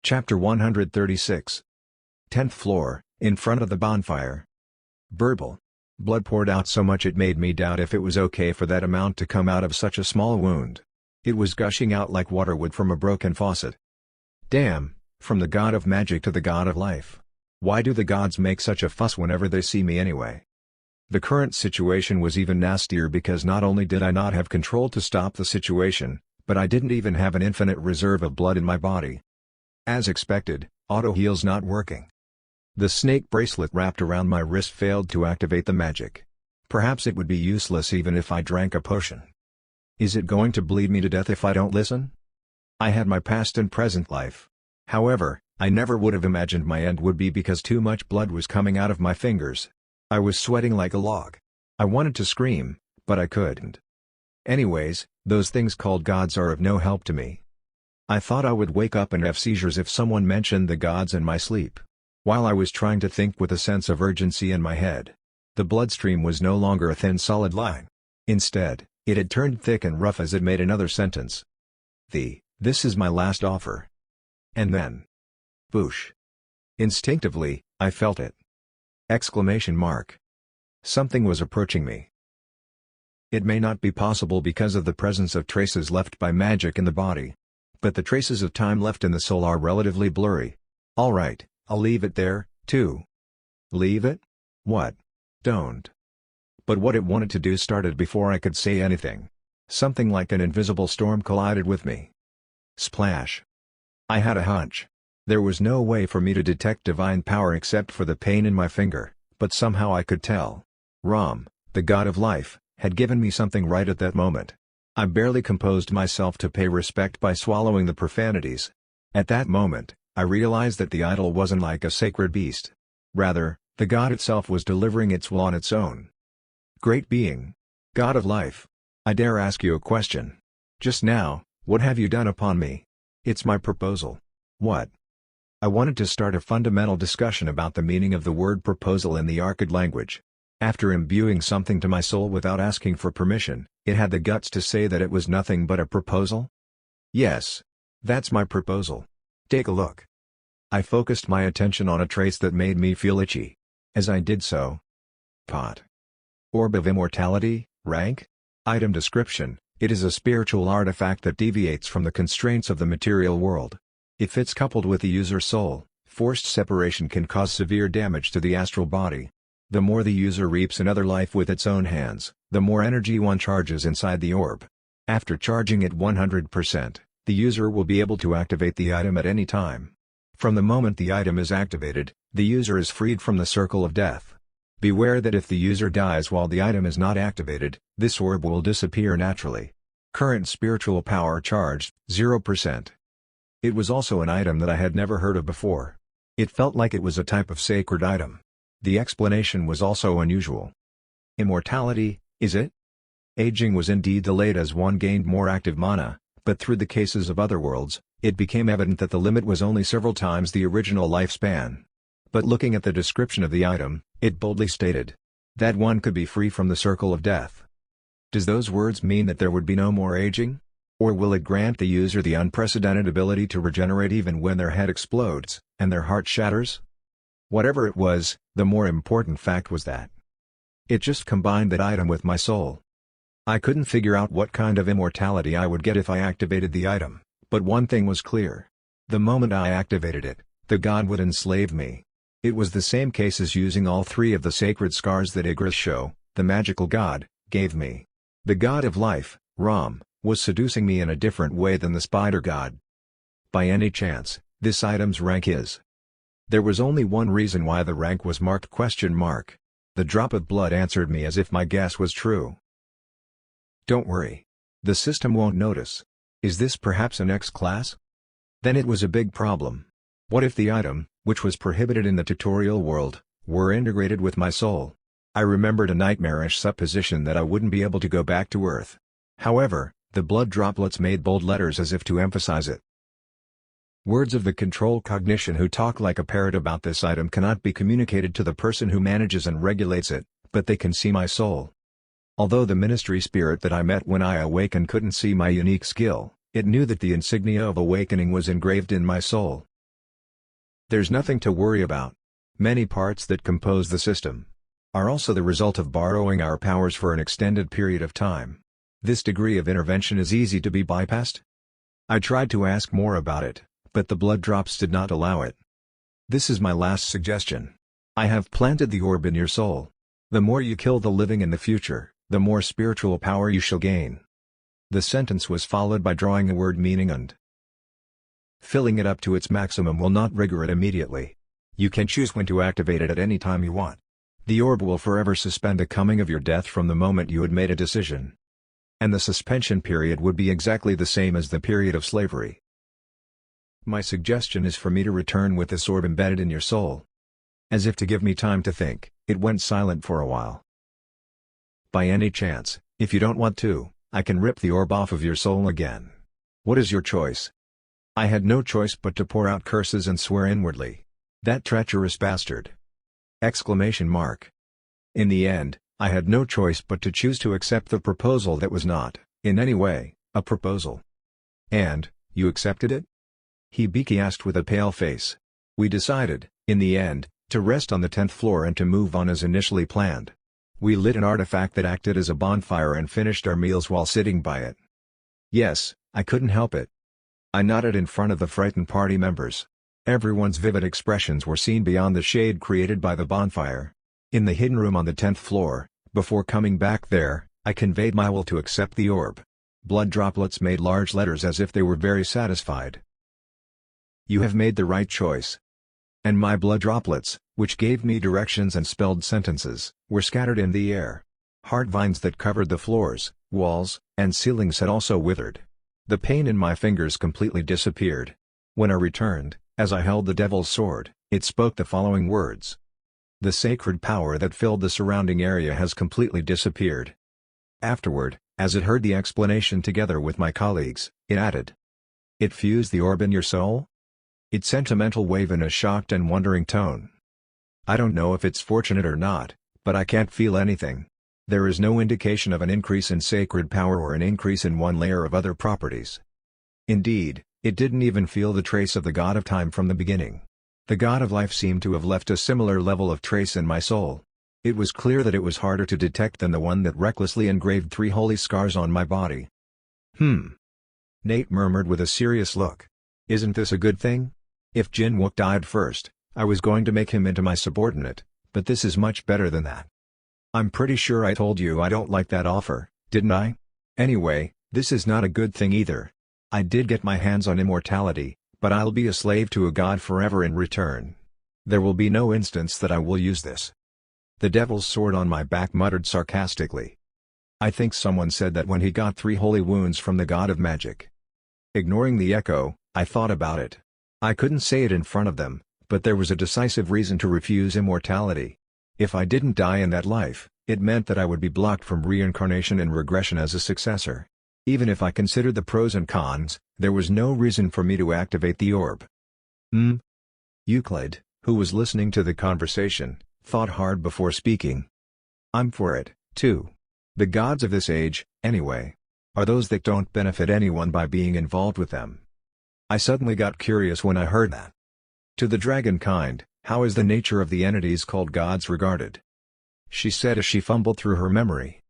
Chapter 136. 10th floor, in front of the bonfire. Burble. Blood poured out so much it made me doubt if it was okay for that amount to come out of such a small wound. It was gushing out like water would from a broken faucet. Damn, from the god of magic to the god of life. Why do the gods make such a fuss whenever they see me anyway? The current situation was even nastier because not only did I not have control to stop the situation, but I didn't even have an infinite reserve of blood in my body. As expected, auto heal's not working. The snake bracelet wrapped around my wrist failed to activate the magic. Perhaps it would be useless even if I drank a potion. Is it going to bleed me to death if I don't listen? I had my past and present life. However, I never would have imagined my end would be because too much blood was coming out of my fingers. I was sweating like a log. I wanted to scream, but I couldn't. Anyways, those things called gods are of no help to me. I thought I would wake up and have seizures if someone mentioned the gods in my sleep. While I was trying to think with a sense of urgency in my head, the bloodstream was no longer a thin solid line. Instead, it had turned thick and rough as it made another sentence. This is my last offer. And then. Boosh. Instinctively, I felt it. Exclamation mark. Something was approaching me. It may not be possible because of the presence of traces left by magic in the body. But the traces of time left in the soul are relatively blurry. Alright, I'll leave it there, too. Leave it? What? Don't. But what it wanted to do started before I could say anything. Something like an invisible storm collided with me. Splash. I had a hunch. There was no way for me to detect divine power except for the pain in my finger, but somehow I could tell. Ram, the god of life, had given me something right at that moment. I barely composed myself to pay respect by swallowing the profanities. At that moment, I realized that the idol wasn't like a sacred beast. Rather, the god itself was delivering its will on its own. Great being. God of life. I dare ask you a question. Just now, what have you done upon me? It's my proposal. What? I wanted to start a fundamental discussion about the meaning of the word proposal in the Archid language. After imbuing something to my soul without asking for permission, it had the guts to say that it was nothing but a proposal? Yes. That's my proposal. Take a look. I focused my attention on a trace that made me feel itchy. As I did so. Pot. Orb of immortality, rank? Item description: it is a spiritual artifact that deviates from the constraints of the material world. If it's coupled with the user's soul, forced separation can cause severe damage to the astral body. The more the user reaps another life with its own hands, the more energy one charges inside the orb. After charging it 100%, the user will be able to activate the item at any time. From the moment the item is activated, the user is freed from the circle of death. Beware that if the user dies while the item is not activated, this orb will disappear naturally. Current spiritual power charged, 0%. It was also an item that I had never heard of before. It felt like it was a type of sacred item. The explanation was also unusual. Immortality, is it? Aging was indeed delayed as one gained more active mana, but through the cases of other worlds, it became evident that the limit was only several times the original lifespan. But looking at the description of the item, it boldly stated that one could be free from the circle of death. Does those words mean that there would be no more aging? Or will it grant the user the unprecedented ability to regenerate even when their head explodes, and their heart shatters? Whatever it was, the more important fact was that it just combined that item with my soul. I couldn't figure out what kind of immortality I would get if I activated the item, but one thing was clear. The moment I activated it, the god would enslave me. It was the same case as using all three of the sacred scars that Igrisho, the magical god, gave me. The god of life, Ram, was seducing me in a different way than the spider god. By any chance, this item's rank is? There was only one reason why the rank was marked ? The drop of blood answered me as if my guess was true. Don't worry. The system won't notice. Is this perhaps an X class? Then it was a big problem. What if the item, which was prohibited in the tutorial world, were integrated with my soul? I remembered a nightmarish supposition that I wouldn't be able to go back to Earth. However, the blood droplets made bold letters as if to emphasize it. Words of the control cognition who talk like a parrot about this item cannot be communicated to the person who manages and regulates it, but they can see my soul. Although the ministry spirit that I met when I awakened couldn't see my unique skill, it knew that the insignia of awakening was engraved in my soul. There's nothing to worry about. Many parts that compose the system are also the result of borrowing our powers for an extended period of time. This degree of intervention is easy to be bypassed. I tried to ask more about it, but the blood drops did not allow it. This is my last suggestion. I have planted the orb in your soul. The more you kill the living in the future, the more spiritual power you shall gain. The sentence was followed by drawing the word meaning and filling it up to its maximum will not trigger it immediately. You can choose when to activate it at any time you want. The orb will forever suspend the coming of your death from the moment you had made a decision. And the suspension period would be exactly the same as the period of slavery. My suggestion is for me to return with this orb embedded in your soul. As if to give me time to think, it went silent for a while. By any chance, if you don't want to, I can rip the orb off of your soul again. What is your choice? I had no choice but to pour out curses and swear inwardly. That treacherous bastard! Exclamation mark. In the end, I had no choice but to choose to accept the proposal that was not, in any way, a proposal. And, you accepted it? Hibiki asked with a pale face. We decided, in the end, to rest on the 10th floor and to move on as initially planned. We lit an artifact that acted as a bonfire and finished our meals while sitting by it. Yes, I couldn't help it. I nodded in front of the frightened party members. Everyone's vivid expressions were seen beyond the shade created by the bonfire. In the hidden room on the 10th floor, before coming back there, I conveyed my will to accept the orb. Blood droplets made large letters as if they were very satisfied. You have made the right choice. And my blood droplets, which gave me directions and spelled sentences, were scattered in the air. Heart vines that covered the floors, walls, and ceilings had also withered. The pain in my fingers completely disappeared. When I returned, as I held the devil's sword, it spoke the following words. The sacred power that filled the surrounding area has completely disappeared. Afterward, as it heard the explanation together with my colleagues, it added. It fused the orb in your soul? Its sentimental wave in a shocked and wondering tone. I don't know if it's fortunate or not, but I can't feel anything. There is no indication of an increase in sacred power or an increase in one layer of other properties. Indeed, it didn't even feel the trace of the god of time from the beginning. The god of life seemed to have left a similar level of trace in my soul. It was clear that it was harder to detect than the one that recklessly engraved 3 holy scars on my body. Nate murmured with a serious look. Isn't this a good thing? If Jinwook died first, I was going to make him into my subordinate, but this is much better than that. I'm pretty sure I told you I don't like that offer, didn't I? Anyway, this is not a good thing either. I did get my hands on immortality, but I'll be a slave to a god forever in return. There will be no instance that I will use this. The devil's sword on my back muttered sarcastically. I think someone said that when he got 3 holy wounds from the god of magic. Ignoring the echo, I thought about it. I couldn't say it in front of them, but there was a decisive reason to refuse immortality. If I didn't die in that life, it meant that I would be blocked from reincarnation and regression as a successor. Even if I considered the pros and cons, there was no reason for me to activate the orb. Euclid, who was listening to the conversation, thought hard before speaking. I'm for it, too. The gods of this age, anyway, are those that don't benefit anyone by being involved with them. I suddenly got curious when I heard that. To the dragon kind, how is the nature of the entities called gods regarded? She said as she fumbled through her memory.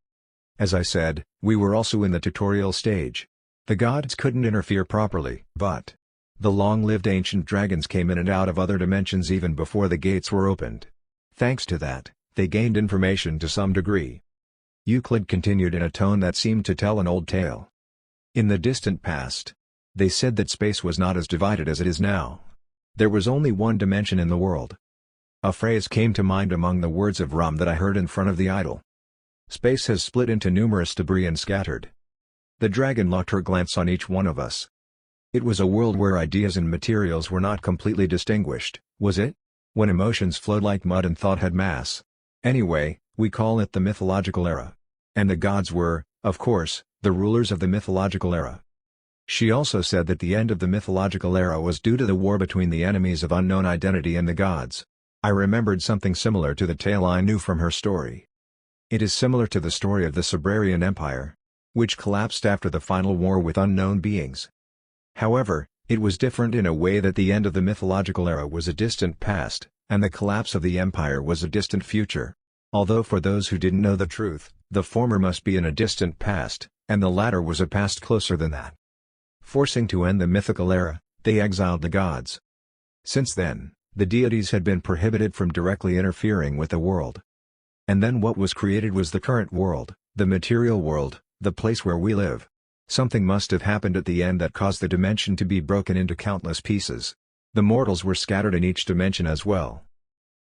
As I said, we were also in the tutorial stage. The gods couldn't interfere properly, but the long-lived ancient dragons came in and out of other dimensions even before the gates were opened. Thanks to that, they gained information to some degree. Euclid continued in a tone that seemed to tell an old tale. In the distant past, they said that space was not as divided as it is now. There was only one dimension in the world. A phrase came to mind among the words of Ram that I heard in front of the idol. Space has split into numerous debris and scattered. The dragon locked her glance on each one of us. It was a world where ideas and materials were not completely distinguished, was it? When emotions flowed like mud and thought had mass. Anyway, we call it the mythological era. And the gods were, of course, the rulers of the mythological era. She also said that the end of the mythological era was due to the war between the enemies of unknown identity and the gods. I remembered something similar to the tale I knew from her story. It is similar to the story of the Subrarian Empire, which collapsed after the final war with unknown beings. However, It was different in a way that the end of the mythological era was a distant past, and the collapse of the empire was a distant future. Although for those who didn't know the truth, the former must be in a distant past, and the latter was a past closer than that. Forcing to end the mythical era, they exiled the gods. Since then, the deities had been prohibited from directly interfering with the world. And then what was created was the current world, the material world, the place where we live. Something must have happened at the end that caused the dimension to be broken into countless pieces. The mortals were scattered in each dimension as well.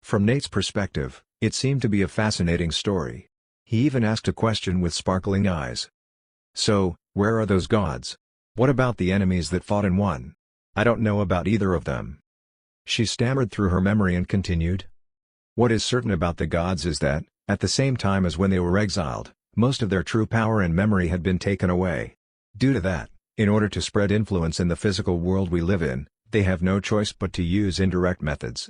From Nate's perspective, it seemed to be a fascinating story. He even asked a question with sparkling eyes. So, where are those gods? What about the enemies that fought and won? I don't know about either of them. She stammered through her memory and continued. What is certain about the gods is that, at the same time as when they were exiled, most of their true power and memory had been taken away. Due to that, in order to spread influence in the physical world we live in, they have no choice but to use indirect methods.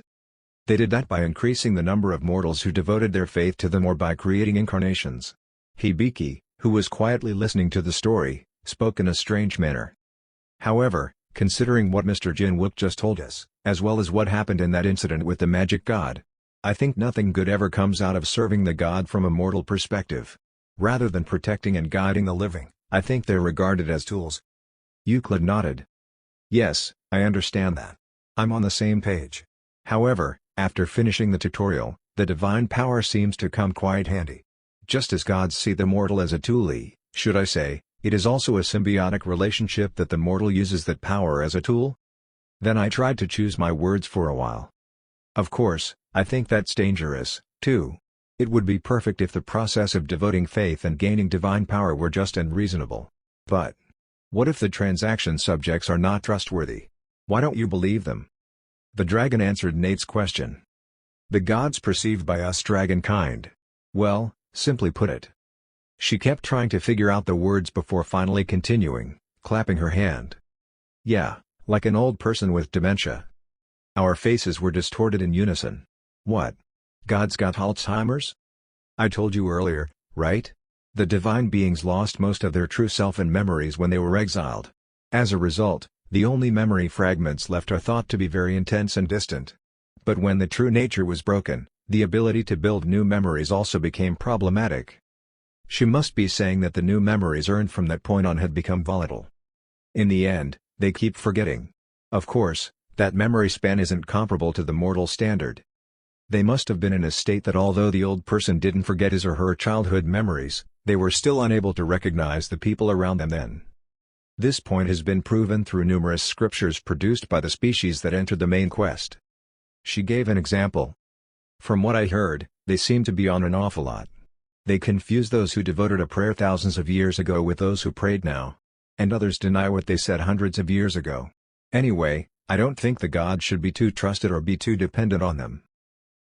They did that by increasing the number of mortals who devoted their faith to them or by creating incarnations. Hibiki, who was quietly listening to the story, spoke in a strange manner. However, considering what Mr. Jinwook just told us, as well as what happened in that incident with the magic god, I think nothing good ever comes out of serving the god from a mortal perspective. Rather than protecting and guiding the living, I think they're regarded as tools. Euclid nodded. Yes, I understand that. I'm on the same page. However, after finishing the tutorial, the divine power seems to come quite handy. Just as gods see the mortal as a tool, should I say, it is also a symbiotic relationship that the mortal uses that power as a tool? Then I tried to choose my words for a while. Of course, I think that's dangerous, too. It would be perfect if the process of devoting faith and gaining divine power were just and reasonable. But what if the transaction subjects are not trustworthy? Why don't you believe them? The dragon answered Nate's question. The gods perceived by us dragonkind. Well, simply put it. She kept trying to figure out the words before finally continuing, clapping her hand. Yeah, like an old person with dementia. Our faces were distorted in unison. What? Gods got Alzheimer's? I told you earlier, right? The divine beings lost most of their true self and memories when they were exiled. As a result, the only memory fragments left are thought to be very intense and distant. But when the true nature was broken, the ability to build new memories also became problematic. She must be saying that the new memories earned from that point on had become volatile. In the end, they keep forgetting. Of course, that memory span isn't comparable to the mortal standard. They must have been in a state that although the old person didn't forget his or her childhood memories, they were still unable to recognize the people around them then. This point has been proven through numerous scriptures produced by the species that entered the main quest. She gave an example. From what I heard, they seem to be on an awful lot. They confuse those who devoted a prayer thousands of years ago with those who prayed now. And others deny what they said hundreds of years ago. Anyway, I don't think the gods should be too trusted or be too dependent on them.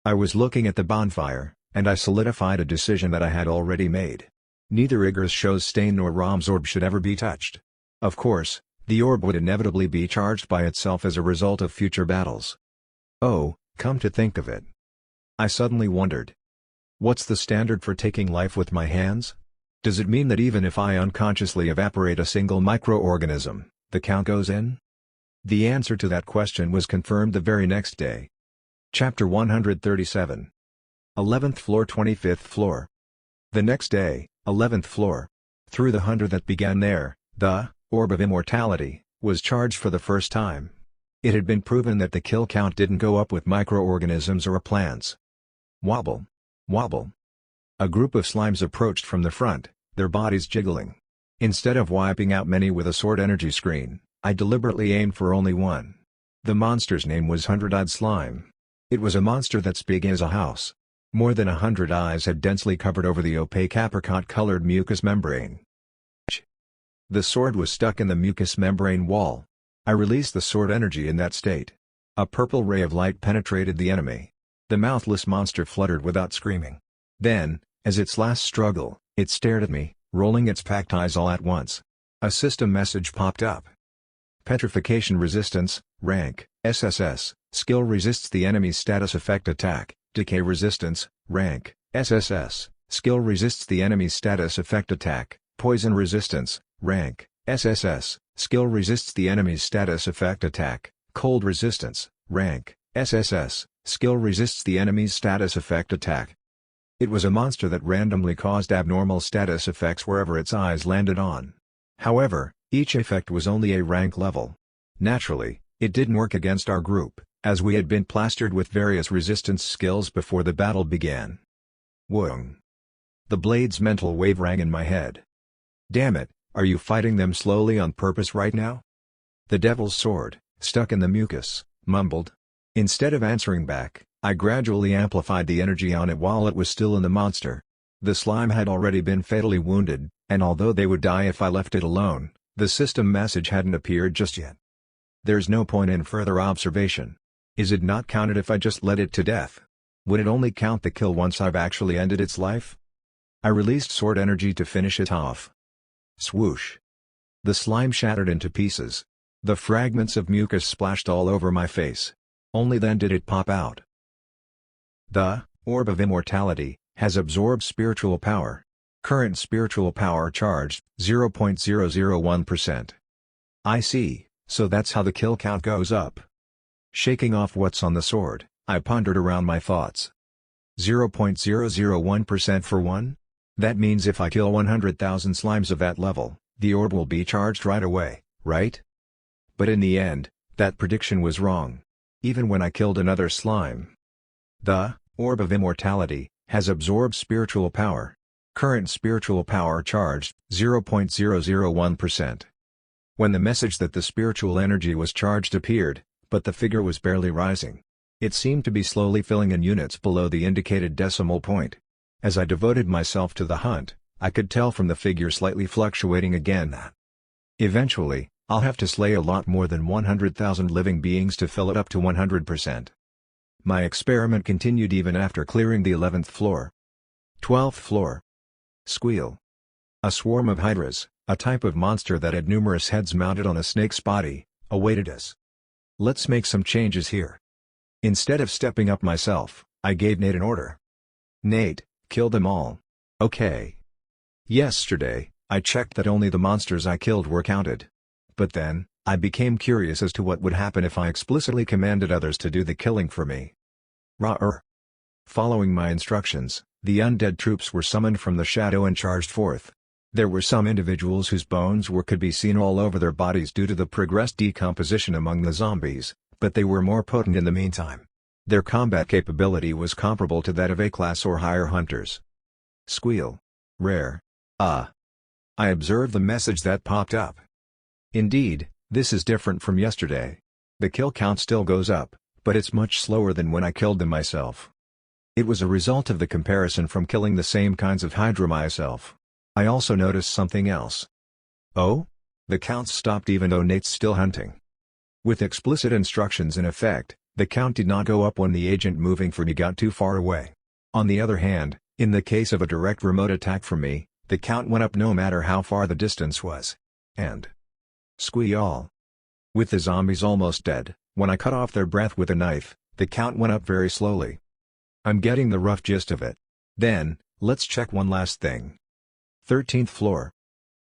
I was looking at the bonfire, and I solidified a decision that I had already made. Neither Igor's show's stain nor Rom's orb should ever be touched. Of course, the orb would inevitably be charged by itself as a result of future battles. Oh, come to think of it. I suddenly wondered. What's the standard for taking life with my hands? Does it mean that even if I unconsciously evaporate a single microorganism, the count goes in? The answer to that question was confirmed the very next day. Chapter 137. 11th floor 25th floor. The next day, 11th floor. Through the hunter that began there, the orb of immortality was charged for the first time. It had been proven that the kill count didn't go up with microorganisms or plants. Wobble. Wobble. A group of slimes approached from the front, their bodies jiggling. Instead of wiping out many with a sword energy screen, I deliberately aimed for only one. The monster's name was 100-eyed slime. It was a monster that's big as a house. More than 100 eyes had densely covered over the opaque apricot-colored mucous membrane. The sword was stuck in the mucous membrane wall. I released the sword energy in that state. A purple ray of light penetrated the enemy. The mouthless monster fluttered without screaming. Then, as its last struggle, it stared at me, rolling its packed eyes all at once. A system message popped up. Petrification resistance, rank, SSS, skill resists the enemy's status effect attack, decay resistance, rank, SSS, skill resists the enemy's status effect attack, poison resistance, rank, SSS, Skill resists the enemy's status effect attack, cold resistance, rank, SSS, skill resists the enemy's status effect attack. It was a monster that randomly caused abnormal status effects wherever its eyes landed on. However, each effect was only a rank level. Naturally, it didn't work against our group, as we had been plastered with various resistance skills before the battle began. Woong. The blade's mental wave rang in my head. Damn it, are you fighting them slowly on purpose right now? The devil's sword, stuck in the mucus, mumbled. Instead of answering back, I gradually amplified the energy on it while it was still in the monster. The slime had already been fatally wounded, and although they would die if I left it alone, the system message hadn't appeared just yet. There's no point in further observation. Is it not counted if I just let it to death? Would it only count the kill once I've actually ended its life? I released sword energy to finish it off. Swoosh. The slime shattered into pieces. The fragments of mucus splashed all over my face. Only then did it pop out. The Orb of Immortality has absorbed spiritual power. Current spiritual power charged, 0.001%. I see, so that's how the kill count goes up. Shaking off what's on the sword, I pondered around my thoughts. 0.001% for one? That means if I kill 100,000 slimes of that level, the orb will be charged right away, right? But in the end, that prediction was wrong. Even when I killed another slime. The Orb of Immortality has absorbed spiritual power. Current spiritual power charged, 0.001%. When the message that the spiritual energy was charged appeared, but the figure was barely rising. It seemed to be slowly filling in units below the indicated decimal point. As I devoted myself to the hunt, I could tell from the figure slightly fluctuating again that eventually, I'll have to slay a lot more than 100,000 living beings to fill it up to 100%. My experiment continued even after clearing the 11th floor. 12th floor. Squeal. A swarm of hydras, a type of monster that had numerous heads mounted on a snake's body, awaited us. Let's make some changes here. Instead of stepping up myself, I gave Nate an order. Nate, kill them all. Okay. Yesterday, I checked that only the monsters I killed were counted. But then, I became curious as to what would happen if I explicitly commanded others to do the killing for me. Rah-er. Following my instructions, the undead troops were summoned from the shadow and charged forth. There were some individuals whose bones could be seen all over their bodies due to the progressed decomposition among the zombies, but they were more potent in the meantime. Their combat capability was comparable to that of A-class or higher hunters. Squeal. Rare. I observed the message that popped up. Indeed, this is different from yesterday. The kill count still goes up, but it's much slower than when I killed them myself. It was a result of the comparison from killing the same kinds of hydra myself. I also noticed something else. Oh? The counts stopped even though Nate's still hunting. With explicit instructions in effect, the count did not go up when the agent moving for me got too far away. On the other hand, in the case of a direct remote attack from me, the count went up no matter how far the distance was. And squeal. With the zombies almost dead, when I cut off their breath with a knife, the count went up very slowly. I'm getting the rough gist of it. Then, let's check one last thing. 13th floor.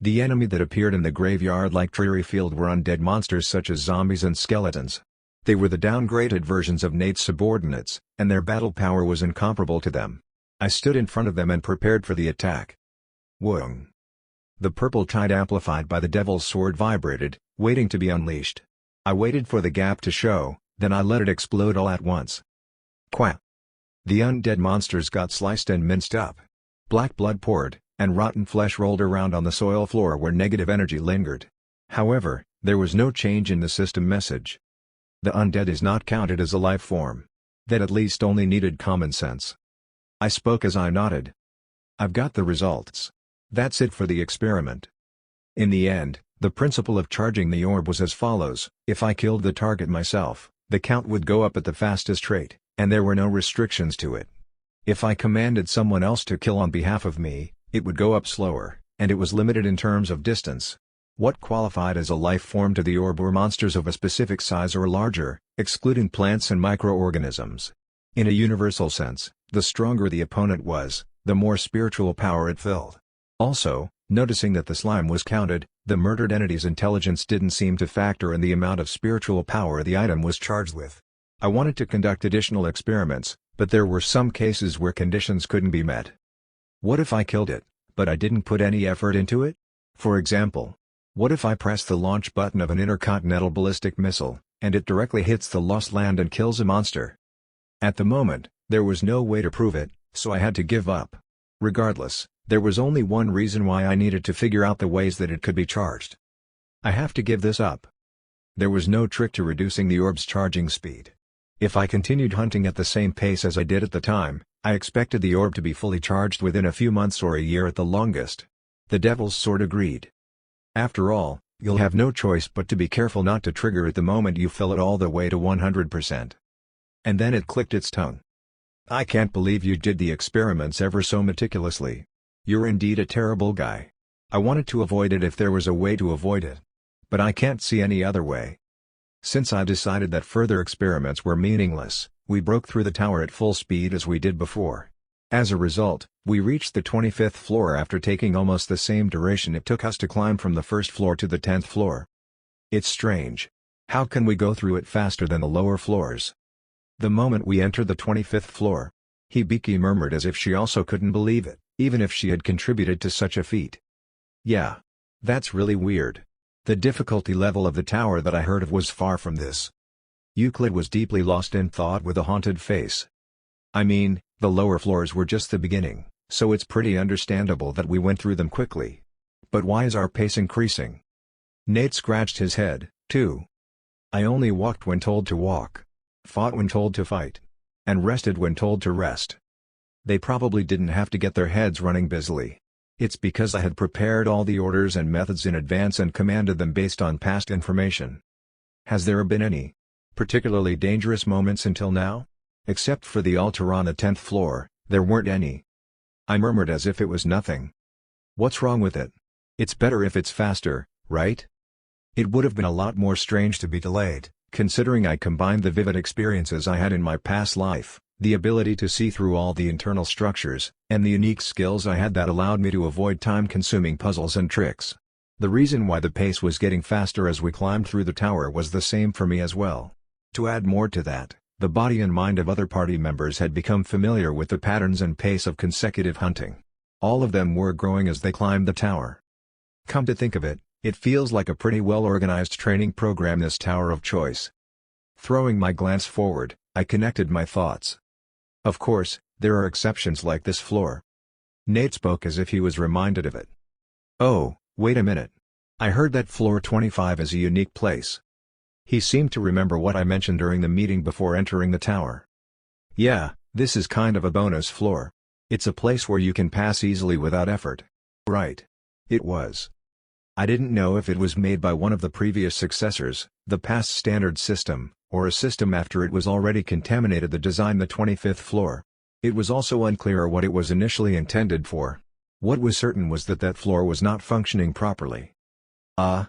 The enemy that appeared in the graveyard-like dreary field were undead monsters such as zombies and skeletons. They were the downgraded versions of Nate's subordinates, and their battle power was incomparable to them. I stood in front of them and prepared for the attack. Woong. The purple tide amplified by the devil's sword vibrated, waiting to be unleashed. I waited for the gap to show, then I let it explode all at once. Quack. The undead monsters got sliced and minced up. Black blood poured, and rotten flesh rolled around on the soil floor where negative energy lingered. However, there was no change in the system message. The undead is not counted as a life form. That at least only needed common sense. I spoke as I nodded. I've got the results. That's it for the experiment. In the end, the principle of charging the orb was as follows: if I killed the target myself, the count would go up at the fastest rate, and there were no restrictions to it. If I commanded someone else to kill on behalf of me, it would go up slower, and it was limited in terms of distance. What qualified as a life form to the orb were monsters of a specific size or larger, excluding plants and microorganisms. In a universal sense, the stronger the opponent was, the more spiritual power it filled. Also, noticing that the slime was counted, The murdered entity's intelligence didn't seem to factor in the amount of spiritual power the item was charged with. I wanted to conduct additional experiments, but there were some cases where conditions couldn't be met. What if I killed it, but I didn't put any effort into it? For example, what if I press the launch button of an intercontinental ballistic missile, and it directly hits the lost land and kills a monster? At the moment, there was no way to prove it, so I had to give up. Regardless, there was only one reason why I needed to figure out the ways that it could be charged. I have to give this up. There was no trick to reducing the orb's charging speed. If I continued hunting at the same pace as I did at the time, I expected the orb to be fully charged within a few months or a year at the longest. The Devil's Sword agreed. After all, you'll have no choice but to be careful not to trigger it the moment you fill it all the way to 100%. And then it clicked its tongue. I can't believe you did the experiments ever so meticulously. You're indeed a terrible guy. I wanted to avoid it if there was a way to avoid it. But I can't see any other way. Since I decided that further experiments were meaningless, we broke through the tower at full speed as we did before. As a result, we reached the 25th floor after taking almost the same duration it took us to climb from the first floor to the 10th floor. It's strange. How can we go through it faster than the lower floors? The moment we entered the 25th floor, Hibiki murmured as if she also couldn't believe it, even if she had contributed to such a feat. Yeah. That's really weird. The difficulty level of the tower that I heard of was far from this. Euclid was deeply lost in thought with a haunted face. I mean, the lower floors were just the beginning, so it's pretty understandable that we went through them quickly. But why is our pace increasing? Nate scratched his head, too. I only walked when told to walk, fought when told to fight, and rested when told to rest. They probably didn't have to get their heads running busily. It's because I had prepared all the orders and methods in advance and commanded them based on past information. Has there been any particularly dangerous moments until now? Except for the altar on the 10th floor, there weren't any. I murmured as if it was nothing. What's wrong with it? It's better if it's faster, right? It would have been a lot more strange to be delayed, considering I combined the vivid experiences I had in my past life, the ability to see through all the internal structures, and the unique skills I had that allowed me to avoid time-consuming puzzles and tricks. The reason why the pace was getting faster as we climbed through the tower was the same for me as well. To add more to that, the body and mind of other party members had become familiar with the patterns and pace of consecutive hunting. All of them were growing as they climbed the tower. Come to think of it, it feels like a pretty well-organized training program, this Tower of Choice. Throwing my glance forward, I connected my thoughts. Of course, there are exceptions like this floor. Nate spoke as if he was reminded of it. Oh, wait a minute. I heard that floor 25 is a unique place. He seemed to remember what I mentioned during the meeting before entering the tower. Yeah, this is kind of a bonus floor. It's a place where you can pass easily without effort. Right. It was. I didn't know if it was made by one of the previous successors, the past standard system, or a system after it was already contaminated that designed the 25th floor. It was also unclear what it was initially intended for. What was certain was that that floor was not functioning properly.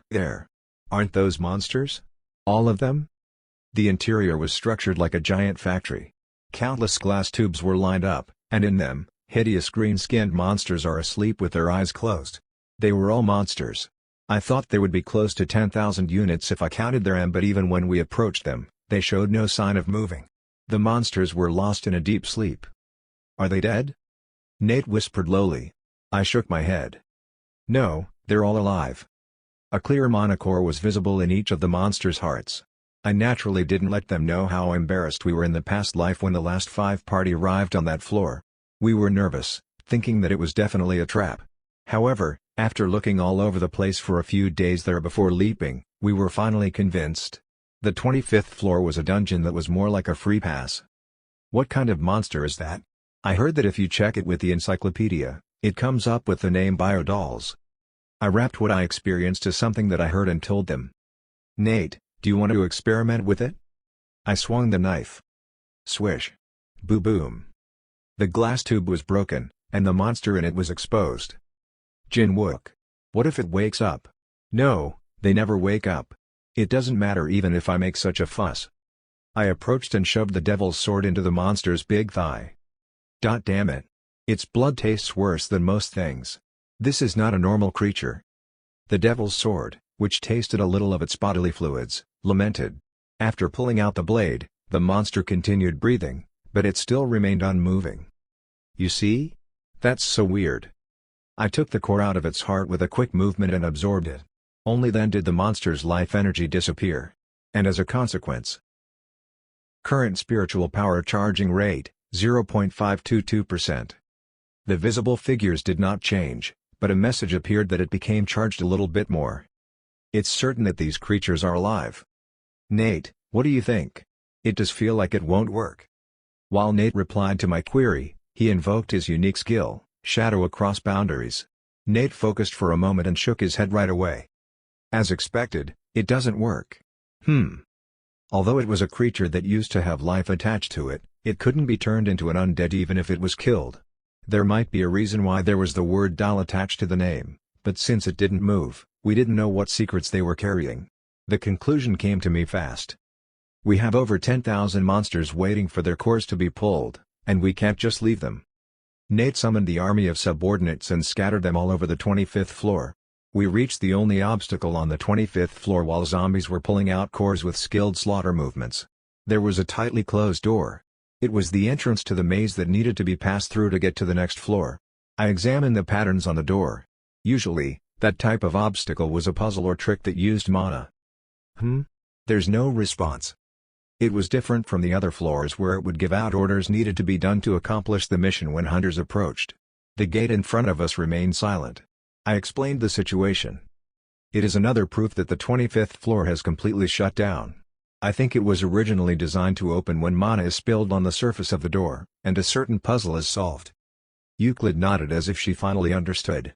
There. Aren't those monsters? All of them? The interior was structured like a giant factory. Countless glass tubes were lined up, and in them, hideous green-skinned monsters are asleep with their eyes closed. They were all monsters. I thought there would be close to 10,000 units if I counted them, but even when we approached them, they showed no sign of moving. The monsters were lost in a deep sleep. Are they dead? Nate whispered lowly. I shook my head. No, they're all alive. A clear monocore was visible in each of the monsters' hearts. I naturally didn't let them know how embarrassed we were in the past life when the last 5 party arrived on that floor. We were nervous, thinking that it was definitely a trap. However, after looking all over the place for a few days there before leaping, we were finally convinced. The 25th floor was a dungeon that was more like a free pass. What kind of monster is that? I heard that if you check it with the encyclopedia, it comes up with the name Biodolls. I wrapped what I experienced to something that I heard and told them. Nate, do you want to experiment with it? I swung the knife. Swish. Boo-boom. The glass tube was broken, and the monster in it was exposed. Jinwook. What if it wakes up? No, they never wake up. It doesn't matter even if I make such a fuss. I approached and shoved the devil's sword into the monster's big thigh. Damn it. Its blood tastes worse than most things. This is not a normal creature. The devil's sword, which tasted a little of its bodily fluids, lamented. After pulling out the blade, the monster continued breathing, but it still remained unmoving. You see? That's so weird. I took the core out of its heart with a quick movement and absorbed it. Only then did the monster's life energy disappear. And as a consequence, current spiritual power charging rate, 0.522%. The visible figures did not change, but a message appeared that it became charged a little bit more. It's certain that these creatures are alive. Nate, what do you think? It does feel like it won't work. While Nate replied to my query, he invoked his unique skill, Shadow Across Boundaries. Nate focused for a moment and shook his head right away. As expected, it doesn't work. Although it was a creature that used to have life attached to it, it couldn't be turned into an undead even if it was killed. There might be a reason why there was the word Dal attached to the name, but since it didn't move, we didn't know what secrets they were carrying. The conclusion came to me fast. We have over 10,000 monsters waiting for their cores to be pulled, and we can't just leave them. Nate summoned the army of subordinates and scattered them all over the 25th floor. We reached the only obstacle on the 25th floor while zombies were pulling out cores with skilled slaughter movements. There was a tightly closed door. It was the entrance to the maze that needed to be passed through to get to the next floor. I examined the patterns on the door. Usually, that type of obstacle was a puzzle or trick that used mana. There's no response. It was different from the other floors where it would give out orders needed to be done to accomplish the mission when hunters approached. The gate in front of us remained silent. I explained the situation. It is another proof that the 25th floor has completely shut down. I think it was originally designed to open when mana is spilled on the surface of the door, and a certain puzzle is solved. Euclid nodded as if she finally understood.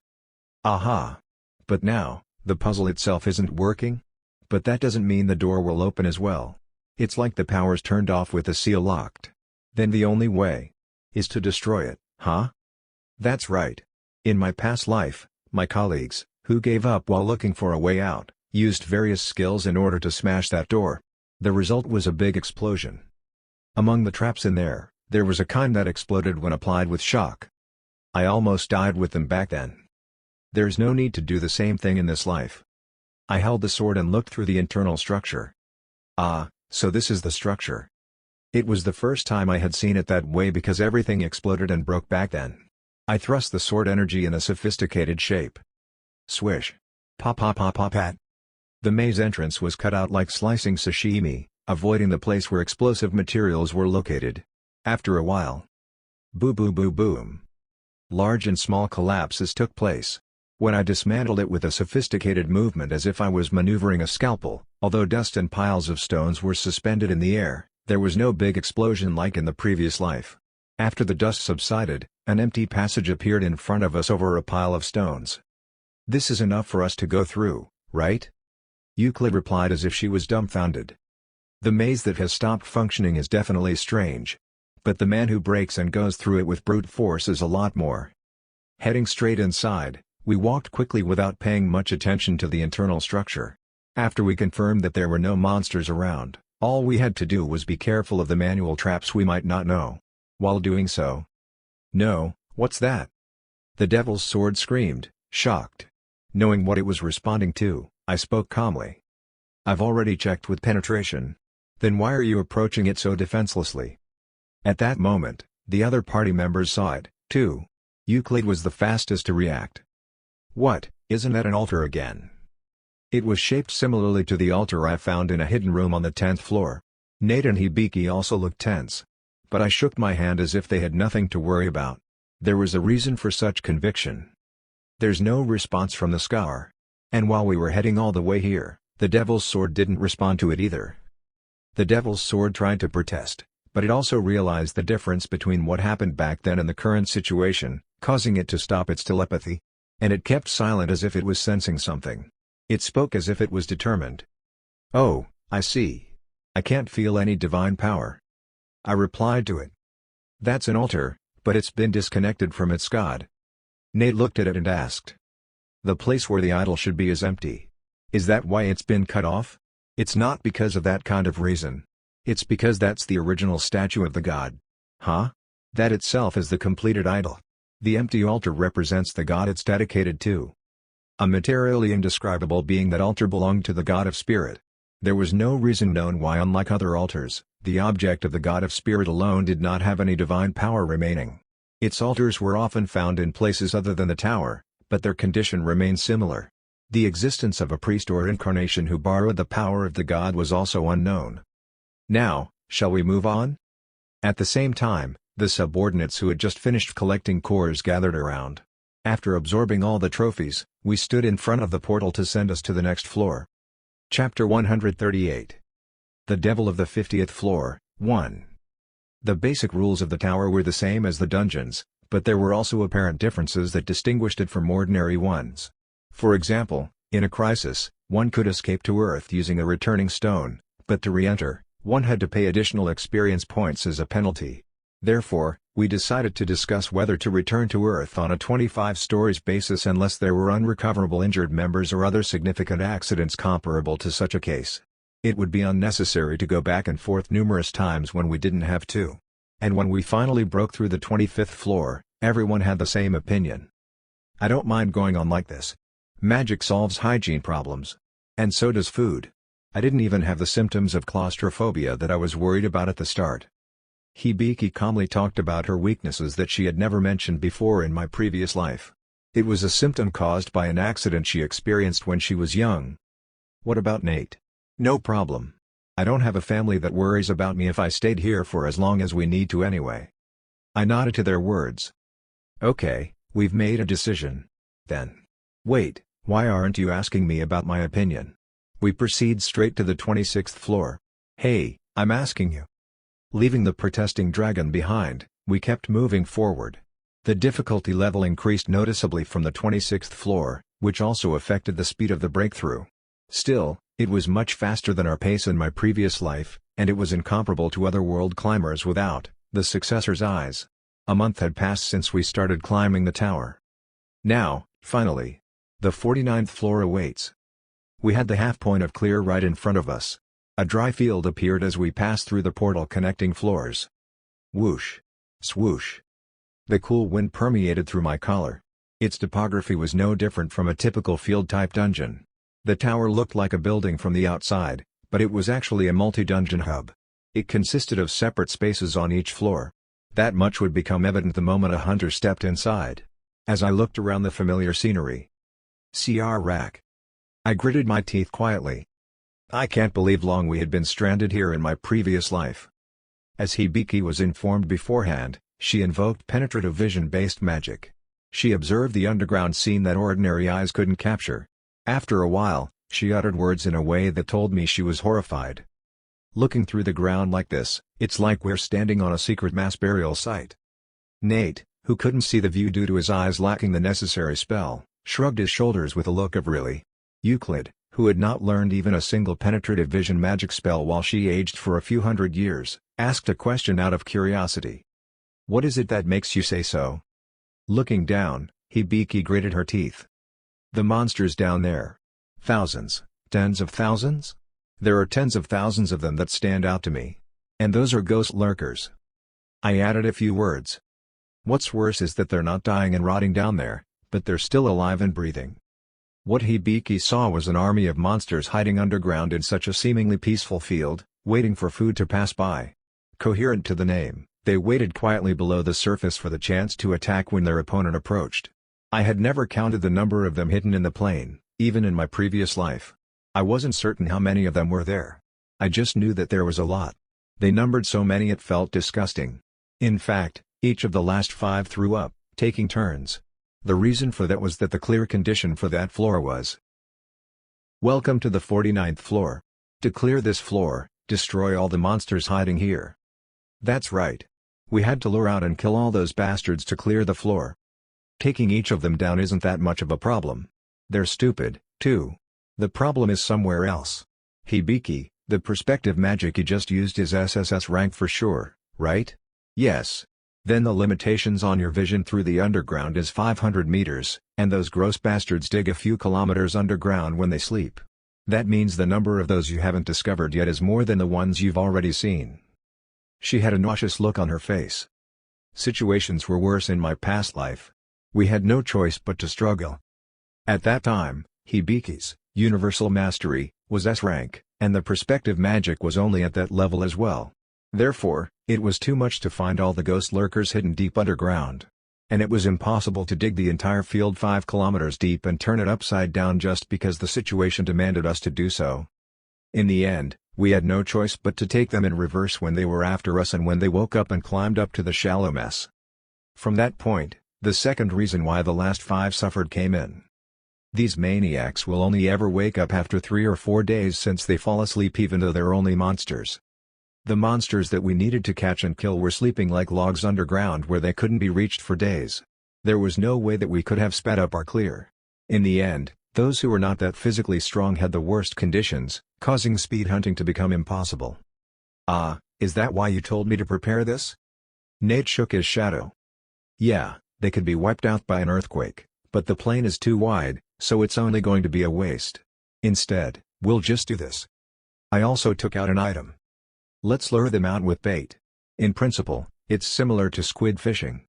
Aha! But now, the puzzle itself isn't working? But that doesn't mean the door will open as well. It's like the power's turned off with the seal locked. Then the only way is to destroy it, huh? That's right. In my past life, my colleagues, who gave up while looking for a way out, used various skills in order to smash that door. The result was a big explosion. Among the traps in there was a kind that exploded when applied with shock. I almost died with them back then. There's no need to do the same thing in this life. I held the sword and looked through the internal structure. Ah, so this is the structure. It was the first time I had seen it that way because everything exploded and broke back then. I thrust the sword energy in a sophisticated shape. Swish. Pop pop pop pop pat. The maze entrance was cut out like slicing sashimi, avoiding the place where explosive materials were located. After a while, boo boo boo boom. Large and small collapses took place. When I dismantled it with a sophisticated movement as if I was maneuvering a scalpel, although dust and piles of stones were suspended in the air, there was no big explosion like in the previous life. After the dust subsided, an empty passage appeared in front of us over a pile of stones. This is enough for us to go through, right? Euclid replied as if she was dumbfounded. The maze that has stopped functioning is definitely strange. But the man who breaks and goes through it with brute force is a lot more. Heading straight inside, we walked quickly without paying much attention to the internal structure. After we confirmed that there were no monsters around, all we had to do was be careful of the manual traps we might not know. While doing so, "No, what's that?" The devil's sword screamed, shocked. Knowing what it was responding to, I spoke calmly. "I've already checked with penetration." "Then why are you approaching it so defenselessly?" At that moment, the other party members saw it, too. Euclid was the fastest to react. "What, isn't that an altar again?" It was shaped similarly to the altar I found in a hidden room on the 10th floor. Nate and Hibiki also looked tense. But I shook my hand as if they had nothing to worry about. There was a reason for such conviction. There's no response from the scar. And while we were heading all the way here, the devil's sword didn't respond to it either. The devil's sword tried to protest, but it also realized the difference between what happened back then and the current situation, causing it to stop its telepathy. And it kept silent as if it was sensing something. It spoke as if it was determined. "Oh, I see. I can't feel any divine power." I replied to it. "That's an altar, but it's been disconnected from its god." Nate looked at it and asked. "The place where the idol should be is empty. Is that why it's been cut off?" "It's not because of that kind of reason. It's because that's the original statue of the god." "Huh? That itself is the completed idol. The empty altar represents the god it's dedicated to." A materially indescribable being. That altar belonged to the god of spirit. There was no reason known why, unlike other altars, the object of the god of spirit alone did not have any divine power remaining. Its altars were often found in places other than the tower, but their condition remained similar. The existence of a priest or incarnation who borrowed the power of the god was also unknown. Now, shall we move on? At the same time, the subordinates who had just finished collecting cores gathered around. After absorbing all the trophies, we stood in front of the portal to send us to the next floor. Chapter 138. The Devil of the 50th Floor, 1. The basic rules of the tower were the same as the dungeons, but there were also apparent differences that distinguished it from ordinary ones. For example, in a crisis, one could escape to Earth using a returning stone, but to re-enter, one had to pay additional experience points as a penalty. Therefore, we decided to discuss whether to return to Earth on a 25 stories basis unless there were unrecoverable injured members or other significant accidents comparable to such a case. It would be unnecessary to go back and forth numerous times when we didn't have to. And when we finally broke through the 25th floor, everyone had the same opinion. I don't mind going on like this. Magic solves hygiene problems. And so does food. I didn't even have the symptoms of claustrophobia that I was worried about at the start. Hibiki calmly talked about her weaknesses that she had never mentioned before in my previous life. It was a symptom caused by an accident she experienced when she was young. What about Nate? No problem. I don't have a family that worries about me if I stayed here for as long as we need to anyway. I nodded to their words. Okay, we've made a decision. Then. Wait, why aren't you asking me about my opinion? We proceed straight to the 26th floor. Hey, I'm asking you. Leaving the protesting dragon behind, we kept moving forward. The difficulty level increased noticeably from the 26th floor, which also affected the speed of the breakthrough. Still, it was much faster than our pace in my previous life, and it was incomparable to other world climbers without the successor's eyes. A month had passed since we started climbing the tower. Now, finally, the 49th floor awaits. We had the half point of clear right in front of us. A dry field appeared as we passed through the portal connecting floors. Whoosh! Swoosh! The cool wind permeated through my collar. Its topography was no different from a typical field-type dungeon. The tower looked like a building from the outside, but it was actually a multi-dungeon hub. It consisted of separate spaces on each floor. That much would become evident the moment a hunter stepped inside. As I looked around the familiar scenery. CR rack. I gritted my teeth quietly. I can't believe long we had been stranded here in my previous life. As Hibiki was informed beforehand, she invoked penetrative vision-based magic. She observed the underground scene that ordinary eyes couldn't capture. After a while, she uttered words in a way that told me she was horrified. Looking through the ground like this, it's like we're standing on a secret mass burial site. Nate, who couldn't see the view due to his eyes lacking the necessary spell, shrugged his shoulders with a look of really. Euclid, who had not learned even a single penetrative vision magic spell while she aged for a few hundred years, asked a question out of curiosity. What is it that makes you say so? Looking down, Hibiki gritted her teeth. The monsters down there. Thousands, tens of thousands? There are tens of thousands of them that stand out to me. And those are ghost lurkers. I added a few words. What's worse is that they're not dying and rotting down there, but they're still alive and breathing. What Hibiki saw was an army of monsters hiding underground in such a seemingly peaceful field, waiting for food to pass by. Coherent to the name, they waited quietly below the surface for the chance to attack when their opponent approached. I had never counted the number of them hidden in the plain, even in my previous life. I wasn't certain how many of them were there. I just knew that there was a lot. They numbered so many it felt disgusting. In fact, each of the last 5 threw up, taking turns. The reason for that was that the clear condition for that floor was: welcome to the 49th floor. To clear this floor, destroy all the monsters hiding here. That's right. We had to lure out and kill all those bastards to clear the floor. Taking each of them down isn't that much of a problem. They're stupid, too. The problem is somewhere else. Hibiki, the perspective magic you just used is SSS rank for sure, right? Yes. Then the limitations on your vision through the underground is 500 meters, and those gross bastards dig a few kilometers underground when they sleep. That means the number of those you haven't discovered yet is more than the ones you've already seen. She had a nauseous look on her face. Situations were worse in my past life. We had no choice but to struggle. At that time, Hibiki's universal mastery was S rank, and the perspective magic was only at that level as well. Therefore, it was too much to find all the ghost lurkers hidden deep underground. And it was impossible to dig the entire field 5 kilometers deep and turn it upside down just because the situation demanded us to do so. In the end, we had no choice but to take them in reverse when they were after us and when they woke up and climbed up to the shallow mess. From that point, the second reason why the last 5 suffered came in. These maniacs will only ever wake up after 3 or 4 days since they fall asleep even though they're only monsters. The monsters that we needed to catch and kill were sleeping like logs underground where they couldn't be reached for days. There was no way that we could have sped up our clear. In the end, those who were not that physically strong had the worst conditions, causing speed hunting to become impossible. Ah, is that why you told me to prepare this? Nate shook his shadow. Yeah, they could be wiped out by an earthquake, but the plane is too wide, so it's only going to be a waste. Instead, we'll just do this. I also took out an item. Let's lure them out with bait. In principle, it's similar to squid fishing.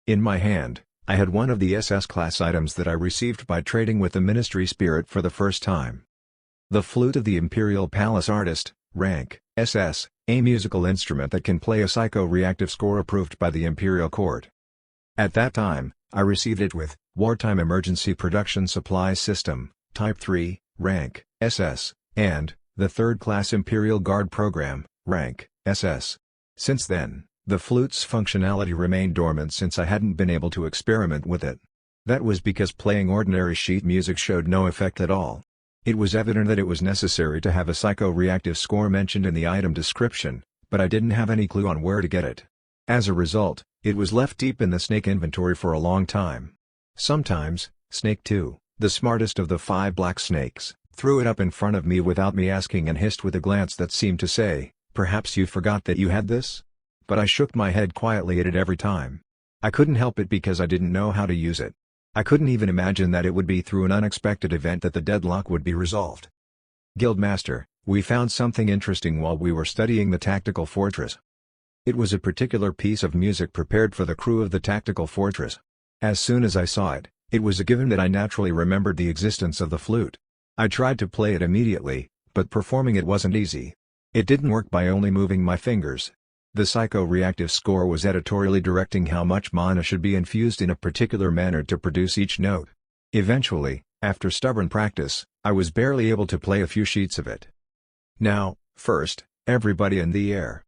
In my hand, I had one of the SS-class items that I received by trading with the Ministry Spirit for the first time. The flute of the Imperial Palace Artist, rank, SS, a musical instrument that can play a psycho-reactive score approved by the Imperial Court. At that time, I received it with Wartime Emergency Production Supply System, Type 3, rank, SS, and the 3rd Class Imperial Guard Program, rank, SS. Since then, the flute's functionality remained dormant since I hadn't been able to experiment with it. That was because playing ordinary sheet music showed no effect at all. It was evident that it was necessary to have a psycho-reactive score mentioned in the item description, but I didn't have any clue on where to get it. As a result, it was left deep in the snake inventory for a long time. Sometimes, Snake 2, the smartest of the 5 black snakes, threw it up in front of me without me asking and hissed with a glance that seemed to say, "Perhaps you forgot that you had this?" But I shook my head quietly at it every time. I couldn't help it because I didn't know how to use it. I couldn't even imagine that it would be through an unexpected event that the deadlock would be resolved. Guildmaster, we found something interesting while we were studying the tactical fortress. It was a particular piece of music prepared for the crew of the tactical fortress. As soon as I saw it, it was a given that I naturally remembered the existence of the flute. I tried to play it immediately, but performing it wasn't easy. It didn't work by only moving my fingers. The psycho-reactive score was editorially directing how much mana should be infused in a particular manner to produce each note. Eventually, after stubborn practice, I was barely able to play a few sheets of it. Now, first, everybody in the air.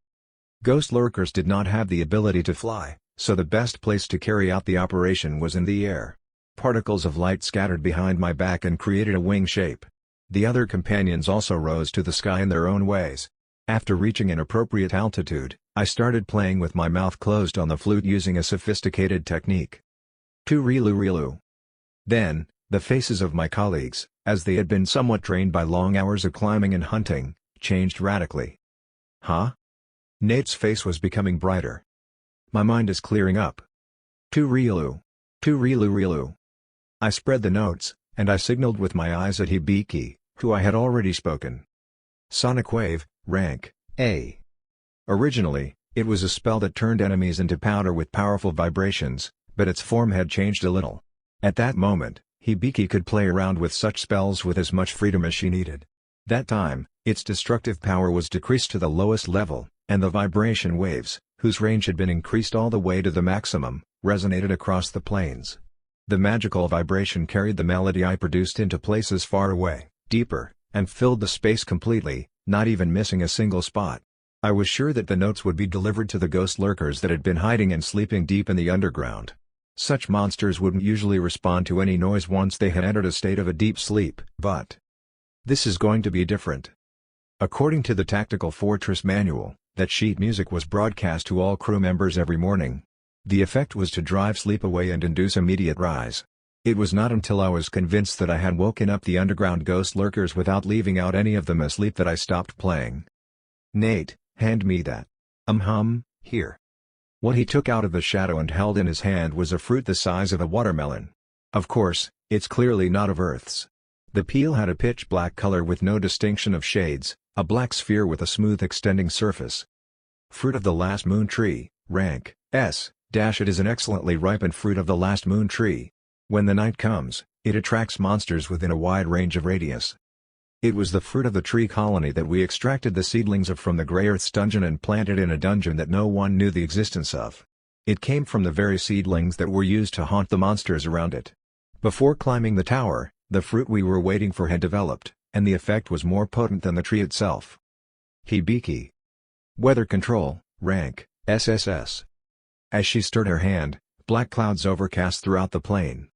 Ghost lurkers did not have the ability to fly, so the best place to carry out the operation was in the air. Particles of light scattered behind my back and created a wing shape. The other companions also rose to the sky in their own ways. After reaching an appropriate altitude, I started playing with my mouth closed on the flute using a sophisticated technique. Tu-rilu-rilu. Then, the faces of my colleagues, as they had been somewhat trained by long hours of climbing and hunting, changed radically. Huh? Nate's face was becoming brighter. My mind is clearing up. Tu-rilu. Tu-rilu-rilu. I spread the notes, and I signaled with my eyes at Hibiki, who I had already spoken. Sonic Wave, rank, A. Originally, it was a spell that turned enemies into powder with powerful vibrations, but its form had changed a little. At that moment, Hibiki could play around with such spells with as much freedom as she needed. That time, its destructive power was decreased to the lowest level, and the vibration waves, whose range had been increased all the way to the maximum, resonated across the plains. The magical vibration carried the melody I produced into places far away, deeper, and filled the space completely, not even missing a single spot. I was sure that the notes would be delivered to the ghost lurkers that had been hiding and sleeping deep in the underground. Such monsters wouldn't usually respond to any noise once they had entered a state of a deep sleep, but this is going to be different. According to the Tactical Fortress Manual, that sheet music was broadcast to all crew members every morning. The effect was to drive sleep away and induce immediate rise. It was not until I was convinced that I had woken up the underground ghost lurkers without leaving out any of them asleep that I stopped playing. Nate, hand me that. Here. What he took out of the shadow and held in his hand was a fruit the size of a watermelon. Of course, it's clearly not of Earth's. The peel had a pitch black color with no distinction of shades, a black sphere with a smooth extending surface. Fruit of the last moon tree, rank, S. It is an excellently ripened fruit of the last moon tree. When the night comes, It attracts monsters within a wide range of radius. It was the fruit of the tree colony that we extracted the seedlings of from the Grey Earth's dungeon and planted in a dungeon that no one knew the existence of. It came from the very seedlings that were used to haunt the monsters around it. Before climbing the tower, the fruit we were waiting for had developed, and the effect was more potent than the tree itself. Hibiki. Weather control, rank, SSS. As she stirred her hand, black clouds overcast throughout the plane.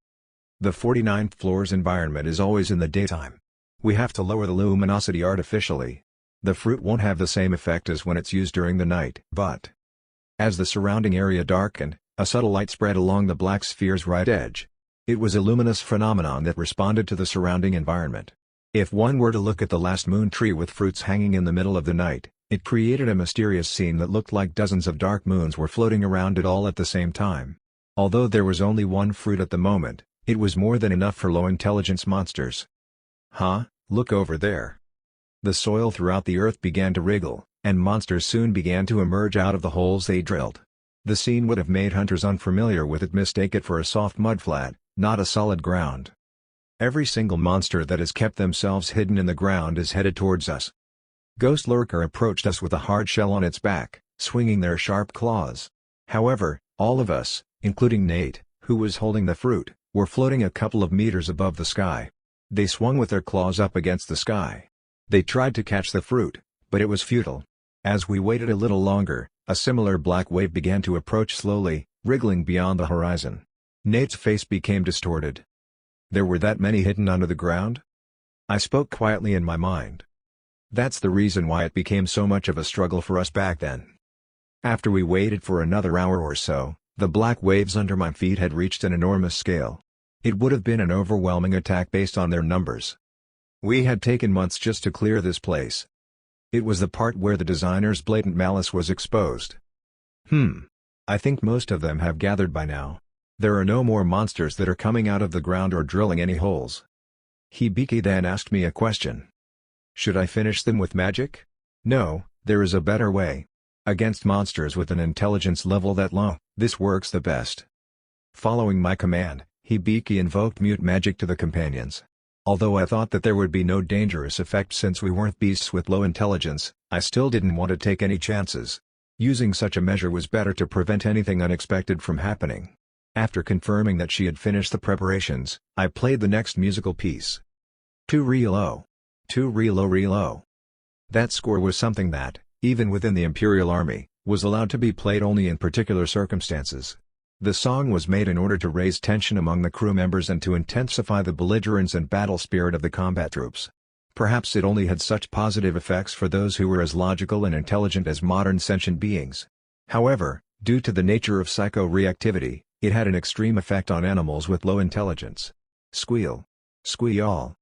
The 49th floor's environment is always in the daytime. We have to lower the luminosity artificially. The fruit won't have the same effect as when it's used during the night. But as the surrounding area darkened, a subtle light spread along the black sphere's right edge. It was a luminous phenomenon that responded to the surrounding environment. If one were to look at the last moon tree with fruits hanging in the middle of the night, it created a mysterious scene that looked like dozens of dark moons were floating around it all at the same time. Although there was only one fruit at the moment, it was more than enough for low-intelligence monsters. Huh, look over there. The soil throughout the earth began to wriggle, and monsters soon began to emerge out of the holes they drilled. The scene would have made hunters unfamiliar with it mistake it for a soft mudflat, not a solid ground. Every single monster that has kept themselves hidden in the ground is headed towards us. Ghost Lurker approached us with a hard shell on its back, swinging their sharp claws. However, all of us, including Nate, who was holding the fruit, were floating a couple of meters above the sky. They swung with their claws up against the sky. They tried to catch the fruit, but it was futile. As we waited a little longer, a similar black wave began to approach slowly, wriggling beyond the horizon. Nate's face became distorted. There were that many hidden under the ground? I spoke quietly in my mind. That's the reason why it became so much of a struggle for us back then. After we waited for another hour or so, the black waves under my feet had reached an enormous scale. It would have been an overwhelming attack based on their numbers. We had taken months just to clear this place. It was the part where the designer's blatant malice was exposed. I think most of them have gathered by now. There are no more monsters that are coming out of the ground or drilling any holes. Hibiki then asked me a question. Should I finish them with magic? No, there is a better way. Against monsters with an intelligence level that low, this works the best. Following my command, Hibiki invoked mute magic to the companions. Although I thought that there would be no dangerous effect since we weren't beasts with low intelligence, I still didn't want to take any chances. Using such a measure was better to prevent anything unexpected from happening. After confirming that she had finished the preparations, I played the next musical piece. To re-lo. To re-lo. That score was something that, even within the Imperial Army, was allowed to be played only in particular circumstances. The song was made in order to raise tension among the crew members and to intensify the belligerence and battle spirit of the combat troops. Perhaps it only had such positive effects for those who were as logical and intelligent as modern sentient beings. However, due to the nature of psycho-reactivity, it had an extreme effect on animals with low intelligence. Squeal. Squeal.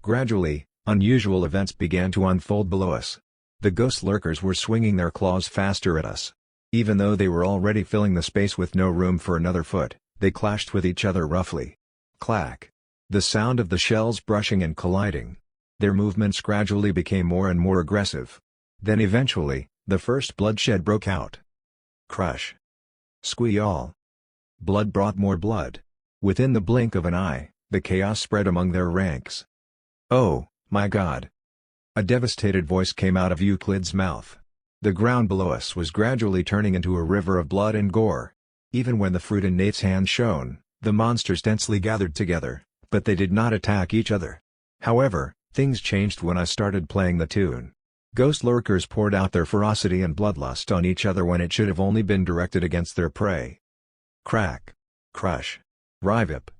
Gradually, unusual events began to unfold below us. The ghost lurkers were swinging their claws faster at us. Even though they were already filling the space with no room for another foot, they clashed with each other roughly. Clack. The sound of the shells brushing and colliding. Their movements gradually became more and more aggressive. Then eventually, the first bloodshed broke out. Crush. Squeal. Blood brought more blood. Within the blink of an eye, the chaos spread among their ranks. Oh, my God! A devastated voice came out of Euclid's mouth. The ground below us was gradually turning into a river of blood and gore. Even when the fruit in Nate's hand shone, the monsters densely gathered together, but they did not attack each other. However, things changed when I started playing the tune. Ghost lurkers poured out their ferocity and bloodlust on each other when it should have only been directed against their prey. Crack. Crush. Rivip.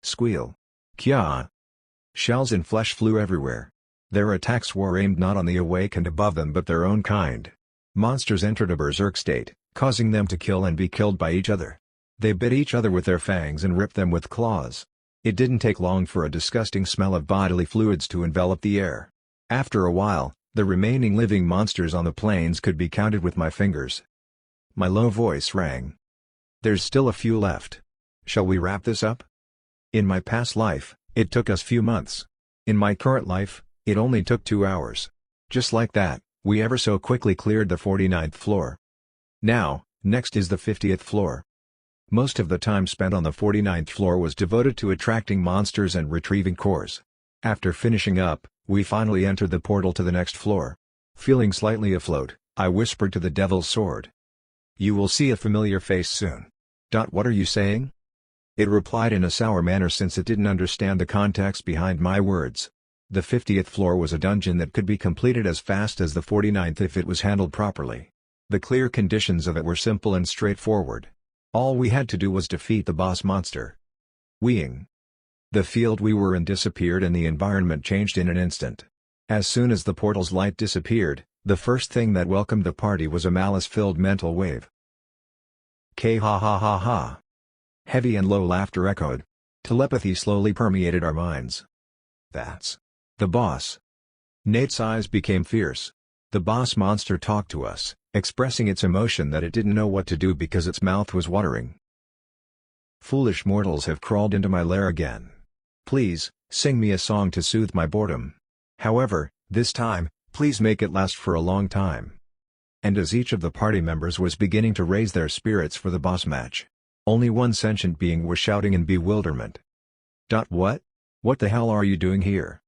Squeal. Kya. Shells and flesh flew everywhere. Their attacks were aimed not on the awake and above them but their own kind. Monsters entered a berserk state, causing them to kill and be killed by each other. They bit each other with their fangs and ripped them with claws. It didn't take long for a disgusting smell of bodily fluids to envelop the air. After a while, the remaining living monsters on the plains could be counted with my fingers. My low voice rang. There's still a few left. Shall we wrap this up? In my past life, it took us few months. In my current life, it only took 2 hours. Just like that, we ever so quickly cleared the 49th floor. Now, next is the 50th floor. Most of the time spent on the 49th floor was devoted to attracting monsters and retrieving cores. After finishing up, we finally entered the portal to the next floor. Feeling slightly afloat, I whispered to the Devil's Sword. "You will see a familiar face soon." What are you saying? It replied in a sour manner since it didn't understand the context behind my words. The 50th floor was a dungeon that could be completed as fast as the 49th if it was handled properly. The clear conditions of it were simple and straightforward. All we had to do was defeat the boss monster. Weeing. The field we were in disappeared and the environment changed in an instant. As soon as the portal's light disappeared, the first thing that welcomed the party was a malice-filled mental wave. K ha ha ha ha. Heavy and low laughter echoed. Telepathy slowly permeated our minds. That's the boss. Nate's eyes became fierce. The boss monster talked to us, expressing its emotion that it didn't know what to do because its mouth was watering. Foolish mortals have crawled into my lair again. Please, sing me a song to soothe my boredom. However, this time, please make it last for a long time. And as each of the party members was beginning to raise their spirits for the boss match, only one sentient being was shouting in bewilderment. What? What the hell are you doing here?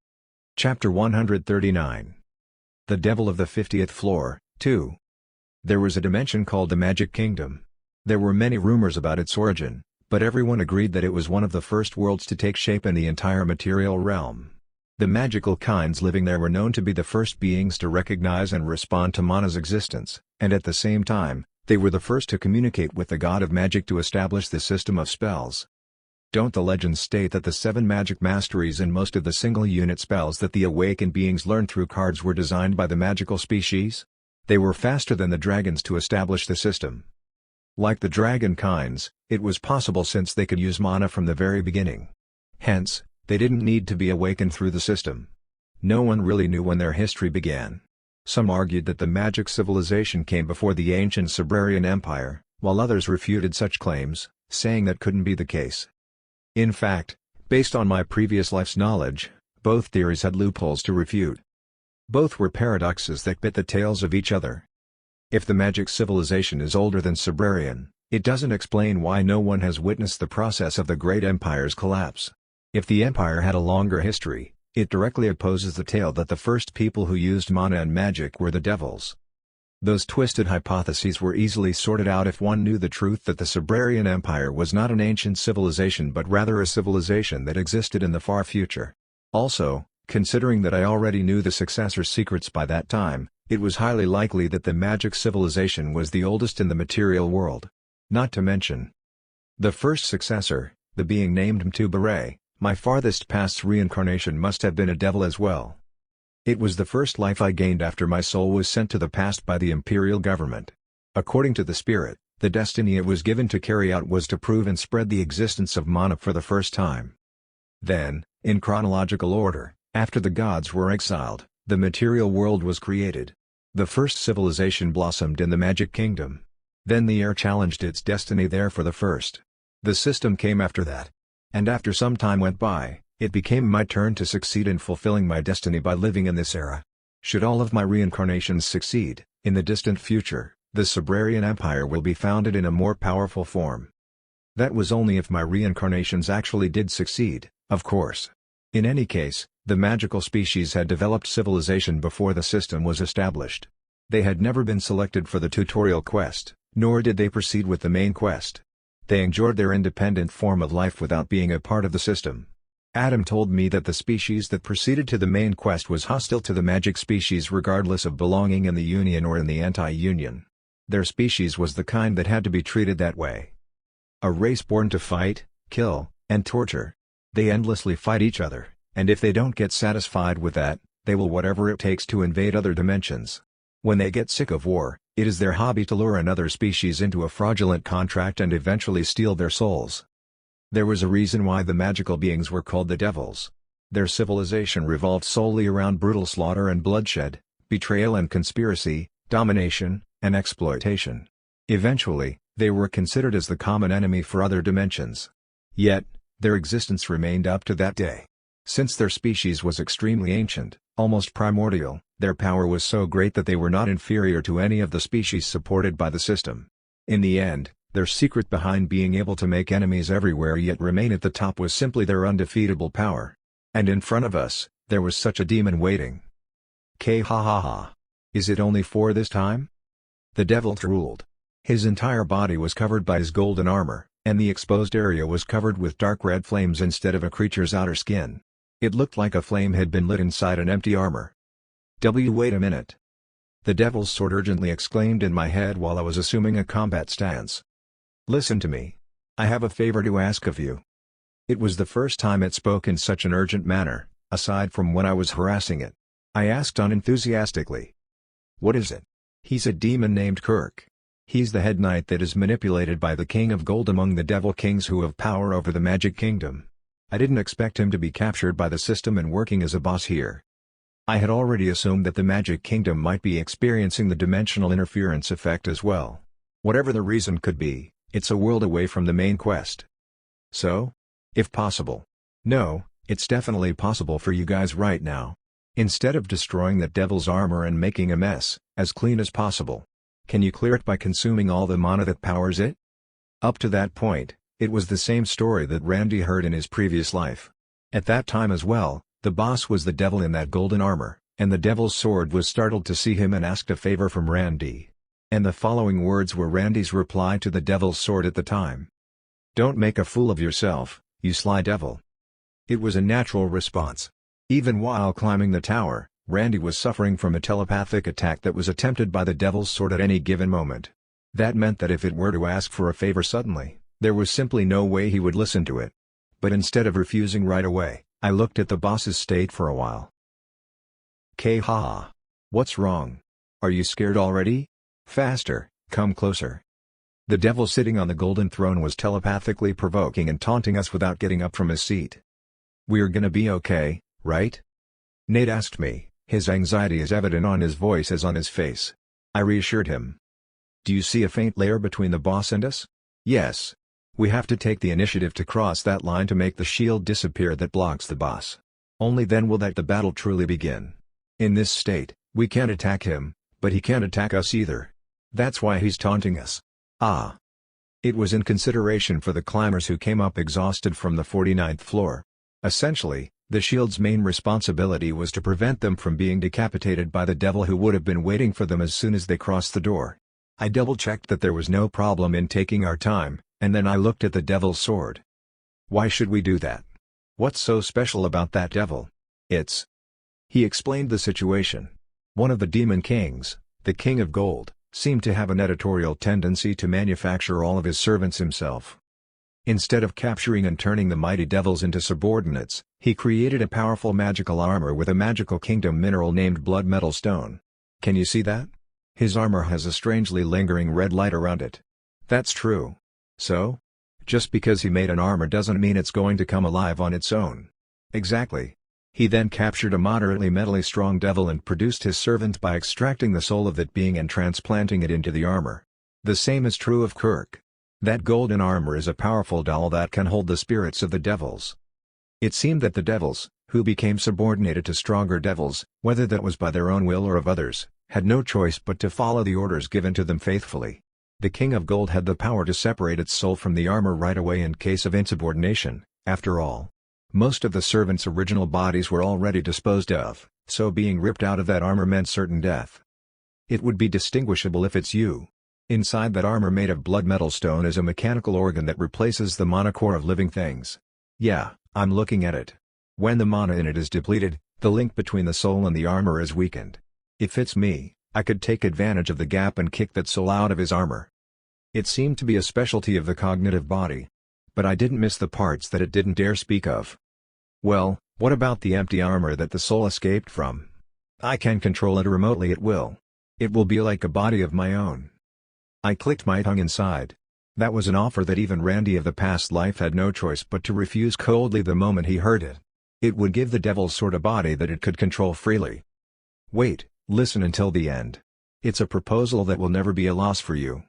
Chapter 139. The Devil of the 50th Floor, 2. There was a dimension called the Magic Kingdom. There were many rumors about its origin, but everyone agreed that it was one of the first worlds to take shape in the entire material realm. The magical kinds living there were known to be the first beings to recognize and respond to Mana's existence, and at the same time, they were the first to communicate with the god of magic to establish the system of spells. Don't the legends state that the 7 magic masteries and most of the single-unit spells that the awakened beings learned through cards were designed by the magical species? They were faster than the dragons to establish the system. Like the dragon kinds, it was possible since they could use mana from the very beginning. Hence, they didn't need to be awakened through the system. No one really knew when their history began. Some argued that the magic civilization came before the ancient Subduing Empire, while others refuted such claims, saying that couldn't be the case. In fact, based on my previous life's knowledge, both theories had loopholes to refute. Both were paradoxes that bit the tails of each other. If the magic civilization is older than Subduing, it doesn't explain why no one has witnessed the process of the great empire's collapse. If the empire had a longer history, it directly opposes the tale that the first people who used mana and magic were the devils. Those twisted hypotheses were easily sorted out if one knew the truth that the Subduing Empire was not an ancient civilization but rather a civilization that existed in the far future. Also, considering that I already knew the successor's secrets by that time, it was highly likely that the magic civilization was the oldest in the material world. Not to mention, the first successor, the being named Mtubare, my farthest past's reincarnation must have been a devil as well. It was the first life I gained after my soul was sent to the past by the imperial government. According to the spirit, the destiny it was given to carry out was to prove and spread the existence of mana for the first time. Then, in chronological order, after the gods were exiled, the material world was created. The first civilization blossomed in the Magic Kingdom. Then the heir challenged its destiny there for the first. The system came after that. And after some time went by, it became my turn to succeed in fulfilling my destiny by living in this era. Should all of my reincarnations succeed, in the distant future, the Subduing Empire will be founded in a more powerful form. That was only if my reincarnations actually did succeed, of course. In any case, the magical species had developed civilization before the system was established. They had never been selected for the tutorial quest, nor did they proceed with the main quest. They enjoyed their independent form of life without being a part of the system. Adam told me that the species that proceeded to the main quest was hostile to the magic species regardless of belonging in the Union or in the anti-Union. Their species was the kind that had to be treated that way. A race born to fight, kill, and torture. They endlessly fight each other, and if they don't get satisfied with that, they will whatever it takes to invade other dimensions. When they get sick of war, it is their hobby to lure another species into a fraudulent contract and eventually steal their souls. There was a reason why the magical beings were called the devils. Their civilization revolved solely around brutal slaughter and bloodshed, betrayal and conspiracy, domination, and exploitation. Eventually, they were considered as the common enemy for other dimensions. Yet, their existence remained up to that day. Since their species was extremely ancient, almost primordial, their power was so great that they were not inferior to any of the species supported by the system. In the end, Their secret behind being able to make enemies everywhere yet remain at the top was simply their undefeatable power. And in front of us, there was such a demon waiting. Ha ha ha. Is it only 4 this time? The devil ruled. His entire body was covered by his golden armor, and the exposed area was covered with dark red flames instead of a creature's outer skin. It looked like a flame had been lit inside an empty armor. Wait a minute. The devil's sword urgently exclaimed in my head while I was assuming a combat stance. Listen to me. I have a favor to ask of you. It was the first time it spoke in such an urgent manner, aside from when I was harassing it. I asked unenthusiastically. What is it? He's a demon named Kirk. He's the head knight that is manipulated by the King of Gold among the devil kings who have power over the Magic Kingdom. I didn't expect him to be captured by the system and working as a boss here. I had already assumed that the Magic Kingdom might be experiencing the dimensional interference effect as well. Whatever the reason could be, it's a world away from the main quest. So? If possible. No, it's definitely possible for you guys right now. Instead of destroying that devil's armor and making a mess, as clean as possible. Can you clear it by consuming all the mana that powers it? Up to that point, it was the same story that Randy heard in his previous life. At that time as well, the boss was the devil in that golden armor, and the devil's sword was startled to see him and asked a favor from Randy. And the following words were Randy's reply to the devil's sword at the time. Don't make a fool of yourself, you sly devil. It was a natural response. Even while climbing the tower, Randy was suffering from a telepathic attack that was attempted by the devil's sword at any given moment. That meant that if it were to ask for a favor suddenly, there was simply no way he would listen to it. But instead of refusing right away, I looked at the boss's state for a while. Ha. What's wrong? Are you scared already? Faster, come closer. The devil sitting on the golden throne was telepathically provoking and taunting us without getting up from his seat. We're gonna be okay, right? Nate asked me, his anxiety as evident on his voice as on his face. I reassured him. Do you see a faint layer between the boss and us? Yes. We have to take the initiative to cross that line to make the shield disappear that blocks the boss. Only then will the battle truly begin. In this state, we can't attack him, but he can't attack us either. That's why he's taunting us. Ah. It was in consideration for the climbers who came up exhausted from the 49th floor. Essentially, the shield's main responsibility was to prevent them from being decapitated by the devil who would have been waiting for them as soon as they crossed the door. I double-checked that there was no problem in taking our time, and then I looked at the devil's sword. Why should we do that? What's so special about that devil? He explained the situation. One of the demon kings, the King of Gold, seemed to have an editorial tendency to manufacture all of his servants himself. Instead of capturing and turning the mighty devils into subordinates, he created a powerful magical armor with a magical kingdom mineral named blood metal stone. Can you see that? His armor has a strangely lingering red light around it. That's true. So? Just because he made an armor doesn't mean it's going to come alive on its own. Exactly. He then captured a moderately mentally strong devil and produced his servant by extracting the soul of that being and transplanting it into the armor. The same is true of Kirk. That golden armor is a powerful doll that can hold the spirits of the devils. It seemed that the devils, who became subordinated to stronger devils, whether that was by their own will or of others, had no choice but to follow the orders given to them faithfully. The King of Gold had the power to separate its soul from the armor right away in case of insubordination. After all, most of the servants' original bodies were already disposed of, so being ripped out of that armor meant certain death. It would be distinguishable if it's you. Inside that armor made of blood metal stone is a mechanical organ that replaces the mana core of living things. Yeah, I'm looking at it. When the mana in it is depleted, the link between the soul and the armor is weakened. If it's me, I could take advantage of the gap and kick that soul out of his armor. It seemed to be a specialty of the cognitive body. But I didn't miss the parts that it didn't dare speak of. Well, what about the empty armor that the soul escaped from? I can control it remotely at will. It will be like a body of my own. I clicked my tongue inside. That was an offer that even Randy of the past life had no choice but to refuse coldly the moment he heard it. It would give the devil's sword a body that it could control freely. Wait, listen until the end. It's a proposal that will never be a loss for you.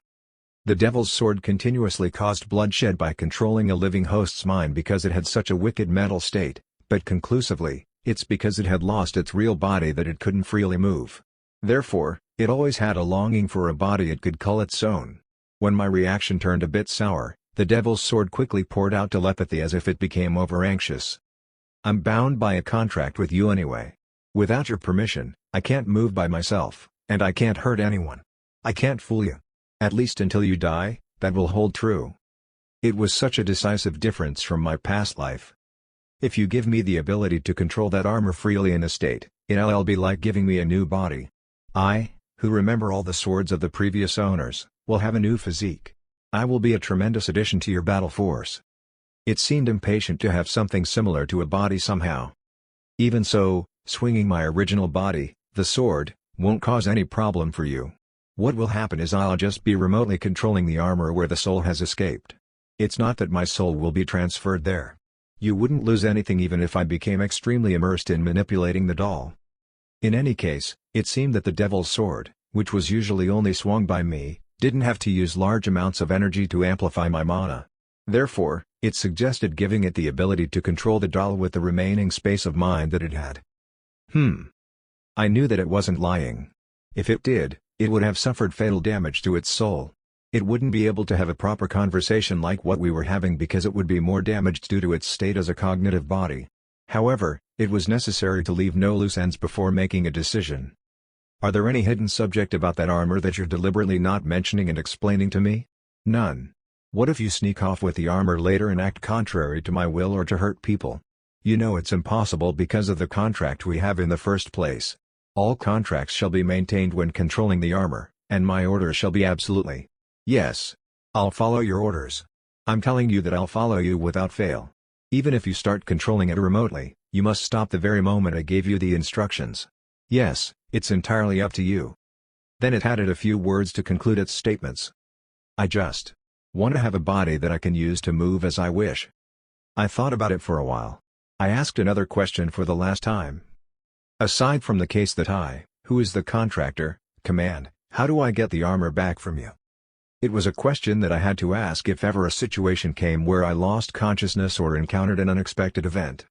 The devil's sword continuously caused bloodshed by controlling a living host's mind because it had such a wicked mental state, but conclusively, it's because it had lost its real body that it couldn't freely move. Therefore, it always had a longing for a body it could call its own. When my reaction turned a bit sour, the devil's sword quickly poured out telepathy as if it became over-anxious. I'm bound by a contract with you anyway. Without your permission, I can't move by myself, and I can't hurt anyone. I can't fool you. At least until you die, that will hold true. It was such a decisive difference from my past life. If you give me the ability to control that armor freely in a state, it'll be like giving me a new body. I, who remember all the swords of the previous owners, will have a new physique. I will be a tremendous addition to your battle force. It seemed impatient to have something similar to a body somehow. Even so, swinging my original body, the sword, won't cause any problem for you. What will happen is I'll just be remotely controlling the armor where the soul has escaped. It's not that my soul will be transferred there. You wouldn't lose anything even if I became extremely immersed in manipulating the doll. In any case, it seemed that the devil's sword, which was usually only swung by me, didn't have to use large amounts of energy to amplify my mana. Therefore, it suggested giving it the ability to control the doll with the remaining space of mind that it had. I knew that it wasn't lying. If it did, it would have suffered fatal damage to its soul. It wouldn't be able to have a proper conversation like what we were having because it would be more damaged due to its state as a cognitive body. However, it was necessary to leave no loose ends before making a decision. Are there any hidden subject about that armor that you're deliberately not mentioning and explaining to me? None. What if you sneak off with the armor later and act contrary to my will or to hurt people? You know it's impossible because of the contract we have in the first place. All contracts shall be maintained when controlling the armor, and my orders shall be absolutely. Yes. I'll follow your orders. I'm telling you that I'll follow you without fail. Even if you start controlling it remotely, you must stop the very moment I gave you the instructions. Yes, it's entirely up to you. Then it added a few words to conclude its statements. I just want to have a body that I can use to move as I wish. I thought about it for a while. I asked another question for the last time. Aside from the case that I, who is the contractor, command, how do I get the armor back from you? It was a question that I had to ask if ever a situation came where I lost consciousness or encountered an unexpected event.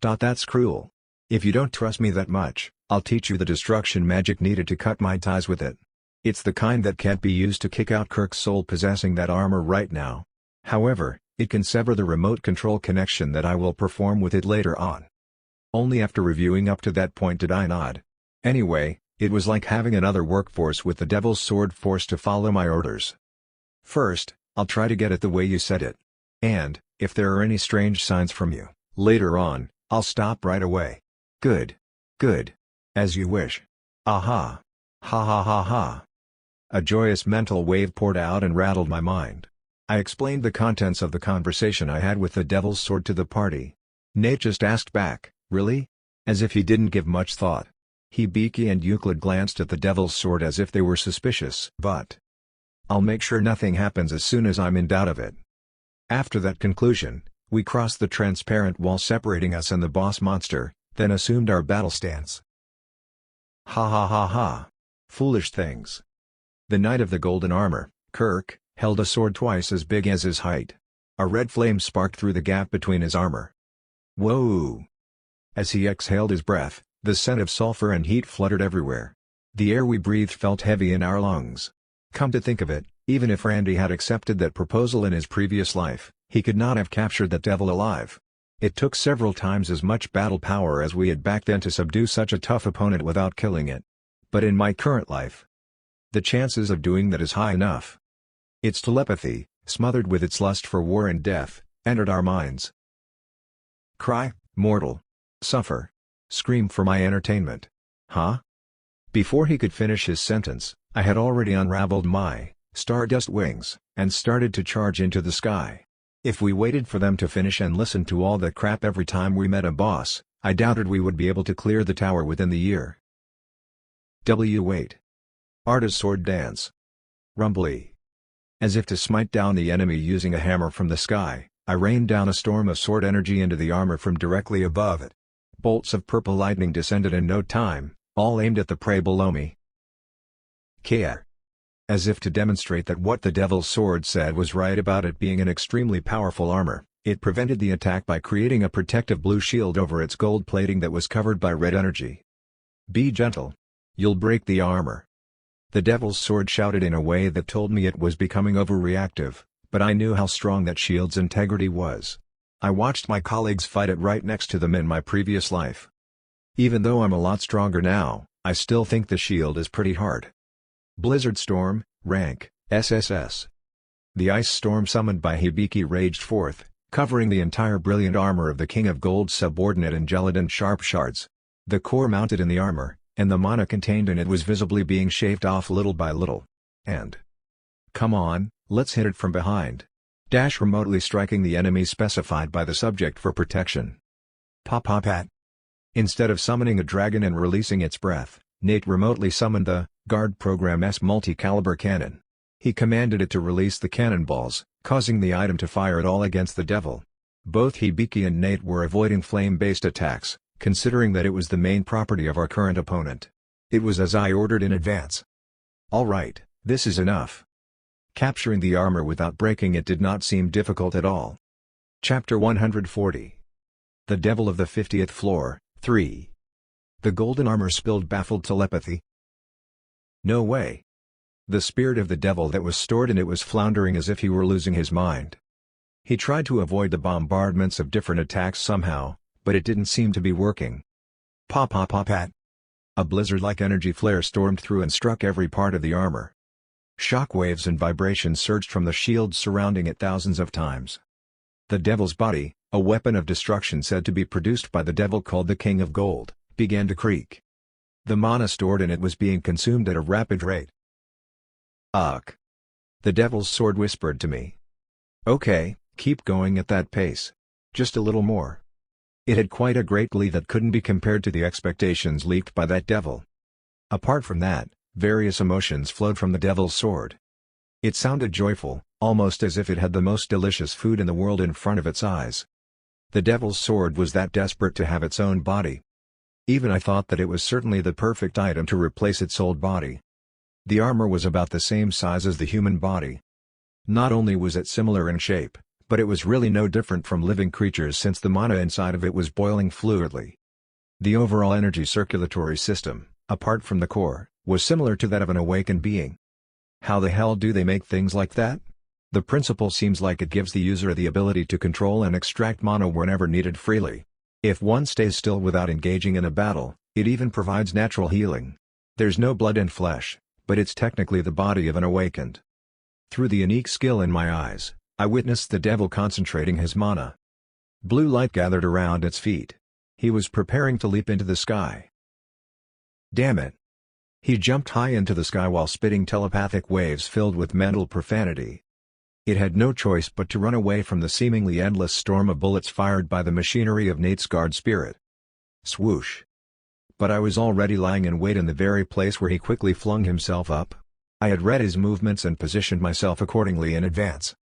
That's cruel. If you don't trust me that much, I'll teach you the destruction magic needed to cut my ties with it. It's the kind that can't be used to kick out Kirk's soul possessing that armor right now. However, it can sever the remote control connection that I will perform with it later on. Only after reviewing up to that point did I nod. Anyway, it was like having another workforce with the devil's sword forced to follow my orders. First, I'll try to get it the way you said it. And, if there are any strange signs from you, later on, I'll stop right away. Good. Good. As you wish. Aha. Ha ha ha ha. A joyous mental wave poured out and rattled my mind. I explained the contents of the conversation I had with the devil's sword to the party. Nate just asked back, really? As if he didn't give much thought. Hibiki and Euclid glanced at the devil's sword as if they were suspicious. But I'll make sure nothing happens as soon as I'm in doubt of it. After that conclusion, we crossed the transparent wall separating us and the boss monster, then assumed our battle stance. Ha ha ha ha. Foolish things. The Knight of the Golden Armor, Kirk, held a sword twice as big as his height. A red flame sparked through the gap between his armor. Whoa! As he exhaled his breath, the scent of sulfur and heat fluttered everywhere. The air we breathed felt heavy in our lungs. Come to think of it, even if Randy had accepted that proposal in his previous life, he could not have captured that devil alive. It took several times as much battle power as we had back then to subdue such a tough opponent without killing it. But in my current life, the chances of doing that is high enough. Its telepathy, smothered with its lust for war and death, entered our minds. Cry, mortal. Suffer. Scream for my entertainment. Huh? Before he could finish his sentence, I had already unraveled my stardust wings, and started to charge into the sky. If we waited for them to finish and listened to all that crap every time we met a boss, I doubted we would be able to clear the tower within the year. Wait. Arta's sword dance. Rumbly. As if to smite down the enemy using a hammer from the sky, I rained down a storm of sword energy into the armor from directly above it. Bolts of purple lightning descended in no time, all aimed at the prey below me. Care. As if to demonstrate that what the devil's sword said was right about it being an extremely powerful armor, it prevented the attack by creating a protective blue shield over its gold plating that was covered by red energy. Be gentle. You'll break the armor. The devil's sword shouted in a way that told me it was becoming overreactive, but I knew how strong that shield's integrity was. I watched my colleagues fight it right next to them in my previous life. Even though I'm a lot stronger now, I still think the shield is pretty hard. Blizzard Storm, rank, SSS. The ice storm summoned by Hibiki raged forth, covering the entire brilliant armor of the King of Gold's subordinate and gelatin sharp shards. The core mounted in the armor, and the mana contained in it was visibly being shaved off little by little. And come on, let's hit it from behind. Dash remotely striking the enemy specified by the subject for protection. Pop-pop-pat. Instead of summoning a dragon and releasing its breath, Nate remotely summoned the Guard Program's multi-caliber cannon. He commanded it to release the cannonballs, causing the item to fire it all against the devil. Both Hibiki and Nate were avoiding flame-based attacks, considering that it was the main property of our current opponent. It was as I ordered in advance. Alright, this is enough. Capturing the armor without breaking it did not seem difficult at all. Chapter 140. The Devil of the 50th Floor, 3. The golden armor spilled baffled telepathy. No way. The spirit of the devil that was stored in it was floundering as if he were losing his mind. He tried to avoid the bombardments of different attacks somehow, but it didn't seem to be working. Pop-pop-pop-pat. A blizzard-like energy flare stormed through and struck every part of the armor. Shockwaves and vibrations surged from the shield surrounding it thousands of times. The devil's body, a weapon of destruction said to be produced by the devil called the King of Gold, began to creak. The mana stored in it was being consumed at a rapid rate. Ugh. The devil's sword whispered to me. Okay, keep going at that pace. Just a little more. It had quite a great glee that couldn't be compared to the expectations leaked by that devil. Apart from that, various emotions flowed from the devil's sword. It sounded joyful, almost as if it had the most delicious food in the world in front of its eyes. The devil's sword was that desperate to have its own body. Even I thought that it was certainly the perfect item to replace its old body. The armor was about the same size as the human body. Not only was it similar in shape, but it was really no different from living creatures since the mana inside of it was boiling fluidly. The overall energy circulatory system, apart from the core, was similar to that of an awakened being. How the hell do they make things like that? The principle seems like it gives the user the ability to control and extract mana whenever needed freely. If one stays still without engaging in a battle, it even provides natural healing. There's no blood and flesh, but it's technically the body of an awakened. Through the unique skill in my eyes, I witnessed the devil concentrating his mana. Blue light gathered around its feet. He was preparing to leap into the sky. Damn it. He jumped high into the sky while spitting telepathic waves filled with mental profanity. It had no choice but to run away from the seemingly endless storm of bullets fired by the machinery of Nate's guard spirit. Swoosh. But I was already lying in wait in the very place where he quickly flung himself up. I had read his movements and positioned myself accordingly in advance.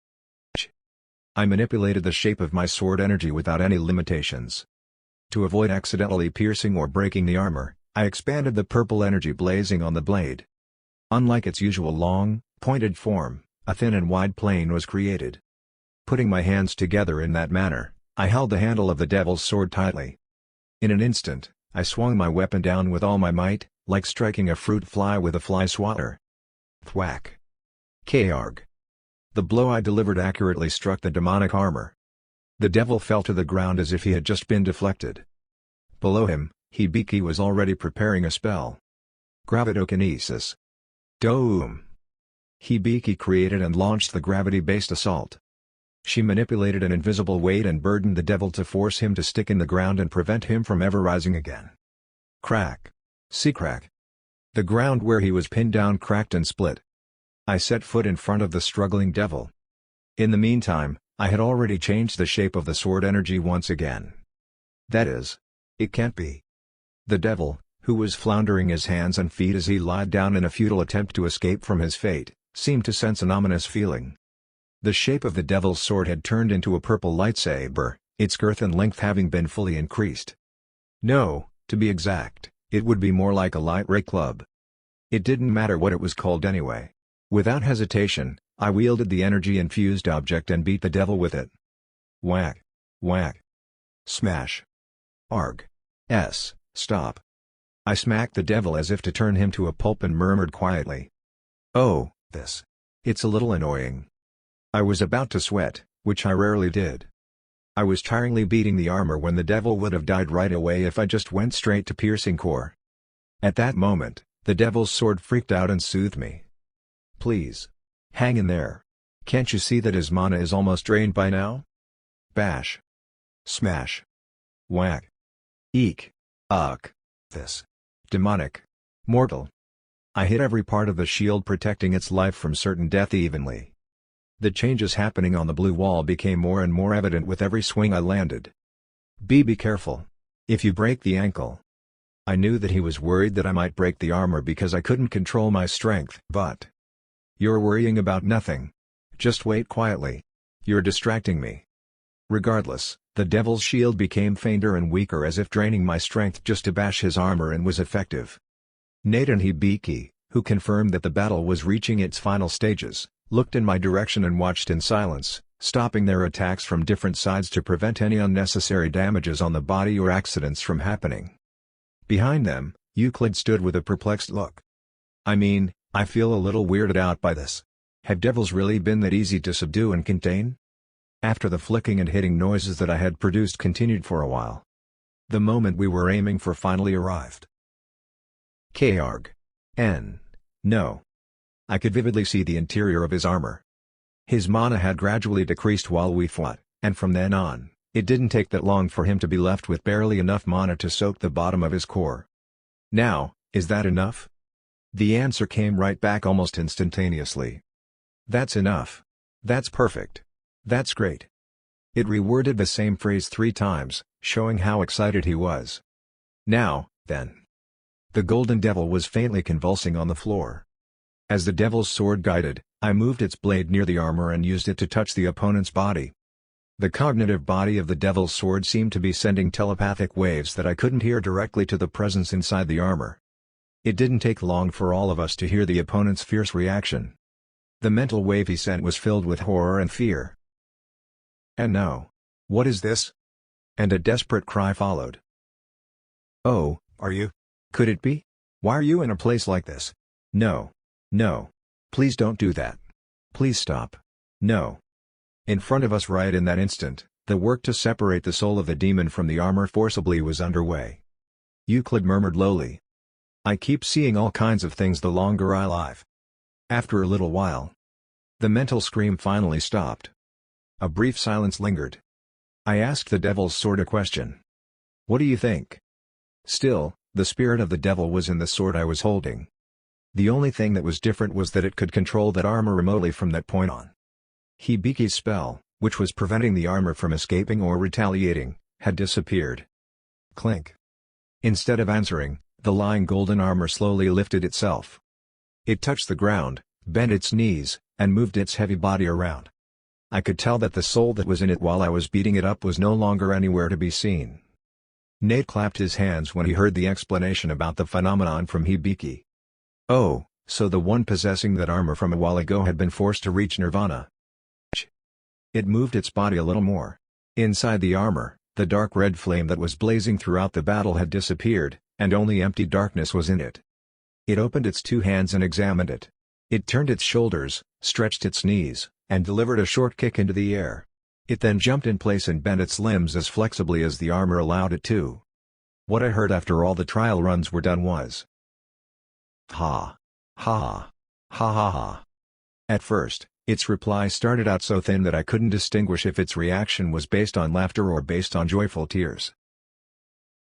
I manipulated the shape of my sword energy without any limitations. To avoid accidentally piercing or breaking the armor, I expanded the purple energy blazing on the blade. Unlike its usual long, pointed form, a thin and wide plane was created. Putting my hands together in that manner, I held the handle of the devil's sword tightly. In an instant, I swung my weapon down with all my might, like striking a fruit fly with a fly swatter. Thwack. Karg. The blow I delivered accurately struck the demonic armor. The devil fell to the ground as if he had just been deflected. Below him, Hibiki was already preparing a spell. Gravitokinesis. Doom. Hibiki created and launched the gravity-based assault. She manipulated an invisible weight and burdened the devil to force him to stick in the ground and prevent him from ever rising again. Crack. See crack. The ground where he was pinned down cracked and split. I set foot in front of the struggling devil. In the meantime, I had already changed the shape of the sword energy once again. That is, it can't be. The devil, who was floundering his hands and feet as he lied down in a futile attempt to escape from his fate, seemed to sense an ominous feeling. The shape of the devil's sword had turned into a purple lightsaber, its girth and length having been fully increased. No, to be exact, it would be more like a light ray club. It didn't matter what it was called anyway. Without hesitation, I wielded the energy-infused object and beat the devil with it. Whack. Whack. Smash. Arg. Stop. I smacked the devil as if to turn him to a pulp and murmured quietly, Oh, this. It's a little annoying. I was about to sweat, which I rarely did. I was tiringly beating the armor when the devil would have died right away if I just went straight to piercing core. At that moment, the devil's sword freaked out and soothed me. Please. Hang in there. Can't you see that his mana is almost drained by now? Bash. Smash. Whack. Eek. Uck. This. Demonic. Mortal. I hit every part of the shield protecting its life from certain death evenly. The changes happening on the blue wall became more and more evident with every swing I landed. Be careful. If you break the ankle. I knew that he was worried that I might break the armor because I couldn't control my strength. But you're worrying about nothing. Just wait quietly. You're distracting me. Regardless, the devil's shield became fainter and weaker as if draining my strength just to bash his armor and was effective. Nate and Hibiki, who confirmed that the battle was reaching its final stages, looked in my direction and watched in silence, stopping their attacks from different sides to prevent any unnecessary damages on the body or accidents from happening. Behind them, Euclid stood with a perplexed look. I mean, I feel a little weirded out by this. Have devils really been that easy to subdue and contain? After the flicking and hitting noises that I had produced continued for a while. The moment we were aiming for finally arrived. Karg. No. I could vividly see the interior of his armor. His mana had gradually decreased while we fought, and from then on, it didn't take that long for him to be left with barely enough mana to soak the bottom of his core. Now, is that enough? The answer came right back almost instantaneously. That's enough. That's perfect. That's great. It reworded the same phrase 3 times, showing how excited he was. Now, then. The golden devil was faintly convulsing on the floor. As the devil's sword guided, I moved its blade near the armor and used it to touch the opponent's body. The cognitive body of the devil's sword seemed to be sending telepathic waves that I couldn't hear directly to the presence inside the armor. It didn't take long for all of us to hear the opponent's fierce reaction. The mental wave he sent was filled with horror and fear. And no. What is this? And a desperate cry followed. Oh, are you? Could it be? Why are you in a place like this? No. No. Please don't do that. Please stop. No. In front of us right in that instant, the work to separate the soul of the demon from the armor forcibly was underway. Euclid murmured lowly. I keep seeing all kinds of things the longer I live. After a little while, the mental scream finally stopped. A brief silence lingered. I asked the devil's sword a question. What do you think? Still, the spirit of the devil was in the sword I was holding. The only thing that was different was that it could control that armor remotely from that point on. Hibiki's spell, which was preventing the armor from escaping or retaliating, had disappeared. Clink. Instead of answering, the lying golden armor slowly lifted itself. It touched the ground, bent its knees, and moved its heavy body around. I could tell that the soul that was in it while I was beating it up was no longer anywhere to be seen. Nate clapped his hands when he heard the explanation about the phenomenon from Hibiki. Oh, so the one possessing that armor from a while ago had been forced to reach nirvana. It moved its body a little more. Inside the armor, the dark red flame that was blazing throughout the battle had disappeared, and only empty darkness was in it. It opened its 2 hands and examined it. It turned its shoulders, stretched its knees, and delivered a short kick into the air. It then jumped in place and bent its limbs as flexibly as the armor allowed it to. What I heard after all the trial runs were done was, ha. Ha. Ha ha ha. At first, its reply started out so thin that I couldn't distinguish if its reaction was based on laughter or based on joyful tears.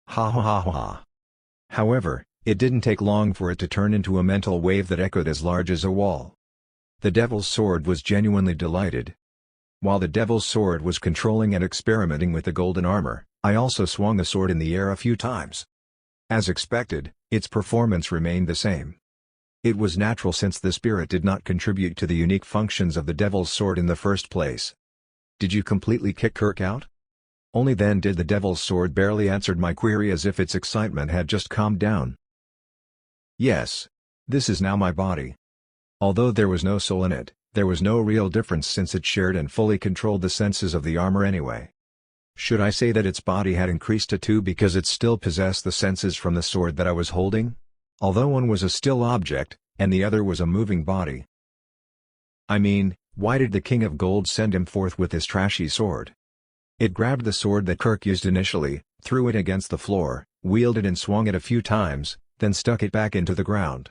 Ha ha ha ha. However, it didn't take long for it to turn into a mental wave that echoed as large as a wall. The devil's sword was genuinely delighted. While the devil's sword was controlling and experimenting with the golden armor, I also swung the sword in the air a few times. As expected, its performance remained the same. It was natural since the spirit did not contribute to the unique functions of the devil's sword in the first place. Did you completely kick Kirk out? Only then did the devil's sword barely answer my query as if its excitement had just calmed down. Yes. This is now my body. Although there was no soul in it, there was no real difference since it shared and fully controlled the senses of the armor anyway. Should I say that its body had increased to 2 because it still possessed the senses from the sword that I was holding? Although one was a still object, and the other was a moving body. I mean, why did the King of Gold send him forth with his trashy sword? It grabbed the sword that Kirk used initially, threw it against the floor, wielded and swung it a few times, then stuck it back into the ground.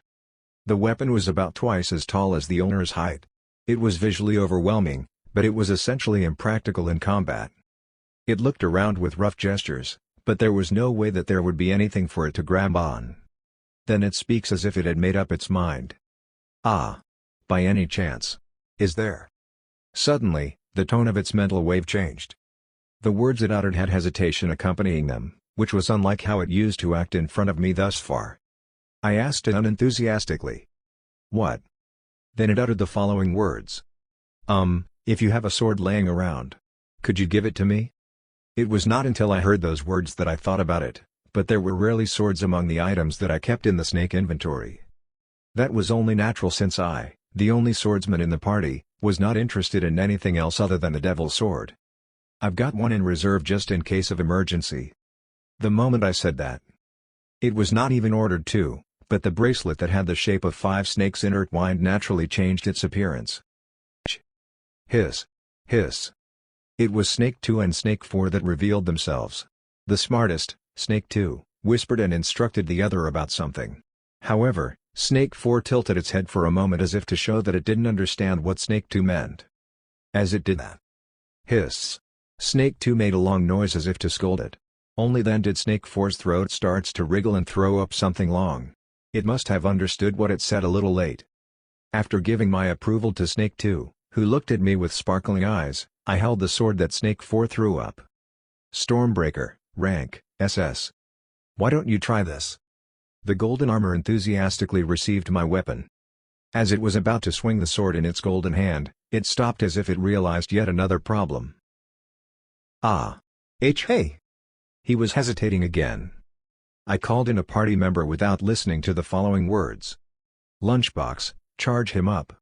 The weapon was about twice as tall as the owner's height. It was visually overwhelming, but it was essentially impractical in combat. It looked around with rough gestures, but there was no way that there would be anything for it to grab on. Then it speaks as if it had made up its mind. Ah! By any chance? Is there? Suddenly, the tone of its mental wave changed. The words it uttered had hesitation accompanying them, which was unlike how it used to act in front of me thus far. I asked it unenthusiastically. What? Then it uttered the following words. If you have a sword laying around, could you give it to me? It was not until I heard those words that I thought about it, but there were rarely swords among the items that I kept in the snake inventory. That was only natural since I, the only swordsman in the party, was not interested in anything else other than the devil's sword. I've got one in reserve just in case of emergency. The moment I said that, it was not even ordered to, but the bracelet that had the shape of 5 snakes intertwined naturally changed its appearance. Hiss. Hiss. It was Snake 2 and Snake 4 that revealed themselves. The smartest, Snake 2, whispered and instructed the other about something. However, Snake 4 tilted its head for a moment as if to show that it didn't understand what Snake 2 meant. As it did that, hiss, Snake 2 made a long noise as if to scold it. Only then did Snake 4's throat starts to wriggle and throw up something long. It must have understood what it said a little late. After giving my approval to Snake 2, who looked at me with sparkling eyes, I held the sword that Snake 4 threw up. Stormbreaker, rank, SS. Why don't you try this? The golden armor enthusiastically received my weapon. As it was about to swing the sword in its golden hand, it stopped as if it realized yet another problem. Ah. Hey! He was hesitating again. I called in a party member without listening to the following words. Lunchbox, charge him up.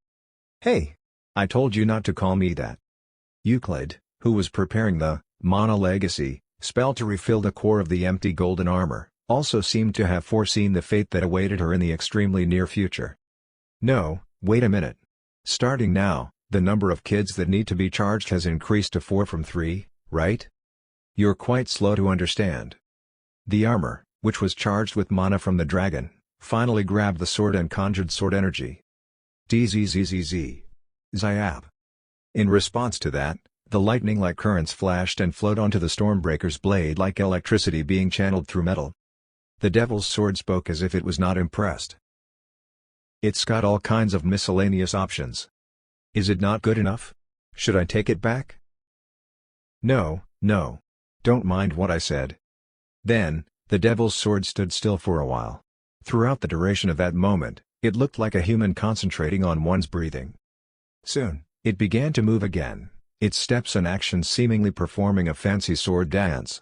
Hey! I told you not to call me that. Euclid, who was preparing the Mana Legacy spell to refill the core of the empty golden armor, also seemed to have foreseen the fate that awaited her in the extremely near future. No, wait a minute. Starting now, the number of kids that need to be charged has increased to 4 from 3, right? You're quite slow to understand. The armor, which was charged with mana from the dragon, finally grabbed the sword and conjured sword energy. DZZZZ. Zayap. In response to that, the lightning-like currents flashed and flowed onto the Stormbreaker's blade like electricity being channeled through metal. The devil's sword spoke as if it was not impressed. It's got all kinds of miscellaneous options. Is it not good enough? Should I take it back? No, no. Don't mind what I said. Then, the devil's sword stood still for a while. Throughout the duration of that moment, it looked like a human concentrating on one's breathing. Soon, it began to move again, its steps and actions seemingly performing a fancy sword dance.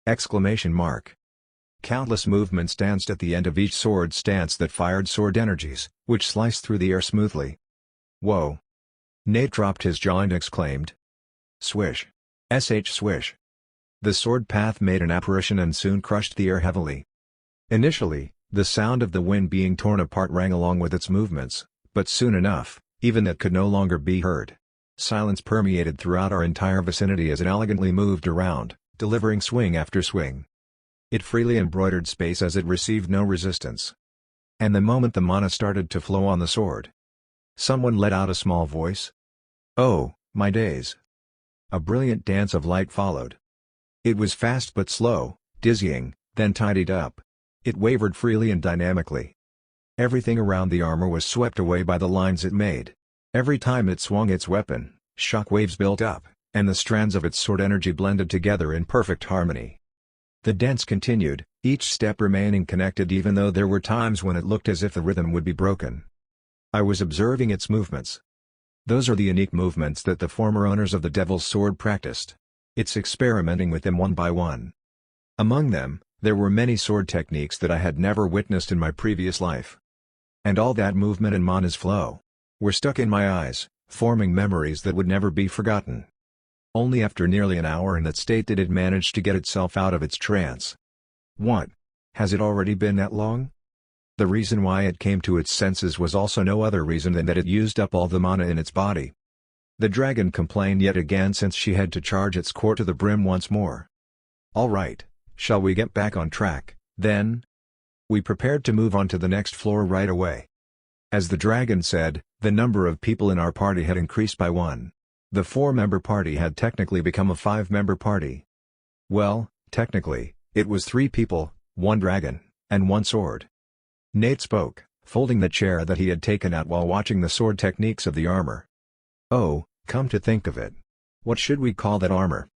Exclamation mark. Countless movements danced at the end of each sword stance that fired sword energies, which sliced through the air smoothly. Whoa! Nate dropped his jaw and exclaimed. Swish. Swish. The sword path made an apparition and soon crushed the air heavily. Initially, the sound of the wind being torn apart rang along with its movements, but soon enough, even that could no longer be heard. Silence permeated throughout our entire vicinity as it elegantly moved around, delivering swing after swing. It freely embroidered space as it received no resistance. And the moment the mana started to flow on the sword, someone let out a small voice. Oh, my days! A brilliant dance of light followed. It was fast but slow, dizzying, then tidied up. It wavered freely and dynamically. Everything around the armor was swept away by the lines it made. Every time it swung its weapon, shock waves built up, and the strands of its sword energy blended together in perfect harmony. The dance continued, each step remaining connected even though there were times when it looked as if the rhythm would be broken. I was observing its movements. Those are the unique movements that the former owners of the Devil's Sword practiced. It's experimenting with them one by one. Among them, there were many sword techniques that I had never witnessed in my previous life. And all that movement and mana's flow were stuck in my eyes, forming memories that would never be forgotten. Only after nearly an hour in that state did it manage to get itself out of its trance. What? Has it already been that long? The reason why it came to its senses was also no other reason than that it used up all the mana in its body. The dragon complained yet again since she had to charge its core to the brim once more. Alright, shall we get back on track, then? We prepared to move on to the next floor right away. As the dragon said, the number of people in our party had increased by 1. The 4-member party had technically become a 5-member party. Well, technically, it was 3 people, 1 dragon, and 1 sword. Nate spoke, folding the chair that he had taken out while watching the sword techniques of the armor. Oh, come to think of it. What should we call that armor?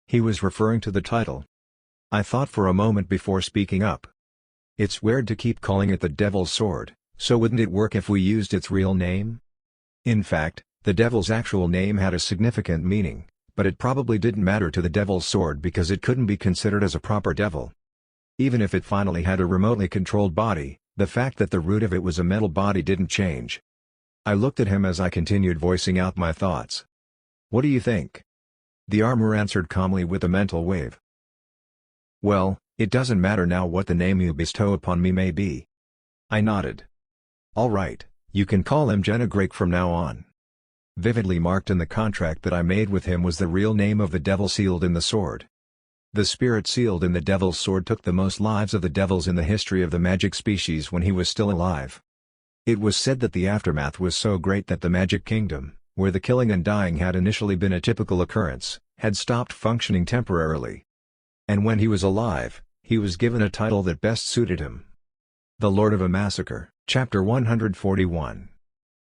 He was referring to the title. I thought for a moment before speaking up. It's weird to keep calling it the Devil's Sword, so wouldn't it work if we used its real name? In fact, the Devil's actual name had a significant meaning, but it probably didn't matter to the Devil's Sword because it couldn't be considered as a proper devil. Even if it finally had a remotely controlled body, the fact that the root of it was a metal body didn't change. I looked at him as I continued voicing out my thoughts. What do you think? The armor answered calmly with a mental wave. Well, it doesn't matter now what the name you bestow upon me may be. I nodded. Alright, you can call him Jennegrake from now on. Vividly marked in the contract that I made with him was the real name of the devil sealed in the sword. The spirit sealed in the devil's sword took the most lives of the devils in the history of the magic species when he was still alive. It was said that the aftermath was so great that the Magic Kingdom, where the killing and dying had initially been a typical occurrence, had stopped functioning temporarily. And when he was alive, he was given a title that best suited him. The Lord of a Massacre, Chapter 141.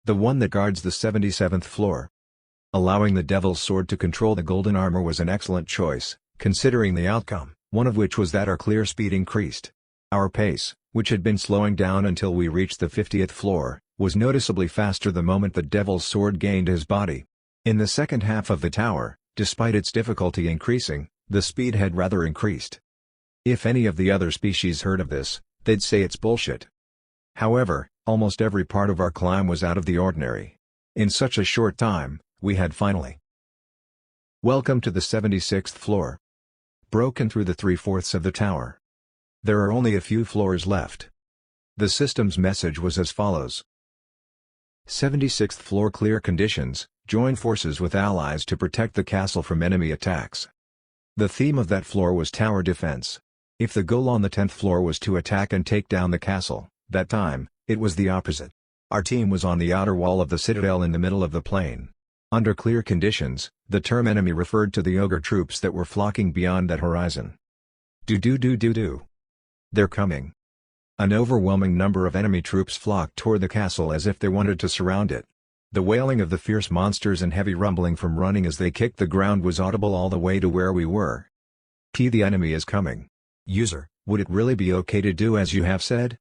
The one that guards the 77th floor. Allowing the Devil's Sword to control the golden armor was an excellent choice, considering the outcome, one of which was that our clear speed increased. Our pace, which had been slowing down until we reached the 50th floor, was noticeably faster the moment the Devil's Sword gained his body. In the second half of the tower, despite its difficulty increasing, the speed had rather increased. If any of the other species heard of this, they'd say it's bullshit. However, almost every part of our climb was out of the ordinary. In such a short time, we had finally welcome to the 76th floor. Broken through the 3/4 of the tower. There are only a few floors left. The system's message was as follows. 76th floor clear conditions, join forces with allies to protect the castle from enemy attacks. The theme of that floor was tower defense. If the goal on the 10th floor was to attack and take down the castle, that time, it was the opposite. Our team was on the outer wall of the citadel in the middle of the plain. Under clear conditions, the term enemy referred to the ogre troops that were flocking beyond that horizon. Do. They're coming. An overwhelming number of enemy troops flocked toward the castle as if they wanted to surround it. The wailing of the fierce monsters and heavy rumbling from running as they kicked the ground was audible all the way to where we were. The enemy is coming. User, would it really be okay to do as you have said?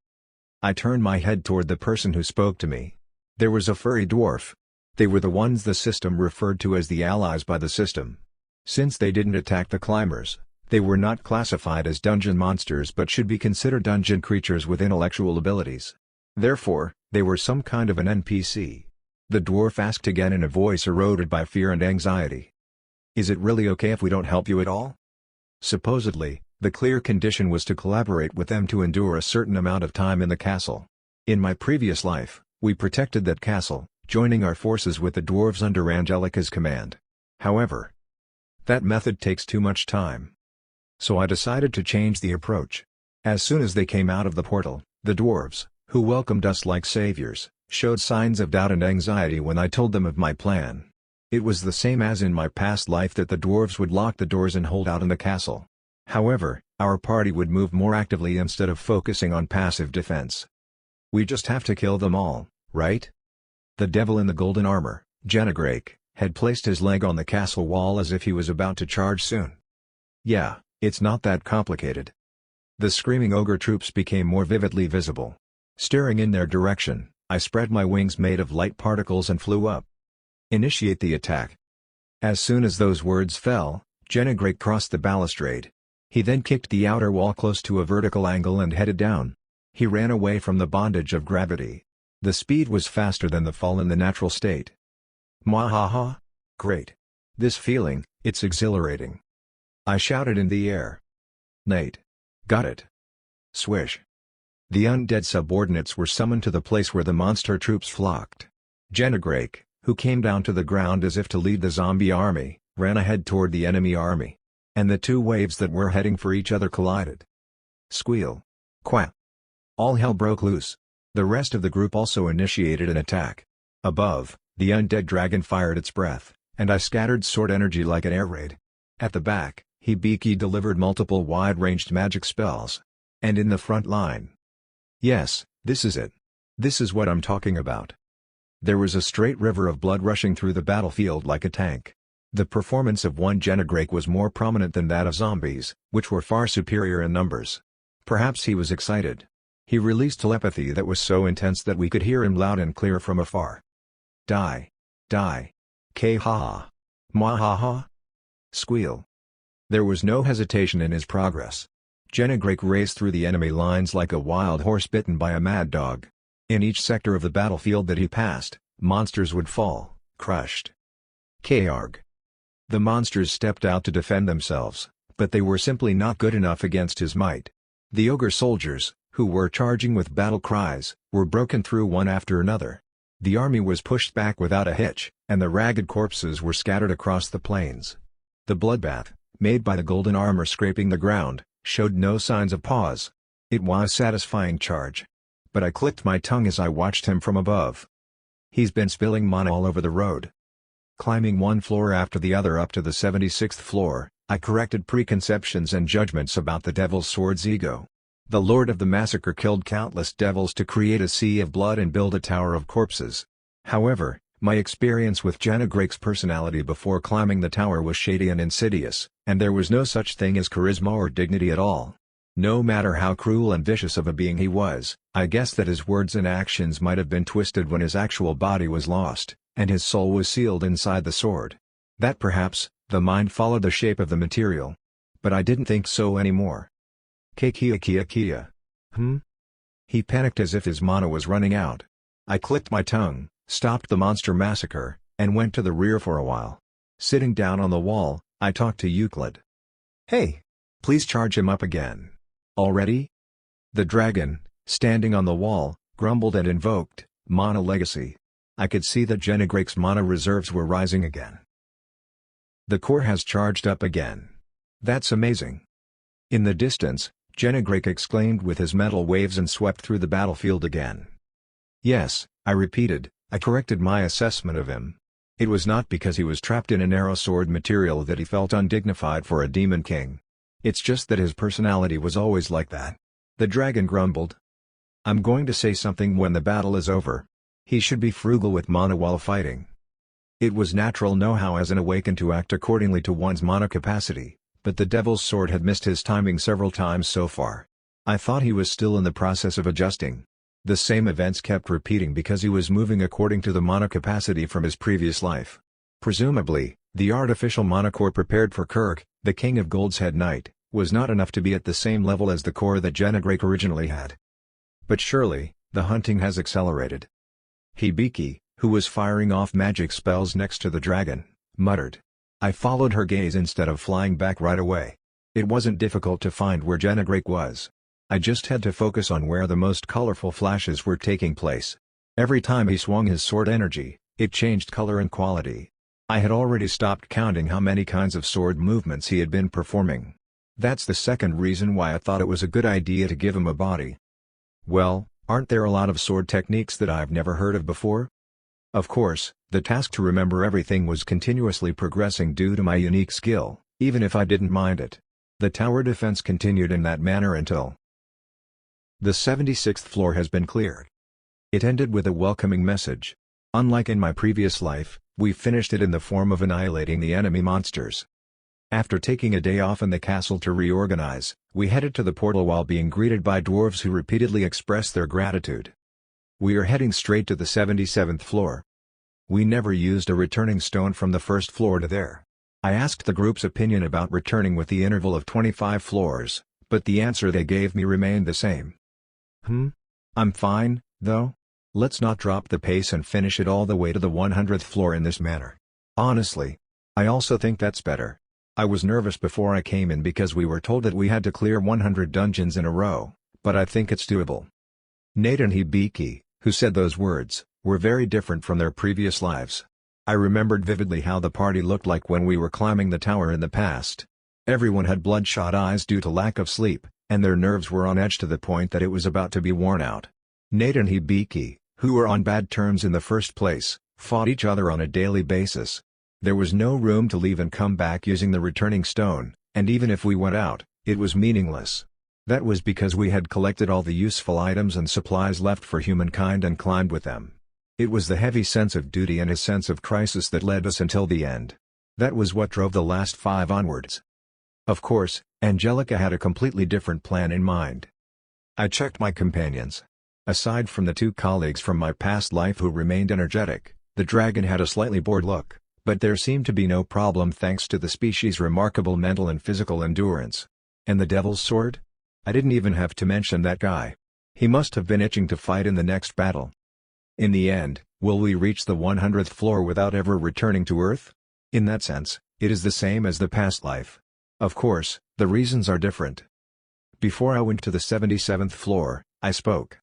I turned my head toward the person who spoke to me. There was a furry dwarf. They were the ones the system referred to as the allies by the system. Since they didn't attack the climbers, they were not classified as dungeon monsters but should be considered dungeon creatures with intellectual abilities. Therefore, they were some kind of an NPC. The dwarf asked again in a voice eroded by fear and anxiety. Is it really okay if we don't help you at all? Supposedly, the clear condition was to collaborate with them to endure a certain amount of time in the castle. In my previous life, we protected that castle, joining our forces with the dwarves under Angelica's command. However, that method takes too much time. So I decided to change the approach. As soon as they came out of the portal, the dwarves, who welcomed us like saviors, showed signs of doubt and anxiety when I told them of my plan. It was the same as in my past life that the dwarves would lock the doors and hold out in the castle. However, our party would move more actively instead of focusing on passive defense. We just have to kill them all, right? The devil in the golden armor, Jennegrake, had placed his leg on the castle wall as if he was about to charge soon. Yeah, it's not that complicated. The screaming ogre troops became more vividly visible. Staring in their direction, I spread my wings made of light particles and flew up. Initiate the attack. As soon as those words fell, Jennegrake crossed the balustrade. He then kicked the outer wall close to a vertical angle and headed down. He ran away from the bondage of gravity. The speed was faster than the fall in the natural state. Mwahaha! Great! This feeling, it's exhilarating. I shouted in the air. Nate. Got it. Swish. The undead subordinates were summoned to the place where the monster troops flocked. Jennegrake, who came down to the ground as if to lead the zombie army, ran ahead toward the enemy army. And the two waves that were heading for each other collided. Squeal. Quack. All hell broke loose. The rest of the group also initiated an attack. Above, the undead dragon fired its breath, and I scattered sword energy like an air raid. At the back, Hibiki delivered multiple wide-ranged magic spells. And in the front line. Yes, this is it. This is what I'm talking about. There was a straight river of blood rushing through the battlefield like a tank. The performance of one Jennegrake was more prominent than that of zombies, which were far superior in numbers. Perhaps he was excited. He released telepathy that was so intense that we could hear him loud and clear from afar. Die. Die. K-ha-ha. Mwa-ha-ha. Squeal. There was no hesitation in his progress. Jennegrake raced through the enemy lines like a wild horse bitten by a mad dog. In each sector of the battlefield that he passed, monsters would fall, crushed. Karg. The monsters stepped out to defend themselves, but they were simply not good enough against his might. The ogre soldiers, who were charging with battle cries, were broken through one after another. The army was pushed back without a hitch, and the ragged corpses were scattered across the plains. The bloodbath, made by the golden armor scraping the ground, showed no signs of pause. It was a satisfying charge. But I clicked my tongue as I watched him from above. He's been spilling mana all over the road. Climbing one floor after the other up to the 76th floor, I corrected preconceptions and judgments about the Devil's Sword's ego. The Lord of the Massacre killed countless devils to create a sea of blood and build a tower of corpses. However, my experience with Jennegrake's personality before climbing the tower was shady and insidious, and there was no such thing as charisma or dignity at all. No matter how cruel and vicious of a being he was, I guess that his words and actions might have been twisted when his actual body was lost, and his soul was sealed inside the sword. That perhaps, the mind followed the shape of the material. But I didn't think so anymore. Kia. He panicked as if his mana was running out. I clicked my tongue, stopped the monster massacre, and went to the rear for a while. Sitting down on the wall, I talked to Euclid. Hey! Please charge him up again. Already? The dragon, standing on the wall, grumbled and invoked Mana Legacy. I could see that Jennegrake's mana reserves were rising again. The core has charged up again. That's amazing. In the distance, Jennegrake exclaimed with his metal waves and swept through the battlefield again. Yes, I repeated, I corrected my assessment of him. It was not because he was trapped in a narrow sword material that he felt undignified for a demon king. It's just that his personality was always like that. The dragon grumbled. I'm going to say something when the battle is over. He should be frugal with mana while fighting. It was natural know-how as an awakened to act accordingly to one's mana capacity, but the Devil's Sword had missed his timing several times so far. I thought he was still in the process of adjusting. The same events kept repeating because he was moving according to the mana capacity from his previous life. Presumably, the artificial mana core prepared for Kirk, the King of Gold's Head Knight, was not enough to be at the same level as the core that Jennegrake originally had. But surely, the hunting has accelerated. Hibiki, who was firing off magic spells next to the dragon, muttered. I followed her gaze instead of flying back right away. It wasn't difficult to find where Jennegrake was. I just had to focus on where the most colorful flashes were taking place. Every time he swung his sword energy, it changed color and quality. I had already stopped counting how many kinds of sword movements he had been performing. That's the second reason why I thought it was a good idea to give him a body. Well, aren't there a lot of sword techniques that I've never heard of before? Of course, the task to remember everything was continuously progressing due to my unique skill, even if I didn't mind it. The tower defense continued in that manner until the 76th floor has been cleared. It ended with a welcoming message. Unlike in my previous life, we finished it in the form of annihilating the enemy monsters. After taking a day off in the castle to reorganize, we headed to the portal while being greeted by dwarves who repeatedly expressed their gratitude. We are heading straight to the 77th floor. We never used a returning stone from the first floor to there. I asked the group's opinion about returning with the interval of 25 floors, but the answer they gave me remained the same. I'm fine, though. Let's not drop the pace and finish it all the way to the 100th floor in this manner. Honestly, I also think that's better. I was nervous before I came in because we were told that we had to clear 100 dungeons in a row, but I think it's doable. Nate and Hibiki, who said those words, were very different from their previous lives. I remembered vividly how the party looked like when we were climbing the tower in the past. Everyone had bloodshot eyes due to lack of sleep, and their nerves were on edge to the point that it was about to be worn out. Nate and Hibiki, who were on bad terms in the first place, fought each other on a daily basis. There was no room to leave and come back using the returning stone, and even if we went out, it was meaningless. That was because we had collected all the useful items and supplies left for humankind and climbed with them. It was the heavy sense of duty and a sense of crisis that led us until the end. That was what drove the last 5 onwards. Of course, Angelica had a completely different plan in mind. I checked my companions. Aside from the 2 colleagues from my past life who remained energetic, the dragon had a slightly bored look, but there seemed to be no problem thanks to the species' remarkable mental and physical endurance. And the devil's sword? I didn't even have to mention that guy. He must have been itching to fight in the next battle. In the end, will we reach the 100th floor without ever returning to Earth? In that sense, it is the same as the past life. Of course, the reasons are different. Before I went to the 77th floor, I spoke.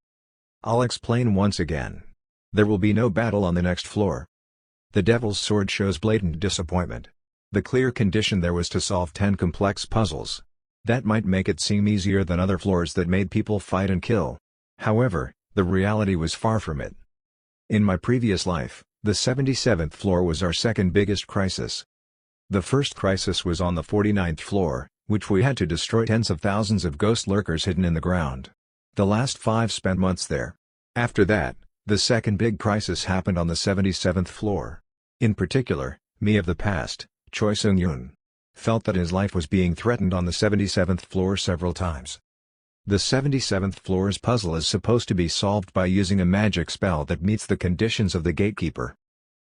I'll explain once again. There will be no battle on the next floor. The Devil's Sword shows blatant disappointment. The clear condition there was to solve 10 complex puzzles. That might make it seem easier than other floors that made people fight and kill. However, the reality was far from it. In my previous life, the 77th floor was our second biggest crisis. The first crisis was on the 49th floor, which we had to destroy tens of thousands of ghost lurkers hidden in the ground. The last 5 spent months there. After that, the second big crisis happened on the 77th floor. In particular, me of the past, Choi Seung-yoon, felt that his life was being threatened on the 77th floor several times. The 77th floor's puzzle is supposed to be solved by using a magic spell that meets the conditions of the gatekeeper.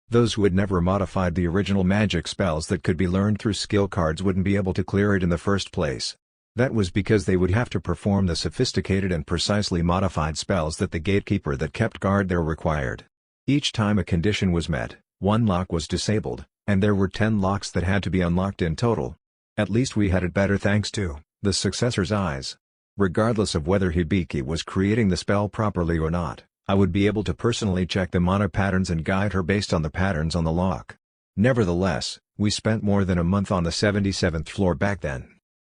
Those who had never modified the original magic spells that could be learned through skill cards wouldn't be able to clear it in the first place. That was because they would have to perform the sophisticated and precisely modified spells that the gatekeeper that kept guard there required. Each time a condition was met, 1 lock was disabled, and there were 10 locks that had to be unlocked in total. At least we had it better thanks to the successor's eyes. Regardless of whether Hibiki was creating the spell properly or not, I would be able to personally check the mana patterns and guide her based on the patterns on the lock. Nevertheless, we spent more than a month on the 77th floor back then.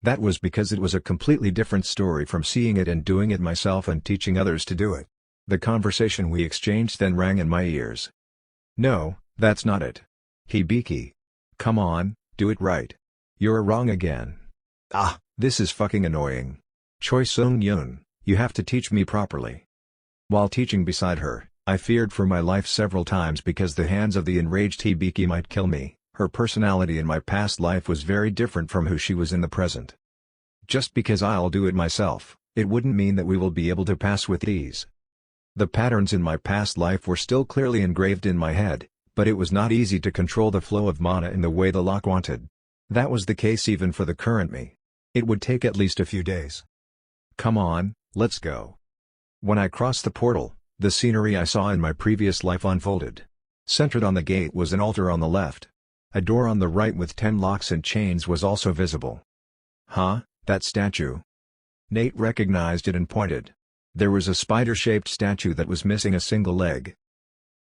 That was because it was a completely different story from seeing it and doing it myself and teaching others to do it. The conversation we exchanged then rang in my ears. No, that's not it. Hibiki. Come on, do it right. You're wrong again. Ah, this is fucking annoying. Choi Seung-yoon, you have to teach me properly. While teaching beside her, I feared for my life several times because the hands of the enraged Hibiki might kill me. Her personality in my past life was very different from who she was in the present. Just because I'll do it myself, it wouldn't mean that we will be able to pass with ease. The patterns in my past life were still clearly engraved in my head, but it was not easy to control the flow of mana in the way the lock wanted. That was the case even for the current me. It would take at least a few days. Come on, let's go. When I crossed the portal, the scenery I saw in my previous life unfolded. Centered on the gate was an altar on the left. A door on the right with 10 locks and chains was also visible. Huh, that statue? Nate recognized it and pointed. There was a spider-shaped statue that was missing a single leg.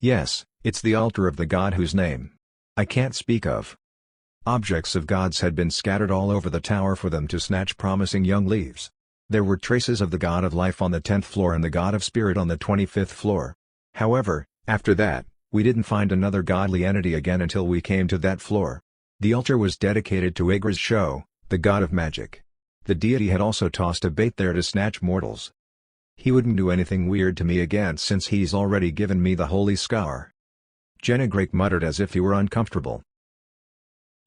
Yes, it's the altar of the god whose name I can't speak of. Objects of gods had been scattered all over the tower for them to snatch promising young leaves. There were traces of the god of life on the 10th floor and the god of spirit on the 25th floor. However, after that, we didn't find another godly entity again until we came to that floor. The altar was dedicated to Agra's Sho, the god of magic. The deity had also tossed a bait there to snatch mortals. He wouldn't do anything weird to me again since he's already given me the holy scar. Jenegrake muttered as if he were uncomfortable.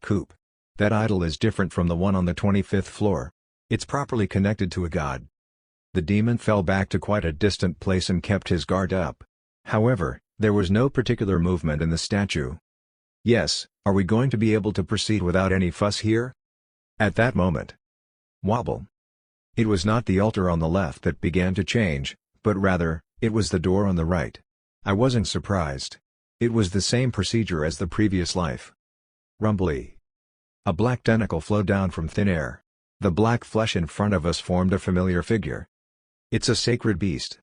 Coop. That idol is different from the one on the 25th floor. It's properly connected to a god. The demon fell back to quite a distant place and kept his guard up. However, there was no particular movement in the statue. Yes, are we going to be able to proceed without any fuss here? At that moment. Wobble. It was not the altar on the left that began to change, but rather, it was the door on the right. I wasn't surprised. It was the same procedure as the previous life. Rumbly. A black tentacle flowed down from thin air. The black flesh in front of us formed a familiar figure. It's a sacred beast.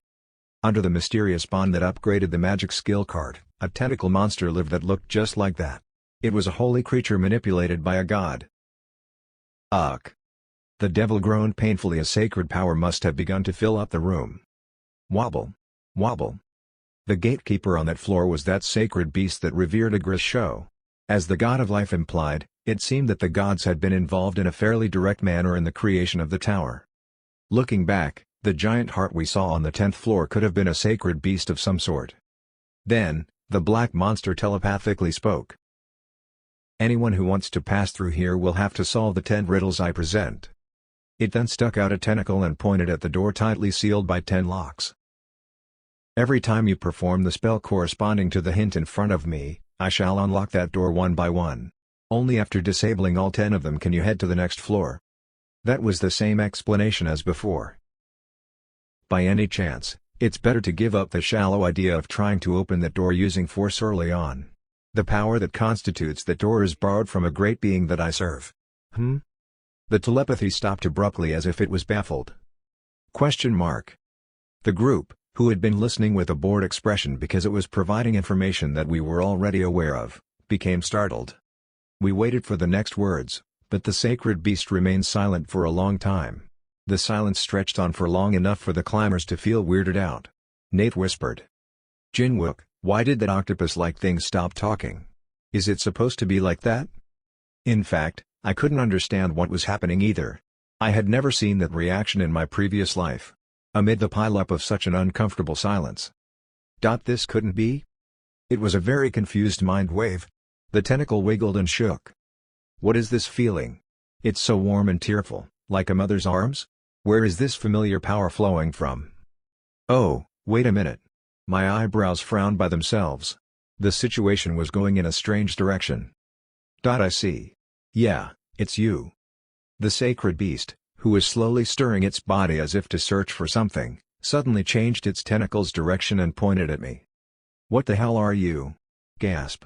Under the mysterious bond that upgraded the magic skill card, a tentacle monster lived that looked just like that. It was a holy creature manipulated by a god. Ugh. The devil groaned painfully as sacred power must have begun to fill up the room. Wobble. Wobble. The gatekeeper on that floor was that sacred beast that revered Agrisho. As the god of life implied, it seemed that the gods had been involved in a fairly direct manner in the creation of the tower. Looking back, the giant heart we saw on the 10th floor could have been a sacred beast of some sort. Then, the black monster telepathically spoke. Anyone who wants to pass through here will have to solve the 10 riddles I present. It then stuck out a tentacle and pointed at the door tightly sealed by 10 locks. Every time you perform the spell corresponding to the hint in front of me, I shall unlock that door one by one. Only after disabling all 10 of them can you head to the next floor. That was the same explanation as before. By any chance, it's better to give up the shallow idea of trying to open that door using force early on. The power that constitutes that door is borrowed from a great being that I serve. The telepathy stopped abruptly as if it was baffled. Question mark. The group, who had been listening with a bored expression because it was providing information that we were already aware of, became startled. We waited for the next words, but the sacred beast remained silent for a long time. The silence stretched on for long enough for the climbers to feel weirded out. Nate whispered. Jinwook, why did that octopus-like thing stop talking? Is it supposed to be like that? In fact, I couldn't understand what was happening either. I had never seen that reaction in my previous life. Amid the pileup of such an uncomfortable silence. This couldn't be? It was a very confused mind wave. The tentacle wiggled and shook. What is this feeling? It's so warm and tearful, like a mother's arms? Where is this familiar power flowing from? Oh, wait a minute. My eyebrows frowned by themselves. The situation was going in a strange direction. I see. Yeah, it's you. The sacred beast, who was slowly stirring its body as if to search for something, suddenly changed its tentacles' direction and pointed at me. What the hell are you? Gasp.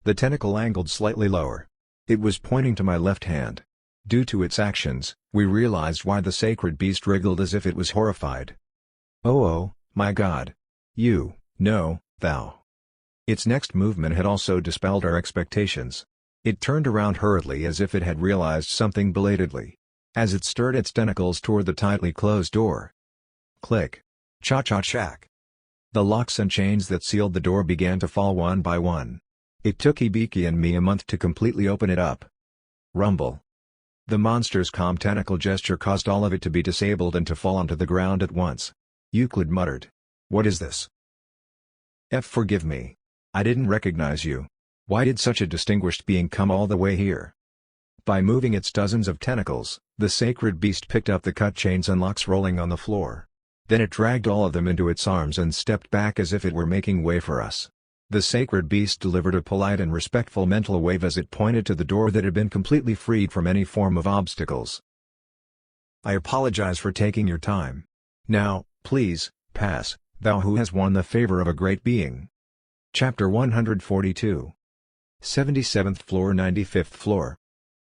The tentacle angled slightly lower. It was pointing to my left hand. Due to its actions, we realized why the sacred beast wriggled as if it was horrified. Oh, my God. You, no, thou. Its next movement had also dispelled our expectations. It turned around hurriedly as if it had realized something belatedly. As it stirred its tentacles toward the tightly closed door. Click. Cha-cha-chack. The locks and chains that sealed the door began to fall one by one. It took Hibiki and me a month to completely open it up. Rumble. The monster's calm tentacle gesture caused all of it to be disabled and to fall onto the ground at once. Euclid muttered. What is this? Forgive me. I didn't recognize you. Why did such a distinguished being come all the way here? By moving its dozens of tentacles, the sacred beast picked up the cut chains and locks rolling on the floor. Then it dragged all of them into its arms and stepped back as if it were making way for us. The sacred beast delivered a polite and respectful mental wave as it pointed to the door that had been completely freed from any form of obstacles. I apologize for taking your time. Now, please, pass, thou who has won the favor of a great being. Chapter 142. 77th floor 95th floor.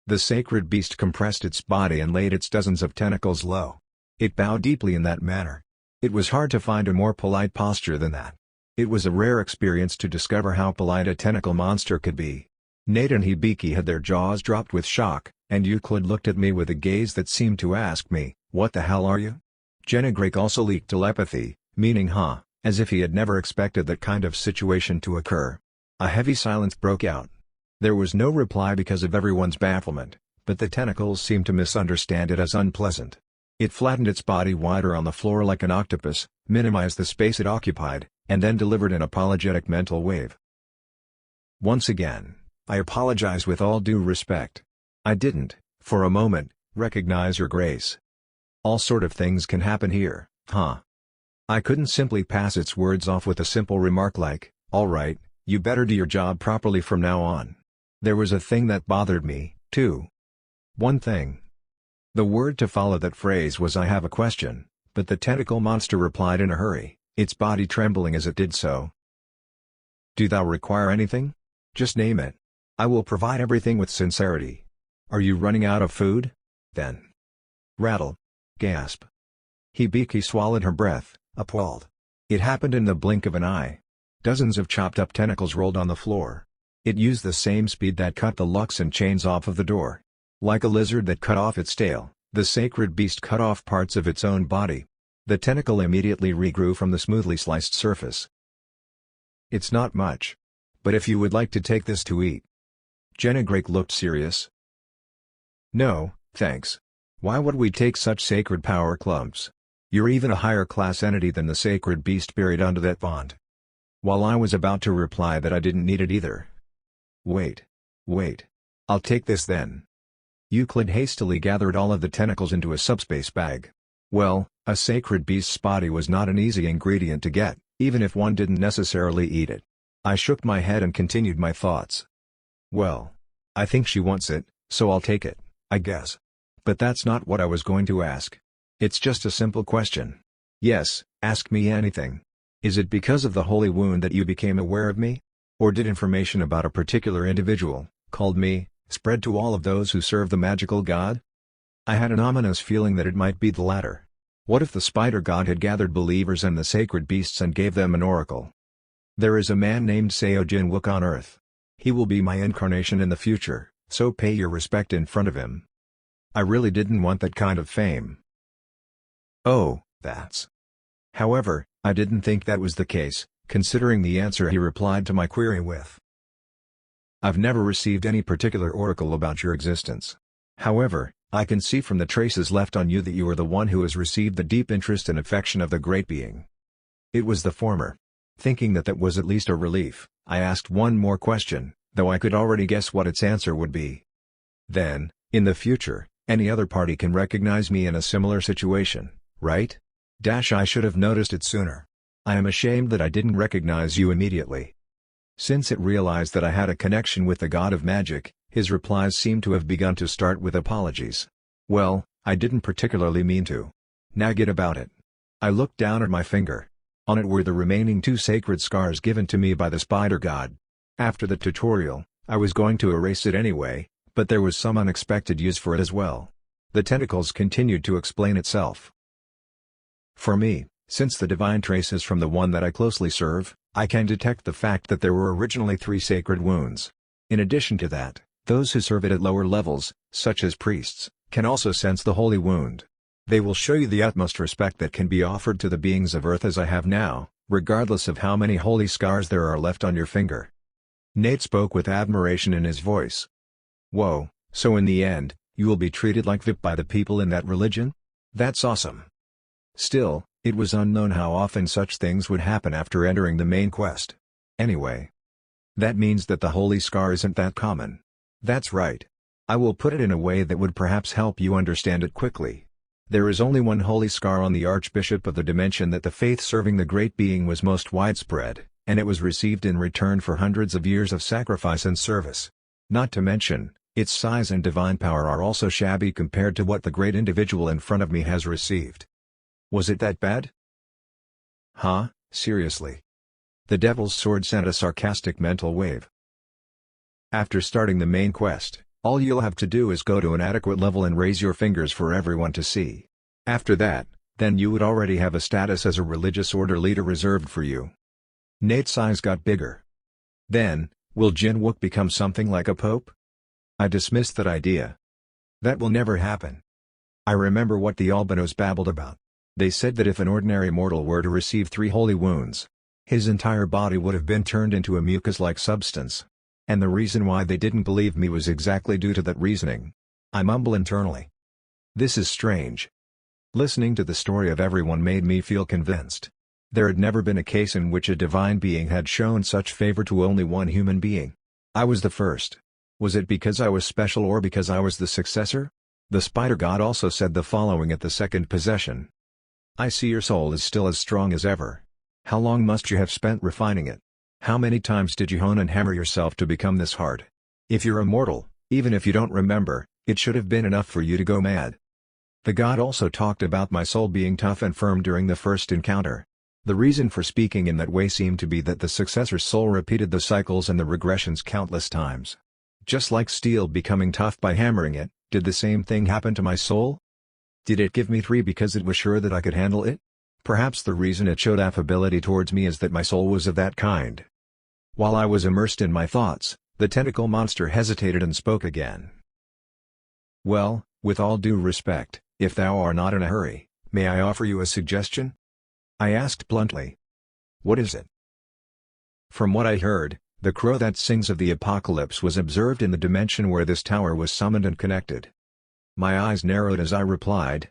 The sacred beast compressed its body and laid its dozens of tentacles low. It bowed deeply in that manner. It was hard to find a more polite posture than that. It was a rare experience to discover how polite a tentacle monster could be. Nate and Hibiki had their jaws dropped with shock, and Euclid looked at me with a gaze that seemed to ask me, "What the hell are you?" Jennegrake also leaked telepathy, meaning huh, as if he had never expected that kind of situation to occur. A heavy silence broke out. There was no reply because of everyone's bafflement, but the tentacles seemed to misunderstand it as unpleasant. It flattened its body wider on the floor like an octopus, minimized the space it occupied, and then delivered an apologetic mental wave. Once again, I apologize with all due respect. I didn't, for a moment, recognize your grace. All sort of things can happen here, huh? I couldn't simply pass its words off with a simple remark like, all right, you better do your job properly from now on. There was a thing that bothered me, too. One thing. The word to follow that phrase was I have a question, but the tentacle monster replied in a hurry, its body trembling as it did so. Do thou require anything? Just name it. I will provide everything with sincerity. Are you running out of food? Then. Rattle. Gasp. Hibiki swallowed her breath, appalled. It happened in the blink of an eye. Dozens of chopped-up tentacles rolled on the floor. It used the same speed that cut the locks and chains off of the door. Like a lizard that cut off its tail, the sacred beast cut off parts of its own body. The tentacle immediately regrew from the smoothly sliced surface. It's not much. But if you would like to take this to eat. Jennegrake looked serious. No, thanks. Why would we take such sacred power clumps? You're even a higher class entity than the sacred beast buried under that bond. While I was about to reply that I didn't need it either. Wait. I'll take this then. Euclid hastily gathered all of the tentacles into a subspace bag. Well, a sacred beast's body was not an easy ingredient to get, even if one didn't necessarily eat it. I shook my head and continued my thoughts. Well, I think she wants it, so I'll take it, I guess. But that's not what I was going to ask. It's just a simple question. Yes, ask me anything. Is it because of the holy wound that you became aware of me? Or did information about a particular individual, called me, spread to all of those who serve the magical god? I had an ominous feeling that it might be the latter. What if the spider god had gathered believers and the sacred beasts and gave them an oracle? There is a man named Seo Jin-wook on Earth. He will be my incarnation in the future, so pay your respect in front of him. I really didn't want that kind of fame. Oh, that's. However, I didn't think that was the case, considering the answer he replied to my query with. I've never received any particular oracle about your existence. However, I can see from the traces left on you that you are the one who has received the deep interest and affection of the Great Being. It was the former. Thinking that was at least a relief, I asked one more question, though I could already guess what its answer would be. Then, in the future, any other party can recognize me in a similar situation, right? I should have noticed it sooner. I am ashamed that I didn't recognize you immediately. Since it realized that I had a connection with the god of magic, his replies seemed to have begun to start with apologies. Well, I didn't particularly mean to. Now get about it. I looked down at my finger. On it were the remaining 2 sacred scars given to me by the spider god. After the tutorial, I was going to erase it anyway, but there was some unexpected use for it as well. The tentacles continued to explain itself. For me, since the divine trace is from the one that I closely serve, I can detect the fact that there were originally 3 sacred wounds. In addition to that, those who serve it at lower levels, such as priests, can also sense the holy wound. They will show you the utmost respect that can be offered to the beings of Earth as I have now, regardless of how many holy scars there are left on your finger. Nate spoke with admiration in his voice. Whoa, so in the end, you will be treated like VIP by the people in that religion? That's awesome. Still, it was unknown how often such things would happen after entering the main quest. Anyway. That means that the holy scar isn't that common. That's right. I will put it in a way that would perhaps help you understand it quickly. There is only one holy scar on the Archbishop of the dimension that the faith serving the Great Being was most widespread, and it was received in return for hundreds of years of sacrifice and service. Not to mention, its size and divine power are also shabby compared to what the great individual in front of me has received. Was it that bad? Huh, seriously? The Devil's Sword sent a sarcastic mental wave. After starting the main quest, all you'll have to do is go to an adequate level and raise your fingers for everyone to see. After that, then you would already have a status as a religious order leader reserved for you. Nate's eyes got bigger. Then, will Jin-wook become something like a pope? I dismissed that idea. That will never happen. I remember what the albinos babbled about. They said that if an ordinary mortal were to receive 3 holy wounds, his entire body would have been turned into a mucus-like substance. And the reason why they didn't believe me was exactly due to that reasoning. I mumble internally. This is strange. Listening to the story of everyone made me feel convinced. There had never been a case in which a divine being had shown such favor to only one human being. I was the first. Was it because I was special or because I was the successor? The spider god also said the following at the second possession. I see your soul is still as strong as ever. How long must you have spent refining it? How many times did you hone and hammer yourself to become this hard? If you're immortal, even if you don't remember, it should have been enough for you to go mad. The god also talked about my soul being tough and firm during the first encounter. The reason for speaking in that way seemed to be that the successor's soul repeated the cycles and the regressions countless times. Just like steel becoming tough by hammering it, did the same thing happen to my soul? Did it give me 3 because it was sure that I could handle it? Perhaps the reason it showed affability towards me is that my soul was of that kind. While I was immersed in my thoughts, the tentacle monster hesitated and spoke again. "Well, with all due respect, if thou are not in a hurry, may I offer you a suggestion?" I asked bluntly. "What is it?" "From what I heard, the crow that sings of the apocalypse was observed in the dimension where this tower was summoned and connected." My eyes narrowed as I replied.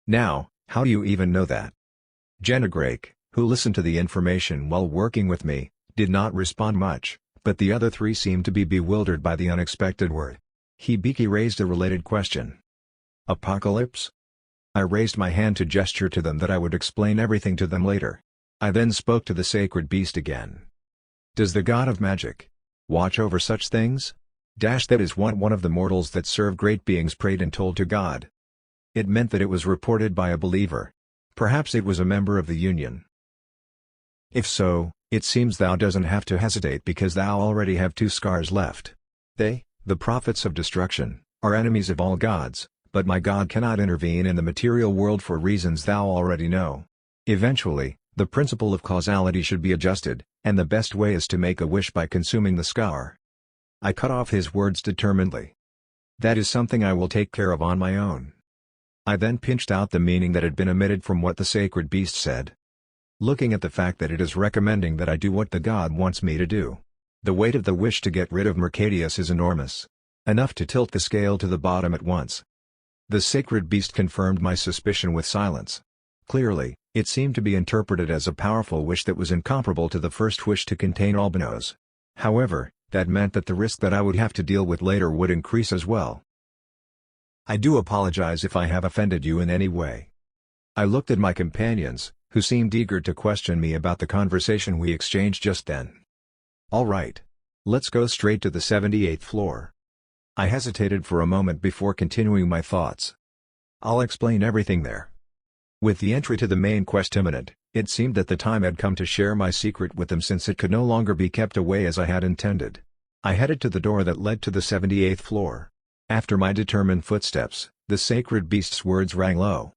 "Now, how do you even know that?" Jennegrake, who listened to the information while working with me, did not respond much, but the other three seemed to be bewildered by the unexpected word. Hibiki raised a related question. "Apocalypse?" I raised my hand to gesture to them that I would explain everything to them later. I then spoke to the sacred beast again. "Does the god of magic watch over such things?" That is what one of the mortals that serve great beings prayed and told to God. It meant that it was reported by a believer. Perhaps it was a member of the Union. "If so, it seems thou doesn't have to hesitate because thou already have two scars left. They, the prophets of destruction, are enemies of all gods, but my God cannot intervene in the material world for reasons thou already know. Eventually, the principle of causality should be adjusted, and the best way is to make a wish by consuming the scar." I cut off his words determinedly. "That is something I will take care of on my own." I then pinched out the meaning that had been omitted from what the sacred beast said. Looking at the fact that it is recommending that I do what the god wants me to do. The weight of the wish to get rid of Mercadius is enormous. Enough to tilt the scale to the bottom at once. The sacred beast confirmed my suspicion with silence. Clearly, it seemed to be interpreted as a powerful wish that was incomparable to the first wish to contain albinos. However, that meant that the risk that I would have to deal with later would increase as well. "I do apologize if I have offended you in any way." I looked at my companions, who seemed eager to question me about the conversation we exchanged just then. "All right. Let's go straight to the 78th floor." I hesitated for a moment before continuing my thoughts. "I'll explain everything there." With the entry to the main quest imminent, it seemed that the time had come to share my secret with them since it could no longer be kept away as I had intended. I headed to the door that led to the 78th floor. After my determined footsteps, the sacred beast's words rang low.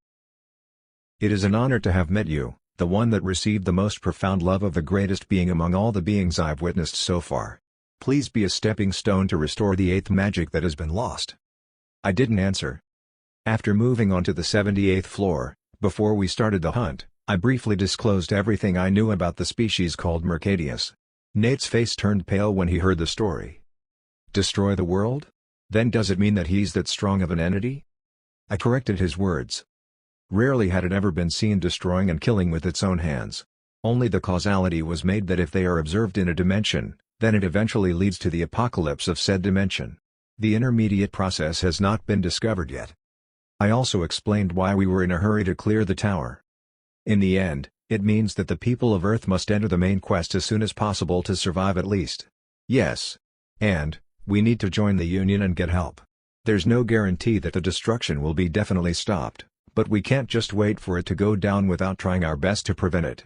"It is an honor to have met you, the one that received the most profound love of the greatest being among all the beings I've witnessed so far. Please be a stepping stone to restore the 8th magic that has been lost." I didn't answer. After moving on to the 78th floor, before we started the hunt, I briefly disclosed everything I knew about the species called Mercadius. Nate's face turned pale when he heard the story. "Destroy the world? Then does it mean that he's that strong of an entity?" I corrected his words. Rarely had it ever been seen destroying and killing with its own hands. Only the causality was made that if they are observed in a dimension, then it eventually leads to the apocalypse of said dimension. The intermediate process has not been discovered yet. I also explained why we were in a hurry to clear the tower. In the end, it means that the people of Earth must enter the main quest as soon as possible to survive at least. Yes. And, we need to join the Union and get help. There's no guarantee that the destruction will be definitely stopped, but we can't just wait for it to go down without trying our best to prevent it.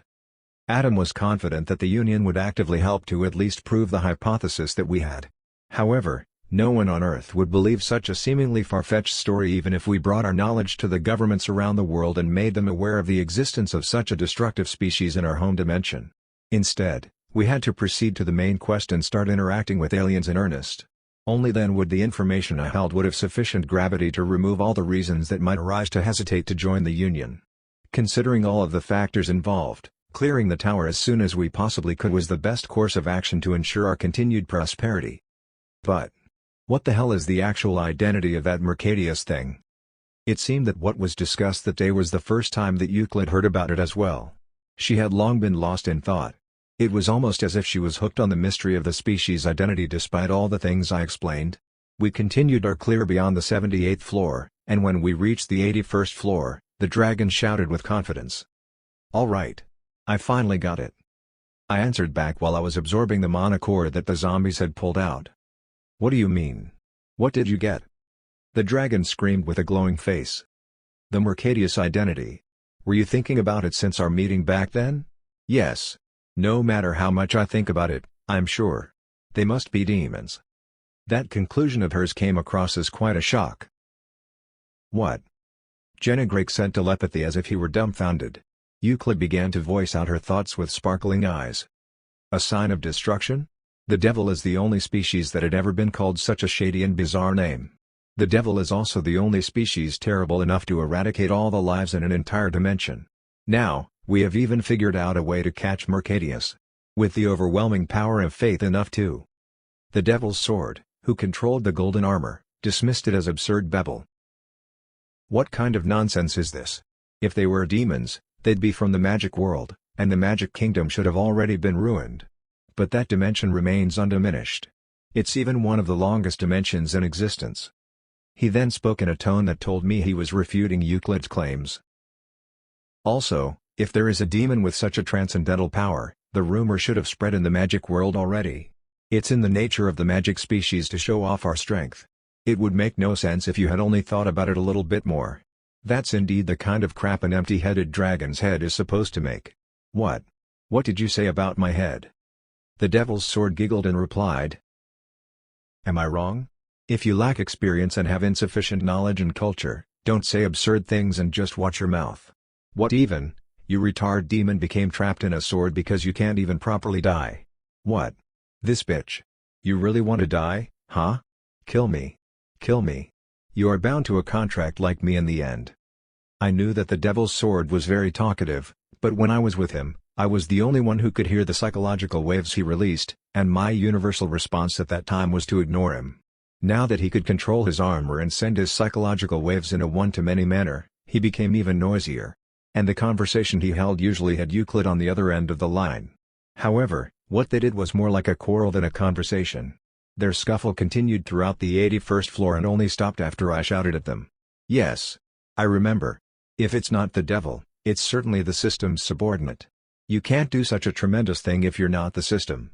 Adam was confident that the Union would actively help to at least prove the hypothesis that we had. However, no one on Earth would believe such a seemingly far-fetched story even if we brought our knowledge to the governments around the world and made them aware of the existence of such a destructive species in our home dimension. Instead, we had to proceed to the main quest and start interacting with aliens in earnest. Only then would the information I held would have sufficient gravity to remove all the reasons that might arise to hesitate to join the Union. Considering all of the factors involved, clearing the tower as soon as we possibly could was the best course of action to ensure our continued prosperity. But what the hell is the actual identity of that Mercadius thing? It seemed that what was discussed that day was the first time that Euclid heard about it as well. She had long been lost in thought. It was almost as if she was hooked on the mystery of the species' identity despite all the things I explained. We continued our clear beyond the 78th floor, and when we reached the 81st floor, the dragon shouted with confidence. "All right. I finally got it." I answered back while I was absorbing the mana core that the zombies had pulled out. "What do you mean? What did you get?" The dragon screamed with a glowing face. "The Mercadius identity. Were you thinking about it since our meeting back then?" "Yes. No matter how much I think about it, I'm sure. They must be demons." That conclusion of hers came across as quite a shock. "What?" Jennegrake said telepathy as if he were dumbfounded. Euclid began to voice out her thoughts with sparkling eyes. A sign of destruction? The devil is the only species that had ever been called such a shady and bizarre name. The devil is also the only species terrible enough to eradicate all the lives in an entire dimension. Now, we have even figured out a way to catch Mercadius. With the overwhelming power of faith enough to. The devil's sword, who controlled the golden armor, dismissed it as absurd babble. What kind of nonsense is this? If they were demons, they'd be from the magic world, and the magic kingdom should have already been ruined. But that dimension remains undiminished. It's even one of the longest dimensions in existence. He then spoke in a tone that told me he was refuting Euclid's claims. Also, if there is a demon with such a transcendental power, the rumor should have spread in the magic world already. It's in the nature of the magic species to show off our strength. It would make no sense if you had only thought about it a little bit more. That's indeed the kind of crap an empty-headed dragon's head is supposed to make. What? What did you say about my head? The devil's sword giggled and replied. Am I wrong? If you lack experience and have insufficient knowledge and culture, don't say absurd things and just watch your mouth. What even? You retard demon became trapped in a sword because you can't even properly die. What? This bitch. You really want to die, huh? Kill me. Kill me. You are bound to a contract like me in the end. I knew that the devil's sword was very talkative, but when I was with him, I was the only one who could hear the psychological waves he released, and my universal response at that time was to ignore him. Now that he could control his armor and send his psychological waves in a one-to-many manner, he became even noisier. And the conversation he held usually had Euclid on the other end of the line. However, what they did was more like a quarrel than a conversation. Their scuffle continued throughout the 81st floor and only stopped after I shouted at them. Yes. I remember. If it's not the devil, it's certainly the system's subordinate. You can't do such a tremendous thing if you're not the system.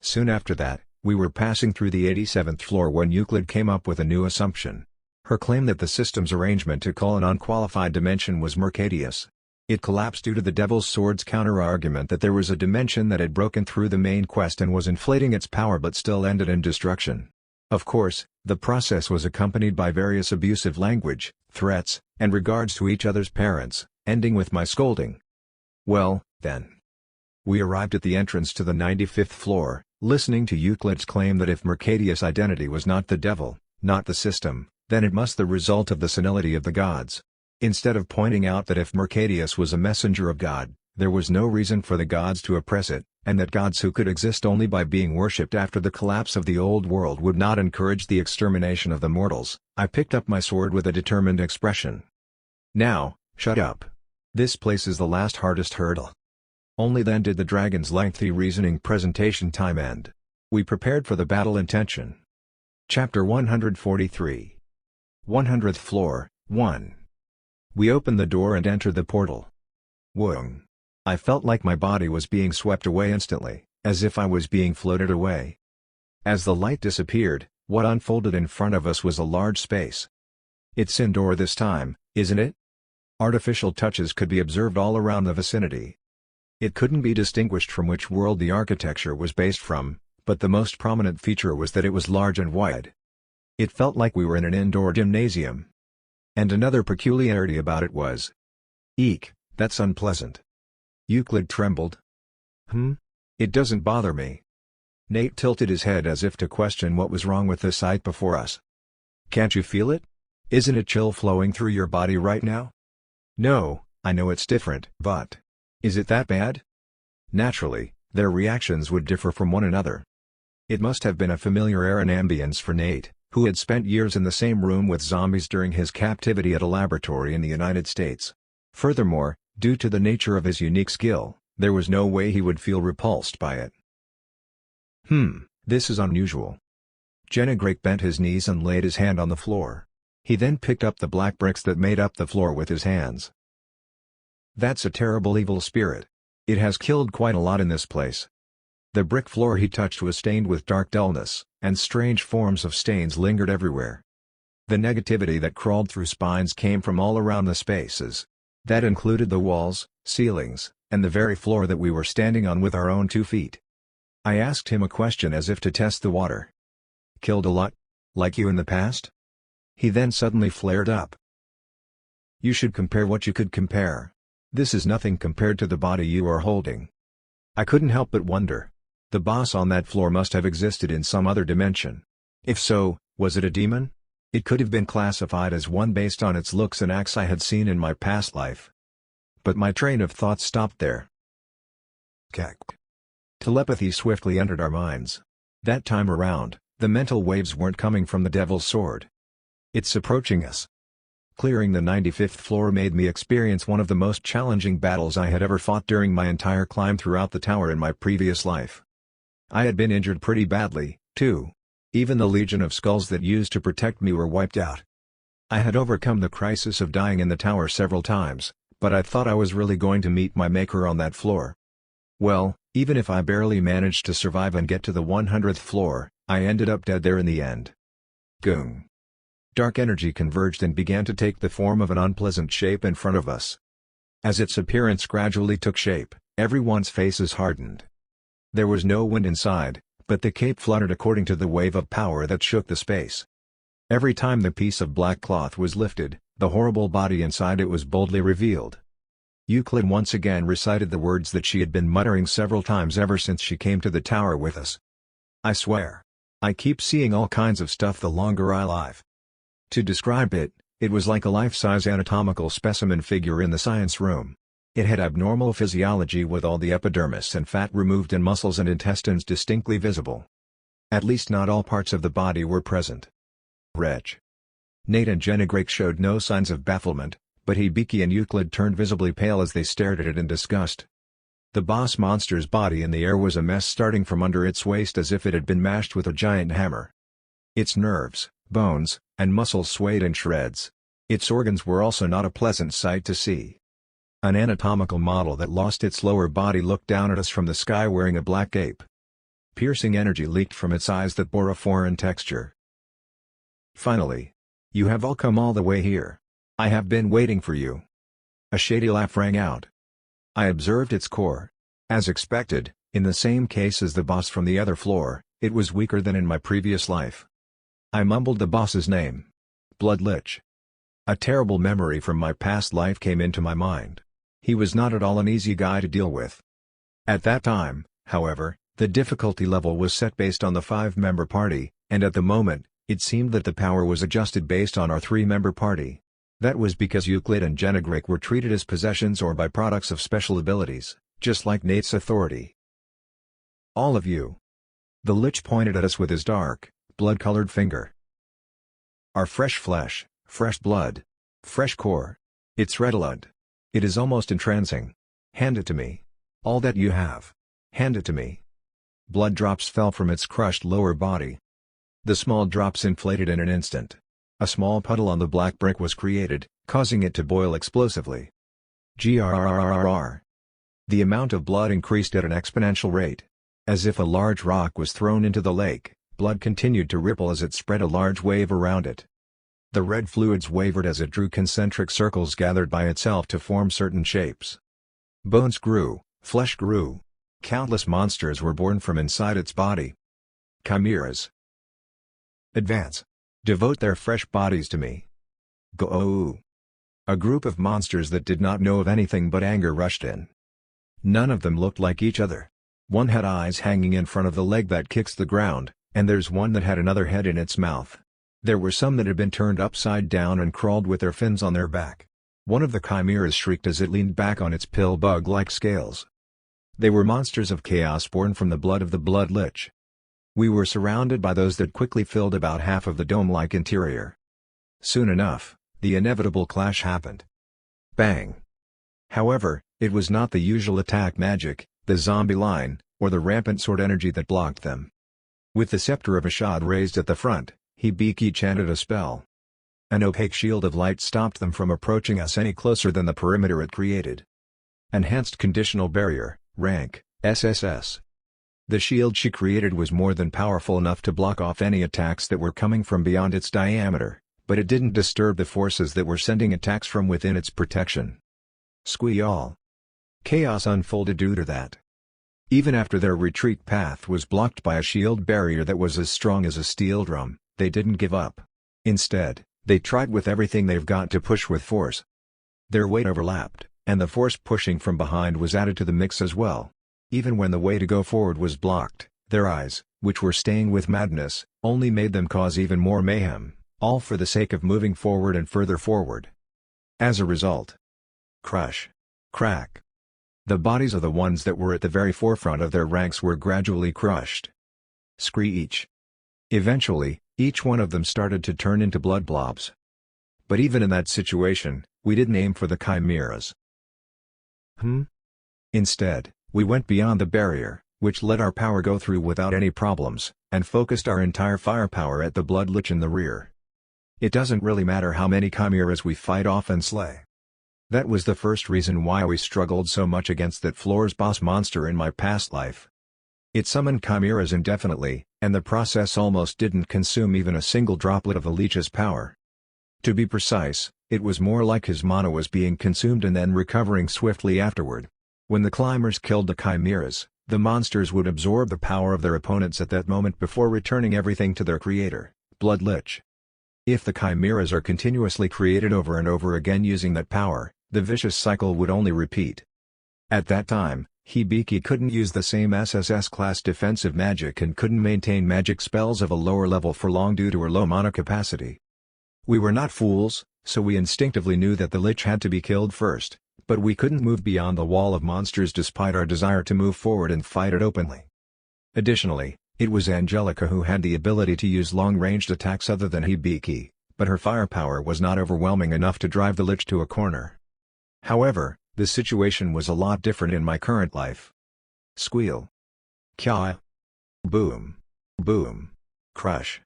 Soon after that, we were passing through the 87th floor when Euclid came up with a new assumption. Her claim that the system's arrangement to call an unqualified dimension was Mercadius. It collapsed due to the devil's sword's counter-argument that there was a dimension that had broken through the main quest and was inflating its power but still ended in destruction. Of course, the process was accompanied by various abusive language, threats, and regards to each other's parents, ending with my scolding. Well, then. We arrived at the entrance to the 95th floor, listening to Euclid's claim that if Mercadius' identity was not the devil, not the system, then it must the result of the senility of the gods. Instead of pointing out that if Mercadius was a messenger of God, there was no reason for the gods to oppress it, and that gods who could exist only by being worshipped after the collapse of the old world would not encourage the extermination of the mortals, I picked up my sword with a determined expression. Now, shut up. This place is the last hardest hurdle. Only then did the dragon's lengthy reasoning presentation time end. We prepared for the battle intention. Chapter 143. 100th floor, 1. We opened the door and entered the portal. Whoong. I felt like my body was being swept away instantly, as if I was being floated away. As the light disappeared, what unfolded in front of us was a large space. It's indoor this time, isn't it? Artificial touches could be observed all around the vicinity. It couldn't be distinguished from which world the architecture was based from, but the most prominent feature was that it was large and wide. It felt like we were in an indoor gymnasium. And another peculiarity about it was, eek, that's unpleasant. Euclid trembled. It doesn't bother me. Nate tilted his head as if to question what was wrong with the sight before us. Can't you feel it? Isn't it chill flowing through your body right now? No, I know it's different, but is it that bad? Naturally, their reactions would differ from one another. It must have been a familiar air and ambience for Nate, who had spent years in the same room with zombies during his captivity at a laboratory in the United States. Furthermore, due to the nature of his unique skill, there was no way he would feel repulsed by it. This is unusual. Jennegrake bent his knees and laid his hand on the floor. He then picked up the black bricks that made up the floor with his hands. That's a terrible evil spirit. It has killed quite a lot in this place. The brick floor he touched was stained with dark dullness, and strange forms of stains lingered everywhere. The negativity that crawled through spines came from all around the spaces. That included the walls, ceilings, and the very floor that we were standing on with our own 2 feet. I asked him a question as if to test the water. Killed a lot? Like you in the past? He then suddenly flared up. You should compare what you could compare. This is nothing compared to the body you are holding. I couldn't help but wonder. The boss on that floor must have existed in some other dimension. If so, was it a demon? It could have been classified as one based on its looks and acts I had seen in my past life. But my train of thought stopped there. Kek. Telepathy swiftly entered our minds. That time around, the mental waves weren't coming from the Devil's Sword. It's approaching us. Clearing the 95th floor made me experience one of the most challenging battles I had ever fought during my entire climb throughout the tower in my previous life. I had been injured pretty badly, too. Even the legion of skulls that used to protect me were wiped out. I had overcome the crisis of dying in the tower several times, but I thought I was really going to meet my maker on that floor. Well, even if I barely managed to survive and get to the 100th floor, I ended up dead there in the end. Goong. Dark energy converged and began to take the form of an unpleasant shape in front of us. As its appearance gradually took shape, everyone's faces hardened. There was no wind inside, but the cape fluttered according to the wave of power that shook the space. Every time the piece of black cloth was lifted, the horrible body inside it was boldly revealed. Euclid once again recited the words that she had been muttering several times ever since she came to the tower with us. I swear. I keep seeing all kinds of stuff the longer I live. To describe it, it was like a life-size anatomical specimen figure in the science room. It had abnormal physiology with all the epidermis and fat removed and muscles and intestines distinctly visible. At least not all parts of the body were present. Reg. Nate and Jennigrake showed no signs of bafflement, but Hibiki and Euclid turned visibly pale as they stared at it in disgust. The boss monster's body in the air was a mess starting from under its waist as if it had been mashed with a giant hammer. Its nerves, bones, and muscles swayed in shreds. Its organs were also not a pleasant sight to see. An anatomical model that lost its lower body looked down at us from the sky wearing a black cape. Piercing energy leaked from its eyes that bore a foreign texture. Finally. You have all come all the way here. I have been waiting for you. A shady laugh rang out. I observed its core. As expected, in the same case as the boss from the other floor, it was weaker than in my previous life. I mumbled the boss's name. Blood Lich. A terrible memory from my past life came into my mind. He was not at all an easy guy to deal with. At that time, however, the difficulty level was set based on the 5-member party, and at the moment, it seemed that the power was adjusted based on our 3-member party. That was because Euclid and Jennigrake were treated as possessions or byproducts of special abilities, just like Nate's authority. All of you. The Lich pointed at us with his dark, blood-colored finger. Our fresh flesh, fresh blood, fresh core. It's redolent. It is almost entrancing. Hand it to me. All that you have. Hand it to me. Blood drops fell from its crushed lower body. The small drops inflated in an instant. A small puddle on the black brick was created, causing it to boil explosively. Grrrrrrr. The amount of blood increased at an exponential rate. As if a large rock was thrown into the lake, blood continued to ripple as it spread a large wave around it. The red fluids wavered as it drew concentric circles gathered by itself to form certain shapes. Bones grew, flesh grew. Countless monsters were born from inside its body. Chimeras. Advance. Devote their fresh bodies to me. Go! A group of monsters that did not know of anything but anger rushed in. None of them looked like each other. One had eyes hanging in front of the leg that kicks the ground, and there's one that had another head in its mouth. There were some that had been turned upside down and crawled with their fins on their back. One of the chimeras shrieked as it leaned back on its pill bug-like scales. They were monsters of chaos born from the blood of the Blood Lich. We were surrounded by those that quickly filled about half of the dome-like interior. Soon enough, the inevitable clash happened. Bang! However, it was not the usual attack magic, the zombie line, or the rampant sword energy that blocked them. With the scepter of Ashad raised at the front, Hibiki chanted a spell. An opaque shield of light stopped them from approaching us any closer than the perimeter it created. Enhanced Conditional Barrier, rank, SSS. The shield she created was more than powerful enough to block off any attacks that were coming from beyond its diameter, but it didn't disturb the forces that were sending attacks from within its protection. Squeal. Chaos unfolded due to that. Even after their retreat path was blocked by a shield barrier that was as strong as a steel drum, they didn't give up. Instead, they tried with everything they've got to push with force. Their weight overlapped, and the force pushing from behind was added to the mix as well. Even when the way to go forward was blocked, their eyes, which were staying with madness, only made them cause even more mayhem, all for the sake of moving forward and further forward. As a result, crush, crack. The bodies of the ones that were at the very forefront of their ranks were gradually crushed. Screech. Eventually, each one of them started to turn into blood blobs. But even in that situation, we didn't aim for the chimeras. Instead, we went beyond the barrier, which let our power go through without any problems, and focused our entire firepower at the blood lich in the rear. It doesn't really matter how many chimeras we fight off and slay. That was the first reason why we struggled so much against that floor's boss monster in my past life. It summoned chimeras indefinitely, and the process almost didn't consume even a single droplet of the leech's power. To be precise, it was more like his mana was being consumed and then recovering swiftly afterward. When the climbers killed the chimeras, the monsters would absorb the power of their opponents at that moment before returning everything to their creator, Blood Lich. If the chimeras are continuously created over and over again using that power, the vicious cycle would only repeat. At that time, Hibiki couldn't use the same SSS-class defensive magic and couldn't maintain magic spells of a lower level for long due to her low mana capacity. We were not fools, so we instinctively knew that the Lich had to be killed first, but we couldn't move beyond the wall of monsters despite our desire to move forward and fight it openly. Additionally, it was Angelica who had the ability to use long-ranged attacks other than Hibiki, but her firepower was not overwhelming enough to drive the Lich to a corner. However, the situation was a lot different in my current life. Squeal. Kya. Boom. Boom. Crush.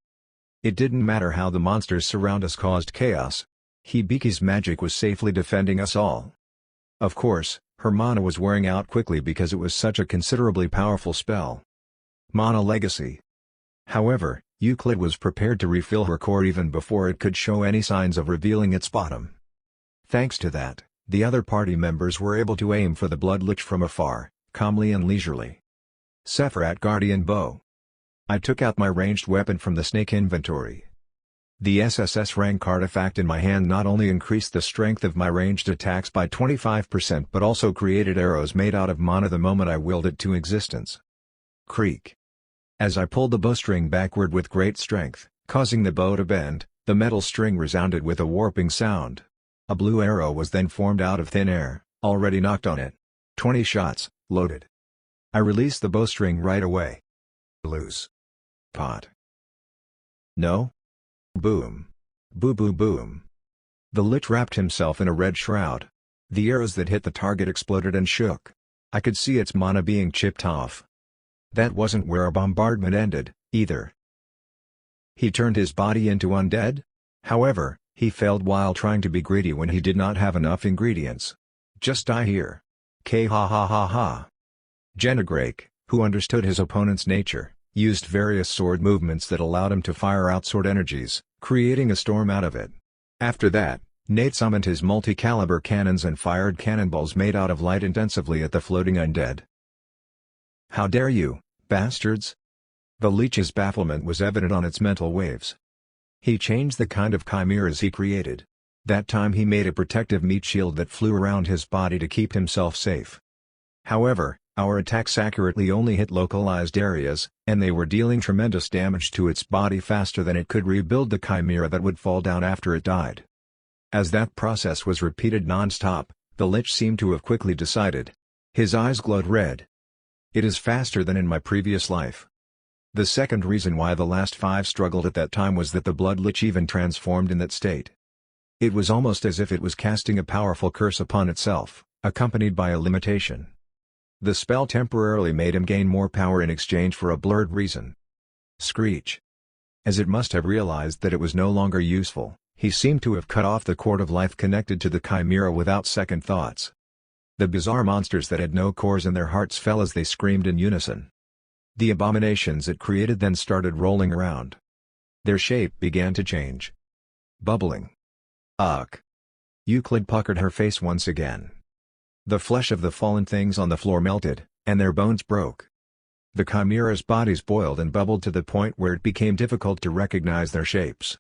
It didn't matter how the monsters surround us caused chaos. Hibiki's magic was safely defending us all. Of course, her mana was wearing out quickly because it was such a considerably powerful spell. Mana Legacy. However, Euclid was prepared to refill her core even before it could show any signs of revealing its bottom. Thanks to that, the other party members were able to aim for the Blood Lich from afar, calmly and leisurely. Sephirat Guardian Bow. I took out my ranged weapon from the snake inventory. The SSS rank artifact in my hand not only increased the strength of my ranged attacks by 25% but also created arrows made out of mana the moment I willed it to existence. Creak. As I pulled the bowstring backward with great strength, causing the bow to bend, the metal string resounded with a warping sound. A blue arrow was then formed out of thin air, already knocked on it. 20 shots, loaded. I released the bowstring right away. Loose. Pot. No? Boom. Boo boo boom. The Lich wrapped himself in a red shroud. The arrows that hit the target exploded and shook. I could see its mana being chipped off. That wasn't where our bombardment ended, either. He turned his body into undead? However, he failed while trying to be greedy when he did not have enough ingredients. Just die here. K ha ha ha ha. Genegrake, who understood his opponent's nature, used various sword movements that allowed him to fire out sword energies, creating a storm out of it. After that, Nate summoned his multi-caliber cannons and fired cannonballs made out of light intensively at the floating undead. How dare you, bastards! The Leech's bafflement was evident on its mental waves. He changed the kind of chimeras he created. That time he made a protective meat shield that flew around his body to keep himself safe. However, our attacks accurately only hit localized areas, and they were dealing tremendous damage to its body faster than it could rebuild the chimera that would fall down after it died. As that process was repeated non-stop, the Lich seemed to have quickly decided. His eyes glowed red. It is faster than in my previous life. The second reason why the last 5 struggled at that time was that the Blood Lich even transformed in that state. It was almost as if it was casting a powerful curse upon itself, accompanied by a limitation. The spell temporarily made him gain more power in exchange for a blurred reason. Screech. As it must have realized that it was no longer useful, he seemed to have cut off the cord of life connected to the chimera without second thoughts. The bizarre monsters that had no cores in their hearts fell as they screamed in unison. The abominations it created then started rolling around. Their shape began to change. Bubbling. Ugh. Euclid puckered her face once again. The flesh of the fallen things on the floor melted, and their bones broke. The chimera's bodies boiled and bubbled to the point where it became difficult to recognize their shapes.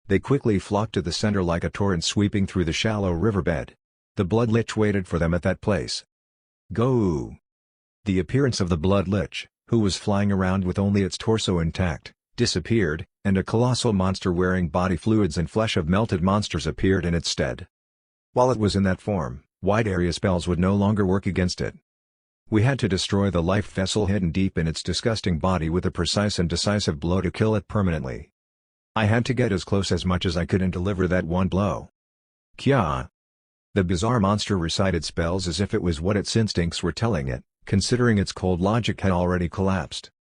They quickly flocked to the center like a torrent sweeping through the shallow riverbed. The Blood Lich waited for them at that place. Go! The appearance of the Blood Lich, who was flying around with only its torso intact, disappeared, and a colossal monster wearing body fluids and flesh of melted monsters appeared in its stead. While it was in that form, wide area spells would no longer work against it. We had to destroy the life vessel hidden deep in its disgusting body with a precise and decisive blow to kill it permanently. I had to get as close as much as I could and deliver that one blow. Kya! The bizarre monster recited spells as if it was what its instincts were telling it, considering its cold logic had already collapsed.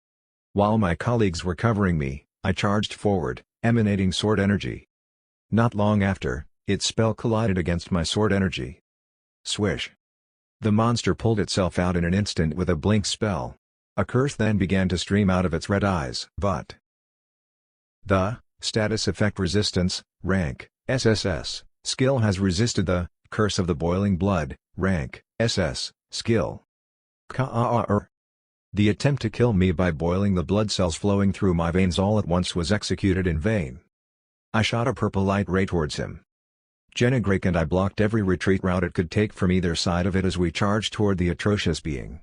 While my colleagues were covering me, I charged forward, emanating sword energy. Not long after, its spell collided against my sword energy. Swish! The monster pulled itself out in an instant with a blink spell. A curse then began to stream out of its red eyes. But the status effect resistance, rank, SSS, skill has resisted the curse of the boiling blood, rank, SS, skill. Ka-a-a-er. The attempt to kill me by boiling the blood cells flowing through my veins all at once was executed in vain. I shot a purple light ray towards him. Jennegrake and I blocked every retreat route it could take from either side of it as we charged toward the atrocious being.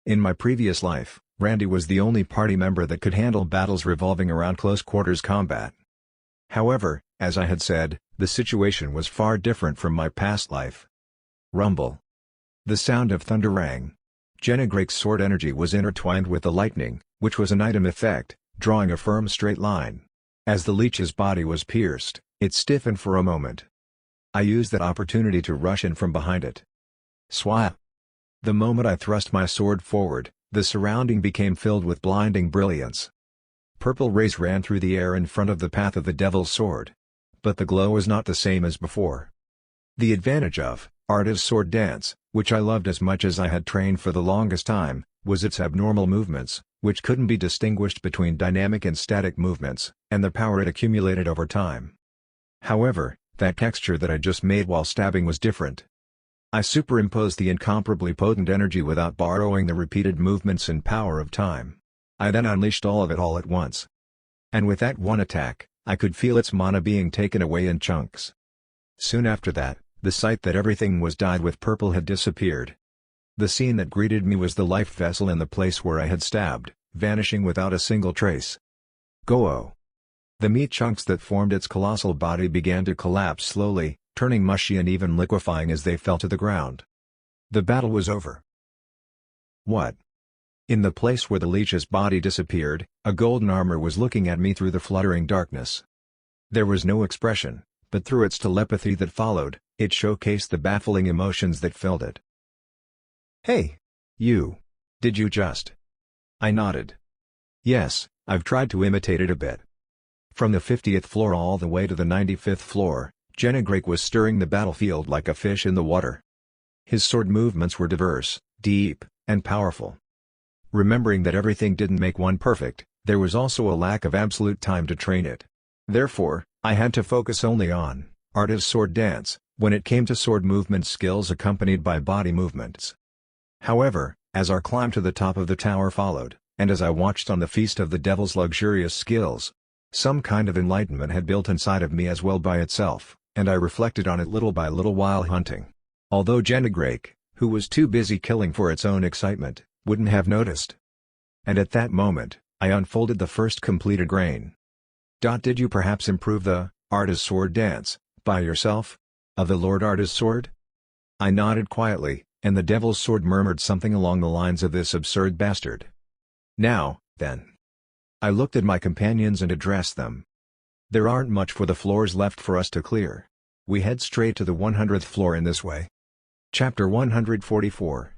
In my previous life, Randy was the only party member that could handle battles revolving around close-quarters combat. However, as I had said, the situation was far different from my past life. Rumble. The sound of thunder rang. Jennegrake's sword energy was intertwined with the lightning, which was an item effect, drawing a firm straight line. As the leech's body was pierced, it stiffened for a moment. I used that opportunity to rush in from behind it. Swat! The moment I thrust my sword forward, the surrounding became filled with blinding brilliance. Purple rays ran through the air in front of the path of the devil's sword. But the glow was not the same as before. The advantage of Arta's sword dance, which I loved as much as I had trained for the longest time, was its abnormal movements, which couldn't be distinguished between dynamic and static movements, and the power it accumulated over time. However, that texture that I just made while stabbing was different. I superimposed the incomparably potent energy without borrowing the repeated movements and power of time. I then unleashed all of it all at once. And with that one attack, I could feel its mana being taken away in chunks. Soon after that, the sight that everything was dyed with purple had disappeared. The scene that greeted me was the life vessel in the place where I had stabbed, vanishing without a single trace. Go-oh! The meat chunks that formed its colossal body began to collapse slowly, turning mushy and even liquefying as they fell to the ground. The battle was over. What? In the place where the leech's body disappeared, a golden armor was looking at me through the fluttering darkness. There was no expression, but through its telepathy that followed, it showcased the baffling emotions that filled it. Hey! You! Did you just? I nodded. Yes, I've tried to imitate it a bit. From the 50th floor all the way to the 95th floor, Jennegrake was stirring the battlefield like a fish in the water. His sword movements were diverse, deep, and powerful. Remembering that everything didn't make one perfect, there was also a lack of absolute time to train it. Therefore, I had to focus only on Arta's sword dance, when it came to sword movement skills accompanied by body movements. However, as our climb to the top of the tower followed, and as I watched on the feast of the devil's luxurious skills, some kind of enlightenment had built inside of me as well by itself, and I reflected on it little by little while hunting. Although Jennegrake, who was too busy killing for its own excitement, wouldn't have noticed. And at that moment, I unfolded the first completed grain. Did you perhaps improve the Arta's sword dance, by yourself? Of the Lord Arta's sword? I nodded quietly, and the devil's sword murmured something along the lines of this absurd bastard. Now, then. I looked at my companions and addressed them. There aren't much for the floors left for us to clear. We head straight to the 100th floor in this way. Chapter 144.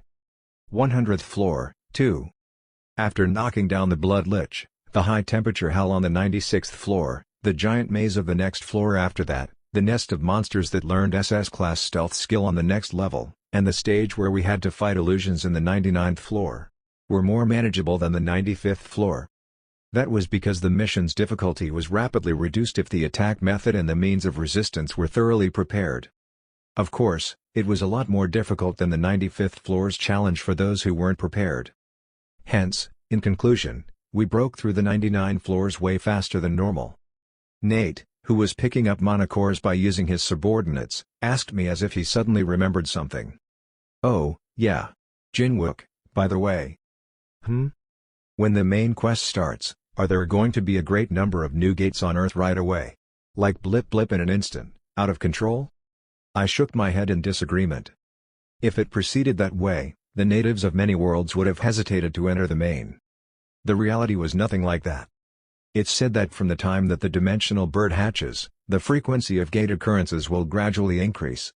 100th floor, 2. After knocking down the Blood Lich, the high-temperature hell on the 96th floor, the giant maze of the next floor after that, the nest of monsters that learned SS-class stealth skill on the next level, and the stage where we had to fight illusions in the 99th floor, were more manageable than the 95th floor. That was because the mission's difficulty was rapidly reduced if the attack method and the means of resistance were thoroughly prepared. Of course, it was a lot more difficult than the 95th floor's challenge for those who weren't prepared. Hence, in conclusion, we broke through the 99 floors way faster than normal. Nate, who was picking up monocores by using his subordinates, asked me as if he suddenly remembered something. "Oh, yeah. Jinwook, by the way. When the main quest starts, are there going to be a great number of new gates on Earth right away? Like blip blip in an instant, out of control?" I shook my head in disagreement. If it proceeded that way, the natives of many worlds would have hesitated to enter the main. The reality was nothing like that. It's said that from the time that the dimensional bird hatches, the frequency of gate occurrences will gradually increase.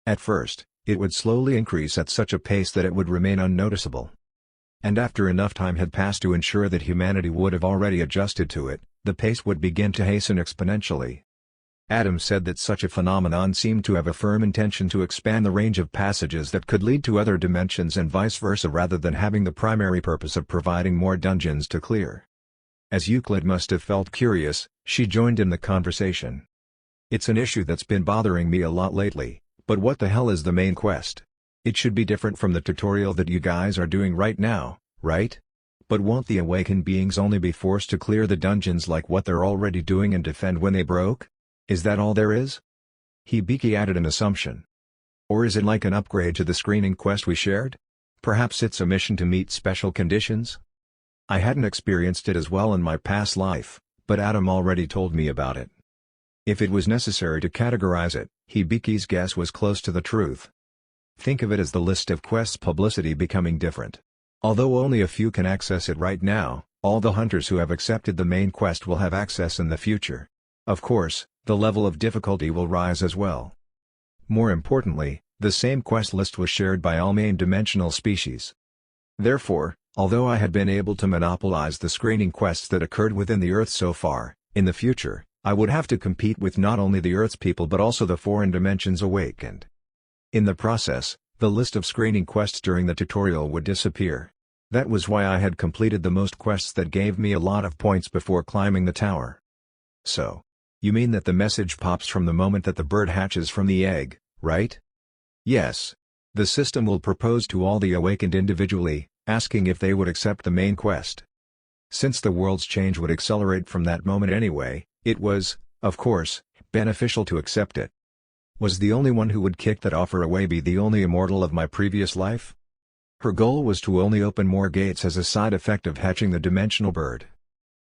At first, it would slowly increase at such a pace that it would remain unnoticeable. And after enough time had passed to ensure that humanity would have already adjusted to it, the pace would begin to hasten exponentially. Adam said that such a phenomenon seemed to have a firm intention to expand the range of passages that could lead to other dimensions and vice versa rather than having the primary purpose of providing more dungeons to clear. As Euclid must have felt curious, she joined in the conversation. "It's an issue that's been bothering me a lot lately, but what the hell is the main quest? It should be different from the tutorial that you guys are doing right now, right? But won't the awakened beings only be forced to clear the dungeons like what they're already doing and defend when they broke? Is that all there is?" Hibiki added an assumption. "Or is it like an upgrade to the screening quest we shared? Perhaps it's a mission to meet special conditions?" I hadn't experienced it as well in my past life, but Adam already told me about it. If it was necessary to categorize it, Hibiki's guess was close to the truth. Think of it as the list of quests publicity becoming different. Although only a few can access it right now, all the hunters who have accepted the main quest will have access in the future. Of course, the level of difficulty will rise as well. More importantly, the same quest list was shared by all main dimensional species. Therefore, although I had been able to monopolize the screening quests that occurred within the Earth so far, in the future, I would have to compete with not only the Earth's people but also the foreign dimensions awakened. In the process, the list of screening quests during the tutorial would disappear. That was why I had completed the most quests that gave me a lot of points before climbing the tower. "So, you mean that the message pops from the moment that the bird hatches from the egg, right?" "Yes. The system will propose to all the awakened individually, asking if they would accept the main quest. Since the world's change would accelerate from that moment anyway, it was, of course, beneficial to accept it. Was the only one who would kick that offer away be the only immortal of my previous life?" Her goal was to only open more gates as a side effect of hatching the dimensional bird.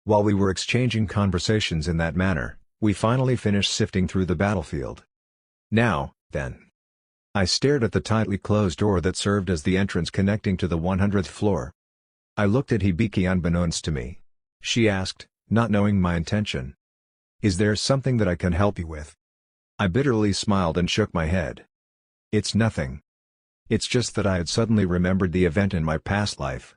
While we were exchanging conversations in that manner, we finally finished sifting through the battlefield. "Now, then." I stared at the tightly closed door that served as the entrance connecting to the 100th floor. I looked at Hibiki unbeknownst to me. She asked, not knowing my intention. "Is there something that I can help you with?" I bitterly smiled and shook my head. "It's nothing. It's just that I had suddenly remembered the event in my past life.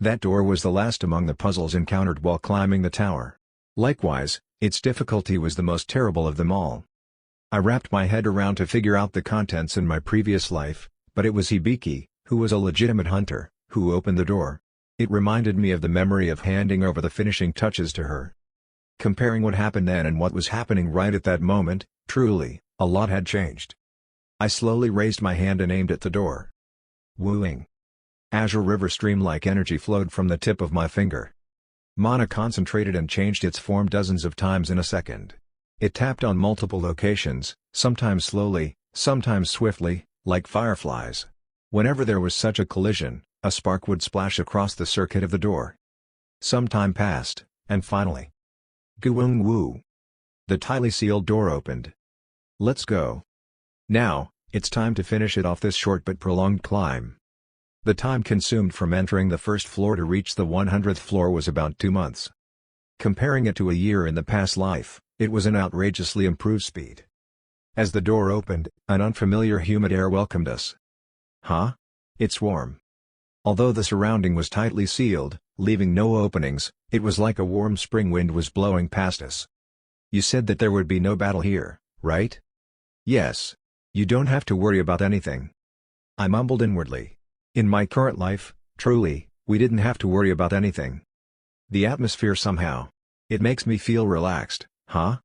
That door was the last among the puzzles encountered while climbing the tower. Likewise, its difficulty was the most terrible of them all. I wrapped my head around to figure out the contents in my previous life, but it was Hibiki, who was a legitimate hunter, who opened the door. It reminded me of the memory of handing over the finishing touches to her. Comparing what happened then and what was happening right at that moment, truly, a lot had changed. I slowly raised my hand and aimed at the door. Wooing. Azure river stream-like energy flowed from the tip of my finger. Mana concentrated and changed its form dozens of times in a second. It tapped on multiple locations, sometimes slowly, sometimes swiftly, like fireflies. Whenever there was such a collision, a spark would splash across the circuit of the door. Some time passed, and finally. Guung woo. The tightly sealed door opened. "Let's go. Now, it's time to finish it off this short but prolonged climb." The time consumed from entering the first floor to reach the 100th floor was about 2 months. Comparing it to a year in the past life, it was an outrageously improved speed. As the door opened, an unfamiliar humid air welcomed us. "Huh? It's warm." Although the surrounding was tightly sealed, leaving no openings, it was like a warm spring wind was blowing past us. "You said that there would be no battle here, right?" "Yes. You don't have to worry about anything." I mumbled inwardly. In my current life, truly, we didn't have to worry about anything. The atmosphere somehow. It makes me feel relaxed, huh?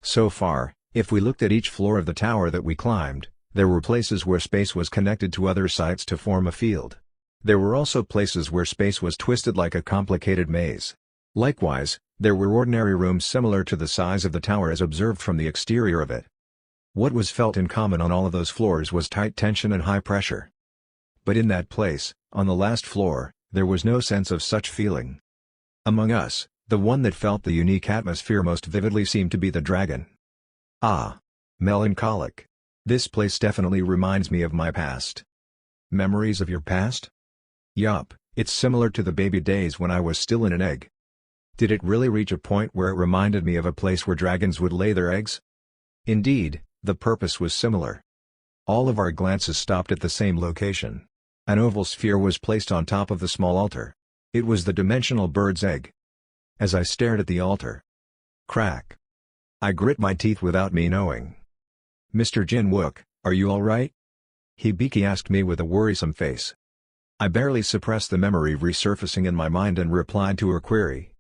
So far, if we looked at each floor of the tower that we climbed, there were places where space was connected to other sites to form a field. There were also places where space was twisted like a complicated maze. Likewise, There were ordinary rooms similar to the size of the tower as observed from the exterior of it. What was felt in common on all of those floors was tight tension and high pressure. But in that place, on the last floor, there was no sense of such feeling. Among us, the one that felt the unique atmosphere most vividly seemed to be the dragon. Ah! Melancholic. This place definitely reminds me of my past. Memories of your past? Yup, it's similar to the baby days when I was still in an egg. Did it really reach a point where it reminded me of a place where dragons would lay their eggs? Indeed, the purpose was similar. All of our glances stopped at the same location. An oval sphere was placed on top of the small altar. It was the dimensional bird's egg. As I stared at the altar, crack! I grit my teeth without me knowing. "Mr. Jin-wook, are you alright?" Hibiki asked me with a worrisome face. I barely suppressed the memory resurfacing in my mind and replied to her query.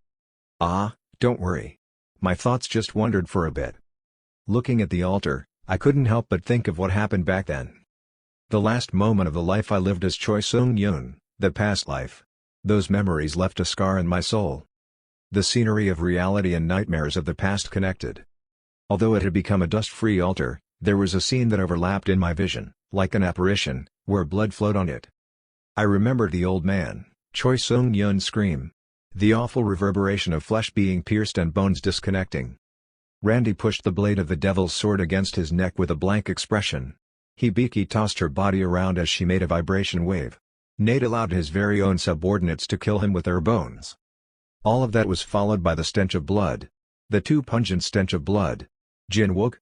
"Ah, don't worry. My thoughts just wandered for a bit." Looking at the altar, I couldn't help but think of what happened back then. The last moment of the life I lived as Choi Seung-yoon, the past life. Those memories left a scar in my soul. The scenery of reality and nightmares of the past connected. Although it had become a dust-free altar, there was a scene that overlapped in my vision, like an apparition, where blood flowed on it. I remembered the old man, Choi Seung-yoon's scream. The awful reverberation of flesh being pierced and bones disconnecting. Randy pushed the blade of the devil's sword against his neck with a blank expression. Hibiki tossed her body around as she made a vibration wave. Nate allowed his very own subordinates to kill him with their bones. All of that was followed by the stench of blood. The too pungent stench of blood. "Jin-wook?"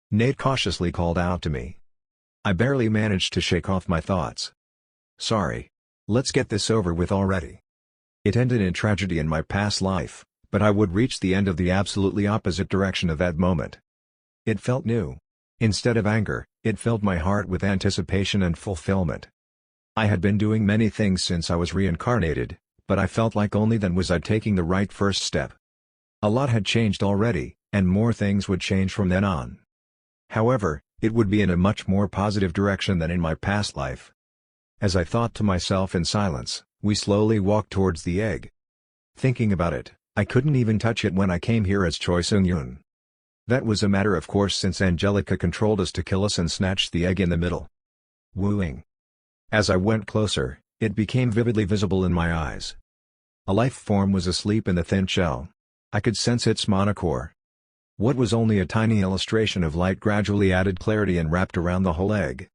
Nate cautiously called out to me. I barely managed to shake off my thoughts. "Sorry. Let's get this over with already." It ended in tragedy in my past life, but I would reach the end of the absolutely opposite direction of that moment. It felt new. Instead of anger, it filled my heart with anticipation and fulfillment. I had been doing many things since I was reincarnated, but I felt like only then was I taking the right first step. A lot had changed already, and more things would change from then on. However, it would be in a much more positive direction than in my past life. As I thought to myself in silence, we slowly walked towards the egg. Thinking about it, I couldn't even touch it when I came here as Choi Seung-yoon. That was a matter of course since Angelica controlled us to kill us and snatched the egg in the middle. Wooing. As I went closer, it became vividly visible in my eyes. A life form was asleep in the thin shell. I could sense its monocore. What was only a tiny illustration of light gradually added clarity and wrapped around the whole egg.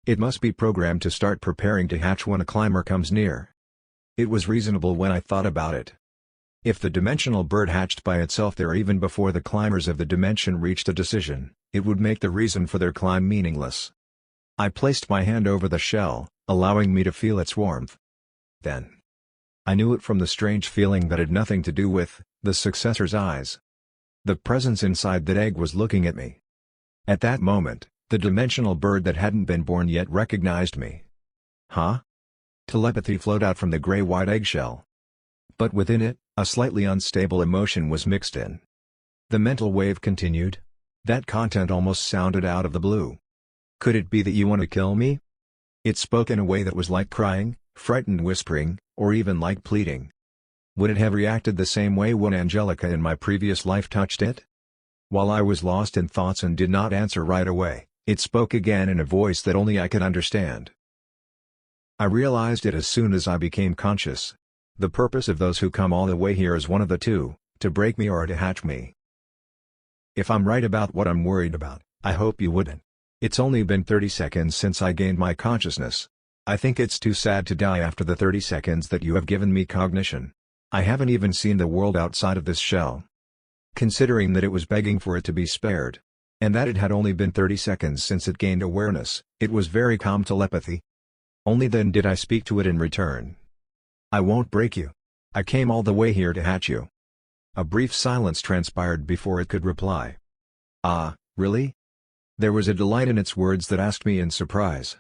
It must be programmed to start preparing to hatch when a climber comes near. It was reasonable when I thought about it. If the dimensional bird hatched by itself there even before the climbers of the dimension reached a decision, it would make the reason for their climb meaningless. I placed my hand over the shell, allowing me to feel its warmth. Then, I knew it from the strange feeling that had nothing to do with the successor's eyes. The presence inside that egg was looking at me. At that moment, the dimensional bird that hadn't been born yet recognized me. Huh? Telepathy flowed out from the gray-white eggshell. But within it, a slightly unstable emotion was mixed in. The mental wave continued. That content almost sounded out of the blue. "Could it be that you want to kill me?" It spoke in a way that was like crying, frightened whispering, or even like pleading. Would it have reacted the same way when Angelica in my previous life touched it? While I was lost in thoughts and did not answer right away, it spoke again in a voice that only I could understand. I realized it as soon as I became conscious. The purpose of those who come all the way here is one of the two, to break me or to hatch me. If I'm right about what I'm worried about, I hope you wouldn't. It's only been 30 seconds since I gained my consciousness. I think it's too sad to die after the 30 seconds that you have given me cognition. I haven't even seen the world outside of this shell. Considering that it was begging for it to be spared. And that it had only been 30 seconds since it gained awareness, it was very calm telepathy. Only then did I speak to it in return. "I won't break you. I came all the way here to hatch you." A brief silence transpired before it could reply. "Ah, really?" There was a delight in its words that asked me in surprise.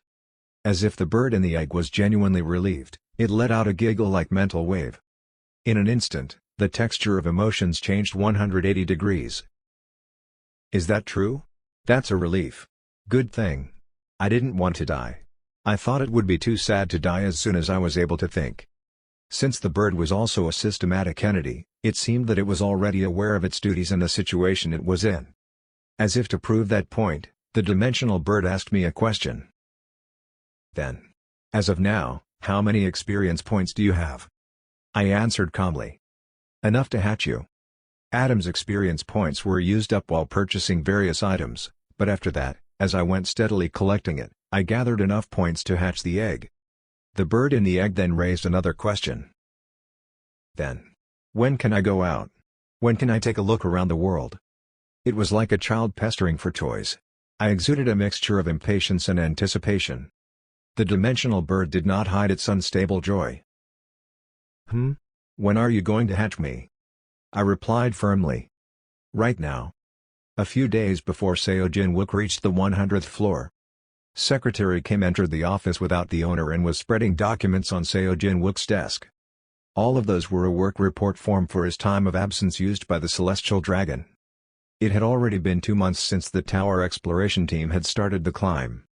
As if the bird in the egg was genuinely relieved, it let out a giggle-like mental wave. In an instant, the texture of emotions changed 180 degrees. "Is that true? That's a relief. Good thing. I didn't want to die. I thought it would be too sad to die as soon as I was able to think." Since the bird was also a systematic entity, it seemed that it was already aware of its duties and the situation it was in. As if to prove that point, the dimensional bird asked me a question. Then, as of now, how many experience points do you have? I answered calmly. Enough to hatch you. Adam's experience points were used up while purchasing various items, but after that, as I went steadily collecting it, I gathered enough points to hatch the egg. The bird in the egg then raised another question. Then, when can I go out? When can I take a look around the world? It was like a child pestering for toys. I exuded a mixture of impatience and anticipation. The dimensional bird did not hide its unstable joy. When are you going to hatch me? I replied firmly. Right now. A few days before Seo Jin-wook reached the 100th floor. Secretary Kim entered the office without the owner and was spreading documents on Seo Jin-wook's desk. All of those were a work report form for his time of absence used by the Celestial Dragon. It had already been 2 months since the tower exploration team had started the climb.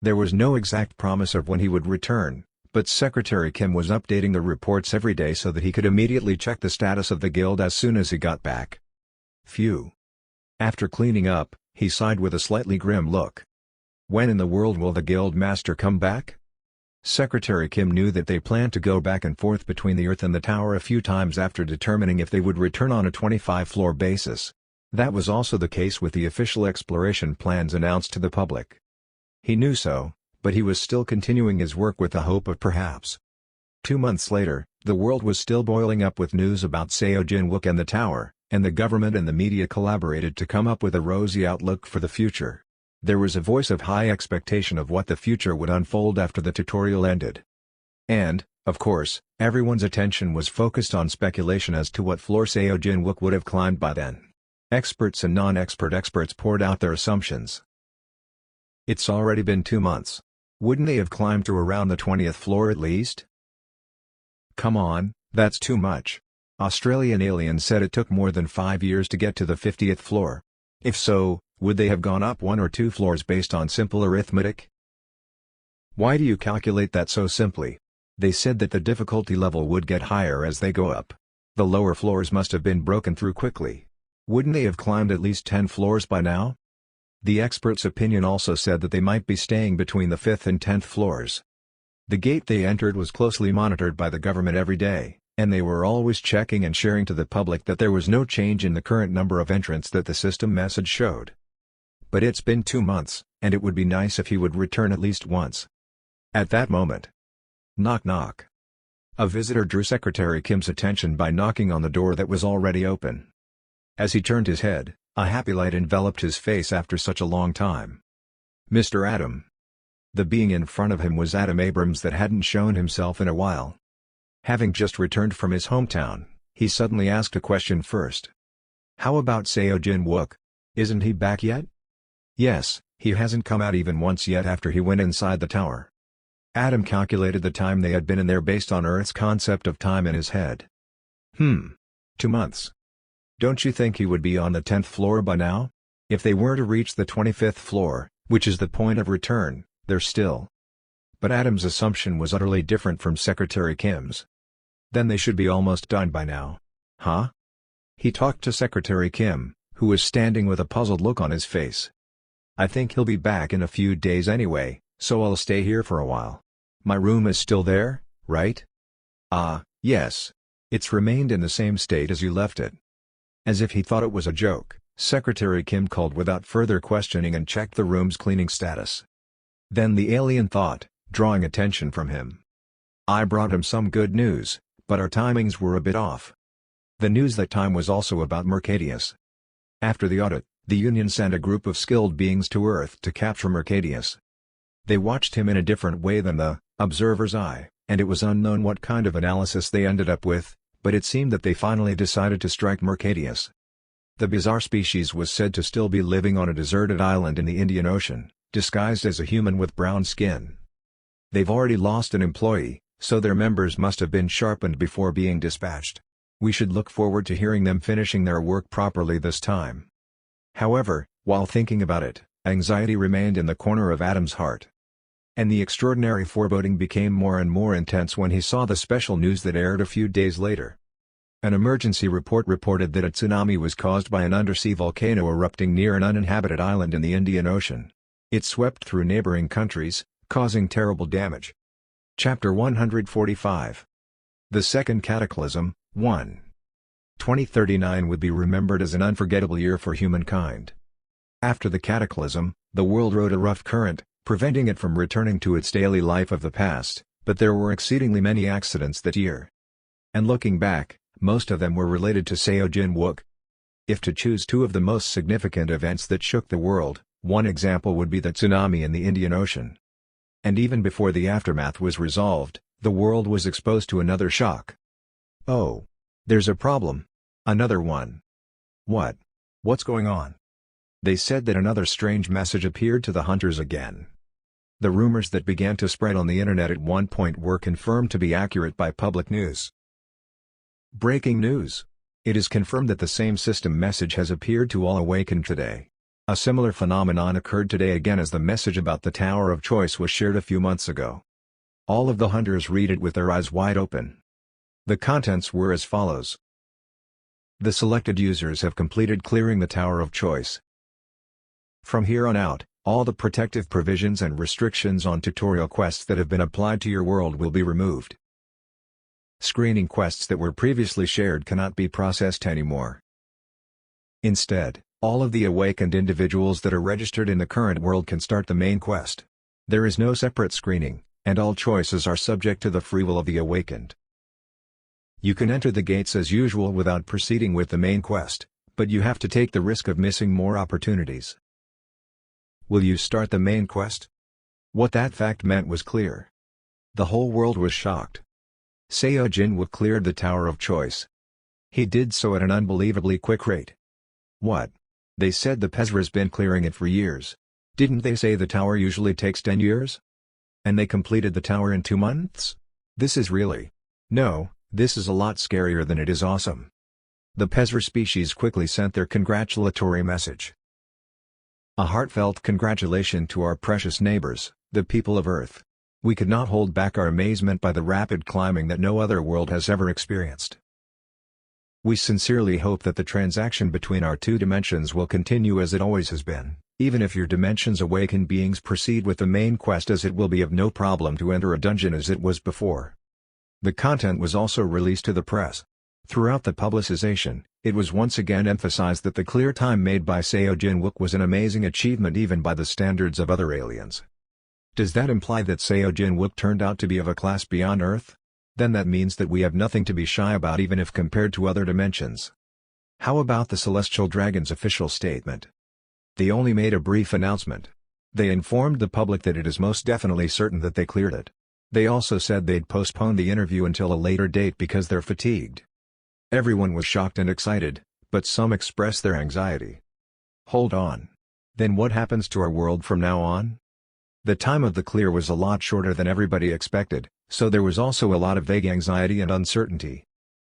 There was no exact promise of when he would return, but Secretary Kim was updating the reports every day so that he could immediately check the status of the guild as soon as he got back. Phew. After cleaning up, he sighed with a slightly grim look. When in the world will the guild master come back? Secretary Kim knew that they planned to go back and forth between the Earth and the tower a few times after determining if they would return on a 25-floor basis. That was also the case with the official exploration plans announced to the public. He knew so, but he was still continuing his work with the hope of perhaps. 2 months later, the world was still boiling up with news about Seo Jin-wook and the tower, and the government and the media collaborated to come up with a rosy outlook for the future. There was a voice of high expectation of what the future would unfold after the tutorial ended. And, of course, everyone's attention was focused on speculation as to what floor Seo Jin-wook would have climbed by then. Experts and non-expert experts poured out their assumptions. It's already been 2 months. Wouldn't they have climbed to around the 20th floor at least? Come on, that's too much. Australian Alien said it took more than 5 years to get to the 50th floor. If so, would they have gone up 1 or 2 floors based on simple arithmetic? Why do you calculate that so simply? They said that the difficulty level would get higher as they go up. The lower floors must have been broken through quickly. Wouldn't they have climbed at least 10 floors by now? The expert's opinion also said that they might be staying between the 5th and 10th floors. The gate they entered was closely monitored by the government every day, and they were always checking and sharing to the public that there was no change in the current number of entrants that the system message showed. But it's been 2 months, and it would be nice if he would return at least once. At that moment. Knock knock. A visitor drew Secretary Kim's attention by knocking on the door that was already open. As he turned his head, a happy light enveloped his face after such a long time. Mr. Adam. The being in front of him was Adam Abrams that hadn't shown himself in a while. Having just returned from his hometown, he suddenly asked a question first. How about Seo Jin-wook? Isn't he back yet? Yes, he hasn't come out even once yet after he went inside the tower. Adam calculated the time they had been in there based on Earth's concept of time in his head. 2 months. Don't you think he would be on the 10th floor by now? If they were to reach the 25th floor, which is the point of return, they're still. But Adam's assumption was utterly different from Secretary Kim's. Then they should be almost done by now. Huh? He talked to Secretary Kim, who was standing with a puzzled look on his face. I think he'll be back in a few days anyway, so I'll stay here for a while. My room is still there, right? Yes. It's remained in the same state as you left it. As if he thought it was a joke, Secretary Kim called without further questioning and checked the room's cleaning status. Then the alien thought, drawing attention from him. I brought him some good news, but our timings were a bit off. The news that time was also about Mercadius. After the audit, the Union sent a group of skilled beings to Earth to capture Mercadius. They watched him in a different way than the observer's eye, and it was unknown what kind of analysis they ended up with, but it seemed that they finally decided to strike Mercadius. The bizarre species was said to still be living on a deserted island in the Indian Ocean, disguised as a human with brown skin. They've already lost an employee, so their members must have been sharpened before being dispatched. We should look forward to hearing them finishing their work properly this time. However, while thinking about it, anxiety remained in the corner of Adam's heart. And the extraordinary foreboding became more and more intense when he saw the special news that aired a few days later. An emergency report reported that a tsunami was caused by an undersea volcano erupting near an uninhabited island in the Indian Ocean. It swept through neighboring countries, causing terrible damage. Chapter 145. The Second Cataclysm, 1. 2039 would be remembered as an unforgettable year for humankind. After the cataclysm, the world rode a rough current, preventing it from returning to its daily life of the past, but there were exceedingly many accidents that year. And looking back, most of them were related to Seojin Wook. If to choose two of the most significant events that shook the world, one example would be the tsunami in the Indian Ocean. And even before the aftermath was resolved, the world was exposed to another shock. Oh. There's a problem. Another one. What? What's going on? They said that another strange message appeared to the hunters again. The rumors that began to spread on the internet at one point were confirmed to be accurate by public news. Breaking news. It is confirmed that the same system message has appeared to all awakened today. A similar phenomenon occurred today again as the message about the Tower of Choice was shared a few months ago. All of the hunters read it with their eyes wide open. The contents were as follows. The selected users have completed clearing the Tower of Choice. From here on out, all the protective provisions and restrictions on tutorial quests that have been applied to your world will be removed. Screening quests that were previously shared cannot be processed anymore. Instead, all of the awakened individuals that are registered in the current world can start the main quest. There is no separate screening, and all choices are subject to the free will of the awakened. You can enter the gates as usual without proceeding with the main quest, but you have to take the risk of missing more opportunities. Will you start the main quest? What that fact meant was clear. The whole world was shocked. Seojin Wook cleared the Tower of Choice. He did so at an unbelievably quick rate. What? They said the Pezra's been clearing it for years. Didn't they say the tower usually takes 10 years? And they completed the tower in 2 months? This is really... No, this is a lot scarier than it is awesome. The Pezra species quickly sent their congratulatory message. A heartfelt congratulation to our precious neighbors, the people of Earth. We could not hold back our amazement by the rapid climbing that no other world has ever experienced. We sincerely hope that the transaction between our two dimensions will continue as it always has been, even if your dimension's awakened beings proceed with the main quest, as it will be of no problem to enter a dungeon as it was before. The content was also released to the press. Throughout the publicization, it was once again emphasized that the clear time made by Seojin Wook was an amazing achievement even by the standards of other aliens. Does that imply that Seojin Wook turned out to be of a class beyond Earth? Then that means that we have nothing to be shy about even if compared to other dimensions. How about the Celestial Dragon's official statement? They only made a brief announcement. They informed the public that it is most definitely certain that they cleared it. They also said they'd postpone the interview until a later date because they're fatigued. Everyone was shocked and excited, but some expressed their anxiety. Hold on. Then what happens to our world from now on? The time of the clear was a lot shorter than everybody expected, so there was also a lot of vague anxiety and uncertainty.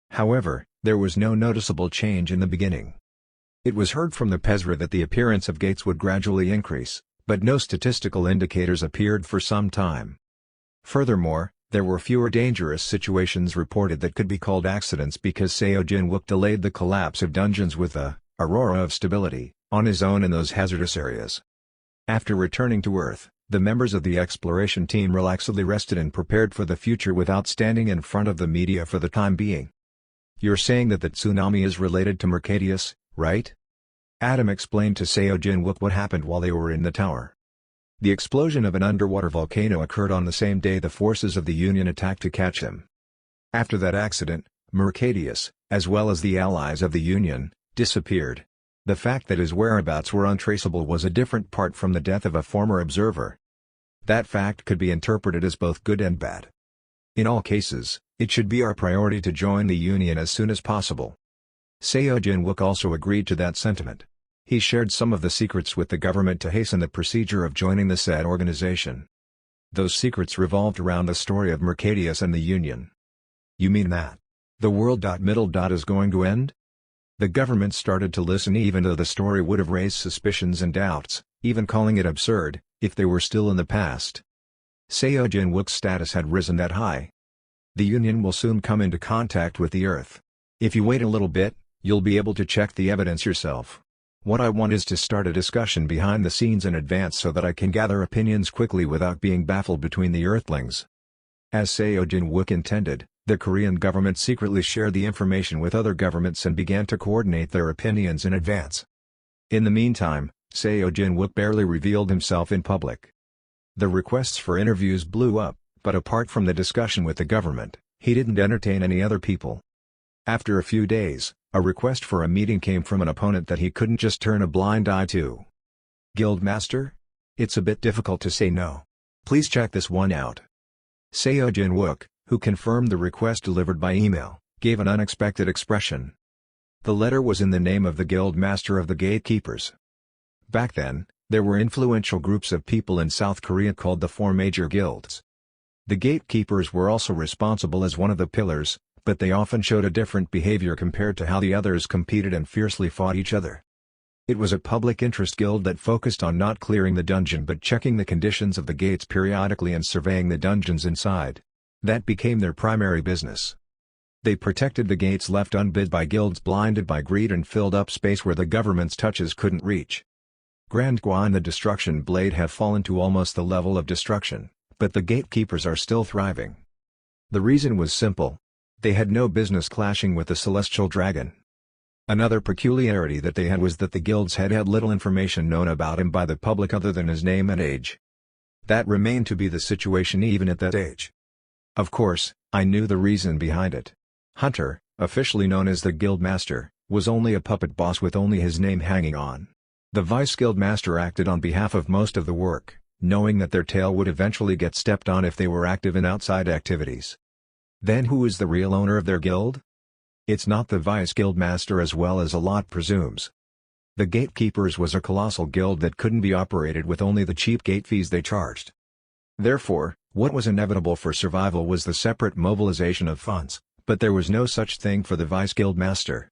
However, there was no noticeable change in the beginning. It was heard from the Pezra that the appearance of gates would gradually increase, but no statistical indicators appeared for some time. Furthermore, there were fewer dangerous situations reported that could be called accidents because Seojin Wook delayed the collapse of dungeons with a aurora of stability on his own in those hazardous areas. After returning to Earth, the members of the exploration team relaxedly rested and prepared for the future without standing in front of the media for the time being. You're saying that the tsunami is related to Mercadius, right? Adam explained to Seojin Wook what happened while they were in the tower. The explosion of an underwater volcano occurred on the same day the forces of the Union attacked to catch him. After that accident, Mercadius, as well as the allies of the Union, disappeared. The fact that his whereabouts were untraceable was a different part from the death of a former observer. That fact could be interpreted as both good and bad. In all cases, it should be our priority to join the Union as soon as possible. Seojin Wook also agreed to that sentiment. He shared some of the secrets with the government to hasten the procedure of joining the said organization. Those secrets revolved around the story of Mercadius and the Union. You mean that the world middle is going to end? The government started to listen even though the story would have raised suspicions and doubts, even calling it absurd, if they were still in the past. Seo Jin-wook's status had risen that high. The Union will soon come into contact with the Earth. If you wait a little bit, you'll be able to check the evidence yourself. What I want is to start a discussion behind the scenes in advance so that I can gather opinions quickly without being baffled between the Earthlings. As Seo Jin-wook intended, the Korean government secretly shared the information with other governments and began to coordinate their opinions in advance. In the meantime, Seo Jin-wook barely revealed himself in public. The requests for interviews blew up, but apart from the discussion with the government, he didn't entertain any other people. After a few days, a request for a meeting came from an opponent that he couldn't just turn a blind eye to. Guildmaster? It's a bit difficult to say no. Please check this one out. Seo Jin-wook, who confirmed the request delivered by email, gave an unexpected expression. The letter was in the name of the Guildmaster of the Gatekeepers. Back then, there were influential groups of people in South Korea called the Four Major Guilds. The Gatekeepers were also responsible as one of the pillars, but they often showed a different behavior compared to how the others competed and fiercely fought each other. It was a public interest guild that focused on not clearing the dungeon but checking the conditions of the gates periodically and surveying the dungeons inside. That became their primary business. They protected the gates left unbid by guilds blinded by greed and filled up space where the government's touches couldn't reach. Grand Gua and the Destruction Blade have fallen to almost the level of destruction, but the gatekeepers are still thriving. The reason was simple. They had no business clashing with the Celestial Dragon. Another peculiarity that they had was that the guild's head had little information known about him by the public other than his name and age. That remained to be the situation even at that age. Of course, I knew the reason behind it. Hunter, officially known as the Guildmaster, was only a puppet boss with only his name hanging on. The Vice Guildmaster acted on behalf of most of the work, knowing that their tail would eventually get stepped on if they were active in outside activities. Then who is the real owner of their guild? It's not the Vice Guildmaster as well as a lot presumes. The Gatekeepers was a colossal guild that couldn't be operated with only the cheap gate fees they charged. Therefore, what was inevitable for survival was the separate mobilization of funds, but there was no such thing for the Vice Guildmaster.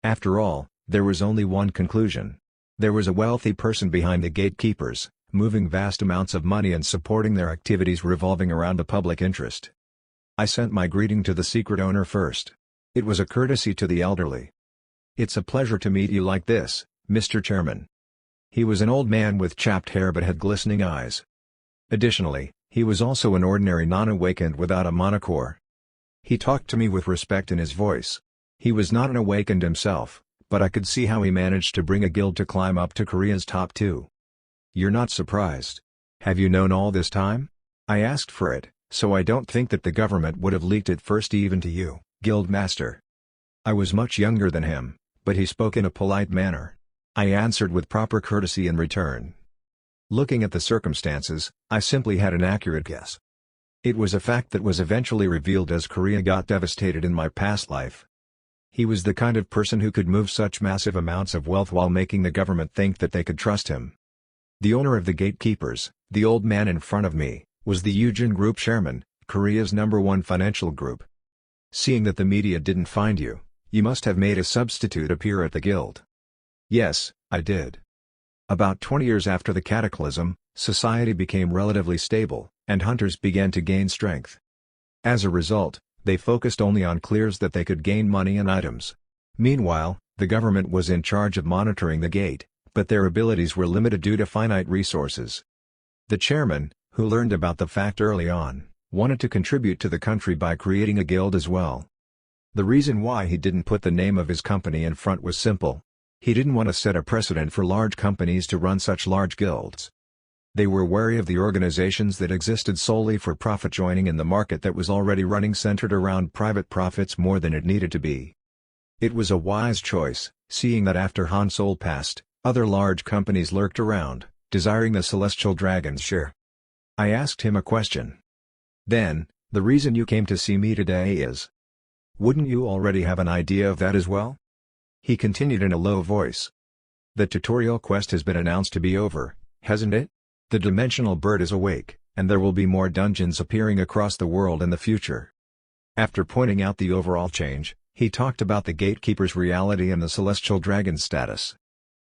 After all, there was only one conclusion. There was a wealthy person behind the Gatekeepers, moving vast amounts of money and supporting their activities revolving around the public interest. I sent my greeting to the secret owner first. It was a courtesy to the elderly. "It's a pleasure to meet you like this, Mr. Chairman." He was an old man with chapped hair but had glistening eyes. Additionally, he was also an ordinary non-awakened without a monocore. He talked to me with respect in his voice. He was not an awakened himself, but I could see how he managed to bring a guild to climb up to Korea's top 2. "You're not surprised. Have you known all this time?" "I asked for it, so I don't think that the government would have leaked it first even to you, Guildmaster." I was much younger than him, but he spoke in a polite manner. I answered with proper courtesy in return. Looking at the circumstances, I simply had an accurate guess. It was a fact that was eventually revealed as Korea got devastated in my past life. He was the kind of person who could move such massive amounts of wealth while making the government think that they could trust him. The owner of the Gatekeepers, the old man in front of me, was the Eugene Group chairman, Korea's #1 financial group. "Seeing that the media didn't find you, you must have made a substitute appear at the guild." "Yes, I did." About 20 years after the cataclysm, society became relatively stable, and hunters began to gain strength. As a result, they focused only on clears that they could gain money and items. Meanwhile, the government was in charge of monitoring the gate, but their abilities were limited due to finite resources. The chairman, who learned about the fact early on, wanted to contribute to the country by creating a guild as well. The reason why he didn't put the name of his company in front was simple. He didn't want to set a precedent for large companies to run such large guilds. They were wary of the organizations that existed solely for profit joining in the market that was already running centered around private profits more than it needed to be. It was a wise choice, seeing that after Han Sol passed, other large companies lurked around, desiring the Celestial Dragon's share. I asked him a question. "Then, the reason you came to see me today is? Wouldn't you already have an idea of that as well?" He continued in a low voice. "The tutorial quest has been announced to be over, hasn't it? The dimensional bird is awake, and there will be more dungeons appearing across the world in the future." After pointing out the overall change, he talked about the Gatekeeper's reality and the Celestial Dragon's status.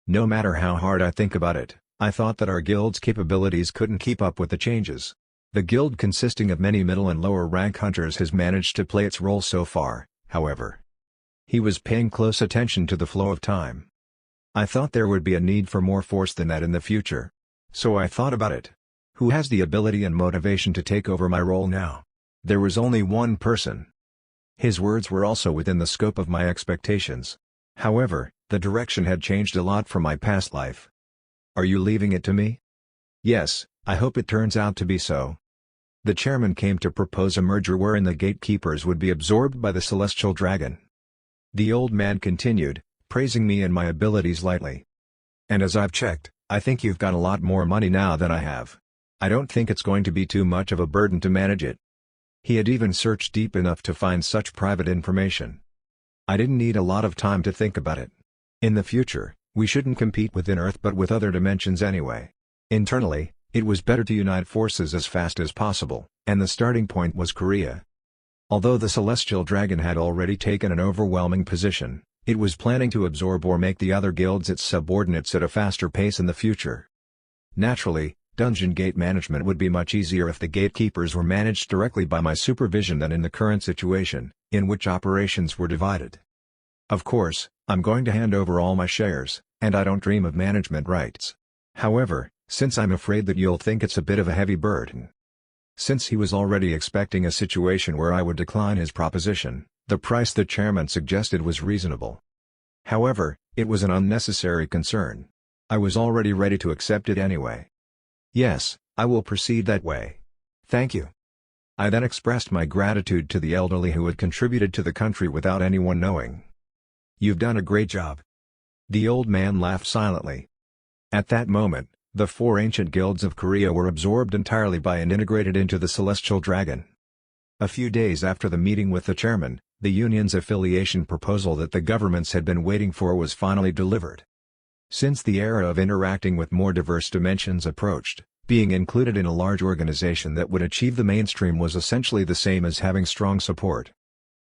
"No matter how hard I think about it, I thought that our guild's capabilities couldn't keep up with the changes. The guild consisting of many middle and lower rank hunters has managed to play its role so far, however. He was paying close attention to the flow of time. I thought there would be a need for more force than that in the future. So I thought about it. Who has the ability and motivation to take over my role now? There was only one person. His words were also within the scope of my expectations. However, the direction had changed a lot from my past life. Are you leaving it to me? Yes, I hope it turns out to be so. The chairman came to propose a merger wherein the gatekeepers would be absorbed by the celestial dragon. The old man continued, praising me and my abilities lightly. And as I've checked, I think you've got a lot more money now than I have. I don't think it's going to be too much of a burden to manage it. He had even searched deep enough to find such private information. I didn't need a lot of time to think about it. In the future, we shouldn't compete within Earth but with other dimensions anyway. Internally, it was better to unite forces as fast as possible, and the starting point was Korea. Although the celestial dragon had already taken an overwhelming position, it was planning to absorb or make the other guilds its subordinates at a faster pace in the future. Naturally, dungeon gate management would be much easier if the gatekeepers were managed directly by my supervision than in the current situation, in which operations were divided. Of course, I'm going to hand over all my shares, and I don't dream of management rights. However, since I'm afraid that you'll think it's a bit of a heavy burden. Since he was already expecting a situation where I would decline his proposition, the price the chairman suggested was reasonable. However, it was an unnecessary concern. I was already ready to accept it anyway. Yes, I will proceed that way. Thank you. I then expressed my gratitude to the elderly who had contributed to the country without anyone knowing. You've done a great job. The old man laughed silently. At that moment, the 4 ancient guilds of Korea were absorbed entirely by and integrated into the celestial dragon. A few days after the meeting with the chairman, the union's affiliation proposal that the governments had been waiting for was finally delivered. Since the era of interacting with more diverse dimensions approached, being included in a large organization that would achieve the mainstream was essentially the same as having strong support.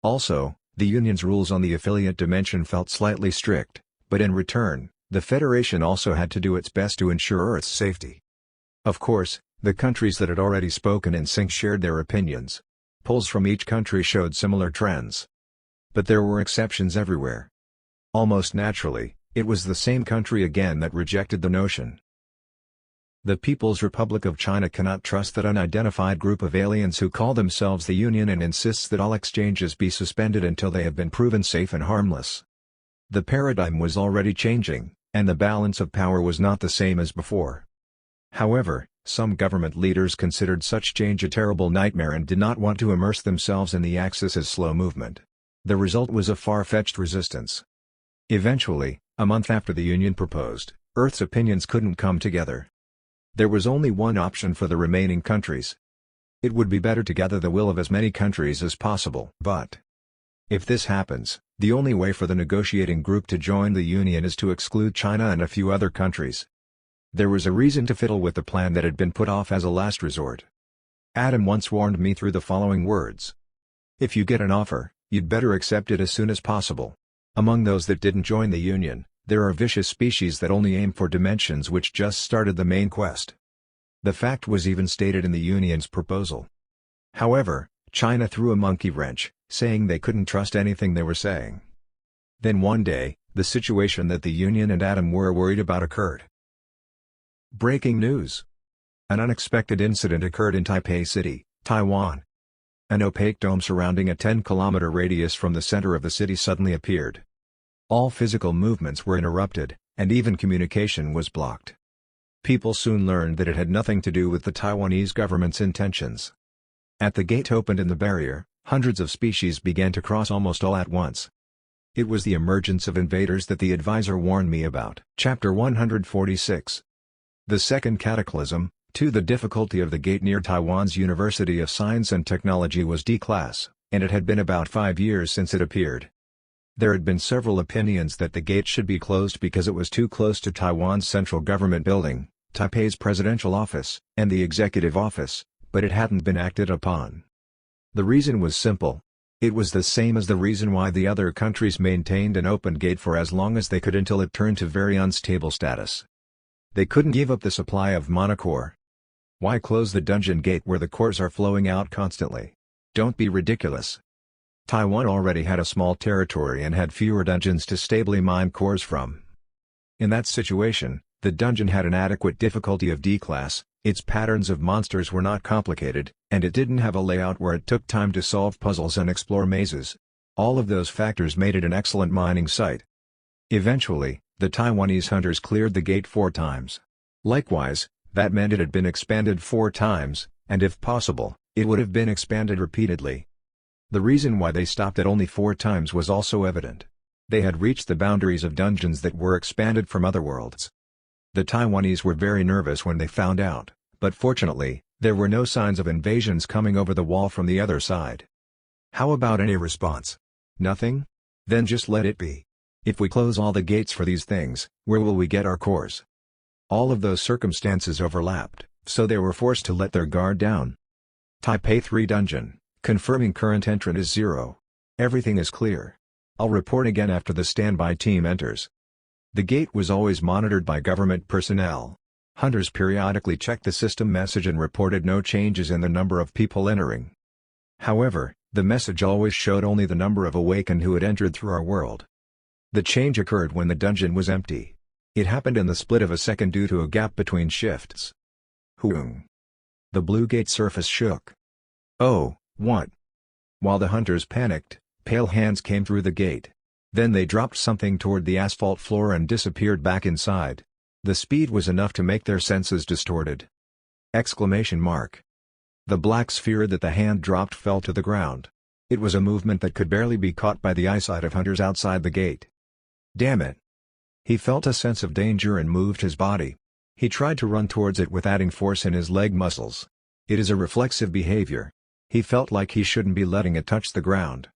Also, the union's rules on the affiliate dimension felt slightly strict, but in return, the Federation also had to do its best to ensure Earth's safety. Of course, the countries that had already spoken in sync shared their opinions. Polls from each country showed similar trends. But there were exceptions everywhere. Almost naturally, it was the same country again that rejected the notion. The People's Republic of China cannot trust that unidentified group of aliens who call themselves the Union and insists that all exchanges be suspended until they have been proven safe and harmless. The paradigm was already changing, and the balance of power was not the same as before. However, some government leaders considered such change a terrible nightmare and did not want to immerse themselves in the Axis's slow movement. The result was a far-fetched resistance. Eventually, a month after the Union proposed, Earth's opinions couldn't come together. There was only one option for the remaining countries. It would be better to gather the will of as many countries as possible. But if this happens, the only way for the negotiating group to join the Union is to exclude China and a few other countries. There was a reason to fiddle with the plan that had been put off as a last resort. Adam once warned me through the following words. If you get an offer, you'd better accept it as soon as possible. Among those that didn't join the Union, there are vicious species that only aim for dimensions which just started the main quest. The fact was even stated in the Union's proposal. However, China threw a monkey wrench, saying they couldn't trust anything they were saying. Then one day, the situation that the Union and Adam were worried about occurred. Breaking news. An unexpected incident occurred in Taipei City, Taiwan. An opaque dome surrounding a 10-kilometer radius from the center of the city suddenly appeared. All physical movements were interrupted, and even communication was blocked. People soon learned that it had nothing to do with the Taiwanese government's intentions. At the gate opened in the barrier, hundreds of species began to cross almost all at once. It was the emergence of invaders that the advisor warned me about. Chapter 146. The second cataclysm. The difficulty of the gate near Taiwan's University of Science and Technology was D-class, and it had been about 5 years since it appeared. There had been several opinions that the gate should be closed because it was too close to Taiwan's central government building, Taipei's presidential office, and the executive office, but it hadn't been acted upon. The reason was simple. It was the same as the reason why the other countries maintained an open gate for as long as they could until it turned to very unstable status. They couldn't give up the supply of monocore. Why close the dungeon gate where the cores are flowing out constantly? Don't be ridiculous. Taiwan already had a small territory and had fewer dungeons to stably mine cores from. In that situation, the dungeon had an adequate difficulty of D-class, its patterns of monsters were not complicated, and it didn't have a layout where it took time to solve puzzles and explore mazes. All of those factors made it an excellent mining site. Eventually, the Taiwanese hunters cleared the gate 4 times. Likewise, that meant it had been expanded 4 times, and if possible, it would have been expanded repeatedly. The reason why they stopped at only 4 times was also evident. They had reached the boundaries of dungeons that were expanded from other worlds. The Taiwanese were very nervous when they found out, but fortunately, there were no signs of invasions coming over the wall from the other side. How about any response? Nothing? Then just let it be. If we close all the gates for these things, where will we get our cores? All of those circumstances overlapped, so they were forced to let their guard down. Taipei 3 Dungeon, confirming current entrant is 0. Everything is clear. I'll report again after the standby team enters. The gate was always monitored by government personnel. Hunters periodically checked the system message and reported no changes in the number of people entering. However, the message always showed only the number of awakened who had entered through our world. The change occurred when the dungeon was empty. It happened in the split of a second due to a gap between shifts. Hooong. The blue gate surface shook. Oh, what? While the hunters panicked, pale hands came through the gate. Then they dropped something toward the asphalt floor and disappeared back inside. The speed was enough to make their senses distorted. Exclamation mark. The black sphere that the hand dropped fell to the ground. It was a movement that could barely be caught by the eyesight of hunters outside the gate. Damn it. He felt a sense of danger and moved his body. He tried to run towards it with adding force in his leg muscles. It is a reflexive behavior. He felt like he shouldn't be letting it touch the ground.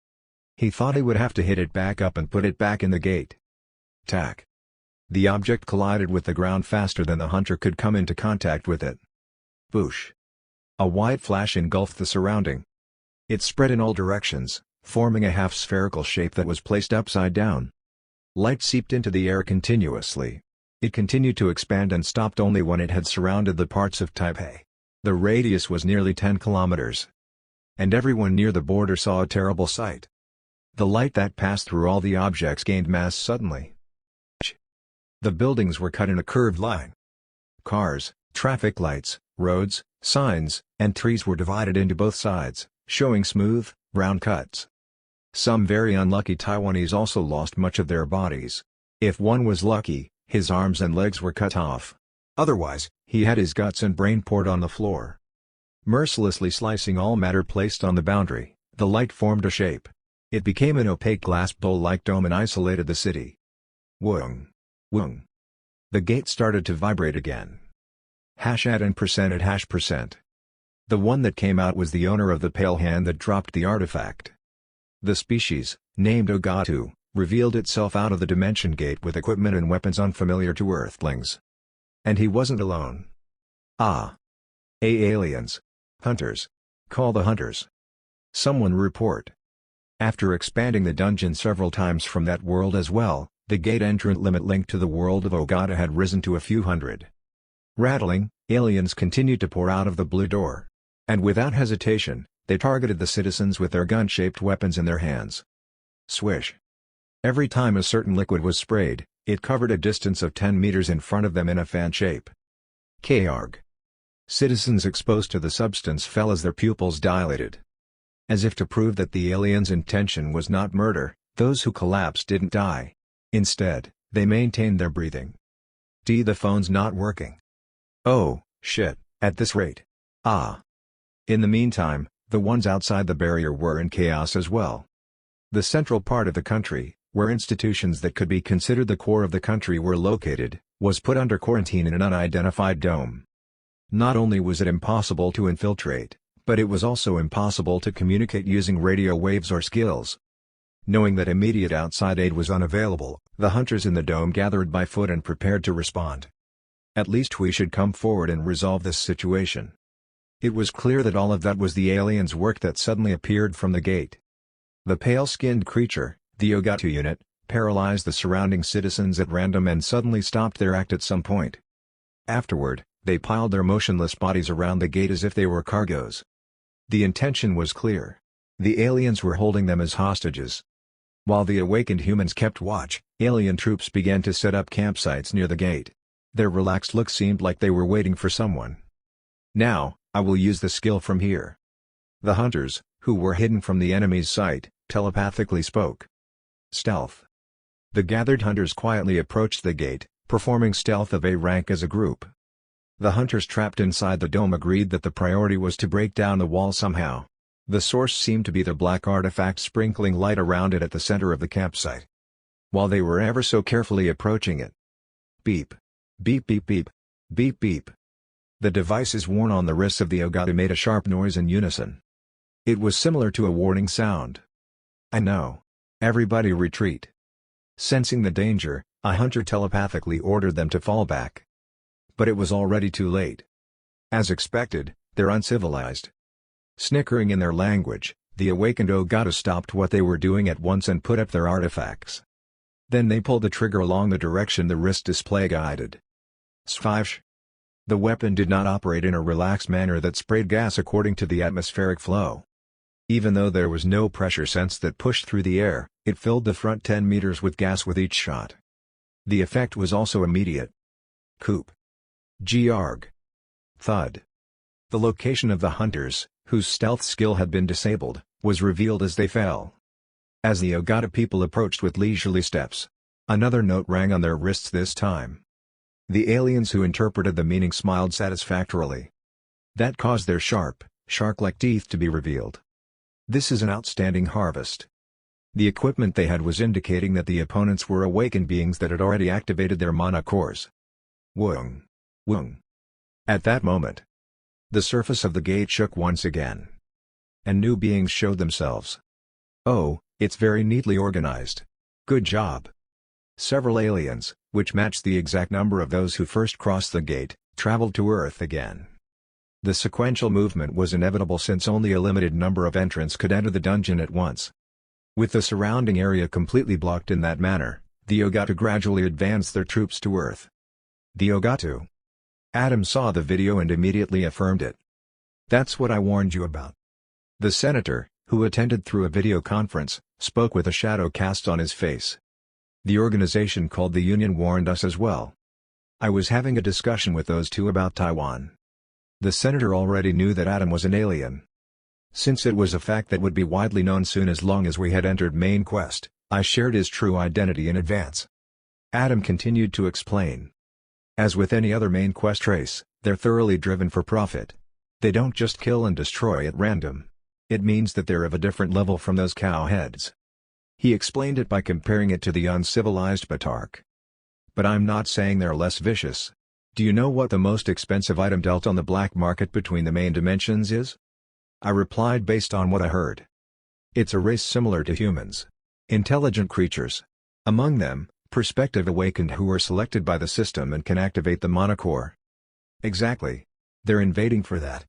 He thought he would have to hit it back up and put it back in the gate. Tack. The object collided with the ground faster than the hunter could come into contact with it. Boosh. A white flash engulfed the surrounding. It spread in all directions, forming a half-spherical shape that was placed upside down. Light seeped into the air continuously. It continued to expand and stopped only when it had surrounded the parts of Taipei. The radius was nearly 10 kilometers. And everyone near the border saw a terrible sight. The light that passed through all the objects gained mass suddenly. The buildings were cut in a curved line. Cars, traffic lights, roads, signs, and trees were divided into both sides, showing smooth, round cuts. Some very unlucky Taiwanese also lost much of their bodies. If one was lucky, his arms and legs were cut off. Otherwise, he had his guts and brain poured on the floor. Mercilessly slicing all matter placed on the boundary, the light formed a shape. It became an opaque glass bowl-like dome and isolated the city. Woong. Woong. The gate started to vibrate again. #add and %@. The one that came out was the owner of the pale hand that dropped the artifact. The species, named ogatu, revealed itself out of the dimension gate with equipment and weapons unfamiliar to Earthlings. And he wasn't alone. Aliens. Hunters. Call the hunters. Someone report. After expanding the dungeon several times from that world as well, the gate entrant limit linked to the world of ogatu had risen to a few hundred. Rattling, aliens continued to pour out of the blue door. And without hesitation, they targeted the citizens with their gun-shaped weapons in their hands. Swish. Every time a certain liquid was sprayed, it covered a distance of 10 meters in front of them in a fan shape. Karg. Citizens exposed to the substance fell as their pupils dilated. As if to prove that the aliens' intention was not murder, those who collapsed didn't die. Instead, they maintained their breathing. The phone's not working. Oh, shit, at this rate. In the meantime, the ones outside the barrier were in chaos as well. The central part of the country, where institutions that could be considered the core of the country were located, was put under quarantine in an unidentified dome. Not only was it impossible to infiltrate, but it was also impossible to communicate using radio waves or skills. Knowing that immediate outside aid was unavailable, the hunters in the dome gathered by foot and prepared to respond. At least we should come forward and resolve this situation. It was clear that all of that was the aliens' work that suddenly appeared from the gate. The pale-skinned creature, the ogatu unit, paralyzed the surrounding citizens at random and suddenly stopped their act at some point. Afterward, They piled their motionless bodies around the gate as if they were cargoes. The intention was clear. The aliens were holding them as hostages. While the awakened humans kept watch, alien troops began to set up campsites near the gate. Their relaxed look seemed like they were waiting for someone. "Now, I will use the skill from here." The hunters, who were hidden from the enemy's sight, telepathically spoke. Stealth. The gathered hunters quietly approached the gate, performing stealth of A rank as a group. The hunters trapped inside the dome agreed that the priority was to break down the wall somehow. The source seemed to be the black artifact sprinkling light around it at the center of the campsite. While they were ever so carefully approaching it. Beep. Beep beep beep. Beep beep. The devices worn on the wrists of the ogatu made a sharp noise in unison. It was similar to a warning sound. "I know. Everybody retreat." Sensing the danger, a hunter telepathically ordered them to fall back. But it was already too late. As expected, they're uncivilized. Snickering in their language, the awakened ogatu stopped what they were doing at once and put up their artifacts. Then they pulled the trigger along the direction the wrist display guided. Sfifsh. The weapon did not operate in a relaxed manner that sprayed gas according to the atmospheric flow. Even though there was no pressure sense that pushed through the air, it filled the front 10 meters with gas with each shot. The effect was also immediate. Coop. Gearg. Thud. The location of the hunters, whose stealth skill had been disabled, was revealed as they fell. As the ogatu people approached with leisurely steps, another note rang on their wrists this time. The aliens who interpreted the meaning smiled satisfactorily. That caused their sharp, shark-like teeth to be revealed. "This is an outstanding harvest." The equipment they had was indicating that the opponents were awakened beings that had already activated their mana cores. Woong. Woong. At that moment, the surface of the gate shook once again. And new beings showed themselves. "Oh, it's very neatly organized. Good job." Several aliens, which matched the exact number of those who first crossed the gate, traveled to Earth again. The sequential movement was inevitable since only a limited number of entrants could enter the dungeon at once. With the surrounding area completely blocked in that manner, the ogatu gradually advanced their troops to Earth. The ogatu. Adam saw the video and immediately affirmed it. "That's what I warned you about." The senator, who attended through a video conference, spoke with a shadow cast on his face. "The organization called the Union warned us as well. I was having a discussion with those two about Taiwan." The senator already knew that Adam was an alien. Since it was a fact that would be widely known soon as long as we had entered main quest, I shared his true identity in advance. Adam continued to explain. As with any other main quest race, they're thoroughly driven for profit. They don't just kill and destroy at random. It means that they're of a different level from those cowheads. He explained it by comparing it to the uncivilized Batark. But I'm not saying they're less vicious. Do you know what the most expensive item dealt on the black market between the main dimensions is? I replied based on what I heard. It's a race similar to humans. Intelligent creatures. Among them, perspective awakened who are selected by the system and can activate the mana core. Exactly. They're invading for that.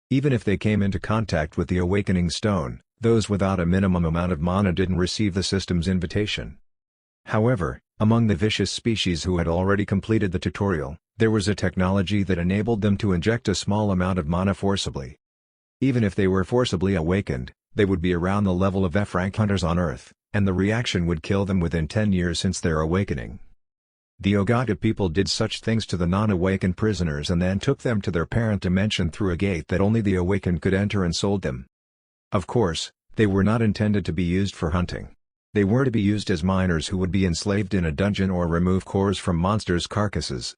Even if they came into contact with the awakening stone, those without a minimum amount of mana didn't receive the system's invitation. However, among the vicious species who had already completed the tutorial, there was a technology that enabled them to inject a small amount of mana forcibly. Even if they were forcibly awakened, they would be around the level of F-rank hunters on Earth, and the reaction would kill them within 10 years since their awakening. The ogatu people did such things to the non-awakened prisoners and then took them to their parent dimension through a gate that only the awakened could enter and sold them. Of course, they were not intended to be used for hunting. They were to be used as miners who would be enslaved in a dungeon or remove cores from monsters' carcasses.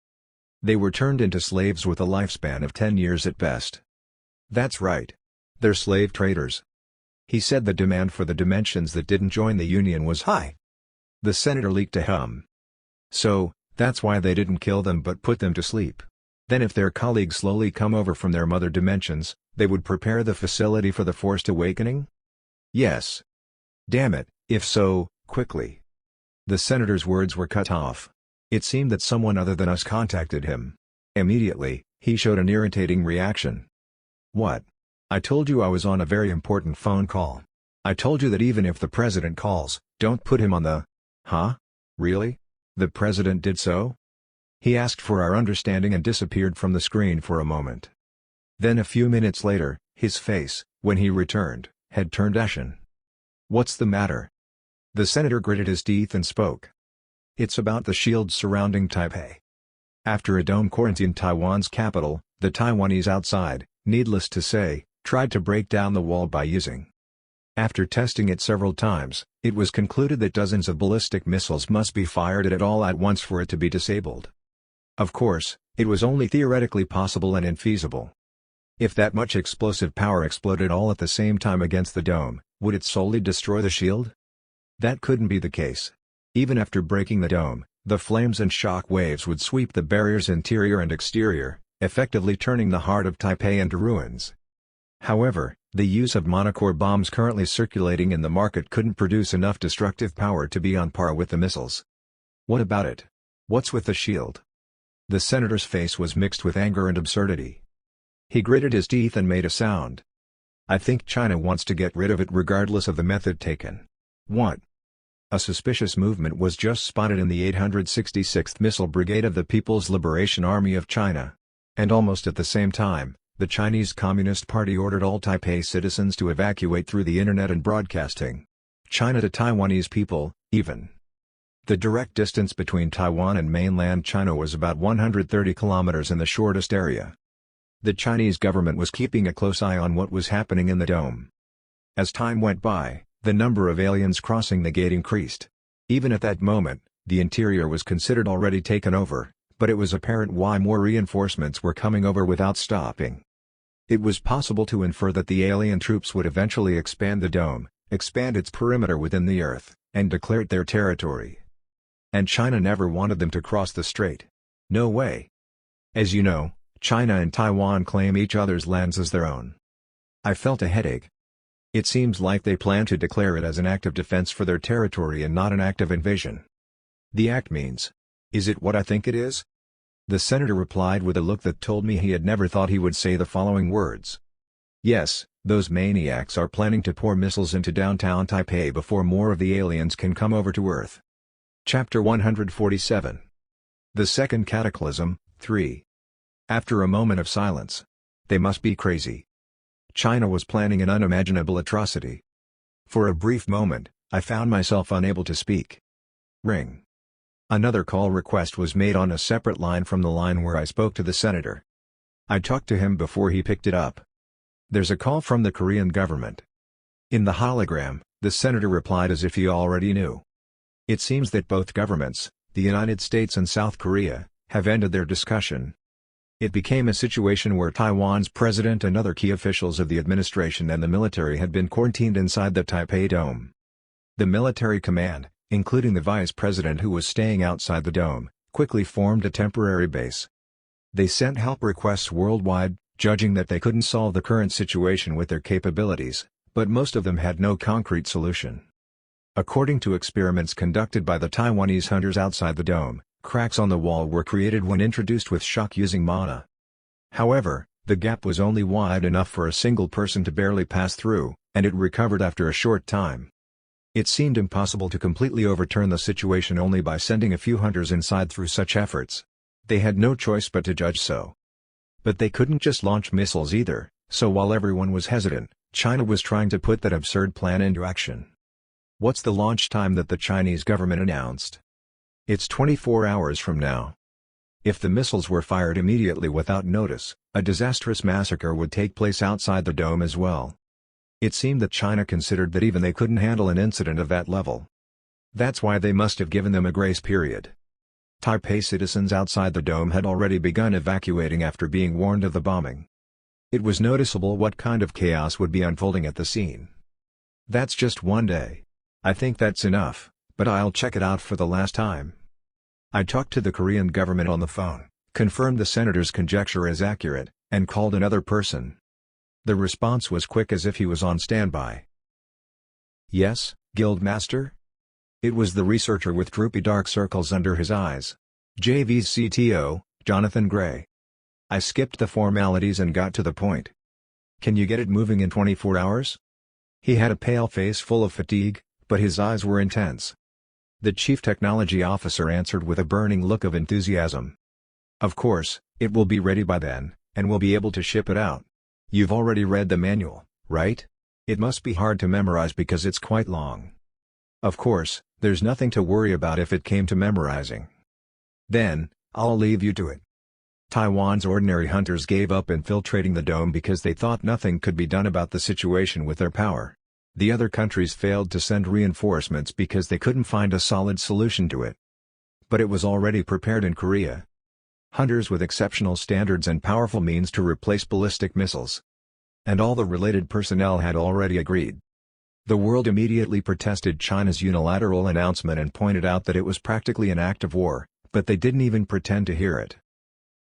They were turned into slaves with a lifespan of 10 years at best. That's right. They're slave traders. He said the demand for the dimensions that didn't join the Union was high. The senator leaked a hum. So, that's why they didn't kill them but put them to sleep. Then if their colleagues slowly come over from their mother dimensions, they would prepare the facility for the forced awakening? Yes. Damn it, if so, quickly. The senator's words were cut off. It seemed that someone other than us contacted him. Immediately, he showed an irritating reaction. What? I told you I was on a very important phone call. I told you that even if the president calls, don't put him on the... Huh? Really? The president did so? He asked for our understanding and disappeared from the screen for a moment. Then a few minutes later, his face, when he returned, had turned ashen. "What's the matter?" The senator gritted his teeth and spoke. "It's about the shields surrounding Taipei." After a dome quarantined Taiwan's capital, the Taiwanese outside, needless to say, tried to break down the wall by using. After testing it several times, it was concluded that dozens of ballistic missiles must be fired at it all at once for it to be disabled. Of course, it was only theoretically possible and infeasible. If that much explosive power exploded all at the same time against the dome, would it solely destroy the shield? That couldn't be the case. Even after breaking the dome, the flames and shock waves would sweep the barrier's interior and exterior, effectively turning the heart of Taipei into ruins. However, the use of monocore bombs currently circulating in the market couldn't produce enough destructive power to be on par with the missiles. What about it? What's with the shield? The senator's face was mixed with anger and absurdity. He gritted his teeth and made a sound. "I think China wants to get rid of it regardless of the method taken." "What?" "A suspicious movement was just spotted in the 866th Missile Brigade of the People's Liberation Army of China. And almost at the same time, the Chinese Communist Party ordered all Taipei citizens to evacuate through the internet and broadcasting. China to Taiwanese people, even." The direct distance between Taiwan and mainland China was about 130 kilometers in the shortest area. The Chinese government was keeping a close eye on what was happening in the dome. As time went by, the number of aliens crossing the gate increased. Even at that moment, the interior was considered already taken over, but it was apparent why more reinforcements were coming over without stopping. It was possible to infer that the alien troops would eventually expand the dome, expand its perimeter within the Earth, and declare it their territory. And China never wanted them to cross the strait. No way. As you know, China and Taiwan claim each other's lands as their own. I felt a headache. It seems like they plan to declare it as an act of defense for their territory and not an act of invasion. The act means. Is it what I think it is? The senator replied with a look that told me he had never thought he would say the following words. "Yes, those maniacs are planning to pour missiles into downtown Taipei before more of the aliens can come over to Earth." Chapter 147. The Second Cataclysm, 3. After a moment of silence. They must be crazy. China was planning an unimaginable atrocity. For a brief moment, I found myself unable to speak. Ring. Another call request was made on a separate line from the line where I spoke to the senator. I talked to him before he picked it up. "There's a call from the Korean government." In the hologram, the senator replied as if he already knew. It seems that both governments, the United States and South Korea, have ended their discussion. It became a situation where Taiwan's president and other key officials of the administration and the military had been quarantined inside the Taipei Dome. The military command, including the vice president who was staying outside the dome, quickly formed a temporary base. They sent help requests worldwide, judging that they couldn't solve the current situation with their capabilities, but most of them had no concrete solution. According to experiments conducted by the Taiwanese hunters outside the dome, cracks on the wall were created when introduced with shock using mana. However, the gap was only wide enough for a single person to barely pass through, and it recovered after a short time. It seemed impossible to completely overturn the situation only by sending a few hunters inside through such efforts. They had no choice but to judge so. But they couldn't just launch missiles either, so while everyone was hesitant, China was trying to put that absurd plan into action. What's the launch time that the Chinese government announced? It's 24 hours from now. If the missiles were fired immediately without notice, a disastrous massacre would take place outside the dome as well. It seemed that China considered that even they couldn't handle an incident of that level. That's why they must have given them a grace period. Taipei citizens outside the dome had already begun evacuating after being warned of the bombing. It was noticeable what kind of chaos would be unfolding at the scene. That's just one day. I think that's enough, but I'll check it out for the last time. I talked to the Korean government on the phone, confirmed the senator's conjecture as accurate, and called another person. The response was quick as if he was on standby. "Yes, Guildmaster?" It was the researcher with droopy dark circles under his eyes. JV's CTO, Jonathan Gray. I skipped the formalities and got to the point. "Can you get it moving in 24 hours? He had a pale face full of fatigue, but his eyes were intense. The chief technology officer answered with a burning look of enthusiasm. Of course, it will be ready by then, and we'll be able to ship it out. You've already read the manual, right? It must be hard to memorize because it's quite long. Of course, there's nothing to worry about if it came to memorizing. Then, I'll leave you to it. Taiwan's ordinary hunters gave up infiltrating the dome because they thought nothing could be done about the situation with their power. The other countries failed to send reinforcements because they couldn't find a solid solution to it. But it was already prepared in Korea. Hunters with exceptional standards and powerful means to replace ballistic missiles. And all the related personnel had already agreed. The world immediately protested China's unilateral announcement and pointed out that it was practically an act of war, but they didn't even pretend to hear it.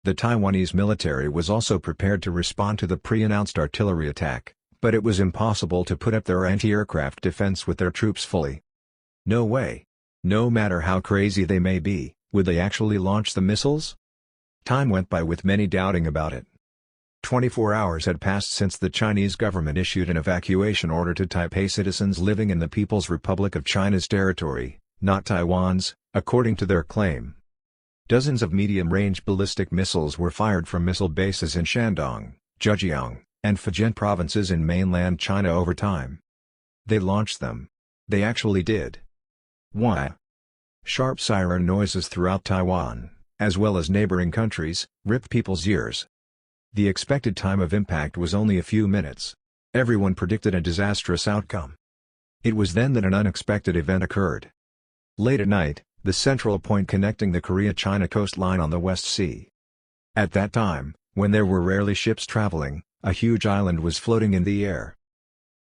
The Taiwanese military was also prepared to respond to the pre-announced artillery attack, but it was impossible to put up their anti-aircraft defense with their troops fully. No way. No matter how crazy they may be, would they actually launch the missiles? Time went by with many doubting about it. 24 hours had passed since the Chinese government issued an evacuation order to Taipei citizens living in the People's Republic of China's territory, not Taiwan's, according to their claim. Dozens of medium-range ballistic missiles were fired from missile bases in Shandong, Zhejiang, and Fujian provinces in mainland China over time. They launched them. They actually did. Why? Sharp siren noises throughout Taiwan, as well as neighboring countries, ripped people's ears. The expected time of impact was only a few minutes. Everyone predicted a disastrous outcome. It was then that an unexpected event occurred. Late at night, the central point connecting the Korea-China coastline on the West Sea. At that time, when there were rarely ships traveling, a huge island was floating in the air.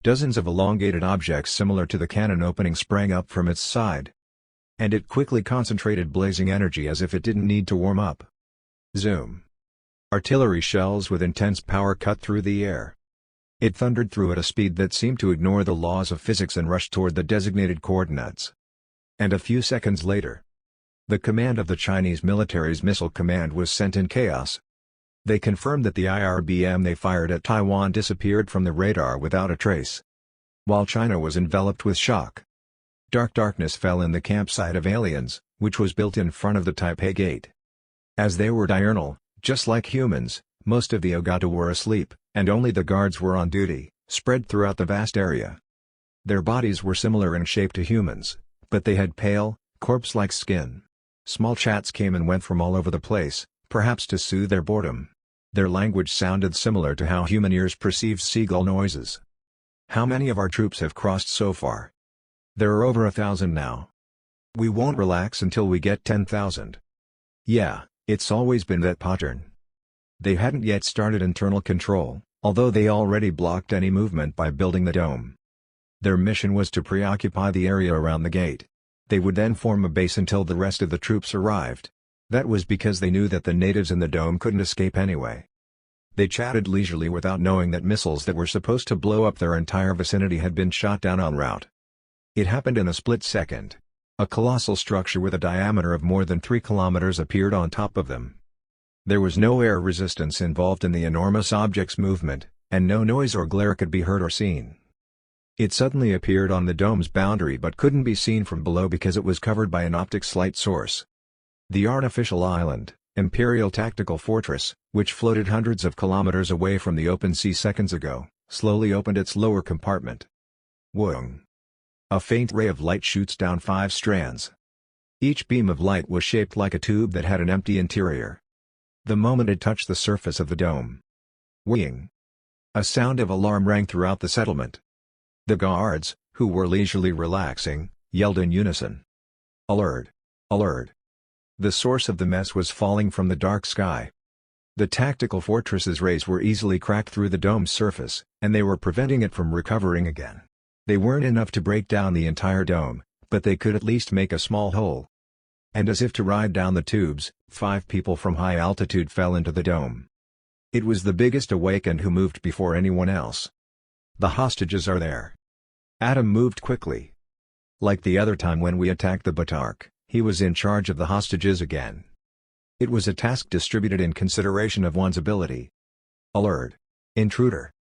Dozens of elongated objects similar to the cannon opening sprang up from its side. And it quickly concentrated blazing energy as if it didn't need to warm up. Zoom. Artillery shells with intense power cut through the air. It thundered through at a speed that seemed to ignore the laws of physics and rushed toward the designated coordinates. And a few seconds later, the command of the Chinese military's missile command was sent in chaos. They confirmed that the IRBM they fired at Taiwan disappeared from the radar without a trace. While China was enveloped with shock. Darkness fell in the campsite of aliens, which was built in front of the Taipei gate. As they were diurnal, just like humans, most of the ogatu were asleep, and only the guards were on duty, spread throughout the vast area. Their bodies were similar in shape to humans, but they had pale, corpse-like skin. Small chats came and went from all over the place, perhaps to soothe their boredom. Their language sounded similar to how human ears perceive seagull noises. How many of our troops have crossed so far? There are over 1,000 now. We won't relax until we get 10,000. Yeah, it's always been that pattern. They hadn't yet started internal control, although they already blocked any movement by building the dome. Their mission was to preoccupy the area around the gate. They would then form a base until the rest of the troops arrived. That was because they knew that the natives in the dome couldn't escape anyway. They chatted leisurely without knowing that missiles that were supposed to blow up their entire vicinity had been shot down en route. It happened in a split second. A colossal structure with a diameter of more than 3 kilometers appeared on top of them. There was no air resistance involved in the enormous object's movement, and no noise or glare could be heard or seen. It suddenly appeared on the dome's boundary but couldn't be seen from below because it was covered by an optics light source. The artificial island, Imperial Tactical Fortress, which floated hundreds of kilometers away from the open sea seconds ago, slowly opened its lower compartment. Whoong! A faint ray of light shoots down 5 strands. Each beam of light was shaped like a tube that had an empty interior. The moment it touched the surface of the dome. Whing! A sound of alarm rang throughout the settlement. The guards, who were leisurely relaxing, yelled in unison. Alert! Alert! The source of the mess was falling from the dark sky. The tactical fortress's rays were easily cracked through the dome's surface, and they were preventing it from recovering again. They weren't enough to break down the entire dome, but they could at least make a small hole. And as if to ride down the tubes, 5 people from high altitude fell into the dome. It was the biggest awakened who moved before anyone else. The hostages are there. Adam moved quickly. Like the other time when we attacked the Batark, he was in charge of the hostages again. It was a task distributed in consideration of one's ability. Alert! Intruder!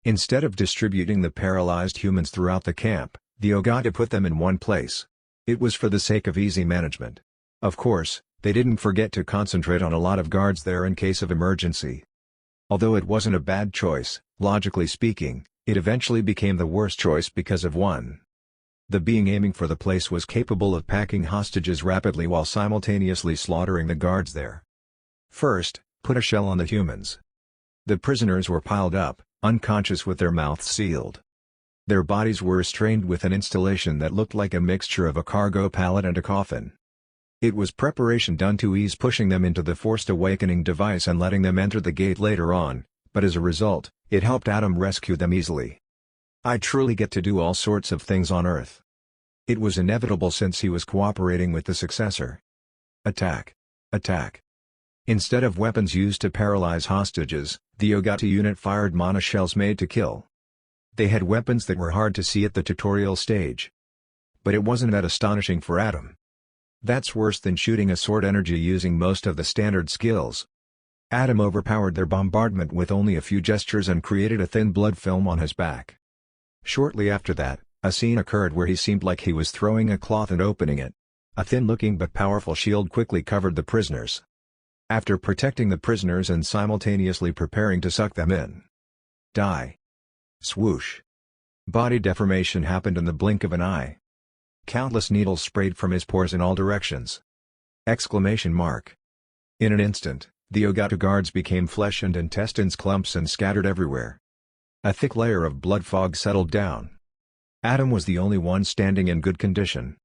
Instead of distributing the paralyzed humans throughout the camp, the ogatu put them in one place. It was for the sake of easy management. Of course, They didn't forget to concentrate on a lot of guards there in case of emergency. Although it wasn't a bad choice, logically speaking, it eventually became the worst choice because of one. The being aiming for the place was capable of packing hostages rapidly while simultaneously slaughtering the guards there. First, put a shell on the humans. The prisoners were piled up, unconscious with their mouths sealed. Their bodies were restrained with an installation that looked like a mixture of a cargo pallet and a coffin. It was preparation done to ease pushing them into the forced awakening device and letting them enter the gate later on, but as a result, it helped Adam rescue them easily. I truly get to do all sorts of things on Earth. It was inevitable since he was cooperating with the successor. Attack. Attack. Instead of weapons used to paralyze hostages, the ogatu unit fired mana shells made to kill. They had weapons that were hard to see at the tutorial stage. But it wasn't that astonishing for Adam. That's worse than shooting a sword energy using most of the standard skills. Adam overpowered their bombardment with only a few gestures and created a thin blood film on his back. Shortly after that, a scene occurred where he seemed like he was throwing a cloth and opening it. A thin-looking but powerful shield quickly covered the prisoners. After protecting the prisoners and simultaneously preparing to suck them in. Die. Swoosh. Body deformation happened in the blink of an eye. Countless needles sprayed from his pores in all directions. Exclamation mark. In an instant, the ogatu guards became flesh and intestines clumps and scattered everywhere. A thick layer of blood fog settled down. Adam was the only one standing in good condition.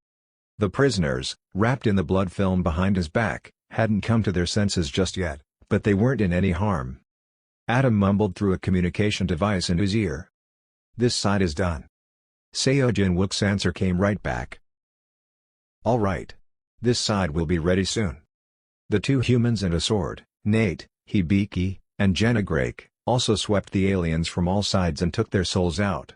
The prisoners, wrapped in the blood film behind his back, hadn't come to their senses just yet, but they weren't in any harm. Adam mumbled through a communication device in his ear. "This side is done." Seo Jin-wook's answer came right back. "All right. This side will be ready soon." The two humans and a sword, Nate, Hibiki, and Jenna Drake, also swept the aliens from all sides and took their souls out.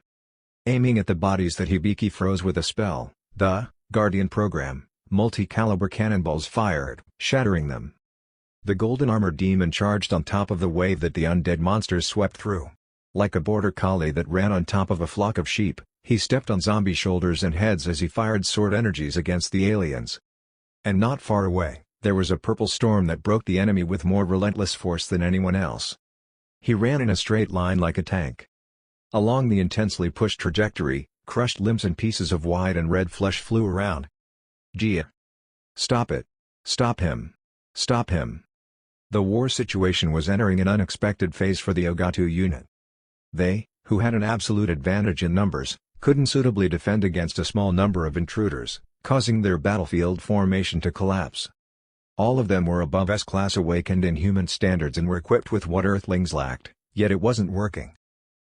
Aiming at the bodies that Hibiki froze with a spell, the Guardian program, multi-caliber cannonballs fired, shattering them. The golden armored demon charged on top of the wave that the undead monsters swept through. Like a border collie that ran on top of a flock of sheep, he stepped on zombie shoulders and heads as he fired sword energies against the aliens. And not far away, there was a purple storm that broke the enemy with more relentless force than anyone else. He ran in a straight line like a tank. Along the intensely pushed trajectory, crushed limbs and pieces of white and red flesh flew around. Gia. Stop it. Stop him. Stop him. The war situation was entering an unexpected phase for the ogatu unit. They, who had an absolute advantage in numbers, couldn't suitably defend against a small number of intruders, causing their battlefield formation to collapse. All of them were above S-class awakened in human standards and were equipped with what Earthlings lacked, yet it wasn't working.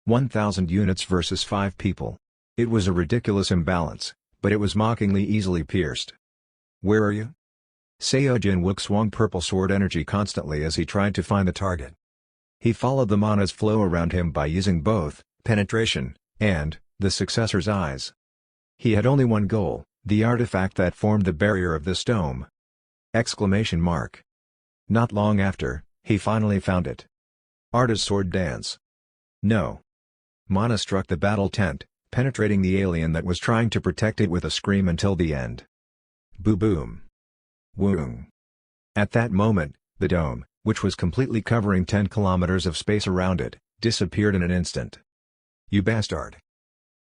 1,000 units versus 5 people. It was a ridiculous imbalance, but it was mockingly easily pierced. "Where are you?" Seo Jin-wook swung purple sword energy constantly as he tried to find the target. He followed the mana's flow around him by using both penetration and the successor's eyes. He had only one goal, the artifact that formed the barrier of this dome. Exclamation mark. Not long after, he finally found it. Arta's sword dance. No. Mana struck the battle tent, penetrating the alien that was trying to protect it with a scream until the end. Boo-boom. Woong. At that moment, the dome, which was completely covering 10 kilometers of space around it, disappeared in an instant. "You bastard."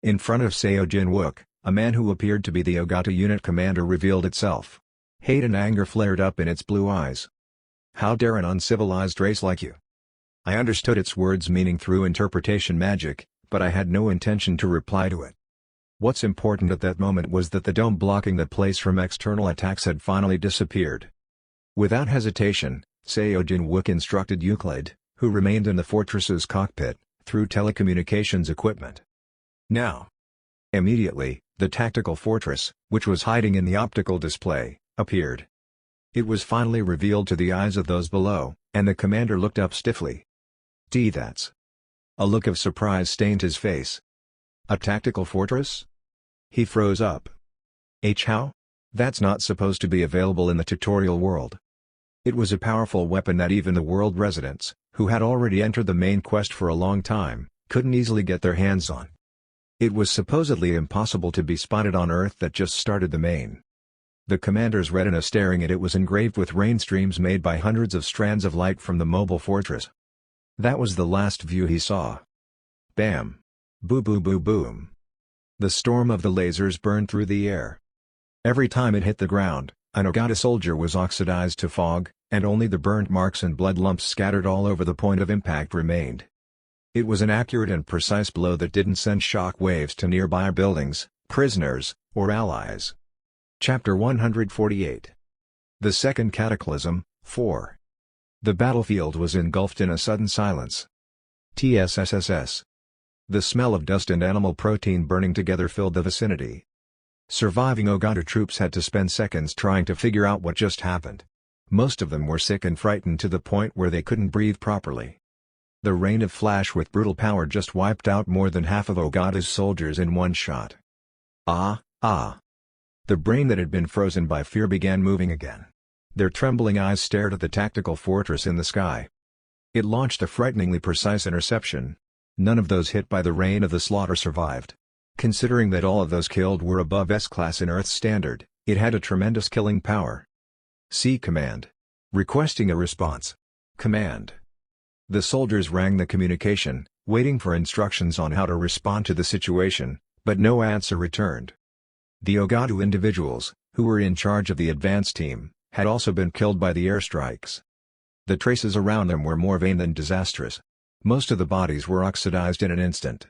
In front of Seo Jin-wook, a man who appeared to be the ogatu unit commander revealed itself. Hate and anger flared up in its blue eyes. "How dare an uncivilized race like you?" I understood its words' meaning through interpretation magic, but I had no intention to reply to it. What's important at that moment was that the dome blocking the place from external attacks had finally disappeared. Without hesitation, Seo Jin-wook instructed Euclid, who remained in the fortress's cockpit, through telecommunications equipment. Now. Immediately, the tactical fortress, which was hiding in the optical display, appeared. It was finally revealed to the eyes of those below, and the commander looked up stiffly. That's. A look of surprise stained his face. "A tactical fortress?" He froze up. How? That's not supposed to be available in the tutorial world. It was a powerful weapon that even the world residents, who had already entered the main quest for a long time, couldn't easily get their hands on. It was supposedly impossible to be spotted on Earth that just started the main. The commander's retina staring at it was engraved with rain streams made by hundreds of strands of light from the mobile fortress. That was the last view he saw. Bam! Boo boo boo boom! The storm of the lasers burned through the air. Every time it hit the ground, an ogatu soldier was oxidized to fog, and only the burnt marks and blood lumps scattered all over the point of impact remained. It was an accurate and precise blow that didn't send shock waves to nearby buildings, prisoners, or allies. Chapter 148. The Second Cataclysm, 4. The battlefield was engulfed in a sudden silence. TSSSS. The smell of dust and animal protein burning together filled the vicinity. Surviving ogatu troops had to spend seconds trying to figure out what just happened. Most of them were sick and frightened to the point where they couldn't breathe properly. The rain of flash with brutal power just wiped out more than half of Ogatu's soldiers in one shot. Ah. The brain that had been frozen by fear began moving again. Their trembling eyes stared at the tactical fortress in the sky. It launched a frighteningly precise interception. None of those hit by the rain of the slaughter survived. Considering that all of those killed were above S-class in Earth's standard, it had a tremendous killing power. C command. Requesting a response. Command. The soldiers rang the communication, waiting for instructions on how to respond to the situation, but no answer returned. The ogatu individuals, who were in charge of the advance team, had also been killed by the airstrikes. The traces around them were more vain than disastrous. Most of the bodies were oxidized in an instant.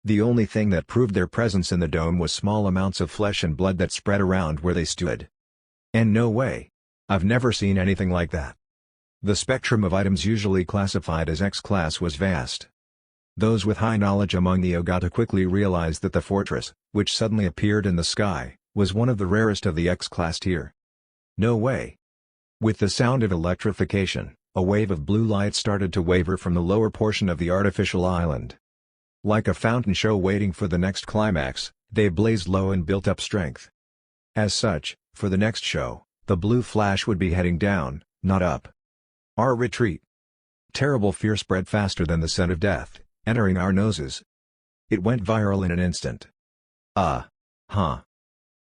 The only thing that proved their presence in the dome was small amounts of flesh and blood that spread around where they stood. And no way. I've never seen anything like that. The spectrum of items usually classified as X-class was vast. Those with high knowledge among the ogatu quickly realized that the fortress, which suddenly appeared in the sky, was one of the rarest of the X-class tier. No way. With the sound of electrification, a wave of blue light started to waver from the lower portion of the artificial island. Like a fountain show waiting for the next climax, they blazed low and built up strength. As such, for the next show, the blue flash would be heading down, not up. Our retreat. Terrible fear spread faster than the scent of death, entering our noses. It went viral in an instant.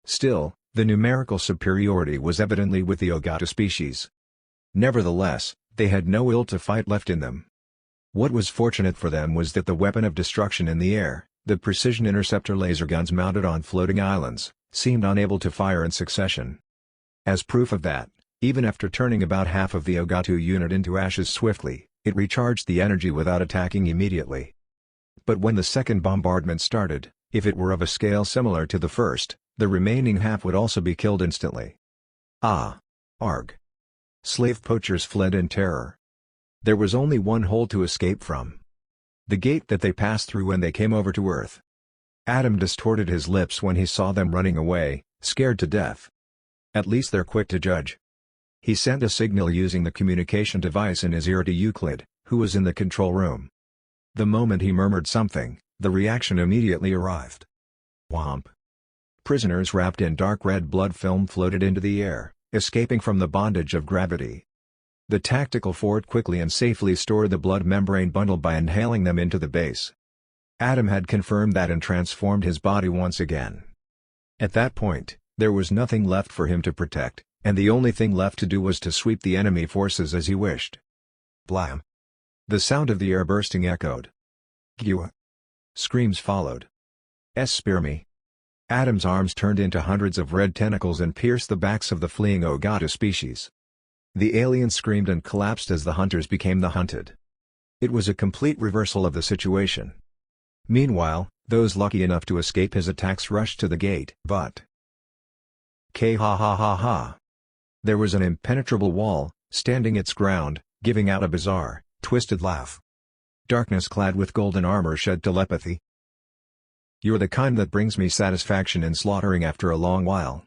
Still, the numerical superiority was evidently with the ogatu species. Nevertheless, they had no will to fight left in them. What was fortunate for them was that the weapon of destruction in the air, the precision interceptor laser guns mounted on floating islands, seemed unable to fire in succession. As proof of that, even after turning about half of the ogatu unit into ashes swiftly, it recharged the energy without attacking immediately. But when the second bombardment started, if it were of a scale similar to the first, the remaining half would also be killed instantly. Arg. Slave poachers fled in terror. There was only one hole to escape from. The gate that they passed through when they came over to Earth. Adam distorted his lips when he saw them running away, scared to death. At least they're quick to judge. He sent a signal using the communication device in his ear to Euclid, who was in the control room. The moment he murmured something, the reaction immediately arrived. Whomp. Prisoners wrapped in dark red blood film floated into the air, escaping from the bondage of gravity. The tactical fort quickly and safely stored the blood membrane bundle by inhaling them into the base. Adam had confirmed that and transformed his body once again. At that point, there was nothing left for him to protect, and the only thing left to do was to sweep the enemy forces as he wished. Blam! The sound of the air bursting echoed. Gua! Screams followed. Spear me! Adam's arms turned into hundreds of red tentacles and pierced the backs of the fleeing ogatu species. The aliens screamed and collapsed as the hunters became the hunted. It was a complete reversal of the situation. Meanwhile, those lucky enough to escape his attacks rushed to the gate. But there was an impenetrable wall, standing its ground, giving out a bizarre, twisted laugh. Darkness clad with golden armor shed telepathy. You're the kind that brings me satisfaction in slaughtering after a long while.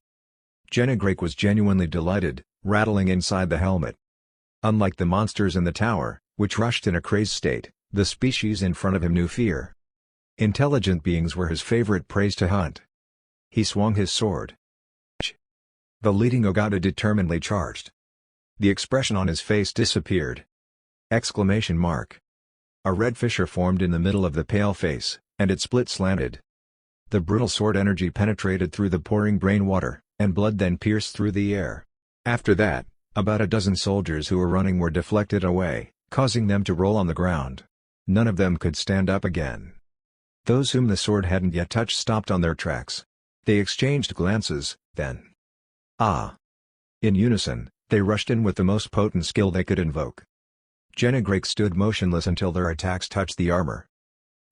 Jennegrake was genuinely delighted, rattling inside the helmet. Unlike the monsters in the tower, which rushed in a crazed state, the species in front of him knew fear. Intelligent beings were his favorite preys to hunt. He swung his sword. The leading ogatu determinedly charged. The expression on his face disappeared. Exclamation mark. A red fissure formed in the middle of the pale face, and it split slanted. The brutal sword energy penetrated through the pouring brain water, and blood then pierced through the air. After that, about a dozen soldiers who were running were deflected away, causing them to roll on the ground. None of them could stand up again. Those whom the sword hadn't yet touched stopped on their tracks. They exchanged glances, then in unison, they rushed in with the most potent skill they could invoke. Jennegrake stood motionless until their attacks touched the armor.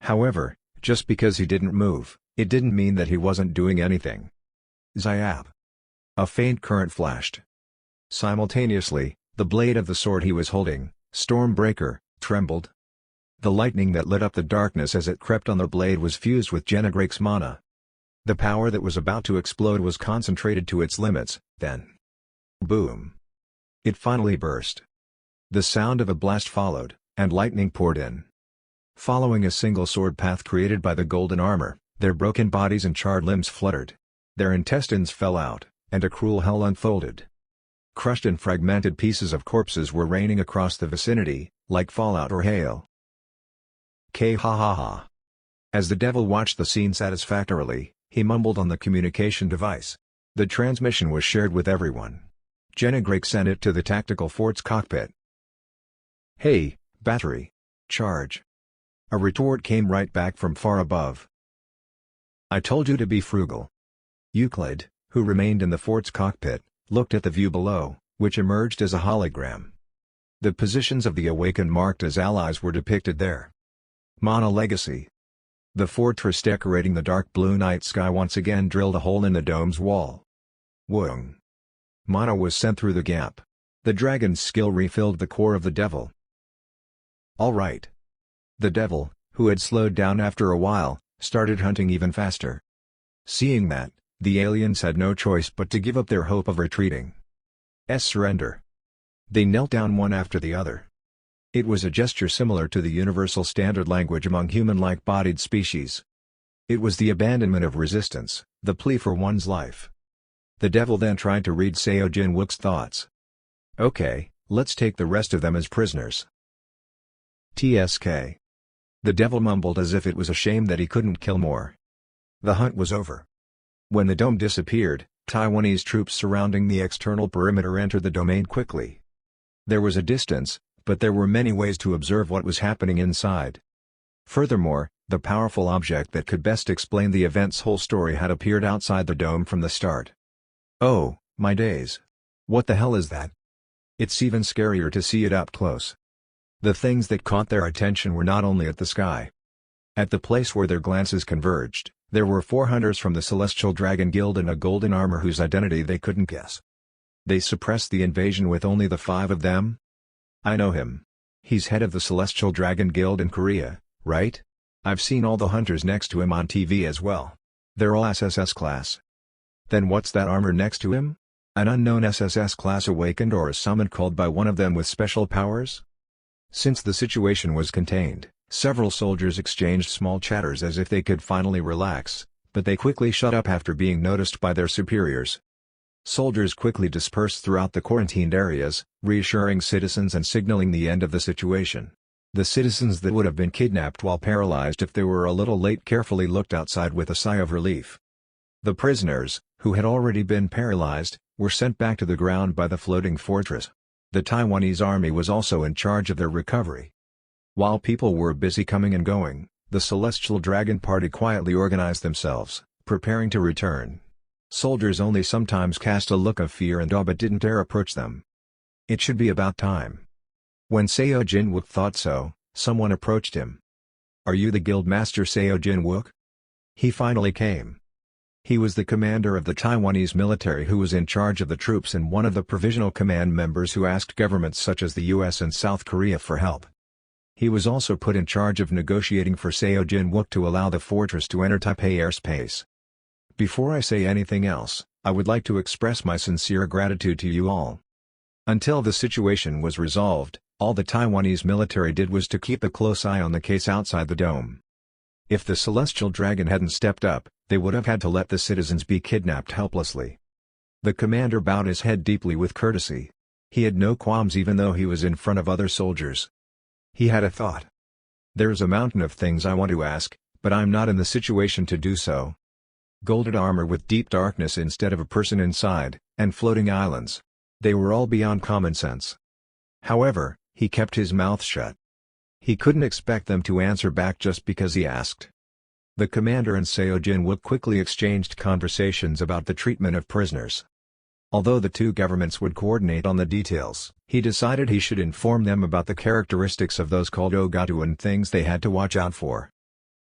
However, just because he didn't move, it didn't mean that he wasn't doing anything. Zayap! A faint current flashed. Simultaneously, the blade of the sword he was holding, Stormbreaker, trembled. The lightning that lit up the darkness as it crept on the blade was fused with Jennegrake's mana. The power that was about to explode was concentrated to its limits, then boom! It finally burst. The sound of a blast followed, and lightning poured in. Following a single sword path created by the golden armor, their broken bodies and charred limbs fluttered. Their intestines fell out, and a cruel hell unfolded. Crushed and fragmented pieces of corpses were raining across the vicinity, like fallout or hail. Ha ha ha. As the devil watched the scene satisfactorily, he mumbled on the communication device. The transmission was shared with everyone. Jennegrake sent it to the tactical fort's cockpit. "Hey, battery. Charge." A retort came right back from far above. "I told you to be frugal." Euclid, who remained in the fort's cockpit, looked at the view below, which emerged as a hologram. The positions of the awakened marked as allies were depicted there. Mana Legacy. The fortress decorating the dark blue night sky once again drilled a hole in the dome's wall. Woong. Mana was sent through the gap. The dragon's skill refilled the core of the devil. All right. The devil, who had slowed down after a while, started hunting even faster. Seeing that, the aliens had no choice but to give up their hope of retreating. Surrender. They knelt down one after the other. It was a gesture similar to the universal standard language among human-like bodied species. It was the abandonment of resistance, the plea for one's life. The devil then tried to read Seo Jin-wook's thoughts. "Okay, let's take the rest of them as prisoners." TSK. The devil mumbled as if it was a shame that he couldn't kill more. The hunt was over. When the dome disappeared, Taiwanese troops surrounding the external perimeter entered the domain quickly. There was a distance, but there were many ways to observe what was happening inside. Furthermore, the powerful object that could best explain the event's whole story had appeared outside the dome from the start. Oh, my days! What the hell is that? It's even scarier to see it up close. The things that caught their attention were not only at the sky. At the place where their glances converged, there were 4 hunters from the Celestial Dragon Guild in a golden armor whose identity they couldn't guess. They suppressed the invasion with only the 5 of them? I know him. He's head of the Celestial Dragon Guild in Korea, right? I've seen all the hunters next to him on TV as well. They're all SSS class. Then what's that armor next to him? An unknown SSS class awakened or a summoned called by one of them with special powers? Since the situation was contained, several soldiers exchanged small chatters as if they could finally relax, but they quickly shut up after being noticed by their superiors. Soldiers quickly dispersed throughout the quarantined areas, reassuring citizens and signaling the end of the situation. The citizens that would have been kidnapped while paralyzed if they were a little late carefully looked outside with a sigh of relief. The prisoners, who had already been paralyzed, were sent back to the ground by the floating fortress. The Taiwanese army was also in charge of their recovery. While people were busy coming and going, the Celestial Dragon Party quietly organized themselves, preparing to return. Soldiers only sometimes cast a look of fear and awe but didn't dare approach them. It should be about time. When Seo Jin-wook thought so, someone approached him. "Are you the Guildmaster Seo Jin-wook?" He finally came. He was the commander of the Taiwanese military who was in charge of the troops and one of the provisional command members who asked governments such as the US and South Korea for help. He was also put in charge of negotiating for Seo Jin-wook to allow the fortress to enter Taipei airspace. Before I say anything else, I would like to express my sincere gratitude to you all. Until the situation was resolved, all the Taiwanese military did was to keep a close eye on the case outside the dome. If the Celestial Dragon hadn't stepped up, they would have had to let the citizens be kidnapped helplessly. The commander bowed his head deeply with courtesy. He had no qualms even though he was in front of other soldiers. He had a thought. "There's a mountain of things I want to ask, but I'm not in the situation to do so." Golden armor with deep darkness instead of a person inside, and floating islands. They were all beyond common sense. However, he kept his mouth shut. He couldn't expect them to answer back just because he asked. The commander and Seo Jin-wook quickly exchanged conversations about the treatment of prisoners. Although the two governments would coordinate on the details, he decided he should inform them about the characteristics of those called ogatu and things they had to watch out for.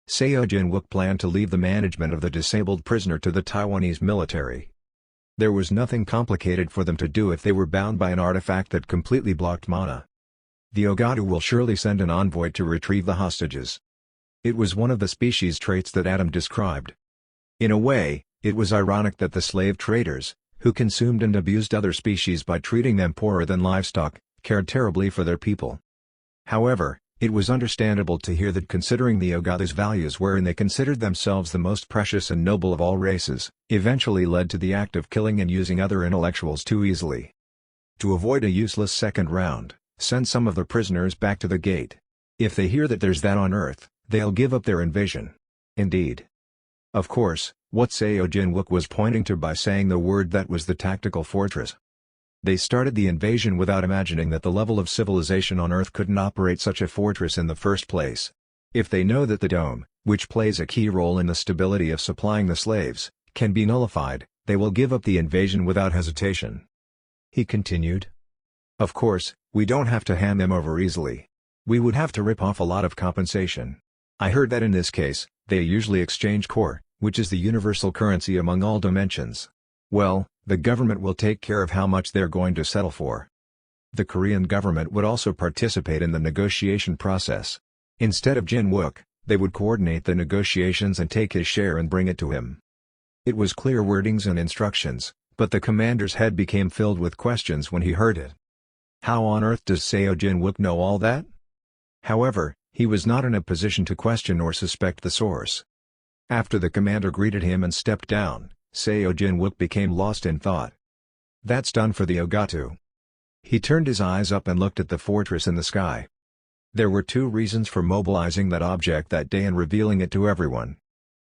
Seo Jin-wook planned to leave the management of the disabled prisoner to the Taiwanese military. There was nothing complicated for them to do if they were bound by an artifact that completely blocked mana. The ogatu will surely send an envoy to retrieve the hostages. It was one of the species traits that Adam described. In a way, it was ironic that the slave traders, who consumed and abused other species by treating them poorer than livestock, cared terribly for their people. However, it was understandable to hear that considering the ogatu's values wherein they considered themselves the most precious and noble of all races, eventually led to the act of killing and using other intellectuals too easily. To avoid a useless second round, send some of the prisoners back to the gate. If they hear that there's that on Earth, they'll give up their invasion. Indeed. Of course, what Seo Jin-wook was pointing to by saying the word that was the tactical fortress. They started the invasion without imagining that the level of civilization on Earth couldn't operate such a fortress in the first place. If they know that the dome, which plays a key role in the stability of supplying the slaves, can be nullified, they will give up the invasion without hesitation. He continued. Of course, we don't have to hand them over easily. We would have to rip off a lot of compensation. I heard that in this case, they usually exchange core, which is the universal currency among all dimensions. Well, the government will take care of how much they're going to settle for. The Korean government would also participate in the negotiation process. Instead of Jin-wook, they would coordinate the negotiations and take his share and bring it to him. It was clear wordings and instructions, but the commander's head became filled with questions when he heard it. How on earth does Seo Jin-wook know all that? However, he was not in a position to question or suspect the source. After the commander greeted him and stepped down, Seo Jin-wook became lost in thought. That's done for the ogatu. He turned his eyes up and looked at the fortress in the sky. There were two reasons for mobilizing that object that day and revealing it to everyone.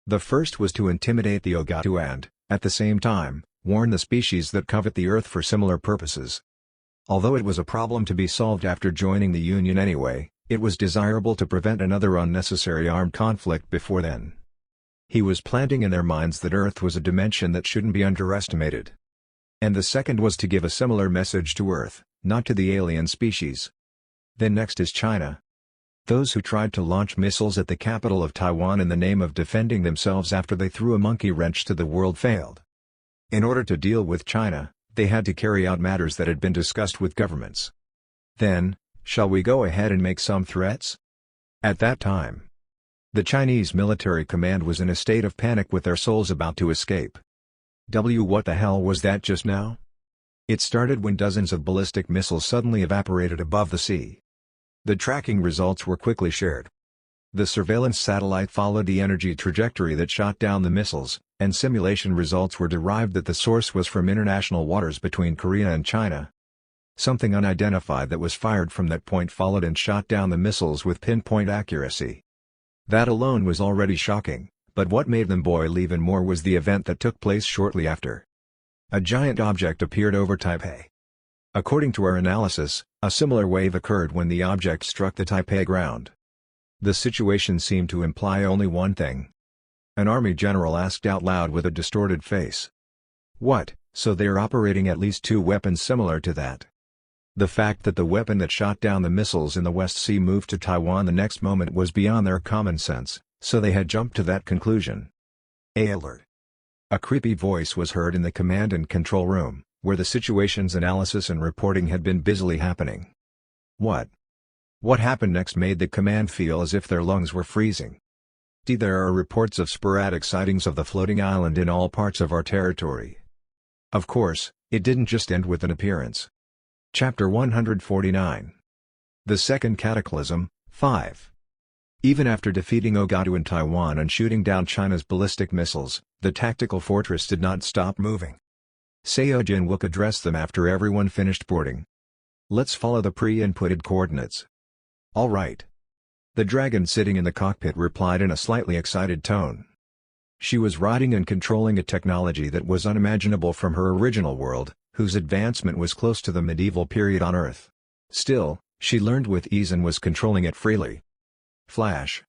The first was to intimidate the ogatu and, at the same time, warn the species that covet the Earth for similar purposes. Although it was a problem to be solved after joining the Union anyway, it was desirable to prevent another unnecessary armed conflict before then. He was planting in their minds that Earth was a dimension that shouldn't be underestimated. And the second was to give a similar message to Earth, not to the alien species. Then next is China. Those who tried to launch missiles at the capital of Taiwan in the name of defending themselves after they threw a monkey wrench to the world failed. In order to deal with China, they had to carry out matters that had been discussed with governments. Then, shall we go ahead and make some threats? At that time, the Chinese military command was in a state of panic with their souls about to escape. What the hell was that just now? It started when dozens of ballistic missiles suddenly evaporated above the sea. The tracking results were quickly shared. The surveillance satellite followed the energy trajectory that shot down the missiles, and simulation results were derived that the source was from international waters between Korea and China. Something unidentified that was fired from that point followed and shot down the missiles with pinpoint accuracy. That alone was already shocking, but what made them boil even more was the event that took place shortly after. A giant object appeared over Taipei. According to our analysis, a similar wave occurred when the object struck the Taipei ground. The situation seemed to imply only one thing. An army general asked out loud with a distorted face. What, so they're operating at least two weapons similar to that? The fact that the weapon that shot down the missiles in the West Sea moved to Taiwan the next moment was beyond their common sense, so they had jumped to that conclusion. Alert! A creepy voice was heard in the command and control room, where the situation's analysis and reporting had been busily happening. What happened next made the command feel as if their lungs were freezing. There are reports of sporadic sightings of the floating island in all parts of our territory. Of course, it didn't just end with an appearance. Chapter 149. The Second Cataclysm, 5. Even after defeating ogatu in Taiwan and shooting down China's ballistic missiles, the tactical fortress did not stop moving. Seo Jin-wook addressed them after everyone finished boarding. Let's follow the pre-inputted coordinates. All right. The dragon sitting in the cockpit replied in a slightly excited tone. She was riding and controlling a technology that was unimaginable from her original world, whose advancement was close to the medieval period on Earth. Still, she learned with ease and was controlling it freely. Flash.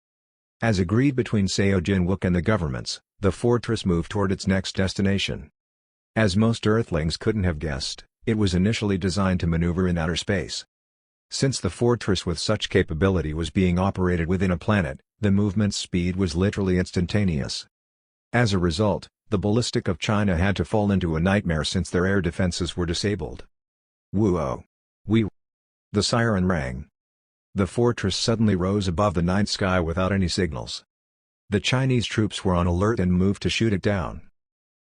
As agreed between Seo Jinwook and the governments, the fortress moved toward its next destination. As most Earthlings couldn't have guessed, it was initially designed to maneuver in outer space. Since the fortress with such capability was being operated within a planet, the movement speed was literally instantaneous. As a result, the ballistic of China had to fall into a nightmare since their air defenses were disabled. Woo-oh! Wee! The siren rang. The fortress suddenly rose above the night sky without any signals. The Chinese troops were on alert and moved to shoot it down.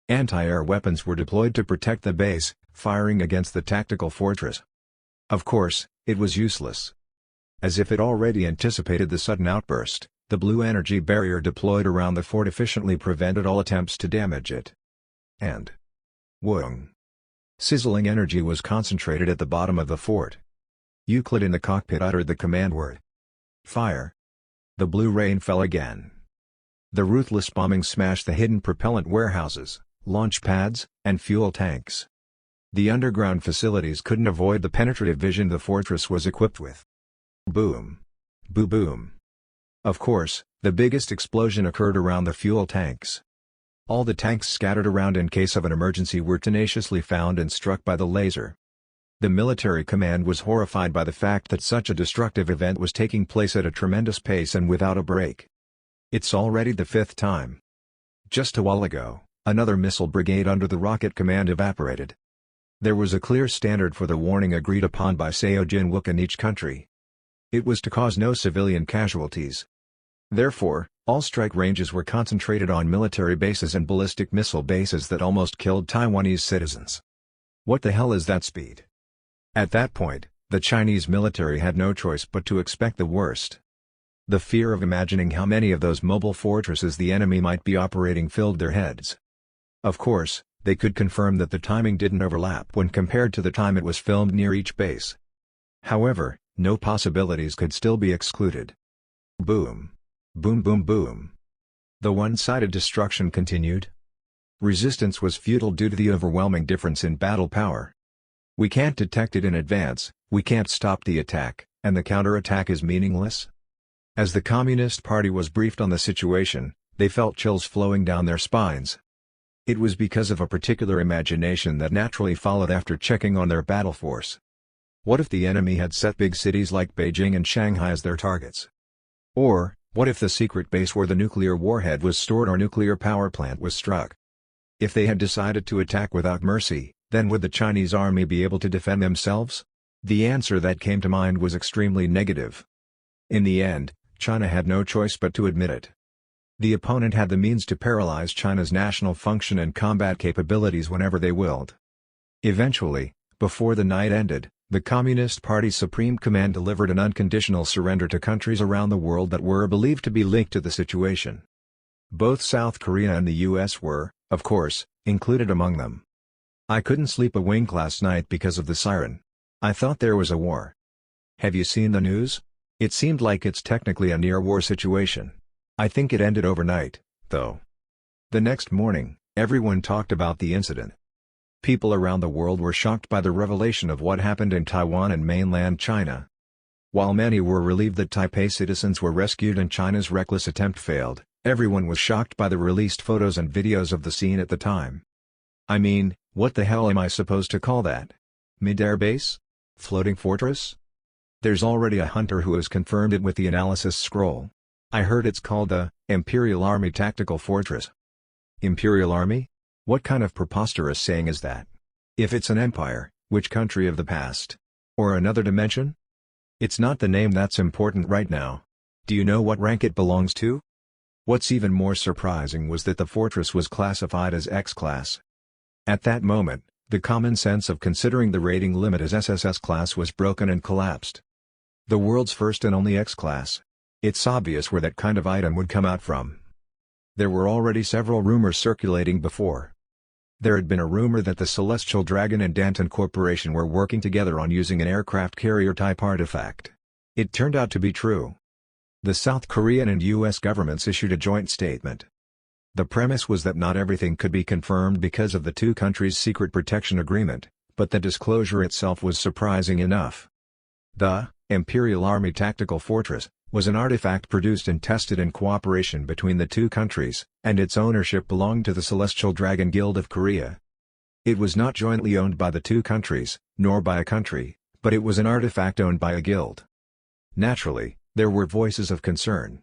Anti-air weapons were deployed to protect the base, firing against the tactical fortress. Of course, it was useless. As if it already anticipated the sudden outburst, the blue energy barrier deployed around the fort efficiently prevented all attempts to damage it. And whoong! Sizzling energy was concentrated at the bottom of the fort. Euclid in the cockpit uttered the command word. Fire! The blue rain fell again. The ruthless bombing smashed the hidden propellant warehouses, launch pads, and fuel tanks. The underground facilities couldn't avoid the penetrative vision the fortress was equipped with. Boom! Boo-boom! Of course, the biggest explosion occurred around the fuel tanks. All the tanks scattered around in case of an emergency were tenaciously found and struck by the laser. The military command was horrified by the fact that such a destructive event was taking place at a tremendous pace and without a break. It's already the fifth time. Just a while ago, another missile brigade under the rocket command evaporated. There was a clear standard for the warning agreed upon by Seo Jinwook in each country. It was to cause no civilian casualties. Therefore, all strike ranges were concentrated on military bases and ballistic missile bases that almost killed Taiwanese citizens. What the hell is that speed? At that point, the Chinese military had no choice but to expect the worst. The fear of imagining how many of those mobile fortresses the enemy might be operating filled their heads. Of course, they could confirm that the timing didn't overlap when compared to the time it was filmed near each base. However, no possibilities could still be excluded. Boom! Boom boom boom! The one-sided destruction continued. Resistance was futile due to the overwhelming difference in battle power. We can't detect it in advance, we can't stop the attack, and the counterattack is meaningless? As the Communist Party was briefed on the situation, they felt chills flowing down their spines. It was because of a particular imagination that naturally followed after checking on their battle force. What if the enemy had set big cities like Beijing and Shanghai as their targets? Or, what if the secret base where the nuclear warhead was stored or nuclear power plant was struck? If they had decided to attack without mercy, then would the Chinese army be able to defend themselves? The answer that came to mind was extremely negative. In the end, China had no choice but to admit it. The opponent had the means to paralyze China's national function and combat capabilities whenever they willed. Eventually, before the night ended, the Communist Party's Supreme Command delivered an unconditional surrender to countries around the world that were believed to be linked to the situation. Both South Korea and the US were, of course, included among them. I couldn't sleep a wink last night because of the siren. I thought there was a war. Have you seen the news? It seemed like it's technically a near-war situation. I think it ended overnight, though. The next morning, everyone talked about the incident. People around the world were shocked by the revelation of what happened in Taiwan and mainland China. While many were relieved that Taipei citizens were rescued and China's reckless attempt failed, everyone was shocked by the released photos and videos of the scene at the time. I mean, what the hell am I supposed to call that? Mid-air base? Floating fortress? There's already a hunter who has confirmed it with the analysis scroll. I heard it's called the Imperial Army Tactical Fortress. Imperial Army? What kind of preposterous saying is that? If it's an empire, which country of the past? Or another dimension? It's not the name that's important right now. Do you know what rank it belongs to? What's even more surprising was that the fortress was classified as X-class. At that moment, the common sense of considering the rating limit as SSS class was broken and collapsed. The world's first and only X-class. It's obvious where that kind of item would come out from. There were already several rumors circulating before. There had been a rumor that the Celestial Dragon and Danton Corporation were working together on using an aircraft carrier-type artifact. It turned out to be true. The South Korean and U.S. governments issued a joint statement. The premise was that not everything could be confirmed because of the two countries' secret protection agreement, but the disclosure itself was surprising enough. The Imperial Army Tactical Fortress was an artifact produced and tested in cooperation between the two countries, and its ownership belonged to the Celestial Dragon Guild of Korea. It was not jointly owned by the two countries, nor by a country, but it was an artifact owned by a guild. Naturally, there were voices of concern.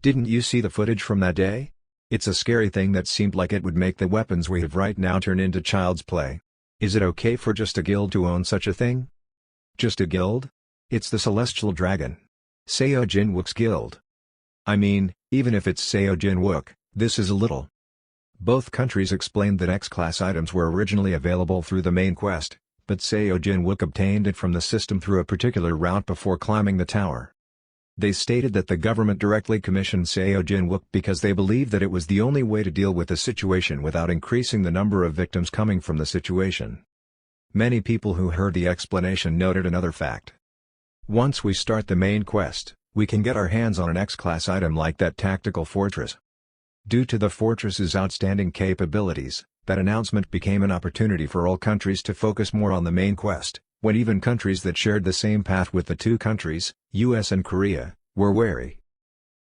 Didn't you see the footage from that day? It's a scary thing that seemed like it would make the weapons we have right now turn into child's play. Is it okay for just a guild to own such a thing? Just a guild? It's the Celestial Dragon. Seo Jinwook's guild. I mean, even if it's Seo Jinwook, this is a little. Both countries explained that X-class items were originally available through the main quest, but Seo Jinwook obtained it from the system through a particular route before climbing the tower. They stated that the government directly commissioned Seo Jinwook because they believed that it was the only way to deal with the situation without increasing the number of victims coming from the situation. Many people who heard the explanation noted another fact. Once we start the main quest, we can get our hands on an X-class item like that tactical fortress. Due to the fortress's outstanding capabilities, that announcement became an opportunity for all countries to focus more on the main quest, when even countries that shared the same path with the two countries, US and Korea, were wary.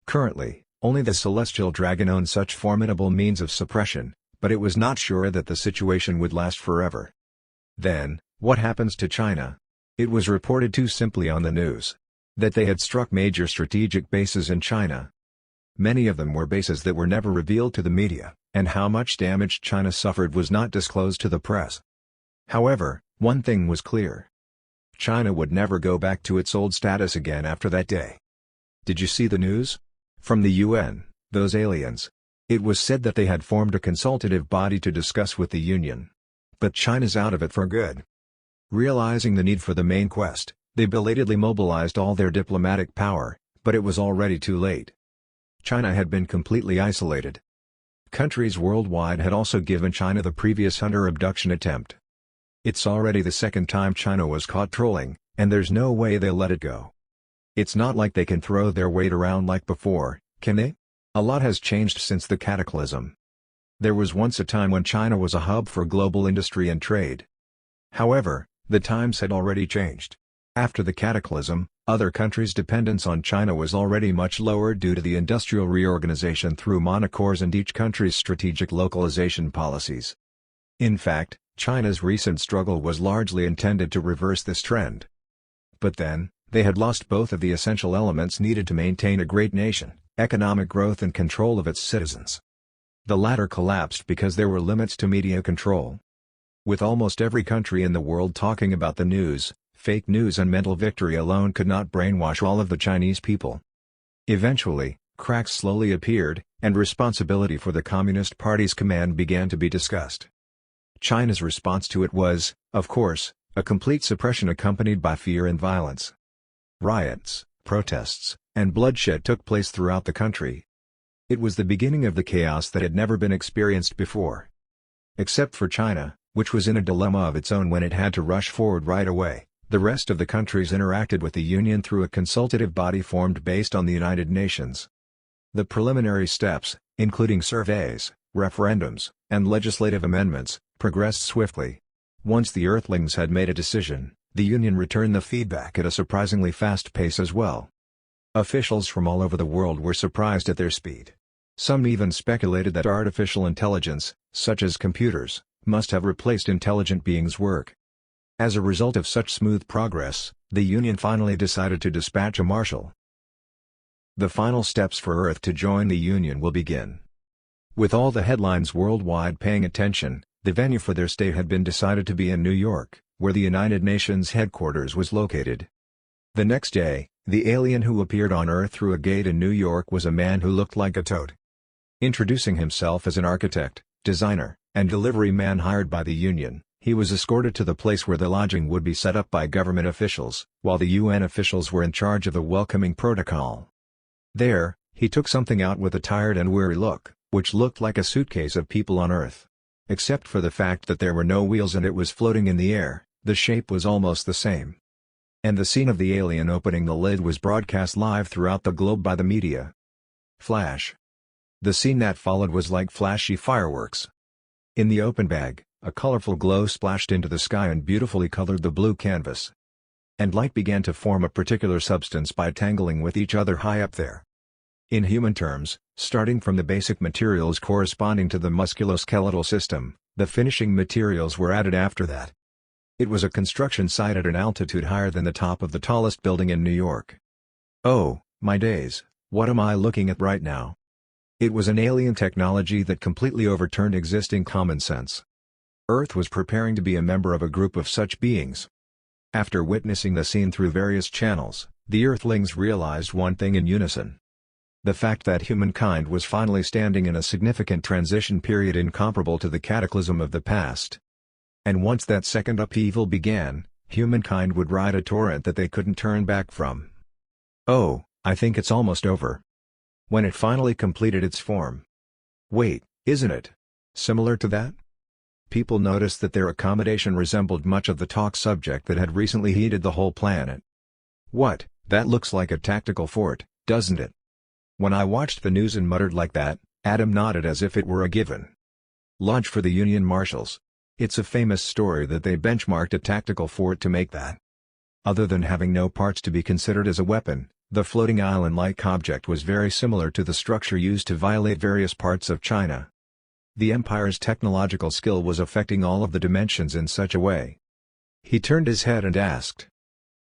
Currently, only the Celestial Dragon owned such formidable means of suppression, but it was not sure that the situation would last forever. Then, what happens to China? It was reported too simply on the news that they had struck major strategic bases in China. Many of them were bases that were never revealed to the media, and how much damage China suffered was not disclosed to the press. However, one thing was clear. China would never go back to its old status again after that day. Did you see the news? From the UN, those aliens. It was said that they had formed a consultative body to discuss with the Union. But China's out of it for good. Realizing the need for the main quest, they belatedly mobilized all their diplomatic power, but it was already too late. China had been completely isolated. Countries worldwide had also given China the previous Hunter abduction attempt. It's already the second time China was caught trolling, and there's no way they'll let it go. It's not like they can throw their weight around like before, can they? A lot has changed since the cataclysm. There was once a time when China was a hub for global industry and trade. However, the times had already changed. After the cataclysm, other countries' dependence on China was already much lower due to the industrial reorganization through monocores and each country's strategic localization policies. In fact, China's recent struggle was largely intended to reverse this trend. But then, they had lost both of the essential elements needed to maintain a great nation, economic growth and control of its citizens. The latter collapsed because there were limits to media control. With almost every country in the world talking about the news, fake news and mental victory alone could not brainwash all of the Chinese people. Eventually, cracks slowly appeared, and responsibility for the Communist Party's command began to be discussed. China's response to it was, of course, a complete suppression accompanied by fear and violence. Riots, protests, and bloodshed took place throughout the country. It was the beginning of the chaos that had never been experienced before. Except for China, which was in a dilemma of its own when it had to rush forward right away, the rest of the countries interacted with the Union through a consultative body formed based on the United Nations. The preliminary steps, including surveys, referendums, and legislative amendments, progressed swiftly. Once the Earthlings had made a decision, the Union returned the feedback at a surprisingly fast pace as well. Officials from all over the world were surprised at their speed. Some even speculated that artificial intelligence, such as computers, must have replaced intelligent beings' work. As a result of such smooth progress, the Union finally decided to dispatch a marshal. The final steps for Earth to join the Union will begin. With all the headlines worldwide paying attention, the venue for their stay had been decided to be in New York, where the United Nations headquarters was located. The next day, the alien who appeared on Earth through a gate in New York was a man who looked like a toad. Introducing himself as an architect, designer, and delivery man hired by the Union, he was escorted to the place where the lodging would be set up by government officials, while the UN officials were in charge of the welcoming protocol. There, he took something out with a tired and weary look, which looked like a suitcase of people on Earth. Except for the fact that there were no wheels and it was floating in the air, the shape was almost the same. And the scene of the alien opening the lid was broadcast live throughout the globe by the media. Flash. The scene that followed was like flashy fireworks. In the open bag, a colorful glow splashed into the sky and beautifully colored the blue canvas. And light began to form a particular substance by tangling with each other high up there. In human terms, starting from the basic materials corresponding to the musculoskeletal system, the finishing materials were added after that. It was a construction site at an altitude higher than the top of the tallest building in New York. Oh, my days, what am I looking at right now? It was an alien technology that completely overturned existing common sense. Earth was preparing to be a member of a group of such beings. After witnessing the scene through various channels, the Earthlings realized one thing in unison. The fact that humankind was finally standing in a significant transition period incomparable to the cataclysm of the past. And once that second upheaval began, humankind would ride a torrent that they couldn't turn back from. Oh, I think it's almost over. When it finally completed its form. Wait, isn't it similar to that? People noticed that their accommodation resembled much of the talk subject that had recently heated the whole planet. What, that looks like a tactical fort, doesn't it? When I watched the news and muttered like that, Adam nodded as if it were a given. Lodge for the Union Marshals. It's a famous story that they benchmarked a tactical fort to make that. Other than having no parts to be considered as a weapon, the floating island-like object was very similar to the structure used to violate various parts of China. The Empire's technological skill was affecting all of the dimensions in such a way. He turned his head and asked,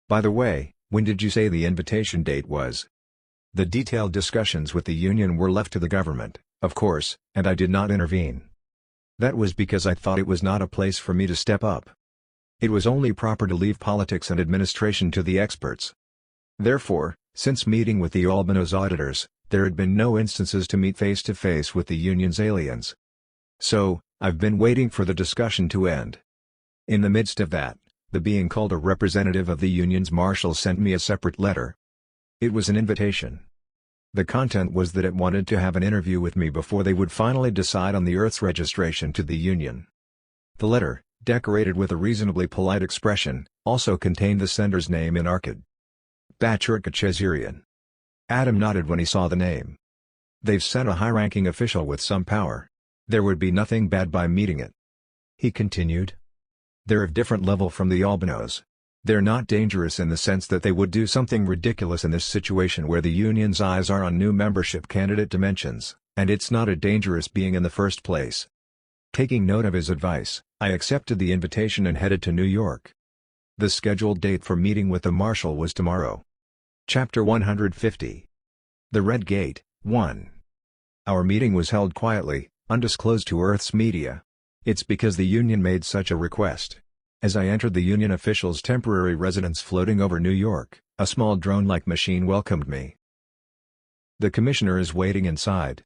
"By the way, when did you say the invitation date was?" The detailed discussions with the Union were left to the government, of course, and I did not intervene. That was because I thought it was not a place for me to step up. It was only proper to leave politics and administration to the experts. Therefore, since meeting with the Albanos auditors, there had been no instances to meet face-to-face with the Union's aliens. So, I've been waiting for the discussion to end. In the midst of that, the being called a representative of the Union's marshals sent me a separate letter. It was an invitation. The content was that it wanted to have an interview with me before they would finally decide on the Earth's registration to the Union. The letter, decorated with a reasonably polite expression, also contained the sender's name in Arcad. Bachurka Chezerian. Adam nodded when he saw the name. They've sent a high-ranking official with some power. There would be nothing bad by meeting it. He continued. They're of different level from the Albanos. They're not dangerous in the sense that they would do something ridiculous in this situation where the Union's eyes are on new membership candidate dimensions, and it's not a dangerous being in the first place. Taking note of his advice, I accepted the invitation and headed to New York. The scheduled date for meeting with the Marshal was tomorrow. Chapter 150. The Red Gate, 1. Our meeting was held quietly, undisclosed to Earth's media. It's because the Union made such a request. As I entered the Union officials' temporary residence floating over New York, a small drone-like machine welcomed me. The commissioner is waiting inside.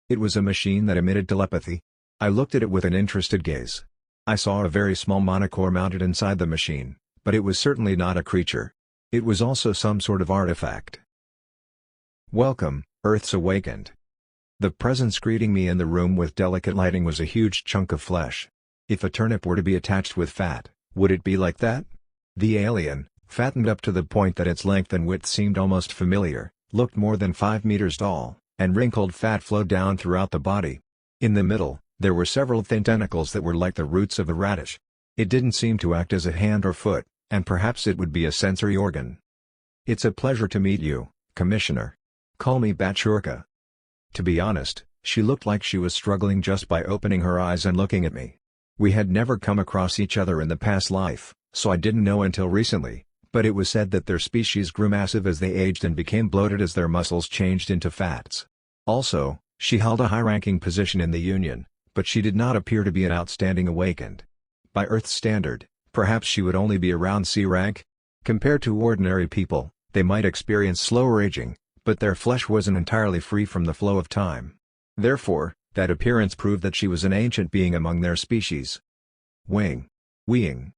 It was a machine that emitted telepathy. I looked at it with an interested gaze. I saw a very small monocore mounted inside the machine, but it was certainly not a creature. It was also some sort of artifact. Welcome, Earth's Awakened. The presence greeting me in the room with delicate lighting was a huge chunk of flesh. If a turnip were to be attached with fat, would it be like that? The alien, fattened up to the point that its length and width seemed almost familiar, looked more than 5 meters tall, and wrinkled fat flowed down throughout the body. In the middle, there were several thin tentacles that were like the roots of a radish. It didn't seem to act as a hand or foot, and perhaps it would be a sensory organ. It's a pleasure to meet you, Commissioner. Call me Bachurka. To be honest, she looked like she was struggling just by opening her eyes and looking at me. We had never come across each other in the past life, so I didn't know until recently, but it was said that their species grew massive as they aged and became bloated as their muscles changed into fats. Also, she held a high-ranking position in the Union, but she did not appear to be an outstanding awakened. By Earth's standard, perhaps she would only be around C rank. Compared to ordinary people, they might experience slower aging, but their flesh wasn't entirely free from the flow of time. Therefore, that appearance proved that she was an ancient being among their species. Weeing.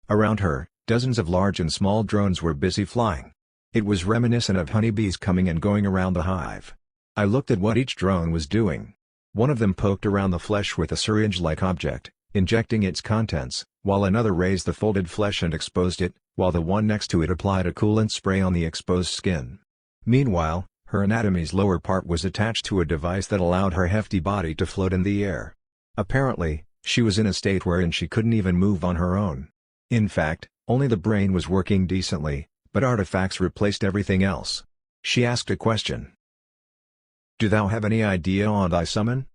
Around her, dozens of large and small drones were busy flying. It was reminiscent of honeybees coming and going around the hive. I looked at what each drone was doing. One of them poked around the flesh with a syringe-like object, injecting its contents, while another raised the folded flesh and exposed it, while the one next to it applied a coolant spray on the exposed skin. Meanwhile, Her anatomy's lower part was attached to a device that allowed her hefty body to float in the air. Apparently, she was in a state wherein she couldn't even move on her own. In fact, only the brain was working decently, but artifacts replaced everything else. She asked a question. "Do thou have any idea on thy summon?"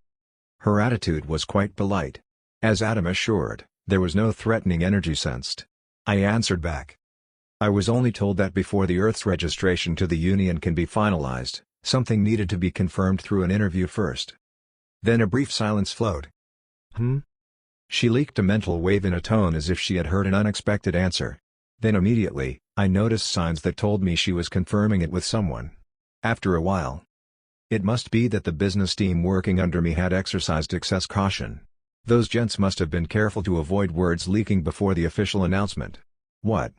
Her attitude was quite polite. As Adam assured, there was no threatening energy sensed. I answered back. I was only told that before the Earth's registration to the Union can be finalized, something needed to be confirmed through an interview first. Then a brief silence flowed. She leaked a mental wave in a tone as if she had heard an unexpected answer. Then immediately, I noticed signs that told me she was confirming it with someone. After a while. It must be that the business team working under me had exercised excess caution. Those gents must have been careful to avoid words leaking before the official announcement. What?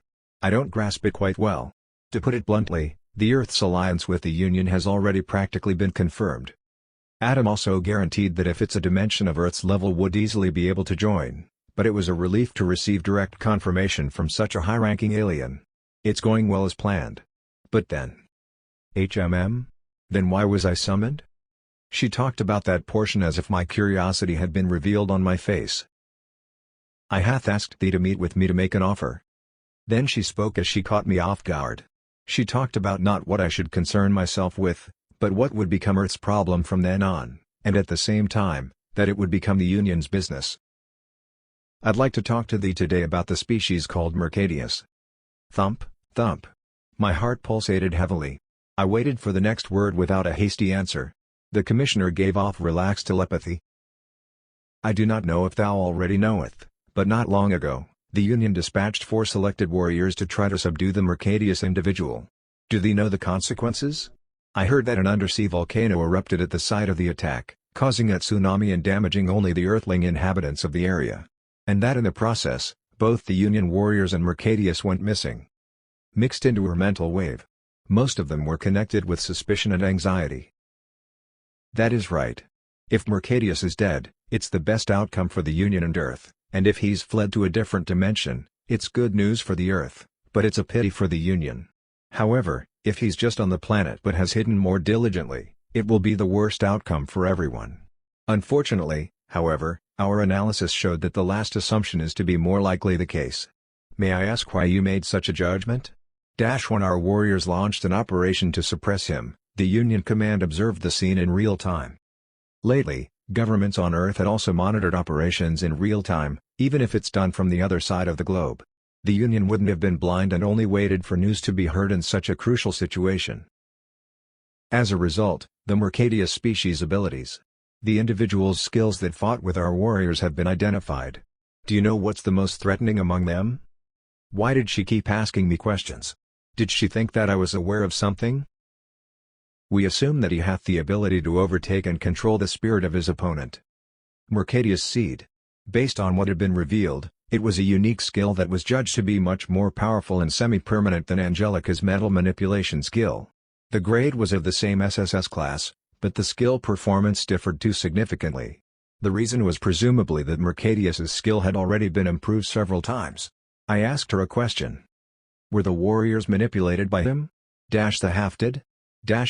I don't grasp it quite well. To put it bluntly, the Earth's alliance with the Union has already practically been confirmed. Adam also guaranteed that if it's a dimension of Earth's level would easily be able to join, but it was a relief to receive direct confirmation from such a high-ranking alien. It's going well as planned. But then... Then why was I summoned? She talked about that portion as if my curiosity had been revealed on my face. I hath asked thee to meet with me to make an offer. Then she spoke as she caught me off guard. She talked about not what I should concern myself with, but what would become Earth's problem from then on, and at the same time, that it would become the Union's business. I'd like to talk to thee today about the species called Mercadius. Thump, thump. My heart pulsated heavily. I waited for the next word without a hasty answer. The commissioner gave off relaxed telepathy. I do not know if thou already knoweth, but not long ago, the Union dispatched 4 selected warriors to try to subdue the Mercadius individual. Do thee know the consequences? I heard that an undersea volcano erupted at the site of the attack, causing a tsunami and damaging only the earthling inhabitants of the area. And that in the process, both the Union warriors and Mercadius went missing. Mixed into her mental wave. Most of them were connected with suspicion and anxiety. That is right. If Mercadius is dead, it's the best outcome for the Union and Earth, and if he's fled to a different dimension, it's good news for the Earth, but it's a pity for the Union. However, if he's just on the planet but has hidden more diligently, it will be the worst outcome for everyone. Unfortunately, however, our analysis showed that the last assumption is to be more likely the case. May I ask why you made such a judgment? When our warriors launched an operation to suppress him, the Union command observed the scene in real time. Lately, governments on Earth had also monitored operations in real time, even if it's done from the other side of the globe. The Union wouldn't have been blind and only waited for news to be heard in such a crucial situation. As a result, the Mercadius species' abilities, the individuals' skills that fought with our warriors have been identified. Do you know what's the most threatening among them? Why did she keep asking me questions? Did she think that I was aware of something? We assume that he hath the ability to overtake and control the spirit of his opponent. Mercadius' seed. Based on what had been revealed, it was a unique skill that was judged to be much more powerful and semi-permanent than Angelica's mental manipulation skill. The grade was of the same SSS class, but the skill performance differed too significantly. The reason was presumably that Mercadius's skill had already been improved several times. I asked her a question. Were the warriors manipulated by him? The hafted?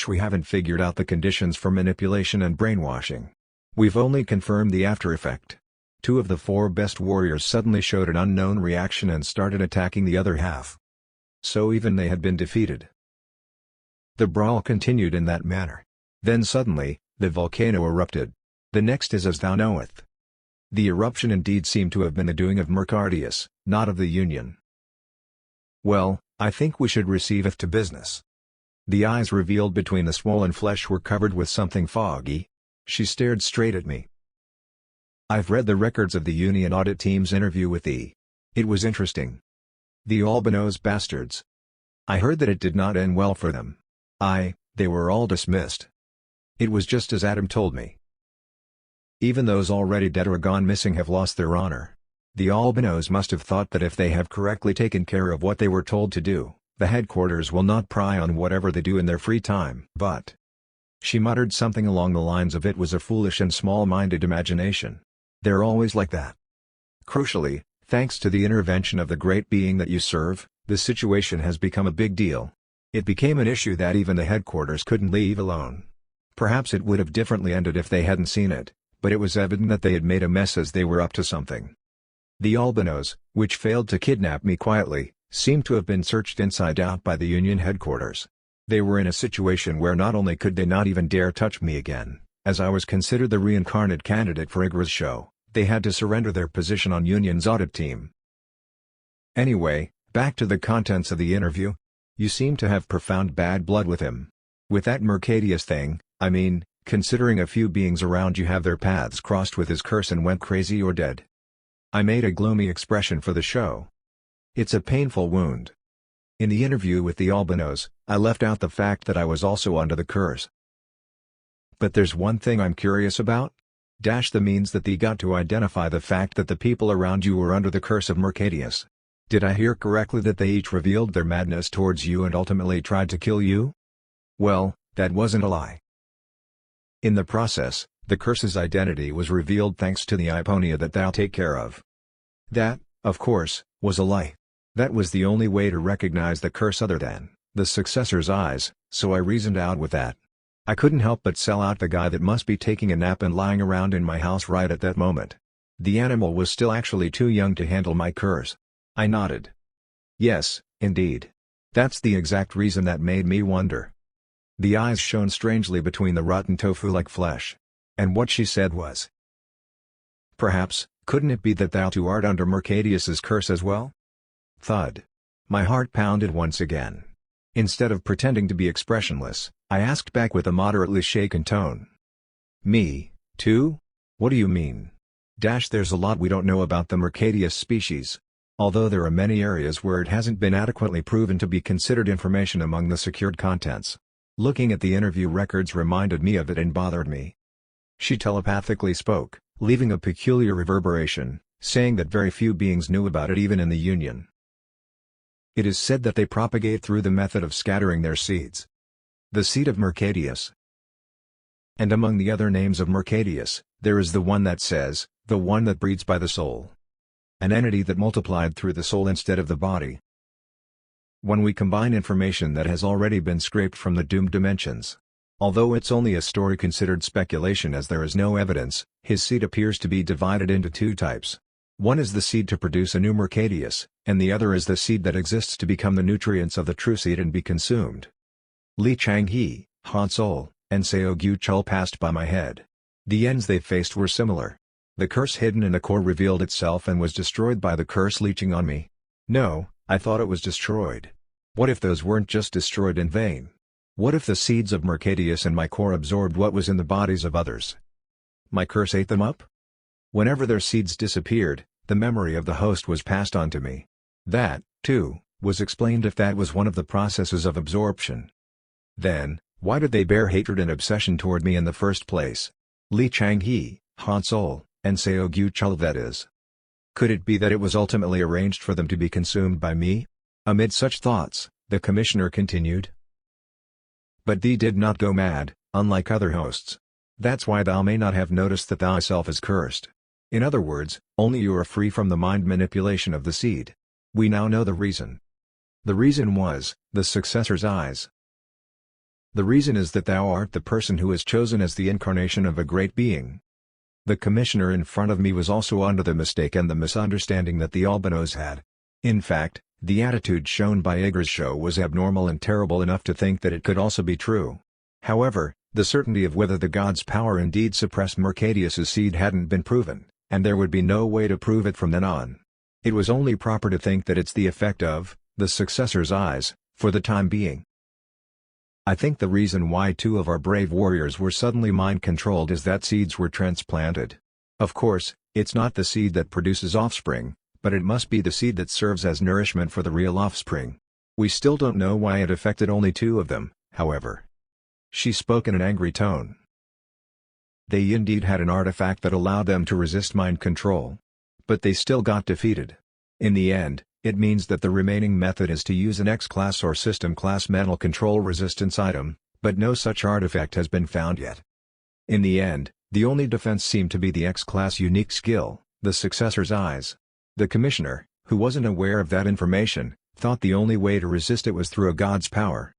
We haven't figured out the conditions for manipulation and brainwashing. We've only confirmed the after effect. 2 of the 4 best warriors suddenly showed an unknown reaction and started attacking the other half. So even they had been defeated. The brawl continued in that manner. Then suddenly, the volcano erupted. The next is as thou knoweth. The eruption indeed seemed to have been the doing of Mercadius, not of the Union. Well, I think we should receiveth to business. The eyes revealed between the swollen flesh were covered with something foggy. She stared straight at me. I've read the records of the Union audit team's interview with thee. It was interesting. The albinos bastards. I heard that it did not end well for them. They were all dismissed. It was just as Adam told me. Even those already dead or gone missing have lost their honor. The albinos must have thought that if they have correctly taken care of what they were told to do, the headquarters will not pry on whatever they do in their free time. But she muttered something along the lines of it was a foolish and small-minded imagination. They're always like that. Crucially, thanks to the intervention of the great being that you serve, the situation has become a big deal. It became an issue that even the headquarters couldn't leave alone. Perhaps it would have differently ended if they hadn't seen it, but it was evident that they had made a mess as they were up to something. The albinos, which failed to kidnap me quietly, seemed to have been searched inside out by the Union headquarters. They were in a situation where not only could they not even dare touch me again, as I was considered the reincarnate candidate for Igra's show, they had to surrender their position on Union's audit team. Anyway, back to the contents of the interview. You seem to have profound bad blood with him. With that Mercadius thing, I mean, considering a few beings around you have their paths crossed with his curse and went crazy or dead. I made a gloomy expression for the show. It's a painful wound. In the interview with the albinos, I left out the fact that I was also under the curse. But there's one thing I'm curious about. The means that they got to identify the fact that the people around you were under the curse of Mercadius. Did I hear correctly that they each revealed their madness towards you and ultimately tried to kill you? Well, that wasn't a lie. In the process, the curse's identity was revealed thanks to the Iponia that thou take care of. That, of course, was a lie. That was the only way to recognize the curse other than the successor's eyes, so I reasoned out with that. I couldn't help but sell out the guy that must be taking a nap and lying around in my house right at that moment. The animal was still actually too young to handle my curse. I nodded. Yes, indeed. That's the exact reason that made me wonder. The eyes shone strangely between the rotten tofu-like flesh. And what she said was, perhaps, couldn't it be that thou too art under Mercadius's curse as well? Thud. My heart pounded once again. Instead of pretending to be expressionless, I asked back with a moderately shaken tone. Me, too? What do you mean? There's a lot we don't know about the Mercadius species. Although there are many areas where it hasn't been adequately proven to be considered information among the secured contents. Looking at the interview records reminded me of it and bothered me. She telepathically spoke, leaving a peculiar reverberation, saying that very few beings knew about it even in the Union. It is said that they propagate through the method of scattering their seeds. The seed of Mercadius. And among the other names of Mercadius, there is the one that says, the one that breeds by the soul. An entity that multiplied through the soul instead of the body. When we combine information that has already been scraped from the doomed dimensions. Although it's only a story considered speculation as there is no evidence, his seed appears to be divided into two types. One is the seed to produce a new Mercadius, and the other is the seed that exists to become the nutrients of the true seed and be consumed. Li Changhe, Han Sol, and Seo Gyu Chul passed by my head. The ends they faced were similar. The curse hidden in the core revealed itself and was destroyed by the curse leeching on me. No, I thought it was destroyed. What if those weren't just destroyed in vain? What if the seeds of Mercadius and my core absorbed what was in the bodies of others? My curse ate them up? Whenever their seeds disappeared, the memory of the host was passed on to me. That, too, was explained if that was one of the processes of absorption. Then, why did they bear hatred and obsession toward me in the first place? Li Changhe, Han Sol, and Seo Gyu Chul that is. Could it be that it was ultimately arranged for them to be consumed by me? Amid such thoughts, the commissioner continued. But thee did not go mad, unlike other hosts. That's why thou may not have noticed that thyself is cursed. In other words, only you are free from the mind manipulation of the seed. We now know the reason. The reason was, the successor's eyes. The reason is that thou art the person who is chosen as the incarnation of a great being. The commissioner in front of me was also under the mistake and the misunderstanding that the albinos had. In fact, the attitude shown by Igra's show was abnormal and terrible enough to think that it could also be true. However, the certainty of whether the god's power indeed suppressed Mercadius's seed hadn't been proven, and there would be no way to prove it from then on. It was only proper to think that it's the effect of the successor's eyes, for the time being. I think the reason why two of our brave warriors were suddenly mind-controlled is that seeds were transplanted. Of course, it's not the seed that produces offspring, but it must be the seed that serves as nourishment for the real offspring. We still don't know why it affected only two of them, however. She spoke in an angry tone. They indeed had an artifact that allowed them to resist mind control. But they still got defeated. In the end, it means that the remaining method is to use an X-class or system-class mental control resistance item, but no such artifact has been found yet. In the end, the only defense seemed to be the X-class unique skill, the successor's eyes. The commissioner, who wasn't aware of that information, thought the only way to resist it was through a god's power,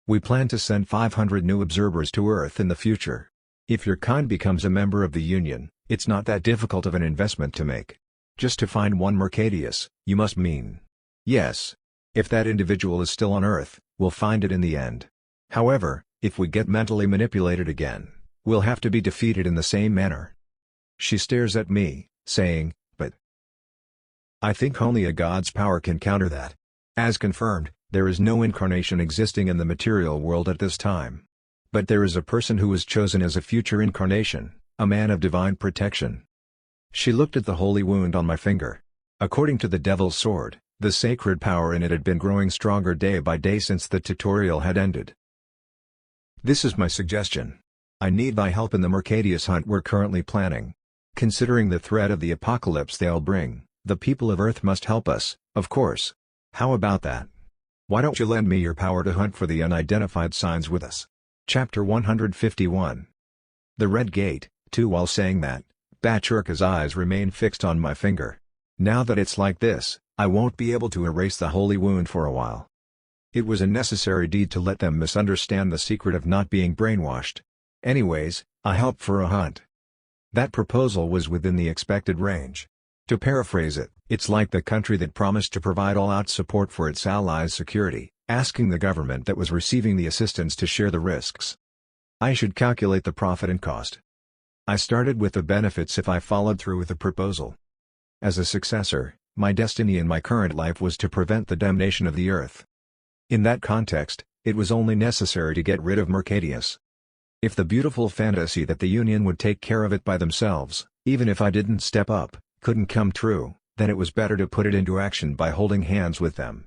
We plan to send 500 new observers to Earth in the future. If your kind becomes a member of the Union, it's not that difficult of an investment to make. Just to find one Mercadius, you must mean. Yes. If that individual is still on Earth, we'll find it in the end. However, if we get mentally manipulated again, we'll have to be defeated in the same manner. She stares at me, saying, but I think only a god's power can counter that. As confirmed, there is no incarnation existing in the material world at this time. But there is a person who was chosen as a future incarnation, a man of divine protection. She looked at the holy wound on my finger. According to the Devil's Sword, the sacred power in it had been growing stronger day by day since the tutorial had ended. This is my suggestion. I need thy help in the Mercadius hunt we're currently planning. Considering the threat of the apocalypse they'll bring, the people of Earth must help us, of course. How about that? Why don't you lend me your power to hunt for the unidentified signs with us? Chapter 151. The Red Gate, too. While saying that, Bachurka's eyes remain fixed on my finger. Now that it's like this, I won't be able to erase the holy wound for a while. It was a necessary deed to let them misunderstand the secret of not being brainwashed. Anyways, I helped for a hunt. That proposal was within the expected range. To paraphrase it, it's like the country that promised to provide all-out support for its allies' security, asking the government that was receiving the assistance to share the risks. I should calculate the profit and cost. I started with the benefits if I followed through with the proposal. As a successor, my destiny in my current life was to prevent the damnation of the Earth. In that context, it was only necessary to get rid of Mercadius. If the beautiful fantasy that the Union would take care of it by themselves, even if I didn't step up, couldn't come true, then it was better to put it into action by holding hands with them.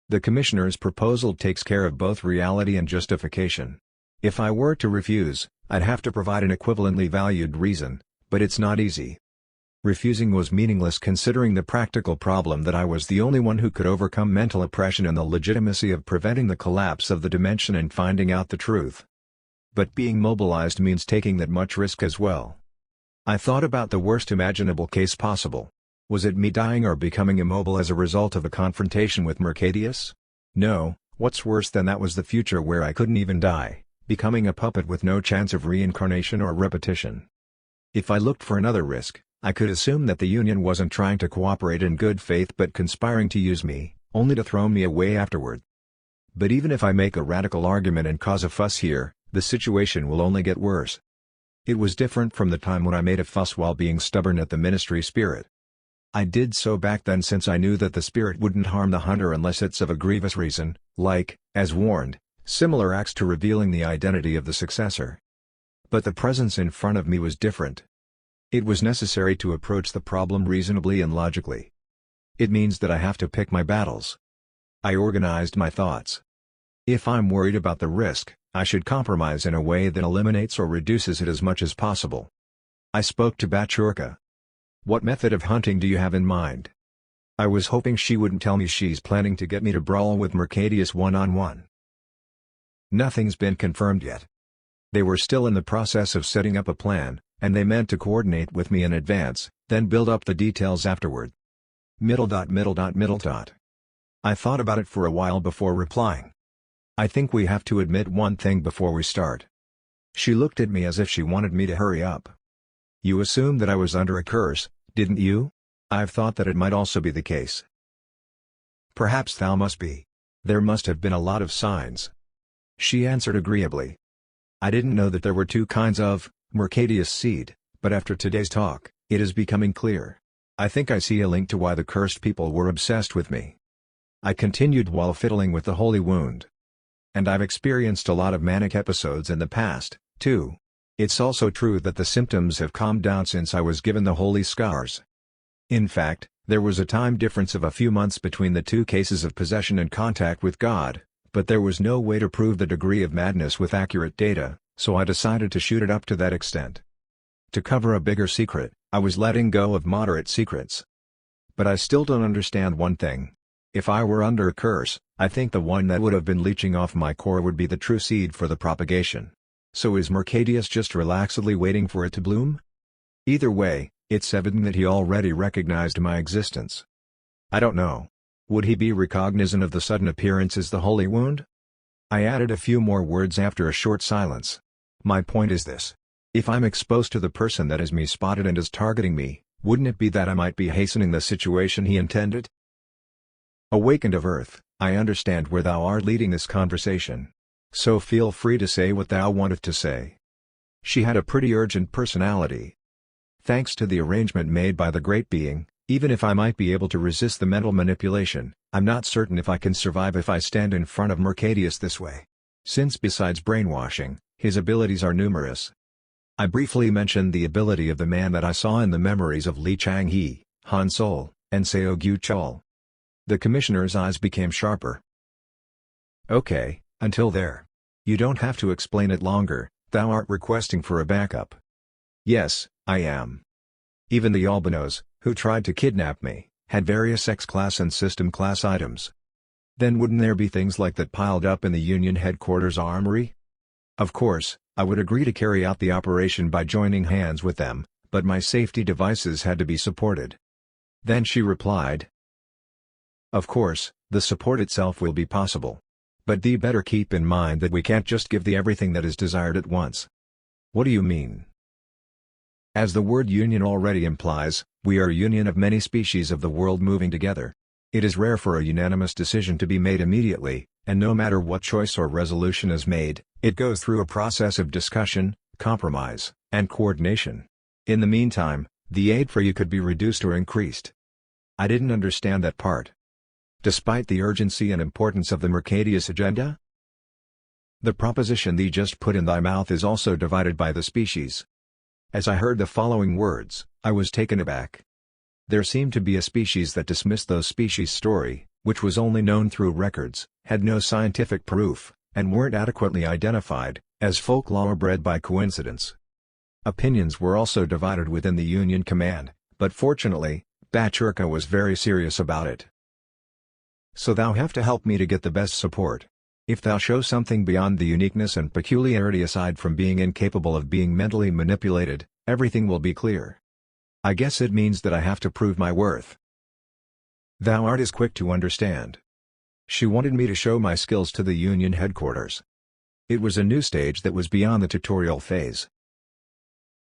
The Commissioner's proposal takes care of both reality and justification. If I were to refuse, I'd have to provide an equivalently valued reason, but it's not easy. Refusing was meaningless considering the practical problem that I was the only one who could overcome mental oppression and the legitimacy of preventing the collapse of the dimension and finding out the truth. But being mobilized means taking that much risk as well. I thought about the worst imaginable case possible. Was it me dying or becoming immobile as a result of a confrontation with Mercadius? No, what's worse than that was the future where I couldn't even die, becoming a puppet with no chance of reincarnation or repetition. If I looked for another risk, I could assume that the Union wasn't trying to cooperate in good faith but conspiring to use me, only to throw me away afterward. But even if I make a radical argument and cause a fuss here, the situation will only get worse. It was different from the time when I made a fuss while being stubborn at the ministry spirit. I did so back then since I knew that the spirit wouldn't harm the hunter unless it's of a grievous reason, like, as warned, similar acts to revealing the identity of the successor. But the presence in front of me was different. It was necessary to approach the problem reasonably and logically. It means that I have to pick my battles. I organized my thoughts. If I'm worried about the risk, I should compromise in a way that eliminates or reduces it as much as possible. I spoke to Bachurka. What method of hunting do you have in mind? I was hoping she wouldn't tell me she's planning to get me to brawl with Mercadius one-on-one. Nothing's been confirmed yet. They were still in the process of setting up a plan, and they meant to coordinate with me in advance, then build up the details afterward. I thought about it for a while before replying. I think we have to admit one thing before we start. She looked at me as if she wanted me to hurry up. You assumed that I was under a curse, didn't you? I've thought that it might also be the case. Perhaps thou must be. There must have been a lot of signs. She answered agreeably. I didn't know that there were two kinds of Mercadius seed, but after today's talk, it is becoming clear. I think I see a link to why the cursed people were obsessed with me. I continued while fiddling with the holy wound. And I've experienced a lot of manic episodes in the past, too. It's also true that the symptoms have calmed down since I was given the holy scars. In fact, there was a time difference of a few months between the two cases of possession and contact with God, but there was no way to prove the degree of madness with accurate data, so I decided to shoot it up to that extent. To cover a bigger secret, I was letting go of moderate secrets. But I still don't understand one thing. If I were under a curse, I think the one that would have been leeching off my core would be the true seed for the propagation. So is Mercadius just relaxedly waiting for it to bloom? Either way, it's evident that he already recognized my existence. I don't know. Would he be recognizant of the sudden appearance as the holy wound? I added a few more words after a short silence. My point is this. If I'm exposed to the person that has me spotted and is targeting me, wouldn't it be that I might be hastening the situation he intended? Awakened of Earth, I understand where thou art leading this conversation. So feel free to say what thou wanteth to say. She had a pretty urgent personality. Thanks to the arrangement made by the Great Being, even if I might be able to resist the mental manipulation, I'm not certain if I can survive if I stand in front of Mercadius this way. Since besides brainwashing, his abilities are numerous. I briefly mentioned the ability of the man that I saw in the memories of Li Changhe, Han Sol, and Seo Gyu Chul. The commissioner's eyes became sharper. Okay, until there. You don't have to explain it longer, thou art requesting for a backup. Yes, I am. Even the albinos, who tried to kidnap me, had various X-class and system-class items. Then wouldn't there be things like that piled up in the Union headquarters armory? Of course, I would agree to carry out the operation by joining hands with them, but my safety devices had to be supported. Then she replied, of course, the support itself will be possible. But thee better keep in mind that we can't just give thee everything that is desired at once. What do you mean? As the word union already implies, we are a union of many species of the world moving together. It is rare for a unanimous decision to be made immediately, and no matter what choice or resolution is made, it goes through a process of discussion, compromise, and coordination. In the meantime, the aid for you could be reduced or increased. I didn't understand that part. Despite the urgency and importance of the Mercadius agenda? The proposition thee just put in thy mouth is also divided by the species. As I heard the following words, I was taken aback. There seemed to be a species that dismissed those species' story, which was only known through records, had no scientific proof, and weren't adequately identified, as folklore bred by coincidence. Opinions were also divided within the Union Command, but fortunately, Bachurka was very serious about it. So thou have to help me to get the best support. If thou show something beyond the uniqueness and peculiarity aside from being incapable of being mentally manipulated, everything will be clear. I guess it means that I have to prove my worth. Thou art as quick to understand. She wanted me to show my skills to the Union headquarters. It was a new stage that was beyond the tutorial phase.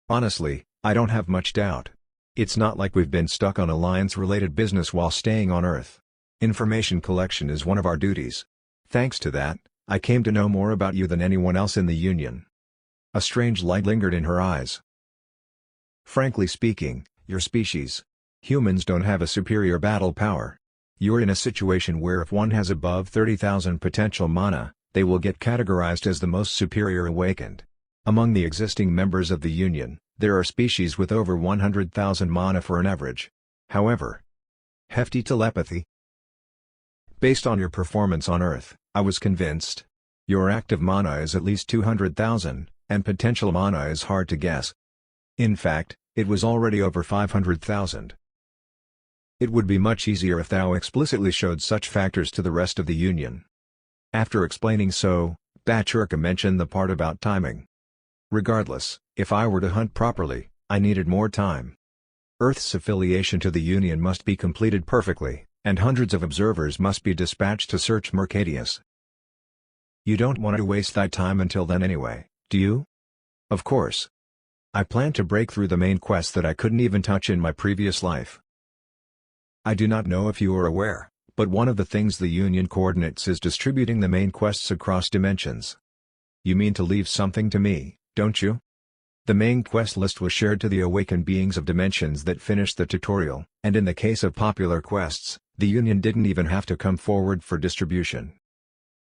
Honestly, I don't have much doubt. It's not like we've been stuck on alliance-related business while staying on Earth. Information collection is one of our duties. Thanks to that, I came to know more about you than anyone else in the Union. A strange light lingered in her eyes. Frankly speaking, your species, humans, don't have a superior battle power. You're in a situation where if one has above 30,000 potential mana, they will get categorized as the most superior awakened. Among the existing members of the Union, there are species with over 100,000 mana for an average. However, hefty telepathy. Based on your performance on Earth, I was convinced. Your active mana is at least 200,000, and potential mana is hard to guess. In fact, it was already over 500,000. It would be much easier if thou explicitly showed such factors to the rest of the Union. After explaining so, Bachurka mentioned the part about timing. Regardless, if I were to hunt properly, I needed more time. Earth's affiliation to the Union must be completed perfectly, and hundreds of observers must be dispatched to search Mercadius. You don't want to waste thy time until then anyway, do you? Of course. I plan to break through the main quest that I couldn't even touch in my previous life. I do not know if you are aware, but one of the things the Union coordinates is distributing the main quests across dimensions. You mean to leave something to me, don't you? The main quest list was shared to the awakened beings of dimensions that finished the tutorial, and in the case of popular quests, the Union didn't even have to come forward for distribution.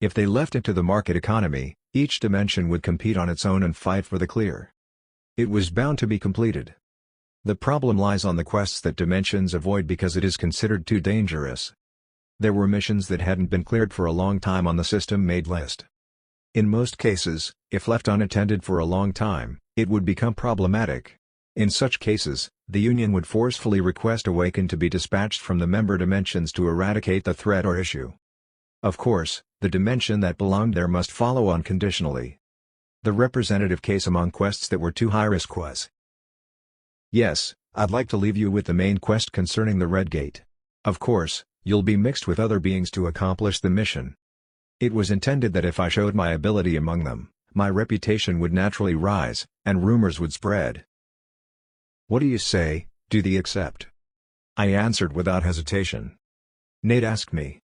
If they left it to the market economy, each dimension would compete on its own and fight for the clear. It was bound to be completed. The problem lies on the quests that dimensions avoid because it is considered too dangerous. There were missions that hadn't been cleared for a long time on the system-made list. In most cases, if left unattended for a long time, it would become problematic. In such cases, the Union would forcefully request Awakened to be dispatched from the member dimensions to eradicate the threat or issue. Of course, the dimension that belonged there must follow unconditionally. The representative case among quests that were too high risk was, yes, I'd like to leave you with the main quest concerning the Red Gate. Of course, you'll be mixed with other beings to accomplish the mission. It was intended that if I showed my ability among them, my reputation would naturally rise, and rumors would spread. "What do you say, do they accept?" I answered without hesitation. Nate asked me.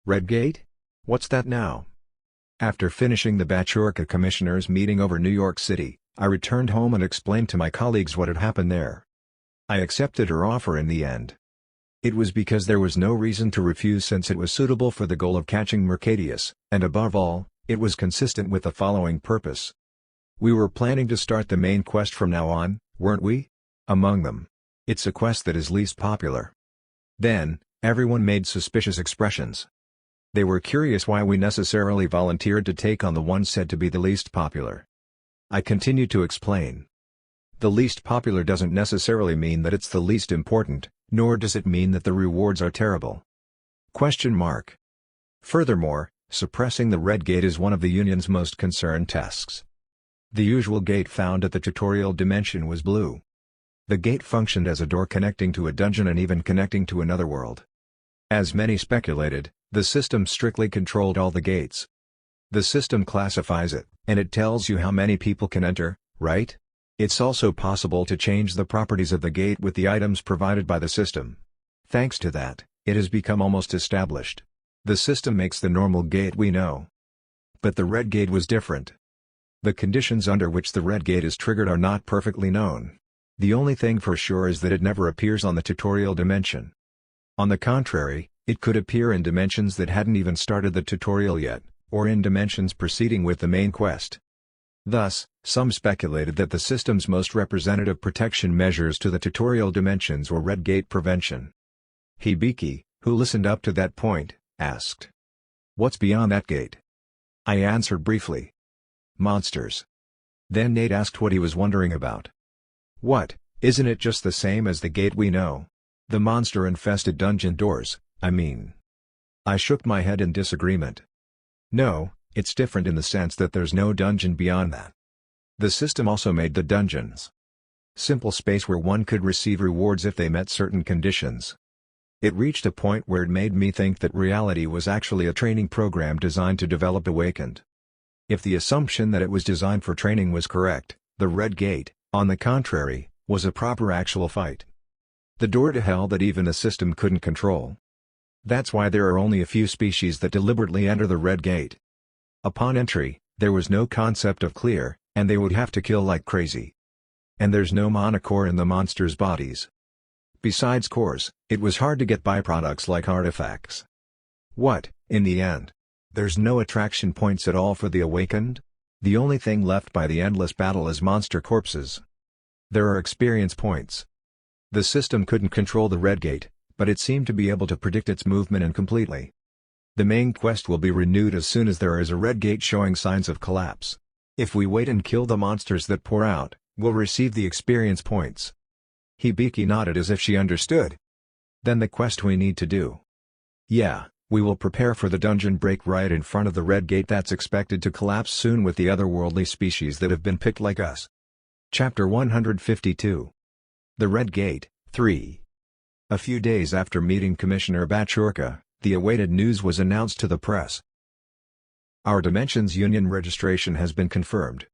"Red Gate? What's that now?" After finishing the Bachurka commissioners' meeting over New York City, I returned home and explained to my colleagues what had happened there. I accepted her offer in the end. It was because there was no reason to refuse, since it was suitable for the goal of catching Mercadius, and above all, it was consistent with the following purpose. We were planning to start the main quest from now on, weren't we? Among them. It's a quest that is least popular. Then, everyone made suspicious expressions. They were curious why we necessarily volunteered to take on the one said to be the least popular. I continued to explain. The least popular doesn't necessarily mean that it's the least important, nor does it mean that the rewards are terrible. Furthermore, suppressing the Red Gate is one of the Union's most concerned tasks. The usual gate found at the tutorial dimension was blue. The gate functioned as a door connecting to a dungeon and even connecting to another world. As many speculated, the system strictly controlled all the gates. The system classifies it, and it tells you how many people can enter, right? It's also possible to change the properties of the gate with the items provided by the system. Thanks to that, it has become almost established. The system makes the normal gate we know. But the Red Gate was different. The conditions under which the Red Gate is triggered are not perfectly known. The only thing for sure is that it never appears on the tutorial dimension. On the contrary, it could appear in dimensions that hadn't even started the tutorial yet, or in dimensions proceeding with the main quest. Thus, some speculated that the system's most representative protection measures to the tutorial dimensions were Red Gate prevention. Hibiki, who listened up to that point, asked, "What's beyond that gate?" I answered briefly. "Monsters." Then Nate asked what he was wondering about. "What, isn't it just the same as the gate we know? The monster-infested dungeon doors, I mean." I shook my head in disagreement. "No, it's different in the sense that there's no dungeon beyond that. The system also made the dungeons simple space where one could receive rewards if they met certain conditions." It reached a point where it made me think that reality was actually a training program designed to develop awakened. If the assumption that it was designed for training was correct, the Red Gate, on the contrary, was a proper actual fight. The door to hell that even the system couldn't control. That's why there are only a few species that deliberately enter the Red Gate. Upon entry, there was no concept of clear, and they would have to kill like crazy. And there's no mana core in the monsters' bodies. Besides cores, it was hard to get byproducts like artifacts. What, in the end? There's no attraction points at all for the awakened? The only thing left by the endless battle is monster corpses. There are experience points. The system couldn't control the Red Gate, but it seemed to be able to predict its movement and completely. The main quest will be renewed as soon as there is a Red Gate showing signs of collapse. If we wait and kill the monsters that pour out, we'll receive the experience points. Hibiki nodded as if she understood. Then the quest we need to do. Yeah, we will prepare for the dungeon break right in front of the Red Gate that's expected to collapse soon with the otherworldly species that have been picked like us. Chapter 152. The Red Gate, 3. A few days after meeting Commissioner Bachurka, the awaited news was announced to the press. Our Dimensions Union registration has been confirmed.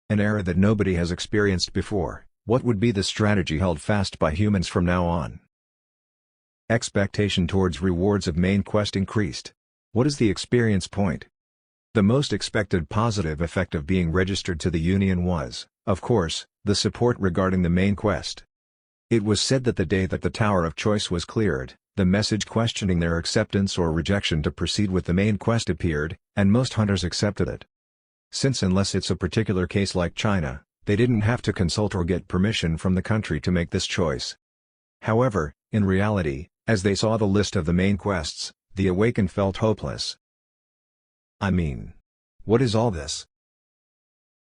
An era that nobody has experienced before. What would be the strategy held fast by humans from now on? Expectation towards rewards of main quest increased. What is the experience point? The most expected positive effect of being registered to the Union was, of course, the support regarding the main quest. It was said that the day that the Tower of Choice was cleared, the message questioning their acceptance or rejection to proceed with the main quest appeared, and most hunters accepted it. Since unless it's a particular case like China, they didn't have to consult or get permission from the country to make this choice. However, in reality, as they saw the list of the main quests, the awakened felt hopeless. I mean, what is all this?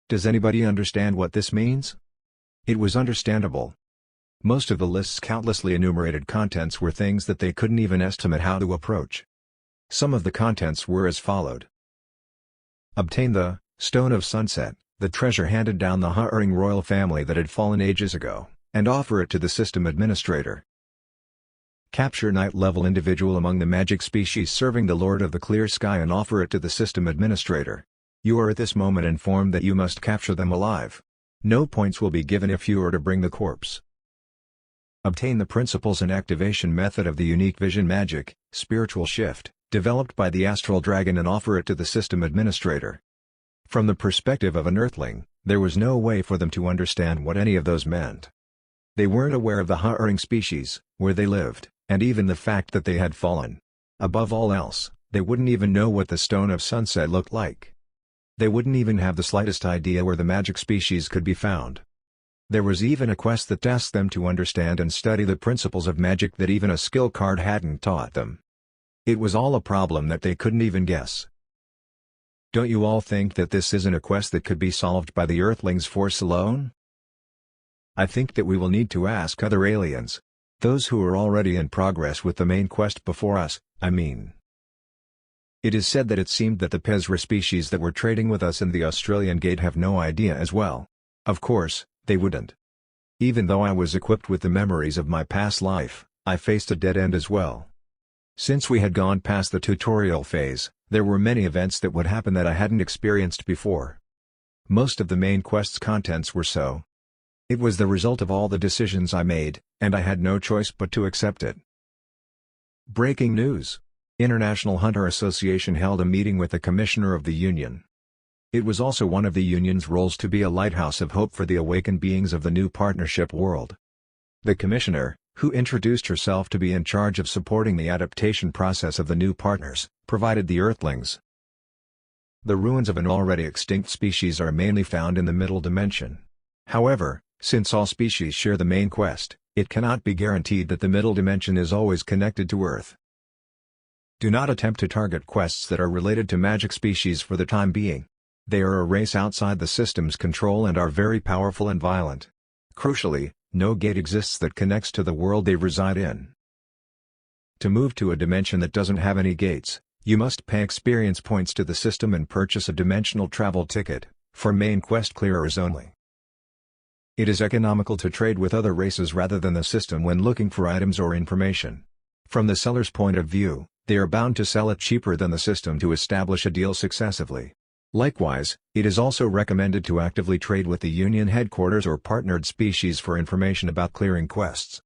Does anybody understand what this means? It was understandable. Most of the list's countlessly enumerated contents were things that they couldn't even estimate how to approach. Some of the contents were as followed. Obtain the Stone of Sunset, the treasure handed down the Haring royal family that had fallen ages ago, and offer it to the system administrator. Capture Night-level individual among the magic species serving the Lord of the Clear Sky and offer it to the system administrator. You are at this moment informed that you must capture them alive. No points will be given if you are to bring the corpse. Obtain the principles and activation method of the unique vision magic, spiritual shift, developed by the Astral Dragon and offer it to the system administrator. From the perspective of an Earthling, there was no way for them to understand what any of those meant. They weren't aware of the hovering species, where they lived, and even the fact that they had fallen. Above all else, they wouldn't even know what the Stone of Sunset looked like. They wouldn't even have the slightest idea where the magic species could be found. There was even a quest that asked them to understand and study the principles of magic that even a skill card hadn't taught them. It was all a problem that they couldn't even guess. Don't you all think that this isn't a quest that could be solved by the Earthlings' force alone? I think that we will need to ask other aliens. Those who are already in progress with the main quest before us, I mean. It is said that it seemed that the Pezra species that were trading with us in the Australian Gate have no idea as well. Of course, they wouldn't. Even though I was equipped with the memories of my past life, I faced a dead end as well. Since we had gone past the tutorial phase, there were many events that would happen that I hadn't experienced before. Most of the main quest's contents were so. It was the result of all the decisions I made, and I had no choice but to accept it. Breaking news. International Hunter Association held a meeting with the Commissioner of the Union. It was also one of the Union's roles to be a lighthouse of hope for the awakened beings of the new partnership world. The Commissioner, who introduced herself to be in charge of supporting the adaptation process of the new partners, provided the Earthlings. The ruins of an already extinct species are mainly found in the middle dimension. However, since all species share the main quest, it cannot be guaranteed that the middle dimension is always connected to Earth. Do not attempt to target quests that are related to magic species for the time being. They are a race outside the system's control and are very powerful and violent. Crucially, no gate exists that connects to the world they reside in. To move to a dimension that doesn't have any gates, you must pay experience points to the system and purchase a dimensional travel ticket, for main quest clearers only. It is economical to trade with other races rather than the system when looking for items or information. From the seller's point of view, they are bound to sell it cheaper than the system to establish a deal successively. Likewise, it is also recommended to actively trade with the Union headquarters or partnered species for information about clearing quests.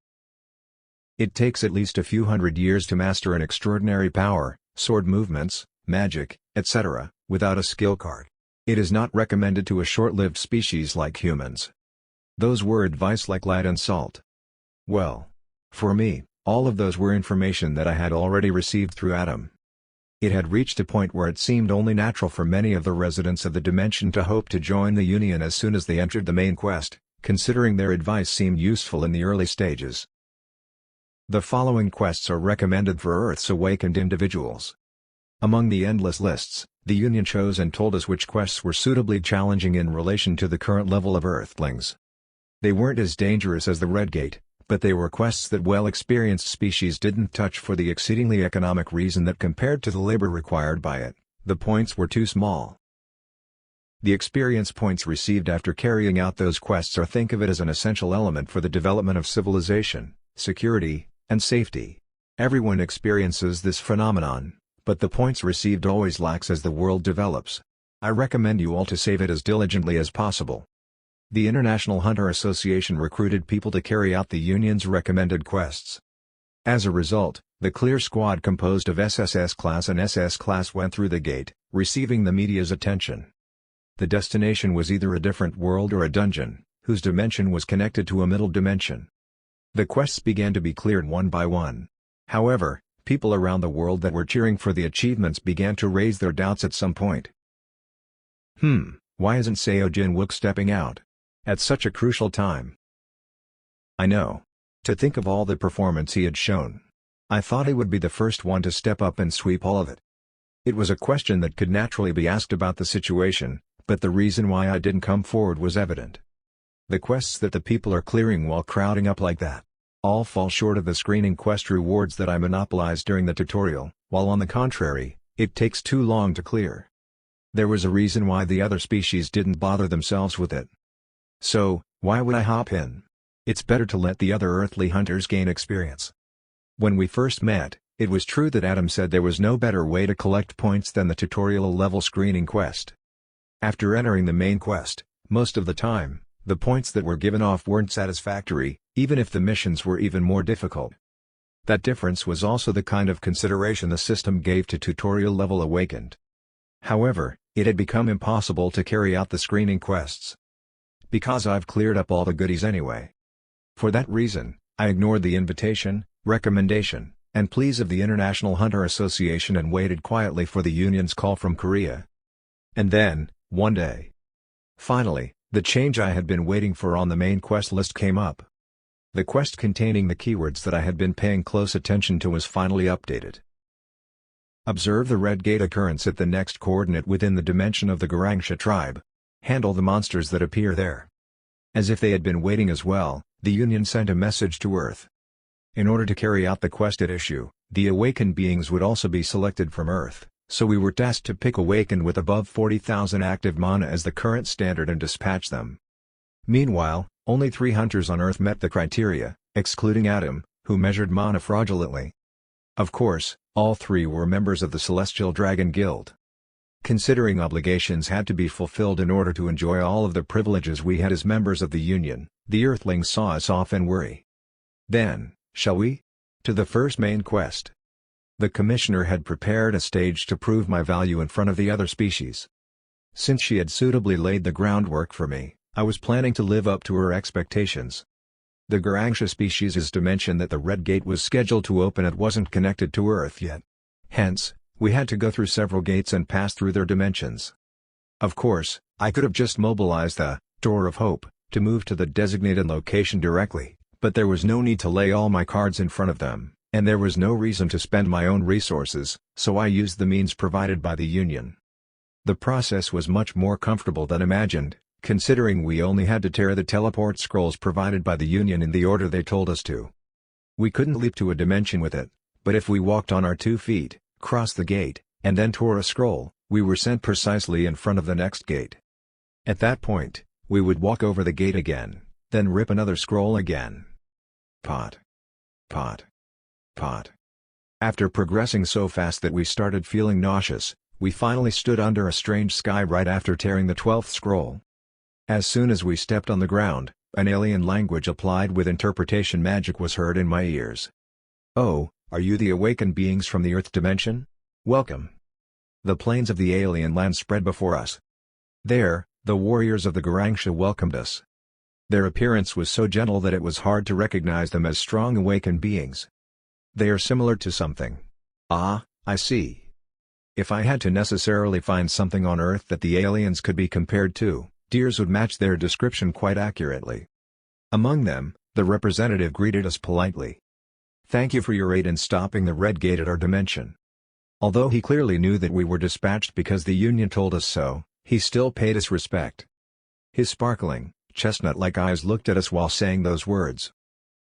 It takes at least a few hundred years to master an extraordinary power, sword movements, magic, etc., without a skill card. It is not recommended to a short-lived species like humans. Those were advice like light and salt. Well, for me, all of those were information that I had already received through Adam. It had reached a point where it seemed only natural for many of the residents of the dimension to hope to join the Union as soon as they entered the main quest, considering their advice seemed useful in the early stages. The following quests are recommended for Earth's awakened individuals. Among the endless lists, the Union chose and told us which quests were suitably challenging in relation to the current level of Earthlings. They weren't as dangerous as the Red Gate, but they were quests that well-experienced species didn't touch for the exceedingly economic reason that compared to the labor required by it, the points were too small. The experience points received after carrying out those quests are, think of it as an essential element for the development of civilization, security, and safety. Everyone experiences this phenomenon, but the points received always lacks as the world develops. I recommend you all to save it as diligently as possible. The International Hunter Association recruited people to carry out the Union's recommended quests. As a result, the Clear Squad composed of SSS Class and SS Class went through the gate, receiving the media's attention. The destination was either a different world or a dungeon, whose dimension was connected to a middle dimension. The quests began to be cleared one by one. However, people around the world that were cheering for the achievements began to raise their doubts at some point. Why isn't Seo Jin-wook stepping out at such a crucial time? I know. To think of all the performance he had shown. I thought he would be the first one to step up and sweep all of it. It was a question that could naturally be asked about the situation, but the reason why I didn't come forward was evident. The quests that the people are clearing while crowding up like that all fall short of the screening quest rewards that I monopolized during the tutorial, while on the contrary, it takes too long to clear. There was a reason why the other species didn't bother themselves with it. So, why would I hop in? It's better to let the other earthly hunters gain experience. When we first met, it was true that Adam said there was no better way to collect points than the tutorial level screening quest. After entering the main quest, most of the time, the points that were given off weren't satisfactory, even if the missions were even more difficult. That difference was also the kind of consideration the system gave to tutorial level awakened. However, it had become impossible to carry out the screening quests. Because I've cleared up all the goodies anyway. For that reason, I ignored the invitation, recommendation, and pleas of the International Hunter Association and waited quietly for the Union's call from Korea. And then, one day, finally, the change I had been waiting for on the main quest list came up. The quest containing the keywords that I had been paying close attention to was finally updated. Observe the red gate occurrence at the next coordinate within the dimension of the Garangsha tribe. Handle the monsters that appear there. As if they had been waiting as well, the Union sent a message to Earth. In order to carry out the quest at issue, the awakened beings would also be selected from Earth, so we were tasked to pick awakened with above 40,000 active mana as the current standard and dispatch them. Meanwhile, only 3 hunters on Earth met the criteria, excluding Adam, who measured mana fraudulently. Of course, all 3 were members of the Celestial Dragon Guild. Considering obligations had to be fulfilled in order to enjoy all of the privileges we had as members of the Union, the Earthlings saw us off in worry. Then, shall we? To the first main quest. The Commissioner had prepared a stage to prove my value in front of the other species. Since she had suitably laid the groundwork for me, I was planning to live up to her expectations. The Garangsha species' dimension that the Red Gate was scheduled to open at wasn't connected to Earth yet. Hence, we had to go through several gates and pass through their dimensions. Of course, I could have just mobilized the Door of Hope to move to the designated location directly, but there was no need to lay all my cards in front of them, and there was no reason to spend my own resources, so I used the means provided by the Union. The process was much more comfortable than imagined, considering we only had to tear the teleport scrolls provided by the Union in the order they told us to. We couldn't leap to a dimension with it, but if we walked on our 2 feet, crossed the gate, and then tore a scroll, we were sent precisely in front of the next gate. At that point, we would walk over the gate again, then rip another scroll again. Pot. Pot. Pot. After progressing so fast that we started feeling nauseous, we finally stood under a strange sky right after tearing the 12th scroll. As soon as we stepped on the ground, an alien language applied with interpretation magic was heard in my ears. "Oh, are you the awakened beings from the Earth dimension? Welcome." The plains of the alien land spread before us. There, the warriors of the Garangsha welcomed us. Their appearance was so gentle that it was hard to recognize them as strong awakened beings. They are similar to something. Ah, I see. If I had to necessarily find something on Earth that the aliens could be compared to, deers would match their description quite accurately. Among them, the representative greeted us politely. "Thank you for your aid in stopping the Red Gate at our dimension." Although he clearly knew that we were dispatched because the Union told us so, he still paid us respect. His sparkling, chestnut-like eyes looked at us while saying those words.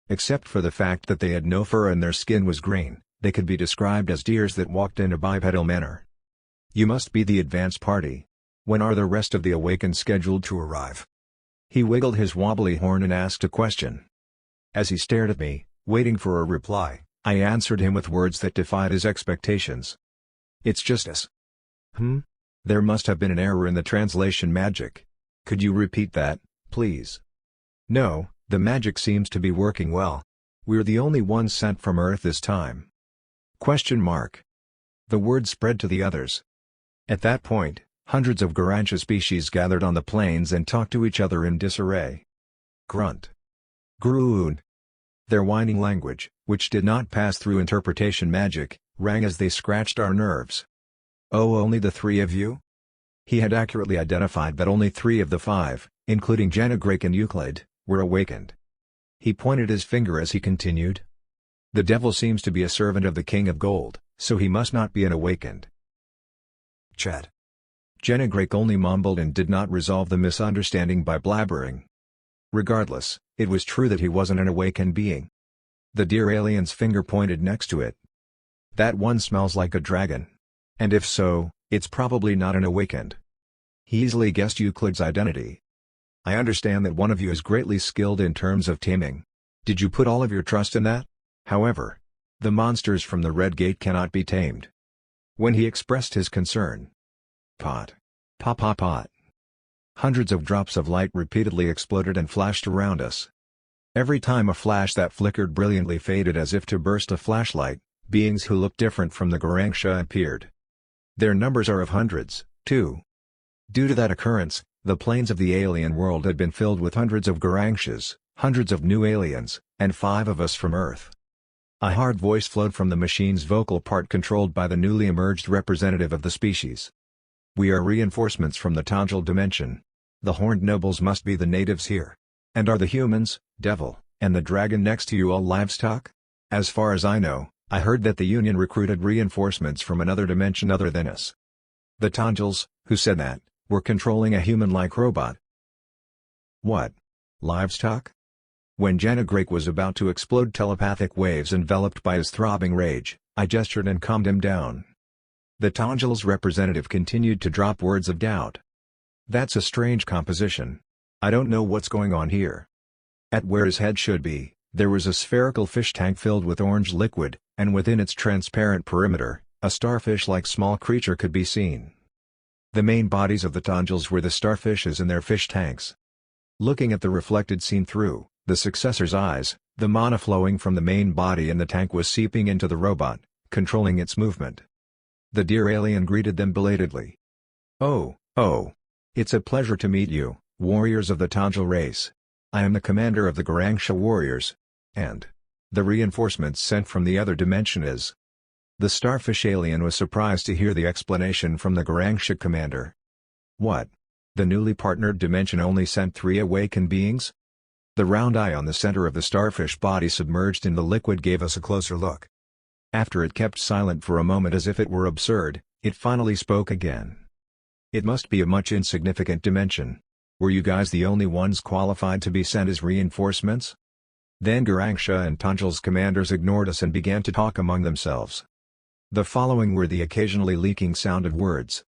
Except for the fact that they had no fur and their skin was green, they could be described as deers that walked in a bipedal manner. "You must be the advance party. When are the rest of the awakened scheduled to arrive?" He wiggled his wobbly horn and asked a question. As he stared at me, waiting for a reply, I answered him with words that defied his expectations. "It's just us." There must have been an error in the translation magic. Could you repeat that, please? "No, the magic seems to be working well. We're the only ones sent from Earth this time." The word spread to the others. At that point, hundreds of Garangsha species gathered on the plains and talked to each other in disarray. Grunt. Groon. Their whining language, which did not pass through interpretation magic, rang as they scratched our nerves. "Oh, only the 3 of you?" He had accurately identified that only 3 of the 5, including Janagrake and Euclid, were awakened. He pointed his finger as he continued. "The devil seems to be a servant of the King of Gold, so he must not be an awakened." Chat. Janagrake only mumbled and did not resolve the misunderstanding by blabbering. Regardless, it was true that he wasn't an awakened being. The deer alien's finger pointed next to it. "That one smells like a dragon. And if so, it's probably not an awakened." He easily guessed Euclid's identity. "I understand that one of you is greatly skilled in terms of taming. Did you put all of your trust in that? However, The monsters from the Red Gate cannot be tamed. When he expressed his concern. Pot. Pop pop pot. Hundreds of drops of light repeatedly exploded and flashed around us. Every time a flash that flickered brilliantly faded as if to burst a flashlight, beings who looked different from the Garangsha appeared. Their numbers are of hundreds, too. Due to that occurrence, the plains of the alien world had been filled with hundreds of Garangshas, hundreds of new aliens, and 5 of us from Earth. A hard voice flowed from the machine's vocal part controlled by the newly emerged representative of the species. We are reinforcements from the Tanjil dimension. The horned nobles must be the natives here. And are the humans, devil, and the dragon next to you all livestock? As far as I know, I heard that the Union recruited reinforcements from another dimension other than us. The Tanjils, who said that, were controlling a human-like robot. What? Livestock? When Janagrake was about to explode telepathic waves enveloped by his throbbing rage, I gestured and calmed him down. The Tanjil's representative continued to drop words of doubt. That's a strange composition. I don't know what's going on here. At where his head should be, there was a spherical fish tank filled with orange liquid, and within its transparent perimeter, a starfish-like small creature could be seen. The main bodies of the Tanjils were the starfishes in their fish tanks. Looking at the reflected scene through the successor's eyes, the mana flowing from the main body in the tank was seeping into the robot, controlling its movement. The dear alien greeted them belatedly. Oh. It's a pleasure to meet you, warriors of the Tanjil race. I am the commander of the Garangsha warriors. And the reinforcements sent from the other dimension is. The starfish alien was surprised to hear the explanation from the Garangsha commander. What? The newly partnered dimension only sent 3 awakened beings? The round eye on the center of the starfish body submerged in the liquid gave us a closer look. After it kept silent for a moment as if it were absurd, it finally spoke again. It must be a much insignificant dimension. Were you guys the only ones qualified to be sent as reinforcements? Then Garangsha and Tanjil's commanders ignored us and began to talk among themselves. The following were the occasionally leaking sound of words.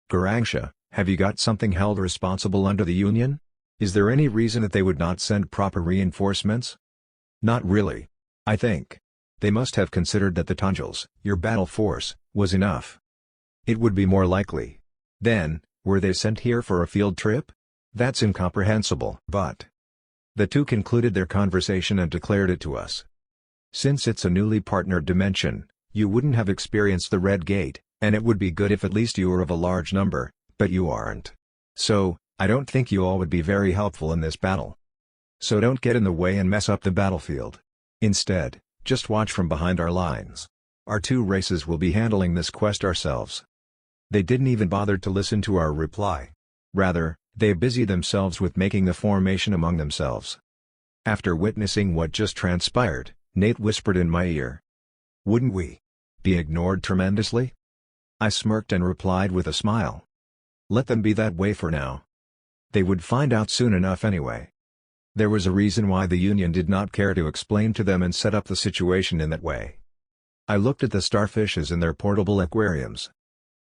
Garangsha, have you got something held responsible under the Union? Is there any reason that they would not send proper reinforcements? Not really. I think. They must have considered that the Tanjils, your battle force, was enough. It would be more likely. Then, were they sent here for a field trip? That's incomprehensible. But the two concluded their conversation and declared it to us. Since it's a newly partnered dimension, you wouldn't have experienced the Red Gate, and it would be good if at least you were of a large number, but you aren't. So, I don't think you all would be very helpful in this battle. So don't get in the way and mess up the battlefield. Instead, just watch from behind our lines. Our 2 races will be handling this quest ourselves. They didn't even bother to listen to our reply. Rather, they busied themselves with making the formation among themselves. After witnessing what just transpired, Nate whispered in my ear. Wouldn't we be ignored tremendously? I smirked and replied with a smile. Let them be that way for now. They would find out soon enough anyway. There was a reason why the Union did not care to explain to them and set up the situation in that way. I looked at the starfishes in their portable aquariums.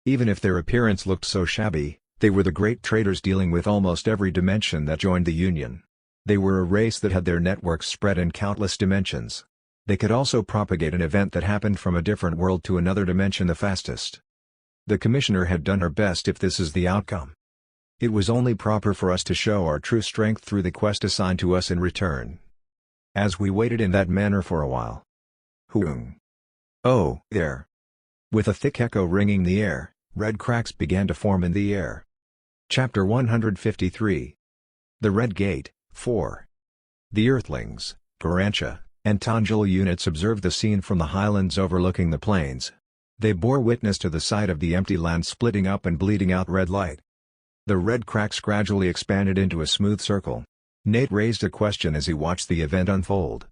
Even if their appearance looked so shabby, they were the great traders dealing with almost every dimension that joined the Union. They were a race that had their networks spread in countless dimensions. They could also propagate an event that happened from a different world to another dimension the fastest. The Commissioner had done her best if this is the outcome. It was only proper for us to show our true strength through the quest assigned to us in return. As we waited in that manner for a while. Hoong. Oh, there. With a thick echo ringing the air, red cracks began to form in the air. Chapter 153. The Red Gate, 4. The Earthlings, Garangsha, and Tanjil units observed the scene from the highlands overlooking the plains. They bore witness to the sight of the empty land splitting up and bleeding out red light. The red cracks gradually expanded into a smooth circle. Nate raised a question as he watched the event unfold.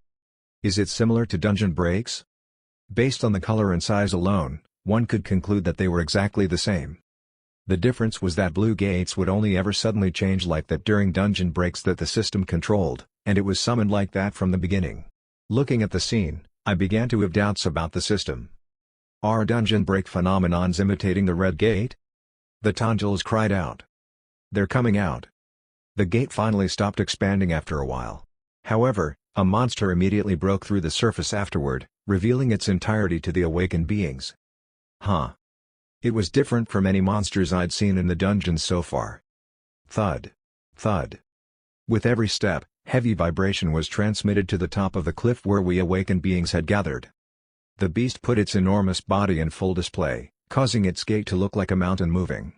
Is it similar to dungeon breaks? Based on the color and size alone, one could conclude that they were exactly the same. The difference was that blue gates would only ever suddenly change like that during dungeon breaks that the system controlled, and it was summoned like that from the beginning. Looking at the scene, I began to have doubts about the system. Are dungeon break phenomenons imitating the Red Gate? The Tanjils cried out. They're coming out. The gate finally stopped expanding after a while. However, A monster immediately broke through the surface afterward, revealing its entirety to the awakened beings. Huh. It was different from any monsters I'd seen in the dungeons so far. Thud. Thud. With every step, heavy vibration was transmitted to the top of the cliff where we awakened beings had gathered. The beast put its enormous body in full display, causing its gait to look like a mountain moving.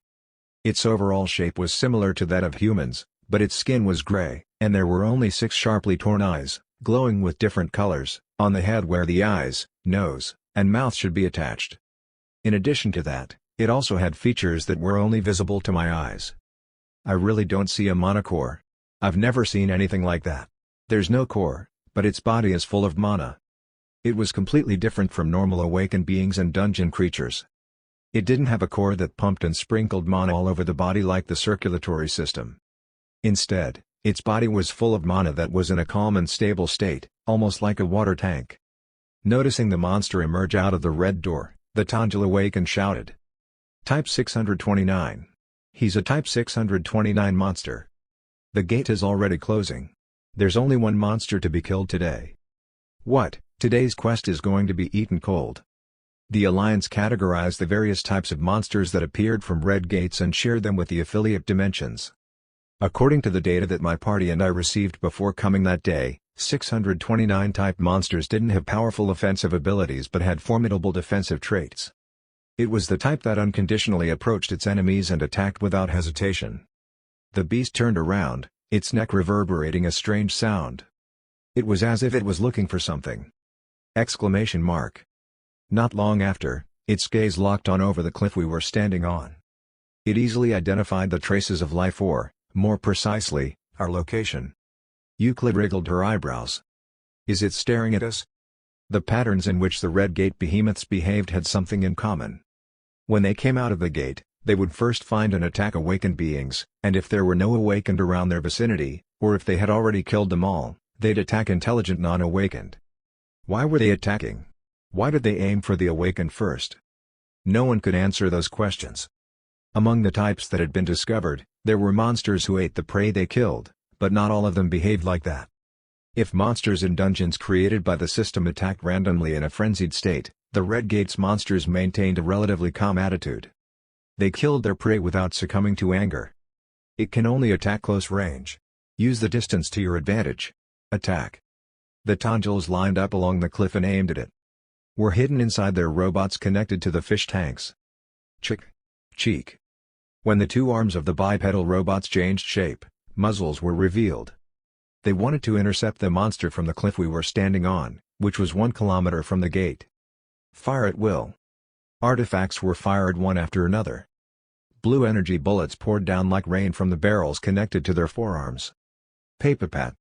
Its overall shape was similar to that of humans, but its skin was gray, and there were only 6 sharply torn eyes, glowing with different colors, on the head where the eyes, nose, and mouth should be attached. In addition to that, it also had features that were only visible to my eyes. I really don't see a mana core. I've never seen anything like that. There's no core, but its body is full of mana. It was completely different from normal awakened beings and dungeon creatures. It didn't have a core that pumped and sprinkled mana all over the body like the circulatory system. Instead, its body was full of mana that was in a calm and stable state, almost like a water tank. Noticing the monster emerge out of the red door, the Tanjil awakened and shouted. Type 629. He's a Type 629 monster. The gate is already closing. There's only one monster to be killed today. What, today's quest is going to be eaten cold. The Alliance categorized the various types of monsters that appeared from red gates and shared them with the affiliate dimensions. According to the data that my party and I received before coming that day, 629 type monsters didn't have powerful offensive abilities but had formidable defensive traits. It was the type that unconditionally approached its enemies and attacked without hesitation. The beast turned around, its neck reverberating a strange sound. It was as if it was looking for something. Exclamation mark. Not long after, its gaze locked on over the cliff we were standing on. It easily identified the traces of life or, more precisely, our location. Euclid wriggled her eyebrows. Is it staring at us? The patterns in which the Red Gate behemoths behaved had something in common. When they came out of the gate, they would first find and attack awakened beings, and if there were no awakened around their vicinity, or if they had already killed them all, they'd attack intelligent non-awakened. Why were they attacking? Why did they aim for the awakened first? No one could answer those questions. Among the types that had been discovered, there were monsters who ate the prey they killed, but not all of them behaved like that. If monsters in dungeons created by the system attacked randomly in a frenzied state, the Red Gate's monsters maintained a relatively calm attitude. They killed their prey without succumbing to anger. It can only attack close range. Use the distance to your advantage. Attack. The Tanjils lined up along the cliff and aimed at it. Were hidden inside their robots connected to the fish tanks. Chick. Cheek. When the 2 arms of the bipedal robots changed shape, muzzles were revealed. They wanted to intercept the monster from the cliff we were standing on, which was 1 kilometer from the gate. Fire at will. Artifacts were fired one after another. Blue energy bullets poured down like rain from the barrels connected to their forearms. Papapat.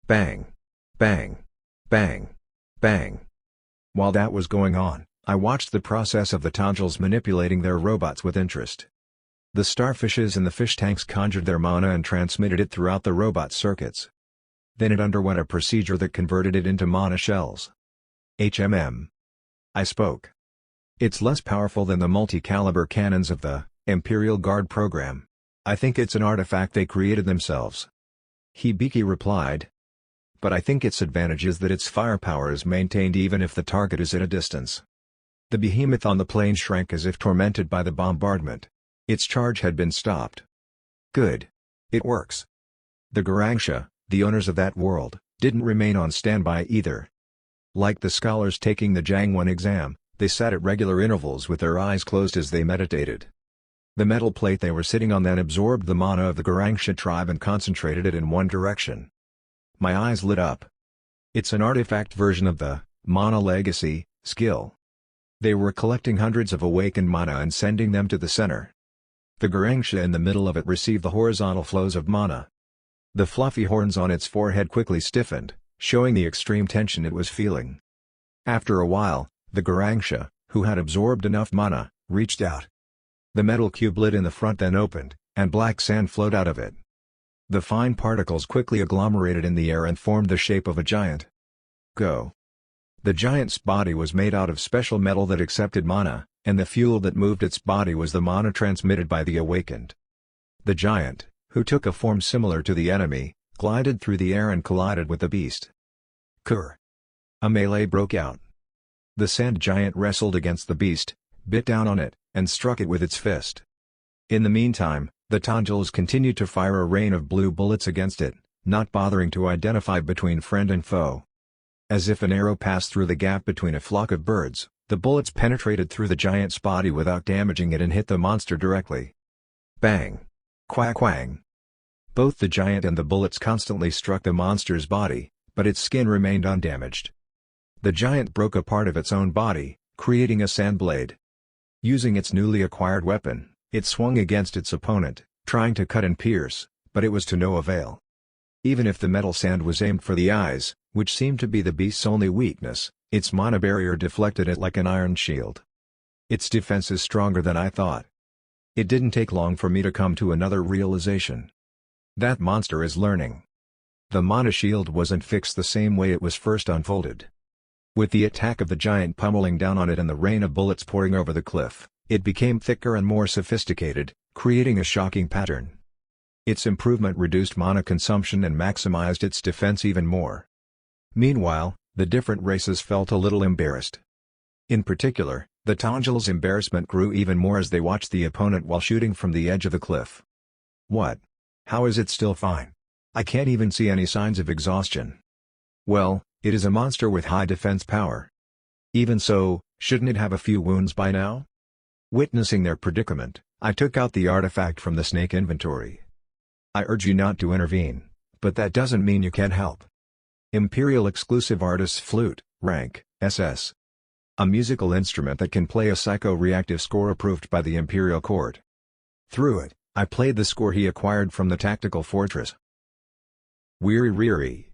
Bang. Bang. Bang. Bang. While that was going on, I watched the process of the Tanjils manipulating their robots with interest. The starfishes in the fish tanks conjured their mana and transmitted it throughout the robot circuits. Then it underwent a procedure that converted it into mana shells. HMM. I spoke. It's less powerful than the multi-caliber cannons of the Imperial Guard program. I think it's an artifact they created themselves. Hibiki replied. But I think its advantage is that its firepower is maintained even if the target is at a distance. The behemoth on the plane shrank as if tormented by the bombardment. Its charge had been stopped. Good. It works. The Garangsha, the owners of that world, didn't remain on standby either. Like the scholars taking the Jangwon exam, they sat at regular intervals with their eyes closed as they meditated. The metal plate they were sitting on then absorbed the mana of the Garangsha tribe and concentrated it in one direction. My eyes lit up. It's an artifact version of the Mana Legacy skill. They were collecting hundreds of awakened mana and sending them to the center. The Garangsha in the middle of it received the horizontal flows of mana. The fluffy horns on its forehead quickly stiffened, showing the extreme tension it was feeling. After a while, the Garangsha, who had absorbed enough mana, reached out. The metal cube lid in the front then opened, and black sand flowed out of it. The fine particles quickly agglomerated in the air and formed the shape of a giant. Go. The giant's body was made out of special metal that accepted mana, and the fuel that moved its body was the mana transmitted by the awakened. The giant, who took a form similar to the enemy, glided through the air and collided with the beast. Kur. A melee broke out. The sand giant wrestled against the beast, bit down on it, and struck it with its fist. In the meantime, the Tongils continued to fire a rain of blue bullets against it, not bothering to identify between friend and foe. As if an arrow passed through the gap between a flock of birds, the bullets penetrated through the giant's body without damaging it and hit the monster directly. Bang! Quack quang! Both the giant and the bullets constantly struck the monster's body, but its skin remained undamaged. The giant broke a part of its own body, creating a sand blade. Using its newly acquired weapon, it swung against its opponent, trying to cut and pierce, but it was to no avail. Even if the metal sand was aimed for the eyes, which seemed to be the beast's only weakness, its mana barrier deflected it like an iron shield. Its defense is stronger than I thought. It didn't take long for me to come to another realization. That monster is learning. The mana shield wasn't fixed the same way it was first unfolded. With the attack of the giant pummeling down on it and the rain of bullets pouring over the cliff, it became thicker and more sophisticated, creating a shocking pattern. Its improvement reduced mana consumption and maximized its defense even more. Meanwhile, the different races felt a little embarrassed. In particular, the Tongils' embarrassment grew even more as they watched the opponent while shooting from the edge of the cliff. What? How is it still fine? I can't even see any signs of exhaustion. Well, it is a monster with high defense power. Even so, shouldn't it have a few wounds by now? Witnessing their predicament, I took out the artifact from the snake inventory. I urge you not to intervene, but that doesn't mean you can't help. Imperial Exclusive Artist's Flute, rank, SS. A musical instrument that can play a psycho-reactive score approved by the Imperial Court. Through it, I played the score he acquired from the Tactical Fortress. Weary.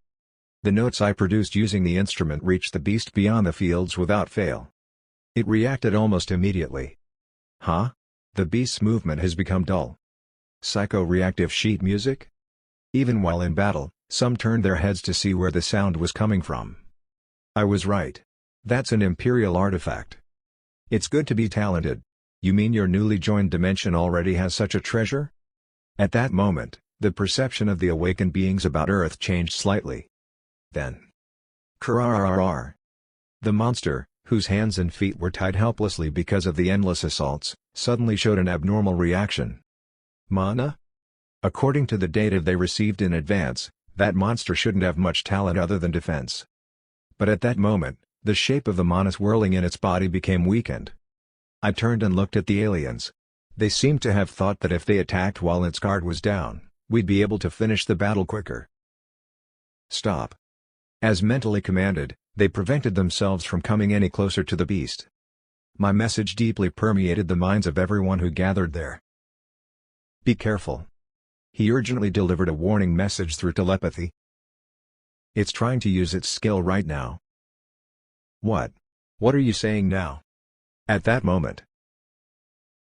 The notes I produced using the instrument reached the beast beyond the fields without fail. It reacted almost immediately. Huh? The beast's movement has become dull. Psycho-reactive sheet music? Even while in battle, some turned their heads to see where the sound was coming from. I was right. That's an Imperial artifact. It's good to be talented. You mean your newly joined dimension already has such a treasure? At that moment, the perception of the awakened beings about Earth changed slightly. Then. Krrrr. The monster, whose hands and feet were tied helplessly because of the endless assaults, suddenly showed an abnormal reaction. Mana? According to the data they received in advance, that monster shouldn't have much talent other than defense. But at that moment, the shape of the mana swirling in its body became weakened. I turned and looked at the aliens. They seemed to have thought that if they attacked while its guard was down, we'd be able to finish the battle quicker. Stop. As mentally commanded, they prevented themselves from coming any closer to the beast. My message deeply permeated the minds of everyone who gathered there. Be careful. He urgently delivered a warning message through telepathy. It's trying to use its skill right now. What? What are you saying now? At that moment.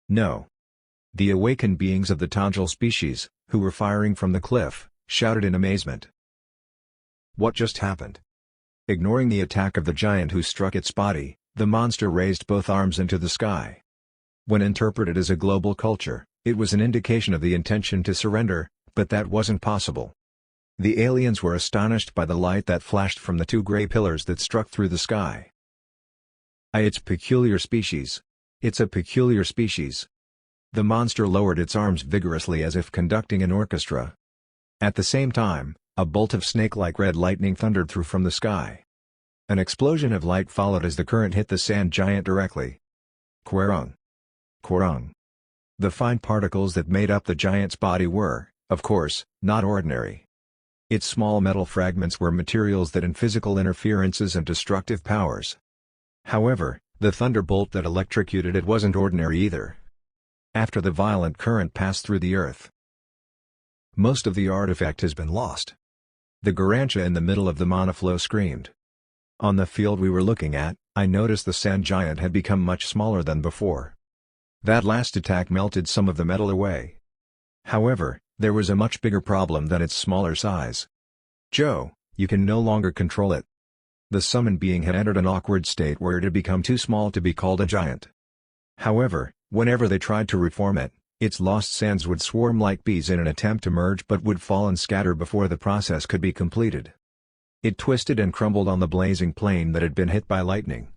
No. The awakened beings of the Tongil species, who were firing from the cliff, shouted in amazement. What just happened? Ignoring the attack of the giant who struck its body, the monster raised both arms into the sky. When interpreted as a global culture, it was an indication of the intention to surrender, but that wasn't possible. The aliens were astonished by the light that flashed from the two gray pillars that struck through the sky. It's peculiar species. It's a peculiar species. The monster lowered its arms vigorously as if conducting an orchestra. At the same time, a bolt of snake-like red lightning thundered through from the sky. An explosion of light followed as the current hit the sand giant directly. Querung. Querung. The fine particles that made up the giant's body were, of course, not ordinary. Its small metal fragments were materials that had physical interferences and destructive powers. However, the thunderbolt that electrocuted it wasn't ordinary either. After the violent current passed through the earth, most of the artifact has been lost. The Garantia in the middle of the mana flow screamed. On the field we were looking at, I noticed the sand giant had become much smaller than before. That last attack melted some of the metal away. However, there was a much bigger problem than its smaller size. Joe, you can no longer control it. The summoned being had entered an awkward state where it had become too small to be called a giant. However, whenever they tried to reform it, its lost sands would swarm like bees in an attempt to merge but would fall and scatter before the process could be completed. It twisted and crumbled on the blazing plane that had been hit by lightning.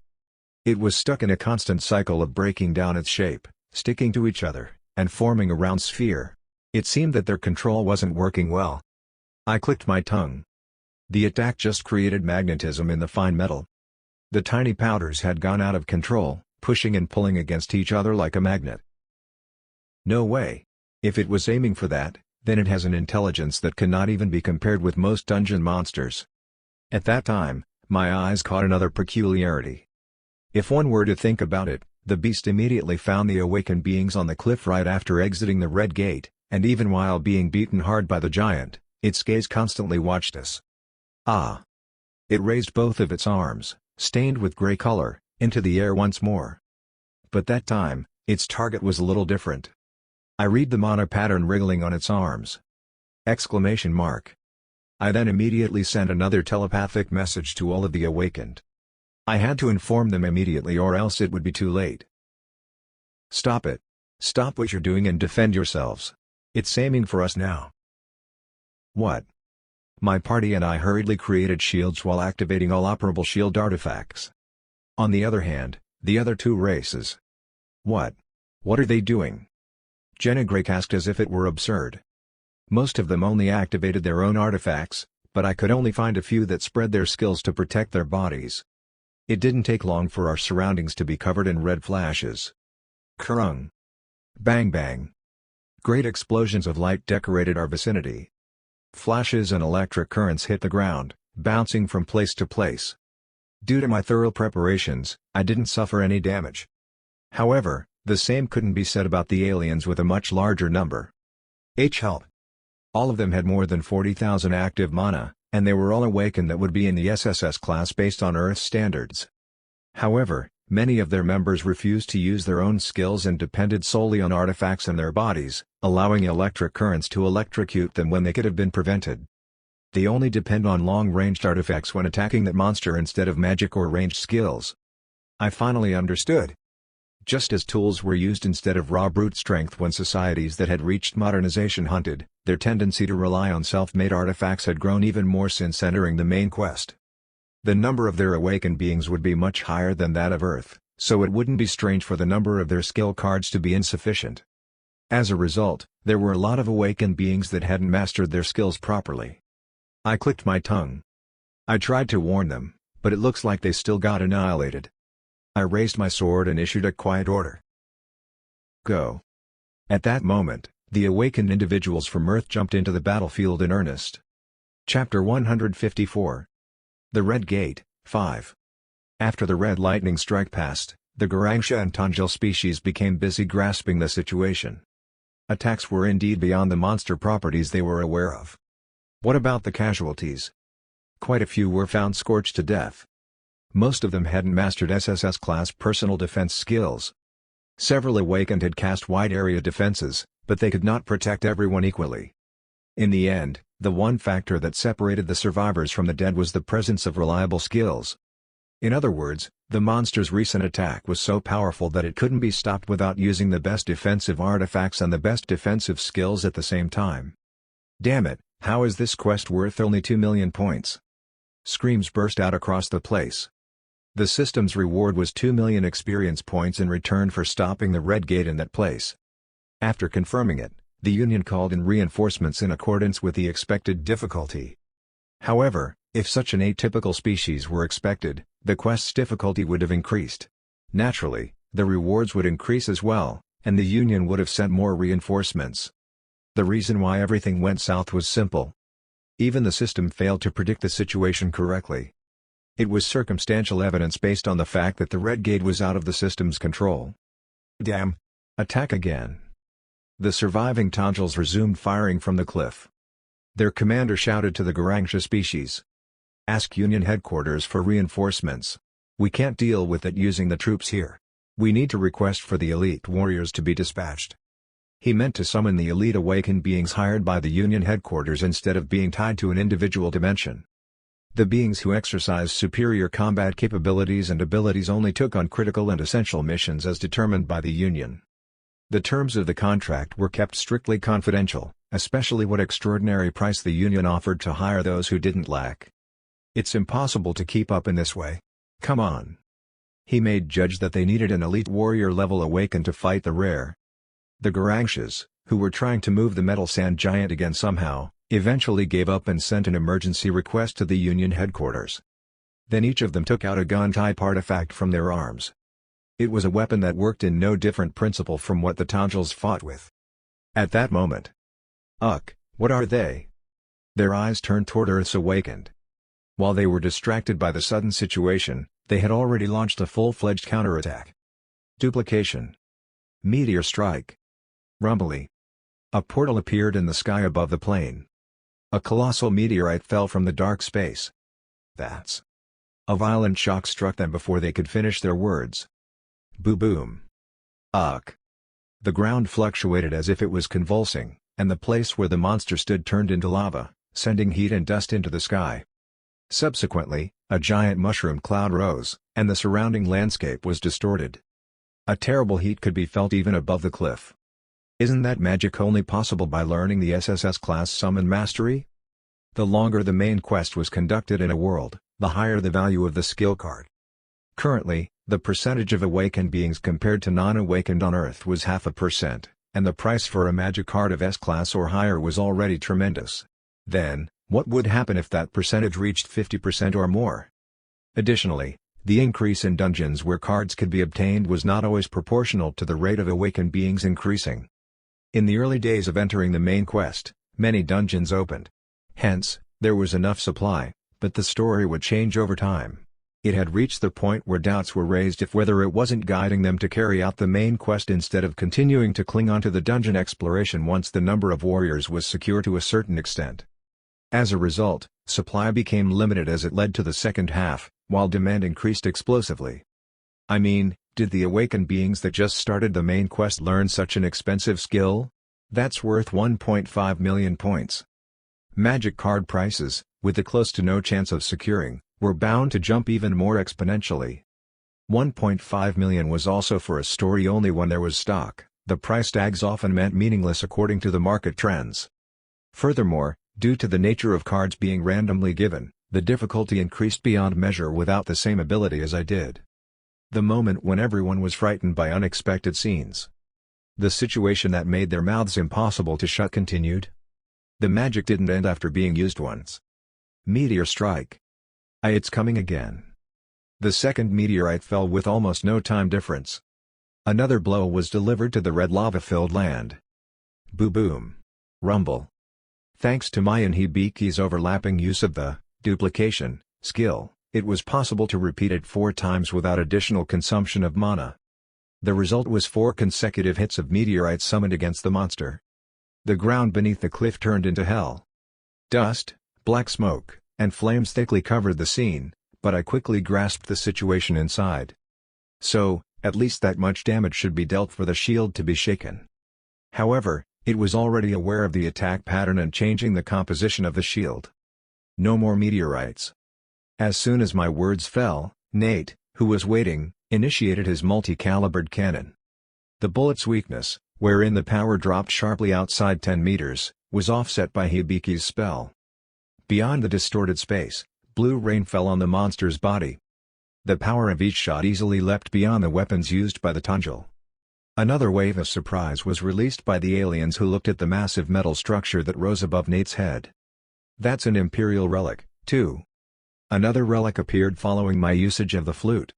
It was stuck in a constant cycle of breaking down its shape, sticking to each other, and forming a round sphere. It seemed that their control wasn't working well. I clicked my tongue. The attack just created magnetism in the fine metal. The tiny powders had gone out of control, pushing and pulling against each other like a magnet. No way. If it was aiming for that, then it has an intelligence that cannot even be compared with most dungeon monsters. At that time, my eyes caught another peculiarity. If one were to think about it, the beast immediately found the awakened beings on the cliff right after exiting the Red Gate, and even while being beaten hard by the giant, its gaze constantly watched us. Ah! It raised both of its arms, stained with gray color, into the air once more. But that time, its target was a little different. I read the mana pattern wriggling on its arms. Exclamation mark. I then immediately sent another telepathic message to all of the awakened. I had to inform them immediately or else it would be too late. Stop it. Stop what you're doing and defend yourselves. It's aiming for us now. What? My party and I hurriedly created shields while activating all operable shield artifacts. On the other hand, the other two races. What? What are they doing? Jenna Drake asked as if it were absurd. Most of them only activated their own artifacts, but I could only find a few that spread their skills to protect their bodies. It didn't take long for our surroundings to be covered in red flashes. Kerrung! Bang bang! Great explosions of light decorated our vicinity. Flashes and electric currents hit the ground, bouncing from place to place. Due to my thorough preparations, I didn't suffer any damage. However, the same couldn't be said about the aliens with a much larger number. Help! All of them had more than 40,000 active mana, and they were all awakened that would be in the SSS class based on Earth standards. However, many of their members refused to use their own skills and depended solely on artifacts in their bodies, allowing electric currents to electrocute them when they could have been prevented. They only depend on long-ranged artifacts when attacking that monster instead of magic or ranged skills. I finally understood. Just as tools were used instead of raw brute strength when societies that had reached modernization hunted, their tendency to rely on self-made artifacts had grown even more since entering the main quest. The number of their awakened beings would be much higher than that of Earth, so it wouldn't be strange for the number of their skill cards to be insufficient. As a result, there were a lot of awakened beings that hadn't mastered their skills properly. I clicked my tongue. I tried to warn them, but it looks like they still got annihilated. I raised my sword and issued a quiet order. Go. At that moment, the awakened individuals from Earth jumped into the battlefield in earnest. Chapter 154. The Red Gate, 5. After the red lightning strike passed, the Garangsha and Tanjil species became busy grasping the situation. Attacks were indeed beyond the monster properties they were aware of. What about the casualties? Quite a few were found scorched to death. Most of them hadn't mastered SSS class personal defense skills. Several awakened had cast wide area defenses, but they could not protect everyone equally. In the end, the one factor that separated the survivors from the dead was the presence of reliable skills. In other words, the monster's recent attack was so powerful that it couldn't be stopped without using the best defensive artifacts and the best defensive skills at the same time. Damn it, how is this quest worth only 2 million points? Screams burst out across the place. The system's reward was 2 million experience points in return for stopping the Red Gate in that place. After confirming it, the Union called in reinforcements in accordance with the expected difficulty. However, if such an atypical species were expected, the quest's difficulty would have increased. Naturally, the rewards would increase as well, and the Union would have sent more reinforcements. The reason why everything went south was simple. Even the system failed to predict the situation correctly. It was circumstantial evidence based on the fact that the Red Gate was out of the system's control. Damn! Attack again! The surviving Tanjils resumed firing from the cliff. Their commander shouted to the Garangsha species. Ask Union headquarters for reinforcements. We can't deal with it using the troops here. We need to request for the elite warriors to be dispatched. He meant to summon the elite awakened beings hired by the Union headquarters instead of being tied to an individual dimension. The beings who exercised superior combat capabilities and abilities only took on critical and essential missions as determined by the Union. The terms of the contract were kept strictly confidential, especially what extraordinary price the Union offered to hire those who didn't lack. It's impossible to keep up in this way. Come on. He made judge that they needed an elite warrior level awakened to fight the rare. The Garangshes, who were trying to move the metal sand giant again somehow, eventually gave up and sent an emergency request to the Union headquarters. Then each of them took out a gun-type artifact from their arms. It was a weapon that worked in no different principle from what the Tongils fought with. At that moment. What are they? Their eyes turned toward Earth's awakened. While they were distracted by the sudden situation, they had already launched a full-fledged counterattack. Duplication. Meteor strike. Rumbly. A portal appeared in the sky above the plane. A colossal meteorite fell from the dark space. That's. A violent shock struck them before they could finish their words. Boo-boom. The ground fluctuated as if it was convulsing, and the place where the monster stood turned into lava, sending heat and dust into the sky. Subsequently, a giant mushroom cloud rose, and the surrounding landscape was distorted. A terrible heat could be felt even above the cliff. Isn't that magic only possible by learning the SSS-class summon mastery? The longer the main quest was conducted in a world, the higher the value of the skill card. Currently, the percentage of awakened beings compared to non-awakened on Earth was 0.5%, and the price for a magic card of S-class or higher was already tremendous. Then, what would happen if that percentage reached 50% or more? Additionally, the increase in dungeons where cards could be obtained was not always proportional to the rate of awakened beings increasing. In the early days of entering the main quest, many dungeons opened. Hence, there was enough supply, but the story would change over time. It had reached the point where doubts were raised if whether it wasn't guiding them to carry out the main quest instead of continuing to cling onto the dungeon exploration once the number of warriors was secure to a certain extent. As a result, supply became limited as it led to the second half, while demand increased explosively. I mean, did the awakened beings that just started the main quest learn such an expensive skill? That's worth 1.5 million points. Magic card prices, with the close to no chance of securing, were bound to jump even more exponentially. 1.5 million was also for a story only when there was stock. The price tags often meant meaningless according to the market trends. Furthermore, due to the nature of cards being randomly given, the difficulty increased beyond measure without the same ability as I did. The moment when everyone was frightened by unexpected scenes. The situation that made their mouths impossible to shut continued. The magic didn't end after being used once. Meteor strike. It's coming again. The second meteorite fell with almost no time difference. Another blow was delivered to the red lava-filled land. Boo-boom. Rumble. Thanks to my and Hibiki's overlapping use of the duplication skill, it was possible to repeat it 4 times without additional consumption of mana. The result was 4 consecutive hits of meteorites summoned against the monster. The ground beneath the cliff turned into hell. Dust, black smoke, and flames thickly covered the scene, but I quickly grasped the situation inside. So, at least that much damage should be dealt for the shield to be shaken. However, it was already aware of the attack pattern and changing the composition of the shield. No more meteorites. As soon as my words fell, Nate, who was waiting, initiated his multi-calibered cannon. The bullet's weakness, wherein the power dropped sharply outside 10 meters, was offset by Hibiki's spell. Beyond the distorted space, blue rain fell on the monster's body. The power of each shot easily leapt beyond the weapons used by the Tongil. Another wave of surprise was released by the aliens who looked at the massive metal structure that rose above Nate's head. That's an Imperial relic, too. Another relic appeared following my usage of the flute.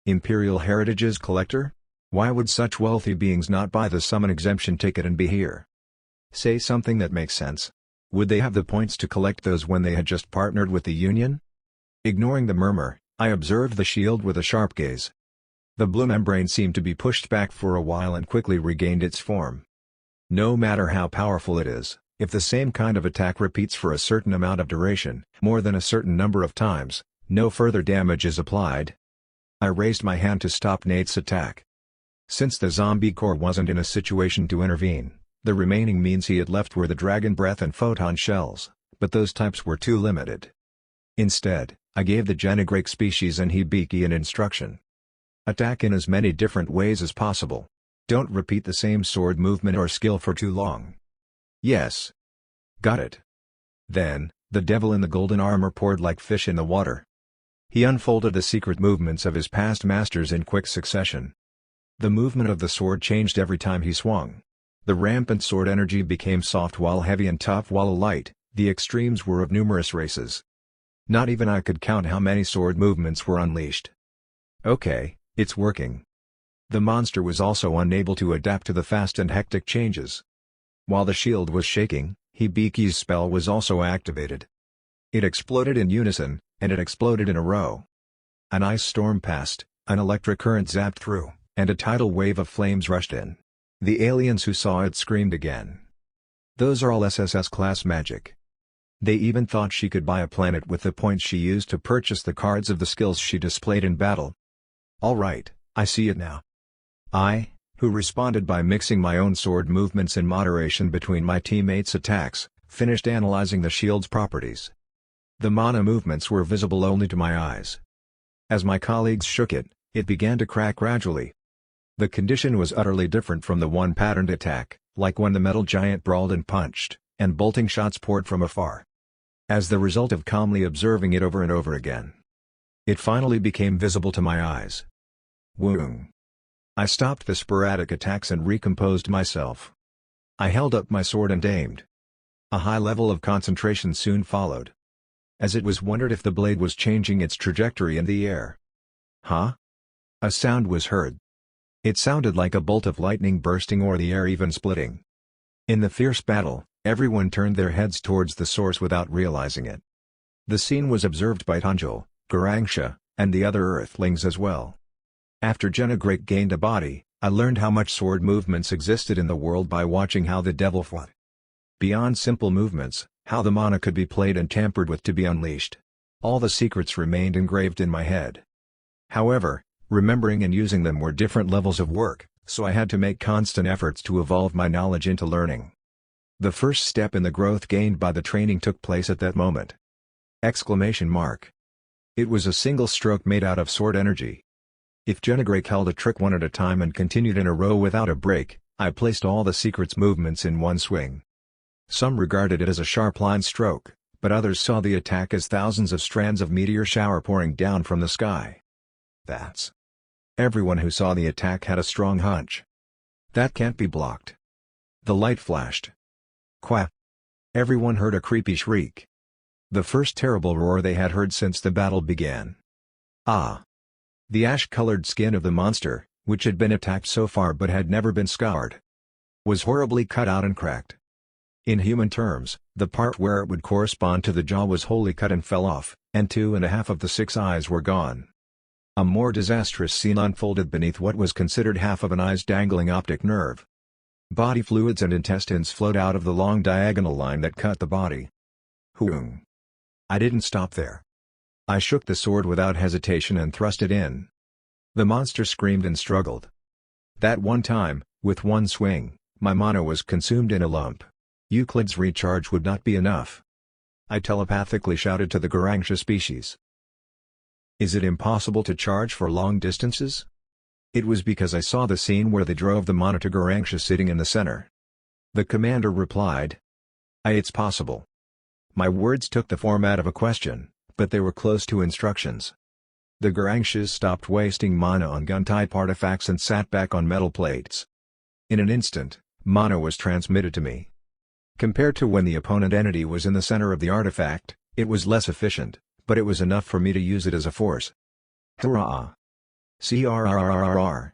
Imperial Heritage's collector? Why would such wealthy beings not buy the summon exemption ticket and be here? Say something that makes sense. Would they have the points to collect those when they had just partnered with the Union? Ignoring the murmur, I observed the shield with a sharp gaze. The blue membrane seemed to be pushed back for a while and quickly regained its form. No matter how powerful it is, if the same kind of attack repeats for a certain amount of duration, more than a certain number of times, no further damage is applied. I raised my hand to stop Nate's attack. Since the zombie core wasn't in a situation to intervene, the remaining means he had left were the dragon breath and photon shells, but those types were too limited. Instead, I gave the Genegrake species and Hibiki an instruction. Attack in as many different ways as possible. Don't repeat the same sword movement or skill for too long. Yes. Got it. Then, The devil in the golden armor poured like fish in the water. He unfolded the secret movements of his past masters in quick succession. The movement of the sword changed every time he swung. The rampant sword energy became soft while heavy and tough while light. The extremes were of numerous races. Not even I could count how many sword movements were unleashed. Okay, it's working. The monster was also unable to adapt to the fast and hectic changes. While the shield was shaking, Hibiki's spell was also activated. It exploded in unison, and it exploded in a row. An ice storm passed, an electric current zapped through, and a tidal wave of flames rushed in. The aliens who saw it screamed again. Those are all SSS-class magic. They even thought she could buy a planet with the points she used to purchase the cards of the skills she displayed in battle. Alright, I see it now. I, who responded by mixing my own sword movements in moderation between my teammates' attacks, finished analyzing the shield's properties. The mana movements were visible only to my eyes. As my colleagues shook it, it began to crack gradually. The condition was utterly different from the one patterned attack, like when the metal giant brawled and punched, and bolting shots poured from afar. As the result of calmly observing it over and over again, it finally became visible to my eyes. Woong. I stopped the sporadic attacks and recomposed myself. I held up my sword and aimed. A high level of concentration soon followed. As it was wondered if the blade was changing its trajectory in the air. Huh? A sound was heard. It sounded like a bolt of lightning bursting or the air even splitting. In the fierce battle, everyone turned their heads towards the source without realizing it. The scene was observed by Tunjil, Garangsha, and the other Earthlings as well. After Genegrake gained a body, I learned how much sword movements existed in the world by watching how the devil fought. Beyond simple movements, how the mana could be played and tampered with to be unleashed. All the secrets remained engraved in my head. However, remembering and using them were different levels of work, so I had to make constant efforts to evolve my knowledge into learning. The first step in the growth gained by the training took place at that moment. Exclamation mark. It was a single stroke made out of sword energy. If Genegrake held a trick one at a time and continued in a row without a break, I placed all the secret's movements in one swing. Some regarded it as a sharp line stroke, but others saw the attack as thousands of strands of meteor shower pouring down from the sky. That's. Everyone who saw the attack had a strong hunch. That can't be blocked. The light flashed. Quack. Everyone heard a creepy shriek. The first terrible roar they had heard since the battle began. Ah! The ash-colored skin of the monster, which had been attacked so far but had never been scoured, was horribly cut out and cracked. In human terms, the part where it would correspond to the jaw was wholly cut and fell off, and 2.5 of the 6 eyes were gone. A more disastrous scene unfolded beneath what was considered half of an eye's dangling optic nerve. Body fluids and intestines flowed out of the long diagonal line that cut the body. Hoong. I didn't stop there. I shook the sword without hesitation and thrust it in. The monster screamed and struggled. That one time, with one swing, my mana was consumed in a lump. Euclid's recharge would not be enough. I telepathically shouted to the Garangsha species. Is it impossible to charge for long distances? It was because I saw the scene where they drove the mana to Garangsha sitting in the center. The commander replied. It's possible. My words took the format of a question, but they were close to instructions. The Garangshas stopped wasting mana on gun-type artifacts and sat back on metal plates. In an instant, mana was transmitted to me. Compared to when the opponent entity was in the center of the artifact, it was less efficient, but it was enough for me to use it as a force. Hurrah! Crrrrrrr.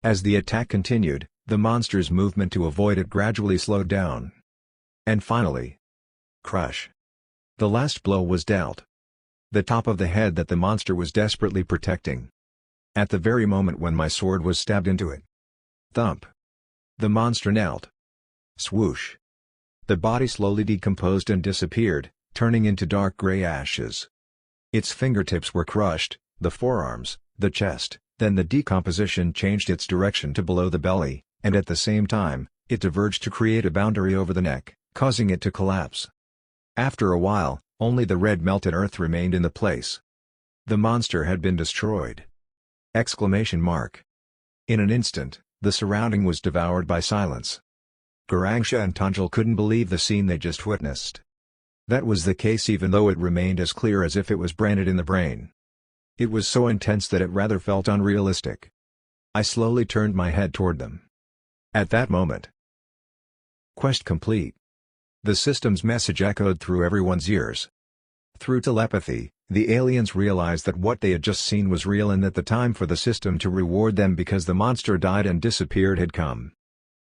As the attack continued, the monster's movement to avoid it gradually slowed down. And finally, crush. The last blow was dealt. The top of the head that the monster was desperately protecting. At the very moment when my sword was stabbed into it. Thump. The monster knelt. Swoosh. The body slowly decomposed and disappeared, turning into dark gray ashes. Its fingertips were crushed, the forearms, the chest, then the decomposition changed its direction to below the belly, and at the same time, it diverged to create a boundary over the neck, causing it to collapse. After a while, only the red melted earth remained in the place. The monster had been destroyed. Exclamation mark. In an instant, the surrounding was devoured by silence. Garangsha and Tunjil couldn't believe the scene they just witnessed. That was the case even though it remained as clear as if it was branded in the brain. It was so intense that it rather felt unrealistic. I slowly turned my head toward them. At that moment, quest complete. The system's message echoed through everyone's ears. Through telepathy, the aliens realized that what they had just seen was real and that the time for the system to reward them because the monster died and disappeared had come.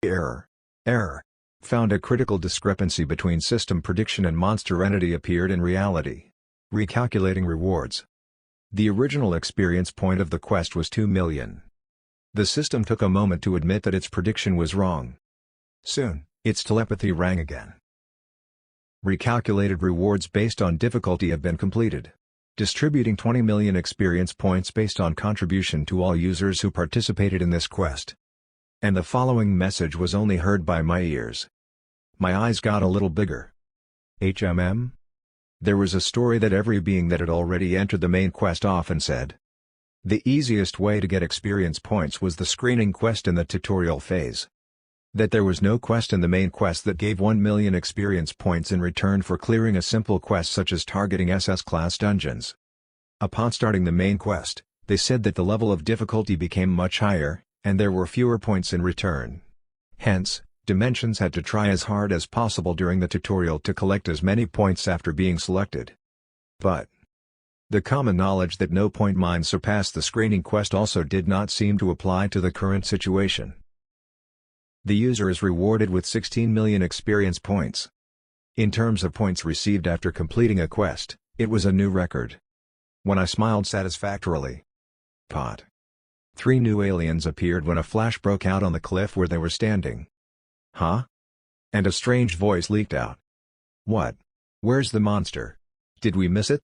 Error. Error. Found a critical discrepancy between system prediction and monster entity appeared in reality. Recalculating rewards. The original experience point of the quest was 2 million. The system took a moment to admit that its prediction was wrong. Soon, its telepathy rang again. Recalculated rewards based on difficulty have been completed. Distributing 20 million experience points based on contribution to all users who participated in this quest. And the following message was only heard by my ears. My eyes got a little bigger. HMM? There was a story that every being that had already entered the main quest often said. The easiest way to get experience points was the screening quest in the tutorial phase. That there was no quest in the main quest that gave 1 million experience points in return for clearing a simple quest such as targeting SS-class dungeons. Upon starting the main quest, they said that the level of difficulty became much higher, and there were fewer points in return. Hence, Dimensions had to try as hard as possible during the tutorial to collect as many points after being selected. But the common knowledge that no point mine surpassed the screening quest also did not seem to apply to the current situation. The user is rewarded with 16 million experience points. In terms of points received after completing a quest, it was a new record. When I smiled satisfactorily. Pot. 3 new aliens appeared when a flash broke out on the cliff where they were standing. Huh? And a strange voice leaked out. What? Where's the monster? Did we miss it?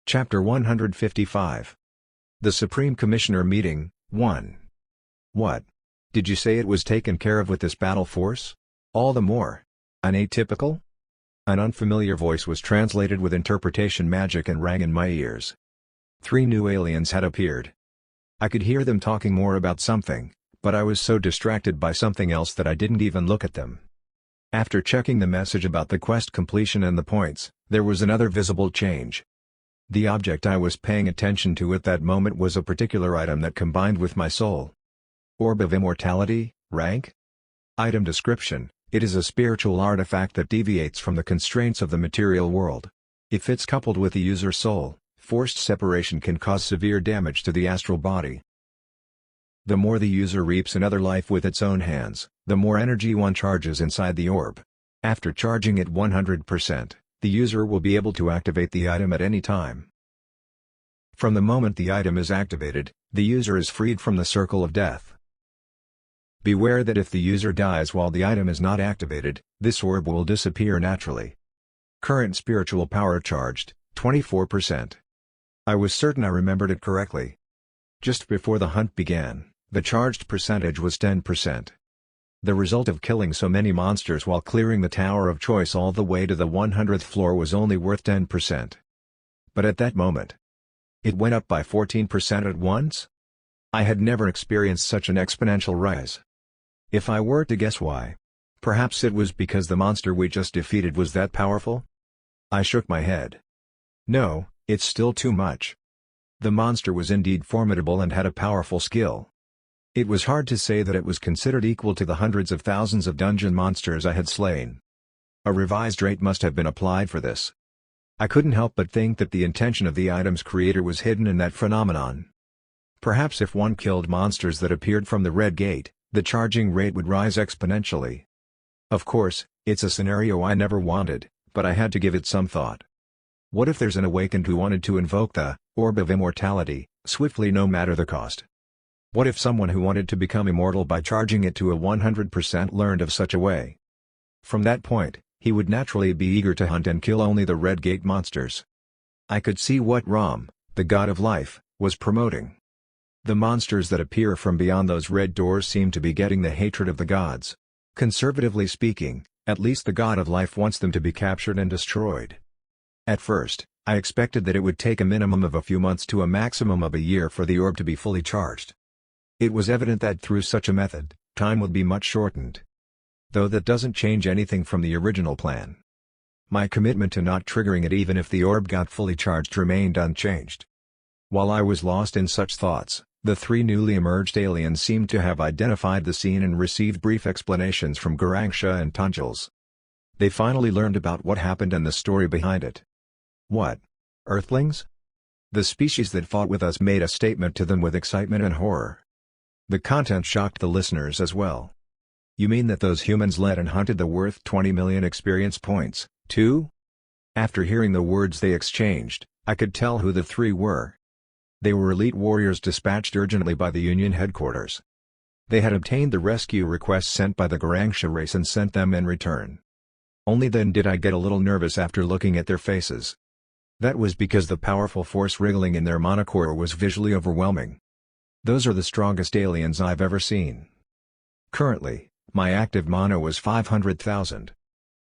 Chapter 155. The Supreme Commissioner Meeting, 1. What? Did you say it was taken care of with this battle force? All the more. Unatypical? An unfamiliar voice was translated with interpretation magic and rang in my ears. 3 new aliens had appeared. I could hear them talking more about something, but I was so distracted by something else that I didn't even look at them. After checking the message about the quest completion and the points, there was another visible change. The object I was paying attention to at that moment was a particular item that combined with my soul. Orb of Immortality, rank? Item description: it is a spiritual artifact that deviates from the constraints of the material world. If it's coupled with the user's soul, forced separation can cause severe damage to the astral body. The more the user reaps another life with its own hands, the more energy one charges inside the orb. After charging it 100%, the user will be able to activate the item at any time. From the moment the item is activated, the user is freed from the circle of death. Beware that if the user dies while the item is not activated, this orb will disappear naturally. Current spiritual power charged, 24%. I was certain I remembered it correctly. Just before the hunt began, the charged percentage was 10%. The result of killing so many monsters while clearing the Tower of Choice all the way to the 100th floor was only worth 10%. But at that moment, it went up by 14% at once? I had never experienced such an exponential rise. If I were to guess why, perhaps it was because the monster we just defeated was that powerful? I shook my head. No, it's still too much. The monster was indeed formidable and had a powerful skill. It was hard to say that it was considered equal to the hundreds of thousands of dungeon monsters I had slain. A revised rate must have been applied for this. I couldn't help but think that the intention of the item's creator was hidden in that phenomenon. Perhaps if one killed monsters that appeared from the Red Gate, the charging rate would rise exponentially. Of course, it's a scenario I never wanted, but I had to give it some thought. What if there's an awakened who wanted to invoke the Orb of Immortality, swiftly no matter the cost? What if someone who wanted to become immortal by charging it to a 100% learned of such a way? From that point, he would naturally be eager to hunt and kill only the Red Gate monsters. I could see what Ram, the god of life, was promoting. The monsters that appear from beyond those red doors seem to be getting the hatred of the gods. Conservatively speaking, at least the god of life wants them to be captured and destroyed. At first, I expected that it would take a minimum of a few months to a maximum of a year for the orb to be fully charged. It was evident that through such a method, time would be much shortened. Though that doesn't change anything from the original plan. My commitment to not triggering it even if the orb got fully charged remained unchanged. While I was lost in such thoughts, the three newly emerged aliens seemed to have identified the scene and received brief explanations from Garangsha and Tunjils. They finally learned about what happened and the story behind it. What? Earthlings? The species that fought with us made a statement to them with excitement and horror. The content shocked the listeners as well. You mean that those humans led and hunted the worth 20 million experience points, too? After hearing the words they exchanged, I could tell who the three were. They were elite warriors dispatched urgently by the Union headquarters. They had obtained the rescue requests sent by the Garangsha race and sent them in return. Only then did I get a little nervous after looking at their faces. That was because the powerful force wriggling in their monocore was visually overwhelming. Those are the strongest aliens I've ever seen. Currently, my active mana was 500,000.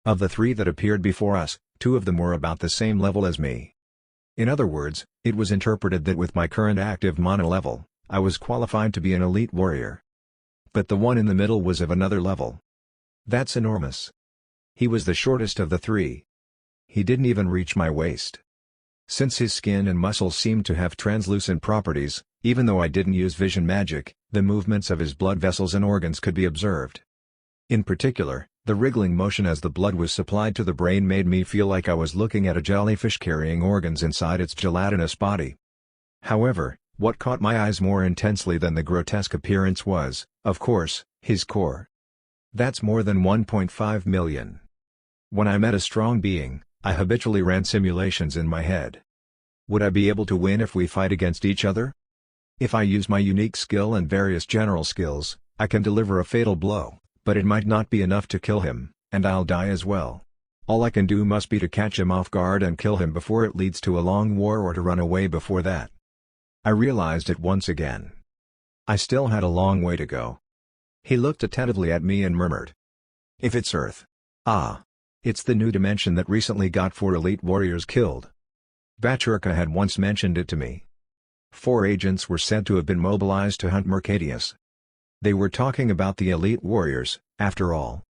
Of the three that appeared before us, two of them were about the same level as me. In other words, it was interpreted that with my current active mana level, I was qualified to be an elite warrior. But the one in the middle was of another level. That's enormous. He was the shortest of the three. He didn't even reach my waist. Since his skin and muscles seemed to have translucent properties, even though I didn't use vision magic, the movements of his blood vessels and organs could be observed. In particular, the wriggling motion as the blood was supplied to the brain made me feel like I was looking at a jellyfish carrying organs inside its gelatinous body. However, what caught my eyes more intensely than the grotesque appearance was, of course, his core. That's more than 1.5 million. When I met a strong being, I habitually ran simulations in my head. Would I be able to win if we fight against each other? If I use my unique skill and various general skills, I can deliver a fatal blow, but it might not be enough to kill him, and I'll die as well. All I can do must be to catch him off guard and kill him before it leads to a long war or to run away before that. I realized it once again. I still had a long way to go. He looked attentively at me and murmured. If it's Earth. Ah. It's the new dimension that recently got 4 elite warriors killed. Bachurka had once mentioned it to me. 4 agents were said to have been mobilized to hunt Mercadius. They were talking about the elite warriors, after all.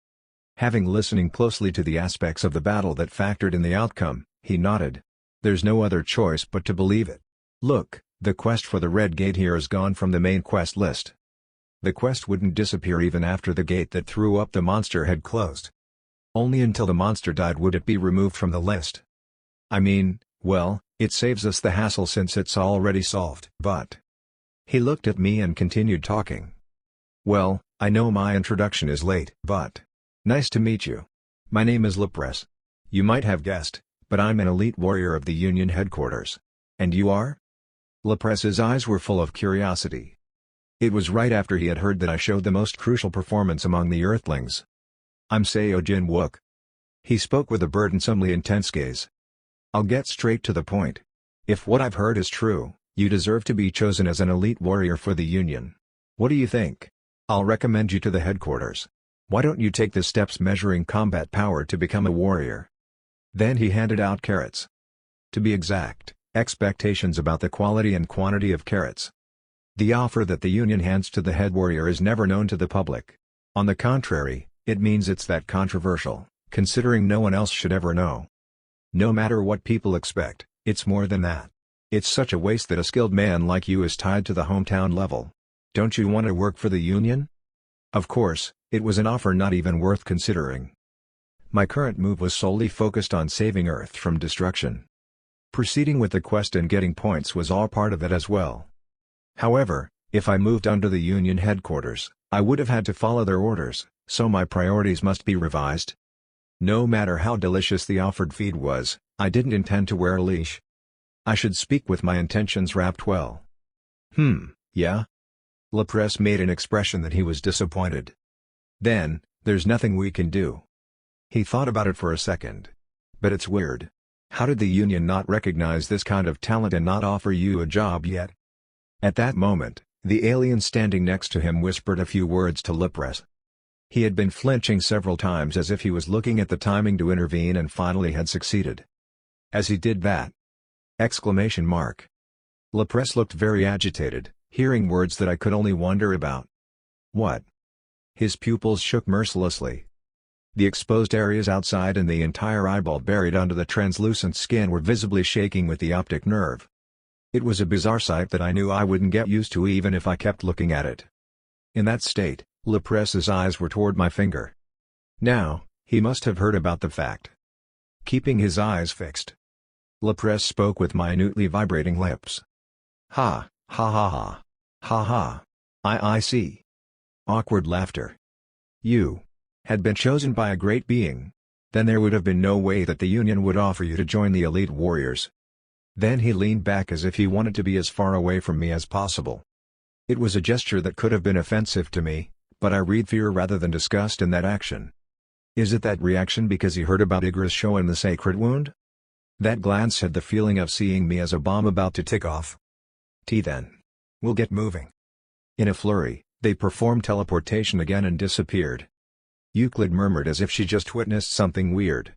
Having listening closely to the aspects of the battle that factored in the outcome, he nodded. There's no other choice but to believe it. Look, the quest for the Red Gate here is gone from the main quest list. The quest wouldn't disappear even after the gate that threw up the monster had closed. Only until the monster died would it be removed from the list. I mean, well, it saves us the hassle since it's already solved. But he looked at me and continued talking. Well, I know my introduction is late, but nice to meet you. My name is Lurkers. You might have guessed, but I'm an elite warrior of the Union headquarters. And you are? Lurkers' eyes were full of curiosity. It was right after he had heard that I showed the most crucial performance among the Earthlings. I'm Seo Jin Wook. He spoke with a burdensomely intense gaze. I'll get straight to the point. If what I've heard is true, you deserve to be chosen as an elite warrior for the Union. What do you think? I'll recommend you to the headquarters. Why don't you take the steps measuring combat power to become a warrior? Then he handed out carrots. To be exact, expectations about the quality and quantity of carrots. The offer that the Union hands to the head warrior is never known to the public. On the contrary, it means it's that controversial, considering no one else should ever know. No matter what people expect, it's more than that. It's such a waste that a skilled man like you is tied to the hometown level. Don't you want to work for the Union? Of course, it was an offer not even worth considering. My current move was solely focused on saving Earth from destruction. Proceeding with the quest and getting points was all part of it as well. However, if I moved under the Union headquarters, I would have had to follow their orders, so my priorities must be revised. No matter how delicious the offered feed was, I didn't intend to wear a leash. I should speak with my intentions wrapped well. Yeah? Lurkers made an expression that he was disappointed. Then, there's nothing we can do. He thought about it for a second. But it's weird. How did the Union not recognize this kind of talent and not offer you a job yet? At that moment, the alien standing next to him whispered a few words to Lurkers. He had been flinching several times as if he was looking at the timing to intervene and finally had succeeded. As he did that, ! Lurkers looked very agitated, hearing words that I could only wonder about. What? His pupils shook mercilessly. The exposed areas outside and the entire eyeball buried under the translucent skin were visibly shaking with the optic nerve. It was a bizarre sight that I knew I wouldn't get used to even if I kept looking at it. In that state, Lepress's eyes were toward my finger. Now, he must have heard about the fact. Keeping his eyes fixed, Lepress spoke with minutely vibrating lips. Ha, ha ha ha. Ha ha. I see. Awkward laughter. You had been chosen by a great being. Then there would have been no way that the Union would offer you to join the elite warriors. Then he leaned back as if he wanted to be as far away from me as possible. It was a gesture that could have been offensive to me, but I read fear rather than disgust in that action. Is it that reaction because he heard about Igra's show and the sacred wound? That glance had the feeling of seeing me as a bomb about to tick off. Then. We'll get moving. In a flurry, they performed teleportation again and disappeared. Euclid murmured as if she just witnessed something weird.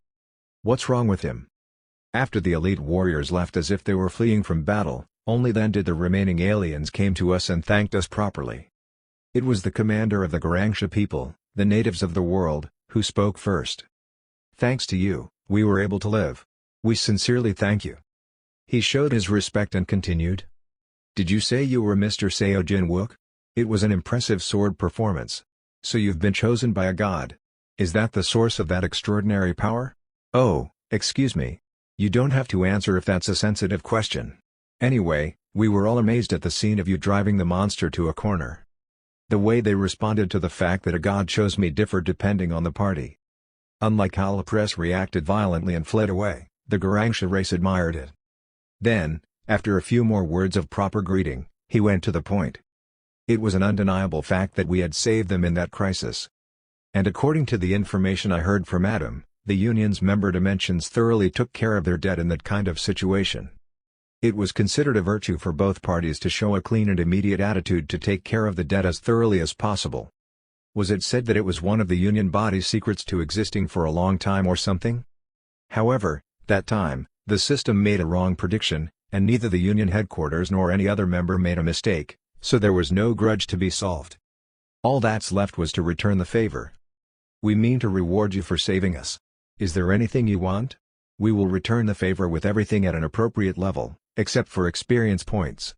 What's wrong with him? After the elite warriors left as if they were fleeing from battle, only then did the remaining aliens came to us and thanked us properly. It was the commander of the Garangsha people, the natives of the world, who spoke first. Thanks to you, we were able to live. We sincerely thank you. He showed his respect and continued. Did you say you were Mr. Seo Jin-wook? It was an impressive sword performance. So you've been chosen by a god. Is that the source of that extraordinary power? Oh, excuse me. You don't have to answer if that's a sensitive question. Anyway, we were all amazed at the scene of you driving the monster to a corner. The way they responded to the fact that a god chose me differed depending on the party. Unlike how Lepress reacted violently and fled away, the Garangsha race admired it. Then, after a few more words of proper greeting, he went to the point. It was an undeniable fact that we had saved them in that crisis. And according to the information I heard from Adam, the Union's member dimensions thoroughly took care of their dead in that kind of situation. It was considered a virtue for both parties to show a clean and immediate attitude to take care of the dead as thoroughly as possible. Was it said that it was one of the Union body's secrets to existing for a long time or something? However, that time, the system made a wrong prediction, and neither the Union headquarters nor any other member made a mistake. So there was no grudge to be solved. All that's left was to return the favor. We mean to reward you for saving us. Is there anything you want? We will return the favor with everything at an appropriate level, except for experience points.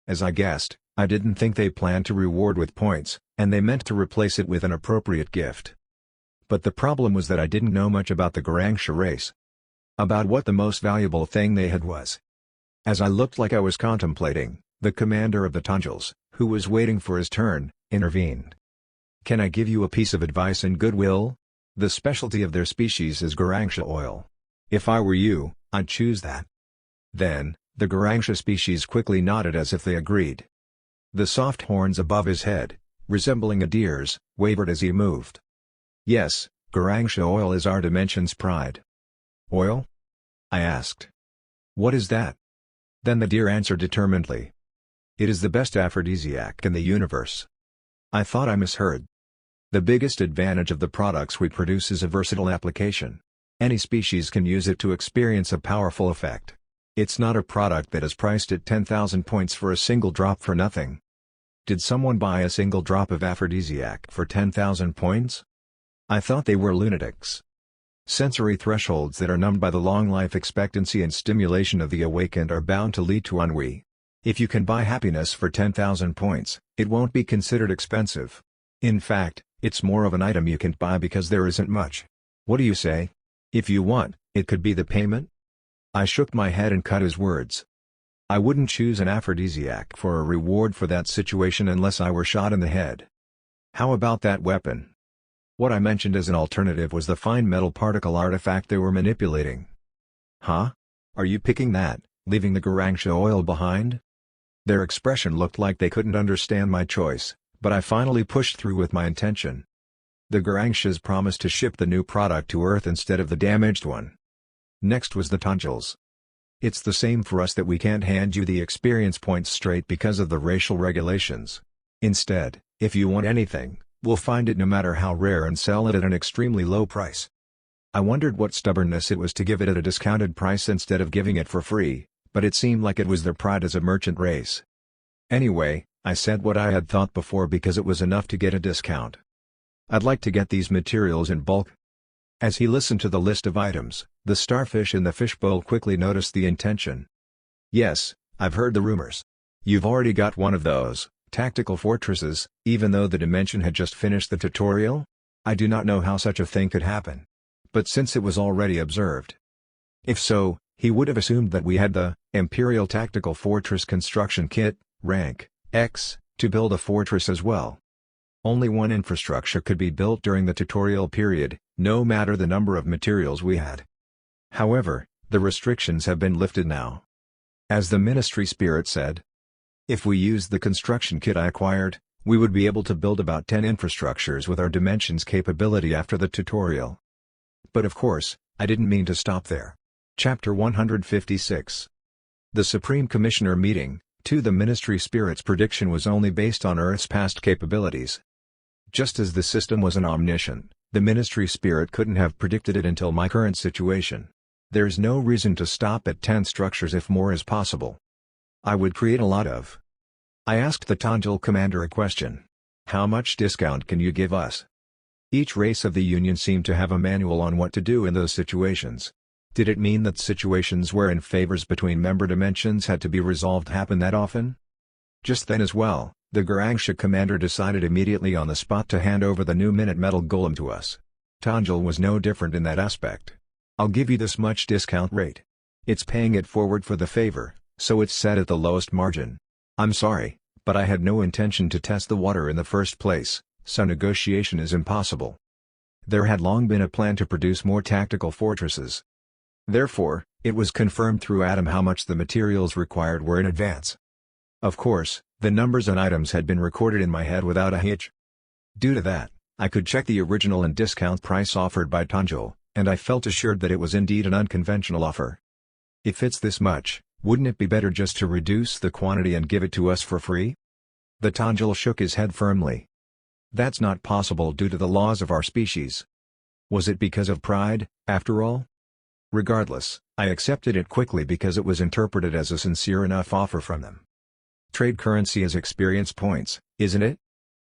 As I guessed, I didn't think they planned to reward with points, and they meant to replace it with an appropriate gift. But the problem was that I didn't know much about the Garangsha race. About what the most valuable thing they had was. As I looked like I was contemplating, the commander of the Tungels, who was waiting for his turn, intervened. Can I give you a piece of advice and goodwill? The specialty of their species is Garangsha oil. If I were you, I'd choose that. Then, the Garangsha species quickly nodded as if they agreed. The soft horns above his head, resembling a deer's, wavered as he moved. Yes, Garangsha oil is our dimension's pride. Oil? I asked. What is that? Then the deer answered determinedly. It is the best aphrodisiac in the universe. I thought I misheard. The biggest advantage of the products we produce is a versatile application. Any species can use it to experience a powerful effect. It's not a product that is priced at 10,000 points for a single drop for nothing. Did someone buy a single drop of aphrodisiac for 10,000 points? I thought they were lunatics. Sensory thresholds that are numbed by the long life expectancy and stimulation of the awakened are bound to lead to ennui. If you can buy happiness for 10,000 points, it won't be considered expensive. In fact, it's more of an item you can't buy because there isn't much. What do you say? If you want, it could be the payment? I shook my head and cut his words. I wouldn't choose an aphrodisiac for a reward for that situation unless I were shot in the head. How about that weapon? What I mentioned as an alternative was the fine metal particle artifact they were manipulating. Huh? Are you picking that, leaving the Garangsha oil behind? Their expression looked like they couldn't understand my choice, but I finally pushed through with my intention. The Garangshas promised to ship the new product to Earth instead of the damaged one. Next was the Tungels. It's the same for us that we can't hand you the experience points straight because of the racial regulations. Instead, if you want anything, we'll find it no matter how rare and sell it at an extremely low price. I wondered what stubbornness it was to give it at a discounted price instead of giving it for free, but it seemed like it was their pride as a merchant race. Anyway, I said what I had thought before because it was enough to get a discount. I'd like to get these materials in bulk. As he listened to the list of items, the starfish in the fishbowl quickly noticed the intention. "Yes, I've heard the rumors. You've already got one of those tactical fortresses, even though the dimension had just finished the tutorial? I do not know how such a thing could happen. But since it was already observed. If so, he would have assumed that we had the Imperial Tactical Fortress Construction Kit, rank X, to build a fortress as well. Only one infrastructure could be built during the tutorial period, no matter the number of materials we had. However, the restrictions have been lifted now. As the Ministry Spirit said, if we used the construction kit I acquired, we would be able to build about 10 infrastructures with our dimension's capability after the tutorial. But of course, I didn't mean to stop there. Chapter 156. The Supreme Commissioner meeting. The Ministry Spirit's prediction was only based on Earth's past capabilities. Just as the system was an omniscient, the Ministry Spirit couldn't have predicted it until my current situation. There's no reason to stop at 10 structures if more is possible. I would create a lot of. I asked the Tanjil commander a question. How much discount can you give us? Each race of the Union seemed to have a manual on what to do in those situations. Did it mean that situations wherein favors between member dimensions had to be resolved happen that often? Just then as well, the Garangsha commander decided immediately on the spot to hand over the new Minute Metal Golem to us. Tanjil was no different in that aspect. I'll give you this much discount rate. It's paying it forward for the favor, so it's set at the lowest margin. I'm sorry, but I had no intention to test the water in the first place, so negotiation is impossible. There had long been a plan to produce more tactical fortresses. Therefore, it was confirmed through Adam how much the materials required were in advance. Of course, the numbers and items had been recorded in my head without a hitch. Due to that, I could check the original and discount price offered by Tanjil, and I felt assured that it was indeed an unconventional offer. If it's this much, wouldn't it be better just to reduce the quantity and give it to us for free? The Tanjil shook his head firmly. That's not possible due to the laws of our species. Was it because of pride, after all? Regardless, I accepted it quickly because it was interpreted as a sincere enough offer from them. Trade currency is experience points, isn't it?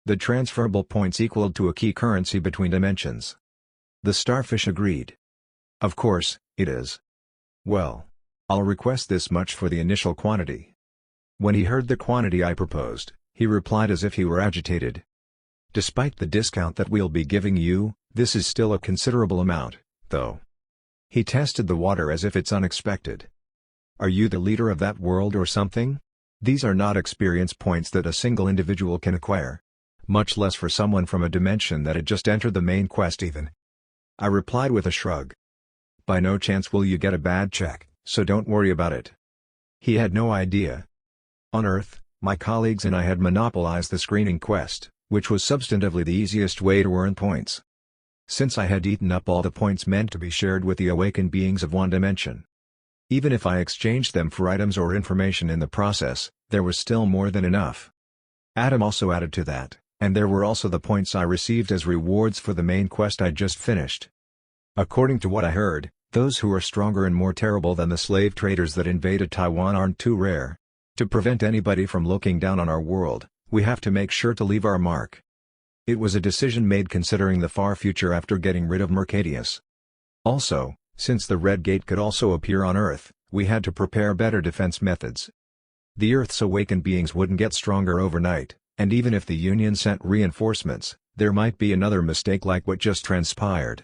The transferable points equaled to a key currency between dimensions. The starfish agreed. Of course, it is. Well, I'll request this much for the initial quantity. When he heard the quantity I proposed, he replied as if he were agitated. Despite the discount that we'll be giving you, this is still a considerable amount, though. He tested the water as if it's unexpected. Are you the leader of that world or something? These are not experience points that a single individual can acquire. Much less for someone from a dimension that had just entered the main quest even. I replied with a shrug. By no chance will you get a bad check, so don't worry about it. He had no idea. On Earth, my colleagues and I had monopolized the screening quest, which was substantively the easiest way to earn points. Since I had eaten up all the points meant to be shared with the awakened beings of one dimension. Even if I exchanged them for items or information in the process, there was still more than enough. Adam also added to that, and there were also the points I received as rewards for the main quest I'd just finished. According to what I heard, those who are stronger and more terrible than the slave traders that invaded Taiwan aren't too rare. To prevent anybody from looking down on our world, we have to make sure to leave our mark. It was a decision made considering the far future after getting rid of Mercadius. Also, since the Red Gate could also appear on Earth, we had to prepare better defense methods. The Earth's awakened beings wouldn't get stronger overnight, and even if the Union sent reinforcements, there might be another mistake like what just transpired.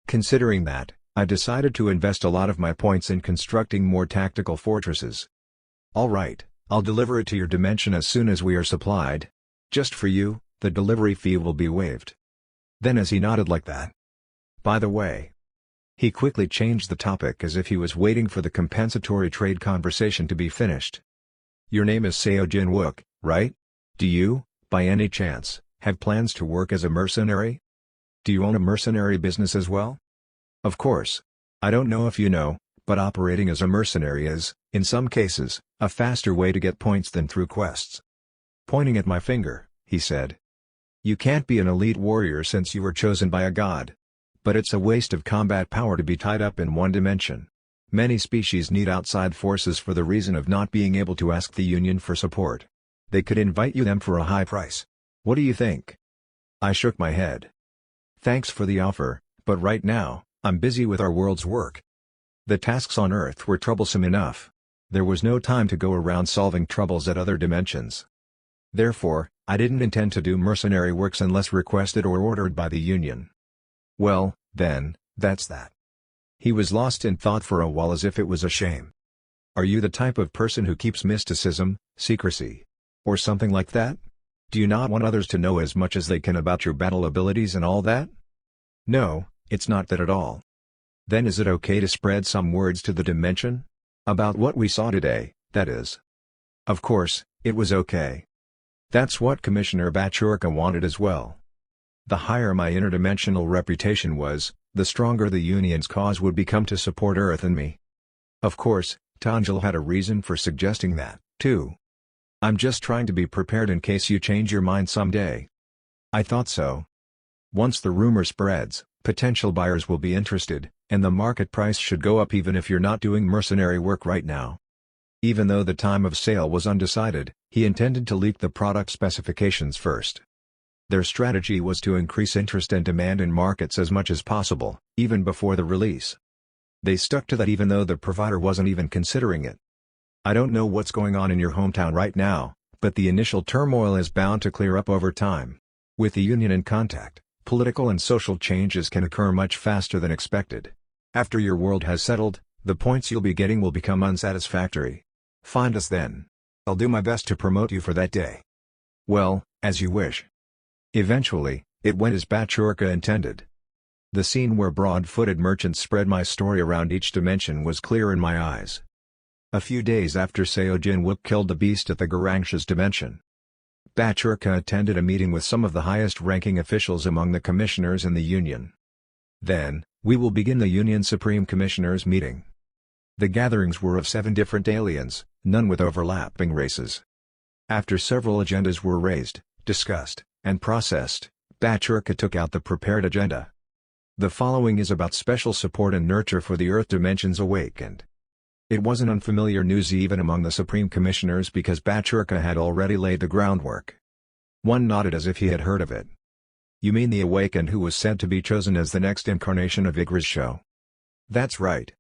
Considering that, I decided to invest a lot of my points in constructing more tactical fortresses. Alright, I'll deliver it to your dimension as soon as we are supplied. Just for you, the delivery fee will be waived. Then as he nodded like that. By the way. He quickly changed the topic as if he was waiting for the compensatory trade conversation to be finished. Your name is Seo Jin-wook, right? Do you, by any chance, have plans to work as a mercenary? Do you own a mercenary business as well? Of course. I don't know if you know, but operating as a mercenary is, in some cases, a faster way to get points than through quests. Pointing at my finger, he said. You can't be an elite warrior since you were chosen by a god. But it's a waste of combat power to be tied up in one dimension. Many species need outside forces for the reason of not being able to ask the Union for support. They could invite you them for a high price. What do you think? I shook my head. Thanks for the offer, But right now, I'm busy with our world's work. The tasks on Earth were troublesome enough. There was no time to go around solving troubles at other dimensions. Therefore, I didn't intend to do mercenary works unless requested or ordered by the Union. Well, then, that's that. He was lost in thought for a while as if it was a shame. Are you the type of person who keeps mysticism, secrecy, or something like that? Do you not want others to know as much as they can about your battle abilities and all that? No, it's not that at all. Then is it okay to spread some words to the dimension? About what we saw today, that is. Of course, it was okay. That's what Commissioner Bachurka wanted as well. The higher my interdimensional reputation was, the stronger the Union's cause would become to support Earth and me. Of course, Tangel had a reason for suggesting that, too. I'm just trying to be prepared in case you change your mind someday. I thought so. Once the rumor spreads, potential buyers will be interested, and the market price should go up even if you're not doing mercenary work right now. Even though the time of sale was undecided, he intended to leak the product specifications first. Their strategy was to increase interest and demand in markets as much as possible, even before the release. They stuck to that even though the provider wasn't even considering it. I don't know what's going on in your hometown right now, but the initial turmoil is bound to clear up over time. With the Union in contact, political and social changes can occur much faster than expected. After your world has settled, the points you'll be getting will become unsatisfactory. Find us then. I'll do my best to promote you for that day. Well, as you wish. Eventually, it went as Bachurka intended. The scene where broad-footed merchants spread my story around each dimension was clear in my eyes. A few days after Seojin Wook killed the beast at the Garangsha's dimension, Bachurka attended a meeting with some of the highest-ranking officials among the commissioners in the Union. Then, we will begin the Union Supreme Commissioners meeting. The gatherings were of 7 different aliens, none with overlapping races. After several agendas were raised, discussed, and processed, Bachurka took out the prepared agenda. The following is about special support and nurture for the Earth Dimensions Awakened. It wasn't unfamiliar news even among the Supreme Commissioners because Bachurka had already laid the groundwork. One nodded as if he had heard of it. You mean the Awakened who was said to be chosen as the next incarnation of Igra's show? That's right.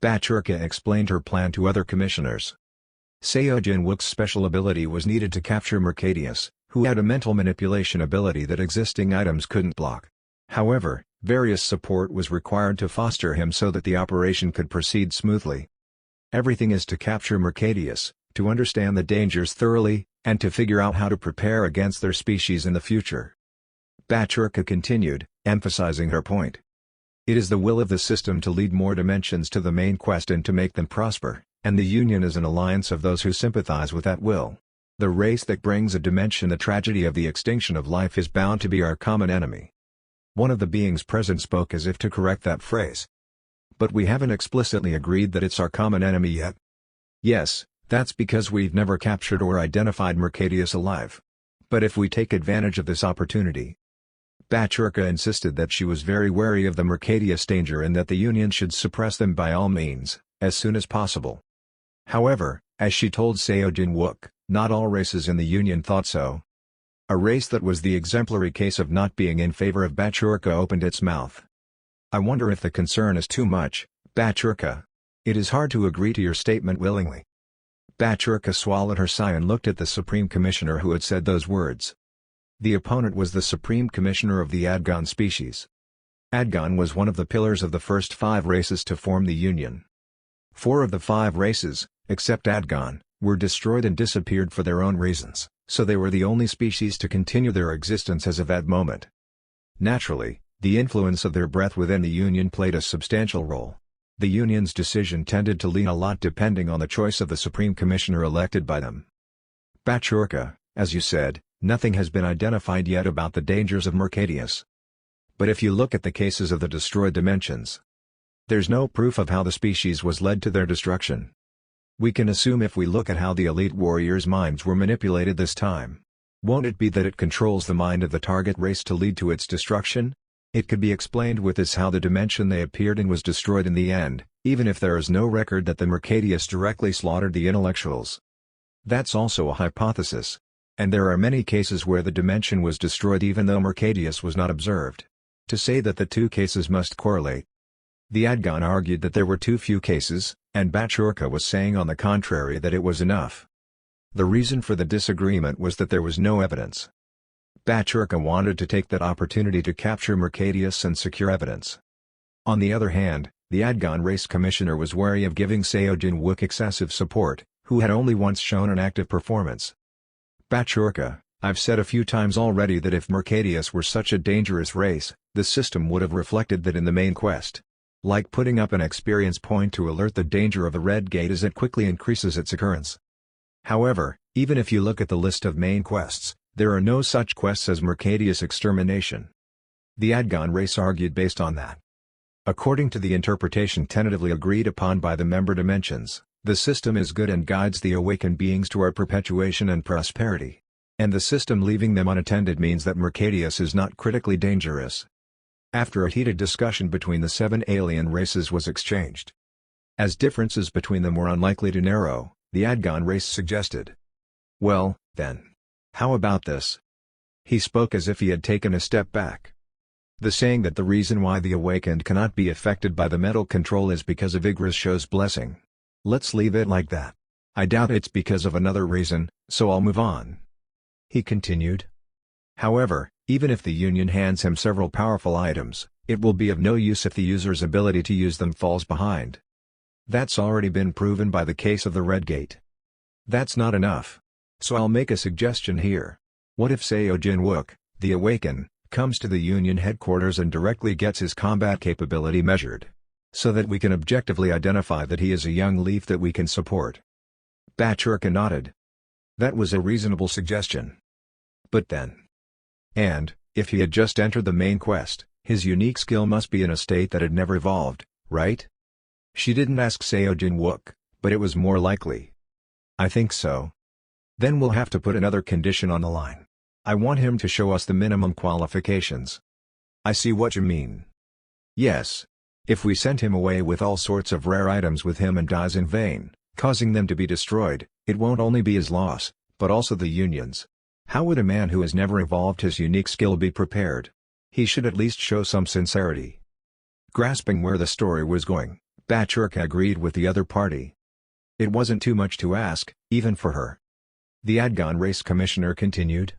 Bachurka explained her plan to other commissioners. Seojin Wook's special ability was needed to capture Mercadius, who had a mental manipulation ability that existing items couldn't block. However, various support was required to foster him so that the operation could proceed smoothly. Everything is to capture Mercadius, to understand the dangers thoroughly, and to figure out how to prepare against their species in the future. Bachurka continued, emphasizing her point. It is the will of the system to lead more dimensions to the main quest and to make them prosper, and the Union is an alliance of those who sympathize with that will. The race that brings a dimension the tragedy of the extinction of life is bound to be our common enemy. One of the beings present spoke as if to correct that phrase. But we haven't explicitly agreed that it's our common enemy yet. Yes, that's because we've never captured or identified Mercadius alive. But if we take advantage of this opportunity. Bachurka insisted that she was very wary of the Mercadius danger and that the Union should suppress them by all means, as soon as possible. However, as she told Seojin Wook, not all races in the Union thought so. A race that was the exemplary case of not being in favor of Bachurka opened its mouth. I wonder if the concern is too much, Bachurka. It is hard to agree to your statement willingly. Bachurka swallowed her sigh and looked at the Supreme Commissioner who had said those words. The opponent was the Supreme Commissioner of the Adgon species. Adgon was one of the pillars of the first 5 races to form the Union. 4 of the 5 races, except Adgon, were destroyed and disappeared for their own reasons, so they were the only species to continue their existence as of that moment. Naturally, the influence of their breath within the Union played a substantial role. The Union's decision tended to lean a lot depending on the choice of the Supreme Commissioner elected by them. Bachurka, as you said, nothing has been identified yet about the dangers of Mercadius. But if you look at the cases of the destroyed dimensions, there's no proof of how the species was led to their destruction. We can assume if we look at how the elite warriors' minds were manipulated this time. Won't it be that it controls the mind of the target race to lead to its destruction? It could be explained with this: how the dimension they appeared in was destroyed in the end, even if there is no record that the Mercadius directly slaughtered the intellectuals. That's also a hypothesis. And there are many cases where the dimension was destroyed even though Mercadius was not observed. to say that the two cases must correlate. The Adgon argued that there were too few cases, and Bachurka was saying on the contrary that it was enough. The reason for the disagreement was that there was no evidence. Bachurka wanted to take that opportunity to capture Mercadius and secure evidence. On the other hand, the Adgon race commissioner was wary of giving Seojin Wook excessive support, who had only once shown an active performance. Bachurka, I've said a few times already that if Mercadius were such a dangerous race, the system would have reflected that in the main quest. Like putting up an experience point to alert the danger of a red gate as it quickly increases its occurrence. However, even if you look at the list of main quests, there are no such quests as Mercadius extermination. The Adgon race argued based on that. According to the interpretation tentatively agreed upon by the member dimensions, the system is good and guides the awakened beings toward perpetuation and prosperity. And the system leaving them unattended means that Mercadius is not critically dangerous. After a heated discussion between the 7 alien races was exchanged. As differences between them were unlikely to narrow, the Adgon race suggested. Well, then. How about this? He spoke as if he had taken a step back. The saying that the reason why the awakened cannot be affected by the mental control is because of Yggdrasil's blessing. Let's leave it like that. I doubt it's because of another reason, so I'll move on. He continued. However, even if the Union hands him several powerful items, it will be of no use if the user's ability to use them falls behind. That's already been proven by the case of the Red Gate. That's not enough. So I'll make a suggestion here. What if Seojin Wook, the Awaken, comes to the Union headquarters and directly gets his combat capability measured? So that we can objectively identify that he is a young leaf that we can support. Bachurka nodded. That was a reasonable suggestion. But then. And, if he had just entered the main quest, his unique skill must be in a state that had never evolved, right? She didn't ask Seojin Wook, but it was more likely. I think so. Then we'll have to put another condition on the line. I want him to show us the minimum qualifications. I see what you mean. Yes. If we send him away with all sorts of rare items with him and dies in vain, causing them to be destroyed, it won't only be his loss, but also the Union's. How would a man who has never evolved his unique skill be prepared? He should at least show some sincerity. Grasping where the story was going, Bachurka agreed with the other party. It wasn't too much to ask, even for her. The Adgon race commissioner continued.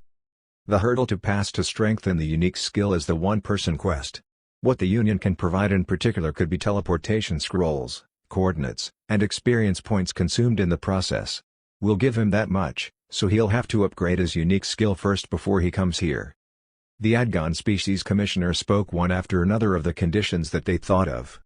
The hurdle to pass to strengthen the unique skill is the one-person quest. What the Union can provide in particular could be teleportation scrolls, coordinates, and experience points consumed in the process. We'll give him that much, so he'll have to upgrade his unique skill first before he comes here. The Adgon species commissioner spoke one after another of the conditions that they thought of.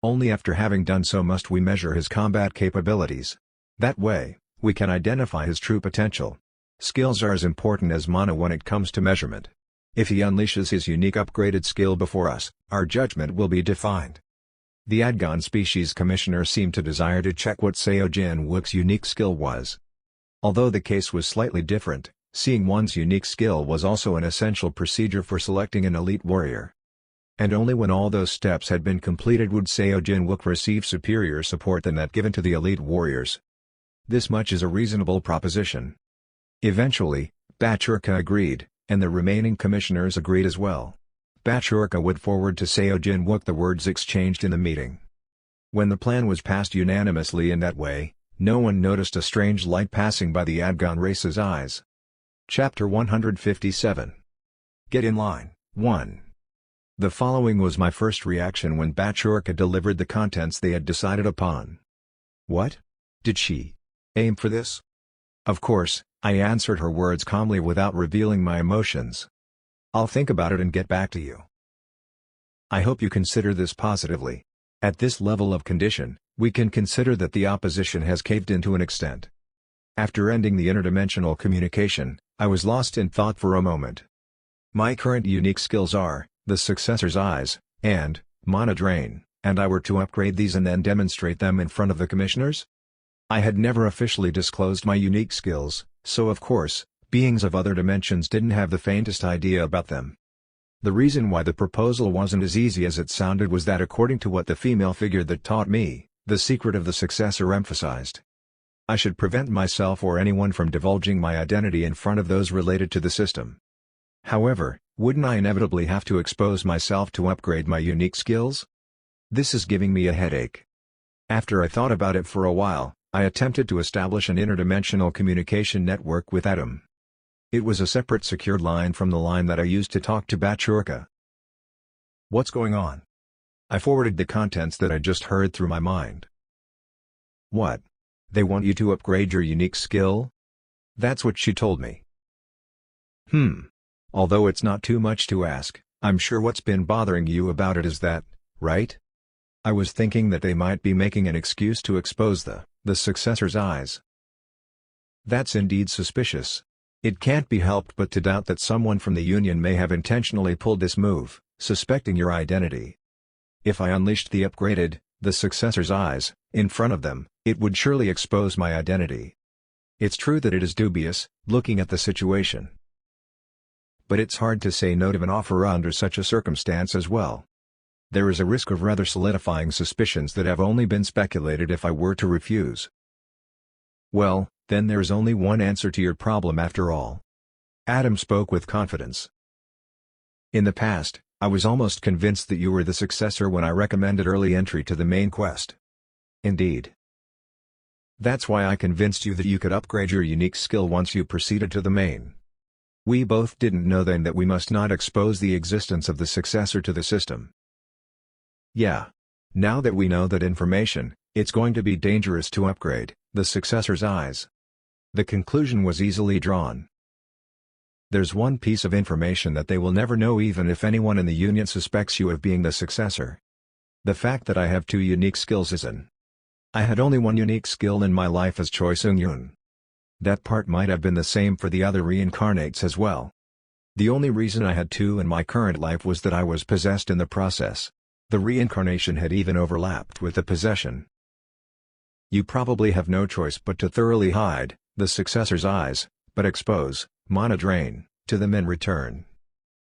Only after having done so must we measure his combat capabilities. That way, we can identify his true potential. Skills are as important as mana when it comes to measurement. If he unleashes his unique upgraded skill before us, our judgment will be defined. The Adgon species commissioner seemed to desire to check what Seojin Wook's unique skill was. Although the case was slightly different, seeing one's unique skill was also an essential procedure for selecting an elite warrior. And only when all those steps had been completed would Seojin Wook receive superior support than that given to the elite warriors. This much is a reasonable proposition. Eventually, Bachurka agreed, and the remaining commissioners agreed as well. Bachurka would forward to Seojin Wook the words exchanged in the meeting. When the plan was passed unanimously in that way, no one noticed a strange light passing by the Adgon race's eyes. Chapter 157. Get in line, 1. The following was my first reaction when Bachurka delivered the contents they had decided upon. What? Did she aim for this? Of course, I answered her words calmly without revealing my emotions. I'll think about it and get back to you. I hope you consider this positively. At this level of condition, we can consider that the opposition has caved in to an extent. After ending the interdimensional communication, I was lost in thought for a moment. My current unique skills are, the Successor's Eyes, and, Mana Drain, and I were to upgrade these and then demonstrate them in front of the commissioners? I had never officially disclosed my unique skills, so of course, beings of other dimensions didn't have the faintest idea about them. The reason why the proposal wasn't as easy as it sounded was that according to what the female figure that taught me, the secret of the Successor emphasized, I should prevent myself or anyone from divulging my identity in front of those related to the system. However, Wouldn't I inevitably have to expose myself to upgrade my unique skills? This is giving me a headache. After I thought about it for a while, I attempted to establish an interdimensional communication network with Adam. It was a separate secured line from the line that I used to talk to Bachurka. What's going on? I forwarded the contents that I just heard through my mind. What? They want you to upgrade your unique skill? That's what she told me. Although it's not too much to ask, I'm sure what's been bothering you about it is that, right? I was thinking that they might be making an excuse to expose the successor's eyes. That's indeed suspicious. It can't be helped but to doubt that someone from the Union may have intentionally pulled this move, suspecting your identity. If I unleashed the successor's eyes, in front of them, it would surely expose my identity. It's true that it is dubious, looking at the situation. But it's hard to say no to an offer under such a circumstance as well. There is a risk of rather solidifying suspicions that have only been speculated if I were to refuse. Well, then there's only one answer to your problem after all. Adam spoke with confidence. In the past, I was almost convinced that you were the successor when I recommended early entry to the main quest. Indeed. That's why I convinced you that you could upgrade your unique skill once you proceeded to the main. We both didn't know then that we must not expose the existence of the successor to the system. Yeah. Now that we know that information, it's going to be dangerous to upgrade the successor's eyes. The conclusion was easily drawn. There's one piece of information that they will never know even if anyone in the Union suspects you of being the successor. The fact that I have two unique skills is I had only one unique skill in my life as Choi Seung-yoon. That part might have been the same for the other reincarnates as well. The only reason I had two in my current life was that I was possessed in the process. The reincarnation had even overlapped with the possession. You probably have no choice but to thoroughly hide the successor's eyes, but expose, mana drain, to them in return.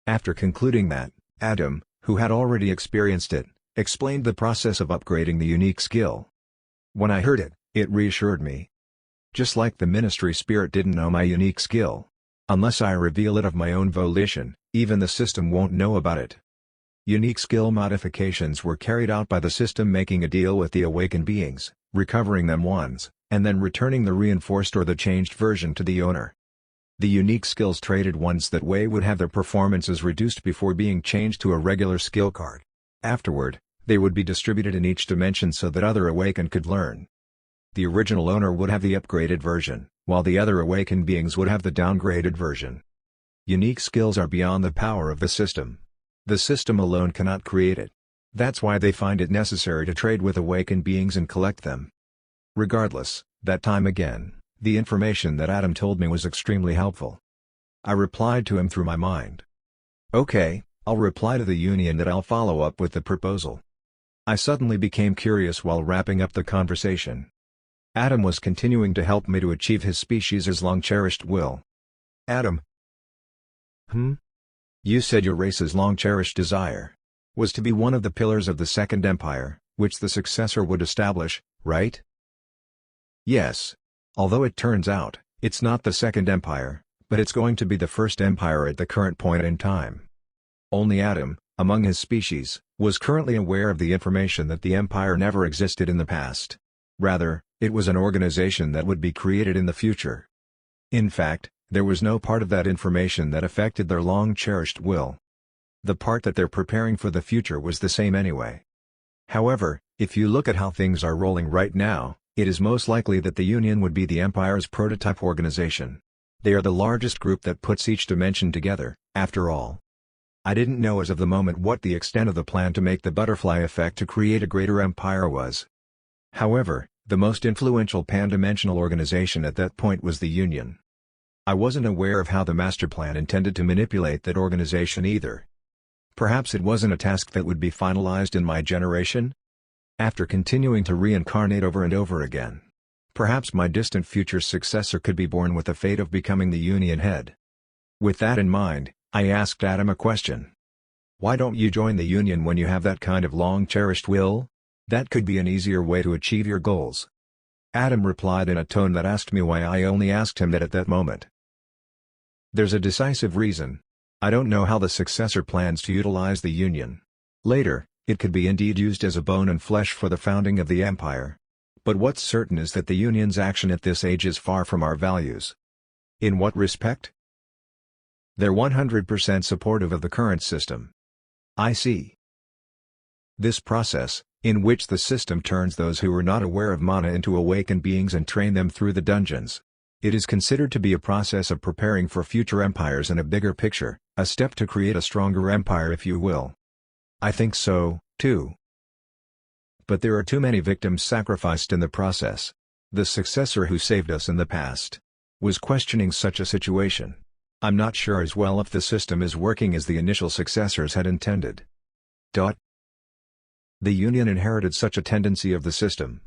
After concluding that, Adam, who had already experienced it, explained the process of upgrading the unique skill. When I heard it, it reassured me. Just like the ministry spirit didn't know my unique skill. Unless I reveal it of my own volition, even the system won't know about it. Unique skill modifications were carried out by the system making a deal with the awakened beings, recovering them once, and then returning the reinforced or the changed version to the owner. The unique skills traded once that way would have their performances reduced before being changed to a regular skill card. Afterward, they would be distributed in each dimension so that other awakened could learn. The original owner would have the upgraded version, while the other awakened beings would have the downgraded version. Unique skills are beyond the power of the system. The system alone cannot create it. That's why they find it necessary to trade with awakened beings and collect them. Regardless, that time again, the information that Adam told me was extremely helpful. I replied to him through my mind. Okay, I'll reply to the Union that I'll follow up with the proposal. I suddenly became curious while wrapping up the conversation. Adam was continuing to help me to achieve his species' long-cherished will. Adam. You said your race's long-cherished desire was to be one of the pillars of the Second Empire, which the successor would establish, right? Yes. Although it turns out, it's not the Second Empire, but it's going to be the First Empire at the current point in time. Only Adam, among his species, was currently aware of the information that the Empire never existed in the past. Rather, it was an organization that would be created in the future. In fact, there was no part of that information that affected their long-cherished will. The part that they're preparing for the future was the same anyway. However, if you look at how things are rolling right now, it is most likely that the Union would be the Empire's prototype organization. They are the largest group that puts each dimension together, after all. I didn't know as of the moment what the extent of the plan to make the butterfly effect to create a greater empire was. However, the most influential pan-dimensional organization at that point was the Union. I wasn't aware of how the master plan intended to manipulate that organization either. Perhaps it wasn't a task that would be finalized in my generation? After continuing to reincarnate over and over again, perhaps my distant future successor could be born with the fate of becoming the Union head. With that in mind, I asked Adam a question. Why don't you join the Union when you have that kind of long-cherished will? That could be an easier way to achieve your goals. Adam replied in a tone that asked me why I only asked him that at that moment. There's a decisive reason. I don't know how the successor plans to utilize the Union. Later, it could be indeed used as a bone and flesh for the founding of the Empire. But what's certain is that the Union's action at this age is far from our values. In what respect? They're 100% supportive of the current system. I see. This process, in which the system turns those who are not aware of mana into awakened beings and train them through the dungeons. It is considered to be a process of preparing for future empires in a bigger picture, a step to create a stronger empire if you will. I think so, too. But there are too many victims sacrificed in the process. The successor who saved us in the past was questioning such a situation. I'm not sure as well if the system is working as the initial successors had intended. The Union inherited such a tendency of the system.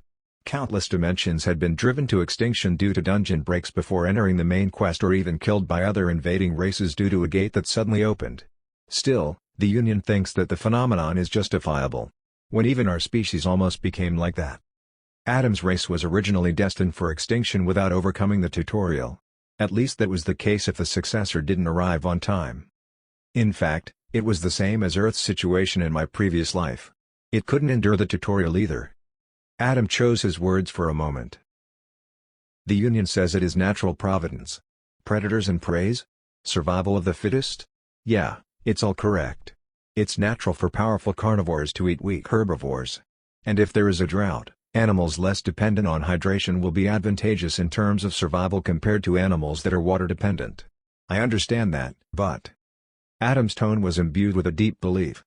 Countless dimensions had been driven to extinction due to dungeon breaks before entering the main quest or even killed by other invading races due to a gate that suddenly opened. Still, the Union thinks that the phenomenon is justifiable. When even our species almost became like that. Adam's race was originally destined for extinction without overcoming the tutorial. At least that was the case if the successor didn't arrive on time. In fact, it was the same as Earth's situation in my previous life. It couldn't endure the tutorial either. Adam chose his words for a moment. The Union says it is natural providence. Predators and preys? Survival of the fittest? Yeah, it's all correct. It's natural for powerful carnivores to eat weak herbivores. And if there is a drought, animals less dependent on hydration will be advantageous in terms of survival compared to animals that are water dependent. I understand that, but... Adam's tone was imbued with a deep belief.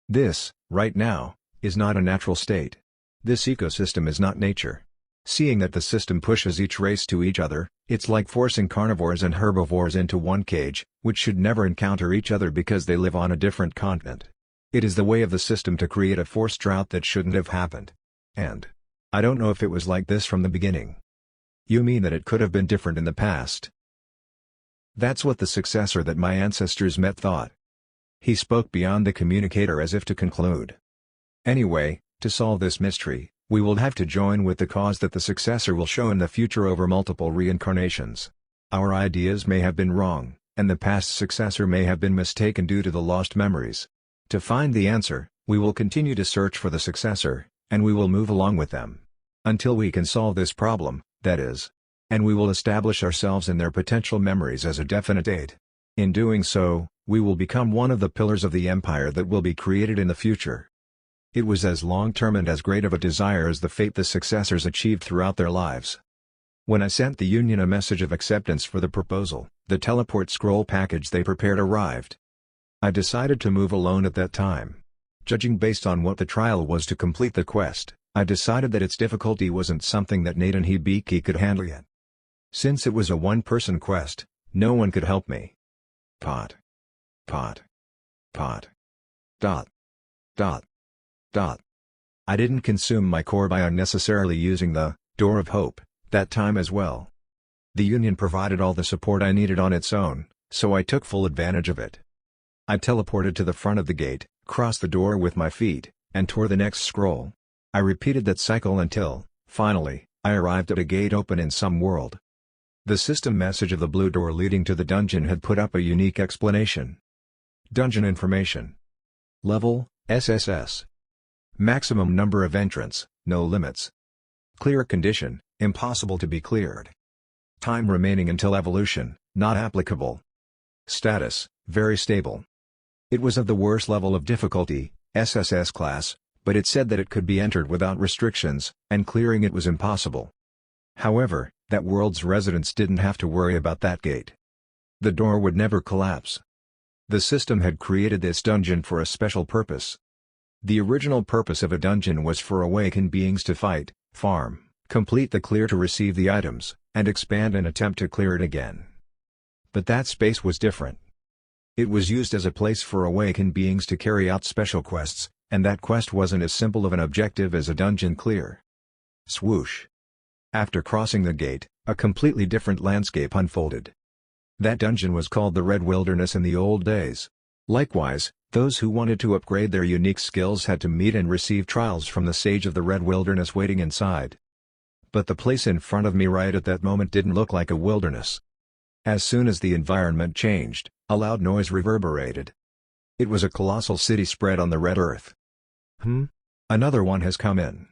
This, right now, is not a natural state. This ecosystem is not nature. Seeing that the system pushes each race to each other, it's like forcing carnivores and herbivores into one cage, which should never encounter each other because they live on a different continent. It is the way of the system to create a forced drought that shouldn't have happened. And I don't know if it was like this from the beginning. You mean that it could have been different in the past? That's what the successor that my ancestors met thought. He spoke beyond the communicator as if to conclude. Anyway, to solve this mystery, we will have to join with the cause that the successor will show in the future over multiple reincarnations. Our ideas may have been wrong, and the past successor may have been mistaken due to the lost memories. To find the answer, we will continue to search for the successor, and we will move along with them. Until we can solve this problem, that is. And we will establish ourselves in their potential memories as a definite aid. In doing so, we will become one of the pillars of the empire that will be created in the future. It was as long-term and as great of a desire as the fate the successors achieved throughout their lives. When I sent the Union a message of acceptance for the proposal, the teleport scroll package they prepared arrived. I decided to move alone at that time. Judging based on what the trial was to complete the quest, I decided that its difficulty wasn't something that Nate and Hibiki could handle yet. Since it was a one-person quest, no one could help me. Pot. I didn't consume my core by unnecessarily using the Door of Hope that time as well. The Union provided all the support I needed on its own, so I took full advantage of it. I teleported to the front of the gate, crossed the door with my feet, and tore the next scroll. I repeated that cycle until, finally, I arrived at a gate open in some world. The system message of the blue door leading to the dungeon had put up a unique explanation. Dungeon information. Level, SSS. Maximum number of entrants, no limits. Clear condition, impossible to be cleared. Time remaining until evolution, not applicable. Status, very stable. It was of the worst level of difficulty, SSS class, but it said that it could be entered without restrictions, and clearing it was impossible. However, that world's residents didn't have to worry about that gate. The door would never collapse. The system had created this dungeon for a special purpose. The original purpose of a dungeon was for awakened beings to fight, farm, complete the clear to receive the items, and expand and attempt to clear it again. But that space was different. It was used as a place for awakened beings to carry out special quests, and that quest wasn't as simple of an objective as a dungeon clear. Swoosh. After crossing the gate, a completely different landscape unfolded. That dungeon was called the Red Wilderness in the old days. Likewise, those who wanted to upgrade their unique skills had to meet and receive trials from the Sage of the Red Wilderness waiting inside. But the place in front of me right at that moment didn't look like a wilderness. As soon as the environment changed, A loud noise reverberated. It was a colossal city spread on the red earth. Another one has come in.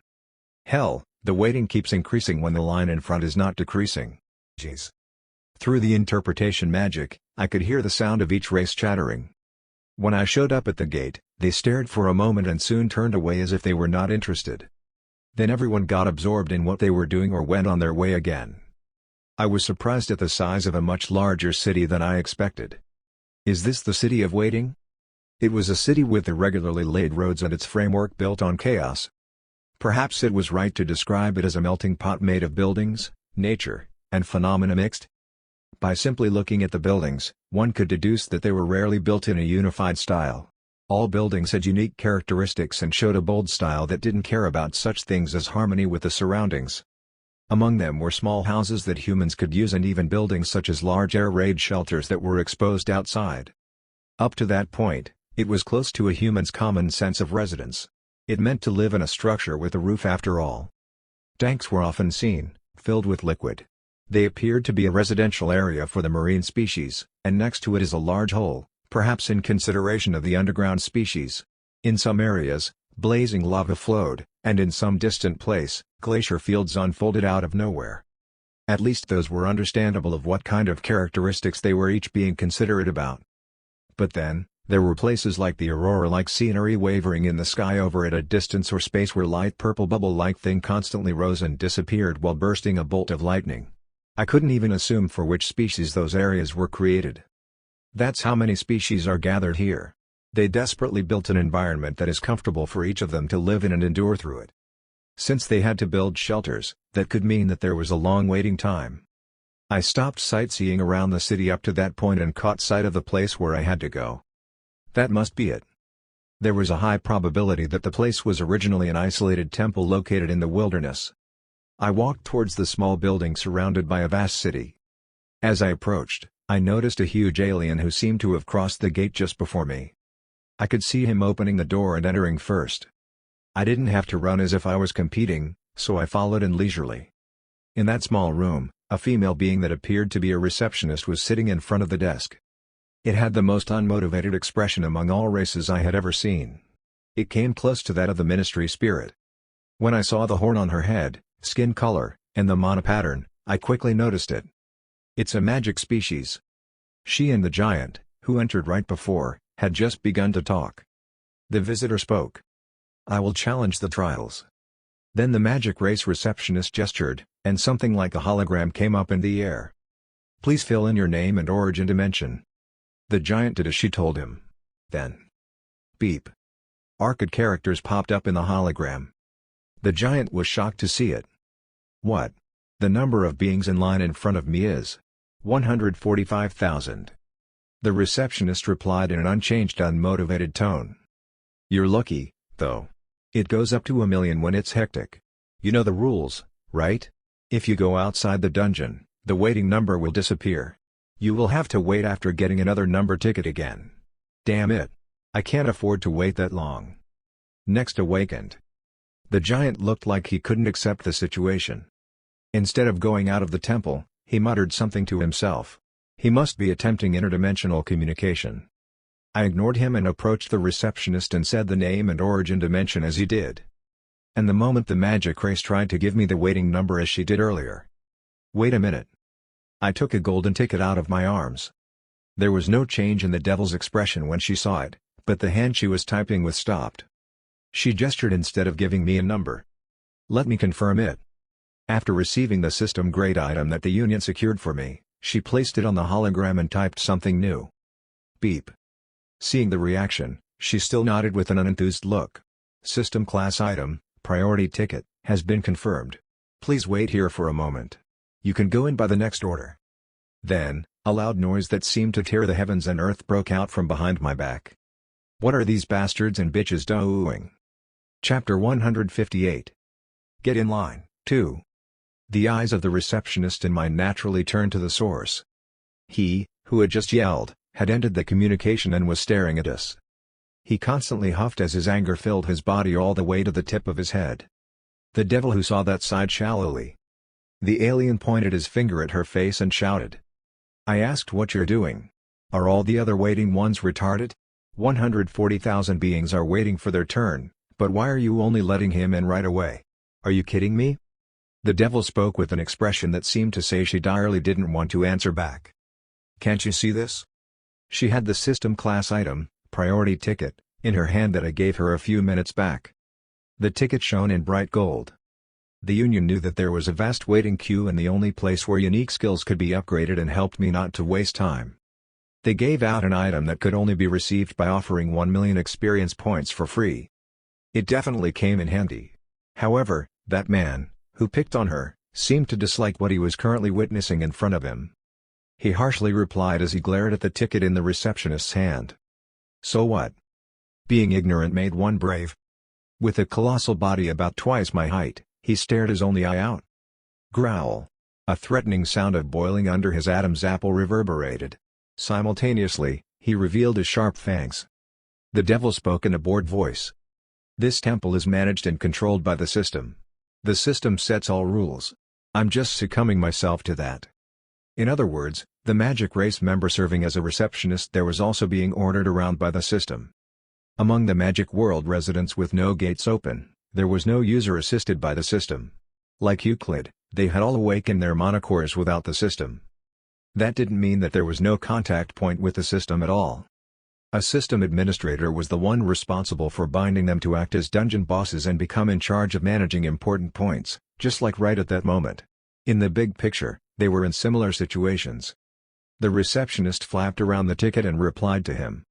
Hell, the waiting keeps increasing when the line in front is not decreasing. Jeez. Through the interpretation magic, I could hear the sound of each race chattering. When I showed up at the gate, they stared for a moment and soon turned away as if they were not interested. Then everyone got absorbed in what they were doing or went on their way again. I was surprised at the size of a much larger city than I expected. Is this the city of waiting? It was a city with irregularly laid roads and its framework built on chaos. Perhaps it was right to describe it as a melting pot made of buildings, nature, and phenomena mixed. By simply looking at the buildings, one could deduce that they were rarely built in a unified style. All buildings had unique characteristics and showed a bold style that didn't care about such things as harmony with the surroundings. Among them were small houses that humans could use and even buildings such as large air raid shelters that were exposed outside. Up to that point, it was close to a human's common sense of residence. It meant to live in a structure with a roof after all. Tanks were often seen, filled with liquid. They appeared to be a residential area for the marine species, and next to it is a large hole, perhaps in consideration of the underground species. In some areas, blazing lava flowed, and in some distant place, glacier fields unfolded out of nowhere. At least those were understandable of what kind of characteristics they were each being considerate about. But then, there were places like the aurora-like scenery wavering in the sky over at a distance or space where light purple bubble-like thing constantly rose and disappeared while bursting a bolt of lightning. I couldn't even assume for which species those areas were created. That's how many species are gathered here. They desperately built an environment that is comfortable for each of them to live in and endure through it. Since they had to build shelters, that could mean that there was a long waiting time. I stopped sightseeing around the city up to that point and caught sight of the place where I had to go. That must be it. There was a high probability that the place was originally an isolated temple located in the wilderness. I walked towards the small building surrounded by a vast city. As I approached, I noticed a huge alien who seemed to have crossed the gate just before me. I could see him opening the door and entering first. I didn't have to run as if I was competing, so I followed in leisurely. In that small room, a female being that appeared to be a receptionist was sitting in front of the desk. It had the most unmotivated expression among all races I had ever seen. It came close to that of the ministry spirit. When I saw the horn on her head, skin color, and the mana pattern, I quickly noticed it. It's a magic species. She and the giant, who entered right before, had just begun to talk. The visitor spoke. "I will challenge the trials." Then the magic race receptionist gestured, and something like a hologram came up in the air. "Please fill in your name and origin dimension." The giant did as she told him. Then, beep. Arcade characters popped up in the hologram. The giant was shocked to see it. "What? The number of beings in line in front of me is 145,000. The receptionist replied in an unchanged, unmotivated tone. "You're lucky, though. It goes up to 1,000,000 when it's hectic. You know the rules, right? If you go outside the dungeon, the waiting number will disappear. You will have to wait after getting another number ticket again. Damn it. I can't afford to wait that long." Next awakened. The giant looked like he couldn't accept the situation. Instead of going out of the temple, he muttered something to himself. He must be attempting interdimensional communication. I ignored him and approached the receptionist and said the name and origin dimension as he did. And the moment the magic race tried to give me the waiting number as she did earlier. Wait a minute. I took a golden ticket out of my arms. There was no change in the devil's expression when she saw it, but the hand she was typing with stopped. She gestured instead of giving me a number. "Let me confirm it." After receiving the system-grade item that the Union secured for me, she placed it on the hologram and typed something new. Beep. Seeing the reaction, she still nodded with an unenthused look. "System class item, priority ticket, has been confirmed. Please wait here for a moment. You can go in by the next order." Then, a loud noise that seemed to tear the heavens and earth broke out from behind my back. What are these bastards and bitches doing? Chapter 158. Get in line, too. The eyes of the receptionist and mine naturally turned to the source. He, who had just yelled, had ended the communication and was staring at us. He constantly huffed as his anger filled his body all the way to the tip of his head. The devil who saw that sighed shallowly. The alien pointed his finger at her face and shouted. I asked what you're doing. Are all the other waiting ones retarded? 140,000 beings are waiting for their turn, but why are you only letting him in right away? Are you kidding me? The devil spoke with an expression that seemed to say she direly didn't want to answer back. Can't you see this? She had the system class item, priority ticket, in her hand that I gave her a few minutes back. The ticket shone in bright gold. The Union knew that there was a vast waiting queue and the only place where unique skills could be upgraded and helped me not to waste time. They gave out an item that could only be received by offering 1 million experience points for free. It definitely came in handy. However, that man, who picked on her, seemed to dislike what he was currently witnessing in front of him. He harshly replied as he glared at the ticket in the receptionist's hand. So what? Being ignorant made one brave. With a colossal body about twice my height, he stared his only eye out. Growl. A threatening sound of boiling under his Adam's apple reverberated. Simultaneously, he revealed his sharp fangs. The devil spoke in a bored voice. This temple is managed and controlled by the system. The system sets all rules. I'm just succumbing myself to that. In other words, the magic race member serving as a receptionist there was also being ordered around by the system. Among the magic world residents with no gates open, there was no user assisted by the system. Like Euclid, they had all awakened their monocores without the system. That didn't mean that there was no contact point with the system at all. A system administrator was the one responsible for binding them to act as dungeon bosses and become in charge of managing important points, just like right at that moment. In the big picture, they were in similar situations. The receptionist flapped around the ticket and replied to him.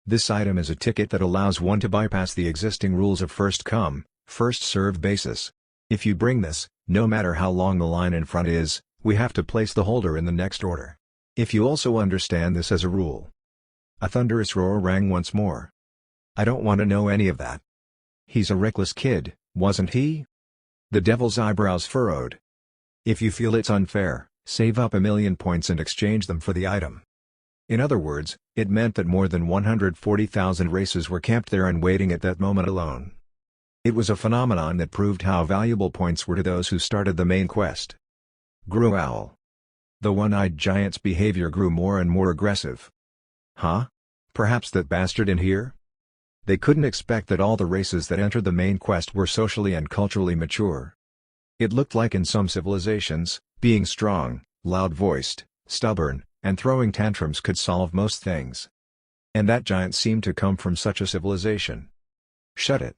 This item is a ticket that allows one to bypass the existing rules of first come, first served basis. If you bring this, no matter how long the line in front is, we have to place the holder in the next order. If you also understand this as a rule. A thunderous roar rang once more. I don't want to know any of that. He's a reckless kid, wasn't he? The devil's eyebrows furrowed. If you feel it's unfair, save up 1 million points and exchange them for the item. In other words, it meant that more than 140,000 races were camped there and waiting at that moment alone. It was a phenomenon that proved how valuable points were to those who started the main quest. Growl. The one-eyed giant's behavior grew more and more aggressive. Huh? Perhaps that bastard in here? They couldn't expect that all the races that entered the main quest were socially and culturally mature. It looked like in some civilizations, being strong, loud-voiced, stubborn, and throwing tantrums could solve most things. And that giant seemed to come from such a civilization. Shut it.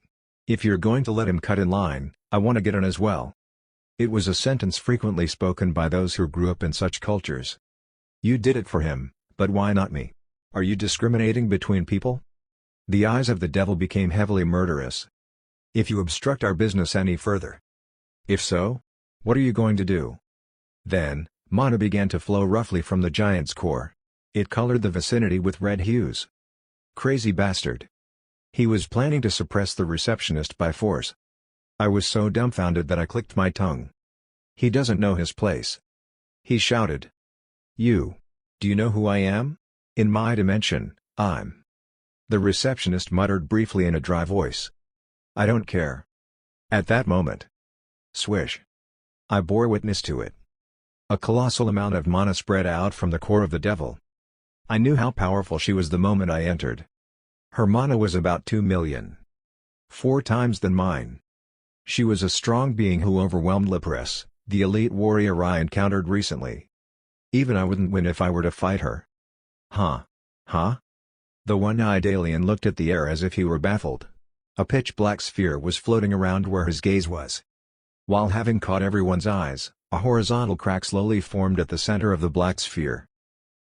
If you're going to let him cut in line, I want to get in as well. It was a sentence frequently spoken by those who grew up in such cultures. You did it for him, but why not me? Are you discriminating between people? The eyes of the devil became heavily murderous. If you obstruct our business any further. If so, what are you going to do? Then, mana began to flow roughly from the giant's core. It colored the vicinity with red hues. Crazy bastard. He was planning to suppress the receptionist by force. I was so dumbfounded that I clicked my tongue. He doesn't know his place. He shouted. Do you know who I am? In my dimension, I'm. The receptionist muttered briefly in a dry voice. I don't care. At that moment. Swish. I bore witness to it. A colossal amount of mana spread out from the core of the devil. I knew how powerful she was the moment I entered. Her mana was about 2 million. 4 times than mine. She was a strong being who overwhelmed Lurkers, the elite warrior I encountered recently. Even I wouldn't win if I were to fight her. Huh? The one-eyed alien looked at the air as if he were baffled. A pitch-black sphere was floating around where his gaze was. While having caught everyone's eyes, a horizontal crack slowly formed at the center of the black sphere.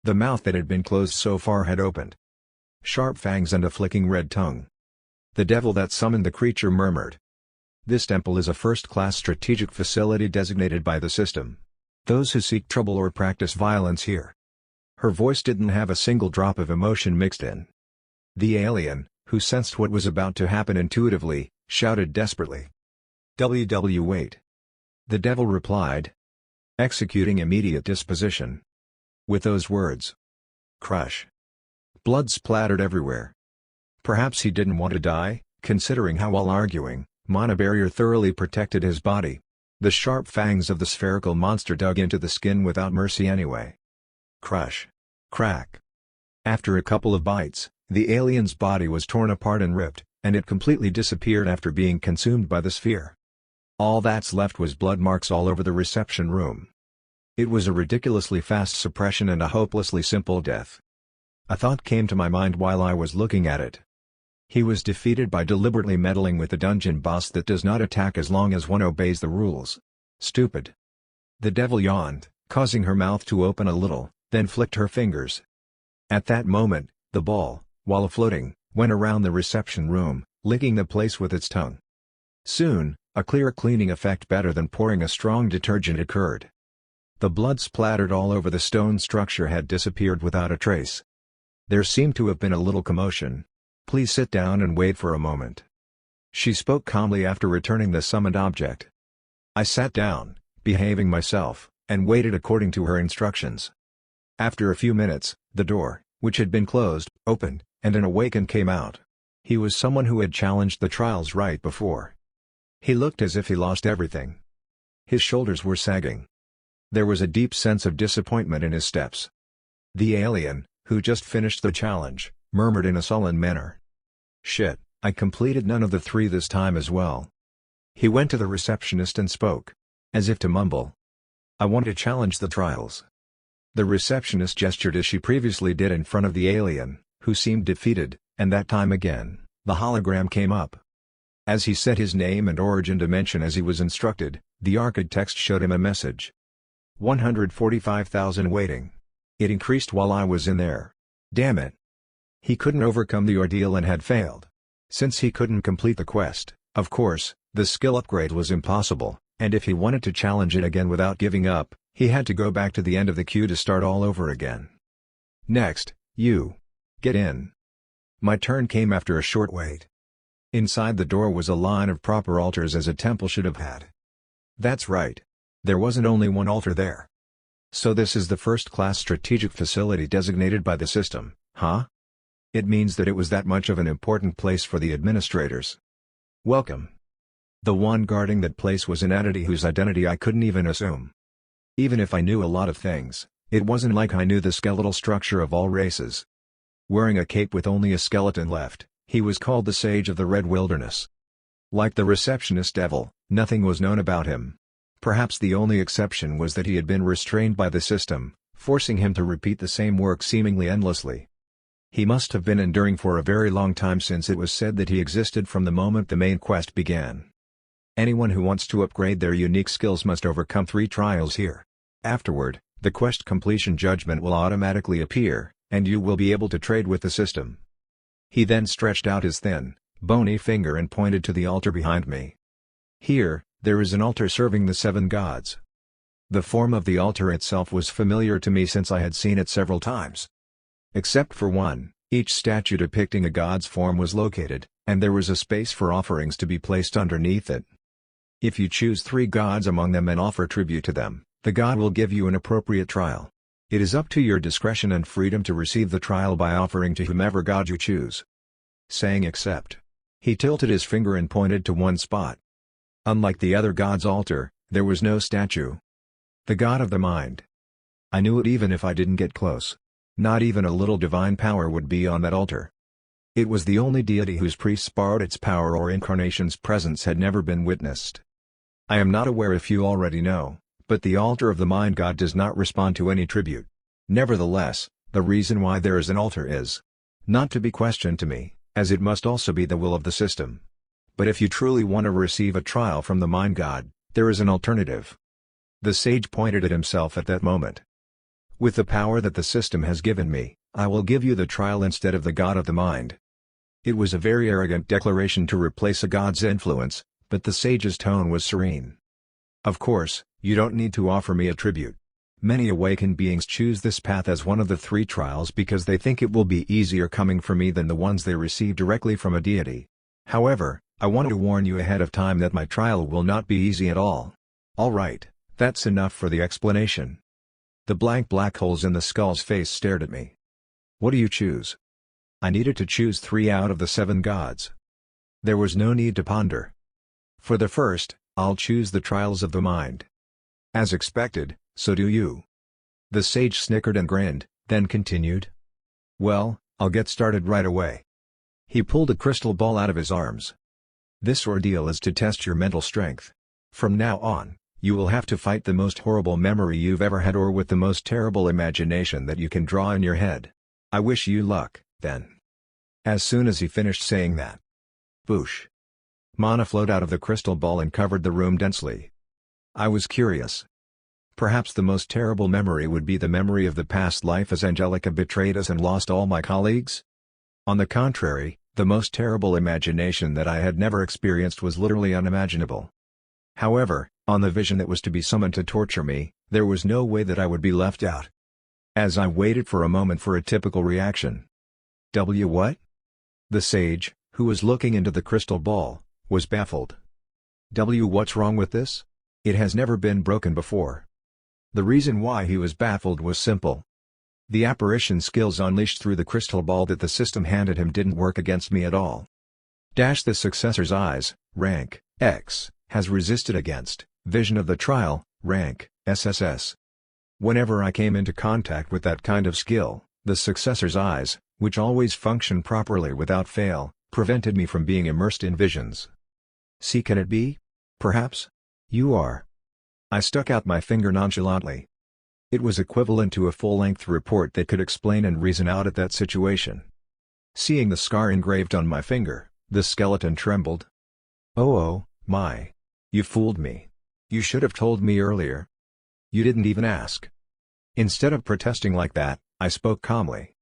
The mouth that had been closed so far had opened. Sharp fangs and a flicking red tongue. The devil that summoned the creature murmured. This temple is a first-class strategic facility designated by the system. Those who seek trouble or practice violence here. Her voice didn't have a single drop of emotion mixed in. The alien, who sensed what was about to happen intuitively, shouted desperately. Wait. The devil replied. Executing immediate disposition. With those words. Crush. Blood splattered everywhere. Perhaps he didn't want to die, considering how while arguing, mana barrier thoroughly protected his body. The sharp fangs of the spherical monster dug into the skin without mercy anyway. Crush. Crack. After a couple of bites, the alien's body was torn apart and ripped, and it completely disappeared after being consumed by the sphere. All that's left was blood marks all over the reception room. It was a ridiculously fast suppression and a hopelessly simple death. A thought came to my mind while I was looking at it. He was defeated by deliberately meddling with the dungeon boss that does not attack as long as one obeys the rules. Stupid. The devil yawned, causing her mouth to open a little, then flicked her fingers. At that moment, the ball, while floating, went around the reception room, licking the place with its tongue. Soon, a clear cleaning effect better than pouring a strong detergent occurred. The blood splattered all over the stone structure had disappeared without a trace. There seemed to have been a little commotion. "Please sit down and wait for a moment," she spoke calmly after returning the summoned object. I sat down, behaving myself, and waited according to her instructions. After a few minutes, the door, which had been closed, opened, and an awakened came out. He was someone who had challenged the trials right before. He looked as if he lost everything. His shoulders were sagging. There was a deep sense of disappointment in his steps. The alien, who just finished the challenge, murmured in a sullen manner. "Shit, I completed none of the 3 this time as well." He went to the receptionist and spoke, as if to mumble, "I want to challenge the trials." The receptionist gestured as she previously did in front of the alien, who seemed defeated, and that time again, the hologram came up. As he said his name and origin dimension as he was instructed, the arcade text showed him a message. 145,000 waiting. It increased while I was in there. Damn it. He couldn't overcome the ordeal and had failed. Since he couldn't complete the quest, of course, the skill upgrade was impossible, and if he wanted to challenge it again without giving up, he had to go back to the end of the queue to start all over again. "Next, you. Get in." My turn came after a short wait. Inside the door was a line of proper altars as a temple should have had. That's right. There wasn't only one altar there. So this is the first-class strategic facility designated by the system, huh? It means that it was that much of an important place for the administrators. Welcome. The one guarding that place was an entity whose identity I couldn't even assume. Even if I knew a lot of things, it wasn't like I knew the skeletal structure of all races. Wearing a cape with only a skeleton left, he was called the Sage of the Red Wilderness. Like the receptionist devil, nothing was known about him. Perhaps the only exception was that he had been restrained by the system, forcing him to repeat the same work seemingly endlessly. He must have been enduring for a very long time since it was said that he existed from the moment the main quest began. Anyone who wants to upgrade their unique skills must overcome 3 trials here. Afterward, the quest completion judgment will automatically appear, and you will be able to trade with the system. He then stretched out his thin, bony finger and pointed to the altar behind me. Here, there is an altar serving the 7 gods. The form of the altar itself was familiar to me since I had seen it several times. Except for one, each statue depicting a god's form was located, and there was a space for offerings to be placed underneath it. If you choose 3 gods among them and offer tribute to them, the god will give you an appropriate trial. It is up to your discretion and freedom to receive the trial by offering to whomever god you choose. Saying accept. He tilted his finger and pointed to one spot. Unlike the other god's altar, there was no statue. The god of the mind. I knew it even if I didn't get close. Not even a little divine power would be on that altar. It was the only deity whose priests borrowed its power or incarnation's presence had never been witnessed. I am not aware if you already know, but the altar of the mind god does not respond to any tribute. Nevertheless, the reason why there is an altar is not to be questioned to me, as it must also be the will of the system. But if you truly want to receive a trial from the mind god, there is an alternative. The sage pointed at himself at that moment. With the power that the system has given me, I will give you the trial instead of the god of the mind. It was a very arrogant declaration to replace a god's influence, but the sage's tone was serene. Of course, you don't need to offer me a tribute. Many awakened beings choose this path as one of the 3 trials because they think it will be easier coming from me than the ones they receive directly from a deity. However, I want to warn you ahead of time that my trial will not be easy at all. Alright, that's enough for the explanation. The blank black holes in the skull's face stared at me. What do you choose? I needed to choose 3 out of the 7 gods. There was no need to ponder. For the first, I'll choose the trials of the mind. As expected, so do you. The sage snickered and grinned, then continued. Well, I'll get started right away. He pulled a crystal ball out of his arms. This ordeal is to test your mental strength. From now on, you will have to fight the most horrible memory you've ever had or with the most terrible imagination that you can draw in your head. I wish you luck, then. As soon as he finished saying that, boosh! Mana flowed out of the crystal ball and covered the room densely. I was curious. Perhaps the most terrible memory would be the memory of the past life as Angelica betrayed us and lost all my colleagues? On the contrary, the most terrible imagination that I had never experienced was literally unimaginable. However, on the vision that was to be summoned to torture me, there was no way that I would be left out. As I waited for a moment for a typical reaction. What? The sage, who was looking into the crystal ball, was baffled. What's wrong with this? It has never been broken before. The reason why he was baffled was simple. The apparition skills unleashed through the crystal ball that the system handed him didn't work against me at all. The successor's eyes, rank, X, has resisted against, vision of the trial, rank, SSS. Whenever I came into contact with that kind of skill, the successor's eyes, which always function properly without fail, prevented me from being immersed in visions. See, can it be? Perhaps? You are. I stuck out my finger nonchalantly. It was equivalent to a full-length report that could explain and reason out at that situation. Seeing the scar engraved on my finger, the skeleton trembled. Oh my. You fooled me. You should have told me earlier. You didn't even ask. Instead of protesting like that, I spoke calmly.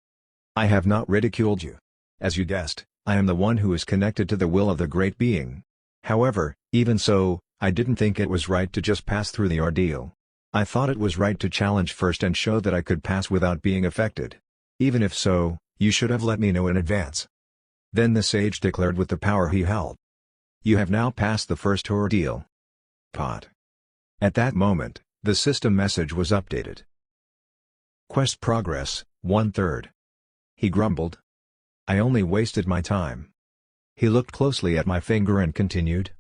I have not ridiculed you. As you guessed, I am the one who is connected to the will of the Great Being. However, even so, I didn't think it was right to just pass through the ordeal. I thought it was right to challenge first and show that I could pass without being affected. Even if so, you should have let me know in advance. Then the sage declared with the power he held. You have now passed the first ordeal. Pot. At that moment, the system message was updated. Quest progress, 1/3. He grumbled. I only wasted my time. He looked closely at my finger and continued.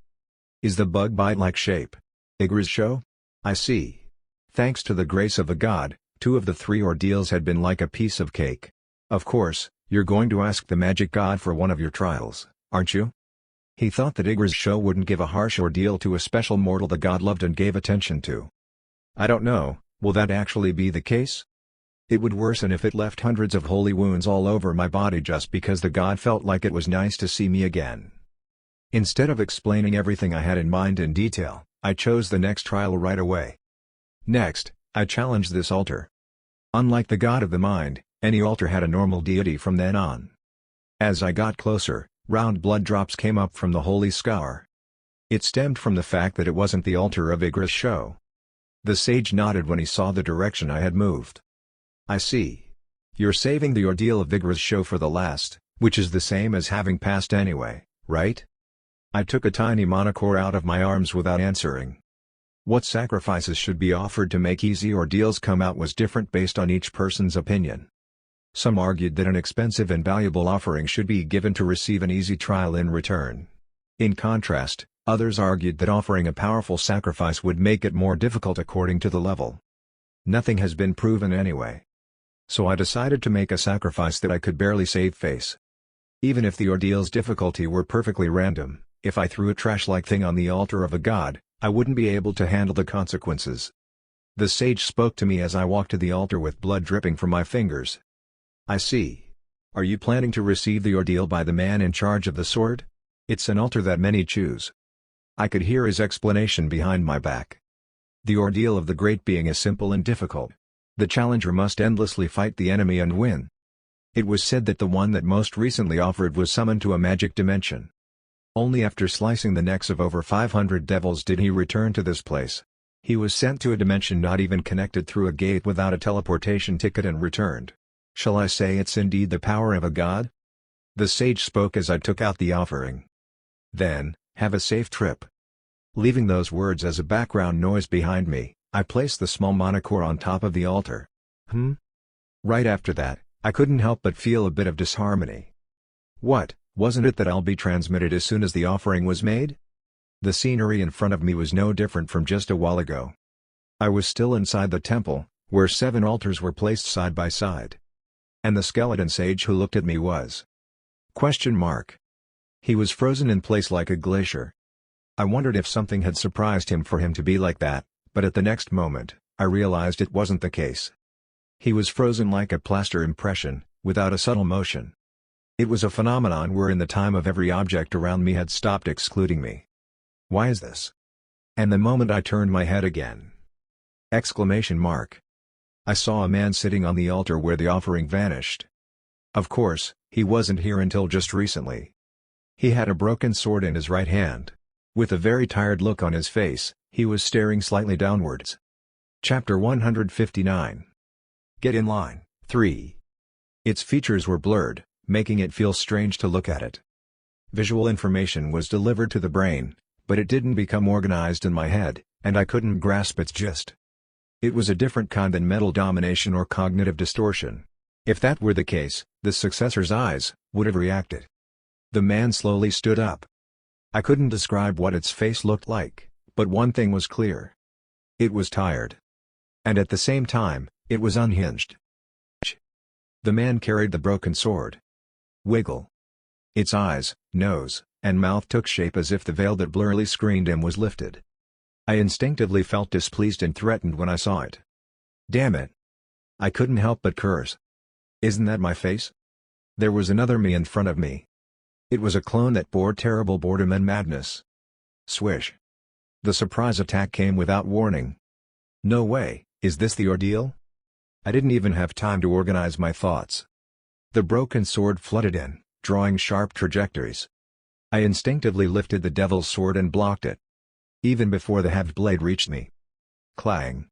Is the bug bite-like shape Igra's show? I see. Thanks to the grace of a god, 2 of the 3 ordeals had been like a piece of cake. Of course, you're going to ask the magic god for one of your trials, aren't you? He thought that Igra's show wouldn't give a harsh ordeal to a special mortal the god loved and gave attention to. I don't know, will that actually be the case? It would worsen if it left hundreds of holy wounds all over my body just because the god felt like it was nice to see me again. Instead of explaining everything I had in mind in detail, I chose the next trial right away. Next, I challenged this altar. Unlike the god of the mind, any altar had a normal deity from then on. As I got closer, round blood drops came up from the holy scour. It stemmed from the fact that it wasn't the altar of Igra's show. The sage nodded when he saw the direction I had moved. I see. You're saving the ordeal of Igra's show for the last, which is the same as having passed anyway, right? I took a tiny monocore out of my arms without answering. What sacrifices should be offered to make easy ordeals come out was different based on each person's opinion. Some argued that an expensive and valuable offering should be given to receive an easy trial in return. In contrast, others argued that offering a powerful sacrifice would make it more difficult according to the level. Nothing has been proven anyway. So I decided to make a sacrifice that I could barely save face. Even if the ordeal's difficulty were perfectly random, if I threw a trash-like thing on the altar of a god, I wouldn't be able to handle the consequences. The sage spoke to me as I walked to the altar with blood dripping from my fingers. I see. Are you planning to receive the ordeal by the man in charge of the sword? It's an altar that many choose. I could hear his explanation behind my back. The ordeal of the Great Being is simple and difficult. The challenger must endlessly fight the enemy and win. It was said that the one that most recently offered was summoned to a magic dimension. Only after slicing the necks of over 500 devils did he return to this place. He was sent to a dimension not even connected through a gate without a teleportation ticket and returned. Shall I say it's indeed the power of a god? The sage spoke as I took out the offering. Then, have a safe trip. Leaving those words as a background noise behind me, I placed the small monocore on top of the altar. Right after that, I couldn't help but feel a bit of disharmony. What? Wasn't it that I'll be transmitted as soon as the offering was made? The scenery in front of me was no different from just a while ago. I was still inside the temple, where 7 altars were placed side by side. And the skeleton sage who looked at me was. Question mark. He was frozen in place like a glacier. I wondered if something had surprised him for him to be like that, but at the next moment, I realized it wasn't the case. He was frozen like a plaster impression, without a subtle motion. It was a phenomenon wherein the time of every object around me had stopped excluding me. Why is this? And the moment I turned my head again. Exclamation mark. I saw a man sitting on the altar where the offering vanished. Of course, he wasn't here until just recently. He had a broken sword in his right hand. With a very tired look on his face, he was staring slightly downwards. Chapter 159. Get in line, 3. Its features were blurred, making it feel strange to look at it. Visual information was delivered to the brain, but it didn't become organized in my head, and I couldn't grasp its gist. It was a different kind than mental domination or cognitive distortion. If that were the case, the successor's eyes would have reacted. The man slowly stood up. I couldn't describe what its face looked like, but one thing was clear. It was tired. And at the same time, it was unhinged. The man carried the broken sword. Wiggle. Its eyes, nose, and mouth took shape as if the veil that blurrily screened him was lifted. I instinctively felt displeased and threatened when I saw it. Damn it! I couldn't help but curse. Isn't that my face? There was another me in front of me. It was a clone that bore terrible boredom and madness. Swish. The surprise attack came without warning. No way, is this the ordeal? I didn't even have time to organize my thoughts. The broken sword flooded in, drawing sharp trajectories. I instinctively lifted the devil's sword and blocked it. Even before the halved blade reached me. Clang.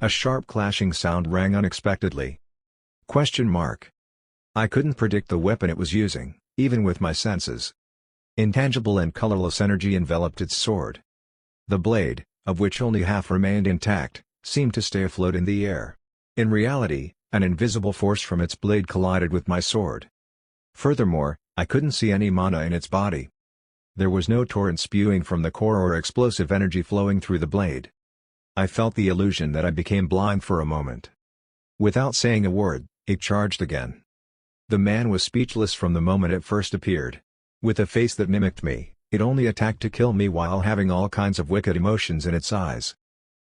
A sharp clashing sound rang unexpectedly. Question mark. I couldn't predict the weapon it was using, even with my senses. Intangible and colorless energy enveloped its sword. The blade, of which only half remained intact, seemed to stay afloat in the air. In reality, an invisible force from its blade collided with my sword. Furthermore, I couldn't see any mana in its body. There was no torrent spewing from the core or explosive energy flowing through the blade. I felt the illusion that I became blind for a moment. Without saying a word, it charged again. The man was speechless from the moment it first appeared. With a face that mimicked me, it only attacked to kill me while having all kinds of wicked emotions in its eyes.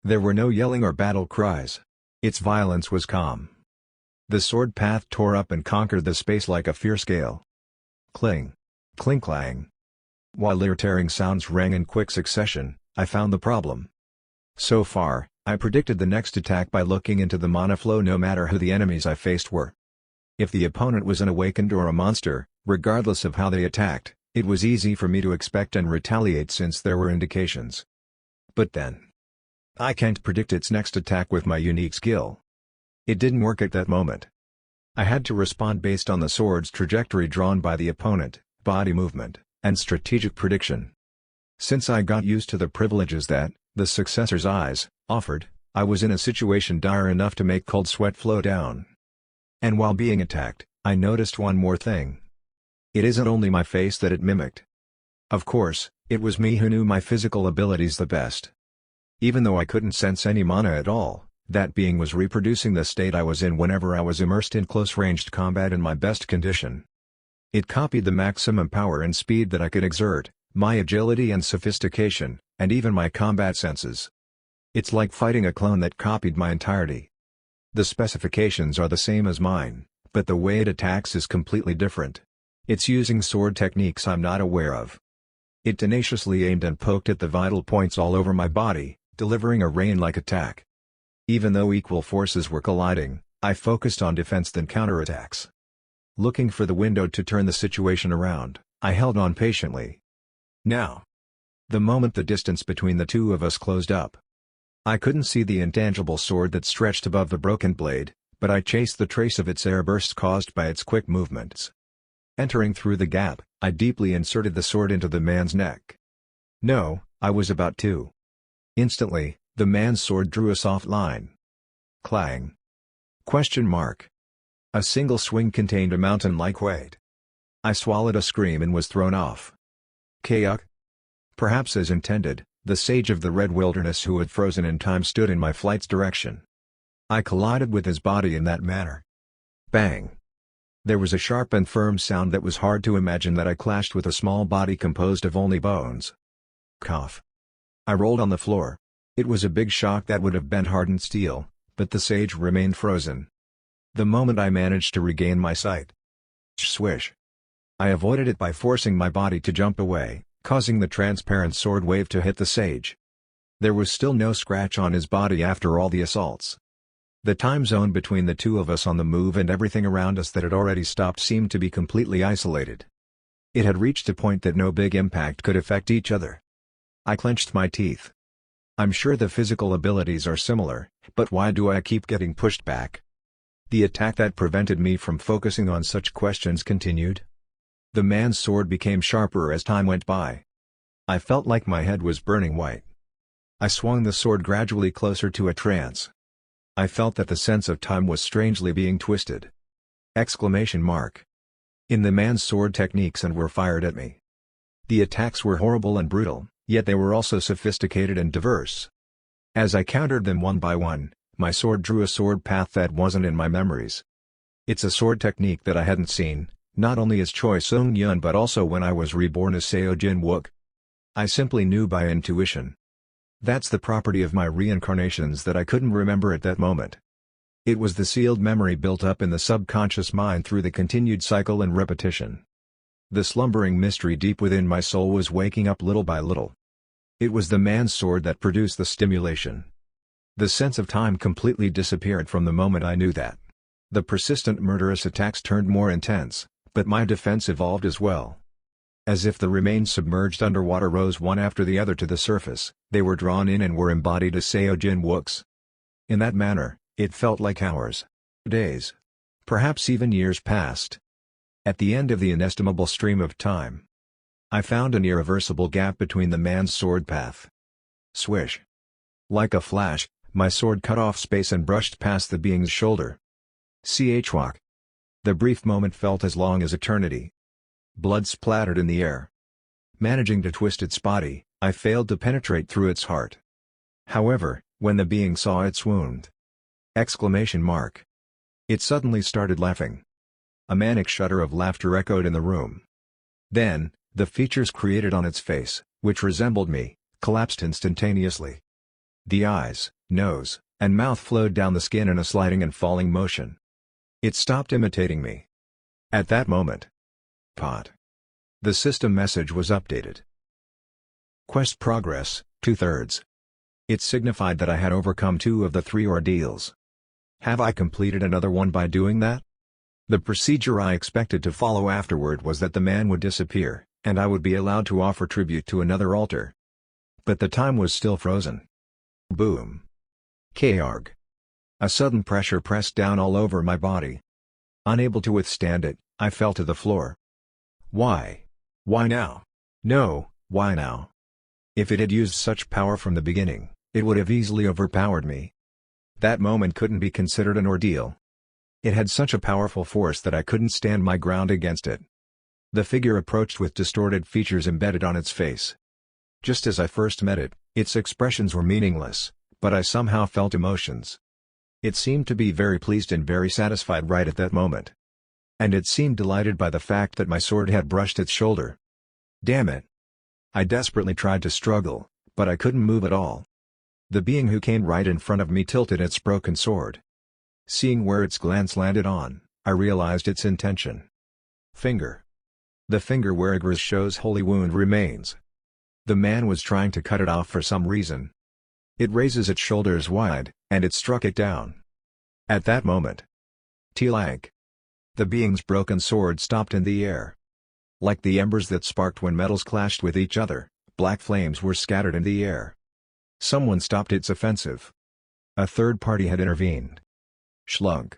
There were no yelling or battle cries. Its violence was calm. The sword path tore up and conquered the space like a fierce gale. Cling. Cling-clang. While ear-tearing sounds rang in quick succession, I found the problem. So far, I predicted the next attack by looking into the mana flow no matter who the enemies I faced were. If the opponent was an awakened or a monster, regardless of how they attacked, it was easy for me to expect and retaliate since there were indications. But then, I can't predict its next attack with my unique skill. It didn't work at that moment. I had to respond based on the sword's trajectory drawn by the opponent, body movement, and strategic prediction. Since I got used to the privileges that, the successor's eyes, offered, I was in a situation dire enough to make cold sweat flow down. And while being attacked, I noticed one more thing. It isn't only my face that it mimicked. Of course, it was me who knew my physical abilities the best. Even though I couldn't sense any mana at all, that being was reproducing the state I was in whenever I was immersed in close-ranged combat in my best condition. It copied the maximum power and speed that I could exert, my agility and sophistication, and even my combat senses. It's like fighting a clone that copied my entirety. The specifications are the same as mine, but the way it attacks is completely different. It's using sword techniques I'm not aware of. It tenaciously aimed and poked at the vital points all over my body, delivering a rain-like attack. Even though equal forces were colliding, I focused on defense than counterattacks. Looking for the window to turn the situation around, I held on patiently. Now. The moment the distance between the two of us closed up. I couldn't see the intangible sword that stretched above the broken blade, but I chased the trace of its airbursts caused by its quick movements. Entering through the gap, I deeply inserted the sword into the man's neck. No, I was about to. Instantly, the man's sword drew a soft line. Clang. Question mark. A single swing contained a mountain-like weight. I swallowed a scream and was thrown off. Kayuk. Perhaps as intended, the sage of the Red Wilderness who had frozen in time stood in my flight's direction. I collided with his body in that manner. Bang! There was a sharp and firm sound that was hard to imagine that I clashed with a small body composed of only bones. Cough. I rolled on the floor. It was a big shock that would have bent hardened steel, but the sage remained frozen. The moment I managed to regain my sight. Swish. I avoided it by forcing my body to jump away, causing the transparent sword wave to hit the sage. There was still no scratch on his body after all the assaults. The time zone between the two of us on the move and everything around us that had already stopped seemed to be completely isolated. It had reached a point that no big impact could affect each other. I clenched my teeth. I'm sure the physical abilities are similar, but why do I keep getting pushed back? The attack that prevented me from focusing on such questions continued. The man's sword became sharper as time went by. I felt like my head was burning white. I swung the sword gradually closer to a trance. I felt that the sense of time was strangely being twisted. Exclamation mark. In the man's sword techniques and were fired at me. The attacks were horrible and brutal, yet they were also sophisticated and diverse. As I countered them one by one, my sword drew a sword path that wasn't in my memories. It's a sword technique that I hadn't seen, not only as Choi Sung-yun but also when I was reborn as Seo Jin-wook. I simply knew by intuition. That's the property of my reincarnations that I couldn't remember at that moment. It was the sealed memory built up in the subconscious mind through the continued cycle and repetition. The slumbering mystery deep within my soul was waking up little by little. It was the man's sword that produced the stimulation. The sense of time completely disappeared from the moment I knew that. The persistent murderous attacks turned more intense, but my defense evolved as well. As if the remains submerged underwater rose one after the other to the surface, they were drawn in and were embodied as Seo Jin-wooks. In that manner, it felt like hours, days, perhaps even years passed. At the end of the inestimable stream of time, I found an irreversible gap between the man's sword path. Swish. Like a flash, my sword cut off space and brushed past the being's shoulder. Chwak. The brief moment felt as long as eternity. Blood splattered in the air. Managing to twist its body, I failed to penetrate through its heart. However, when the being saw its wound. Exclamation mark. It suddenly started laughing. A manic shudder of laughter echoed in the room. Then, the features created on its face, which resembled me, collapsed instantaneously. The eyes, nose, and mouth flowed down the skin in a sliding and falling motion. It stopped imitating me. At that moment. Pot. The system message was updated. Quest progress, 2/3. It signified that I had overcome 2 of the 3 ordeals. Have I completed another one by doing that? The procedure I expected to follow afterward was that the man would disappear, and I would be allowed to offer tribute to another altar. But the time was still frozen. Boom. Karg. A sudden pressure pressed down all over my body. Unable to withstand it, I fell to the floor. Why? Why now? No, why now? If it had used such power from the beginning, it would have easily overpowered me. That moment couldn't be considered an ordeal. It had such a powerful force that I couldn't stand my ground against it. The figure approached with distorted features embedded on its face. Just as I first met it, its expressions were meaningless, but I somehow felt emotions. It seemed to be very pleased and very satisfied right at that moment. And it seemed delighted by the fact that my sword had brushed its shoulder. Damn it! I desperately tried to struggle, but I couldn't move at all. The being who came right in front of me tilted its broken sword. Seeing where its glance landed on, I realized its intention. Finger. The finger where Igris shows holy wound remains. The man was trying to cut it off for some reason. It raises its shoulders wide, and it struck it down. At that moment. Telank. The being's broken sword stopped in the air. Like the embers that sparked when metals clashed with each other, black flames were scattered in the air. Someone stopped its offensive. A third party had intervened. Schlunk.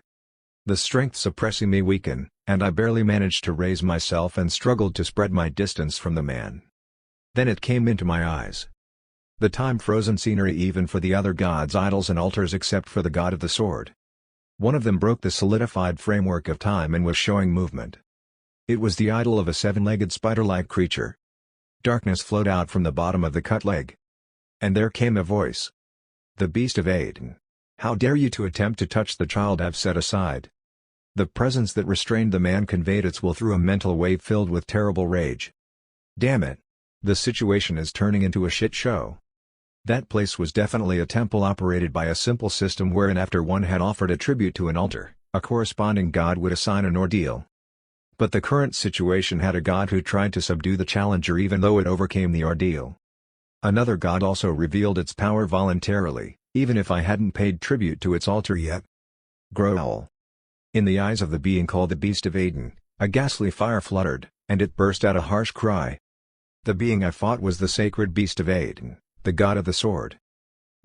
The strength suppressing me weakened, and I barely managed to raise myself and struggled to spread my distance from the man. Then it came into my eyes. The time-frozen scenery even for the other gods' idols and altars except for the god of the sword. One of them broke the solidified framework of time and was showing movement. It was the idol of a 7-legged spider-like creature. Darkness flowed out from the bottom of the cut leg. And there came a voice. The beast of Aiden. How dare you to attempt to touch the child I've set aside? The presence that restrained the man conveyed its will through a mental wave filled with terrible rage. Damn it! The situation is turning into a shit show. That place was definitely a temple operated by a simple system wherein after one had offered a tribute to an altar, a corresponding god would assign an ordeal. But the current situation had a god who tried to subdue the challenger even though it overcame the ordeal. Another god also revealed its power voluntarily, even if I hadn't paid tribute to its altar yet. Growl. In the eyes of the being called the Beast of Aden, a ghastly fire fluttered, and it burst out a harsh cry. The being I fought was the sacred Beast of Aden, the god of the sword.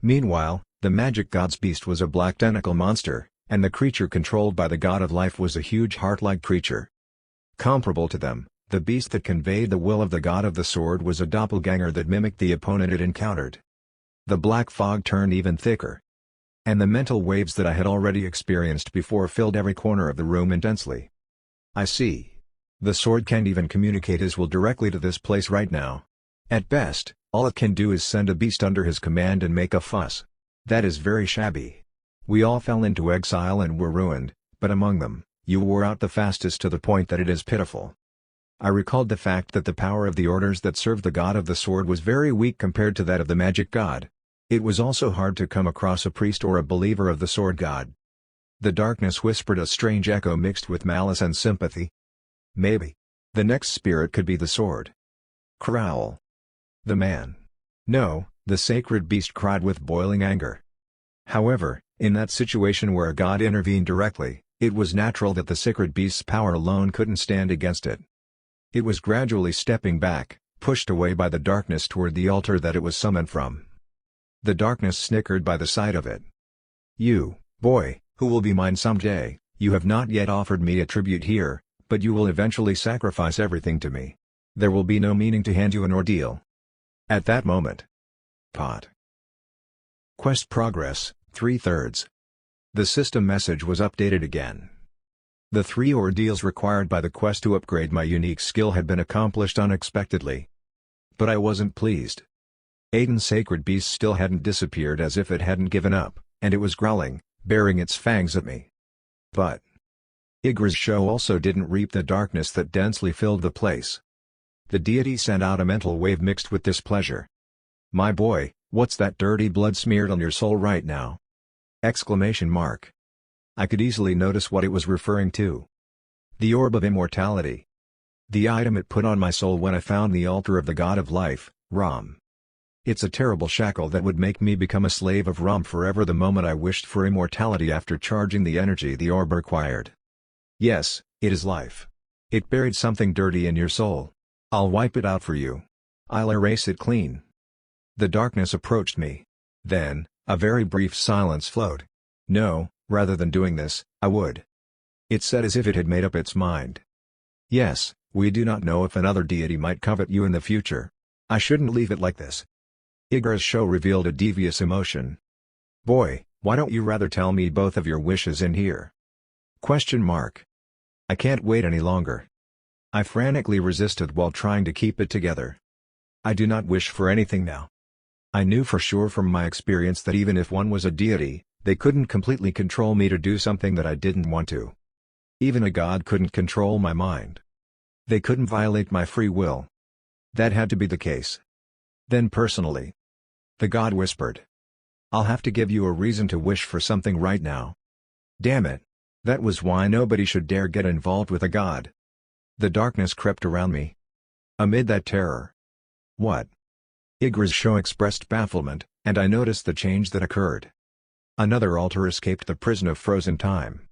Meanwhile, the magic god's beast was a black tentacle monster, and the creature controlled by the god of life was a huge heart-like creature. Comparable to them, the beast that conveyed the will of the god of the sword was a doppelganger that mimicked the opponent it encountered. The black fog turned even thicker. And the mental waves that I had already experienced before filled every corner of the room intensely. I see. The sword can't even communicate his will directly to this place right now. At best, all it can do is send a beast under his command and make a fuss. That is very shabby. We all fell into exile and were ruined, but among them, you wore out the fastest to the point that it is pitiful. I recalled the fact that the power of the orders that served the god of the sword was very weak compared to that of the magic god. It was also hard to come across a priest or a believer of the sword god. The darkness whispered a strange echo mixed with malice and sympathy. Maybe. The next spirit could be the sword. Growl. The man. No, the sacred beast cried with boiling anger. However, in that situation where a god intervened directly, it was natural that the sacred beast's power alone couldn't stand against it. It was gradually stepping back, pushed away by the darkness toward the altar that it was summoned from. The darkness snickered by the sight of it. You, boy, who will be mine someday, you have not yet offered me a tribute here, but you will eventually sacrifice everything to me. There will be no meaning to hand you an ordeal. At that moment. Pot. Quest progress, 3/3. The system message was updated again. The 3 ordeals required by the quest to upgrade my unique skill had been accomplished unexpectedly. But I wasn't pleased. Aden's sacred beast still hadn't disappeared as if it hadn't given up, and it was growling, baring its fangs at me. But Igra's show also didn't reap the darkness that densely filled the place. The deity sent out a mental wave mixed with displeasure. My boy, what's that dirty blood smeared on your soul right now? Exclamation mark. I could easily notice what it was referring to. The orb of immortality. The item it put on my soul when I found the altar of the god of life, Ram. It's a terrible shackle that would make me become a slave of Ram forever the moment I wished for immortality after charging the energy the orb required. Yes, it is life. It buried something dirty in your soul. I'll wipe it out for you. I'll erase it clean. The darkness approached me. Then, a very brief silence flowed. No, rather than doing this, I would. It said as if it had made up its mind. Yes, we do not know if another deity might covet you in the future. I shouldn't leave it like this. Igra's show revealed a devious emotion. Boy, why don't you rather tell me both of your wishes in here? Question mark. I can't wait any longer. I frantically resisted while trying to keep it together. I do not wish for anything now. I knew for sure from my experience that even if one was a deity, they couldn't completely control me to do something that I didn't want to. Even a god couldn't control my mind. They couldn't violate my free will. That had to be the case. Then personally. The god whispered. I'll have to give you a reason to wish for something right now. Damn it. That was why nobody should dare get involved with a god. The darkness crept around me. Amid that terror. What? Igra's show expressed bafflement, and I noticed the change that occurred. Another altar escaped the prison of frozen time.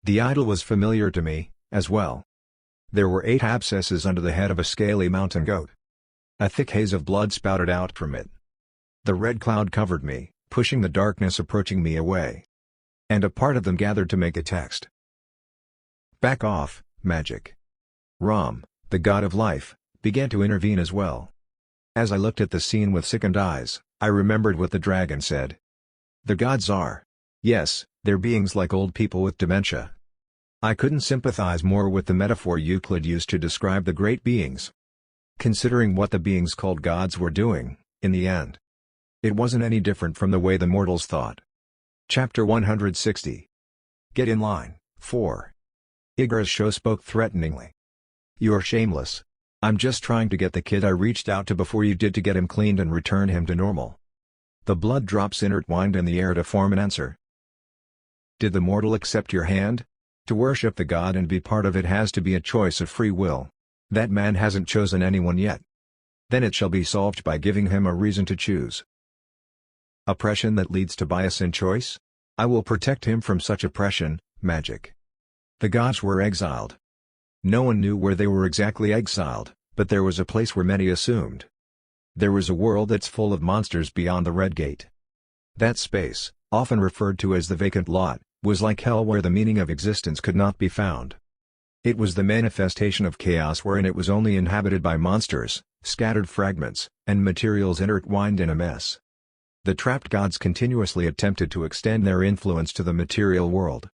The idol was familiar to me, as well. There were 8 abscesses under the head of a scaly mountain goat. A thick haze of blood spouted out from it. The red cloud covered me, pushing the darkness approaching me away. And a part of them gathered to make a text. Back off, magic. Ram, the god of life, began to intervene as well. As I looked at the scene with sickened eyes, I remembered what the dragon said. The gods are. Yes, they're beings like old people with dementia. I couldn't sympathize more with the metaphor Euclid used to describe the great beings. Considering what the beings called gods were doing, in the end. It wasn't any different from the way the mortals thought. Chapter 160. Get in line, 4. Igor's show spoke threateningly. "You're shameless. I'm just trying to get the kid I reached out to before you did to get him cleaned and return him to normal." The blood drops intertwined in the air to form an answer. "Did the mortal accept your hand? To worship the god and be part of it has to be a choice of free will. That man hasn't chosen anyone yet. Then it shall be solved by giving him a reason to choose. Oppression that leads to bias in choice? I will protect him from such oppression." Magic. The gods were exiled. No one knew where they were exactly exiled, but there was a place where many assumed. There was a world that's full of monsters beyond the Red Gate. That space, often referred to as the vacant lot, was like hell where the meaning of existence could not be found. It was the manifestation of chaos wherein it was only inhabited by monsters, scattered fragments, and materials intertwined in a mess. The trapped gods continuously attempted to extend their influence to the material world.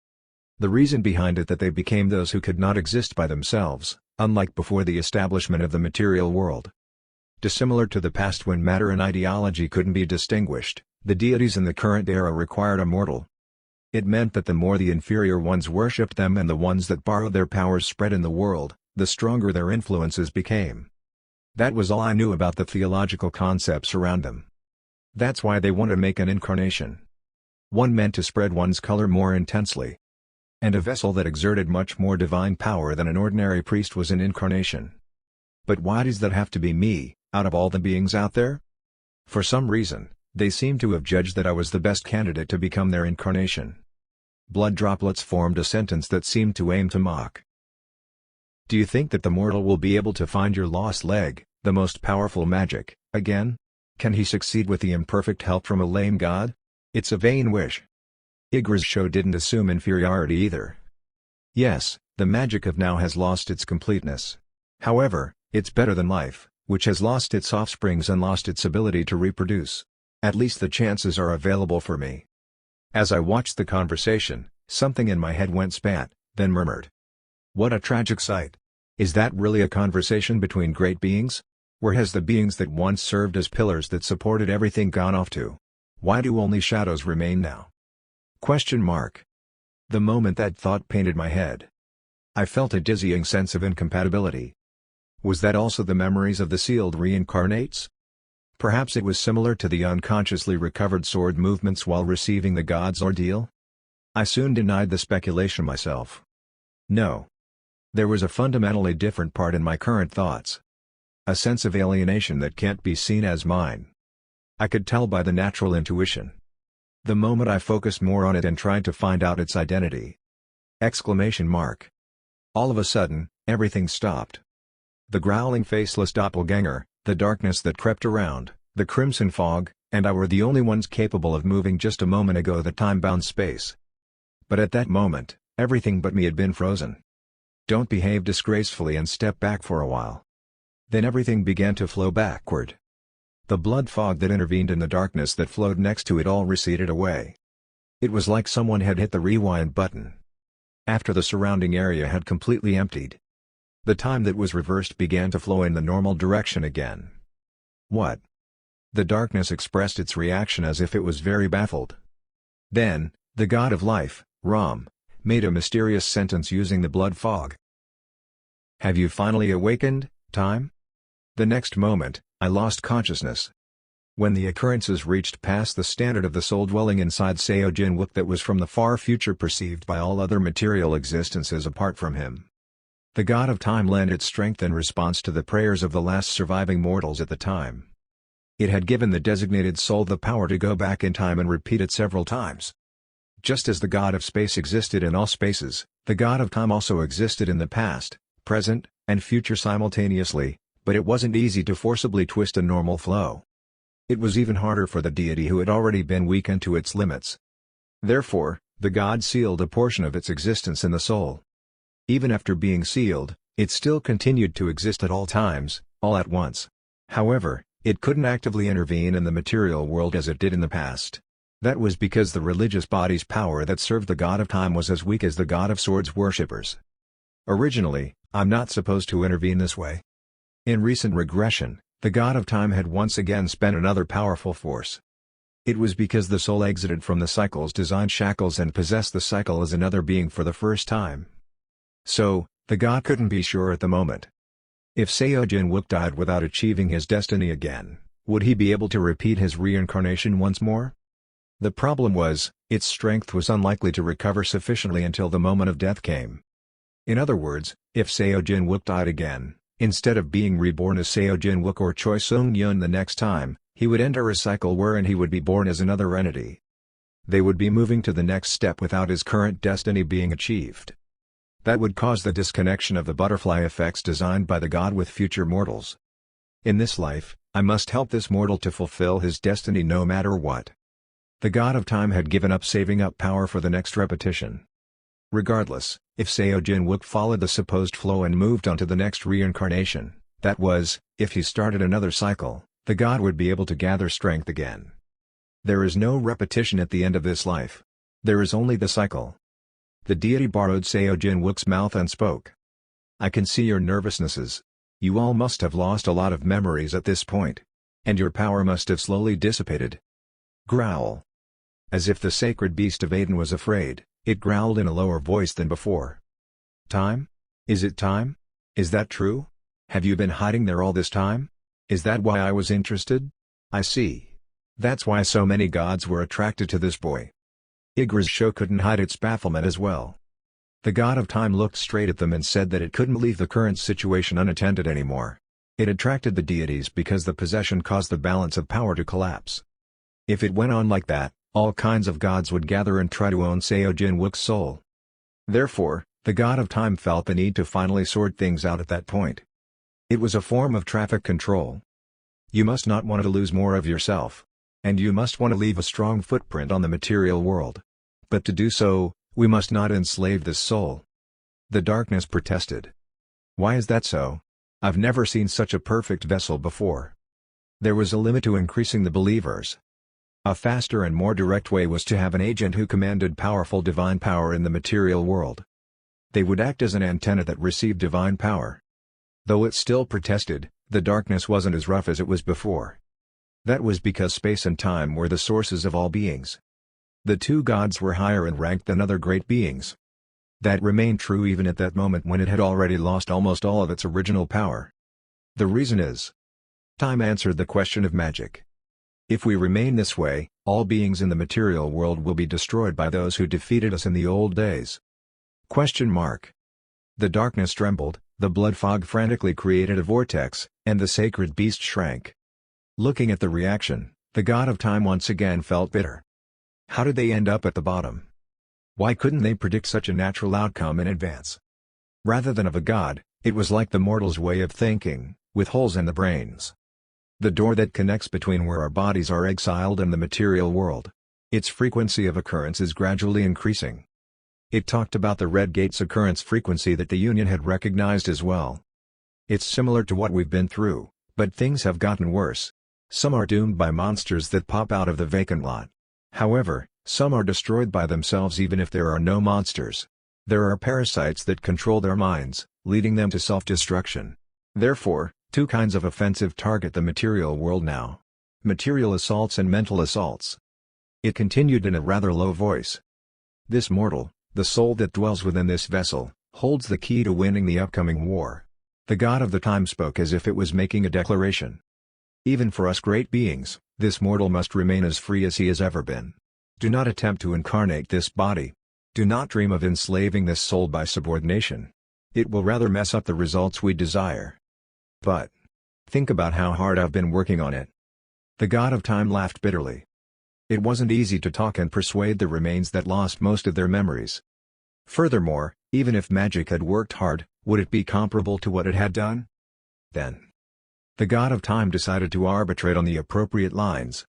The reason behind it that they became those who could not exist by themselves, unlike before the establishment of the material world. Dissimilar to the past when matter and ideology couldn't be distinguished, the deities in the current era required a mortal. It meant that the more the inferior ones worshipped them and the ones that borrowed their powers spread in the world, the stronger their influences became. That was all I knew about the theological concepts around them. That's why they want to make an incarnation. One meant to spread one's color more intensely. And a vessel that exerted much more divine power than an ordinary priest was an incarnation. But why does that have to be me, out of all the beings out there? For some reason, they seem to have judged that I was the best candidate to become their incarnation. Blood droplets formed a sentence that seemed to aim to mock. "Do you think that the mortal will be able to find your lost leg, the most powerful magic, again? Can he succeed with the imperfect help from a lame god? It's a vain wish." Igor's show didn't assume inferiority either. Yes, the magic of now has lost its completeness. However, it's better than life, which has lost its offsprings and lost its ability to reproduce. At least the chances are available for me. As I watched the conversation, something in my head went spat, then murmured. What a tragic sight. Is that really a conversation between great beings? Where has the beings that once served as pillars that supported everything gone off to? Why do only shadows remain now? Question mark. The moment that thought painted my head, I felt a dizzying sense of incompatibility. Was that also the memories of the sealed reincarnates? Perhaps it was similar to the unconsciously recovered sword movements while receiving the god's ordeal? I soon denied the speculation myself. No. There was a fundamentally different part in my current thoughts. A sense of alienation that can't be seen as mine. I could tell by the natural intuition. The moment I focused more on it and tried to find out its identity. Exclamation mark. All of a sudden, everything stopped. The growling faceless doppelganger, the darkness that crept around, the crimson fog, and I were the only ones capable of moving just a moment ago the time-bound space. But at that moment, everything but me had been frozen. Don't behave disgracefully and step back for a while. Then everything began to flow backward. The blood fog that intervened in the darkness that flowed next to it all receded away. It was like someone had hit the rewind button. After the surrounding area had completely emptied, the time that was reversed began to flow in the normal direction again. What? The darkness expressed its reaction as if it was very baffled. Then, the god of life, Ram, made a mysterious sentence using the blood fog. Have you finally awakened, time? The next moment, I lost consciousness. When the occurrences reached past the standard of the soul dwelling inside Seojin-wook that was from the far future perceived by all other material existences apart from him. The god of time lent its strength in response to the prayers of the last surviving mortals at the time. It had given the designated soul the power to go back in time and repeat it several times. Just as the god of space existed in all spaces, the god of time also existed in the past, present, and future simultaneously, but it wasn't easy to forcibly twist a normal flow. It was even harder for the deity who had already been weakened to its limits. Therefore, the god sealed a portion of its existence in the soul. Even after being sealed, it still continued to exist at all times, all at once. However, it couldn't actively intervene in the material world as it did in the past. That was because the religious body's power that served the god of time was as weak as the god of swords worshippers. Originally, I'm not supposed to intervene this way. In recent regression, the god of time had once again spent another powerful force. It was because the soul exited from the cycle's designed shackles and possessed the cycle as another being for the first time. So, the god couldn't be sure at the moment. If Seojin Wook died without achieving his destiny again, would he be able to repeat his reincarnation once more? The problem was, its strength was unlikely to recover sufficiently until the moment of death came. In other words, if Seojin Wook died again, instead of being reborn as Seojin Wook or Choi Sung-yun the next time, he would enter a cycle wherein he would be born as another entity. They would be moving to the next step without his current destiny being achieved. That would cause the disconnection of the butterfly effects designed by the god with future mortals. In this life, I must help this mortal to fulfill his destiny no matter what. The god of time had given up saving up power for the next repetition. Regardless, if Seojin Wook followed the supposed flow and moved on to the next reincarnation, that was, if he started another cycle, the god would be able to gather strength again. There is no repetition at the end of this life. There is only the cycle. The deity borrowed Seojin Wook's mouth and spoke. I can see your nervousnesses. You all must have lost a lot of memories at this point. And your power must have slowly dissipated. Growl. As if the sacred beast of Aden was afraid, it growled in a lower voice than before. Time? Is it time? Is that true? Have you been hiding there all this time? Is that why I was interested? I see. That's why so many gods were attracted to this boy. Igra's show couldn't hide its bafflement as well. The god of time looked straight at them and said that it couldn't leave the current situation unattended anymore. It attracted the deities because the possession caused the balance of power to collapse. If it went on like that, all kinds of gods would gather and try to own Seojin Wook's soul. Therefore, the god of time felt the need to finally sort things out at that point. It was a form of traffic control. You must not want to lose more of yourself. And you must want to leave a strong footprint on the material world. But to do so, we must not enslave this soul. The darkness protested. Why is that so? I've never seen such a perfect vessel before. There was a limit to increasing the believers. A faster and more direct way was to have an agent who commanded powerful divine power in the material world. They would act as an antenna that received divine power. Though it still protested, the darkness wasn't as rough as it was before. That was because space and time were the sources of all beings. The two gods were higher in rank than other great beings. That remained true even at that moment when it had already lost almost all of its original power. The reason is, time answered the question of magic. If we remain this way, all beings in the material world will be destroyed by those who defeated us in the old days. Question mark. The darkness trembled, the blood fog frantically created a vortex, and the sacred beast shrank. Looking at the reaction, the god of time once again felt bitter. How did they end up at the bottom? Why couldn't they predict such a natural outcome in advance? Rather than of a god, it was like the mortal's way of thinking, with holes in the brains. The door that connects between where our bodies are exiled and the material world. Its frequency of occurrence is gradually increasing. It talked about the Red Gate's occurrence frequency that the Union had recognized as well. It's similar to what we've been through, but things have gotten worse. Some are doomed by monsters that pop out of the vacant lot. However, some are destroyed by themselves even if there are no monsters. There are parasites that control their minds, leading them to self-destruction. Therefore, two kinds of offensive target the material world now. Material assaults and mental assaults. It continued in a rather low voice. This mortal, the soul that dwells within this vessel, holds the key to winning the upcoming war. The god of the time spoke as if it was making a declaration. Even for us great beings, this mortal must remain as free as he has ever been. Do not attempt to incarnate this body. Do not dream of enslaving this soul by subordination. It will rather mess up the results we desire. But think about how hard I've been working on it. The god of time laughed bitterly. It wasn't easy to talk and persuade the remains that lost most of their memories. Furthermore, even if magic had worked hard, would it be comparable to what it had done? Then the god of time decided to arbitrate on the appropriate lines.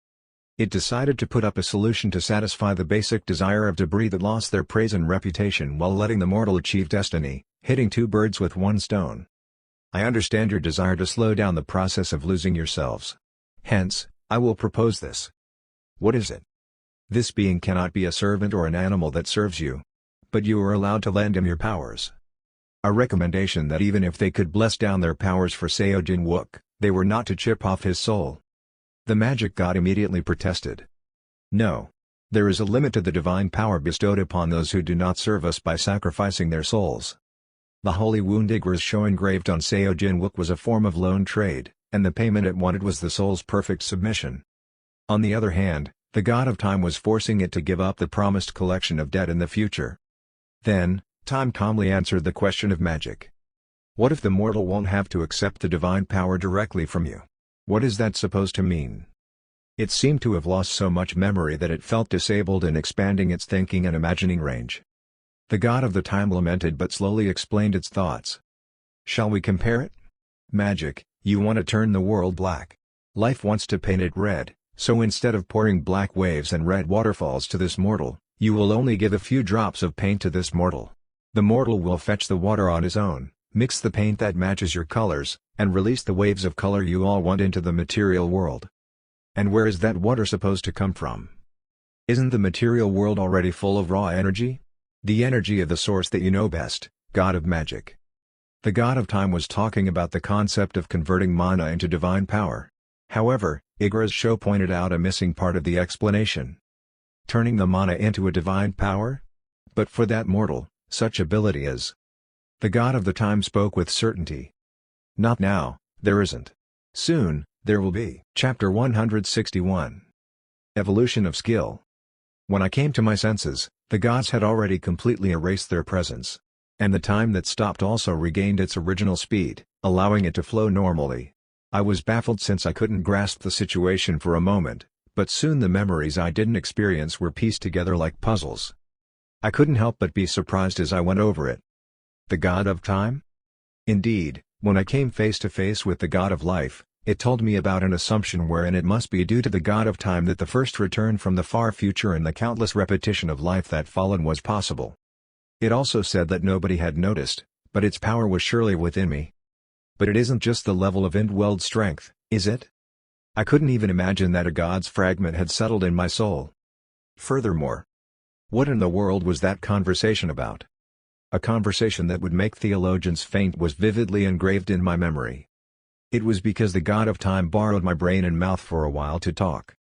It decided to put up a solution to satisfy the basic desire of debris that lost their praise and reputation while letting the mortal achieve destiny, hitting two birds with one stone. I understand your desire to slow down the process of losing yourselves. Hence, I will propose this. What is it? This being cannot be a servant or an animal that serves you. But you are allowed to lend him your powers. A recommendation that even if they could bless down their powers for Seojin Wook, they were not to chip off his soul. The magic god immediately protested. No. There is a limit to the divine power bestowed upon those who do not serve us by sacrificing their souls. The holy wound Igris show engraved on Seo Jinwook was a form of loan trade, and the payment it wanted was the soul's perfect submission. On the other hand, the god of time was forcing it to give up the promised collection of debt in the future. Then, time calmly answered the question of magic. What if the mortal won't have to accept the divine power directly from you? What is that supposed to mean? It seemed to have lost so much memory that it felt disabled in expanding its thinking and imagining range. The god of the time lamented but slowly explained its thoughts. Shall we compare it? Magic, you want to turn the world black. Life wants to paint it red, so instead of pouring black waves and red waterfalls to this mortal, you will only give a few drops of paint to this mortal. The mortal will fetch the water on his own, mix the paint that matches your colors, and release the waves of color you all want into the material world. And where is that water supposed to come from? Isn't the material world already full of raw energy? The energy of the source that you know best, God of magic. The god of time was talking about the concept of converting mana into divine power. However, Igris Sho pointed out a missing part of the explanation. Turning the mana into a divine power? But for that mortal, such ability is. The god of the time spoke with certainty. Not now, there isn't. Soon, there will be. Chapter 161. Evolution of Skill. When I came to my senses, the gods had already completely erased their presence. And the time that stopped also regained its original speed, allowing it to flow normally. I was baffled since I couldn't grasp the situation for a moment, but soon the memories I didn't experience were pieced together like puzzles. I couldn't help but be surprised as I went over it. The god of time? Indeed, when I came face to face with the god of life, it told me about an assumption wherein it must be due to the god of time that the first return from the far future and the countless repetition of life that followed was possible. It also said that nobody had noticed, but its power was surely within me. But it isn't just the level of indwelled strength, is it? I couldn't even imagine that a god's fragment had settled in my soul. Furthermore, what in the world was that conversation about? A conversation that would make theologians faint was vividly engraved in my memory. It was because the god of time borrowed my brain and mouth for a while to talk.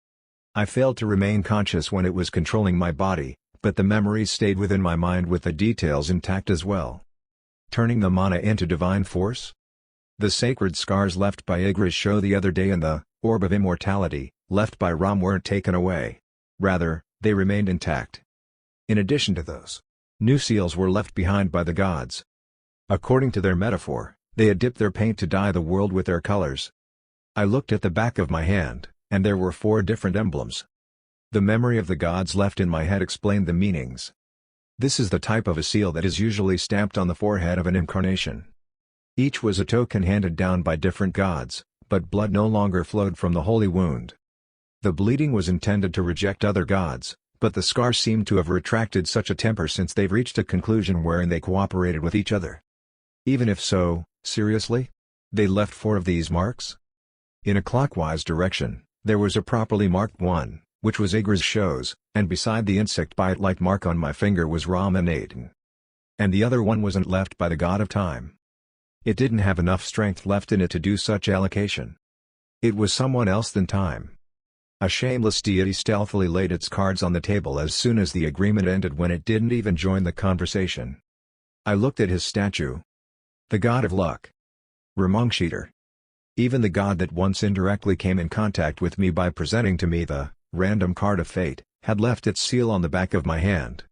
I failed to remain conscious when it was controlling my body, but the memories stayed within my mind with the details intact as well. Turning the mana into divine force? The sacred scars left by Igris Sho the other day and the orb of immortality, left by Ram weren't taken away. Rather, they remained intact. In addition to those, new seals were left behind by the gods. According to their metaphor, they had dipped their paint to dye the world with their colors. I looked at the back of my hand, and there were 4 different emblems. The memory of the gods left in my head explained the meanings. This is the type of a seal that is usually stamped on the forehead of an incarnation. Each was a token handed down by different gods, but blood no longer flowed from the holy wound. The bleeding was intended to reject other gods, but the scars seemed to have retracted such a temper since they've reached a conclusion wherein they cooperated with each other. Even if so, seriously? They left 4 of these marks? In a clockwise direction, there was a properly marked one, which was Igris Sho's, and beside the insect bite-like mark on my finger was Annihilating. And the other one wasn't left by the god of time. It didn't have enough strength left in it to do such allocation. It was someone else than time. A shameless deity stealthily laid its cards on the table as soon as the agreement ended when it didn't even join the conversation. I looked at his statue. The god of luck. Ramongshiter. Even the god that once indirectly came in contact with me by presenting to me the random card of fate, had left its seal on the back of my hand.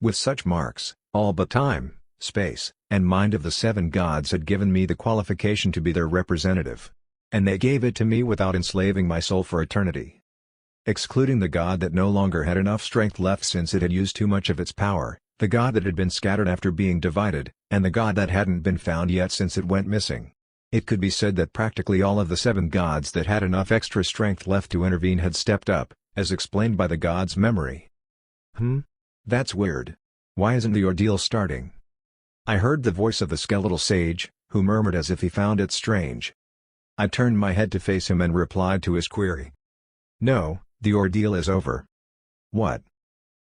With such marks, all but time, space, and mind of the 7 gods had given me the qualification to be their representative. And they gave it to me without enslaving my soul for eternity. Excluding the god that no longer had enough strength left since it had used too much of its power, the god that had been scattered after being divided, and the god that hadn't been found yet since it went missing. It could be said that practically all of the 7 gods that had enough extra strength left to intervene had stepped up, as explained by the god's memory. That's weird. Why isn't the ordeal starting? I heard the voice of the skeletal sage, who murmured as if he found it strange. I turned my head to face him and replied to his query. No, the ordeal is over. What?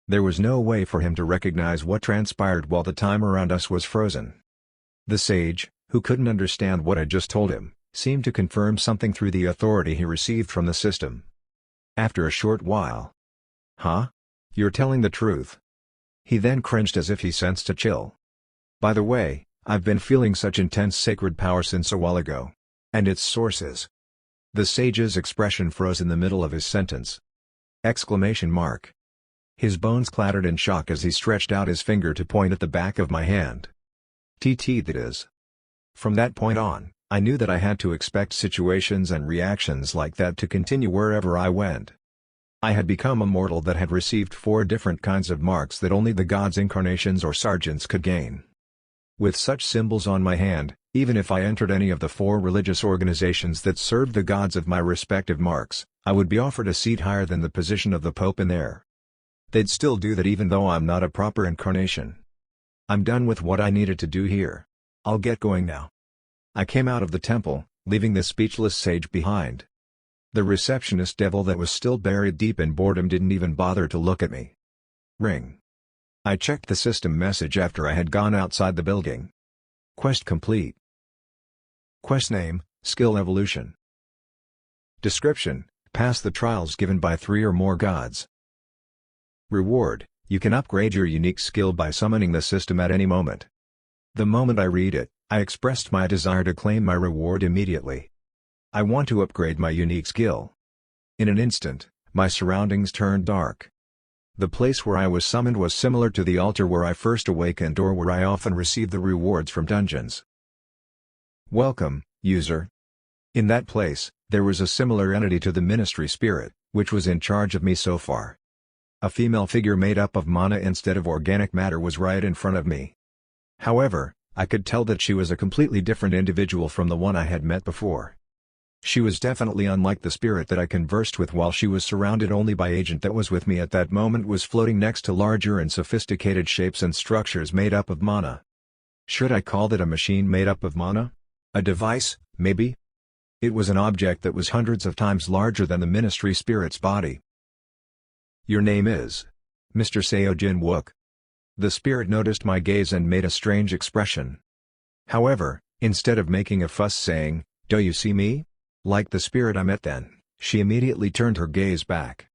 There was no way for him to recognize what transpired while the time around us was frozen. The sage, who couldn't understand what I just told him, seemed to confirm something through the authority he received from the system. After a short while, Huh? You're telling the truth. He then cringed as if he sensed a chill. By the way, I've been feeling such intense sacred power since a while ago. And its sources. The sage's expression froze in the middle of his sentence. Exclamation mark. His bones clattered in shock as he stretched out his finger to point at the back of my hand. That is. From that point on, I knew that I had to expect situations and reactions like that to continue wherever I went. I had become a mortal that had received 4 different kinds of marks that only the gods' incarnations or sergeants could gain. With such symbols on my hand, even if I entered any of the 4 religious organizations that served the gods of my respective marks, I would be offered a seat higher than the position of the Pope in there. They'd still do that even though I'm not a proper incarnation. I'm done with what I needed to do here. I'll get going now. I came out of the temple, leaving the speechless sage behind. The receptionist devil that was still buried deep in boredom didn't even bother to look at me. Ring. I checked the system message after I had gone outside the building. Quest complete. Quest name, Skill Evolution. Description, pass the trials given by 3 or more gods. Reward, you can upgrade your unique skill by summoning the system at any moment. The moment I read it, I expressed my desire to claim my reward immediately. I want to upgrade my unique skill. In an instant, my surroundings turned dark. The place where I was summoned was similar to the altar where I first awakened or where I often received the rewards from dungeons. Welcome, user. In that place, there was a similar entity to the ministry spirit, which was in charge of me so far. A female figure made up of mana instead of organic matter was right in front of me. However, I could tell that she was a completely different individual from the one I had met before. She was definitely unlike the spirit that I conversed with while she was surrounded only by agent that was with me at that moment was floating next to larger and sophisticated shapes and structures made up of mana. Should I call that a machine made up of mana? A device, maybe? It was an object that was hundreds of times larger than the ministry spirit's body. Your name is? Mr. Seojin Wook. The spirit noticed my gaze and made a strange expression. However, instead of making a fuss saying, "Do you see me?" like the spirit I met then, she immediately turned her gaze back.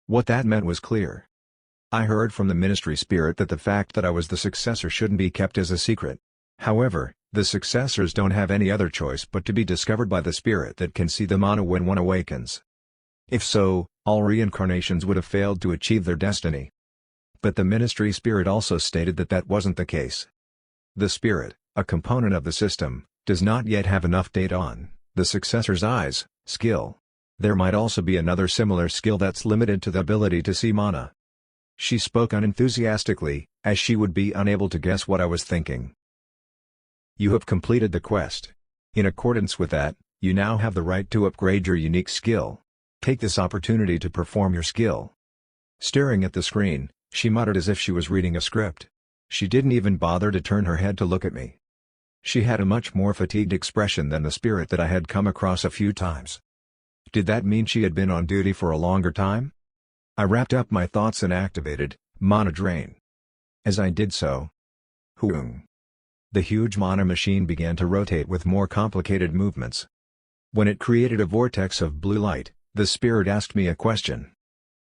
What that meant was clear. I heard from the ministry spirit that the fact that I was the successor shouldn't be kept as a secret. However, the successors don't have any other choice but to be discovered by the spirit that can see the mana when one awakens. If so, all reincarnations would have failed to achieve their destiny. But the ministry spirit also stated that that wasn't the case. The spirit, a component of the system, does not yet have enough data on the successor's eyes, skill. There might also be another similar skill that's limited to the ability to see mana. She spoke unenthusiastically, as she would be unable to guess what I was thinking. You have completed the quest. In accordance with that, you now have the right to upgrade your unique skill. Take this opportunity to perform your skill. Staring at the screen, she muttered as if she was reading a script. She didn't even bother to turn her head to look at me. She had a much more fatigued expression than the spirit that I had come across a few times. Did that mean she had been on duty for a longer time? I wrapped up my thoughts and activated Mana Drain. As I did so, Hoong! The huge mana machine began to rotate with more complicated movements. When it created a vortex of blue light, the spirit asked me a question.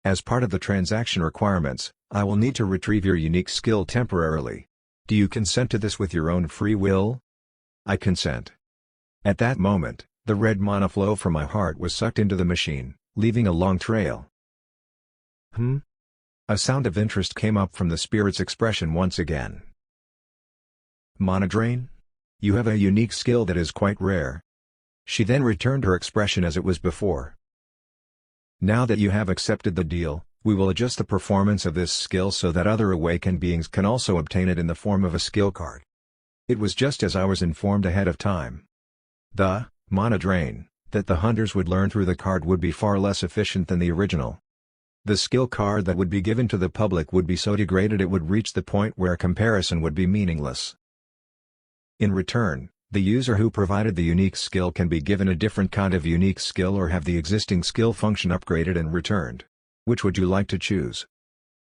As part of the transaction requirements, I will need to retrieve your unique skill temporarily. Do you consent to this with your own free will? I consent. At that moment, the red mana flow from my heart was sucked into the machine, leaving a long trail. A sound of interest came up from the spirit's expression once again. Mana Drain? You have a unique skill that is quite rare. She then returned her expression as it was before. Now that you have accepted the deal, we will adjust the performance of this skill so that other awakened beings can also obtain it in the form of a skill card. It was just as I was informed ahead of time. The Mana Drain that the hunters would learn through the card would be far less efficient than the original. The skill card that would be given to the public would be so degraded it would reach the point where a comparison would be meaningless. In return, the user who provided the unique skill can be given a different kind of unique skill or have the existing skill function upgraded and returned. Which would you like to choose?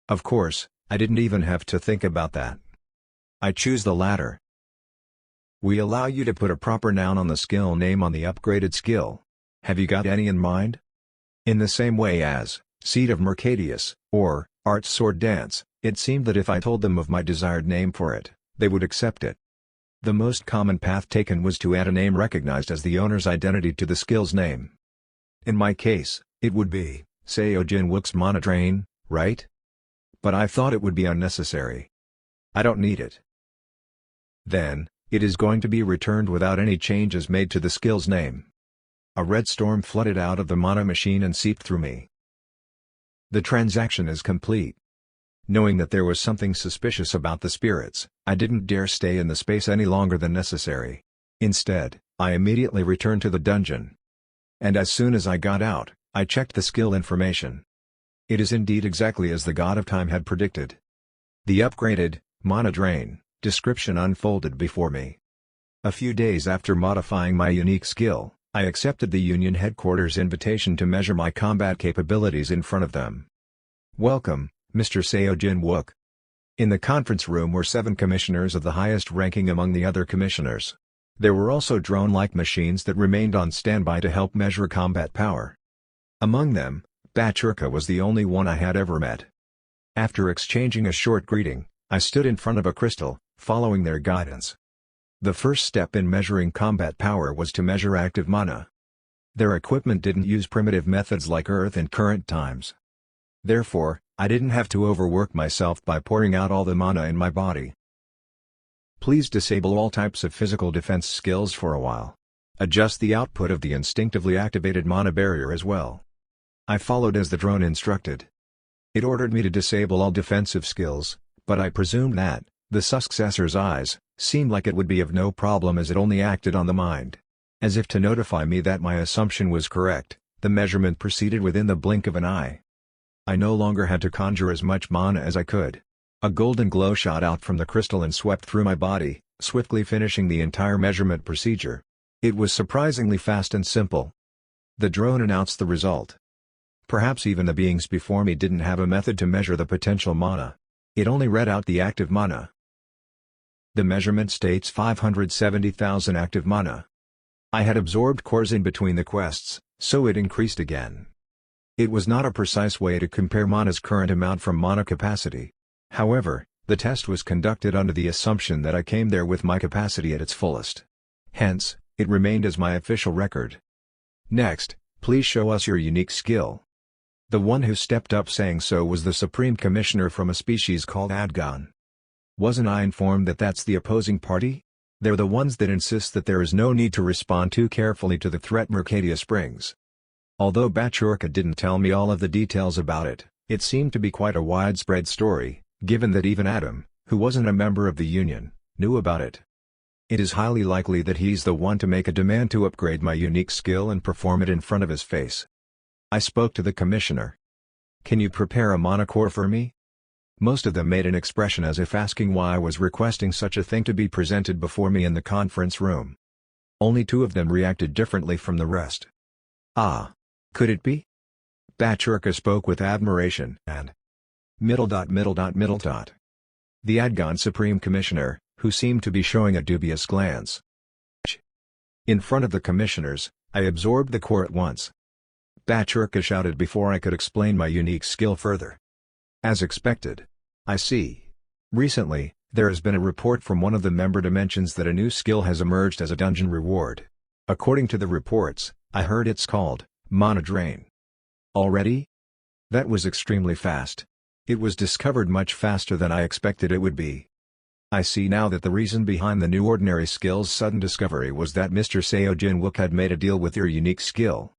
Of course, I didn't even have to think about that. I choose the latter. We allow you to put a proper noun on the skill name on the upgraded skill. Have you got any in mind? In the same way as Seed of Mercadius, or, Art's Sword Dance. It seemed that if I told them of my desired name for it, they would accept it. The most common path taken was to add a name recognized as the owner's identity to the skill's name. In my case, it would be, Seo Jin Wook's Mana Drain, right? But I thought it would be unnecessary. I don't need it. Then, it is going to be returned without any changes made to the skill's name. A red storm flooded out of the mana machine and seeped through me. The transaction is complete. Knowing that there was something suspicious about the spirits, I didn't dare stay in the space any longer than necessary. Instead, I immediately returned to the dungeon. And as soon as I got out, I checked the skill information. It is indeed exactly as the God of Time had predicted. The upgraded, Mana Drain, description unfolded before me. A few days after modifying my unique skill, I accepted the Union headquarters invitation to measure my combat capabilities in front of them. Welcome, Mr. Seo Jin Wook. In the conference room were 7 commissioners of the highest ranking among the other commissioners. There were also drone-like machines that remained on standby to help measure combat power. Among them, Bachurka was the only one I had ever met. After exchanging a short greeting, I stood in front of a crystal, following their guidance. The first step in measuring combat power was to measure active mana. Their equipment didn't use primitive methods like Earth in current times. Therefore, I didn't have to overwork myself by pouring out all the mana in my body. Please disable all types of physical defense skills for a while. Adjust the output of the instinctively activated mana barrier as well. I followed as the drone instructed. It ordered me to disable all defensive skills, but I presumed that, the successor's eyes, seemed like it would be of no problem as it only acted on the mind. As if to notify me that my assumption was correct, the measurement proceeded within the blink of an eye. I no longer had to conjure as much mana as I could. A golden glow shot out from the crystal and swept through my body, swiftly finishing the entire measurement procedure. It was surprisingly fast and simple. The drone announced the result. Perhaps even the beings before me didn't have a method to measure the potential mana. It only read out the active mana. The measurement states 570,000 active mana. I had absorbed cores in between the quests, so it increased again. It was not a precise way to compare mana's current amount from mana capacity. However, the test was conducted under the assumption that I came there with my capacity at its fullest. Hence, it remained as my official record. Next, please show us your unique skill. The one who stepped up saying so was the Supreme Commissioner from a species called Adgon. Wasn't I informed that that's the opposing party? They're the ones that insist that there is no need to respond too carefully to the threat Mercadia brings. Although Bachurka didn't tell me all of the details about it, it seemed to be quite a widespread story, given that even Adam, who wasn't a member of the Union, knew about it. It is highly likely that he's the one to make a demand to upgrade my unique skill and perform it in front of his face. I spoke to the commissioner. Can you prepare a mana core for me? Most of them made an expression as if asking why I was requesting such a thing to be presented before me in the conference room. Only 2 of them reacted differently from the rest. Ah. Could it be? Bachurka spoke with admiration and The Adgon Supreme Commissioner, who seemed to be showing a dubious glance. In front of the commissioners, I absorbed the core at once. Bachurka shouted before I could explain my unique skill further. As expected. I see. Recently, there has been a report from one of the member dimensions that a new skill has emerged as a dungeon reward. According to the reports, I heard it's called Mana Drain. Already? That was extremely fast. It was discovered much faster than I expected it would be. I see now that the reason behind the new ordinary skill's sudden discovery was that Mr. Seo Jin Wook had made a deal with your unique skill.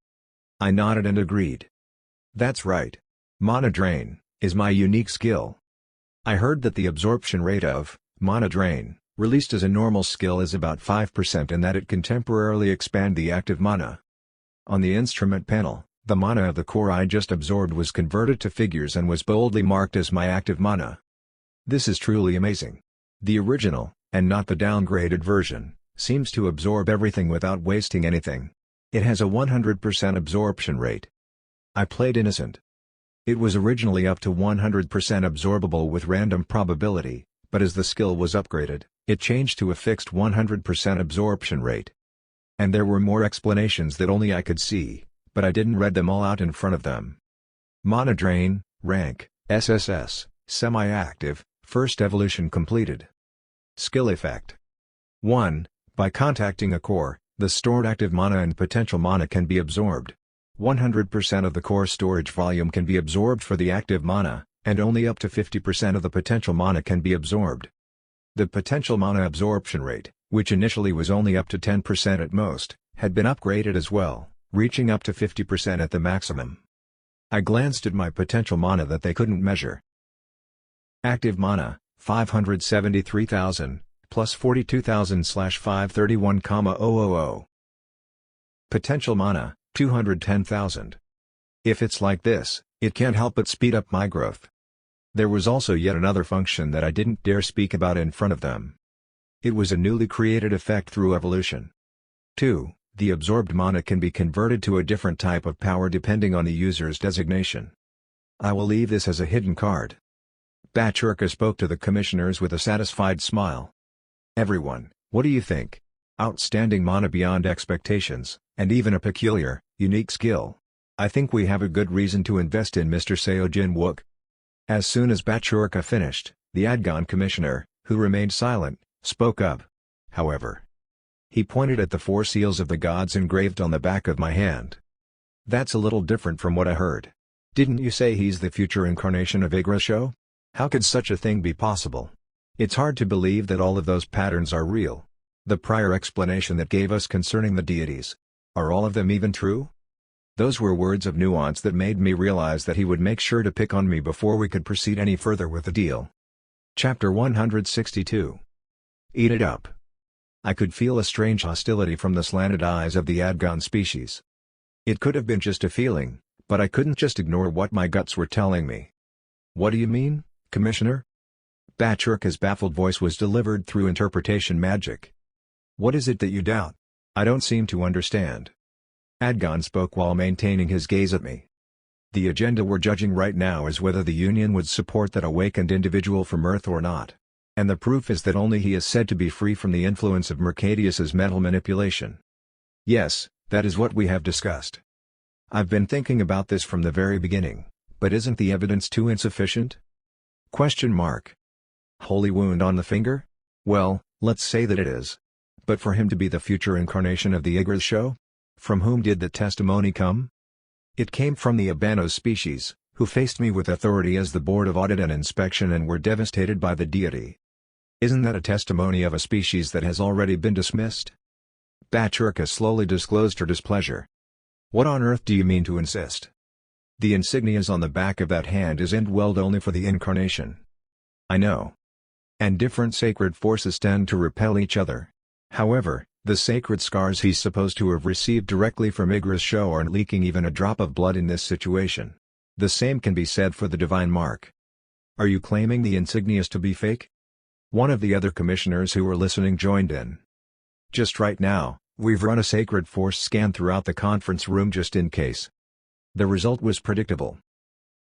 I nodded and agreed. That's right. Mana Drain is my unique skill. I heard that the absorption rate of Mana Drain, released as a normal skill, is about 5% and that it can temporarily expand the active mana. On the instrument panel, the mana of the core I just absorbed was converted to figures and was boldly marked as my active mana. This is truly amazing. The original, and not the downgraded version, seems to absorb everything without wasting anything. It has a 100% absorption rate. I played innocent. It was originally up to 100% absorbable with random probability, but as the skill was upgraded, it changed to a fixed 100% absorption rate. And there were more explanations that only I could see, but I didn't read them all out in front of them. Mana drain, rank, SSS, semi-active, first evolution completed. Skill effect. 1. By contacting a core, the stored active mana and potential mana can be absorbed. 100% of the core storage volume can be absorbed for the active mana, and only up to 50% of the potential mana can be absorbed. The potential mana absorption rate, which initially was only up to 10% at most, had been upgraded as well, reaching up to 50% at the maximum. I glanced at my potential mana that they couldn't measure. Active mana, 573,000, plus 42,000/531,000. Potential mana, 210,000. If it's like this, it can't help but speed up my growth. There was also yet another function that I didn't dare speak about in front of them. It was a newly created effect through evolution. 2. The absorbed mana can be converted to a different type of power depending on the user's designation. I will leave this as a hidden card. Bachurka spoke to the commissioners with a satisfied smile. Everyone, what do you think? Outstanding mana beyond expectations, and even a peculiar, unique skill. I think we have a good reason to invest in Mr. Seojin Wook. As soon as Bachurka finished, the Adgon commissioner, who remained silent, spoke up. However, he pointed at the 4 seals of the gods engraved on the back of my hand. That's a little different from what I heard. Didn't you say he's the future incarnation of Yggdrasil? How could such a thing be possible? It's hard to believe that all of those patterns are real. The prior explanation that gave us concerning the deities. Are all of them even true? Those were words of nuance that made me realize that he would make sure to pick on me before we could proceed any further with the deal. Chapter 162. Eat it up. I could feel a strange hostility from the slanted eyes of the Adgon species. It could have been just a feeling, but I couldn't just ignore what my guts were telling me. What do you mean, Commissioner? Bachurka's baffled voice was delivered through interpretation magic. What is it that you doubt? I don't seem to understand. Adgon spoke while maintaining his gaze at me. The agenda we're judging right now is whether the Union would support that awakened individual from Earth or not. And the proof is that only he is said to be free from the influence of Mercadius's mental manipulation. Yes, that is what we have discussed. I've been thinking about this from the very beginning, but isn't the evidence too insufficient? Question mark. Holy wound on the finger? Well, let's say that it is. But for him to be the future incarnation of the Yggdrasil? From whom did the testimony come? It came from the Abanos species, who faced me with authority as the Board of Audit and Inspection and were devastated by the deity. Isn't that a testimony of a species that has already been dismissed? Bachurka slowly disclosed her displeasure. What on earth do you mean to insist? The insignias on the back of that hand is indwelled only for the incarnation. I know. And different sacred forces tend to repel each other. However, the sacred scars he's supposed to have received directly from Yggdrasil aren't leaking even a drop of blood in this situation. The same can be said for the divine mark. Are you claiming the insignias to be fake? One of the other commissioners who were listening joined in. Just right now, we've run a sacred force scan throughout the conference room just in case. The result was predictable.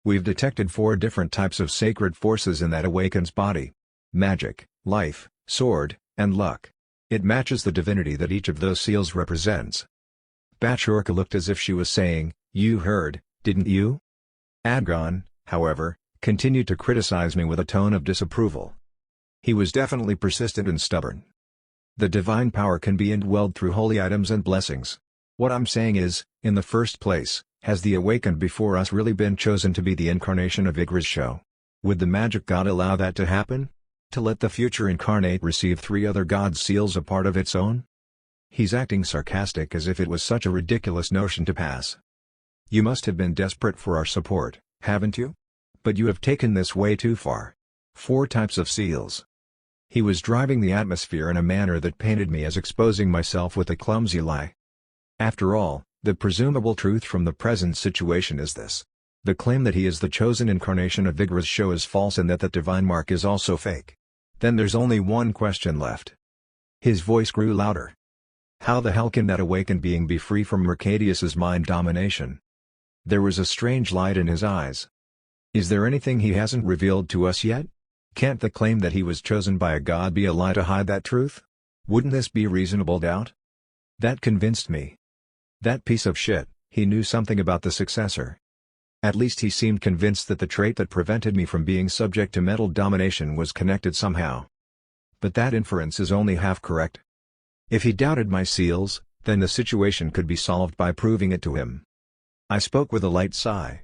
We've detected 4 different types of sacred forces in that awakened's body. Magic, life, sword, and luck. It matches the divinity that each of those seals represents. Bachurka looked as if she was saying, "You heard, didn't you?" Adgon, however, continued to criticize me with a tone of disapproval. He was definitely persistent and stubborn. The divine power can be indwelled through holy items and blessings. What I'm saying is, in the first place, has the awakened before us really been chosen to be the incarnation of Yggdrasil? Would the magic god allow that to happen? To let the future incarnate receive 3 other gods' seals a part of its own? He's acting sarcastic as if it was such a ridiculous notion to pass. You must have been desperate for our support, haven't you? But you have taken this way too far. 4 types of seals. He was driving the atmosphere in a manner that painted me as exposing myself with a clumsy lie. After all, the presumable truth from the present situation is this. The claim that he is the chosen incarnation of Yggdrasil is false and that the divine mark is also fake. Then there's only one question left. His voice grew louder. How the hell can that awakened being be free from Mercadius's mind domination? There was a strange light in his eyes. Is there anything he hasn't revealed to us yet? Can't the claim that he was chosen by a god be a lie to hide that truth? Wouldn't this be reasonable doubt? That convinced me. That piece of shit, he knew something about the successor. At least he seemed convinced that the trait that prevented me from being subject to mental domination was connected somehow. But that inference is only half correct. If he doubted my seals, then the situation could be solved by proving it to him. I spoke with a light sigh.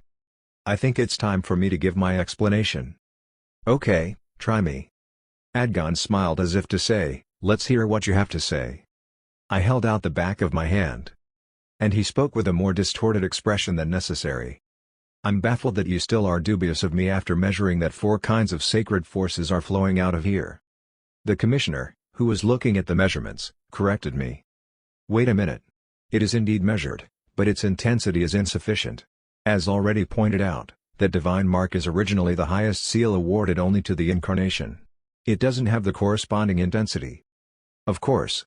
I think it's time for me to give my explanation. Okay, try me. Adgon smiled as if to say, let's hear what you have to say. I held out the back of my hand. And he spoke with a more distorted expression than necessary. I'm baffled that you still are dubious of me after measuring that 4 kinds of sacred forces are flowing out of here. The commissioner, who was looking at the measurements, corrected me. Wait a minute. It is indeed measured, but its intensity is insufficient. As already pointed out, that divine mark is originally the highest seal awarded only to the incarnation. It doesn't have the corresponding intensity. Of course.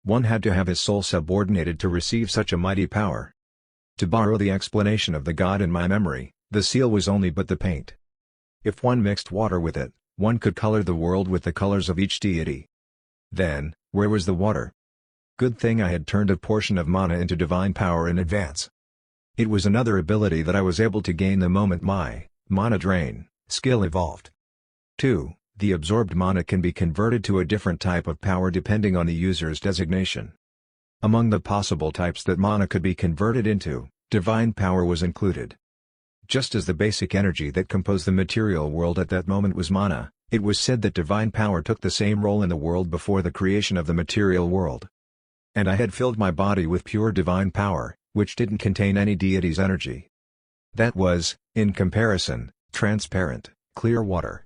One had to have his soul subordinated to receive such a mighty power. To borrow the explanation of the god in my memory, the seal was only but the paint. If one mixed water with it, one could color the world with the colors of each deity. Then, where was the water? Good thing I had turned a portion of mana into divine power in advance. It was another ability that I was able to gain the moment my mana drain skill evolved. 2. The absorbed mana can be converted to a different type of power depending on the user's designation. Among the possible types that mana could be converted into, divine power was included. Just as the basic energy that composed the material world at that moment was mana, it was said that divine power took the same role in the world before the creation of the material world. And I had filled my body with pure divine power, which didn't contain any deity's energy. That was, in comparison, transparent, clear water.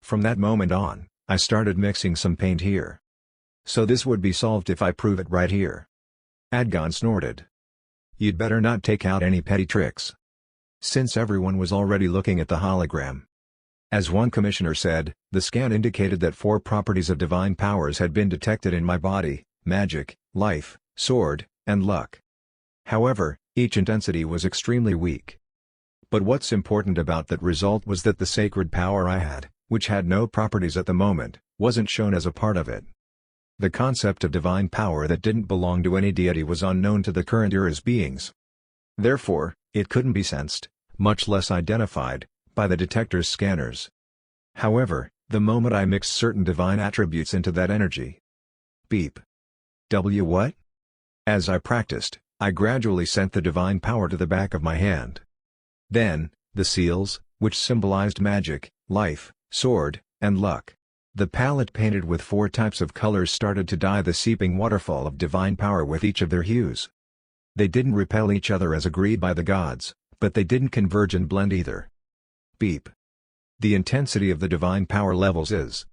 From that moment on, I started mixing some paint here. So this would be solved if I prove it right here. Adgon snorted. You'd better not take out any petty tricks. Since everyone was already looking at the hologram. As one commissioner said, the scan indicated that 4 properties of divine powers had been detected in my body: magic, life, sword, and luck. However, each intensity was extremely weak. But what's important about that result was that the sacred power I had, which had no properties at the moment, wasn't shown as a part of it. The concept of divine power that didn't belong to any deity was unknown to the current era's beings. Therefore, it couldn't be sensed, much less identified, by the detector's scanners. However, the moment I mixed certain divine attributes into that energy. Beep. What? As I practiced, I gradually sent the divine power to the back of my hand. Then, the seals, which symbolized magic, life, sword, and luck. The palette painted with 4 types of colors started to dye the seeping waterfall of divine power with each of their hues. They didn't repel each other as agreed by the gods, but they didn't converge and blend either. Beep. The intensity of the divine power levels is.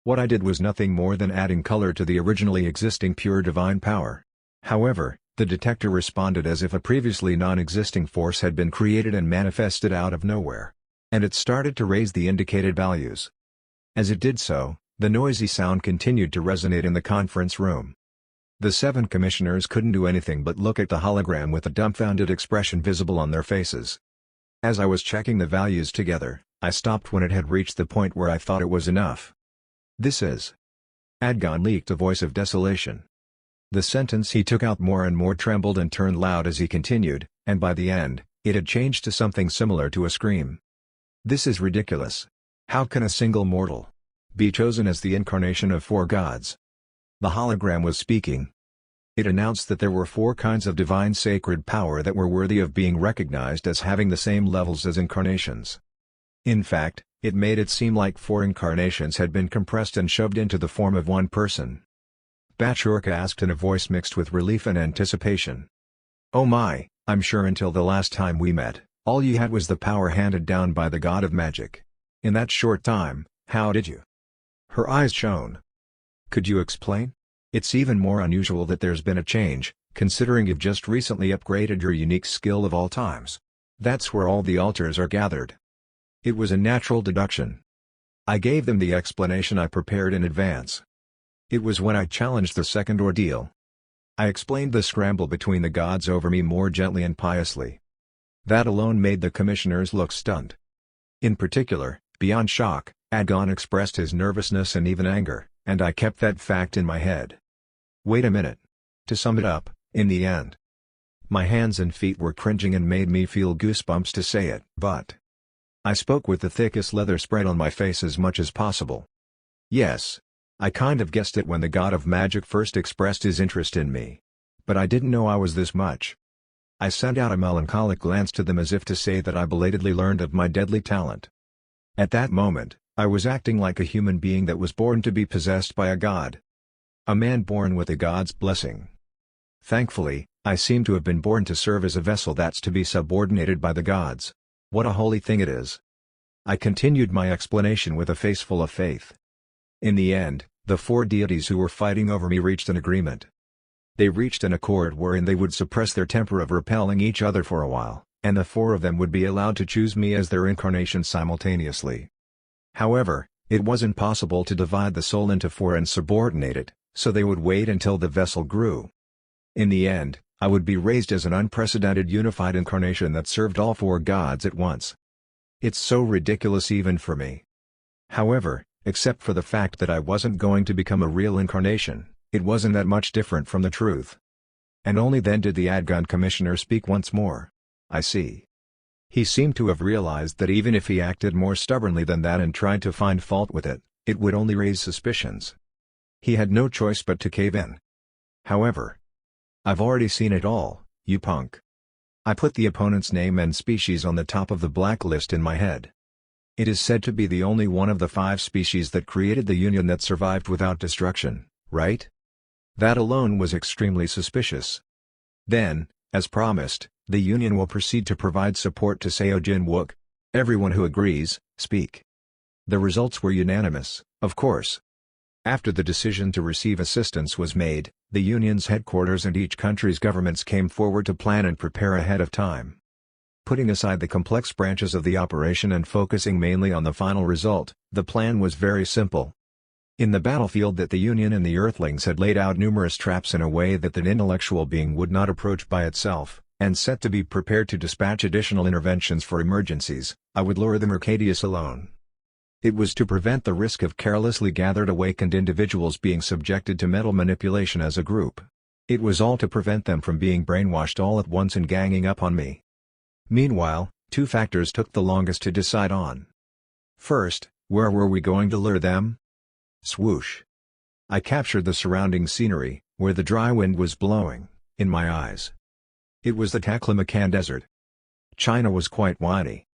What I did was nothing more than adding color to the originally existing pure divine power. However, the detector responded as if a previously non-existing force had been created and manifested out of nowhere. And it started to raise the indicated values. As it did so, the noisy sound continued to resonate in the conference room. The 7 commissioners couldn't do anything but look at the hologram with a dumbfounded expression visible on their faces. As I was checking the values together, I stopped when it had reached the point where I thought it was enough. This is. Adgon leaked a voice of desolation. The sentence he took out more and more trembled and turned loud as he continued, and by the end, it had changed to something similar to a scream. This is ridiculous. How can a single mortal be chosen as the incarnation of 4 gods? The hologram was speaking. It announced that there were 4 kinds of divine sacred power that were worthy of being recognized as having the same levels as incarnations. In fact, it made it seem like 4 incarnations had been compressed and shoved into the form of one person. Bachurka asked in a voice mixed with relief and anticipation. Oh my, I'm sure until the last time we met, all you had was the power handed down by the god of magic. In that short time, how did you? Her eyes shone. Could you explain? It's even more unusual that there's been a change, considering you've just recently upgraded your unique skill of all times. That's where all the altars are gathered. It was a natural deduction. I gave them the explanation I prepared in advance. It was when I challenged the second ordeal. I explained the scramble between the gods over me more gently and piously. That alone made the commissioners look stunned. In particular, beyond shock, Adgon expressed his nervousness and even anger, and I kept that fact in my head. Wait a minute. To sum it up, in the end, My hands and feet were cringing and made me feel goosebumps to say it. But I spoke with the thickest leather spread on my face as much as possible. Yes. I kind of guessed it when the god of magic first expressed his interest in me. But I didn't know I was this much. I sent out a melancholic glance to them as if to say that I belatedly learned of my deadly talent. At that moment, I was acting like a human being that was born to be possessed by a god. A man born with a god's blessing. Thankfully, I seem to have been born to serve as a vessel that's to be subordinated by the gods. What a holy thing it is. I continued my explanation with a face full of faith. In the end, the four deities who were fighting over me reached an agreement. They reached an accord wherein they would suppress their temper of repelling each other for a while, and the four of them would be allowed to choose me as their incarnation simultaneously. However, it wasn't possible to divide the soul into four and subordinate it, so they would wait until the vessel grew. In the end, I would be raised as an unprecedented unified incarnation that served all four gods at once. It's so ridiculous even for me. However, except for the fact that I wasn't going to become a real incarnation, it wasn't that much different from the truth. And only then did the Adgun Commissioner speak once more. I see. He seemed to have realized that even if he acted more stubbornly than that and tried to find fault with it, it would only raise suspicions. He had no choice but to cave in. However, I've already seen it all, you punk. I put the opponent's name and species on the top of the blacklist in my head. It is said to be the only one of the 5 species that created the Union that survived without destruction, right? That alone was extremely suspicious. Then, as promised, the Union will proceed to provide support to Seo Jin-wook. Everyone who agrees, speak. The results were unanimous, of course. After the decision to receive assistance was made, the Union's headquarters and each country's governments came forward to plan and prepare ahead of time. Putting aside the complex branches of the operation and focusing mainly on the final result, the plan was very simple. In the battlefield that the Union and the Earthlings had laid out numerous traps in a way that an intellectual being would not approach by itself, and set to be prepared to dispatch additional interventions for emergencies, I would lure the Mercadius alone. It was to prevent the risk of carelessly gathered awakened individuals being subjected to mental manipulation as a group. It was all to prevent them from being brainwashed all at once and ganging up on me. Meanwhile, 2 factors took the longest to decide on. First, where were we going to lure them? Swoosh. I captured the surrounding scenery, where the dry wind was blowing, in my eyes. It was the Taklamakan Desert. China was quite whiny.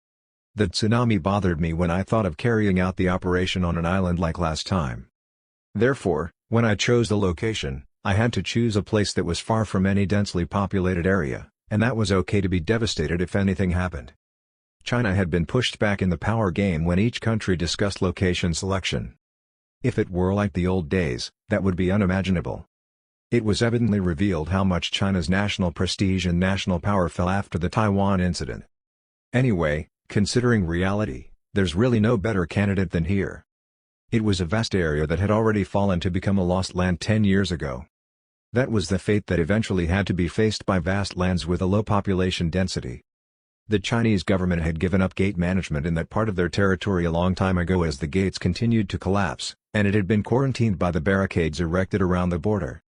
The tsunami bothered me when I thought of carrying out the operation on an island like last time. Therefore, when I chose the location, I had to choose a place that was far from any densely populated area, and that was okay to be devastated if anything happened. China had been pushed back in the power game when each country discussed location selection. If it were like the old days, that would be unimaginable. It was evidently revealed how much China's national prestige and national power fell after the Taiwan incident. Anyway, considering reality, there's really no better candidate than here. It was a vast area that had already fallen to become a lost land 10 years ago. That was the fate that eventually had to be faced by vast lands with a low population density. The Chinese government had given up gate management in that part of their territory a long time ago as the gates continued to collapse, and it had been quarantined by the barricades erected around the border.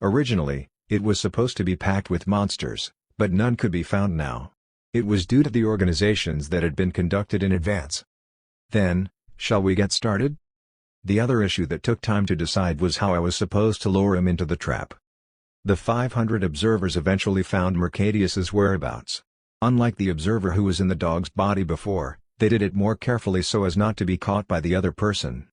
Originally, it was supposed to be packed with monsters, but none could be found now. It was due to the organizations that had been conducted in advance. Then, shall we get started? The other issue that took time to decide was how I was supposed to lure him into the trap. The 500 observers eventually found Mercadius's whereabouts. Unlike the observer who was in the dog's body before, they did it more carefully so as not to be caught by the other person.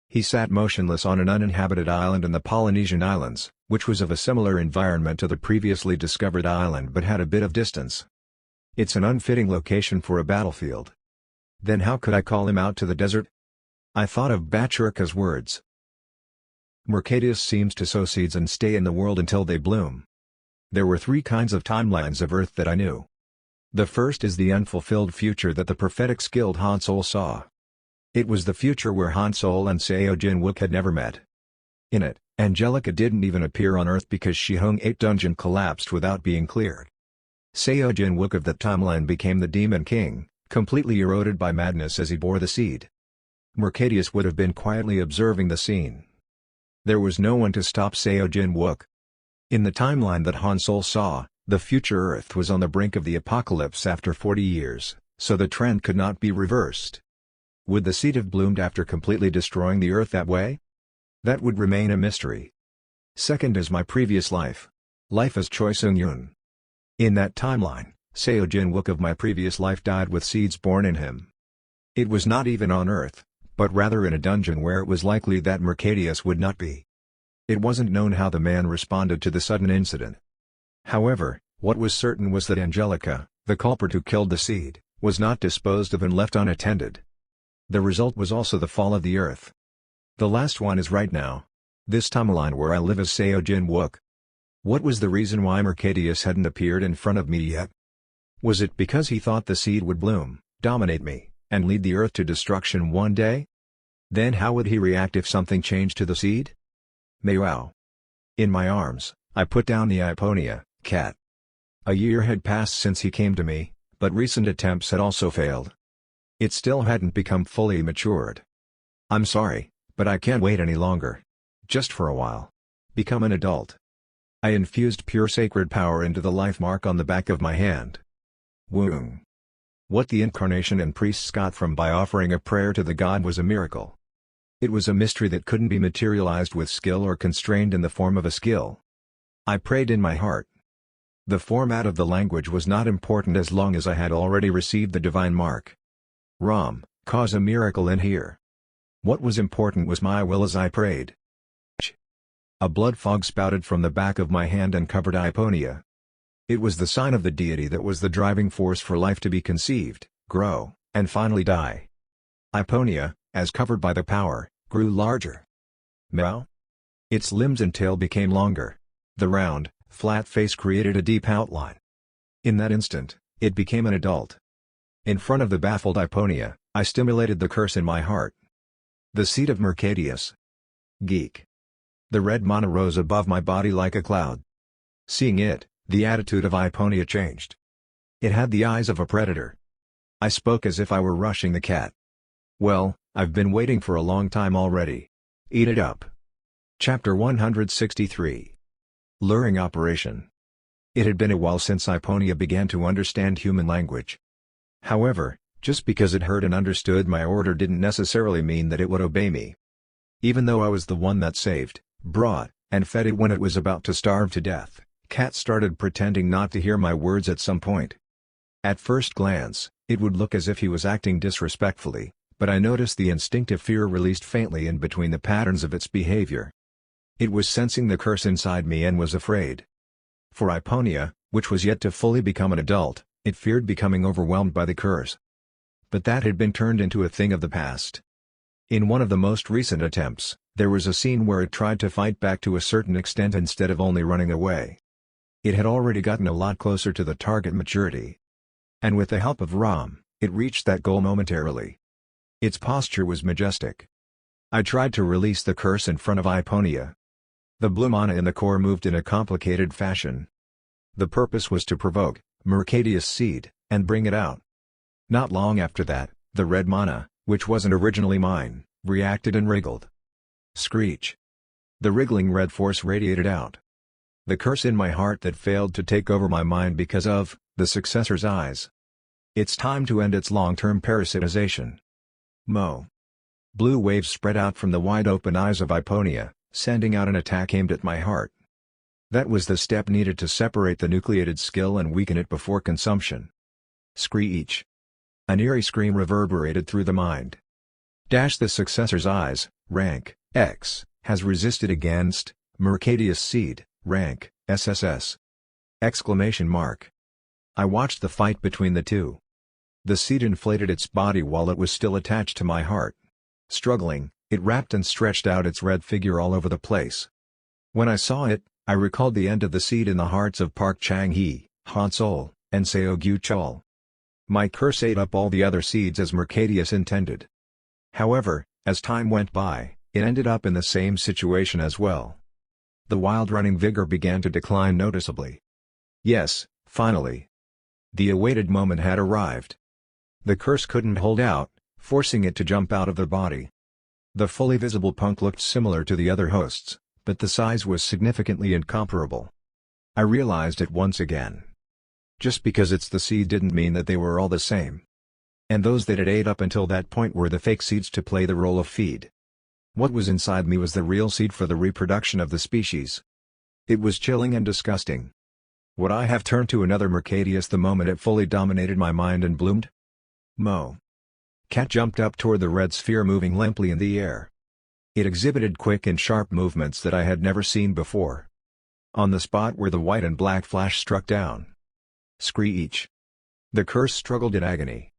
He sat motionless on an uninhabited island in the Polynesian Islands, which was of a similar environment to the previously discovered island but had a bit of distance. It's an unfitting location for a battlefield. Then how could I call him out to the desert? I thought of Bachurka's words. Mercadius seems to sow seeds and stay in the world until they bloom. There were 3 kinds of timelines of Earth that I knew. The first is the unfulfilled future that the prophetic skilled Han Sol saw. It was the future where Han Sol and Seo Jin-wook had never met. In it, Angelica didn't even appear on Earth because she hung 8 dungeon collapsed without being cleared. Seo Jin-wook of that timeline became the Demon King, completely eroded by madness as he bore the seed. Mercadius would have been quietly observing the scene. There was no one to stop Seo Jin-wook. In the timeline that Han Sol saw, The future Earth was on the brink of the apocalypse after 40 years, so the trend could not be reversed. Would the seed have bloomed after completely destroying the Earth that way? That would remain a mystery. Second is my previous life. Life as Choi Seung-yoon. In that timeline, Seo Jin-wook of my previous life died with seeds born in him. It was not even on Earth, but rather in a dungeon where it was likely that Mercadius would not be. It wasn't known how the man responded to the sudden incident. However, what was certain was that Angelica, the culprit who killed the seed, was not disposed of and left unattended. The result was also the fall of the Earth. The last one is right now. This timeline where I live as Seo Jin-wook. What was the reason why Mercadius hadn't appeared in front of me yet? Was it because he thought the seed would bloom, dominate me, and lead the Earth to destruction one day? Then how would he react if something changed to the seed? Meow. In my arms, I put down the Ioponia, cat. A year had passed since he came to me, but recent attempts had also failed. It still hadn't become fully matured. I'm sorry, but I can't wait any longer. Just for a while. Become an adult. I infused pure sacred power into the life mark on the back of my hand. Woong. What the incarnation and priests got from by offering a prayer to the god was a miracle. It was a mystery that couldn't be materialized with skill or constrained in the form of a skill. I prayed in my heart. The format of the language was not important as long as I had already received the divine mark. Ram, cause a miracle in here. What was important was my will as I prayed. A blood fog spouted from the back of my hand and covered Ioponia. It was the sign of the deity that was the driving force for life to be conceived, grow, and finally die. Ioponia, as covered by the power, grew larger. Meow. Its limbs and tail became longer. The round, flat face created a deep outline. In that instant, it became an adult. In front of the baffled Ioponia, I stimulated the curse in my heart. The seed of Mercadius. Geek. The red mana rose above my body like a cloud. Seeing it, the attitude of Ioponia changed. It had the eyes of a predator. I spoke as if I were rushing the cat. Well, I've been waiting for a long time already. Eat it up. Chapter 163. Luring Operation. It had been a while since Ioponia began to understand human language. However, just because it heard and understood my order didn't necessarily mean that it would obey me. Even though I was the one that saved, brought, and fed it when it was about to starve to death, Cat started pretending not to hear my words at some point. At first glance, it would look as if he was acting disrespectfully, but I noticed the instinctive fear released faintly in between the patterns of its behavior. It was sensing the curse inside me and was afraid. For Ioponia, which was yet to fully become an adult, it feared becoming overwhelmed by the curse. But that had been turned into a thing of the past. In one of the most recent attempts, there was a scene where it tried to fight back to a certain extent instead of only running away. It had already gotten a lot closer to the target maturity. And with the help of Ram, it reached that goal momentarily. Its posture was majestic. I tried to release the curse in front of Ioponia. The blue mana in the core moved in a complicated fashion. The purpose was to provoke Mercadius' seed, and bring it out. Not long after that, the red mana, which wasn't originally mine, reacted and wriggled. Screech. The wriggling red force radiated out. The curse in my heart that failed to take over my mind because of the successor's eyes. It's time to end its long-term parasitization. Mo. Blue waves spread out from the wide-open eyes of Ioponia, sending out an attack aimed at my heart. That was the step needed to separate the nucleated skill and weaken it before consumption. Screech. An eerie scream reverberated through the mind. The successor's eyes, rank, X, has resisted against Mercadius seed, rank, SSS. Exclamation mark. I watched the fight between the two. The seed inflated its body while it was still attached to my heart. Struggling, it wrapped and stretched out its red figure all over the place. When I saw it, I recalled the end of the seed in the hearts of Park Chang-hee, Han Sol, and Seo Gyu-chol. My curse ate up all the other seeds as Mercadius intended. However, as time went by, it ended up in the same situation as well. The wild running vigor began to decline noticeably. Yes, finally. The awaited moment had arrived. The curse couldn't hold out, forcing it to jump out of the body. The fully visible punk looked similar to the other hosts, but the size was significantly incomparable. I realized it once again. Just because it's the seed didn't mean that they were all the same. And those that it ate up until that point were the fake seeds to play the role of feed. What was inside me was the real seed for the reproduction of the species. It was chilling and disgusting. Would I have turned to another Mercadius the moment it fully dominated my mind and bloomed? Mo. Cat jumped up toward the red sphere moving limply in the air. It exhibited quick and sharp movements that I had never seen before. On the spot where the white and black flash struck down. Screech. The curse struggled in agony.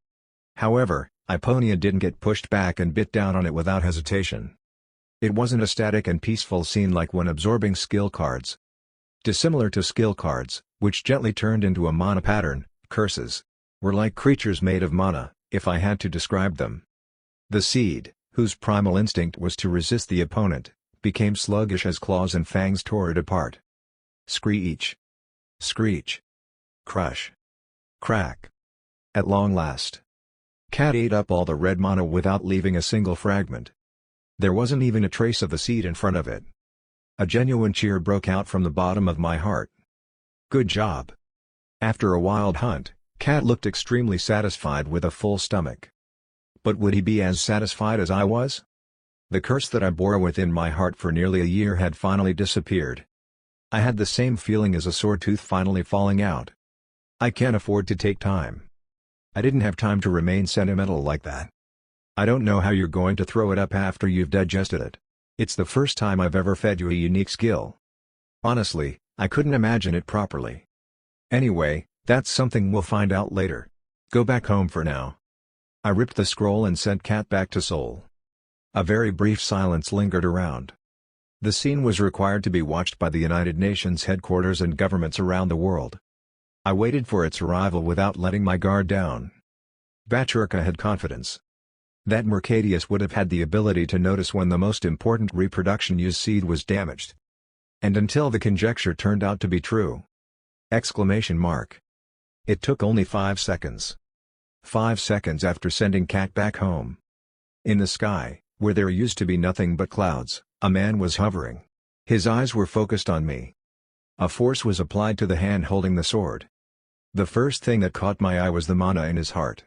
However, Iponia didn't get pushed back and bit down on it without hesitation. It wasn't a static and peaceful scene like when absorbing skill cards. Dissimilar to skill cards, which gently turned into a mana pattern, curses were like creatures made of mana, if I had to describe them. The seed, whose primal instinct was to resist the opponent, became sluggish as claws and fangs tore it apart. Screech. Screech. Crush. Crack. At long last. Cat ate up all the red mana without leaving a single fragment. There wasn't even a trace of the seed in front of it. A genuine cheer broke out from the bottom of my heart. Good job. After a wild hunt, Cat looked extremely satisfied with a full stomach. But would he be as satisfied as I was? The curse that I bore within my heart for nearly a year had finally disappeared. I had the same feeling as a sore tooth finally falling out. I can't afford to take time. I didn't have time to remain sentimental like that. I don't know how you're going to throw it up after you've digested it. It's the first time I've ever fed you a unique skill. Honestly, I couldn't imagine it properly. Anyway, that's something we'll find out later. Go back home for now. I ripped the scroll and sent Cat back to Seoul. A very brief silence lingered around. The scene was required to be watched by the United Nations headquarters and governments around the world. I waited for its arrival without letting my guard down. Bachurka had confidence that Mercadius would have had the ability to notice when the most important reproduction use seed was damaged. And until the conjecture turned out to be true. Exclamation mark. It took only 5 seconds. 5 seconds after sending Cat back home. In the sky, where there used to be nothing but clouds, a man was hovering. His eyes were focused on me. A force was applied to the hand holding the sword. The first thing that caught my eye was the mana in his heart.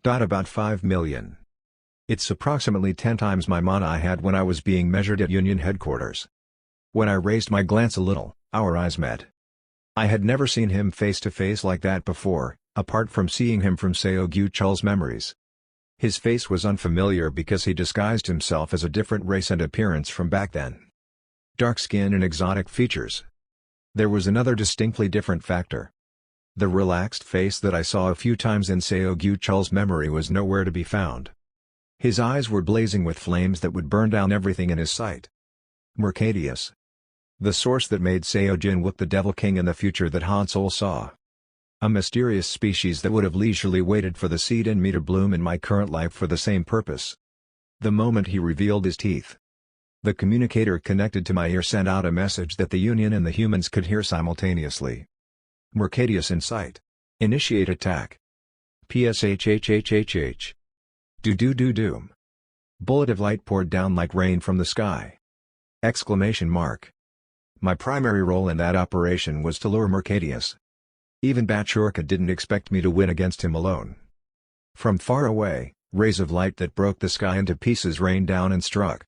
About 5 million. It's approximately 10 times my mana I had when I was being measured at Union headquarters. When I raised my glance a little, our eyes met. I had never seen him face to face like that before, apart from seeing him from Seo Gyuchul's memories. His face was unfamiliar because he disguised himself as a different race and appearance from back then. Dark skin and exotic features. There was another distinctly different factor. The relaxed face that I saw a few times in Seo Gyuchul's memory was nowhere to be found. His eyes were blazing with flames that would burn down everything in his sight. Mercadius. The source that made Seo Jinwook the Devil King in the future that Han Sol saw. A mysterious species that would have leisurely waited for the seed in me to bloom in my current life for the same purpose. The moment he revealed his teeth. The communicator connected to my ear sent out a message that the Union and the humans could hear simultaneously. Mercadius in sight. Initiate attack. PSHHHHH. Do-do-do-doom. Bullet of light poured down like rain from the sky. Exclamation mark. My primary role in that operation was to lure Mercadius. Even Bachurka didn't expect me to win against him alone. From far away, rays of light that broke the sky into pieces rained down and struck.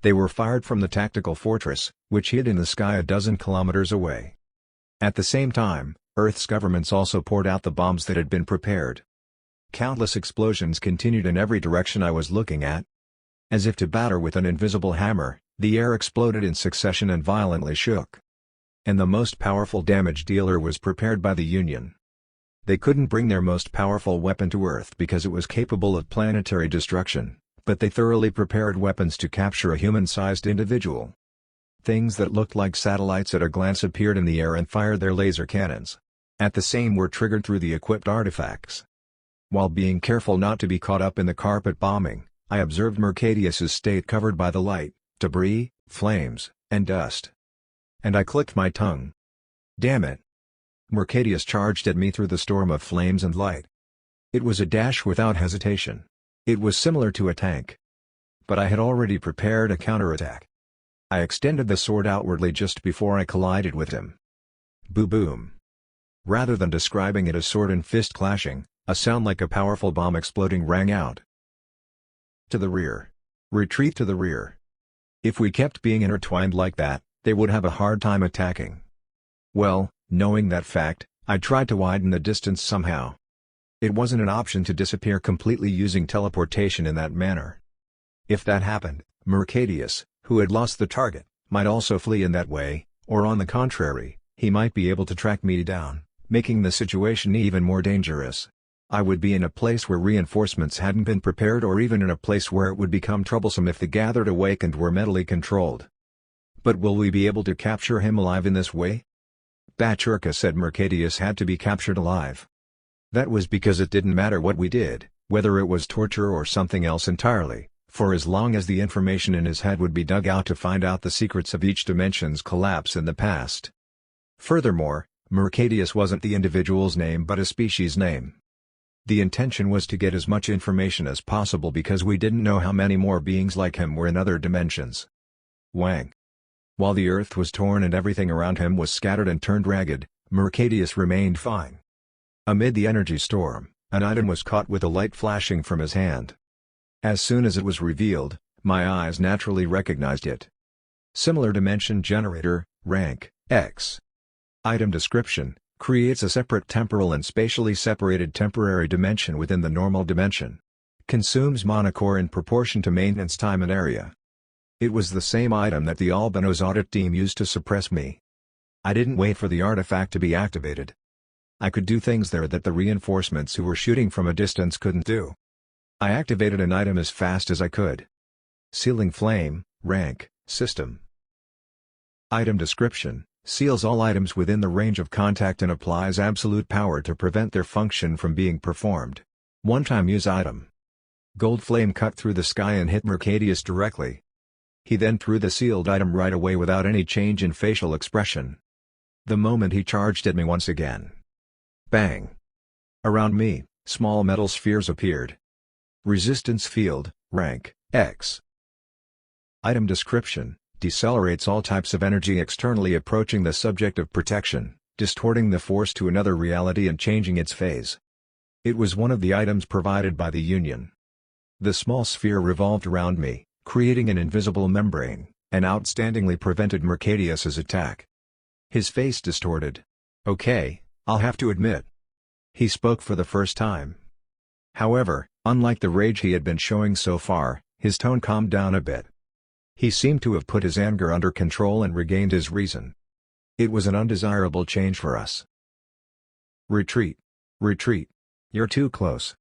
They were fired from the tactical fortress, which hid in the sky a dozen kilometers away. At the same time, Earth's governments also poured out the bombs that had been prepared. Countless explosions continued in every direction I was looking at. As if to batter with an invisible hammer, the air exploded in succession and violently shook. And the most powerful damage dealer was prepared by the Union. They couldn't bring their most powerful weapon to Earth because it was capable of planetary destruction, but they thoroughly prepared weapons to capture a human-sized individual. Things that looked like satellites at a glance appeared in the air and fired their laser cannons. At the same were triggered through the equipped artifacts. While being careful not to be caught up in the carpet bombing, I observed Mercadius's state covered by the light, debris, flames, and dust. And I clicked my tongue. Damn it! Mercadius charged at me through the storm of flames and light. It was a dash without hesitation. It was similar to a tank. But I had already prepared a counterattack. I extended the sword outwardly just before I collided with him. Boo-boom. Rather than describing it as sword and fist clashing, a sound like a powerful bomb exploding rang out. To the rear. Retreat to the rear. If we kept being intertwined like that, they would have a hard time attacking. Well, knowing that fact, I tried to widen the distance somehow. It wasn't an option to disappear completely using teleportation in that manner. If that happened, Mercadius, who had lost the target, might also flee in that way, or on the contrary, he might be able to track me down, making the situation even more dangerous. I would be in a place where reinforcements hadn't been prepared, or even in a place where it would become troublesome if the gathered awakened were mentally controlled. But will we be able to capture him alive in this way? Bachurka said Mercadius had to be captured alive. That was because it didn't matter what we did, whether it was torture or something else entirely, for as long as the information in his head would be dug out to find out the secrets of each dimension's collapse in the past. Furthermore, Mercadius wasn't the individual's name but a species name. The intention was to get as much information as possible because we didn't know how many more beings like him were in other dimensions. Wang. While the earth was torn and everything around him was scattered and turned ragged, Mercadius remained fine. Amid the energy storm, an item was caught with a light flashing from his hand. As soon as it was revealed, my eyes naturally recognized it. Similar dimension generator, rank, X. Item description: creates a separate temporal and spatially separated temporary dimension within the normal dimension. Consumes monocore in proportion to maintenance time and area. It was the same item that the Albano's audit team used to suppress me. I didn't wait for the artifact to be activated. I could do things there that the reinforcements who were shooting from a distance couldn't do. I activated an item as fast as I could. Sealing flame, rank, system. Item description: seals all items within the range of contact and applies absolute power to prevent their function from being performed. One-time use item. Gold flame cut through the sky and hit Mercadius directly. He then threw the sealed item right away without any change in facial expression. The moment he charged at me once again. Bang! Around me, small metal spheres appeared. Resistance field, rank, X. Item description: decelerates all types of energy externally approaching the subject of protection, distorting the force to another reality and changing its phase. It was one of the items provided by the Union. The small sphere revolved around me, creating an invisible membrane, and outstandingly prevented Mercadius's attack. His face distorted. "Okay, I'll have to admit." He spoke for the first time. However, unlike the rage he had been showing so far, his tone calmed down a bit. He seemed to have put his anger under control and regained his reason. It was an undesirable change for us. "Retreat. Retreat. You're too close."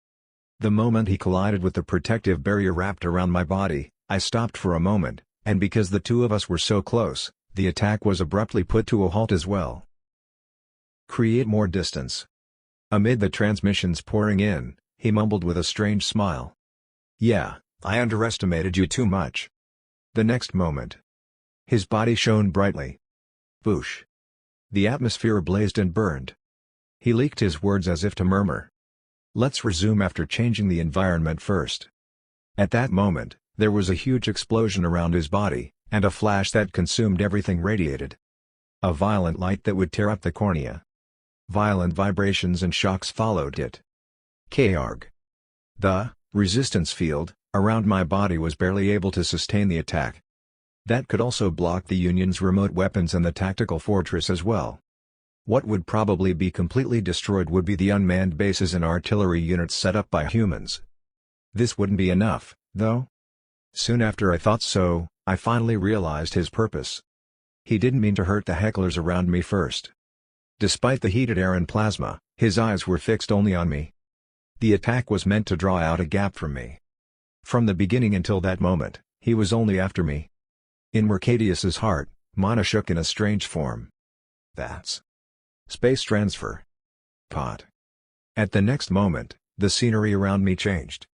The moment he collided with the protective barrier wrapped around my body, I stopped for a moment, and because the two of us were so close, the attack was abruptly put to a halt as well. Create more distance. Amid the transmissions pouring in, he mumbled with a strange smile. "Yeah, I underestimated you too much." The next moment, his body shone brightly. Boosh! The atmosphere blazed and burned. He leaked his words as if to murmur. "Let's resume after changing the environment first." At that moment, there was a huge explosion around his body, and a flash that consumed everything radiated. A violent light that would tear up the cornea. Violent vibrations and shocks followed it. Karg. The resistance field around my body was barely able to sustain the attack. That could also block the Union's remote weapons and the tactical fortress as well. What would probably be completely destroyed would be the unmanned bases and artillery units set up by humans. This wouldn't be enough, though. Soon after I thought so, I finally realized his purpose. He didn't mean to hurt the hecklers around me first. Despite the heated air and plasma, his eyes were fixed only on me. The attack was meant to draw out a gap from me. From the beginning until that moment, he was only after me. In Mercadius's heart, mana shook in a strange form. That's space transfer. Pot. At the next moment, the scenery around me changed.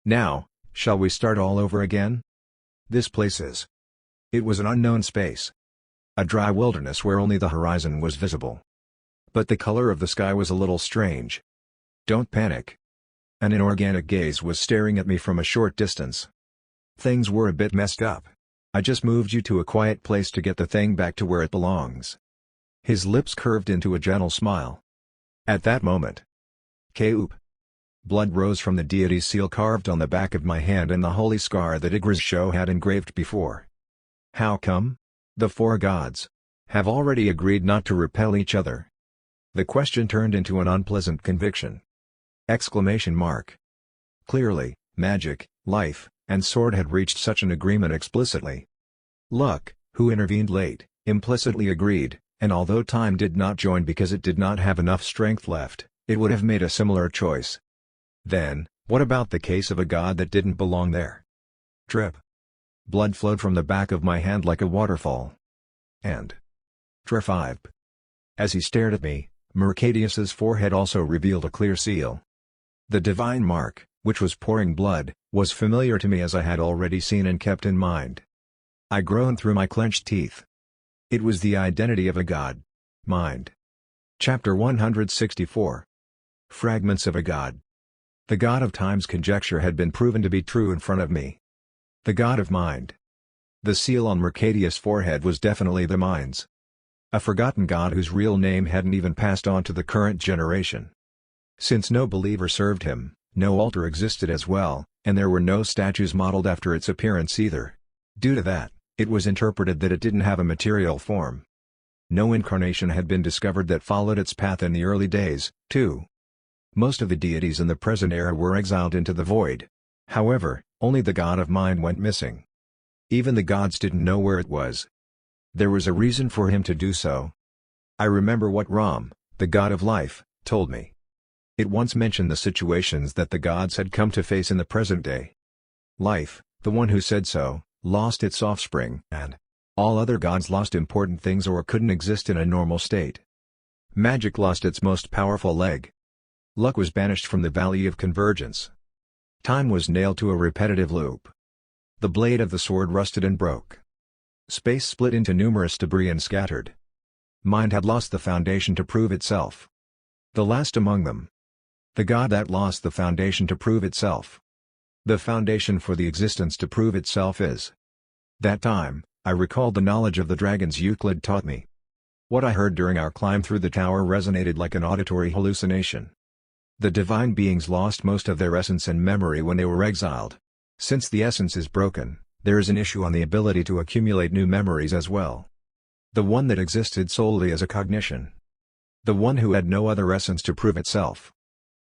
Now, shall we start all over again? This place is. It was an unknown space. A dry wilderness where only the horizon was visible. But the color of the sky was a little strange. Don't panic. An inorganic gaze was staring at me from a short distance. Things were a bit messed up. I just moved you to a quiet place to get the thing back to where it belongs. His lips curved into a gentle smile. At that moment, Kaup. Blood rose from the deity's seal carved on the back of my hand and the holy scar that Igra's show had engraved before. How come? The four gods have already agreed not to repel each other. The question turned into an unpleasant conviction. Exclamation mark. Clearly, magic, life, and sword had reached such an agreement explicitly. Luck, who intervened late, implicitly agreed, and although time did not join because it did not have enough strength left, it would have made a similar choice. Then, what about the case of a god that didn't belong there? Drip. Blood flowed from the back of my hand like a waterfall. And Drip. As he stared at me, Mercadius's forehead also revealed a clear seal. The divine mark, which was pouring blood, was familiar to me as I had already seen and kept in mind. I groaned through my clenched teeth. It was the identity of a god. Mind. Chapter 164. Fragments of a god. The god of time's conjecture had been proven to be true in front of me. The god of mind. The seal on Mercadius' forehead was definitely the mind's. A forgotten god whose real name hadn't even passed on to the current generation. Since no believer served him, no altar existed as well, and there were no statues modeled after its appearance either. Due to that, it was interpreted that it didn't have a material form. No incarnation had been discovered that followed its path in the early days, too. Most of the deities in the present era were exiled into the void. However, only the god of mind went missing. Even the gods didn't know where it was. There was a reason for him to do so. I remember what Ram, the god of life, told me. It once mentioned the situations that the gods had come to face in the present day. Life, the one who said so, lost its offspring, and all other gods lost important things or couldn't exist in a normal state. Magic lost its most powerful leg. Luck was banished from the Valley of Convergence. Time was nailed to a repetitive loop. The blade of the sword rusted and broke. Space split into numerous debris and scattered. Mind had lost the foundation to prove itself. The last among them. The god that lost the foundation to prove itself. The foundation for the existence to prove itself is. That time, I recalled the knowledge of the dragons Euclid taught me. What I heard during our climb through the tower resonated like an auditory hallucination. The divine beings lost most of their essence and memory when they were exiled. Since the essence is broken, there is an issue on the ability to accumulate new memories as well. The one that existed solely as a cognition. The one who had no other essence to prove itself.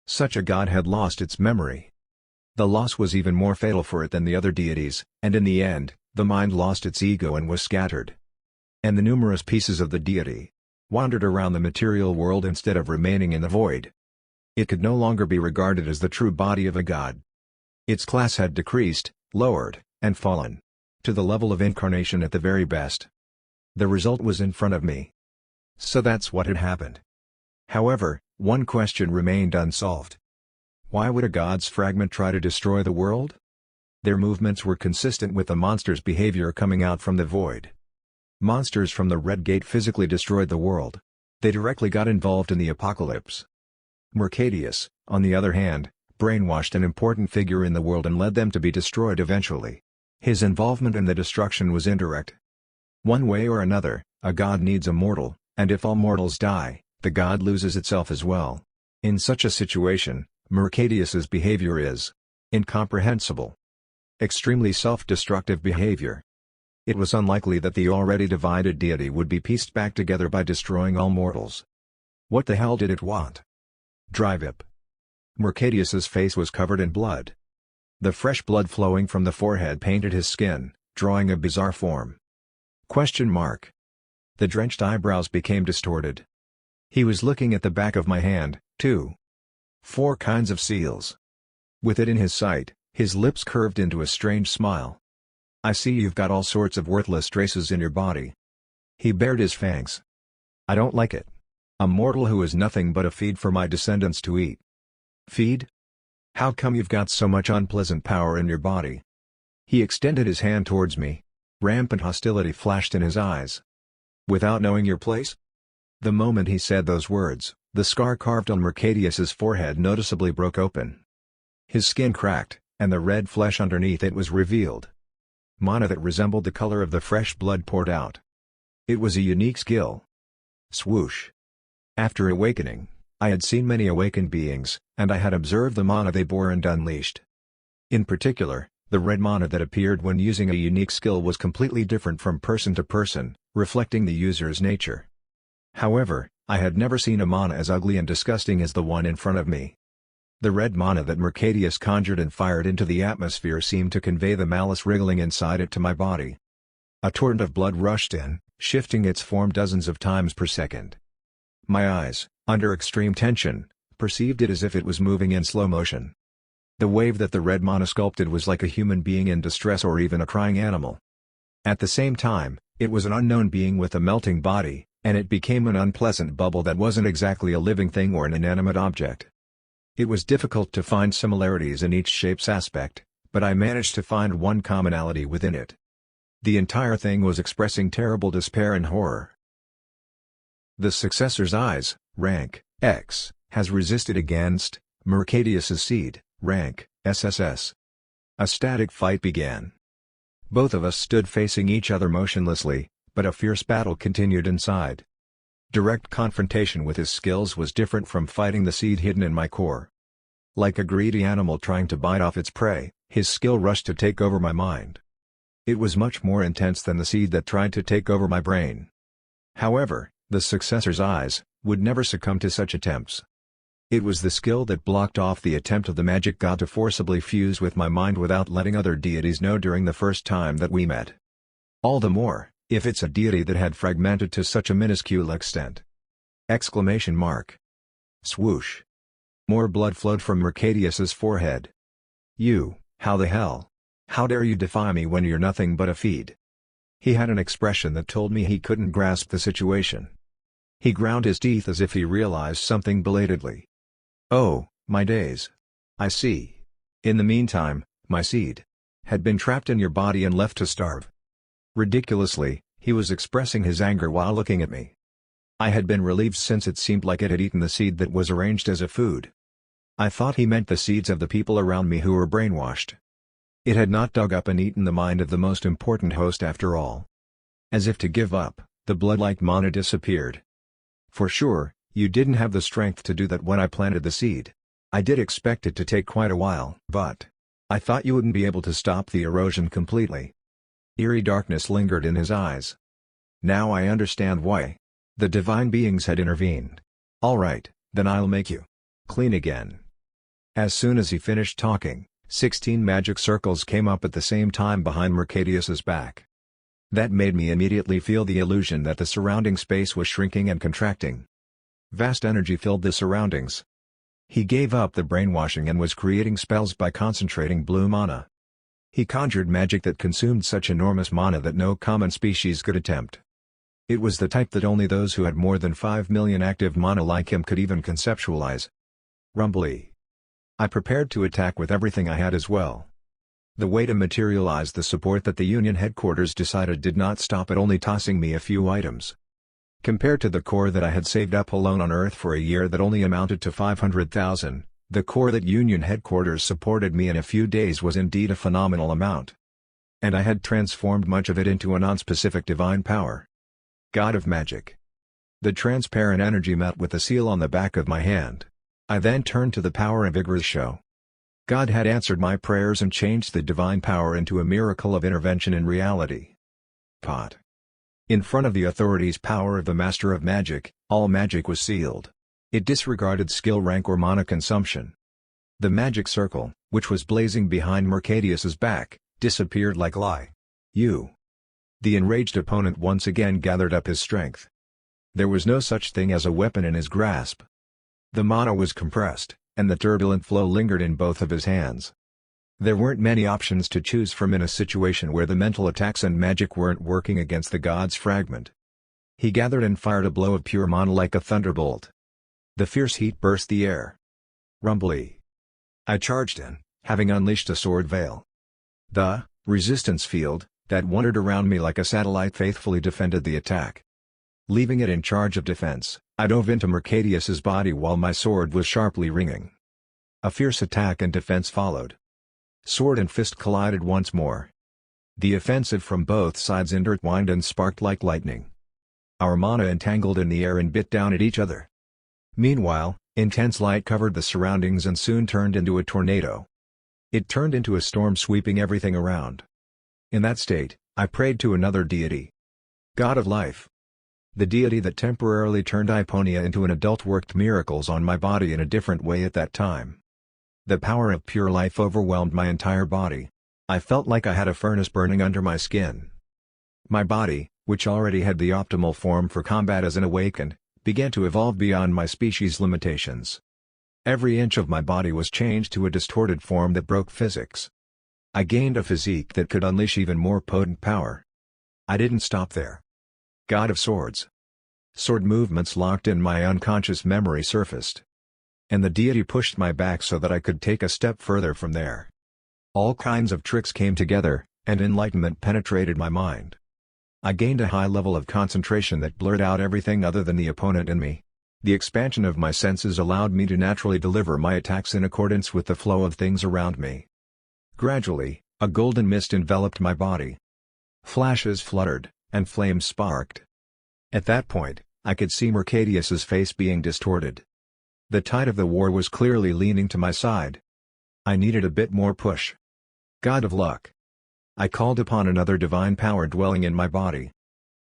Such a god had lost its memory. The loss was even more fatal for it than the other deities, and in the end, the mind lost its ego and was scattered. And the numerous pieces of the deity wandered around the material world instead of remaining in the void. It could no longer be regarded as the true body of a god. Its class had decreased, lowered, and fallen to the level of incarnation at the very best. The result was in front of me. So that's what had happened. However, one question remained unsolved. Why would a god's fragment try to destroy the world? Their movements were consistent with the monster's behavior coming out from the void. Monsters from the Red Gate physically destroyed the world. They directly got involved in the apocalypse. Mercadius, on the other hand, brainwashed an important figure in the world and led them to be destroyed eventually. His involvement in the destruction was indirect. One way or another, a god needs a mortal, and if all mortals die, the god loses itself as well. In such a situation, Mercadius's behavior is incomprehensible. Extremely self-destructive behavior. It was unlikely that the already divided deity would be pieced back together by destroying all mortals. What the hell did it want? Drive up. Mercadius's face was covered in blood. The fresh blood flowing from the forehead painted his skin, drawing a bizarre form. Question mark. The drenched eyebrows became distorted. He was looking at the back of my hand, too. 4 kinds of seals. With it in his sight, his lips curved into a strange smile. I see you've got all sorts of worthless traces in your body. He bared his fangs. I don't like it. A mortal who is nothing but a feed for my descendants to eat. Feed? How come you've got so much unpleasant power in your body? He extended his hand towards me. Rampant hostility flashed in his eyes. Without knowing your place? The moment he said those words, the scar carved on Mercadius's forehead noticeably broke open. His skin cracked, and the red flesh underneath it was revealed. Mana that resembled the color of the fresh blood poured out. It was a unique skill. Swoosh. After awakening, I had seen many awakened beings, and I had observed the mana they bore and unleashed. In particular, the red mana that appeared when using a unique skill was completely different from person to person, reflecting the user's nature. However, I had never seen a mana as ugly and disgusting as the one in front of me. The red mana that Mercadius conjured and fired into the atmosphere seemed to convey the malice wriggling inside it to my body. A torrent of blood rushed in, shifting its form dozens of times per second. My eyes, under extreme tension, perceived it as if it was moving in slow motion. The wave that the red mana sculpted was like a human being in distress or even a crying animal. At the same time, it was an unknown being with a melting body, and it became an unpleasant bubble that wasn't exactly a living thing or an inanimate object. It was difficult to find similarities in each shape's aspect, but I managed to find one commonality within it. The entire thing was expressing terrible despair and horror. The successor's eyes, rank, X, has resisted against Mercadius's seed, rank, SSS. A static fight began. Both of us stood facing each other motionlessly, but a fierce battle continued inside. Direct confrontation with his skills was different from fighting the seed hidden in my core. Like a greedy animal trying to bite off its prey, his skill rushed to take over my mind. It was much more intense than the seed that tried to take over my brain. However, the successor's eyes would never succumb to such attempts. It was the skill that blocked off the attempt of the magic god to forcibly fuse with my mind without letting other deities know during the first time that we met. All the more, if it's a deity that had fragmented to such a minuscule extent. Exclamation mark. Swoosh. More blood flowed from Mercadius's forehead. You, how the hell? How dare you defy me when you're nothing but a feed? He had an expression that told me he couldn't grasp the situation. He ground his teeth as if he realized something belatedly. Oh, my days. I see. In the meantime, my seed had been trapped in your body and left to starve. Ridiculously, he was expressing his anger while looking at me. I had been relieved since it seemed like it had eaten the seed that was arranged as a food. I thought he meant the seeds of the people around me who were brainwashed. It had not dug up and eaten the mind of the most important host after all. As if to give up, the blood-like mana disappeared. For sure, you didn't have the strength to do that when I planted the seed. I did expect it to take quite a while, but I thought you wouldn't be able to stop the erosion completely. Eerie darkness lingered in his eyes. Now I understand why. The divine beings had intervened. All right, then I'll make you clean again. As soon as he finished talking, 16 magic circles came up at the same time behind Mercadius's back. That made me immediately feel the illusion that the surrounding space was shrinking and contracting. Vast energy filled the surroundings. He gave up the brainwashing and was creating spells by concentrating blue mana. He conjured magic that consumed such enormous mana that no common species could attempt. It was the type that only those who had more than 5 million active mana like him could even conceptualize. Rumbly. I prepared to attack with everything I had as well. The way to materialize the support that the Union headquarters decided did not stop at only tossing me a few items. Compared to the core that I had saved up alone on Earth for a year that only amounted to 500,000, the core that Union headquarters supported me in a few days was indeed a phenomenal amount. And I had transformed much of it into a non-specific divine power. God of Magic. The transparent energy met with the seal on the back of my hand. I then turned to the power and vigorous show. God had answered my prayers and changed the divine power into a miracle of intervention in reality. Pot. In front of the authority's power of the Master of Magic, all magic was sealed. It disregarded skill rank or mana consumption. The magic circle, which was blazing behind Mercadius's back, disappeared like lie. You. The enraged opponent once again gathered up his strength. There was no such thing as a weapon in his grasp. The mana was compressed, and the turbulent flow lingered in both of his hands. There weren't many options to choose from in a situation where the mental attacks and magic weren't working against the god's fragment. He gathered and fired a blow of pure mana like a thunderbolt. The fierce heat burst the air. Rumbly. I charged in, having unleashed a sword veil. The resistance field that wandered around me like a satellite faithfully defended the attack. Leaving it in charge of defense, I dove into Mercadius's body while my sword was sharply ringing. A fierce attack and defense followed. Sword and fist collided once more. The offensive from both sides intertwined and sparked like lightning. our mana entangled in the air and bit down at each other. Meanwhile, intense light covered the surroundings and soon turned into a tornado. It turned into a storm sweeping everything around. In that state, I prayed to another deity. God of life. The deity that temporarily turned Iponia into an adult worked miracles on my body in a different way at that time. The power of pure life overwhelmed my entire body. I felt like I had a furnace burning under my skin. My body, which already had the optimal form for combat as an awakened, began to evolve beyond my species' limitations. Every inch of my body was changed to a distorted form that broke physics. I gained a physique that could unleash even more potent power. I didn't stop there. God of Swords. Sword movements locked in my unconscious memory surfaced. And the deity pushed my back so that I could take a step further from there. All kinds of tricks came together, and enlightenment penetrated my mind. I gained a high level of concentration that blurred out everything other than the opponent in me. The expansion of my senses allowed me to naturally deliver my attacks in accordance with the flow of things around me. Gradually, a golden mist enveloped my body. Flashes fluttered, and flames sparked. At that point, I could see Mercadius's face being distorted. The tide of the war was clearly leaning to my side. I needed a bit more push. God of luck. I called upon another divine power dwelling in my body.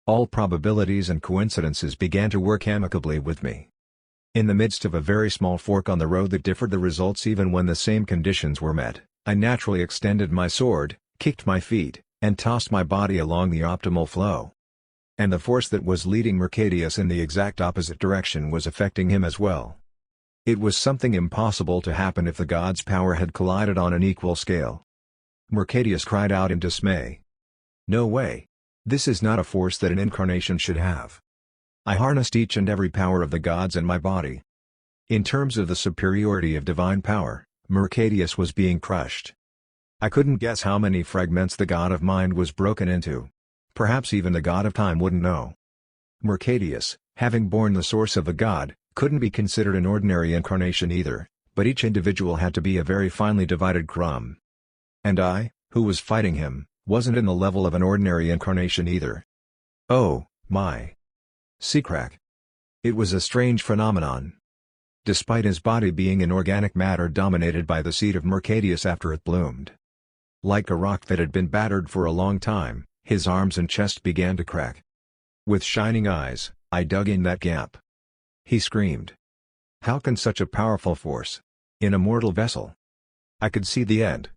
All probabilities and coincidences began to work amicably with me. In the midst of a very small fork on the road that differed the results even when the same conditions were met, I naturally extended my sword, kicked my feet, and tossed my body along the optimal flow. And the force that was leading Mercadius in the exact opposite direction was affecting him as well. It was something impossible to happen if the god's power had collided on an equal scale. Mercadius cried out in dismay. No way! This is not a force that an incarnation should have. I harnessed each and every power of the gods in my body. In terms of the superiority of divine power, Mercadius was being crushed. I couldn't guess how many fragments the god of mind was broken into. Perhaps even the god of time wouldn't know. Mercadius, having borne the source of the god, couldn't be considered an ordinary incarnation either, but each individual had to be a very finely divided crumb. And I, who was fighting him, wasn't in the level of an ordinary incarnation either. Oh, my. Seacrack. It was a strange phenomenon. Despite his body being inorganic matter dominated by the seed of Mercadius after it bloomed. Like a rock that had been battered for a long time, his arms and chest began to crack. With shining eyes, I dug in that gap. He screamed. How can such a powerful force in a mortal vessel? I could see the end.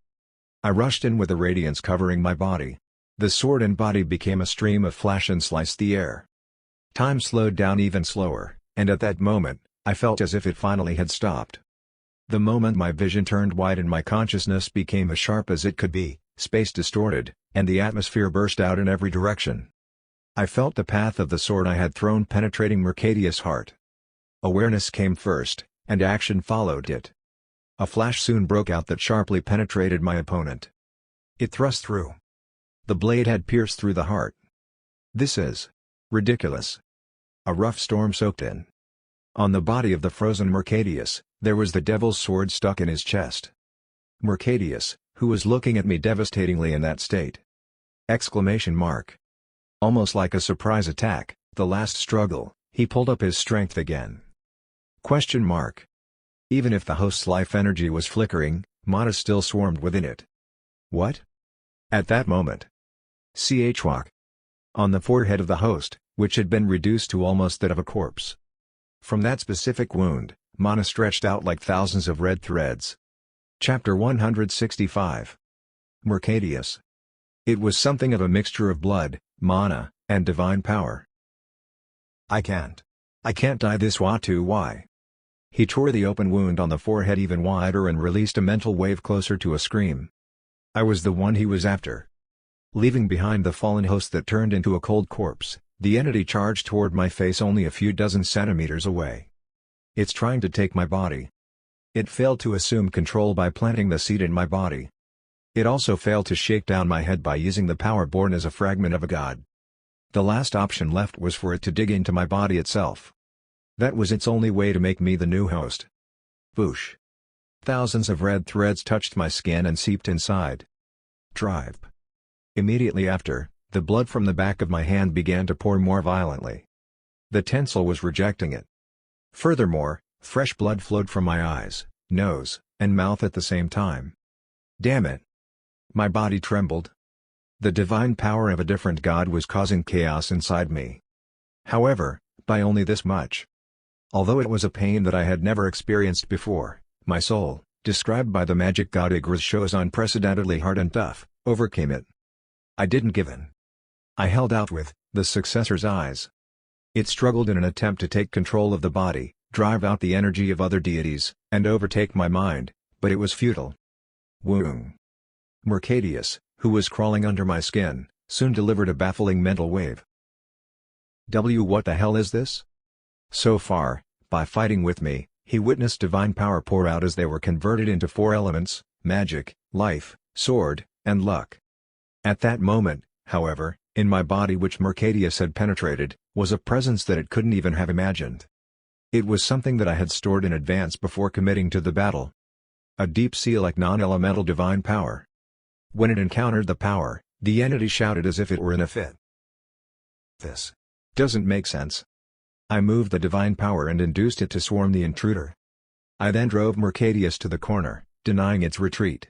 I rushed in with the radiance covering my body. The sword and body became a stream of flash and sliced the air. Time slowed down even slower, and at that moment, I felt as if it finally had stopped. The moment my vision turned wide and my consciousness became as sharp as it could be, space distorted, and the atmosphere burst out in every direction. I felt the path of the sword I had thrown penetrating Mercadius' heart. Awareness came first, and action followed it. A flash soon broke out that sharply penetrated my opponent. It thrust through. The blade had pierced through the heart. This is ridiculous. A rough storm soaked in. On the body of the frozen Mercadius, there was the devil's sword stuck in his chest. Mercadius, who was looking at me devastatingly in that state. Exclamation mark. Almost like a surprise attack, the last struggle, he pulled up his strength again. Question mark. Even if the host's life energy was flickering, mana still swarmed within it. What? At that moment. Chwak. On the forehead of the host, which had been reduced to almost that of a corpse. From that specific wound, mana stretched out like thousands of red threads. Chapter 165. Mercadius. It was something of a mixture of blood, mana, and divine power. I can't die this Watu. Why? He tore the open wound on the forehead even wider and released a mental wave closer to a scream. I was the one he was after. Leaving behind the fallen host that turned into a cold corpse, the entity charged toward my face only a few dozen centimeters away. It's trying to take my body. It failed to assume control by planting the seed in my body. It also failed to shake down my head by using the power born as a fragment of a god. The last option left was for it to dig into my body itself. That was its only way to make me the new host. Boosh. Thousands of red threads touched my skin and seeped inside. Drive. Immediately after, the blood from the back of my hand began to pour more violently. The tinsel was rejecting it. Furthermore, fresh blood flowed from my eyes, nose, and mouth at the same time. Damn it! My body trembled. The divine power of a different god was causing chaos inside me. However, by only this much. Although it was a pain that I had never experienced before, my soul, described by the magic god Igris shows unprecedentedly hard and tough, overcame it. I didn't give in. I held out with the successor's eyes. It struggled in an attempt to take control of the body, drive out the energy of other deities, and overtake my mind, but it was futile. Woong. Mercadius, who was crawling under my skin, soon delivered a baffling mental wave. What the hell is this? So far, by fighting with me, he witnessed divine power pour out as they were converted into four elements: magic, life, sword, and luck. At that moment, however, in my body which Mercadius had penetrated, was a presence that it couldn't even have imagined. It was something that I had stored in advance before committing to the battle. A deep sea-like non-elemental divine power. When it encountered the power, the entity shouted as if it were in a fit. This doesn't make sense. I moved the divine power and induced it to swarm the intruder. I then drove Mercadius to the corner, denying its retreat.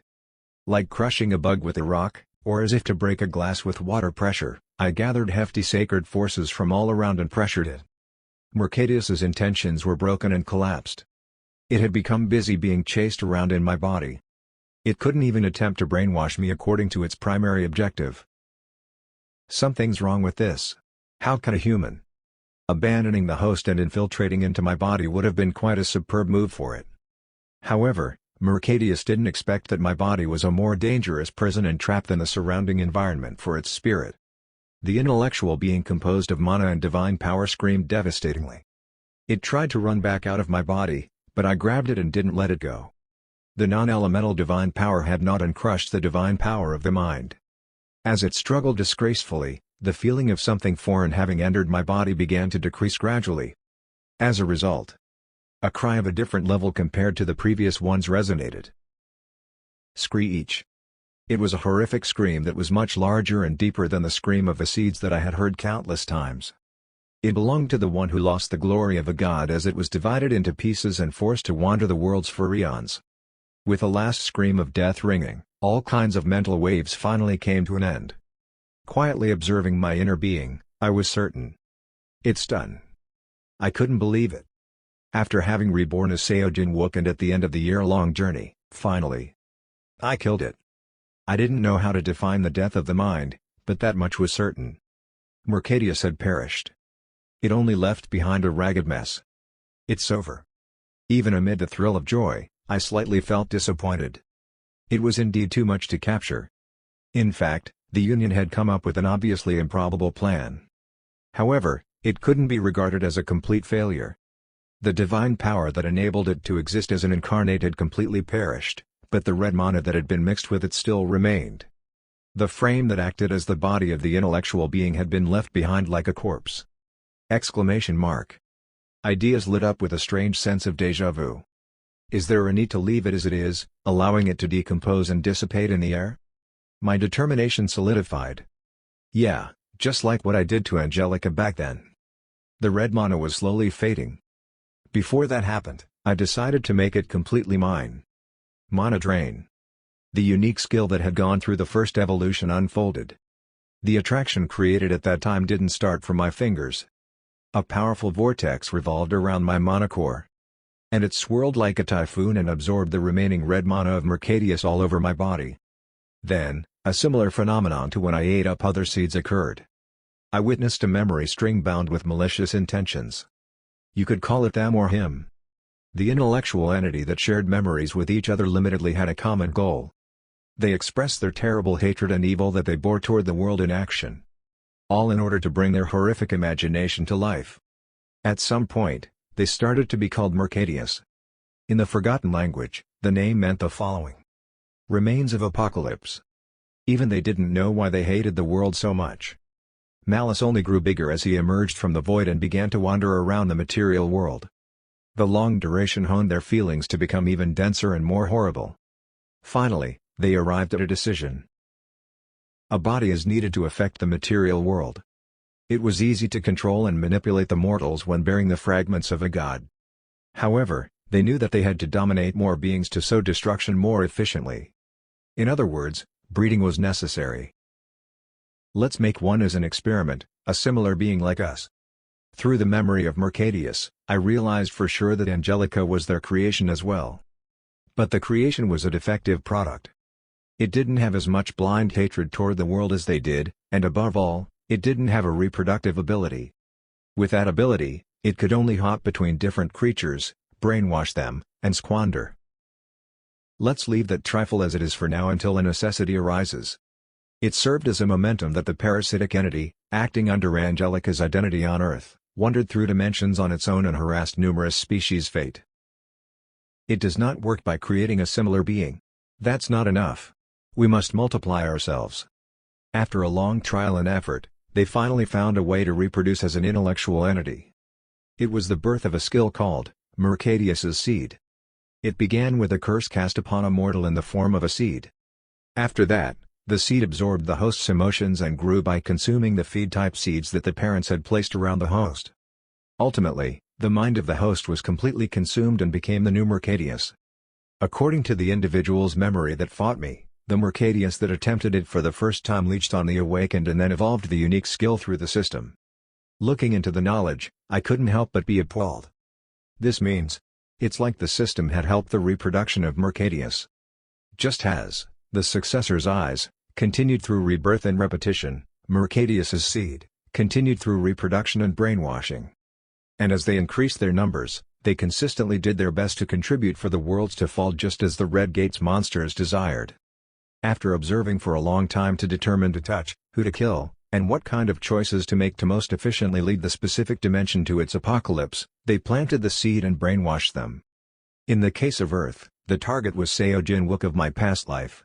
Like crushing a bug with a rock, or as if to break a glass with water pressure, I gathered hefty sacred forces from all around and pressured it. Mercadius's intentions were broken and collapsed. It had become busy being chased around in my body. It couldn't even attempt to brainwash me according to its primary objective. Something's wrong with this. How can a human? Abandoning the host and infiltrating into my body would have been quite a superb move for it. However, Mercadius didn't expect that my body was a more dangerous prison and trap than the surrounding environment for its spirit. The intellectual being composed of mana and divine power screamed devastatingly. It tried to run back out of my body, but I grabbed it and didn't let it go. The non-elemental divine power had not uncrushed the divine power of the mind. As it struggled disgracefully, the feeling of something foreign having entered my body began to decrease gradually. As a result, a cry of a different level compared to the previous ones resonated. Screech. It was a horrific scream that was much larger and deeper than the scream of the seeds that I had heard countless times. It belonged to the one who lost the glory of a god as it was divided into pieces and forced to wander the worlds for eons. With a last scream of death ringing, all kinds of mental waves finally came to an end. Quietly observing my inner being, I was certain. It's done. I couldn't believe it. After having reborn as Seojin Wook and at the end of the year-long journey, finally, I killed it. I didn't know how to define the death of the mind, but that much was certain. Mercadius had perished. It only left behind a ragged mess. It's over. Even amid the thrill of joy, I slightly felt disappointed. It was indeed too much to capture. In fact, the Union had come up with an obviously improbable plan. However, it couldn't be regarded as a complete failure. The divine power that enabled it to exist as an incarnate had completely perished, but the red mana that had been mixed with it still remained. The frame that acted as the body of the intellectual being had been left behind like a corpse. Exclamation mark. Ideas lit up with a strange sense of déjà vu. Is there a need to leave it as it is, allowing it to decompose and dissipate in the air? My determination solidified. Yeah, just like what I did to Angelica back then. The red mana was slowly fading. Before that happened, I decided to make it completely mine. Mana drain. The unique skill that had gone through the first evolution unfolded. The attraction created at that time didn't start from my fingers. A powerful vortex revolved around my mana core. And it swirled like a typhoon and absorbed the remaining red mana of Mercadius all over my body. Then, a similar phenomenon to when I ate up other seeds occurred. I witnessed a memory string bound with malicious intentions. You could call it them or him. The intellectual entity that shared memories with each other limitedly had a common goal. They expressed their terrible hatred and evil that they bore toward the world in action. All in order to bring their horrific imagination to life. At some point, they started to be called Mercadius. In the forgotten language, the name meant the following. Remains of Apocalypse. Even they didn't know why they hated the world so much. Malice only grew bigger as he emerged from the void and began to wander around the material world. The long duration honed their feelings to become even denser and more horrible. Finally, they arrived at a decision. A body is needed to affect the material world. It was easy to control and manipulate the mortals when bearing the fragments of a god. However, they knew that they had to dominate more beings to sow destruction more efficiently. In other words, breeding was necessary. Let's make one as an experiment, a similar being like us. Through the memory of Mercadius, I realized for sure that Angelica was their creation as well. But the creation was a defective product. It didn't have as much blind hatred toward the world as they did, and above all, it didn't have a reproductive ability. With that ability, it could only hop between different creatures, brainwash them, and squander. Let's leave that trifle as it is for now until a necessity arises. It served as a momentum that the parasitic entity, acting under Angelica's identity on Earth, wandered through dimensions on its own and harassed numerous species' fate. It does not work by creating a similar being. That's not enough. We must multiply ourselves. After a long trial and effort, they finally found a way to reproduce as an intellectual entity. It was the birth of a skill called Mercadius's seed. It began with a curse cast upon a mortal in the form of a seed. After that, the seed absorbed the host's emotions and grew by consuming the feed-type seeds that the parents had placed around the host. Ultimately, the mind of the host was completely consumed and became the new Mercadius. According to the individual's memory that fought me, the Mercadius that attempted it for the first time leached on the awakened and then evolved the unique skill through the system. Looking into the knowledge, I couldn't help but be appalled. This means, it's like the system had helped the reproduction of Mercadius. Just as the successor's eyes continued through rebirth and repetition, Mercadius's seed continued through reproduction and brainwashing. And as they increased their numbers, they consistently did their best to contribute for the worlds to fall just as the Red Gate's monsters desired. After observing for a long time to determine to touch, who to kill, and what kind of choices to make to most efficiently lead the specific dimension to its apocalypse, they planted the seed and brainwashed them. In the case of Earth, the target was Seojin Wook of my past life.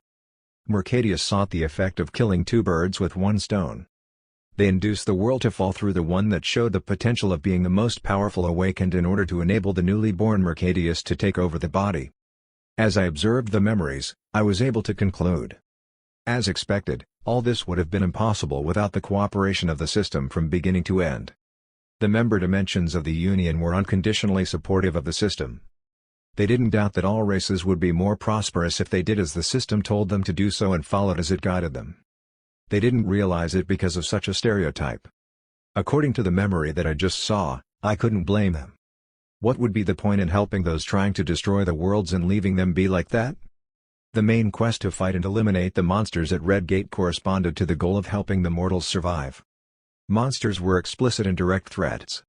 Mercadius sought the effect of killing two birds with one stone. They induced the world to fall through the one that showed the potential of being the most powerful awakened in order to enable the newly born Mercadius to take over the body. As I observed the memories, I was able to conclude. As expected, all this would have been impossible without the cooperation of the system from beginning to end. The member dimensions of the Union were unconditionally supportive of the system. They didn't doubt that all races would be more prosperous if they did as the system told them to do so and followed as it guided them. They didn't realize it because of such a stereotype. According to the memory that I just saw, I couldn't blame them. What would be the point in helping those trying to destroy the worlds and leaving them be like that? The main quest to fight and eliminate the monsters at Red Gate corresponded to the goal of helping the mortals survive. Monsters were explicit and direct threats.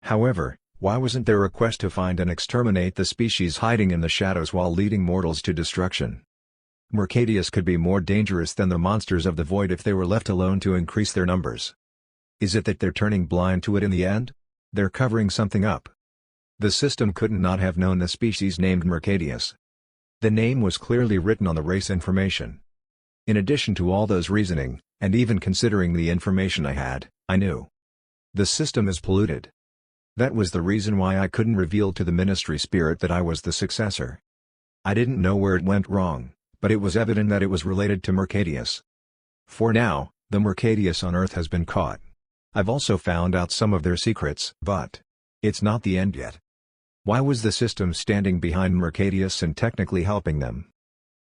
However, why wasn't there a quest to find and exterminate the species hiding in the shadows while leading mortals to destruction? Mercadius could be more dangerous than the monsters of the void if they were left alone to increase their numbers. Is it that they're turning blind to it in the end? They're covering something up. The system couldn't not have known the species named Mercadius. The name was clearly written on the race information. In addition to all those reasoning, and even considering the information I had, I knew. The system is polluted. That was the reason why I couldn't reveal to the Ministry Spirit that I was the successor. I didn't know where it went wrong, but it was evident that it was related to Mercadius. For now, the Mercadius on Earth has been caught. I've also found out some of their secrets, but it's not the end yet. Why was the system standing behind Mercadius and technically helping them?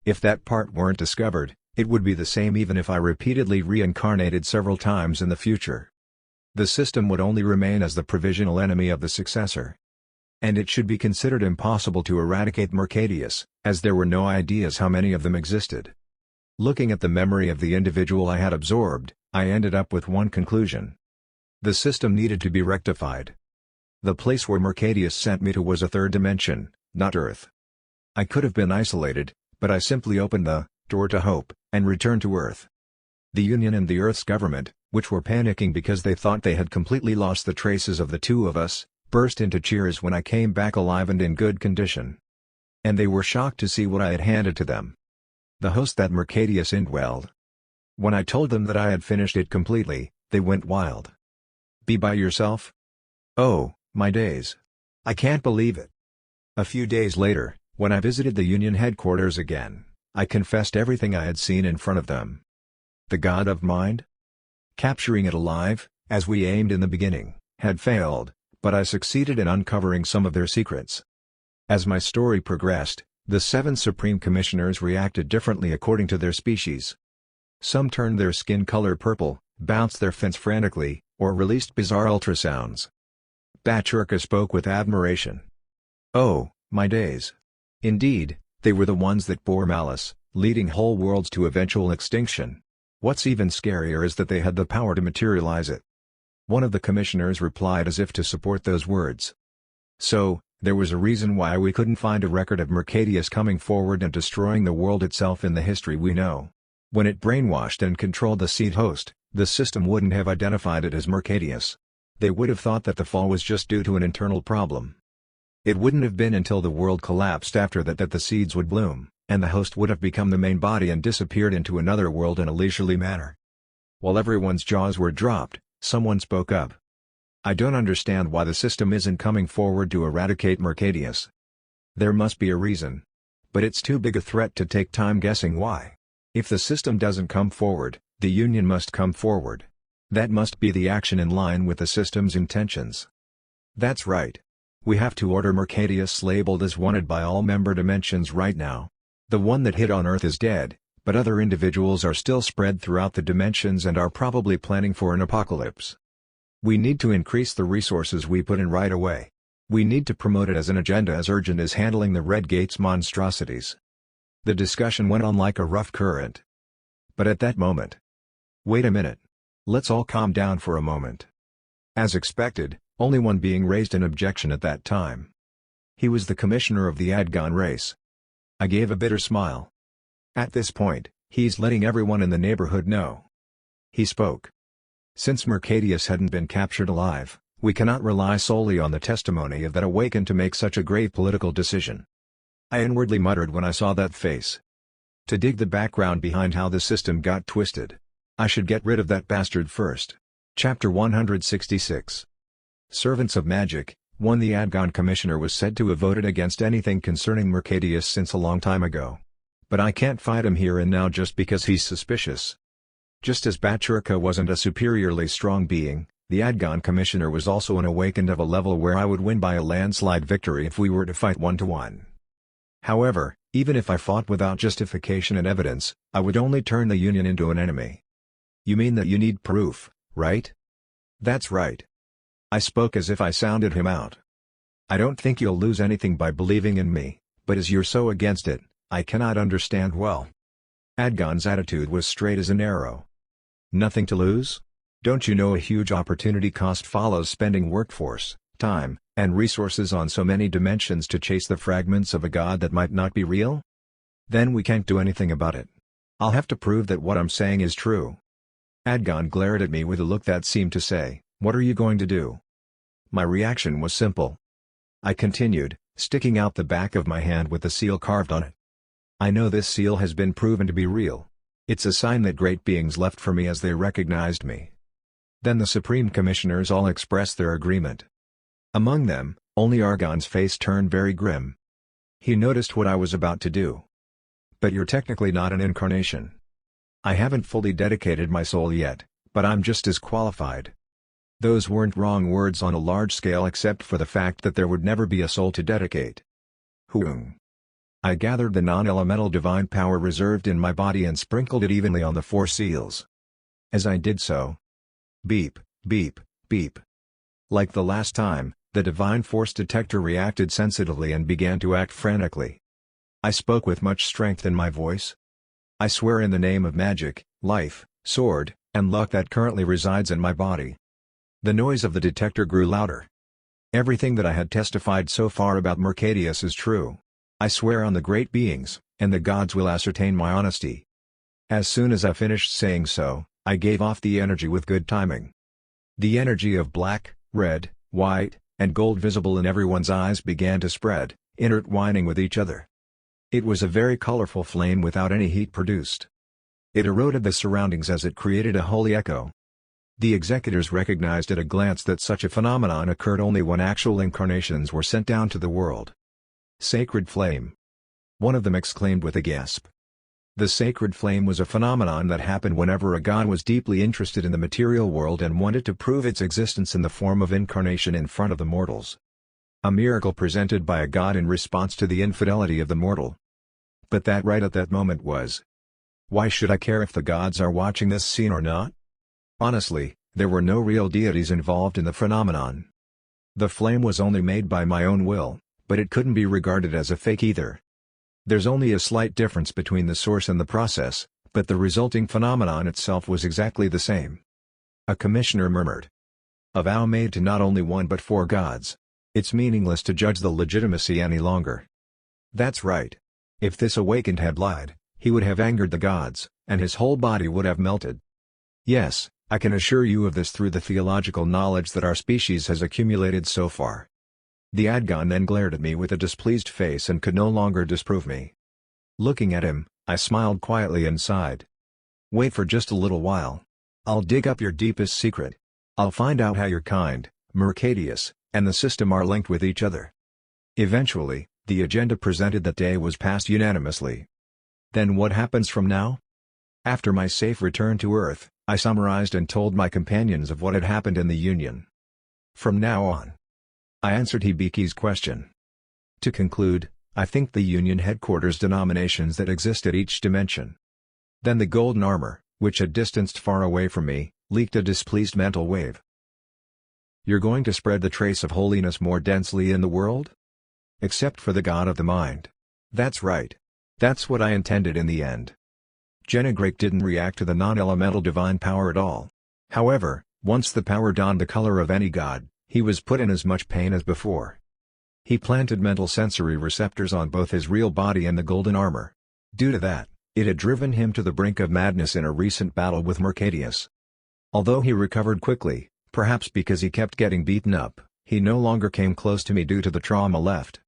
If that part weren't discovered, it would be the same even if I repeatedly reincarnated several times in the future. The system would only remain as the provisional enemy of the successor. And it should be considered impossible to eradicate Mercadius, as there were no ideas how many of them existed. Looking at the memory of the individual I had absorbed, I ended up with one conclusion. The system needed to be rectified. The place where Mercadius sent me to was a third dimension, not Earth. I could have been isolated, but I simply opened the door to hope, and returned to Earth. The Union and the Earth's government, which were panicking because they thought they had completely lost the traces of the two of us, burst into cheers when I came back alive and in good condition. And they were shocked to see what I had handed to them. The host that Mercadius indwelled. When I told them that I had finished it completely, they went wild. Be by yourself? Oh, my days. I can't believe it. A few days later, when I visited the Union headquarters again, I confessed everything I had seen in front of them. The god of mind? Capturing it alive, as we aimed in the beginning, had failed, but I succeeded in uncovering some of their secrets. As my story progressed, the 7 Supreme Commissioners reacted differently according to their species. Some turned their skin color purple, bounced their fins frantically, or released bizarre ultrasounds. Baturka spoke with admiration. "Oh, my days. Indeed, they were the ones that bore malice, leading whole worlds to eventual extinction. What's even scarier is that they had the power to materialize it." One of the commissioners replied as if to support those words. "So, there was a reason why we couldn't find a record of Mercadius coming forward and destroying the world itself in the history we know. When it brainwashed and controlled the seed host, the system wouldn't have identified it as Mercadius. They would have thought that the fall was just due to an internal problem. It wouldn't have been until the world collapsed after that that the seeds would bloom, and the host would have become the main body and disappeared into another world in a leisurely manner." While everyone's jaws were dropped, someone spoke up. "I don't understand why the system isn't coming forward to eradicate Mercadius. There must be a reason. But it's too big a threat to take time guessing why. If the system doesn't come forward, the Union must come forward. That must be the action in line with the system's intentions." "That's right. We have to order Mercadius labeled as wanted by all member dimensions right now. The one that hit on Earth is dead, but other individuals are still spread throughout the dimensions and are probably planning for an apocalypse. We need to increase the resources we put in right away. We need to promote it as an agenda as urgent as handling the Red Gate's monstrosities." The discussion went on like a rough current. But at that moment... "Wait a minute. Let's all calm down for a moment." As expected, only one being raised an objection at that time. He was the commissioner of the Adgon race. I gave a bitter smile. "At this point, he's letting everyone in the neighborhood know." He spoke. "Since Mercadius hadn't been captured alive, we cannot rely solely on the testimony of that awakened to make such a grave political decision." I inwardly muttered when I saw that face. To dig the background behind how the system got twisted. I should get rid of that bastard first. Chapter 166. Servants of Magic. 1. The Adgon Commissioner was said to have voted against anything concerning Mercadius since a long time ago. But I can't fight him here and now just because he's suspicious. Just as Baturka wasn't a superiorly strong being, the Adgon Commissioner was also an awakened of a level where I would win by a landslide victory if we were to fight 1-to-1. However, even if I fought without justification and evidence, I would only turn the Union into an enemy. "You mean that you need proof, right?" "That's right." I spoke as if I sounded him out. "I don't think you'll lose anything by believing in me, but as you're so against it, I cannot understand well." Adgon's attitude was straight as an arrow. "Nothing to lose? Don't you know a huge opportunity cost follows spending workforce, time, and resources on so many dimensions to chase the fragments of a god that might not be real? Then we can't do anything about it. I'll have to prove that what I'm saying is true." Adgon glared at me with a look that seemed to say, "What are you going to do?" My reaction was simple. I continued, sticking out the back of my hand with the seal carved on it. "I know this seal has been proven to be real. It's a sign that great beings left for me as they recognized me." Then the Supreme Commissioners all expressed their agreement. Among them, only Argon's face turned very grim. He noticed what I was about to do. "But you're technically not an incarnation. I haven't fully dedicated my soul yet, but I'm just as qualified." Those weren't wrong words on a large scale except for the fact that there would never be a soul to dedicate. Hoong. I gathered the non-elemental divine power reserved in my body and sprinkled it evenly on the 4 seals. As I did so, beep, beep, beep. Like the last time, the divine force detector reacted sensitively and began to act frantically. I spoke with much strength in my voice. "I swear in the name of magic, life, sword, and luck that currently resides in my body." The noise of the detector grew louder. "Everything that I had testified so far about Mercadius is true. I swear on the great beings, and the gods will ascertain my honesty." As soon as I finished saying so, I gave off the energy with good timing. The energy of black, red, white, and gold visible in everyone's eyes began to spread, intertwining with each other. It was a very colorful flame without any heat produced. It eroded the surroundings as it created a holy echo. The executors recognized at a glance that such a phenomenon occurred only when actual incarnations were sent down to the world. "Sacred flame!" one of them exclaimed with a gasp. The sacred flame was a phenomenon that happened whenever a god was deeply interested in the material world and wanted to prove its existence in the form of incarnation in front of the mortals. A miracle presented by a god in response to the infidelity of the mortal. But that right at that moment was. Why should I care if the gods are watching this scene or not? Honestly, there were no real deities involved in the phenomenon. The flame was only made by my own will, but it couldn't be regarded as a fake either. There's only a slight difference between the source and the process, but the resulting phenomenon itself was exactly the same. A commissioner murmured. A vow made to not only one but 4 gods. It's meaningless to judge the legitimacy any longer. That's right. If this awakened had lied, he would have angered the gods, and his whole body would have melted. Yes, I can assure you of this through the theological knowledge that our species has accumulated so far. The Adgon then glared at me with a displeased face and could no longer disprove me. Looking at him, I smiled quietly and sighed. Wait for just a little while. I'll dig up your deepest secret. I'll find out how your kind, Mercadius, and the system are linked with each other. Eventually, the agenda presented that day was passed unanimously. Then what happens from now? After my safe return to Earth, I summarized and told my companions of what had happened in the Union. From now on. I answered Hibiki's question. To conclude, I think the Union headquarters denominations that exist at each dimension. Then the golden armor, which had distanced far away from me, leaked a displeased mental wave. You're going to spread the trace of holiness more densely in the world? Except for the god of the mind. That's right. That's what I intended in the end. Genegrake didn't react to the non-elemental divine power at all. However, once the power donned the color of any god, he was put in as much pain as before. He planted mental sensory receptors on both his real body and the golden armor. Due to that, it had driven him to the brink of madness in a recent battle with Mercadius. Although he recovered quickly, perhaps because he kept getting beaten up, he no longer came close to me due to the trauma left.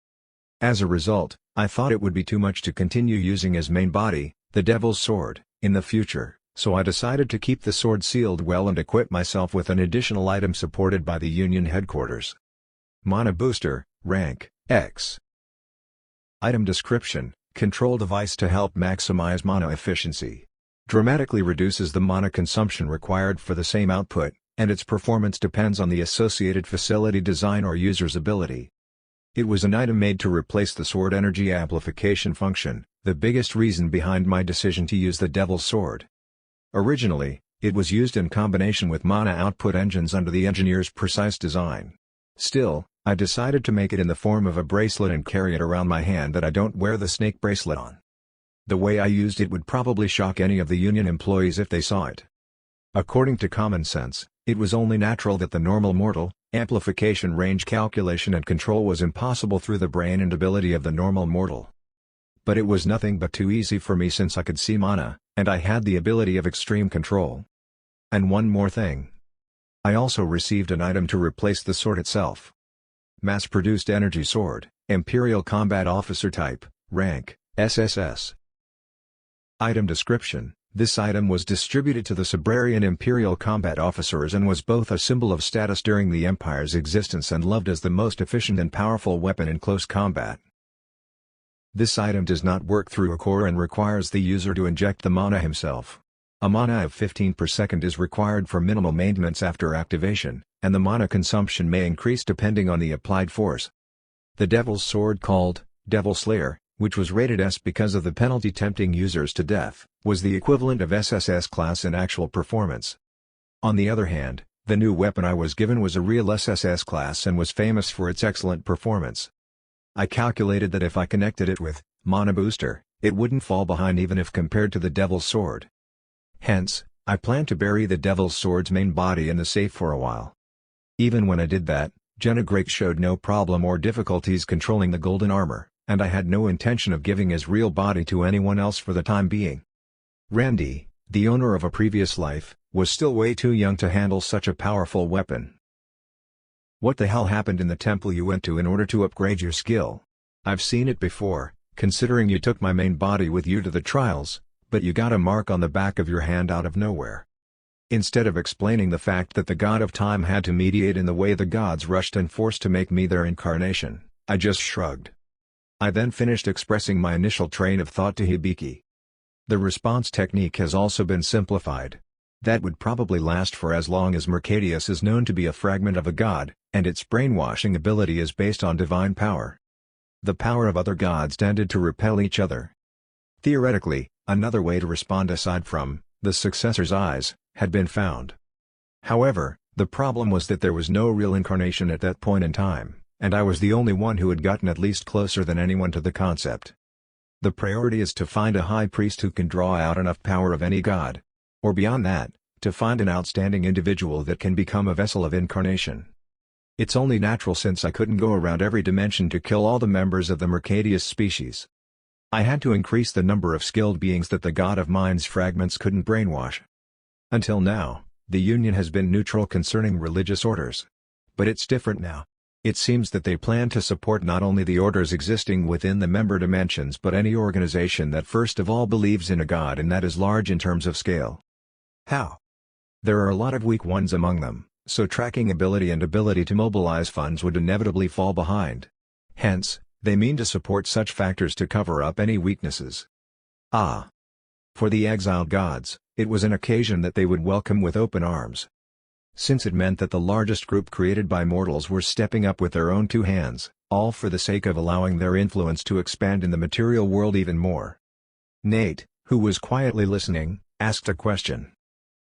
As a result, I thought it would be too much to continue using his main body, the Devil's Sword, in the future, so I decided to keep the sword sealed well and equip myself with an additional item supported by the Union headquarters. Mana Booster, Rank, X. Item Description: Control device to help maximize mana efficiency. Dramatically reduces the mana consumption required for the same output, and its performance depends on the associated facility design or user's ability. It was an item made to replace the sword energy amplification function, the biggest reason behind my decision to use the Devil's Sword. Originally, it was used in combination with mana output engines under the engineer's precise design. Still, I decided to make it in the form of a bracelet and carry it around my hand that I don't wear the snake bracelet on. The way I used it would probably shock any of the Union employees if they saw it. According to common sense, it was only natural that the normal mortal, amplification range calculation and control was impossible through the brain and ability of the normal mortal. But it was nothing but too easy for me since I could see mana, and I had the ability of extreme control. And one more thing. I also received an item to replace the sword itself. Mass-produced energy sword, Imperial Combat Officer type, rank, SSS. Item description: This item was distributed to the Subrarian Imperial Combat Officers and was both a symbol of status during the Empire's existence and loved as the most efficient and powerful weapon in close combat. This item does not work through a core and requires the user to inject the mana himself. A mana of 15 per second is required for minimal maintenance after activation, and the mana consumption may increase depending on the applied force. The Devil's Sword, called Devil Slayer, which was rated S because of the penalty tempting users to death, was the equivalent of SSS class in actual performance. On the other hand, the new weapon I was given was a real SSS class and was famous for its excellent performance. I calculated that if I connected it with Mana Booster, it wouldn't fall behind even if compared to the Devil's Sword. Hence, I planned to bury the Devil's Sword's main body in the safe for a while. Even when I did that, Genegrake showed no problem or difficulties controlling the golden armor, and I had no intention of giving his real body to anyone else for the time being. Randy, the owner of a previous life, was still way too young to handle such a powerful weapon. What the hell happened in the temple you went to in order to upgrade your skill? I've seen it before, considering you took my main body with you to the trials, but you got a mark on the back of your hand out of nowhere. Instead of explaining the fact that the god of time had to mediate in the way the gods rushed and forced to make me their incarnation, I just shrugged. I then finished expressing my initial train of thought to Hibiki. The response technique has also been simplified. That would probably last for as long as Mercadius is known to be a fragment of a god, and its brainwashing ability is based on divine power. The power of other gods tended to repel each other. Theoretically, another way to respond aside from the successor's eyes had been found. However, the problem was that there was no real incarnation at that point in time, and I was the only one who had gotten at least closer than anyone to the concept. The priority is to find a high priest who can draw out enough power of any god. Or beyond that, to find an outstanding individual that can become a vessel of incarnation. It's only natural since I couldn't go around every dimension to kill all the members of the Mercadius species. I had to increase the number of skilled beings that the God of Mind's fragments couldn't brainwash. Until now, the Union has been neutral concerning religious orders. But it's different now. It seems that they plan to support not only the orders existing within the member dimensions but any organization that first of all believes in a god and that is large in terms of scale. How? There are a lot of weak ones among them, so tracking ability and ability to mobilize funds would inevitably fall behind. Hence, they mean to support such factors to cover up any weaknesses. For the exiled gods, it was an occasion that they would welcome with open arms. Since it meant that the largest group created by mortals were stepping up with their own two hands, all for the sake of allowing their influence to expand in the material world even more. Nate, who was quietly listening, asked a question.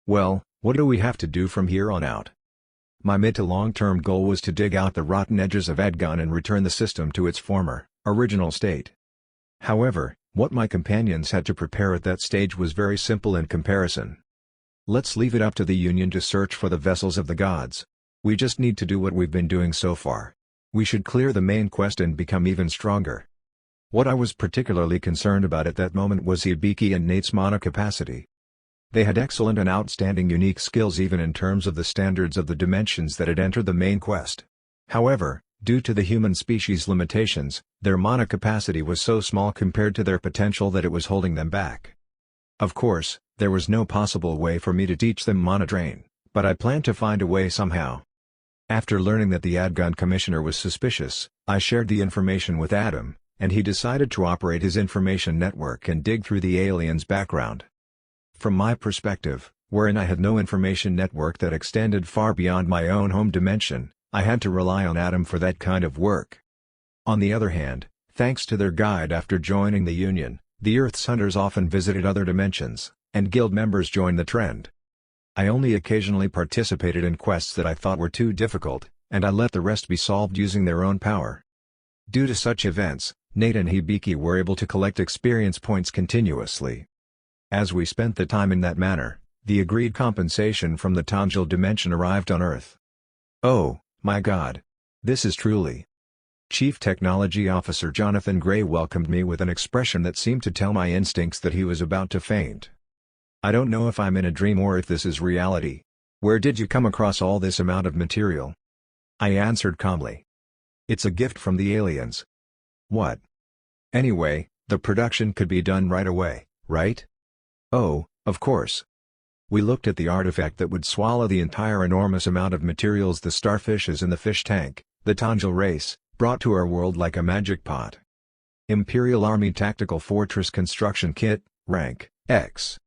Well, what do we have to do from here on out? My mid to long-term goal was to dig out the rotten edges of Edgon and return the system to its former, original state. However, what my companions had to prepare at that stage was very simple in comparison. Let's leave it up to the Union to search for the vessels of the gods. We just need to do what we've been doing so far. We should clear the main quest and become even stronger. What I was particularly concerned about at that moment was Hibiki and Nate's mana capacity. They had excellent and outstanding unique skills even in terms of the standards of the dimensions that had entered the main quest. However, due to the human species' limitations, their mana capacity was so small compared to their potential that it was holding them back. Of course, there was no possible way for me to teach them mana drain, but I planned to find a way somehow. After learning that the Adgun Commissioner was suspicious, I shared the information with Adam, and he decided to operate his information network and dig through the alien's background. From my perspective, wherein I had no information network that extended far beyond my own home dimension, I had to rely on Adam for that kind of work. On the other hand, thanks to their guide after joining the Union, the Earth's hunters often visited other dimensions, and guild members joined the trend. I only occasionally participated in quests that I thought were too difficult, and I let the rest be solved using their own power. Due to such events, Nate and Hibiki were able to collect experience points continuously. As we spent the time in that manner, the agreed compensation from the Tanjil dimension arrived on Earth. Oh, my God! This is truly... Chief Technology Officer Jonathan Gray welcomed me with an expression that seemed to tell my instincts that he was about to faint. I don't know if I'm in a dream or if this is reality. Where did you come across all this amount of material? I answered calmly. It's a gift from the aliens. What? Anyway, the production could be done right away, right? Oh, of course. We looked at the artifact that would swallow the entire enormous amount of materials the starfishes in the fish tank, the Tanjil race, brought to our world like a magic pot. Imperial Army Tactical Fortress Construction Kit, Rank, X.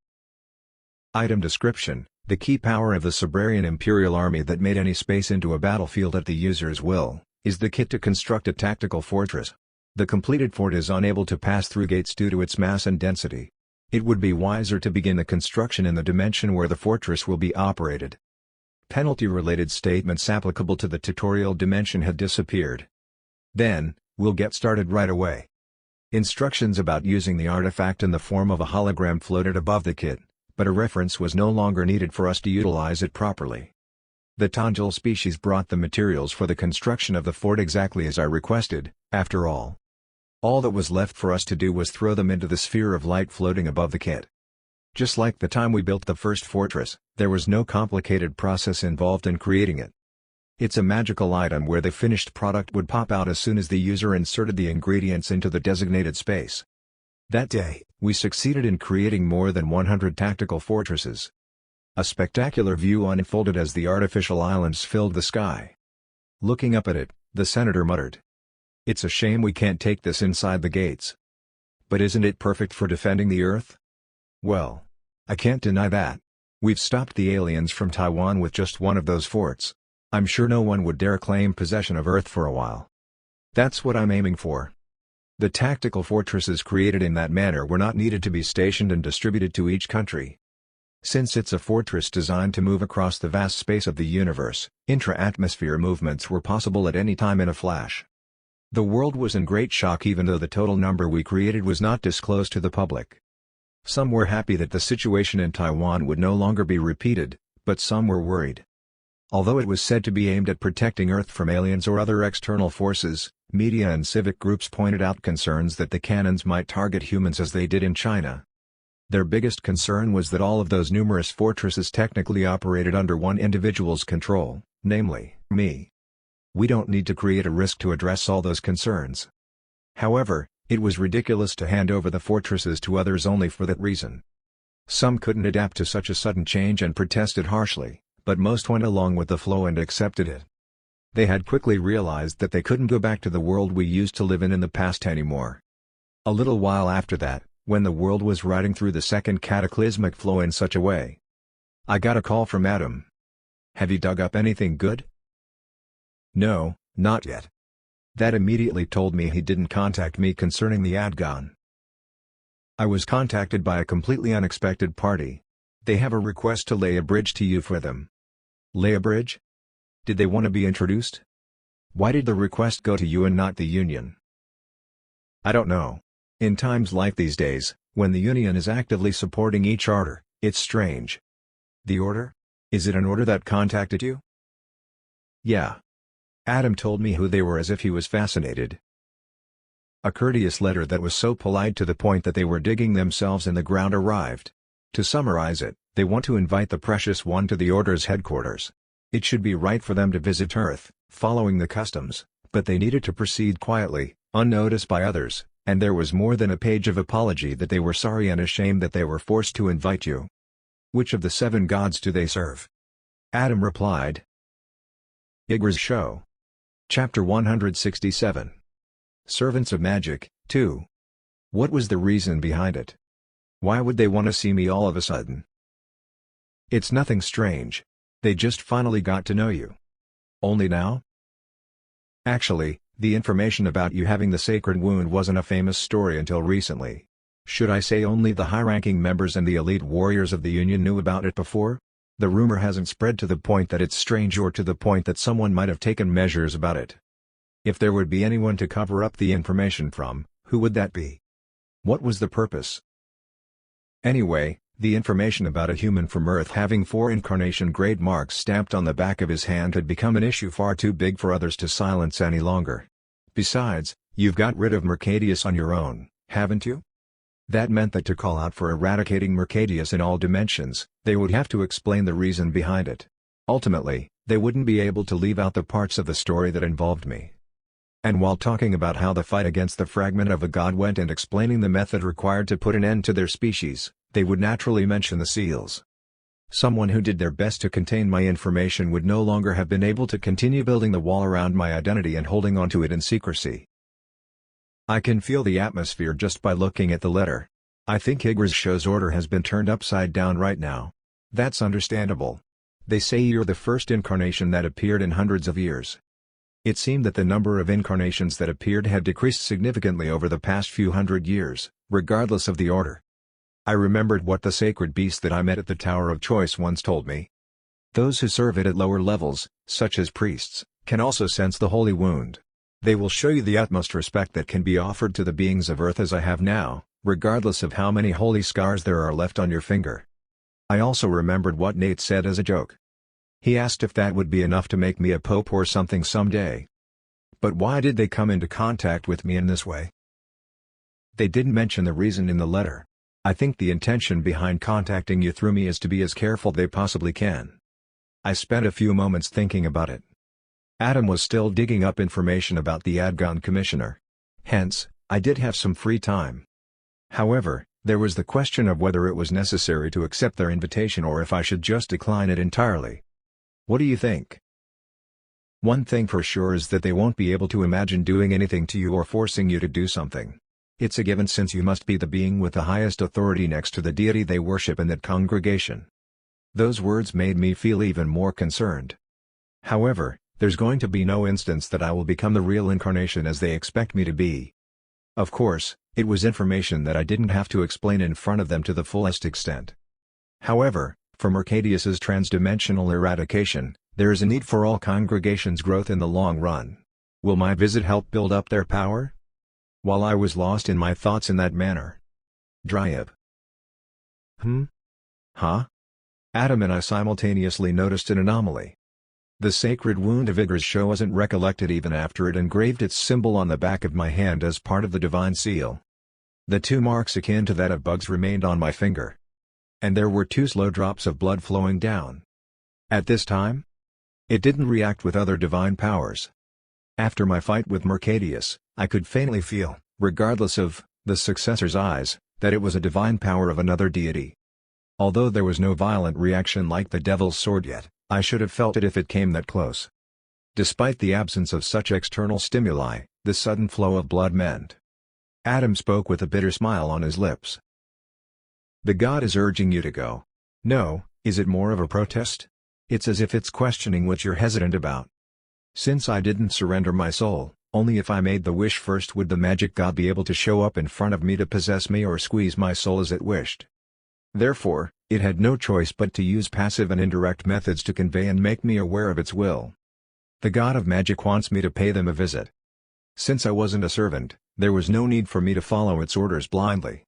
Item description: the key power of the Sabrarian Imperial Army that made any space into a battlefield at the user's will, is the kit to construct a tactical fortress. The completed fort is unable to pass through gates due to its mass and density. It would be wiser to begin the construction in the dimension where the fortress will be operated. Penalty-related statements applicable to the tutorial dimension had disappeared. Then, we'll get started right away. Instructions about using the artifact in the form of a hologram floated above the kit, but a reference was no longer needed for us to utilize it properly. The Tanjil species brought the materials for the construction of the fort exactly as I requested, after all. All that was left for us to do was throw them into the sphere of light floating above the kit. Just like the time we built the first fortress, there was no complicated process involved in creating it. It's a magical item where the finished product would pop out as soon as the user inserted the ingredients into the designated space. That day, we succeeded in creating more than 100 tactical fortresses. A spectacular view unfolded as the artificial islands filled the sky. Looking up at it, the senator muttered, "It's a shame we can't take this inside the gates. But isn't it perfect for defending the Earth?" Well, I can't deny that. We've stopped the aliens from Taiwan with just one of those forts. I'm sure no one would dare claim possession of Earth for a while. That's what I'm aiming for. The tactical fortresses created in that manner were not needed to be stationed and distributed to each country. Since it's a fortress designed to move across the vast space of the universe, intra-atmosphere movements were possible at any time in a flash. The world was in great shock even though the total number we created was not disclosed to the public. Some were happy that the situation in Taiwan would no longer be repeated, but some were worried. Although it was said to be aimed at protecting Earth from aliens or other external forces, media and civic groups pointed out concerns that the cannons might target humans as they did in China. Their biggest concern was that all of those numerous fortresses technically operated under one individual's control, namely, me. We don't need to create a risk to address all those concerns. However, it was ridiculous to hand over the fortresses to others only for that reason. Some couldn't adapt to such a sudden change and protested harshly, but most went along with the flow and accepted it. They had quickly realized that they couldn't go back to the world we used to live in the past anymore. A little while after that, when the world was riding through the second cataclysmic flow in such a way, I got a call from Adam. "Have you dug up anything good?" "No, not yet." That immediately told me he didn't contact me concerning the Adgon. I was contacted by a completely unexpected party. They have a request to lay a bridge to you for them. Lay a bridge? Did they want to be introduced? Why did the request go to you and not the Union? I don't know. In times like these days, when the Union is actively supporting each order, it's strange. The order? Is it an order that contacted you? Yeah. Adam told me who they were as if he was fascinated. A courteous letter that was so polite to the point that they were digging themselves in the ground arrived. To summarize it, they want to invite the Precious One to the Order's headquarters. It should be right for them to visit Earth, following the customs, but they needed to proceed quietly, unnoticed by others, and there was more than a page of apology that they were sorry and ashamed that they were forced to invite you. Which of the 7 gods do they serve? Adam replied. Igra's Show. Chapter 167. Servants of Magic, 2. What was the reason behind it? Why would they want to see me all of a sudden? It's nothing strange. They just finally got to know you. Only now? Actually, the information about you having the sacred wound wasn't a famous story until recently. Should I say only the high-ranking members and the elite warriors of the Union knew about it before? The rumor hasn't spread to the point that it's strange or to the point that someone might have taken measures about it. If there would be anyone to cover up the information from, who would that be? What was the purpose? Anyway, the information about a human from Earth having 4 incarnation grade marks stamped on the back of his hand had become an issue far too big for others to silence any longer. Besides, you've got rid of Mercadius on your own, haven't you? That meant that to call out for eradicating Mercadius in all dimensions, they would have to explain the reason behind it. Ultimately, they wouldn't be able to leave out the parts of the story that involved me. And while talking about how the fight against the fragment of a god went and explaining the method required to put an end to their species, they would naturally mention the seals. Someone who did their best to contain my information would no longer have been able to continue building the wall around my identity and holding onto it in secrecy. I can feel the atmosphere just by looking at the letter. I think Igra's Show's order has been turned upside down right now. That's understandable. They say you're the first incarnation that appeared in hundreds of years. It seemed that the number of incarnations that appeared had decreased significantly over the past few hundred years, regardless of the order. I remembered what the sacred beast that I met at the Tower of Choice once told me. Those who serve it at lower levels, such as priests, can also sense the holy wound. They will show you the utmost respect that can be offered to the beings of Earth as I have now, regardless of how many holy scars there are left on your finger. I also remembered what Nate said as a joke. He asked if that would be enough to make me a pope or something someday. But why did they come into contact with me in this way? They didn't mention the reason in the letter. I think the intention behind contacting you through me is to be as careful they possibly can. I spent a few moments thinking about it. Adam was still digging up information about the Adgon Commissioner. Hence, I did have some free time. However, there was the question of whether it was necessary to accept their invitation or if I should just decline it entirely. What do you think? One thing for sure is that they won't be able to imagine doing anything to you or forcing you to do something. It's a given since you must be the being with the highest authority next to the deity they worship in that congregation. Those words made me feel even more concerned. However, there's going to be no instance that I will become the real incarnation as they expect me to be. Of course, it was information that I didn't have to explain in front of them to the fullest extent. However, for Mercadius's transdimensional eradication, there is a need for all congregations' growth in the long run. Will my visit help build up their power? While I was lost in my thoughts in that manner. Dry up. Huh? Adam and I simultaneously noticed an anomaly. The sacred wound of Igor's show wasn't recollected even after it engraved its symbol on the back of my hand as part of the divine seal. The two marks akin to that of bugs remained on my finger. And there were 2 slow drops of blood flowing down. At this time? It didn't react with other divine powers. After my fight with Mercadius, I could faintly feel, regardless of the successor's eyes, that it was a divine power of another deity. Although there was no violent reaction like the devil's sword yet, I should have felt it if it came that close. Despite the absence of such external stimuli, the sudden flow of blood meant. Adam spoke with a bitter smile on his lips. The god is urging you to go. No, is it more of a protest? It's as if it's questioning what you're hesitant about. Since I didn't surrender my soul, only if I made the wish first would the magic god be able to show up in front of me to possess me or squeeze my soul as it wished. Therefore, it had no choice but to use passive and indirect methods to convey and make me aware of its will. The god of magic wants me to pay them a visit. Since I wasn't a servant, there was no need for me to follow its orders blindly.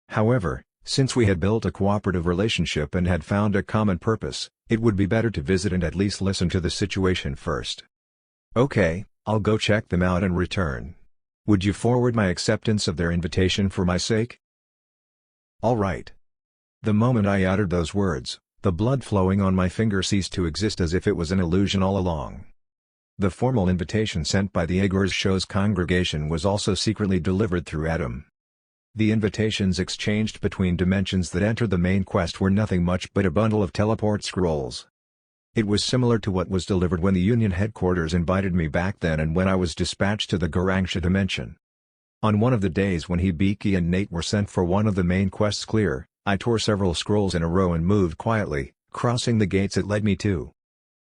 However, since we had built a cooperative relationship and had found a common purpose, it would be better to visit and at least listen to the situation first. Okay, I'll go check them out and return. Would you forward my acceptance of their invitation for my sake? All right. The moment I uttered those words, the blood flowing on my finger ceased to exist as if it was an illusion all along. The formal invitation sent by the Igor's show's congregation was also secretly delivered through Adam. The invitations exchanged between dimensions that entered the main quest were nothing much but a bundle of teleport scrolls. It was similar to what was delivered when the Union headquarters invited me back then and when I was dispatched to the Garangsha dimension. On one of the days when Hibiki and Nate were sent for one of the main quests clear, I tore several scrolls in a row and moved quietly, crossing the gates it led me to.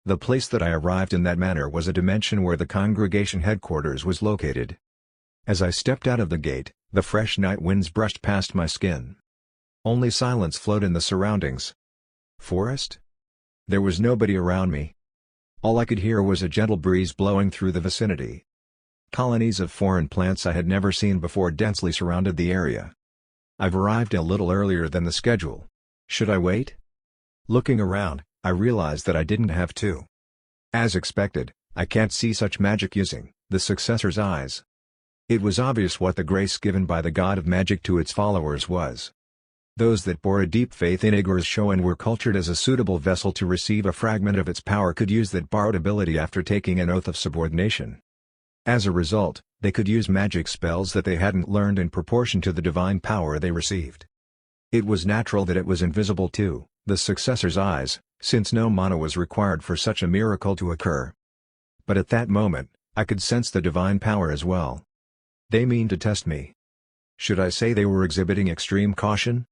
The place that I arrived in that manner was a dimension where the congregation headquarters was located. As I stepped out of the gate, the fresh night winds brushed past my skin. Only silence flowed in the surroundings. Forest? There was nobody around me. All I could hear was a gentle breeze blowing through the vicinity. Colonies of foreign plants I had never seen before densely surrounded the area. I've arrived a little earlier than the schedule. Should I wait? Looking around, I realized that I didn't have to. As expected, I can't see such magic using the successor's eyes. It was obvious what the grace given by the god of magic to its followers was. Those that bore a deep faith in Igor's show and were cultured as a suitable vessel to receive a fragment of its power could use that borrowed ability after taking an oath of subordination. As a result, they could use magic spells that they hadn't learned in proportion to the divine power they received. It was natural that it was invisible to the successor's eyes, since no mana was required for such a miracle to occur. But at that moment, I could sense the divine power as well. They mean to test me. Should I say they were exhibiting extreme caution?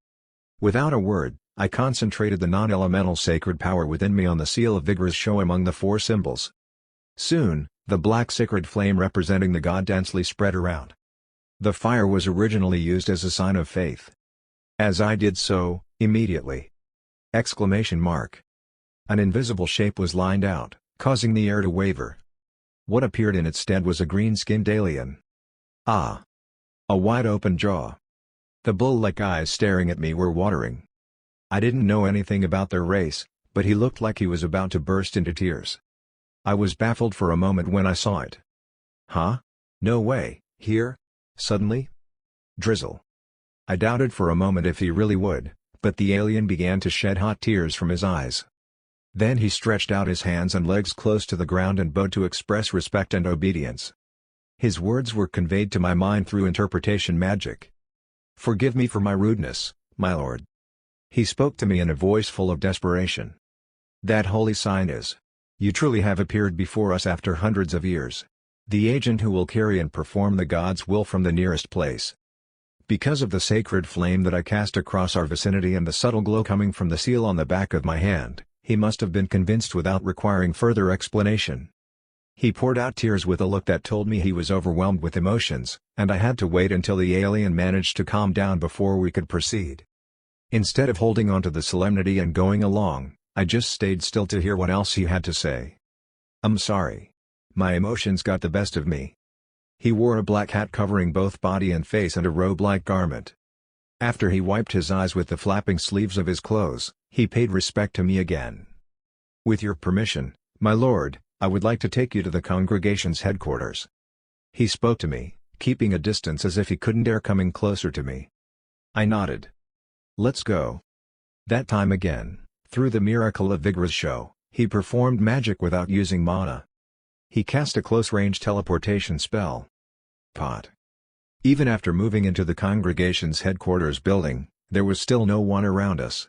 Without a word, I concentrated the non-elemental sacred power within me on the seal of Vigor's show among the 4 symbols. Soon, the black sacred flame representing the god densely spread around. The fire was originally used as a sign of faith. As I did so, immediately. Exclamation mark. An invisible shape was lined out, causing the air to waver. What appeared in its stead was a green-skinned alien. Ah! A wide-open jaw. The bull-like eyes staring at me were watering. I didn't know anything about their race, but he looked like he was about to burst into tears. I was baffled for a moment when I saw it. Huh? No way, here? Suddenly? Drizzle. I doubted for a moment if he really would, but the alien began to shed hot tears from his eyes. Then he stretched out his hands and legs close to the ground and bowed to express respect and obedience. His words were conveyed to my mind through interpretation magic. "Forgive me for my rudeness, my lord." He spoke to me in a voice full of desperation. "That holy sign is. You truly have appeared before us after hundreds of years. The agent who will carry and perform the god's will from the nearest place. Because of the sacred flame that I cast across our vicinity and the subtle glow coming from the seal on the back of my hand, he must have been convinced without requiring further explanation. He poured out tears with a look that told me he was overwhelmed with emotions, and I had to wait until the alien managed to calm down before we could proceed. Instead of holding on to the solemnity and going along, I just stayed still to hear what else he had to say. "I'm sorry. My emotions got the best of me." He wore a black hat covering both body and face and a robe-like garment. After he wiped his eyes with the flapping sleeves of his clothes, he paid respect to me again. "With your permission, my lord, I would like to take you to the congregation's headquarters." He spoke to me, keeping a distance as if he couldn't dare coming closer to me. I nodded. "Let's go." That time again, through the miracle of Vigra's show, he performed magic without using mana. He cast a close-range teleportation spell. Pot. Even after moving into the congregation's headquarters building, there was still no one around us.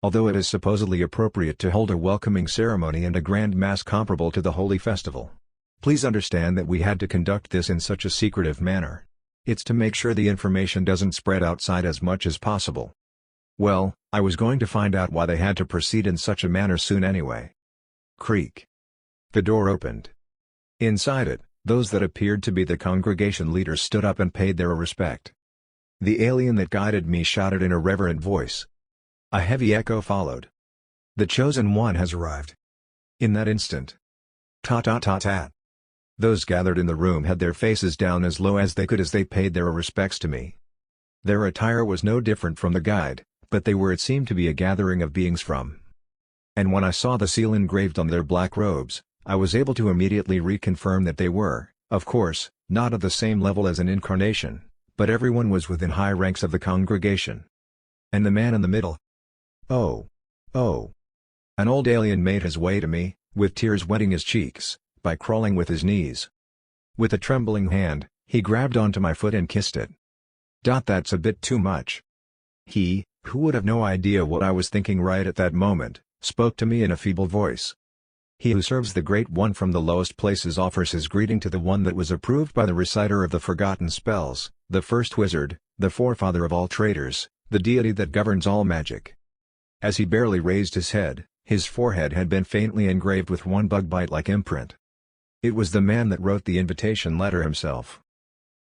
Although it is supposedly appropriate to hold a welcoming ceremony and a grand mass comparable to the Holy Festival, please understand that we had to conduct this in such a secretive manner. It's to make sure the information doesn't spread outside as much as possible. Well, I was going to find out why they had to proceed in such a manner soon anyway. Creak. The door opened. Inside it, those that appeared to be the congregation leaders stood up and paid their respect. The alien that guided me shouted in a reverent voice. A heavy echo followed. "The Chosen One has arrived." In that instant. Ta-ta-ta-tat. Those gathered in the room had their faces down as low as they could as they paid their respects to me. Their attire was no different from the guide, but they were it seemed to be a gathering of beings from. And when I saw the seal engraved on their black robes, I was able to immediately reconfirm that they were, of course, not at the same level as an incarnation, but everyone was within high ranks of the congregation. And the man in the middle? Oh. An old alien made his way to me, with tears wetting his cheeks, by crawling with his knees. With a trembling hand, he grabbed onto my foot and kissed it. That's a bit too much. He, who would have no idea what I was thinking right at that moment, spoke to me in a feeble voice. "He who serves the Great One from the lowest places offers his greeting to the one that was approved by the reciter of the forgotten spells, the first wizard, the forefather of all traders, the deity that governs all magic." As he barely raised his head, his forehead had been faintly engraved with one bug-bite-like imprint. It was the man that wrote the invitation letter himself.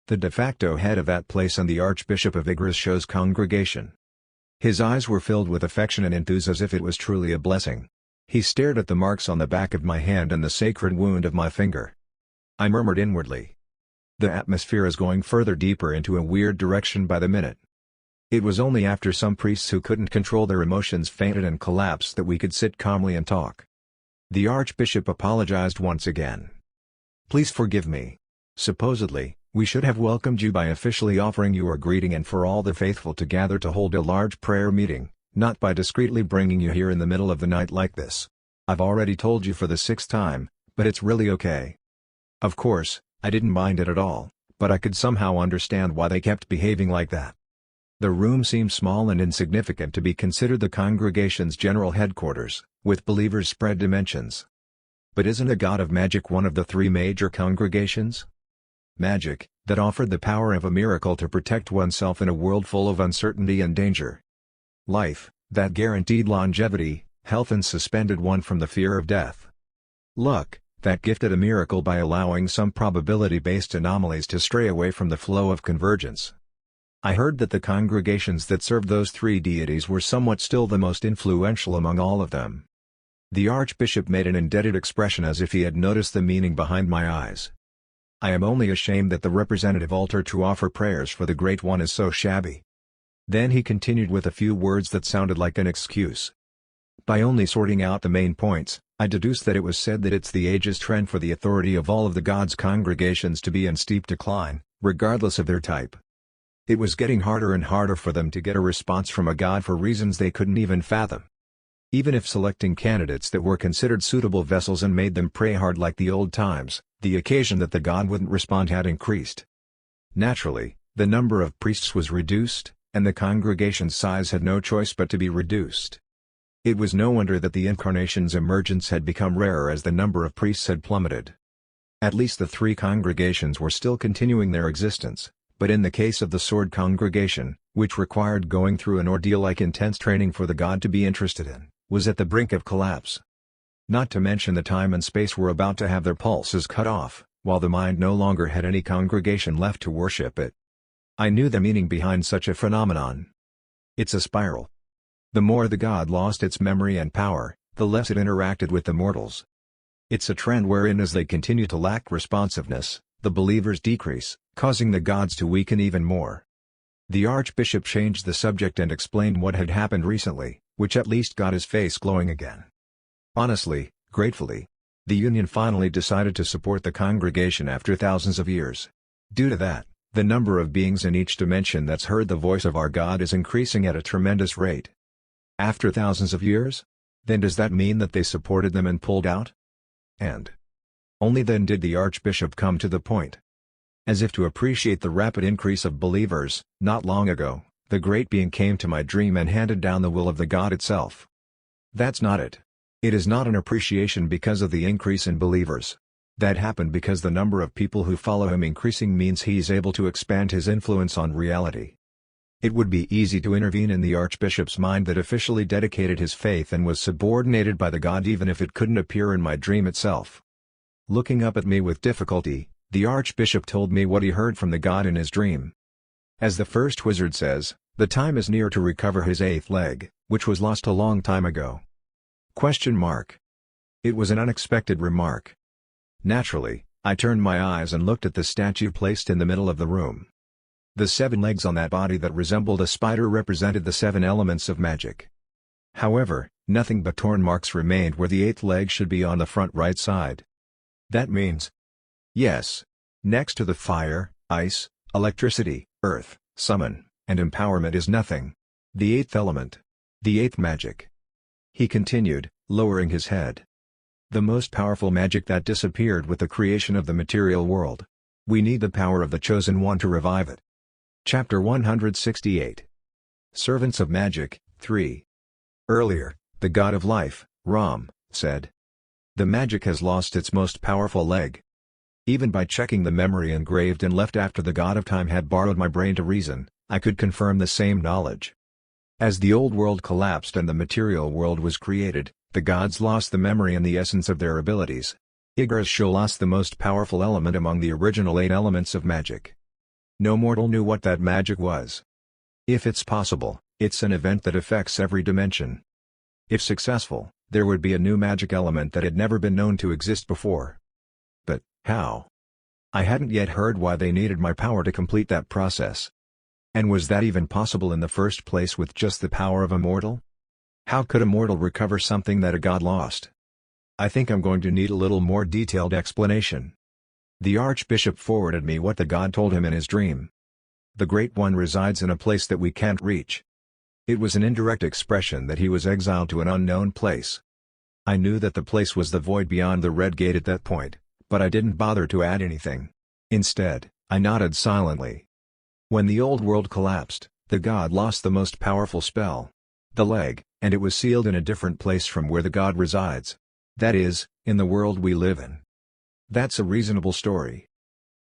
The de facto head of that place and the Archbishop of Vigra's show's congregation. His eyes were filled with affection and enthuse as if it was truly a blessing. He stared at the marks on the back of my hand and the sacred wound of my finger. I murmured inwardly. The atmosphere is going further deeper into a weird direction by the minute. It was only after some priests who couldn't control their emotions fainted and collapsed that we could sit calmly and talk. The Archbishop apologized once again. "Please forgive me. Supposedly, we should have welcomed you by officially offering you a greeting and for all the faithful to gather to hold a large prayer meeting, not by discreetly bringing you here in the middle of the night like this. I've already told you for the 6th time, but it's really okay." Of course, I didn't mind it at all, but I could somehow understand why they kept behaving like that. The room seemed small and insignificant to be considered the congregation's general headquarters, with believers spread dimensions. But isn't a god of magic one of the 3 major congregations? Magic, that offered the power of a miracle to protect oneself in a world full of uncertainty and danger. Life, that guaranteed longevity, health and suspended one from the fear of death. Luck, that gifted a miracle by allowing some probability-based anomalies to stray away from the flow of convergence. I heard that the congregations that served those 3 deities were somewhat still the most influential among all of them. The Archbishop made an indebted expression as if he had noticed the meaning behind my eyes. "I am only ashamed that the representative altar to offer prayers for the Great One is so shabby." Then he continued with a few words that sounded like an excuse. "By only sorting out the main points, I deduced that it was said that it's the age's trend for the authority of all of the gods' congregations to be in steep decline, regardless of their type. It was getting harder and harder for them to get a response from a god for reasons they couldn't even fathom. Even if selecting candidates that were considered suitable vessels and made them pray hard like the old times, the occasion that the god wouldn't respond had increased. Naturally, the number of priests was reduced, and the congregation's size had no choice but to be reduced. It was no wonder that the incarnation's emergence had become rarer as the number of priests had plummeted. At least the 3 congregations were still continuing their existence, But in the case of the sword congregation, which required going through an ordeal like intense training for the god to be interested in, was at the brink of collapse. Not to mention the time and space were about to have their pulses cut off, while the mind no longer had any congregation left to worship it. I knew the meaning behind such a phenomenon. It's a spiral. The more the god lost its memory and power, the less it interacted with the mortals. It's a trend wherein as they continue to lack responsiveness, the believers decrease, causing the gods to weaken even more. The archbishop changed the subject and explained what had happened recently, which at least got his face glowing again. Honestly, gratefully, the union finally decided to support the congregation after thousands of years. Due to that, the number of beings in each dimension that's heard the voice of our God is increasing at a tremendous rate. After thousands of years? Then does that mean that they supported them and pulled out? And only then did the archbishop come to the point. As if to appreciate the rapid increase of believers, not long ago, the great being came to my dream and handed down the will of the God itself. That's not it. It is not an appreciation because of the increase in believers. That happened because the number of people who follow him increasing means he is able to expand his influence on reality. It would be easy to intervene in the archbishop's mind that officially dedicated his faith and was subordinated by the god even if it couldn't appear in my dream itself. Looking up at me with difficulty, the archbishop told me what he heard from the god in his dream. As the first wizard says, the time is near to recover his eighth leg, which was lost a long time ago. It was an unexpected remark. Naturally, I turned my eyes and looked at the statue placed in the middle of the room. The 7 legs on that body that resembled a spider represented the 7 elements of magic. However, nothing but torn marks remained where the 8th leg should be on the front right side. That means, yes, next to the fire, ice, electricity, earth, summon, and empowerment is nothing. The 8th element. The 8th magic. He continued, lowering his head. The most powerful magic that disappeared with the creation of the material world. We need the power of the Chosen One to revive it. Chapter 168. Servants of Magic, 3. Earlier, the God of Life, Ram, said, "The magic has lost its most powerful leg." Even by checking the memory engraved and left after the God of Time had borrowed my brain to reason, I could confirm the same knowledge. As the old world collapsed and the material world was created, the gods lost the memory and the essence of their abilities. Yggdrasil lost the most powerful element among the original 8 elements of magic. No mortal knew what that magic was. If it's possible, it's an event that affects every dimension. If successful, there would be a new magic element that had never been known to exist before. But, how? I hadn't yet heard why they needed my power to complete that process. And was that even possible in the first place with just the power of a mortal? How could a mortal recover something that a god lost? I think I'm going to need a little more detailed explanation. The archbishop forwarded me what the god told him in his dream. The Great One resides in a place that we can't reach. It was an indirect expression that he was exiled to an unknown place. I knew that the place was the void beyond the Red Gate at that point, but I didn't bother to add anything. Instead, I nodded silently. When the old world collapsed, the god lost the most powerful spell, the leg, and it was sealed in a different place from where the god resides. That is, in the world we live in. That's a reasonable story.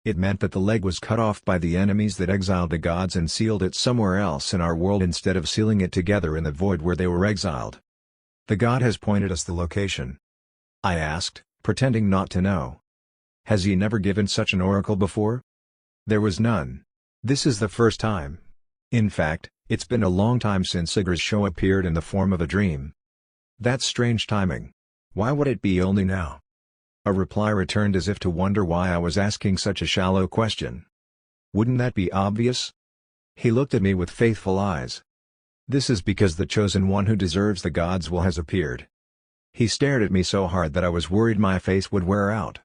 It meant that the leg was cut off by the enemies that exiled the gods and sealed it somewhere else in our world instead of sealing it together in the void where they were exiled. The god has pointed us the location. I asked, pretending not to know. Has he never given such an oracle before? There was none. This is the first time. In fact, it's been a long time since Yggdrasil appeared in the form of a dream. That's strange timing. Why would it be only now? A reply returned as if to wonder why I was asking such a shallow question. Wouldn't that be obvious? He looked at me with faithful eyes. This is because the Chosen One who deserves the God's will has appeared. He stared at me so hard that I was worried my face would wear out.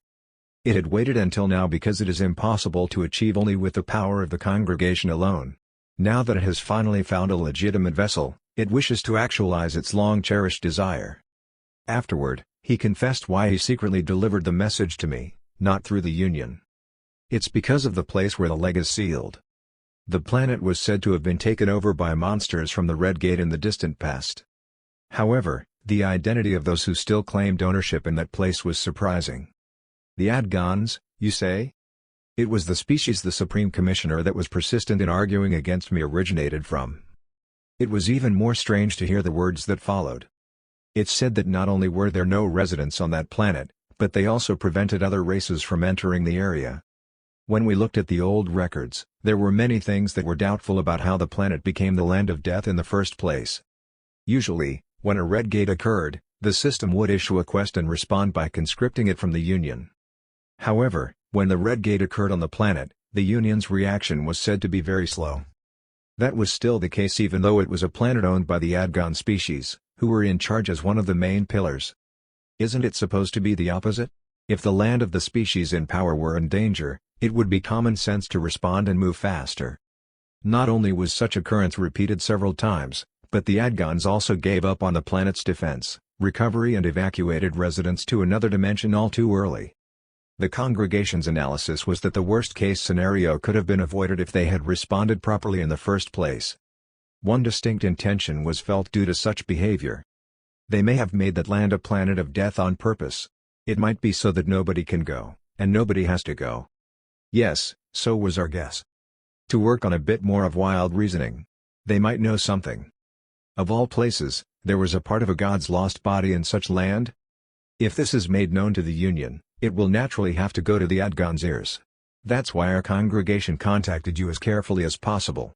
It had waited until now because it is impossible to achieve only with the power of the congregation alone. Now that it has finally found a legitimate vessel, it wishes to actualize its long-cherished desire. Afterward, he confessed why he secretly delivered the message to me, not through the Union. It's because of the place where the leg is sealed. The planet was said to have been taken over by monsters from the Red Gate in the distant past. However, the identity of those who still claimed ownership in that place was surprising. The Adgons, you say? It was the species the Supreme Commissioner that was persistent in arguing against me originated from. It was even more strange to hear the words that followed. It said that not only were there no residents on that planet, but they also prevented other races from entering the area. When we looked at the old records, there were many things that were doubtful about how the planet became the land of death in the first place. Usually, when a red gate occurred, the system would issue a quest and respond by conscripting it from the Union. However, when the red gate occurred on the planet, the Union's reaction was said to be very slow. That was still the case even though it was a planet owned by the Adgon species, who were in charge as one of the main pillars. Isn't it supposed to be the opposite? If the land of the species in power were in danger, it would be common sense to respond and move faster. Not only was such occurrence repeated several times, but the Adgons also gave up on the planet's defense, recovery and evacuated residents to another dimension all too early. The congregation's analysis was that the worst-case scenario could have been avoided if they had responded properly in the first place. One distinct intention was felt due to such behavior. They may have made that land a planet of death on purpose. It might be so that nobody can go, and nobody has to go. Yes, so was our guess. To work on a bit more of wild reasoning. They might know something. Of all places, there was a part of a god's lost body in such land? If this is made known to the Union, it will naturally have to go to the Adgon's ears. That's why our congregation contacted you as carefully as possible.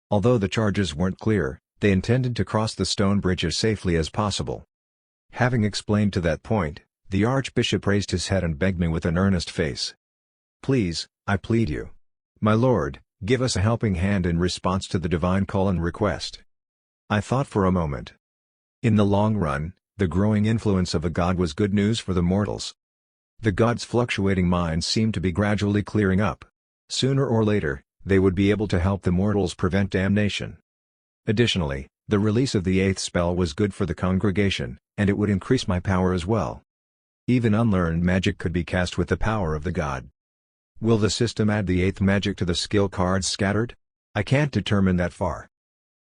Although the charges weren't clear, they intended to cross the stone bridge as safely as possible. Having explained to that point, the Archbishop raised his head and begged me with an earnest face. Please, I plead you. My lord, give us a helping hand in response to the divine call and request. I thought for a moment. In the long run, the growing influence of a god was good news for the mortals. The gods' fluctuating minds seemed to be gradually clearing up. Sooner or later, they would be able to help the mortals prevent damnation. Additionally, the release of the eighth spell was good for the congregation, and it would increase my power as well. Even unlearned magic could be cast with the power of the god. Will the system add the eighth magic to the skill cards scattered? I can't determine that far.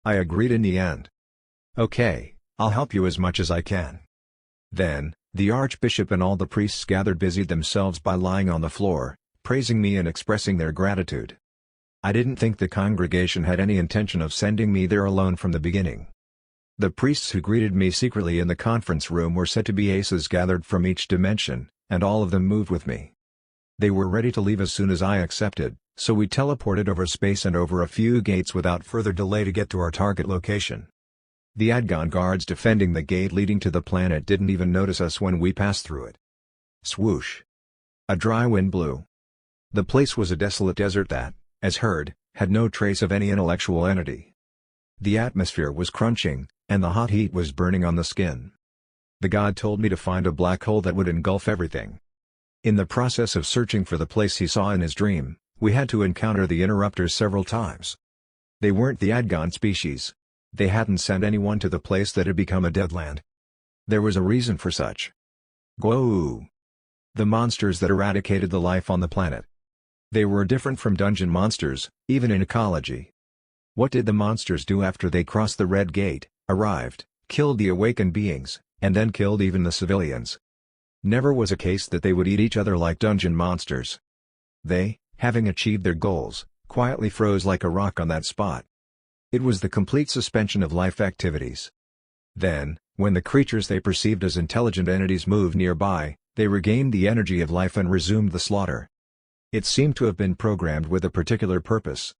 I agreed in the end. Okay, I'll help you as much as I can. Then, the Archbishop and all the priests gathered busied themselves by lying on the floor, praising me and expressing their gratitude. I didn't think the congregation had any intention of sending me there alone from the beginning. The priests who greeted me secretly in the conference room were said to be aces gathered from each dimension, and all of them moved with me. They were ready to leave as soon as I accepted, so we teleported over space and over a few gates without further delay to get to our target location. The Adgon guards defending the gate leading to the planet didn't even notice us when we passed through it. Swoosh! A dry wind blew. The place was a desolate desert that, as heard, had no trace of any intellectual entity. The atmosphere was crunching, and the hot heat was burning on the skin. The god told me to find a black hole that would engulf everything. In the process of searching for the place he saw in his dream, we had to encounter the interrupters several times. They weren't the Adgon species. They hadn't sent anyone to the place that had become a deadland. There was a reason for such. Gwoo! The monsters that eradicated the life on the planet. They were different from dungeon monsters, even in ecology. What did the monsters do after they crossed the Red Gate, arrived, killed the awakened beings, and then killed even the civilians? Never was a case that they would eat each other like dungeon monsters. They, having achieved their goals, quietly froze like a rock on that spot. It was the complete suspension of life activities. Then, when the creatures they perceived as intelligent entities moved nearby, they regained the energy of life and resumed the slaughter. It seemed to have been programmed with a particular purpose.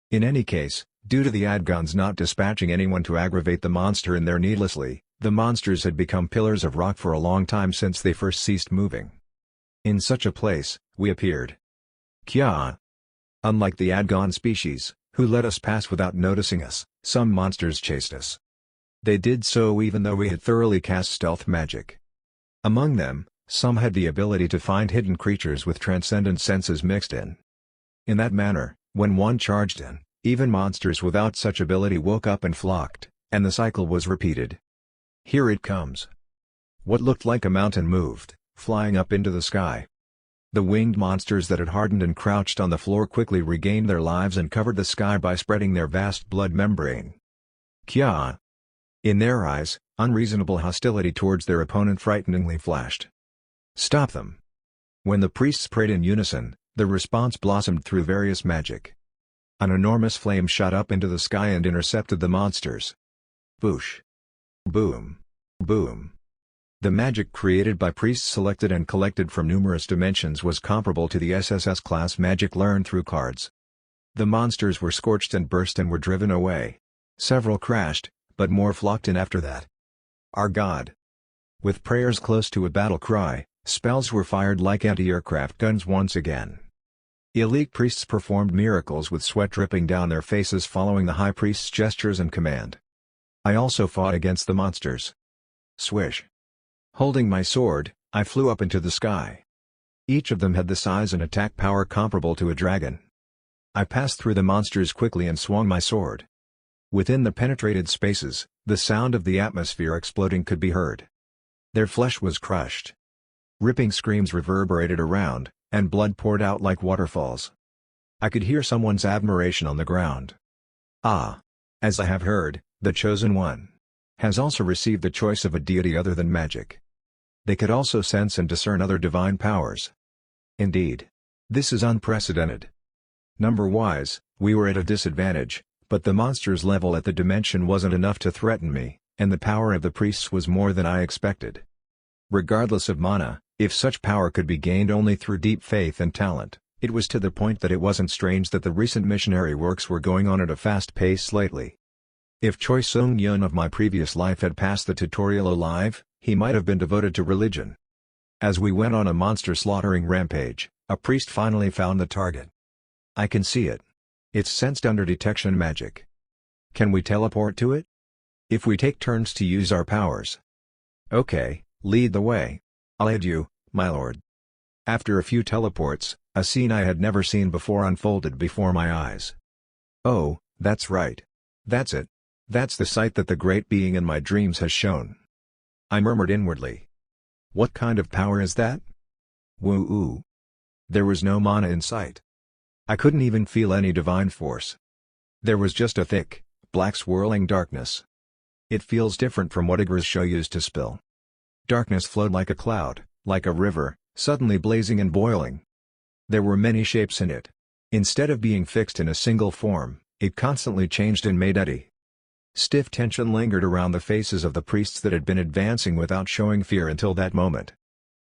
In any case, due to the Adgons not dispatching anyone to aggravate the monster in there needlessly, the monsters had become pillars of rock for a long time since they first ceased moving. In such a place, we appeared. Kya! Unlike the Adgon species, who let us pass without noticing us, some monsters chased us. They did so even though we had thoroughly cast stealth magic. Among them, some had the ability to find hidden creatures with transcendent senses mixed in. In that manner, when one charged in, even monsters without such ability woke up and flocked, and the cycle was repeated. Here it comes. What looked like a mountain moved, flying up into the sky. The winged monsters that had hardened and crouched on the floor quickly regained their lives and covered the sky by spreading their vast blood membrane. Kya! In their eyes, unreasonable hostility towards their opponent frighteningly flashed. Stop them! When the priests prayed in unison, The response blossomed through various magic. An enormous flame shot up into the sky and intercepted the monsters. Boosh! Boom! Boom! The magic created by priests selected and collected from numerous dimensions was comparable to the SSS-class magic learned through cards. The monsters were scorched and burst and were driven away. Several crashed, but more flocked in after that. Our God! With prayers close to a battle cry, spells were fired like anti-aircraft guns once again. Elite priests performed miracles with sweat dripping down their faces following the high priest's gestures and command. I also fought against the monsters. Swish! Holding my sword, I flew up into the sky. Each of them had the size and attack power comparable to a dragon. I passed through the monsters quickly and swung my sword. Within the penetrated spaces, the sound of the atmosphere exploding could be heard. Their flesh was crushed. Ripping screams reverberated around, and blood poured out like waterfalls. I could hear someone's admiration on the ground. Ah! As I have heard, the Chosen One has also received the choice of a deity other than magic. They could also sense and discern other divine powers. Indeed. This is unprecedented. Number-wise, we were at a disadvantage, but the monster's level at the dimension wasn't enough to threaten me, and the power of the priests was more than I expected. Regardless of mana, if such power could be gained only through deep faith and talent, it was to the point that it wasn't strange that the recent missionary works were going on at a fast pace lately. If Choi Sung-yun of my previous life had passed the tutorial alive, he might have been devoted to religion. As we went on a monster-slaughtering rampage, a priest finally found the target. I can see it. It's sensed under detection magic. Can we teleport to it? If we take turns to use our powers. Okay, lead the way. I'll aid you, my lord. After a few teleports, a scene I had never seen before unfolded before my eyes. Oh, that's right. That's it. That's the sight that the great being in my dreams has shown. I murmured inwardly. What kind of power is that? Woo-oo. There was no mana in sight. I couldn't even feel any divine force. There was just a thick, black swirling darkness. It feels different from what Igra's show used to spill. Darkness flowed like a cloud, like a river, suddenly blazing and boiling. There were many shapes in it. Instead of being fixed in a single form, it constantly changed and made eddy. Stiff tension lingered around the faces of the priests that had been advancing without showing fear until that moment.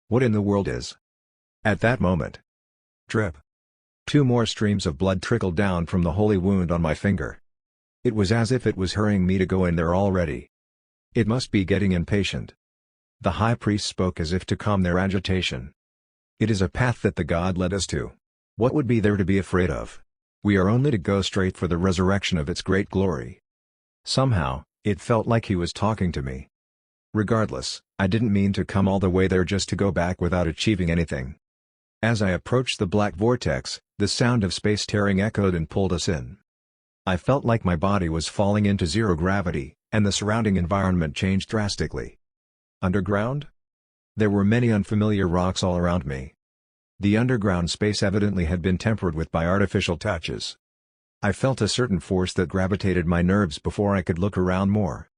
What in the world is? At that moment. Drip. 2 more streams of blood trickled down from the holy wound on my finger. It was as if it was hurrying me to go in there already. It must be getting impatient. The high priest spoke as if to calm their agitation. It is a path that the God led us to. What would be there to be afraid of? We are only to go straight for the resurrection of its great glory. Somehow, it felt like he was talking to me. Regardless, I didn't mean to come all the way there just to go back without achieving anything. As I approached the black vortex, the sound of space tearing echoed and pulled us in. I felt like my body was falling into zero gravity, and the surrounding environment changed drastically. Underground? There were many unfamiliar rocks all around me. The underground space evidently had been tempered with by artificial touches. I felt a certain force that gravitated my nerves before I could look around more.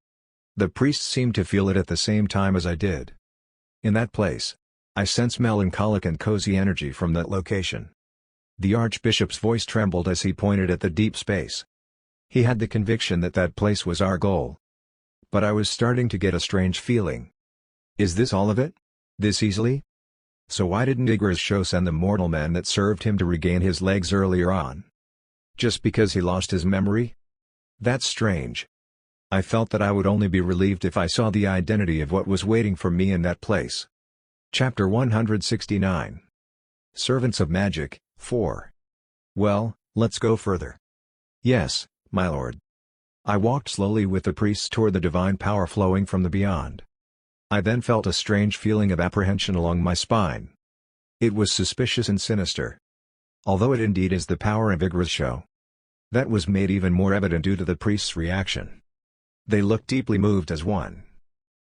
The priests seemed to feel it at the same time as I did. In that place, I sensed melancholic and cozy energy from that location. The Archbishop's voice trembled as he pointed at the deep space. He had the conviction that that place was our goal. But I was starting to get a strange feeling. Is this all of it? This easily? So why didn't Igra's show send the mortal man that served him to regain his legs earlier on? Just because he lost his memory? That's strange. I felt that I would only be relieved if I saw the identity of what was waiting for me in that place. Chapter 169. Servants of Magic, 4. Well, let's go further. Yes, my lord. I walked slowly with the priests toward the divine power flowing from the beyond. I then felt a strange feeling of apprehension along my spine. It was suspicious and sinister. Although it indeed is the power of Igra's show. That was made even more evident due to the priest's reaction. They looked deeply moved as one.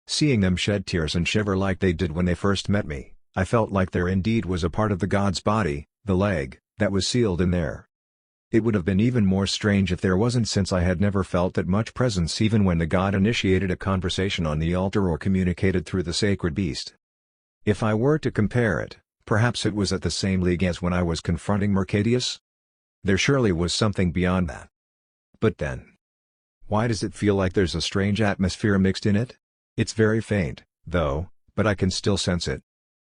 Seeing them shed tears and shiver like they did when they first met me, I felt like there indeed was a part of the god's body, the leg, that was sealed in there. It would have been even more strange if there wasn't, since I had never felt that much presence even when the god initiated a conversation on the altar or communicated through the sacred beast. If I were to compare it, Perhaps it was at the same league as when I was confronting Mercadius? There surely was something beyond that. But then, why does it feel like there's a strange atmosphere mixed in it? It's very faint, though, but I can still sense it.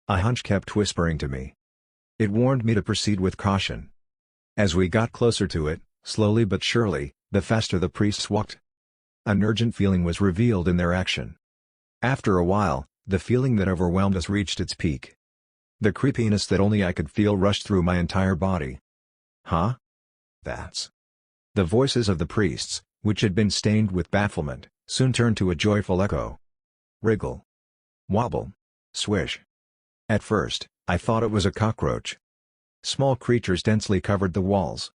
A hunch kept whispering to me. It warned me to proceed with caution. As we got closer to it, slowly but surely, the faster the priests walked. An urgent feeling was revealed in their action. After a while, the feeling that overwhelmed us reached its peak. The creepiness that only I could feel rushed through my entire body. Huh? That's... The voices of the priests, which had been stained with bafflement, soon turned to a joyful echo. Wriggle. Wobble. Swish. At first, I thought it was a cockroach. Small creatures densely covered the walls.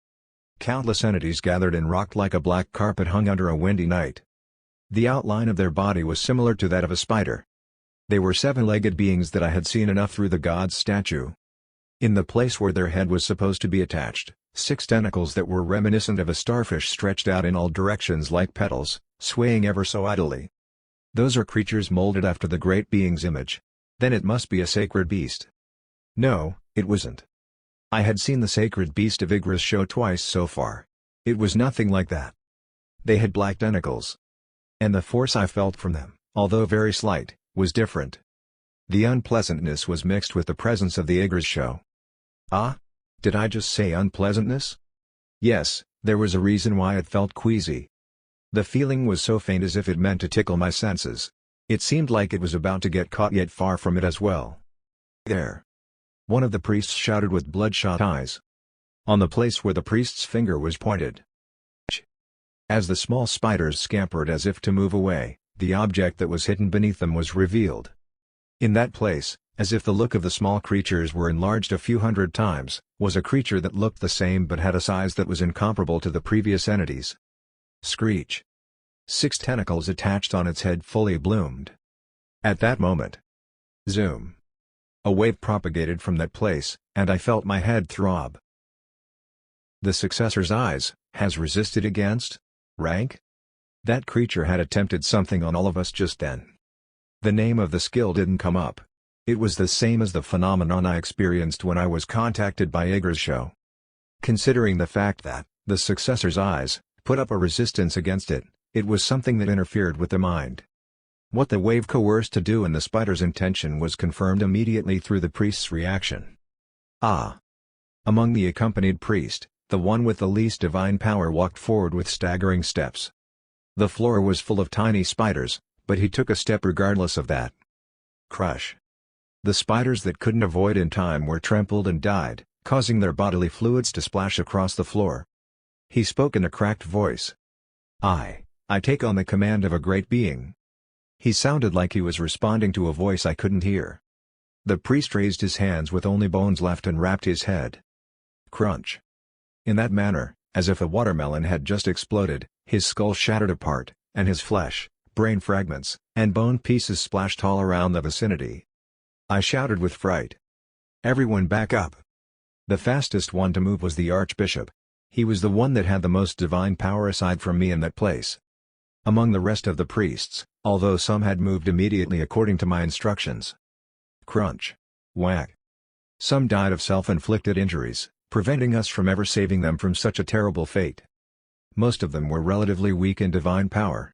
Countless entities gathered and rocked like a black carpet hung under a windy night. The outline of their body was similar to that of a spider. They were seven-legged beings that I had seen enough through the god's statue. In the place where their head was supposed to be attached, 6 tentacles that were reminiscent of a starfish stretched out in all directions like petals, swaying ever so idly. Those are creatures molded after the great being's image. Then it must be a sacred beast. No, it wasn't. I had seen the sacred beast of Yggdra's show twice so far. It was nothing like that. They had black tentacles. And the force I felt from them, although very slight, was different. The unpleasantness was mixed with the presence of the Yggdra's show. Ah? Did I just say unpleasantness? Yes, there was a reason why it felt queasy. The feeling was so faint as if it meant to tickle my senses. It seemed like it was about to get caught yet far from it as well. There! One of the priests shouted with bloodshot eyes. On the place where the priest's finger was pointed. As the small spiders scampered as if to move away, the object that was hidden beneath them was revealed. In that place, as if the look of the small creatures were enlarged a few hundred times, was a creature that looked the same but had a size that was incomparable to the previous entities. Screech. 6 tentacles attached on its head fully bloomed. At that moment. Zoom. A wave propagated from that place, and I felt my head throb. The successor's eyes, has resisted against? Rank? That creature had attempted something on all of us just then. The name of the skill didn't come up. It was the same as the phenomenon I experienced when I was contacted by Yggdra's show. Considering the fact that, the successor's eyes, put up a resistance against it, it was something that interfered with the mind. What the wave coerced to do and the spider's intention was confirmed immediately through the priest's reaction. Ah! Among the accompanied priest, the one with the least divine power walked forward with staggering steps. The floor was full of tiny spiders, but he took a step regardless of that. Crush. The spiders that couldn't avoid in time were trampled and died, causing their bodily fluids to splash across the floor. He spoke in a cracked voice. I take on the command of a great being. He sounded like he was responding to a voice I couldn't hear. The priest raised his hands with only bones left and rapped his head. Crunch. In that manner, as if a watermelon had just exploded, his skull shattered apart, and his flesh, brain fragments, and bone pieces splashed all around the vicinity. I shouted with fright. Everyone back up. The fastest one to move was the archbishop. He was the one that had the most divine power aside from me in that place. Among the rest of the priests, although some had moved immediately according to my instructions. Crunch. Whack. Some died of self-inflicted injuries, preventing us from ever saving them from such a terrible fate. Most of them were relatively weak in divine power.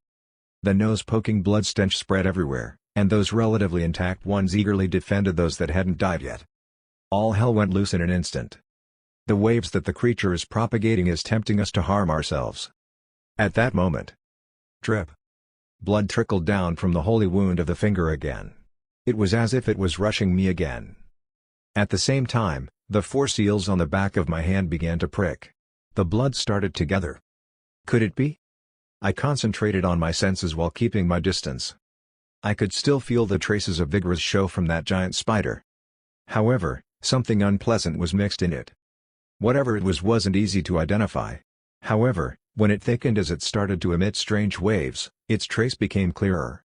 The nose-poking blood stench spread everywhere, and those relatively intact ones eagerly defended those that hadn't died yet. All hell went loose in an instant. The waves that the creature is propagating is tempting us to harm ourselves. At that moment. Drip. Blood trickled down from the holy wound of the finger again. It was as if it was rushing me again. At the same time, the 4 seals on the back of my hand began to prick. The blood started to gather. Could it be? I concentrated on my senses while keeping my distance. I could still feel the traces of Yggdra's show from that giant spider. However, something unpleasant was mixed in it. Whatever it was wasn't easy to identify. However, when it thickened as it started to emit strange waves, its trace became clearer.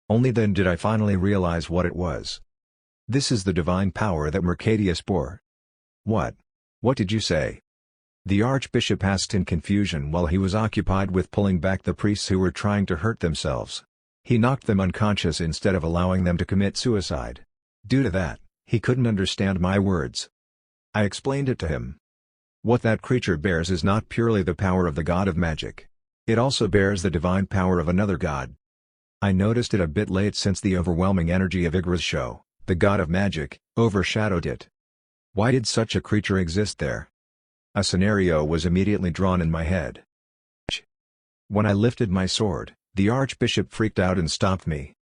Only then did I finally realize what it was. This is the divine power that Mercadius bore. What? What did you say? The archbishop asked in confusion while he was occupied with pulling back the priests who were trying to hurt themselves. He knocked them unconscious instead of allowing them to commit suicide. Due to that, He couldn't understand my words. I explained it to him. What that creature bears is not purely the power of the god of magic. It also bears the divine power of another god. I noticed it a bit late since the overwhelming energy of Yggdrasil, the god of magic, overshadowed it. Why did such a creature exist there? A scenario was immediately drawn in my head. When I lifted my sword, the archbishop freaked out and stopped me.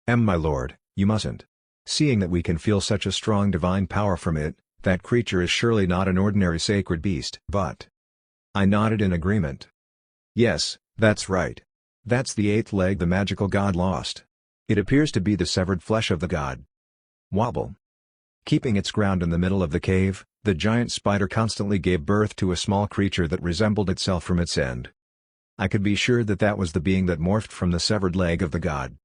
My lord, you mustn't. Seeing that we can feel such a strong divine power from it, that creature is surely not an ordinary sacred beast. But I nodded in agreement. Yes, that's right. That's the eighth leg the magical god lost. It appears to be the severed flesh of the god. Wobble. Keeping its ground in the middle of the cave, the giant spider constantly gave birth to a small creature that resembled itself from its end. I could be sure that that was the being that morphed from the severed leg of the god.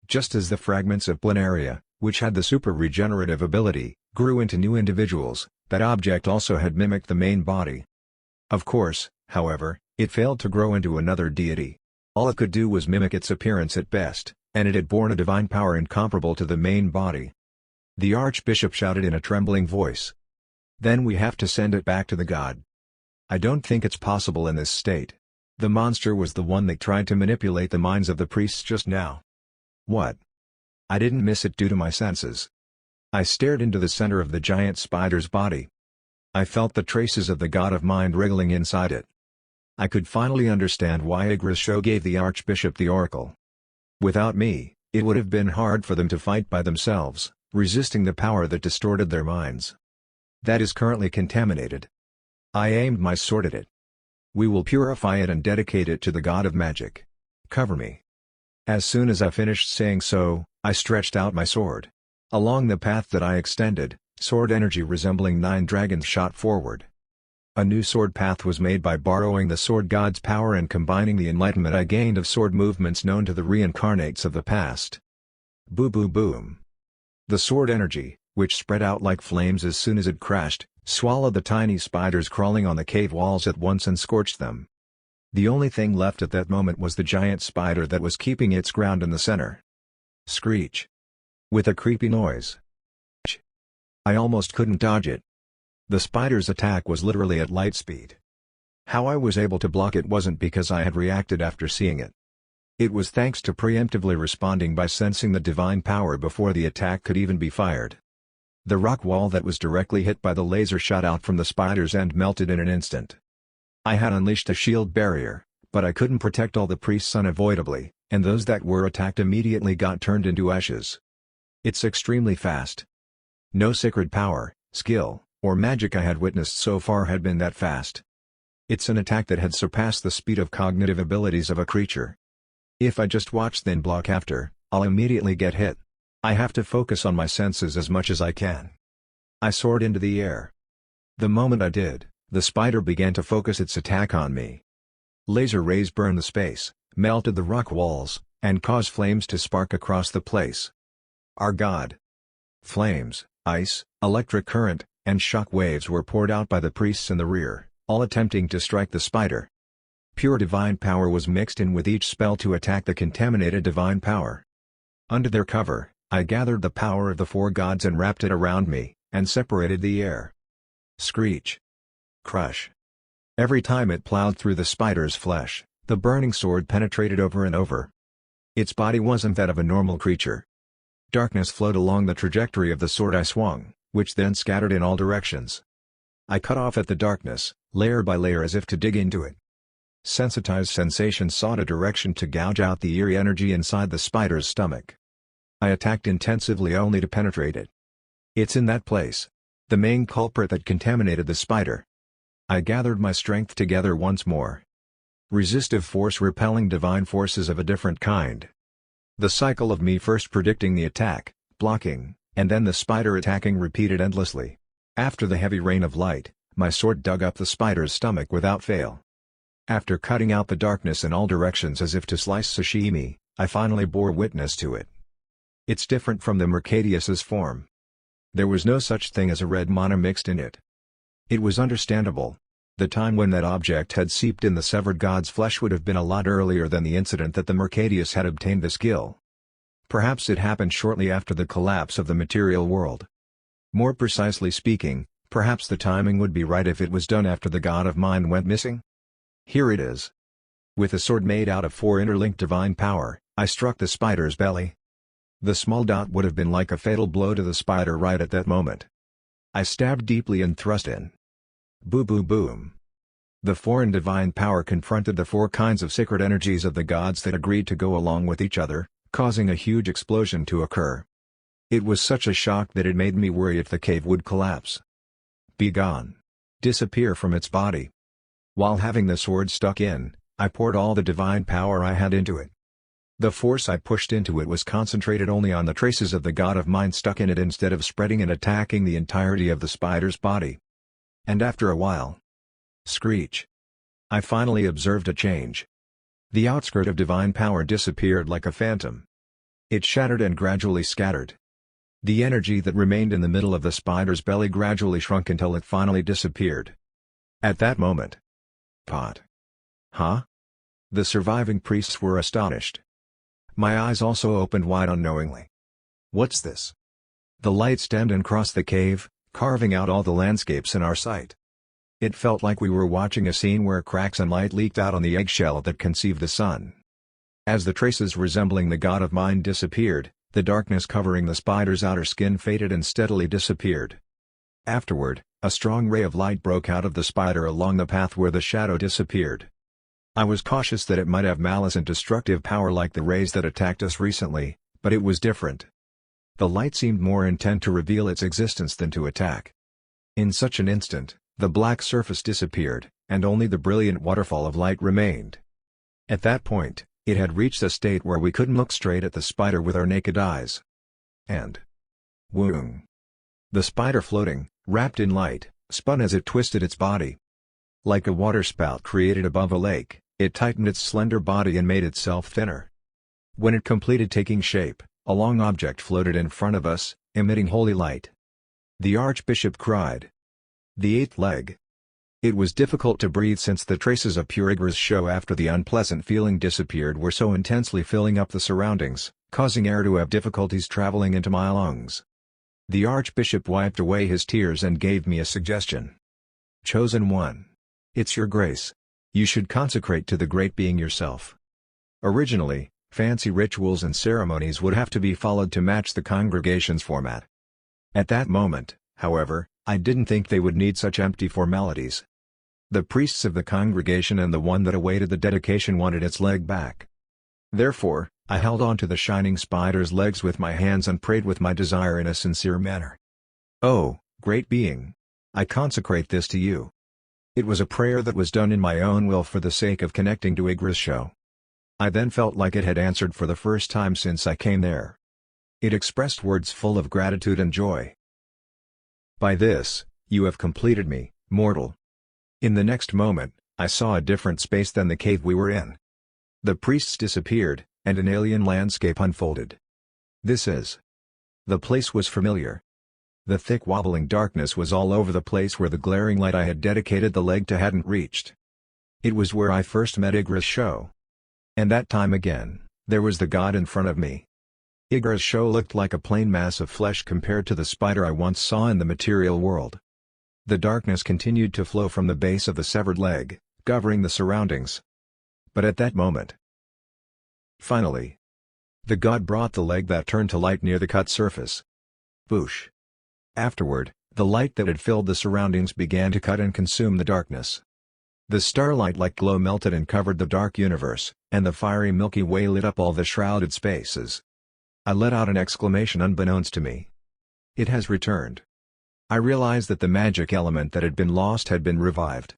Just as the fragments of planaria, which had the super regenerative ability, grew into new individuals, that object also had mimicked the main body. Of course, however, it failed to grow into another deity. All it could do was mimic its appearance at best, and it had borne a divine power incomparable to the main body. The archbishop shouted in a trembling voice. Then we have to send it back to the god. I don't think it's possible in this state. The monster was the one that tried to manipulate the minds of the priests just now. What? I didn't miss it due to my senses. I stared into the center of the giant spider's body. I felt the traces of the god of mind wriggling inside it. I could finally understand why Yggdrasil gave the archbishop the oracle. Without me, it would have been hard for them to fight by themselves, resisting the power that distorted their minds. That is currently contaminated. I aimed my sword at it. We will purify it and dedicate it to the god of magic. Cover me. As soon as I finished saying so, I stretched out my sword. Along the path that I extended, sword energy resembling 9 dragons shot forward. A new sword path was made by borrowing the sword god's power and combining the enlightenment I gained of sword movements known to the reincarnates of the past. Boo boo boom. The sword energy, which spread out like flames as soon as it crashed, swallowed the tiny spiders crawling on the cave walls at once and scorched them. The only thing left at that moment was the giant spider that was keeping its ground in the center. Screech. With a creepy noise. I almost couldn't dodge it. The spider's attack was literally at light speed. How I was able to block it wasn't because I had reacted after seeing it. It was thanks to preemptively responding by sensing the divine power before the attack could even be fired. The rock wall that was directly hit by the laser shot out from the spider's end melted in an instant. I had unleashed a shield barrier, but I couldn't protect all the priests unavoidably, and those that were attacked immediately got turned into ashes. It's extremely fast. No sacred power, skill, or magic I had witnessed so far had been that fast. It's an attack that had surpassed the speed of cognitive abilities of a creature. If I just watch then block after, I'll immediately get hit. I have to focus on my senses as much as I can. I soared into the air. The moment I did, the spider began to focus its attack on me. Laser rays burned the space, melted the rock walls, and caused flames to spark across the place. Our god. Flames, ice, electric current, and shock waves were poured out by the priests in the rear, all attempting to strike the spider. Pure divine power was mixed in with each spell to attack the contaminated divine power. Under their cover, I gathered the power of the 4 gods and wrapped it around me, and separated the air. Screech. Crush. Every time it plowed through the spider's flesh, the burning sword penetrated over and over. Its body wasn't that of a normal creature. Darkness flowed along the trajectory of the sword I swung, which then scattered in all directions. I cut off at the darkness, layer by layer as if to dig into it. Sensitized sensation sought a direction to gouge out the eerie energy inside the spider's stomach. I attacked intensively only to penetrate it. It's in that place. The main culprit that contaminated the spider. I gathered my strength together once more. Resistive force repelling divine forces of a different kind. The cycle of me first predicting the attack, blocking, and then the spider attacking repeated endlessly. After the heavy rain of light, my sword dug up the spider's stomach without fail. After cutting out the darkness in all directions as if to slice sashimi, I finally bore witness to it. It's different from the Mercadius's form. There was no such thing as a red mana mixed in it. It was understandable. The time when that object had seeped in the severed god's flesh would have been a lot earlier than the incident that the Mercadius had obtained the skill. Perhaps it happened shortly after the collapse of the material world. More precisely speaking, perhaps the timing would be right if it was done after the god of mine went missing? Here it is. With a sword made out of 4 interlinked divine power, I struck the spider's belly. The small dot would have been like a fatal blow to the spider right at that moment. I stabbed deeply and thrust in. Boom. The foreign divine power confronted the 4 kinds of sacred energies of the gods that agreed to go along with each other, causing a huge explosion to occur. It was such a shock that it made me worry if the cave would collapse. Be gone. Disappear from its body. While having the sword stuck in, I poured all the divine power I had into it. The force I pushed into it was concentrated only on the traces of the god of mine stuck in it instead of spreading and attacking the entirety of the spider's body. And after a while, screech! I finally observed a change. The outskirt of divine power disappeared like a phantom. It shattered and gradually scattered. The energy that remained in the middle of the spider's belly gradually shrunk until it finally disappeared. At that moment, pot. Huh? The surviving priests were astonished. My eyes also opened wide unknowingly. What's this? The light stemmed and crossed the cave, carving out all the landscapes in our sight. It felt like we were watching a scene where cracks and light leaked out on the eggshell that conceived the sun. As the traces resembling the god of mine disappeared, the darkness covering the spider's outer skin faded and steadily disappeared. Afterward, a strong ray of light broke out of the spider along the path where the shadow disappeared. I was cautious that it might have malice and destructive power like the rays that attacked us recently, but it was different. The light seemed more intent to reveal its existence than to attack. In such an instant, the black surface disappeared, and only the brilliant waterfall of light remained. At that point, it had reached a state where we couldn't look straight at the spider with our naked eyes. And whoong! The spider floating, wrapped in light, spun as it twisted its body. Like a waterspout created above a lake, it tightened its slender body and made itself thinner. When it completed taking shape, a long object floated in front of us, emitting holy light. The archbishop cried. The 8th leg. It was difficult to breathe since the traces of pure Igris show after the unpleasant feeling disappeared were so intensely filling up the surroundings, causing air to have difficulties traveling into my lungs. The archbishop wiped away his tears and gave me a suggestion. Chosen one. It's your grace. You should consecrate to the great being yourself. Originally, fancy rituals and ceremonies would have to be followed to match the congregation's format. At that moment, however, I didn't think they would need such empty formalities. The priests of the congregation and the one that awaited the dedication wanted its leg back. Therefore, I held on to the shining spider's legs with my hands and prayed with my desire in a sincere manner. Oh, great being! I consecrate this to you. It was a prayer that was done in my own will for the sake of connecting to Igris show. I then felt like it had answered for the first time since I came there. It expressed words full of gratitude and joy. By this, you have completed me, mortal. In the next moment, I saw a different space than the cave we were in. The priests disappeared, and an alien landscape unfolded. This is. The place was familiar. The thick wobbling darkness was all over the place where the glaring light I had dedicated the leg to hadn't reached. It was where I first met Igris show. And that time again, there was the god in front of me. Igris show looked like a plain mass of flesh compared to the spider I once saw in the material world. The darkness continued to flow from the base of the severed leg, covering the surroundings. But at that moment, finally, the god brought the leg that turned to light near the cut surface. Boosh! Afterward, the light that had filled the surroundings began to cut and consume the darkness. The starlight-like glow melted and covered the dark universe, and the fiery Milky Way lit up all the shrouded spaces. I let out an exclamation unbeknownst to me. It has returned. I realized that the magic element that had been lost had been revived.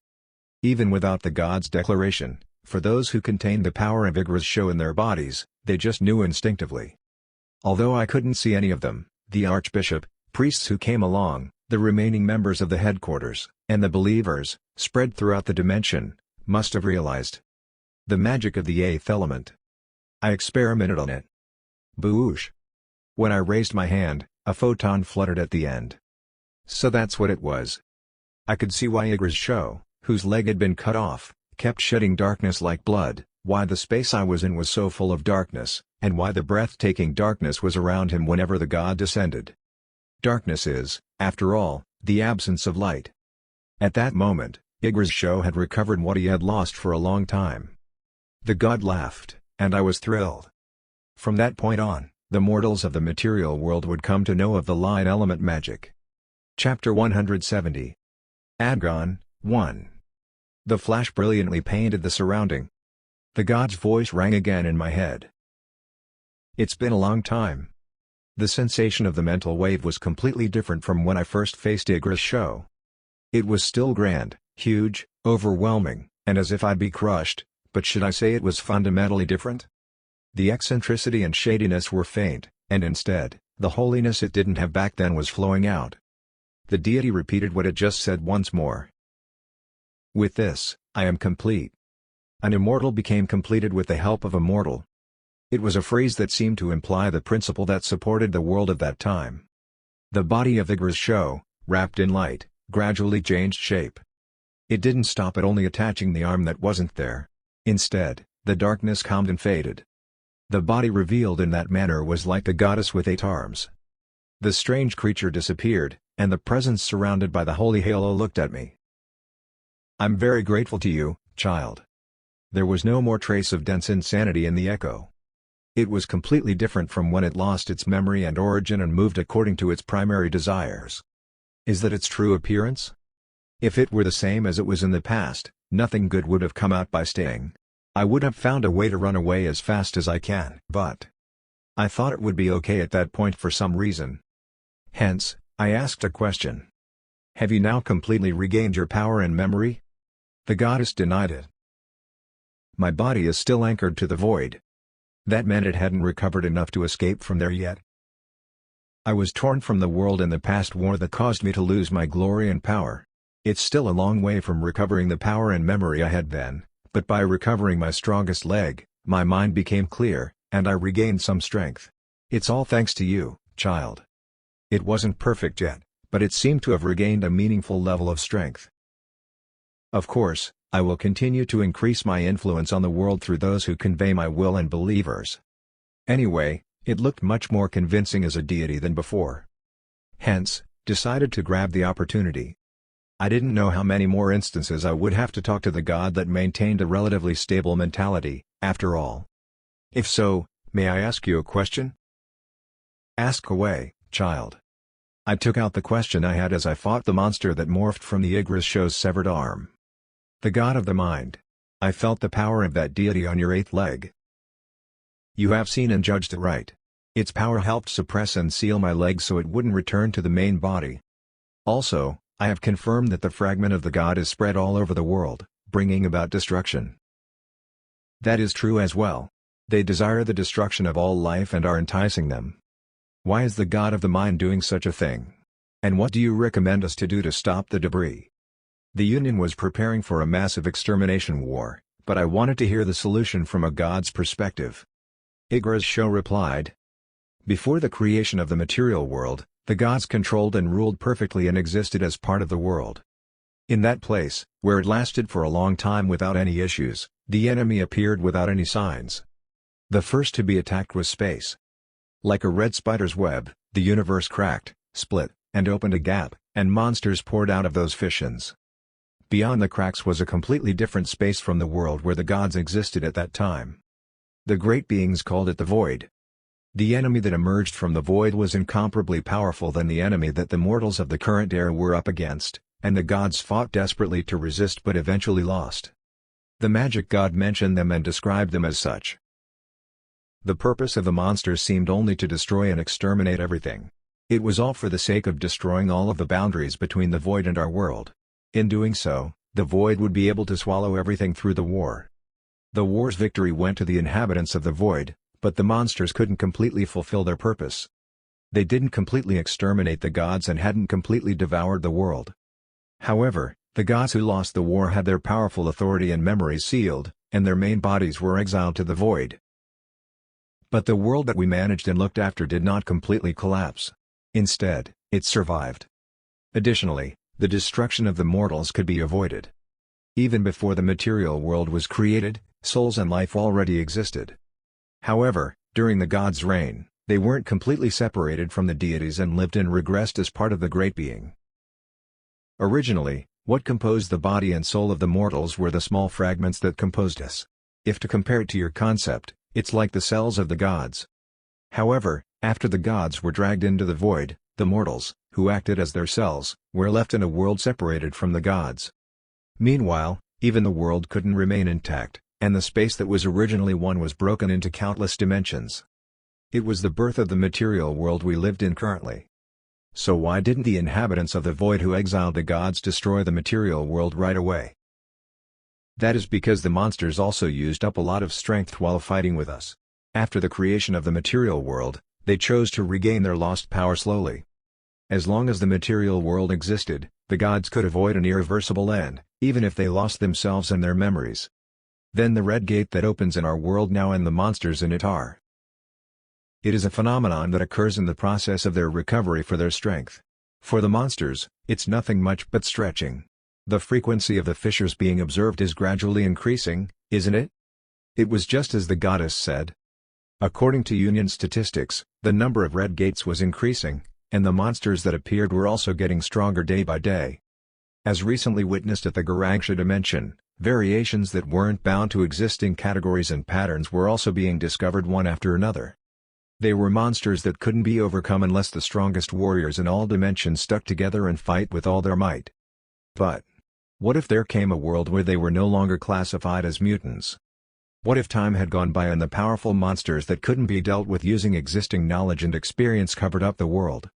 Even without the god's declaration, for those who contained the power of Igris show in their bodies, they just knew instinctively. Although I couldn't see any of them, the archbishop, priests who came along, the remaining members of the headquarters, and the believers, spread throughout the dimension, must have realized the magic of the 8th element. I experimented on it. Boosh! When I raised my hand, a photon fluttered at the end. So that's what it was. I could see why Igris show, whose leg had been cut off, kept shedding darkness like blood, why the space I was in was so full of darkness, and why the breathtaking darkness was around him whenever the god descended. Darkness is, After all, the absence of light. At that moment, Yggdrasil had recovered what he had lost for a long time. The god laughed, and I was thrilled. From that point on, the mortals of the material world would come to know of the light element magic. Chapter 170. Adgon, 1. The flash brilliantly painted the surrounding. The god's voice rang again in my head. It's been a long time. The sensation of the mental wave was completely different from when I first faced Yggdrasil. It was still grand, huge, overwhelming, and as if I'd be crushed, but should I say it was fundamentally different? The eccentricity and shadiness were faint, and instead, the holiness it didn't have back then was flowing out. The deity repeated what it just said once more. With this, I am complete. An immortal became completed with the help of a mortal. It was a phrase that seemed to imply the principle that supported the world of that time. The body of Yggdrasil, wrapped in light, gradually changed shape. It didn't stop at only attaching the arm that wasn't there. Instead, the darkness calmed and faded. The body revealed in that manner was like the goddess with 8 arms. The strange creature disappeared, and the presence surrounded by the holy halo looked at me. I'm very grateful to you, child. There was no more trace of dense insanity in the echo. It was completely different from when it lost its memory and origin and moved according to its primary desires. Is that its true appearance? If it were the same as it was in the past, nothing good would have come out by staying. I would have found a way to run away as fast as I can. But I thought it would be okay at that point for some reason. Hence, I asked a question. Have you now completely regained your power and memory? The goddess denied it. My body is still anchored to the void. That meant it hadn't recovered enough to escape from there yet. I was torn from the world in the past war that caused me to lose my glory and power. It's still a long way from recovering the power and memory I had then, but by recovering my strongest leg, my mind became clear, and I regained some strength. It's all thanks to you, child. It wasn't perfect yet, but it seemed to have regained a meaningful level of strength. Of course, I will continue to increase my influence on the world through those who convey my will and believers. Anyway, it looked much more convincing as a deity than before. Hence, decided to grab the opportunity. I didn't know how many more instances I would have to talk to the god that maintained a relatively stable mentality, after all. If so, may I ask you a question? Ask away, child. I took out the question I had as I fought the monster that morphed from the Yggdrasil's severed arm. The god of the mind. I felt the power of that deity on your 8th leg. You have seen and judged it right. Its power helped suppress and seal my leg so it wouldn't return to the main body. Also, I have confirmed that the fragment of the god is spread all over the world, bringing about destruction. That is true as well. They desire the destruction of all life and are enticing them. Why is the god of the mind doing such a thing? And what do you recommend us to do to stop the debris? The Union was preparing for a massive extermination war, but I wanted to hear the solution from a god's perspective. Yggdrasil replied. Before the creation of the material world, the gods controlled and ruled perfectly and existed as part of the world. In that place, where it lasted for a long time without any issues, the enemy appeared without any signs. The first to be attacked was space. Like a red spider's web, the universe cracked, split, and opened a gap, and monsters poured out of those fissions. Beyond the cracks was a completely different space from the world where the gods existed at that time. The great beings called it the void. The enemy that emerged from the void was incomparably powerful than the enemy that the mortals of the current era were up against, and the gods fought desperately to resist but eventually lost. The magic god mentioned them and described them as such. The purpose of the monsters seemed only to destroy and exterminate everything. It was all for the sake of destroying all of the boundaries between the void and our world. In doing so, the void would be able to swallow everything through the war. The war's victory went to the inhabitants of the void, but the monsters couldn't completely fulfill their purpose. They didn't completely exterminate the gods and hadn't completely devoured the world. However, the gods who lost the war had their powerful authority and memories sealed, and their main bodies were exiled to the void. But the world that we managed and looked after did not completely collapse. Instead, it survived. Additionally, the destruction of the mortals could be avoided. Even before the material world was created, souls and life already existed. However, during the gods' reign, They weren't completely separated from the deities and lived and regressed as part of the Great Being. Originally, what composed the body and soul of the mortals were the small fragments that composed us. If to compare it to your concept, it's like the cells of the gods. However, after the gods were dragged into the void, the mortals, who acted as their cells, were left in a world separated from the gods. Meanwhile, even the world couldn't remain intact, and the space that was originally one was broken into countless dimensions. It was the birth of the material world we lived in currently. So why didn't the inhabitants of the void who exiled the gods destroy the material world right away? That is because the monsters also used up a lot of strength while fighting with us. After the creation of the material world, they chose to regain their lost power slowly. As long as the material world existed, the gods could avoid an irreversible end, even if they lost themselves and their memories. Then the red gate that opens in our world now and the monsters in it are. It is a phenomenon that occurs in the process of their recovery for their strength. For the monsters, it's nothing much but stretching. The frequency of the fissures being observed is gradually increasing, isn't it? It was just as the goddess said. According to Union statistics, the number of red gates was increasing, and the monsters that appeared were also getting stronger day by day. As recently witnessed at the Garangsha dimension, variations that weren't bound to existing categories and patterns were also being discovered one after another. They were monsters that couldn't be overcome unless the strongest warriors in all dimensions stuck together and fight with all their might. But what if there came a world where they were no longer classified as mutants? What if time had gone by and the powerful monsters that couldn't be dealt with using existing knowledge and experience covered up the world?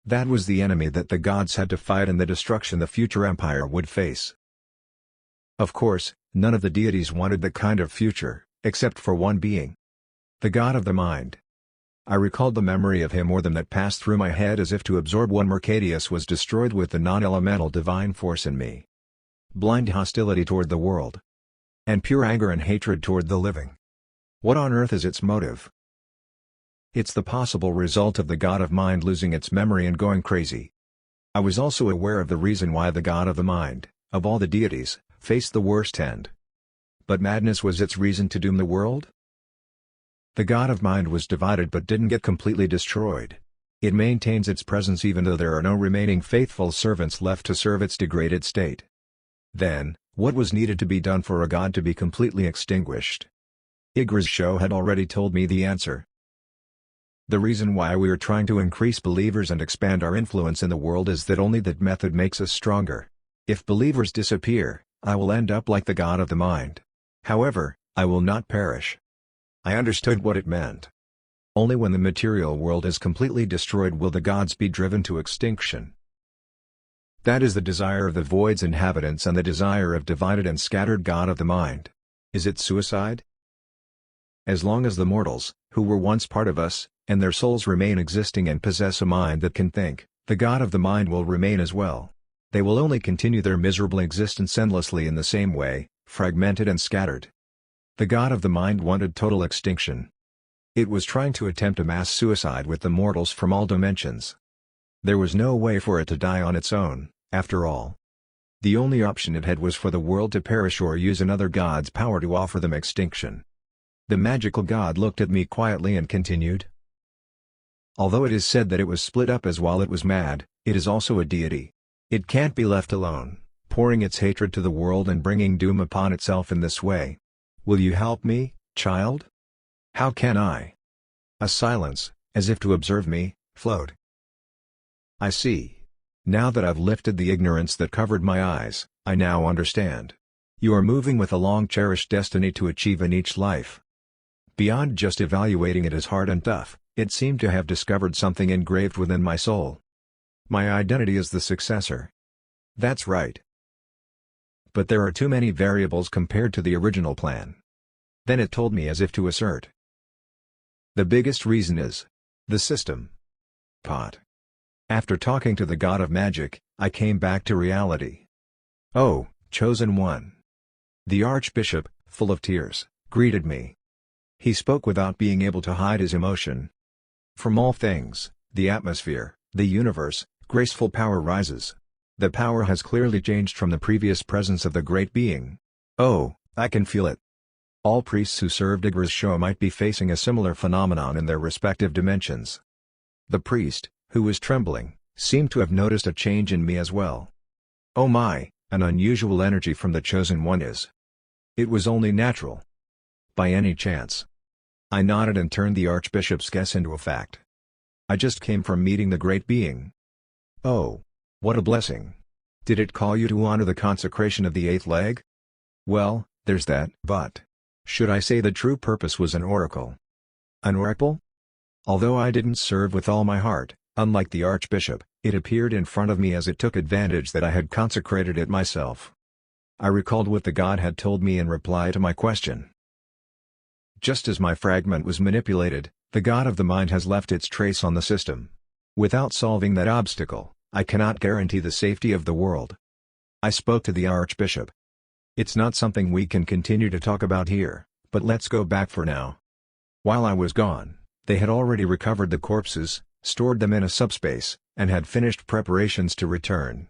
That was the enemy that the gods had to fight and the destruction the future empire would face. Of course, none of the deities wanted that kind of future, except for one being. The god of the mind. I recalled the memory of him more than that passed through my head as if to absorb when Mercadius was destroyed with the non-elemental divine force in me. Blind hostility toward the world. And pure anger and hatred toward the living. What on earth is its motive? It's the possible result of the god of mind losing its memory and going crazy. I was also aware of the reason why the god of the mind, of all the deities, faced the worst end. But madness was its reason to doom the world? The god of mind was divided but didn't get completely destroyed. It maintains its presence even though there are no remaining faithful servants left to serve its degraded state. Then, what was needed to be done for a god to be completely extinguished? Igra's show had already told me the answer. The reason why we are trying to increase believers and expand our influence in the world is that only that method makes us stronger. If believers disappear, I will end up like the god of the mind. However, I will not perish. I understood what it meant. Only when the material world is completely destroyed will the gods be driven to extinction. That is the desire of the void's inhabitants and the desire of divided and scattered god of the mind. Is it suicide? As long as the mortals, who were once part of us, and their souls remain existing and possess a mind that can think, the god of the mind will remain as well. They will only continue their miserable existence endlessly in the same way, fragmented and scattered. The god of the mind wanted total extinction. It was trying to attempt a mass suicide with the mortals from all dimensions. There was no way for it to die on its own, after all. The only option it had was for the world to perish or use another god's power to offer them extinction. The magical god looked at me quietly and continued. Although it is said that it was split up as while it was mad, it is also a deity. It can't be left alone, pouring its hatred to the world and bringing doom upon itself in this way. Will you help me, child? How can I? A silence, as if to observe me, flowed. I see. Now that I've lifted the ignorance that covered my eyes, I now understand. You are moving with a long-cherished destiny to achieve in each life. Beyond just evaluating it as hard and tough, it seemed to have discovered something engraved within my soul. My identity is the successor. That's right. But there are too many variables compared to the original plan. Then it told me as if to assert. The biggest reason is the system. Pot. After talking to the god of magic, I came back to reality. Oh, chosen one. The archbishop, full of tears, greeted me. He spoke without being able to hide his emotion. From all things, the atmosphere, the universe, graceful power rises. The power has clearly changed from the previous presence of the Great Being. Oh, I can feel it. All priests who served Igra's show might be facing a similar phenomenon in their respective dimensions. The priest, who was trembling, seemed to have noticed a change in me as well. Oh my, an unusual energy from the Chosen One is. It was only natural. By any chance? I nodded and turned the Archbishop's guess into a fact. I just came from meeting the Great Being. Oh. What a blessing. Did it call you to honor the consecration of the eighth leg? Well, there's that, but should I say the true purpose was an oracle? An oracle? Although I didn't serve with all my heart, unlike the Archbishop, it appeared in front of me as it took advantage that I had consecrated it myself. I recalled what the god had told me in reply to my question. Just as my fragment was manipulated, the god of the mind has left its trace on the system. Without solving that obstacle, I cannot guarantee the safety of the world. I spoke to the Archbishop. It's not something we can continue to talk about here, but let's go back for now. While I was gone, they had already recovered the corpses, stored them in a subspace, and had finished preparations to return.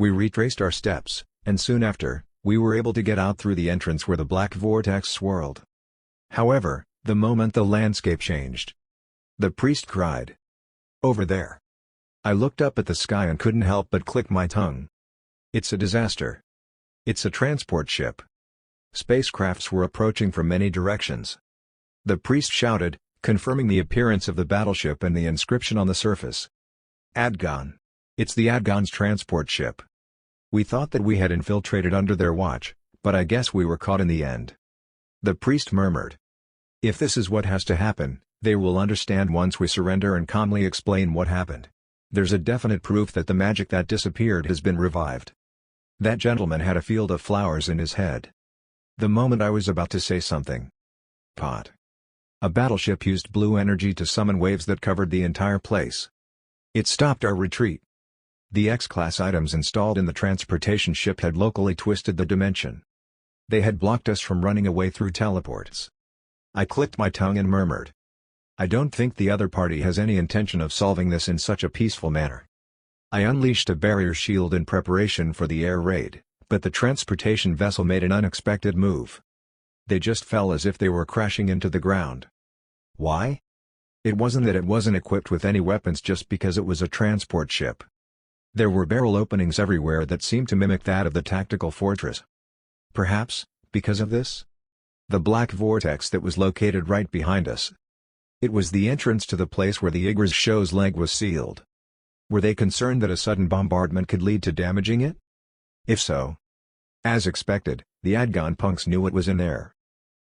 We retraced our steps, and soon after, we were able to get out through the entrance where the black vortex swirled. However, the moment the landscape changed, the priest cried, "Over there!" I looked up at the sky and couldn't help but click my tongue. It's a disaster. It's a transport ship. Spacecrafts were approaching from many directions. The priest shouted, confirming the appearance of the battleship and the inscription on the surface. Adgon. It's the Adgon's transport ship. We thought that we had infiltrated under their watch, but I guess we were caught in the end. The priest murmured. If this is what has to happen, they will understand once we surrender and calmly explain what happened. There's a definite proof that the magic that disappeared has been revived. That gentleman had a field of flowers in his head. The moment I was about to say something. Pot. A battleship used blue energy to summon waves that covered the entire place. It stopped our retreat. The X-class items installed in the transportation ship had locally twisted the dimension. They had blocked us from running away through teleports. I clicked my tongue and murmured. I don't think the other party has any intention of solving this in such a peaceful manner. I unleashed a barrier shield in preparation for the air raid, but the transportation vessel made an unexpected move. They just fell as if they were crashing into the ground. Why? It wasn't that it wasn't equipped with any weapons just because it was a transport ship. There were barrel openings everywhere that seemed to mimic that of the tactical fortress. Perhaps, because of this? The black vortex that was located right behind us. It was the entrance to the place where the Igra's show's leg was sealed. Were they concerned that a sudden bombardment could lead to damaging it? If so. As expected, the Adgon punks knew it was in there.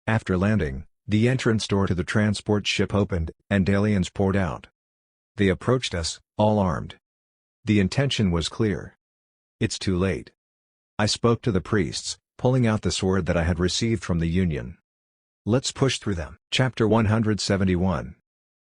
After landing, the entrance door to the transport ship opened, and aliens poured out. They approached us, all armed. The intention was clear. It's too late. I spoke to the priests, pulling out the sword that I had received from the Union. Let's push through them. Chapter 171.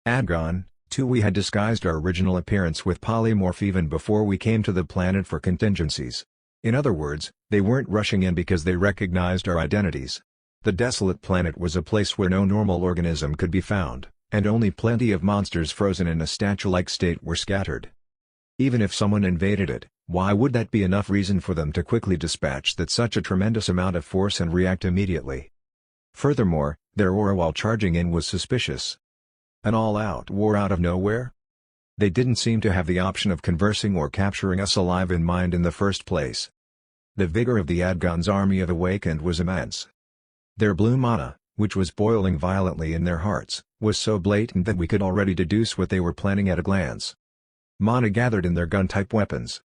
Adgon, 2. We had disguised our original appearance with polymorph even before we came to the planet for contingencies. In other words, they weren't rushing in because they recognized our identities. The desolate planet was a place where no normal organism could be found, and only plenty of monsters frozen in a statue-like state were scattered. Even if someone invaded it, why would that be enough reason for them to quickly dispatch such a tremendous amount of force and react immediately? Furthermore, their aura while charging in was suspicious. An all-out war out of nowhere? They didn't seem to have the option of conversing or capturing us alive in mind in the first place. The vigor of the Adgon's army of awakened was immense. Their blue mana, which was boiling violently in their hearts, was so blatant that we could already deduce what they were planning at a glance. Mana gathered in their gun-type weapons.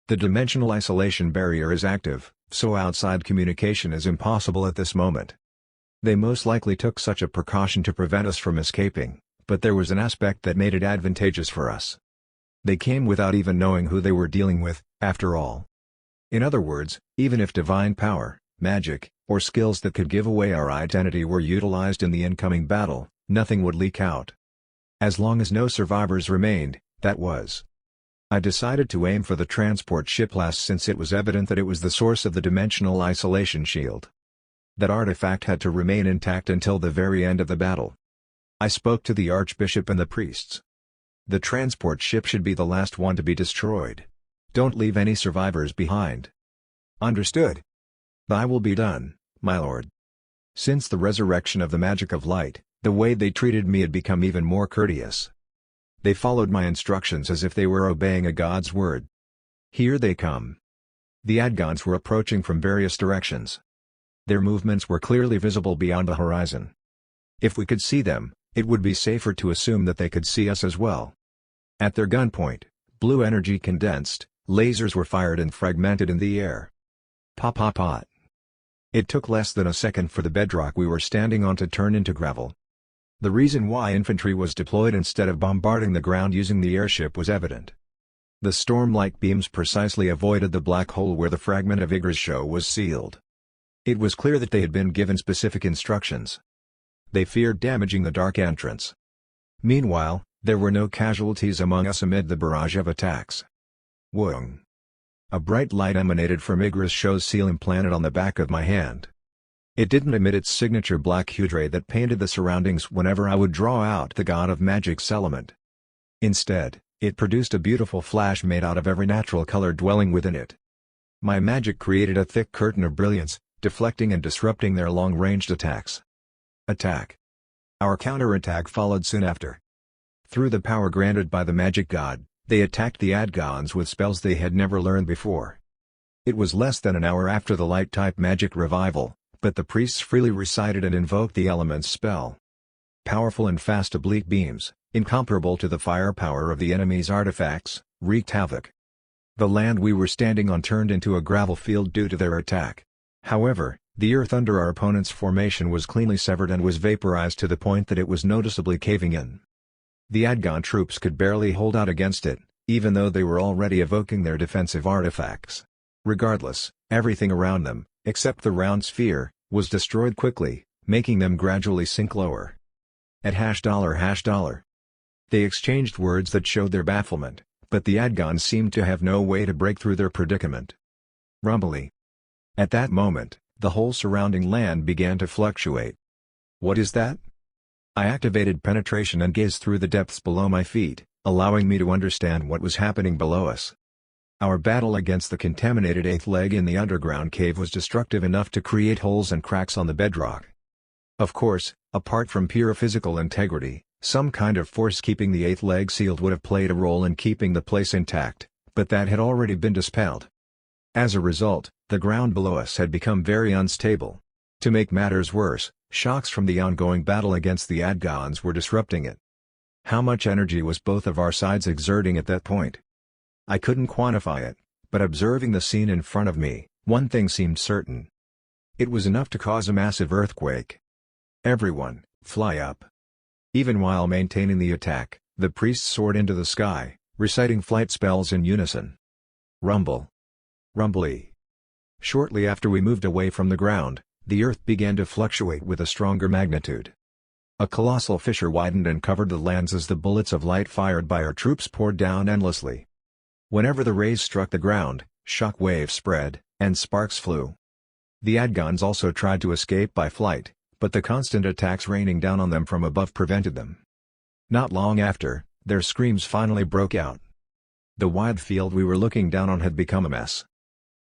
The dimensional isolation barrier is active, so outside communication is impossible at this moment. They most likely took such a precaution to prevent us from escaping, but there was an aspect that made it advantageous for us. They came without even knowing who they were dealing with, after all. In other words, even if divine power, magic, or skills that could give away our identity were utilized in the incoming battle, nothing would leak out. As long as no survivors remained, that was. I decided to aim for the transport ship last since it was evident that it was the source of the dimensional isolation shield. That artifact had to remain intact until the very end of the battle. I spoke to the Archbishop and the priests. The transport ship should be the last one to be destroyed. Don't leave any survivors behind. Understood. Thy will be done, my lord. Since the resurrection of the magic of light, the way they treated me had become even more courteous. They followed my instructions as if they were obeying a god's word. Here they come. The Adgons were approaching from various directions. Their movements were clearly visible beyond the horizon. If we could see them, it would be safer to assume that they could see us as well. At their gunpoint, blue energy condensed, lasers were fired and fragmented in the air. Pop pop pot. It took less than a second for the bedrock we were standing on to turn into gravel. The reason why infantry was deployed instead of bombarding the ground using the airship was evident. The storm-like beams precisely avoided the black hole where the fragment of Igra's show was sealed. It was clear that they had been given specific instructions. They feared damaging the dark entrance. Meanwhile, there were no casualties among us amid the barrage of attacks. Whoong! A bright light emanated from Igra's show's seal implanted on the back of my hand. It didn't emit its signature black hue ray that painted the surroundings whenever I would draw out the God of Magic's element. Instead, it produced a beautiful flash made out of every natural color dwelling within it. My magic created a thick curtain of brilliance, deflecting and disrupting their long-ranged attacks. Attack. Our counterattack followed soon after. Through the power granted by the magic god, they attacked the Adgons with spells they had never learned before. It was less than an hour after the light-type magic revival, but the priests freely recited and invoked the element's spell. Powerful and fast oblique beams, incomparable to the firepower of the enemy's artifacts, wreaked havoc. The land we were standing on turned into a gravel field due to their attack. However, the earth under our opponent's formation was cleanly severed and was vaporized to the point that it was noticeably caving in. The Adgon troops could barely hold out against it, even though they were already evoking their defensive artifacts. Regardless, everything around them, except the round sphere, was destroyed quickly, making them gradually sink lower. At $. They exchanged words that showed their bafflement, but the Adgons seemed to have no way to break through their predicament. Rumbly. At that moment, the whole surrounding land began to fluctuate. What is that? I activated penetration and gazed through the depths below my feet, allowing me to understand what was happening below us. Our battle against the contaminated eighth leg in the underground cave was destructive enough to create holes and cracks on the bedrock. Of course, apart from pure physical integrity, some kind of force keeping the eighth leg sealed would have played a role in keeping the place intact, but that had already been dispelled. As a result, the ground below us had become very unstable. To make matters worse, shocks from the ongoing battle against the Adgons were disrupting it. How much energy was both of our sides exerting at that point? I couldn't quantify it, but observing the scene in front of me, one thing seemed certain. It was enough to cause a massive earthquake. Everyone, fly up. Even while maintaining the attack, the priests soared into the sky, reciting flight spells in unison. Rumble. Rumbly. Shortly after we moved away from the ground, the earth began to fluctuate with a stronger magnitude. A colossal fissure widened and covered the lands as the bullets of light fired by our troops poured down endlessly. Whenever the rays struck the ground, shock waves spread, and sparks flew. The Adgons also tried to escape by flight, but the constant attacks raining down on them from above prevented them. Not long after, their screams finally broke out. The wide field we were looking down on had become a mess.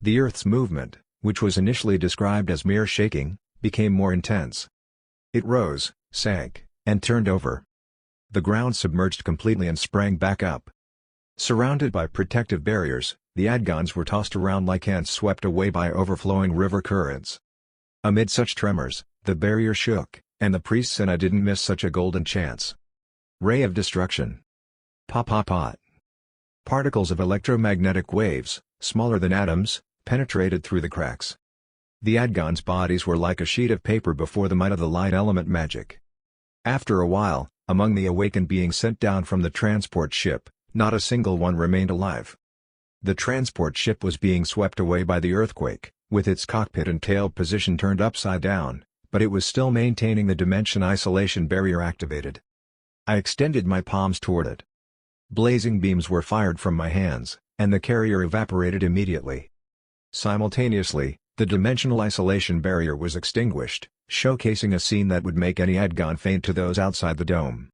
The Earth's movement, which was initially described as mere shaking, became more intense. It rose, sank, and turned over. The ground submerged completely and sprang back up. Surrounded by protective barriers, the Adgons were tossed around like ants swept away by overflowing river currents. Amid such tremors, the barrier shook, and the priests and I didn't miss such a golden chance. Ray of destruction. Pop pop pot. Particles of electromagnetic waves, smaller than atoms, penetrated through the cracks. The Adgons' bodies were like a sheet of paper before the might of the light element magic. After a while, among the awakened beings sent down from the transport ship, not a single one remained alive. The transport ship was being swept away by the earthquake, with its cockpit and tail position turned upside down, but it was still maintaining the dimension isolation barrier activated. I extended my palms toward it. Blazing beams were fired from my hands, and the carrier evaporated immediately. Simultaneously, the dimensional isolation barrier was extinguished, showcasing a scene that would make any Adgon faint to those outside the dome.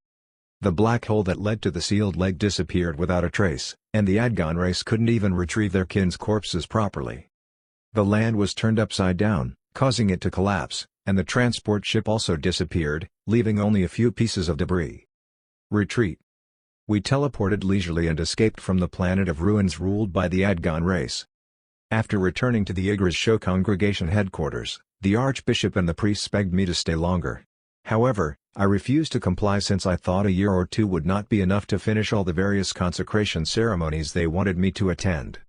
The black hole that led to the sealed leg disappeared without a trace, and the Adgon race couldn't even retrieve their kin's corpses properly. The land was turned upside down, causing it to collapse, and the transport ship also disappeared, leaving only a few pieces of debris. Retreat. We teleported leisurely and escaped from the planet of ruins ruled by the Adgon race. After returning to the Igris Show congregation headquarters, the Archbishop and the priests begged me to stay longer. However, I refused to comply since I thought a year or two would not be enough to finish all the various consecration ceremonies they wanted me to attend.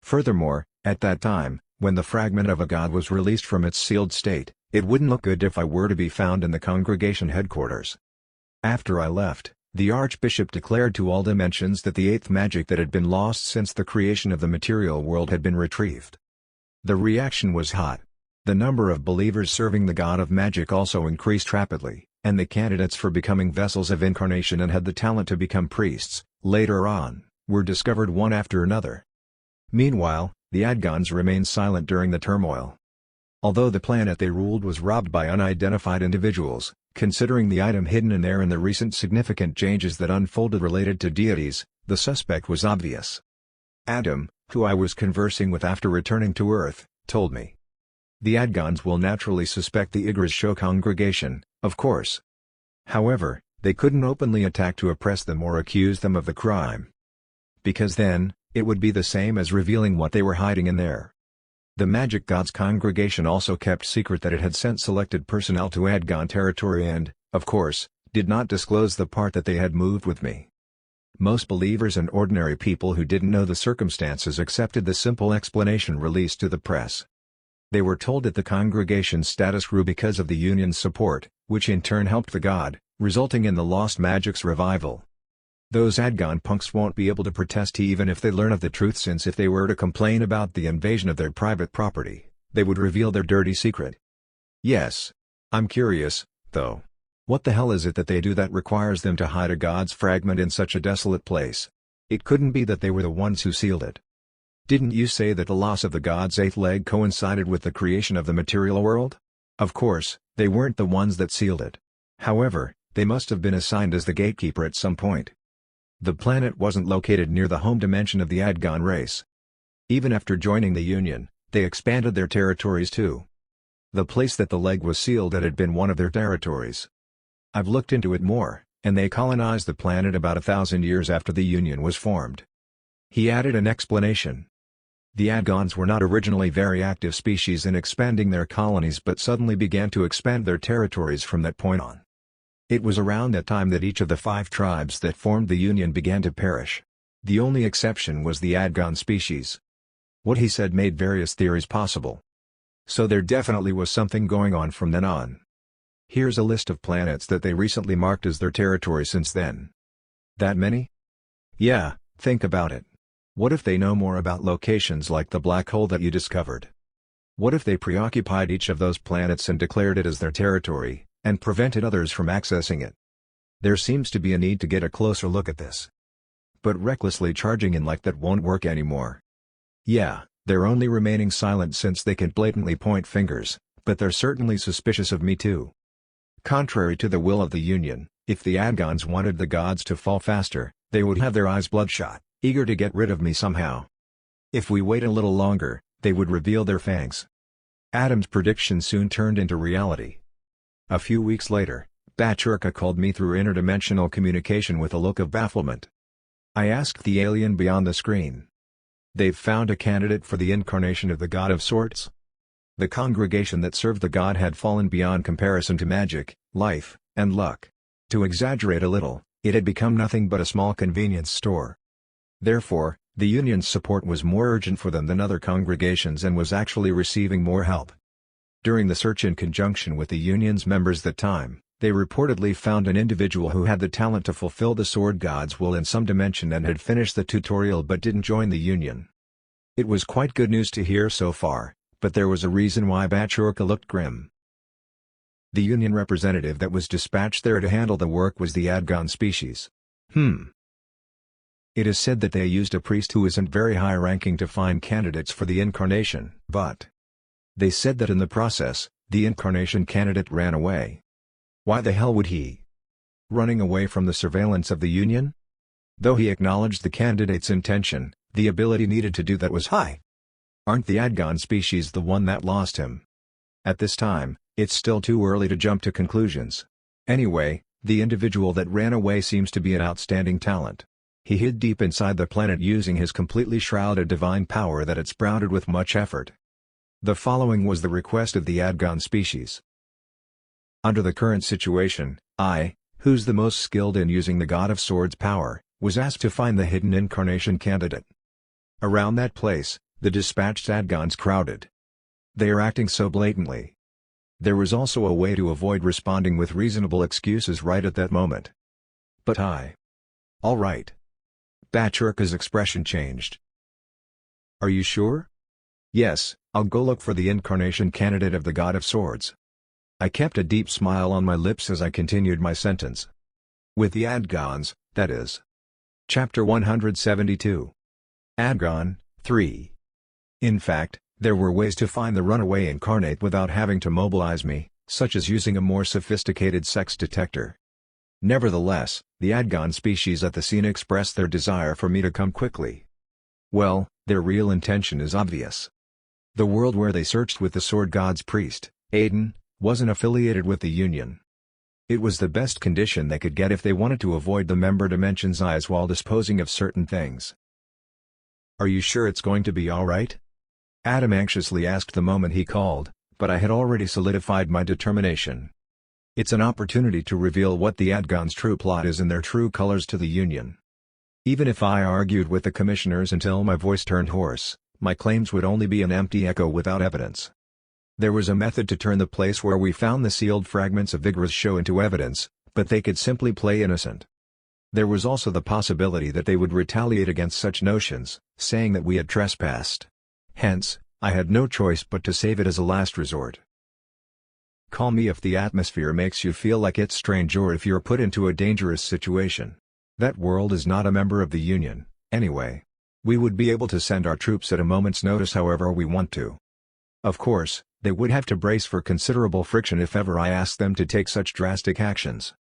Furthermore, at that time, when the fragment of a god was released from its sealed state, it wouldn't look good if I were to be found in the congregation headquarters. After I left, the Archbishop declared to all dimensions that the eighth magic that had been lost since the creation of the material world had been retrieved. The reaction was hot. The number of believers serving the god of magic also increased rapidly, and the candidates for becoming vessels of incarnation and had the talent to become priests, later on, were discovered one after another. Meanwhile, the Adgons remained silent during the turmoil. Although the planet they ruled was robbed by unidentified individuals, considering the item hidden in there and the recent significant changes that unfolded related to deities, the suspect was obvious. Adam, who I was conversing with after returning to Earth, told me. The Adgons will naturally suspect the Igris Show congregation, of course. However, they couldn't openly attack to oppress them or accuse them of the crime. Because then, it would be the same as revealing what they were hiding in there. The Magic Gods congregation also kept secret that it had sent selected personnel to Adgon territory and, of course, did not disclose the part that they had moved with me. Most believers and ordinary people who didn't know the circumstances accepted the simple explanation released to the press. They were told that the congregation's status grew because of the Union's support, which in turn helped the god, resulting in the Lost Magic's revival. Those Adgon punks won't be able to protest even if they learn of the truth, since if they were to complain about the invasion of their private property, they would reveal their dirty secret. Yes. I'm curious, though. What the hell is it that they do that requires them to hide a god's fragment in such a desolate place? It couldn't be that they were the ones who sealed it. Didn't you say that the loss of the god's eighth leg coincided with the creation of the material world? Of course, they weren't the ones that sealed it. However, they must have been assigned as the gatekeeper at some point. The planet wasn't located near the home dimension of the Adgon race. Even after joining the Union, they expanded their territories too. The place that the leg was sealed at had been one of their territories. I've looked into it more, and they colonized the planet about 1,000 years after the Union was formed. He added an explanation. The Adgons were not originally very active species in expanding their colonies but suddenly began to expand their territories from that point on. It was around that time that each of the 5 tribes that formed the Union began to perish. The only exception was the Adgon species. What he said made various theories possible. So there definitely was something going on from then on. Here's a list of planets that they recently marked as their territory since then. That many? Yeah, think about it. What if they know more about locations like the black hole that you discovered? What if they preoccupied each of those planets and declared it as their territory, and prevented others from accessing it? There seems to be a need to get a closer look at this. But recklessly charging in like that won't work anymore. Yeah, they're only remaining silent since they can blatantly point fingers, but they're certainly suspicious of me too. Contrary to the will of the Union, if the Adgons wanted the gods to fall faster, they would have their eyes bloodshot, eager to get rid of me somehow. If we wait a little longer, they would reveal their fangs. Adam's prediction soon turned into reality. A few weeks later, Bachurka called me through interdimensional communication with a look of bafflement. I asked the alien beyond the screen. They've found a candidate for the incarnation of the god of sorts? The congregation that served the god had fallen beyond comparison to magic, life, and luck. To exaggerate a little, it had become nothing but a small convenience store. Therefore, the Union's support was more urgent for them than other congregations and was actually receiving more help. During the search in conjunction with the Union's members that time, they reportedly found an individual who had the talent to fulfill the Sword God's will in some dimension and had finished the tutorial but didn't join the Union. It was quite good news to hear so far, but there was a reason why Bachurka looked grim. The Union representative that was dispatched there to handle the work was the Adgon species. It is said that they used a priest who isn't very high-ranking to find candidates for the incarnation, but they said that in the process, the incarnation candidate ran away. Why the hell would he? Running away from the surveillance of the Union? Though he acknowledged the candidate's intention, the ability needed to do that was high. Aren't the Adgon species the one that lost him? At this time, it's still too early to jump to conclusions. Anyway, the individual that ran away seems to be an outstanding talent. He hid deep inside the planet using his completely shrouded divine power that had sprouted with much effort. The following was the request of the Adgon species. Under the current situation, I, who's the most skilled in using the God of Swords power, was asked to find the hidden incarnation candidate. Around that place, the dispatched Adgons crowded. They are acting so blatantly. There was also a way to avoid responding with reasonable excuses right at that moment. But all right. Bachurka's expression changed. Are you sure? Yes, I'll go look for the incarnation candidate of the God of Swords. I kept a deep smile on my lips as I continued my sentence. With the Adgons, that is. Chapter 172. Adgon, 3. In fact, there were ways to find the runaway incarnate without having to mobilize me, such as using a more sophisticated sex detector. Nevertheless, the Adgon species at the scene expressed their desire for me to come quickly. Well, their real intention is obvious. The world where they searched with the Sword God's priest, Aiden, wasn't affiliated with the Union. It was the best condition they could get if they wanted to avoid the member dimension's eyes while disposing of certain things. Are you sure it's going to be alright? Adam anxiously asked the moment he called, but I had already solidified my determination. It's an opportunity to reveal what the Adgon's true plot is in their true colors to the Union. Even if I argued with the commissioners until my voice turned hoarse, my claims would only be an empty echo without evidence. There was a method to turn the place where we found the sealed fragments of Vigra's show into evidence, but they could simply play innocent. There was also the possibility that they would retaliate against such notions, saying that we had trespassed. Hence, I had no choice but to save it as a last resort. Call me if the atmosphere makes you feel like it's strange or if you're put into a dangerous situation. That world is not a member of the Union, anyway. We would be able to send our troops at a moment's notice however we want to. Of course, they would have to brace for considerable friction if ever I asked them to take such drastic actions.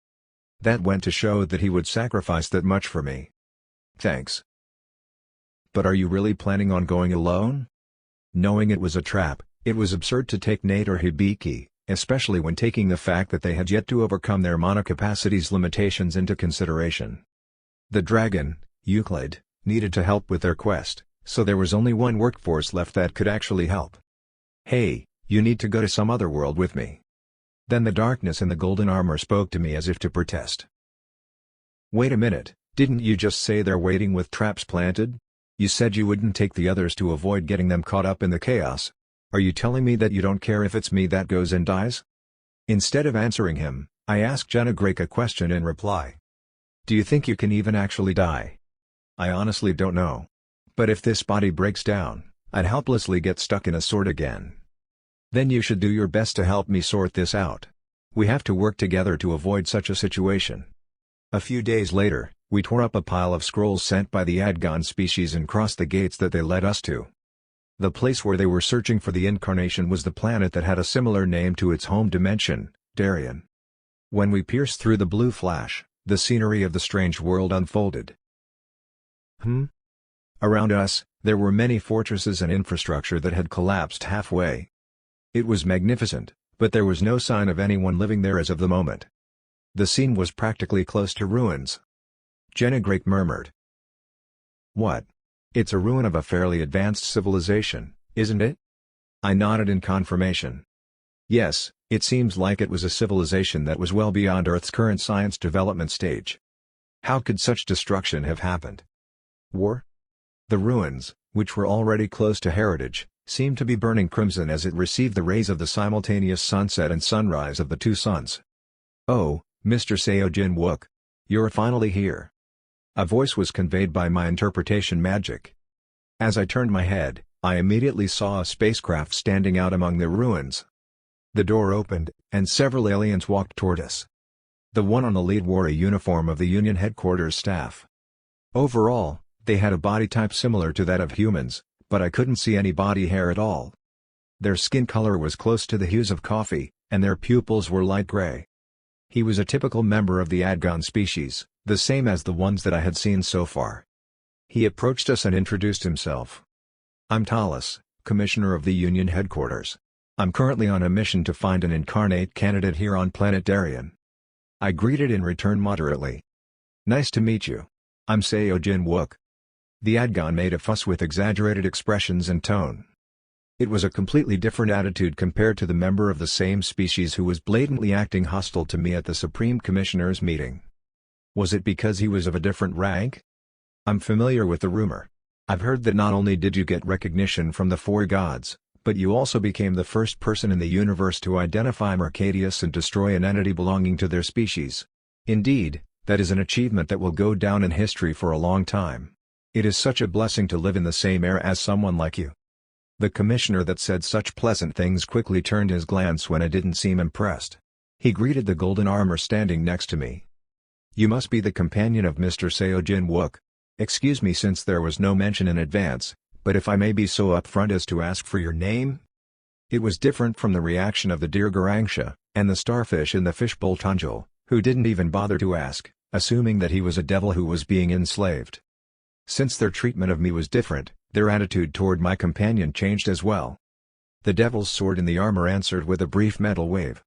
That went to show that he would sacrifice that much for me. Thanks. But are you really planning on going alone? Knowing it was a trap, it was absurd to take Nate or Hibiki, especially when taking the fact that they had yet to overcome their mana capacity's limitations into consideration. The dragon, Euclid, needed to help with their quest, so there was only one workforce left that could actually help. Hey, you need to go to some other world with me. Then the darkness in the golden armor spoke to me as if to protest. Wait a minute, didn't you just say they're waiting with traps planted? You said you wouldn't take the others to avoid getting them caught up in the chaos. Are you telling me that you don't care if it's me that goes and dies? Instead of answering him, I asked Jenna Drake a question in reply. Do you think you can even actually die? I honestly don't know. But if this body breaks down, I'd helplessly get stuck in a sword again. Then you should do your best to help me sort this out. We have to work together to avoid such a situation. A few days later, we tore up a pile of scrolls sent by the Adgon species and crossed the gates that they led us to. The place where they were searching for the incarnation was the planet that had a similar name to its home dimension, Darien. When we pierced through the blue flash, the scenery of the strange world unfolded. Around us, there were many fortresses and infrastructure that had collapsed halfway. It was magnificent, but there was no sign of anyone living there as of the moment. The scene was practically close to ruins. Jenna Drake murmured. What? It's a ruin of a fairly advanced civilization, isn't it? I nodded in confirmation. Yes, it seems like it was a civilization that was well beyond Earth's current science development stage. How could such destruction have happened? War? The ruins, which were already close to heritage, seemed to be burning crimson as it received the rays of the simultaneous sunset and sunrise of the two suns. Oh, Mr. Seo Jin-wook. You're finally here. A voice was conveyed by my interpretation magic. As I turned my head, I immediately saw a spacecraft standing out among the ruins. The door opened, and several aliens walked toward us. The one on the lead wore a uniform of the Union headquarters staff. Overall, they had a body type similar to that of humans, but I couldn't see any body hair at all. Their skin color was close to the hues of coffee, and their pupils were light gray. He was a typical member of the Adgon species, the same as the ones that I had seen so far. He approached us and introduced himself. I'm Talus, Commissioner of the Union headquarters. I'm currently on a mission to find an incarnate candidate here on planet Darien. I greeted in return moderately. Nice to meet you. I'm Seo Jin Wook. The Adgon made a fuss with exaggerated expressions and tone. It was a completely different attitude compared to the member of the same species who was blatantly acting hostile to me at the Supreme Commissioner's meeting. Was it because he was of a different rank? I'm familiar with the rumor. I've heard that not only did you get recognition from the four gods, but you also became the first person in the universe to identify Mercadius and destroy an entity belonging to their species. Indeed, that is an achievement that will go down in history for a long time. It is such a blessing to live in the same era as someone like you. The commissioner that said such pleasant things quickly turned his glance when I didn't seem impressed. He greeted the golden armor standing next to me. You must be the companion of Mr. Seo Jin Wook. Excuse me since there was no mention in advance, but if I may be so upfront as to ask for your name? It was different from the reaction of the deer Garangsha, and the starfish in the fishbowl Tunjil, who didn't even bother to ask, assuming that he was a devil who was being enslaved. Since their treatment of me was different, their attitude toward my companion changed as well. The devil's sword in the armor answered with a brief mental wave.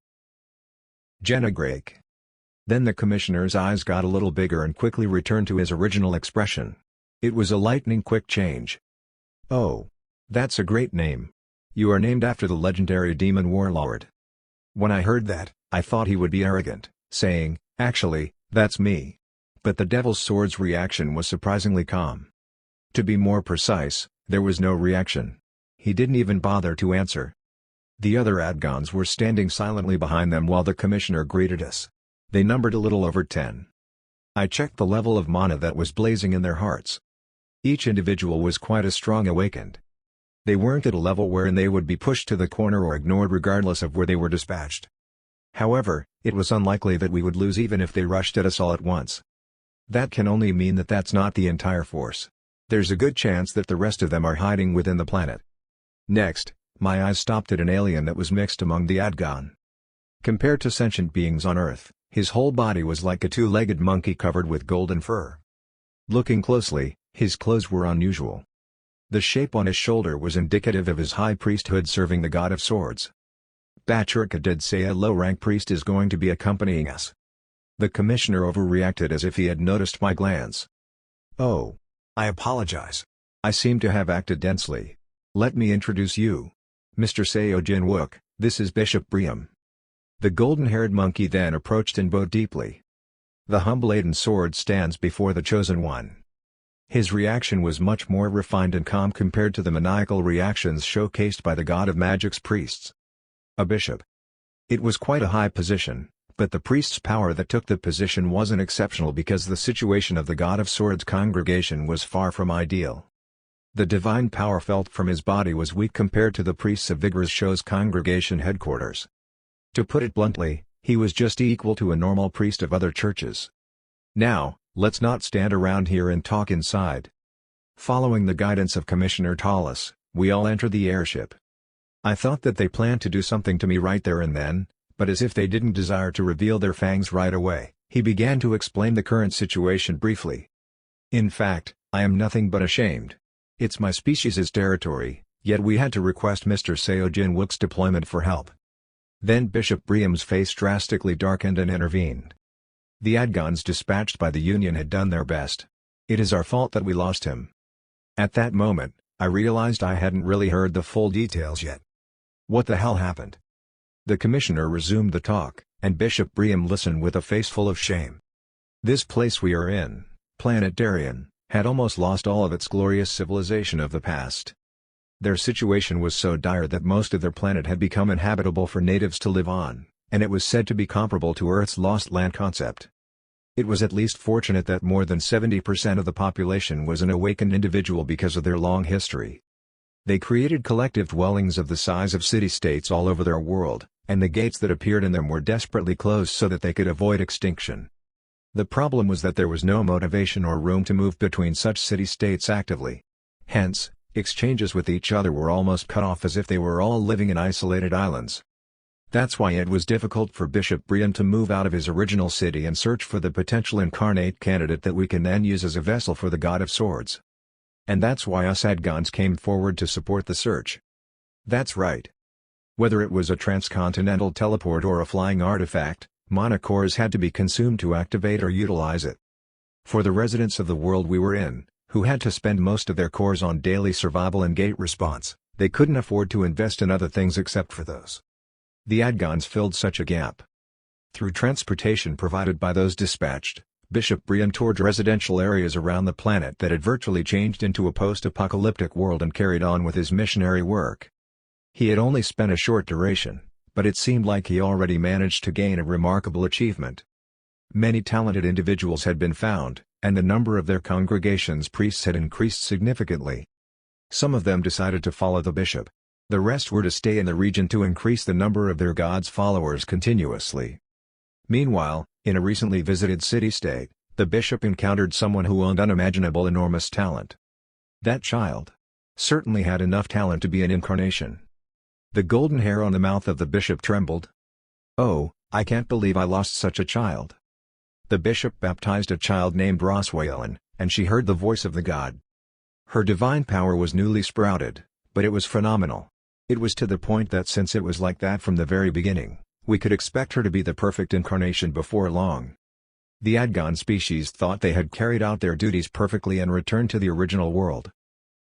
Genegrake. Then the commissioner's eyes got a little bigger and quickly returned to his original expression. It was a lightning-quick change. Oh. That's a great name. You are named after the legendary demon warlord. When I heard that, I thought he would be arrogant, saying, actually, that's me. But the devil's sword's reaction was surprisingly calm. To be more precise, there was no reaction. He didn't even bother to answer. The other Adgons were standing silently behind them while the commissioner greeted us. They numbered a little over 10. I checked the level of mana that was blazing in their hearts. Each individual was quite a strong awakened. They weren't at a level wherein they would be pushed to the corner or ignored regardless of where they were dispatched. However, it was unlikely that we would lose even if they rushed at us all at once. That can only mean that that's not the entire force. There's a good chance that the rest of them are hiding within the planet. Next, my eyes stopped at an alien that was mixed among the Adgon. Compared to sentient beings on Earth, his whole body was like a two-legged monkey covered with golden fur. Looking closely, his clothes were unusual. The shape on his shoulder was indicative of his high priesthood serving the god of swords. Bachurka did say a low-rank priest is going to be accompanying us. The commissioner overreacted as if he had noticed my glance. Oh. I apologize. I seem to have acted densely. Let me introduce you. Mr. Seo Jin Wook, this is Bishop Briam. The golden-haired monkey then approached and bowed deeply. The humble-laden sword stands before the Chosen One. His reaction was much more refined and calm compared to the maniacal reactions showcased by the god of magic's priests. A bishop. It was quite a high position, but the priest's power that took the position wasn't exceptional because the situation of the god of swords congregation was far from ideal. The divine power felt from his body was weak compared to the priests of vigorous show's congregation headquarters. To put it bluntly, he was just equal to a normal priest of other churches. Now, let's not stand around here and talk inside. Following the guidance of Commissioner Tallis, we all entered the airship. I thought that they planned to do something to me right there and then, but as if they didn't desire to reveal their fangs right away, he began to explain the current situation briefly. In fact, I am nothing but ashamed. It's my species' territory, yet we had to request Mr. Seo Jin Wook's deployment for help. Then Bishop Briam's face drastically darkened and intervened. The Adgons dispatched by the Union had done their best. It is our fault that we lost him. At that moment, I realized I hadn't really heard the full details yet. What the hell happened? The commissioner resumed the talk, and Bishop Briam listened with a face full of shame. This place we are in, planet Darien, had almost lost all of its glorious civilization of the past. Their situation was so dire that most of their planet had become inhabitable for natives to live on, and it was said to be comparable to Earth's lost land concept. It was at least fortunate that more than 70% of the population was an awakened individual because of their long history. They created collective dwellings of the size of city-states all over their world, and the gates that appeared in them were desperately closed so that they could avoid extinction. The problem was that there was no motivation or room to move between such city-states actively. Hence, exchanges with each other were almost cut off as if they were all living in isolated islands. That's why it was difficult for Bishop Briam to move out of his original city and search for the potential incarnate candidate that we can then use as a vessel for the God of Swords. And that's why us Adgons came forward to support the search. That's right. Whether it was a transcontinental teleport or a flying artifact, mana cores had to be consumed to activate or utilize it. For the residents of the world we were in, who had to spend most of their cores on daily survival and gate response, they couldn't afford to invest in other things except for those. The Adgons filled such a gap. Through transportation provided by those dispatched, Bishop Brian toured residential areas around the planet that had virtually changed into a post-apocalyptic world and carried on with his missionary work. He had only spent a short duration, but it seemed like he already managed to gain a remarkable achievement. Many talented individuals had been found, and the number of their congregation's priests had increased significantly. Some of them decided to follow the bishop. The rest were to stay in the region to increase the number of their god's followers continuously. Meanwhile, in a recently visited city-state, the bishop encountered someone who owned unimaginable enormous talent. That child certainly had enough talent to be an incarnation. The golden hair on the mouth of the bishop trembled. "Oh, I can't believe I lost such a child." The bishop baptized a child named Roswellen, and she heard the voice of the god. Her divine power was newly sprouted, but it was phenomenal. It was to the point that since it was like that from the very beginning, we could expect her to be the perfect incarnation before long. The Adgon species thought they had carried out their duties perfectly and returned to the original world.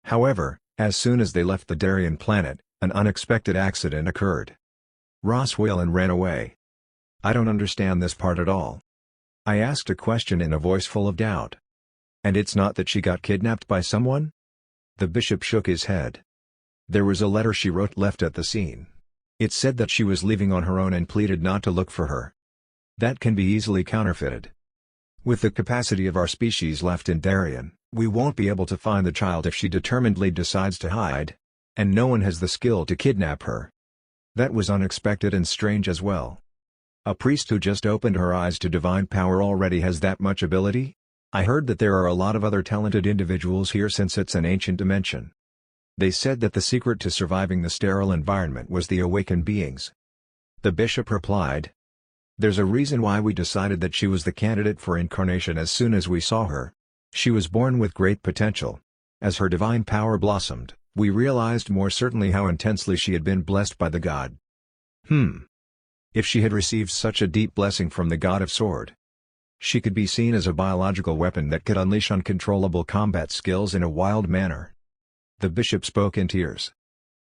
However, as soon as they left the Darien planet, an unexpected accident occurred. Roswellen ran away. I don't understand this part at all. I asked a question in a voice full of doubt. And it's not that she got kidnapped by someone? The bishop shook his head. There was a letter she wrote left at the scene. It said that she was leaving on her own and pleaded not to look for her. That can be easily counterfeited. With the capacity of our species left in Darien, we won't be able to find the child if she determinedly decides to hide. And no one has the skill to kidnap her. That was unexpected and strange as well. A priest who just opened her eyes to divine power already has that much ability? I heard that there are a lot of other talented individuals here since it's an ancient dimension. They said that the secret to surviving the sterile environment was the awakened beings. The bishop replied, "There's a reason why we decided that she was the candidate for incarnation as soon as we saw her. She was born with great potential. As her divine power blossomed, we realized more certainly how intensely she had been blessed by the god." If she had received such a deep blessing from the god of sword, she could be seen as a biological weapon that could unleash uncontrollable combat skills in a wild manner. The bishop spoke in tears.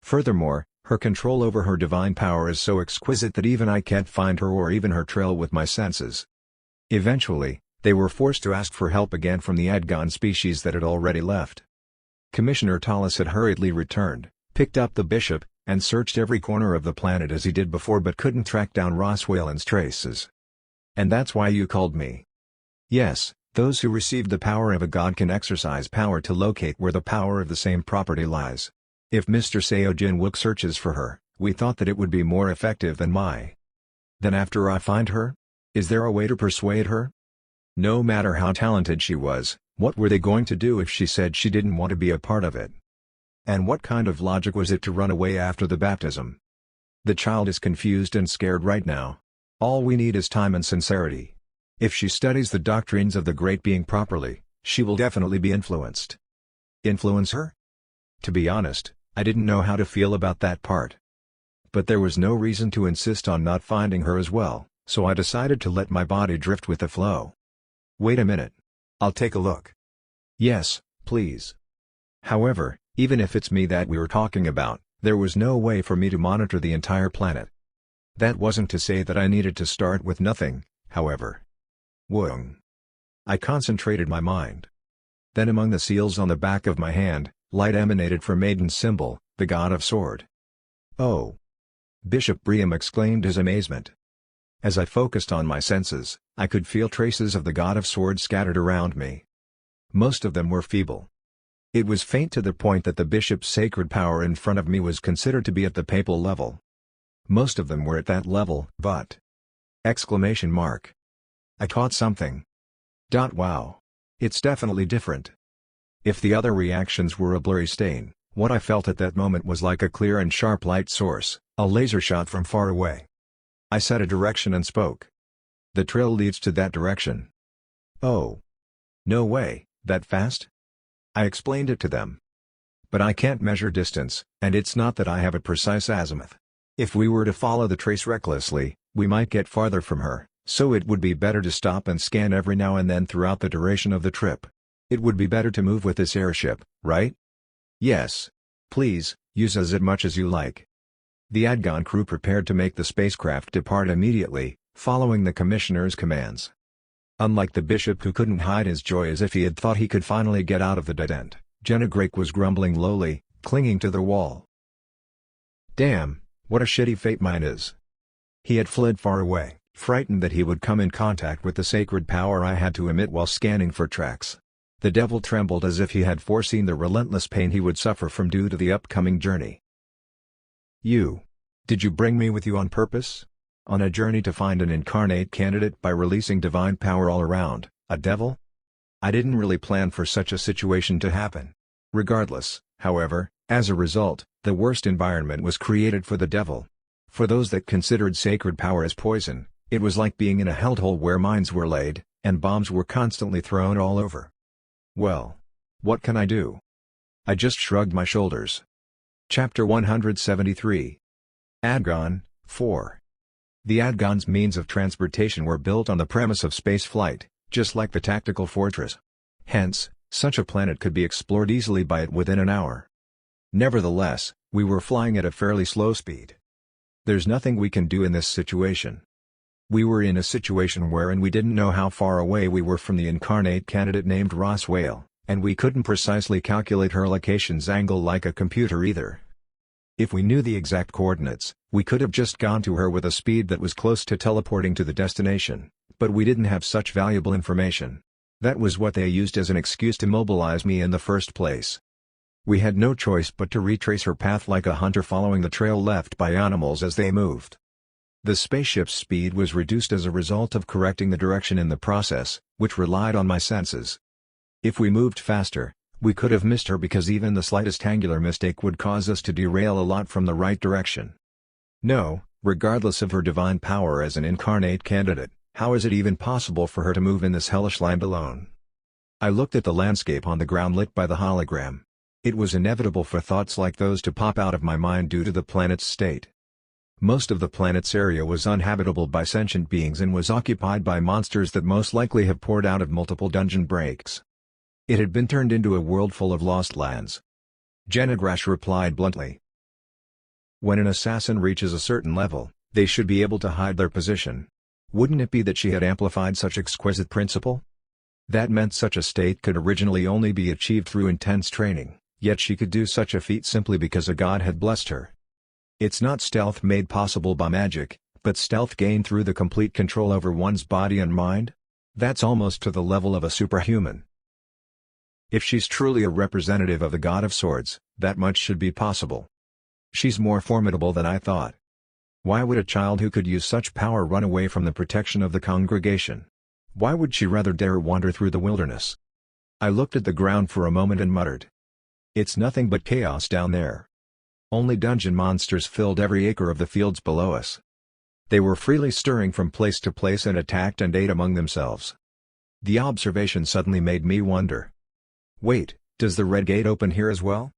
Furthermore, her control over her divine power is so exquisite that even I can't find her or even her trail with my senses. Eventually, they were forced to ask for help again from the Adgon species that had already left. Commissioner Tallis had hurriedly returned, picked up the bishop, and searched every corner of the planet as he did before but couldn't track down Roswellen's traces. "And that's why you called me?" "Yes, those who received the power of a god can exercise power to locate where the power of the same property lies. If Mr. Seojin Wook searches for her, we thought that it would be more effective than my." "Then after I find her? Is there a way to persuade her?" No matter how talented she was, what were they going to do if she said she didn't want to be a part of it? And what kind of logic was it to run away after the baptism? The child is confused and scared right now. All we need is time and sincerity. If she studies the doctrines of the Great Being properly, she will definitely be influenced. Influence her? To be honest, I didn't know how to feel about that part. But there was no reason to insist on not finding her as well, so I decided to let my body drift with the flow. "Wait a minute. I'll take a look." "Yes, please." However, even if it's me that we were talking about, there was no way for me to monitor the entire planet. That wasn't to say that I needed to start with nothing, however. Woong. I concentrated my mind. Then among the seals on the back of my hand, light emanated from Maiden's symbol, the god of sword. "Oh!" Bishop Briam exclaimed his amazement. As I focused on my senses, I could feel traces of the god of swords scattered around me. Most of them were feeble. It was faint to the point that the bishop's sacred power in front of me was considered to be at the papal level. Most of them were at that level, but... Exclamation mark. I caught something. Wow. It's definitely different. If the other reactions were a blurry stain, what I felt at that moment was like a clear and sharp light source, a laser shot from far away. I set a direction and spoke. "The trail leads to that direction." "Oh. No way, that fast?" I explained it to them. "But I can't measure distance, and it's not that I have a precise azimuth. If we were to follow the trace recklessly, we might get farther from her, so it would be better to stop and scan every now and then throughout the duration of the trip. It would be better to move with this airship, right? Yes. Please, use as much as you like. The Adgon crew prepared to make the spacecraft depart immediately, following the Commissioner's commands. Unlike the bishop who couldn't hide his joy as if he had thought he could finally get out of the dead end, Jennegrake was grumbling lowly, clinging to the wall. Damn, what a shitty fate mine is. He had fled far away, frightened that he would come in contact with the sacred power I had to emit while scanning for tracks. The devil trembled as if he had foreseen the relentless pain he would suffer from due to the upcoming journey. Did you bring me with you on purpose? On a journey to find an incarnate candidate by releasing divine power all around, a devil? I didn't really plan for such a situation to happen. Regardless, however, as a result, the worst environment was created for the devil. For those that considered sacred power as poison, it was like being in a hellhole where mines were laid, and bombs were constantly thrown all over. Well, what can I do? I just shrugged my shoulders. Chapter 173. Adgon, 4. The Adgon's means of transportation were built on the premise of space flight, just like the tactical fortress. Hence, such a planet could be explored easily by it within an hour. Nevertheless, we were flying at a fairly slow speed. There's nothing we can do in this situation. We were in a situation wherein we didn't know how far away we were from the incarnate candidate named Roswale, and we couldn't precisely calculate her location's angle like a computer either. If we knew the exact coordinates, we could have just gone to her with a speed that was close to teleporting to the destination, but we didn't have such valuable information. That was what they used as an excuse to mobilize me in the first place. We had no choice but to retrace her path like a hunter following the trail left by animals as they moved. The spaceship's speed was reduced as a result of correcting the direction in the process, which relied on my senses. If we moved faster, we could have missed her because even the slightest angular mistake would cause us to derail a lot from the right direction. No, regardless of her divine power as an incarnate candidate, how is it even possible for her to move in this hellish land alone? I looked at the landscape on the ground lit by the hologram. It was inevitable for thoughts like those to pop out of my mind due to the planet's state. Most of the planet's area was uninhabitable by sentient beings and was occupied by monsters that most likely have poured out of multiple dungeon breaks. It had been turned into a world full of lost lands. Jennegrake replied bluntly. When an assassin reaches a certain level, they should be able to hide their position. Wouldn't it be that she had amplified such exquisite principle? That meant such a state could originally only be achieved through intense training, yet she could do such a feat simply because a god had blessed her. It's not stealth made possible by magic, but stealth gained through the complete control over one's body and mind? That's almost to the level of a superhuman. If she's truly a representative of the God of Swords, that much should be possible. She's more formidable than I thought. Why would a child who could use such power run away from the protection of the congregation? Why would she rather dare wander through the wilderness? I looked at the ground for a moment and muttered. It's nothing but chaos down there. Only dungeon monsters filled every acre of the fields below us. They were freely stirring from place to place and attacked and ate among themselves. The observation suddenly made me wonder. Wait, does the red gate open here as well?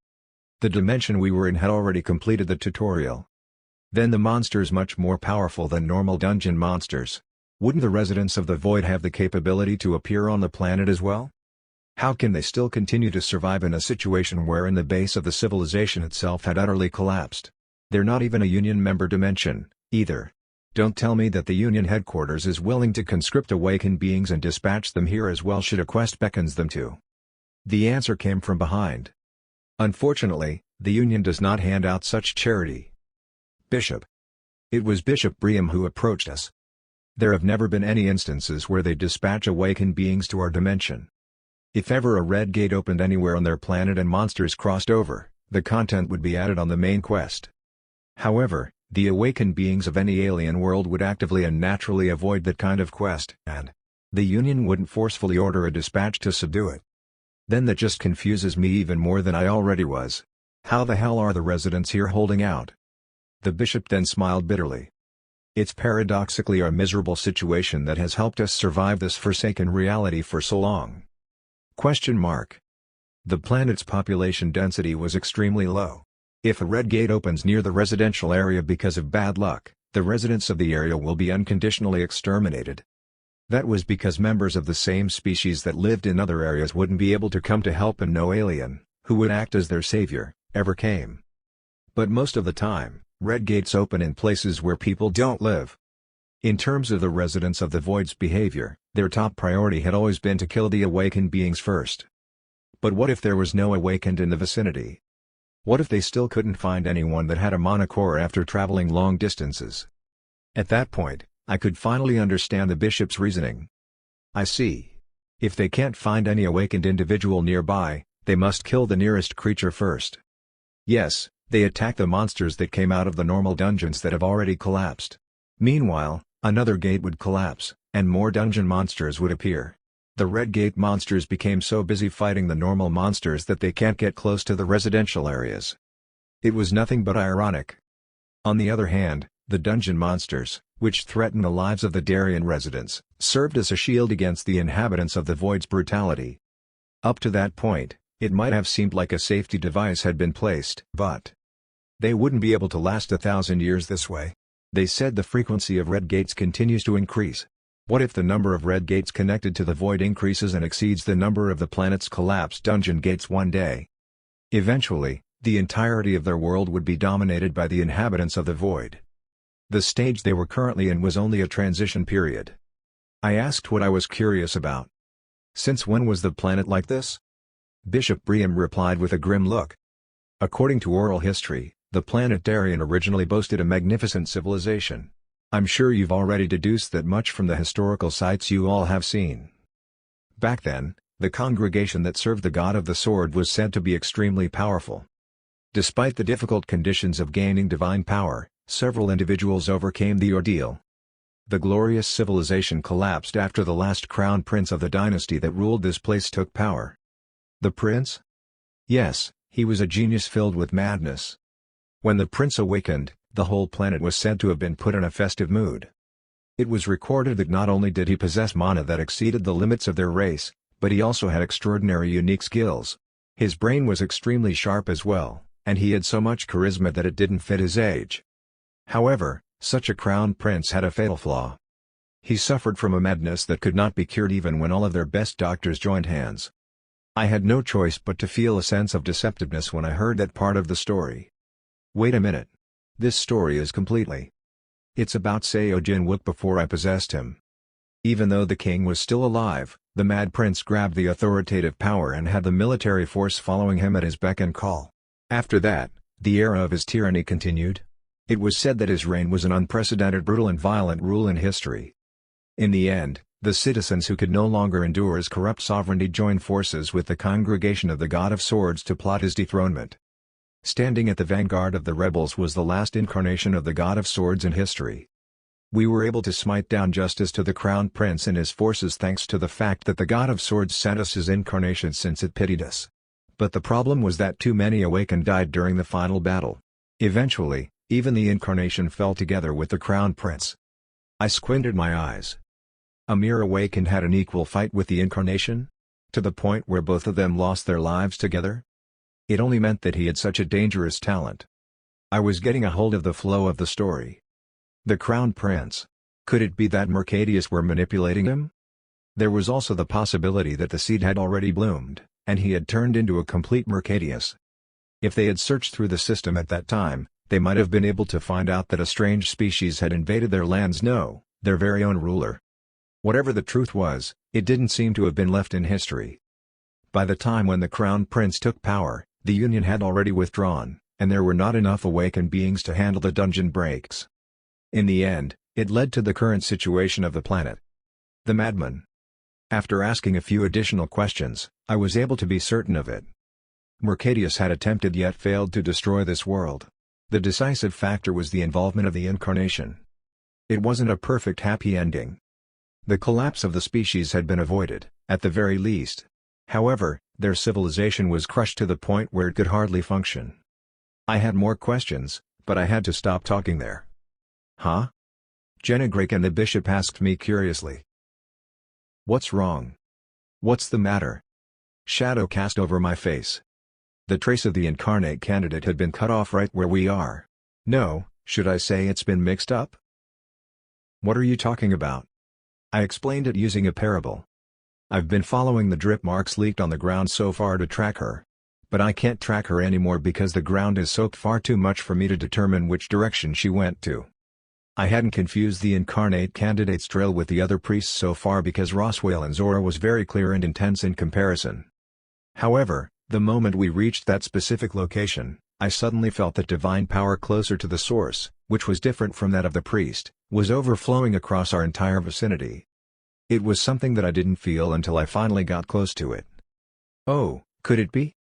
The dimension we were in had already completed the tutorial. Then the monsters much more powerful than normal dungeon monsters. Wouldn't the residents of the void have the capability to appear on the planet as well? How can they still continue to survive in a situation wherein the base of the civilization itself had utterly collapsed? They're not even a Union member dimension, either. Don't tell me that the Union headquarters is willing to conscript awakened beings and dispatch them here as well should a quest beckons them to. The answer came from behind. Unfortunately, the Union does not hand out such charity. Bishop. It was Bishop Briam who approached us. There have never been any instances where they dispatch awakened beings to our dimension. If ever a red gate opened anywhere on their planet and monsters crossed over, the content would be added on the main quest. However, the awakened beings of any alien world would actively and naturally avoid that kind of quest, and the Union wouldn't forcefully order a dispatch to subdue it. Then that just confuses me even more than I already was. How the hell are the residents here holding out? The bishop then smiled bitterly. It's paradoxically our miserable situation that has helped us survive this forsaken reality for so long. The planet's population density was extremely low. If a red gate opens near the residential area because of bad luck, the residents of the area will be unconditionally exterminated. That was because members of the same species that lived in other areas wouldn't be able to come to help, and no alien, who would act as their savior, ever came. But most of the time, red gates open in places where people don't live. In terms of the residents of the Void's behavior, their top priority had always been to kill the awakened beings first. But what if there was no awakened in the vicinity? What if they still couldn't find anyone that had a monocore after traveling long distances? At that point, I could finally understand the bishop's reasoning. I see. If they can't find any awakened individual nearby, they must kill the nearest creature first. Yes, they attack the monsters that came out of the normal dungeons that have already collapsed. Meanwhile, another gate would collapse, and more dungeon monsters would appear. The red gate monsters became so busy fighting the normal monsters that they can't get close to the residential areas. It was nothing but ironic. On the other hand, the dungeon monsters, which threatened the lives of the Darien residents, served as a shield against the inhabitants of the Void's brutality. Up to that point, it might have seemed like a safety device had been placed, but they wouldn't be able to last 1,000 years this way. They said the frequency of red gates continues to increase. What if the number of red gates connected to the Void increases and exceeds the number of the planet's collapsed dungeon gates one day? Eventually, the entirety of their world would be dominated by the inhabitants of the Void. The stage they were currently in was only a transition period. I asked what I was curious about. Since when was the planet like this? Bishop Briam replied with a grim look. According to oral history, the planet Darien originally boasted a magnificent civilization. I'm sure you've already deduced that much from the historical sites you all have seen. Back then, the congregation that served the God of the Sword was said to be extremely powerful. Despite the difficult conditions of gaining divine power, several individuals overcame the ordeal. The glorious civilization collapsed after the last crown prince of the dynasty that ruled this place took power. The prince? Yes, he was a genius filled with madness. When the prince awakened, the whole planet was said to have been put in a festive mood. It was recorded that not only did he possess mana that exceeded the limits of their race, but he also had extraordinary unique skills. His brain was extremely sharp as well, and he had so much charisma that it didn't fit his age. However, such a crown prince had a fatal flaw. He suffered from a madness that could not be cured even when all of their best doctors joined hands. I had no choice but to feel a sense of deceptiveness when I heard that part of the story. Wait a minute. This story is completely. It's about Seo Jinwook before I possessed him. Even though the king was still alive, the mad prince grabbed the authoritative power and had the military force following him at his beck and call. After that, the era of his tyranny continued. It was said that his reign was an unprecedented, brutal and violent rule in history. In the end, the citizens who could no longer endure his corrupt sovereignty joined forces with the congregation of the God of Swords to plot his dethronement. Standing at the vanguard of the rebels was the last incarnation of the God of Swords in history. We were able to smite down justice to the Crown Prince and his forces thanks to the fact that the God of Swords sent us his incarnation since it pitied us. But the problem was that too many awakened died during the final battle. Eventually, even the incarnation fell together with the Crown Prince. I squinted my eyes. A mere awakened had an equal fight with the incarnation? To the point where both of them lost their lives together? It only meant that he had such a dangerous talent. I was getting a hold of the flow of the story. The Crown Prince. Could it be that Mercadius were manipulating him? There was also the possibility that the seed had already bloomed, and he had turned into a complete Mercadius. If they had searched through the system at that time, they might have been able to find out that a strange species had invaded their lands. No, their very own ruler. Whatever the truth was, it didn't seem to have been left in history. By the time when the Crown Prince took power, the Union had already withdrawn, and there were not enough awakened beings to handle the dungeon breaks. In the end, it led to the current situation of the planet. The madman. After asking a few additional questions, I was able to be certain of it. Mercadius had attempted yet failed to destroy this world. The decisive factor was the involvement of the incarnation. It wasn't a perfect happy ending. The collapse of the species had been avoided, at the very least. However, their civilization was crushed to the point where it could hardly function. I had more questions, but I had to stop talking there. Huh? Jennegrake and the bishop asked me curiously. What's wrong? What's the matter? Shadow cast over my face. The trace of the incarnate candidate had been cut off right where we are. No, should I say it's been mixed up? What are you talking about? I explained it using a parable. I've been following the drip marks leaked on the ground so far to track her. But I can't track her anymore because the ground is soaked far too much for me to determine which direction she went to. I hadn't confused the incarnate candidate's trail with the other priests so far because Roswellan's aura was very clear and intense in comparison. However, the moment we reached that specific location, I suddenly felt that divine power closer to the source, which was different from that of the priest, was overflowing across our entire vicinity. It was something that I didn't feel until I finally got close to it. Oh, could it be?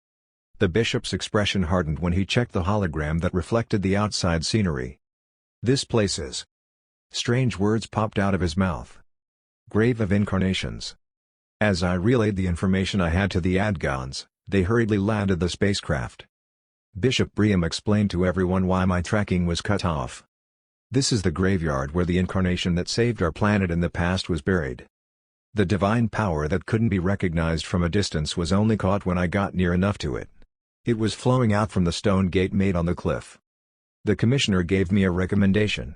The bishop's expression hardened when he checked the hologram that reflected the outside scenery. This place is... Strange words popped out of his mouth. Grave of Incarnations. As I relayed the information I had to the Adgons, they hurriedly landed the spacecraft. Bishop Briam explained to everyone why my tracking was cut off. This is the graveyard where the incarnation that saved our planet in the past was buried. The divine power that couldn't be recognized from a distance was only caught when I got near enough to it. It was flowing out from the stone gate made on the cliff. The commissioner gave me a recommendation.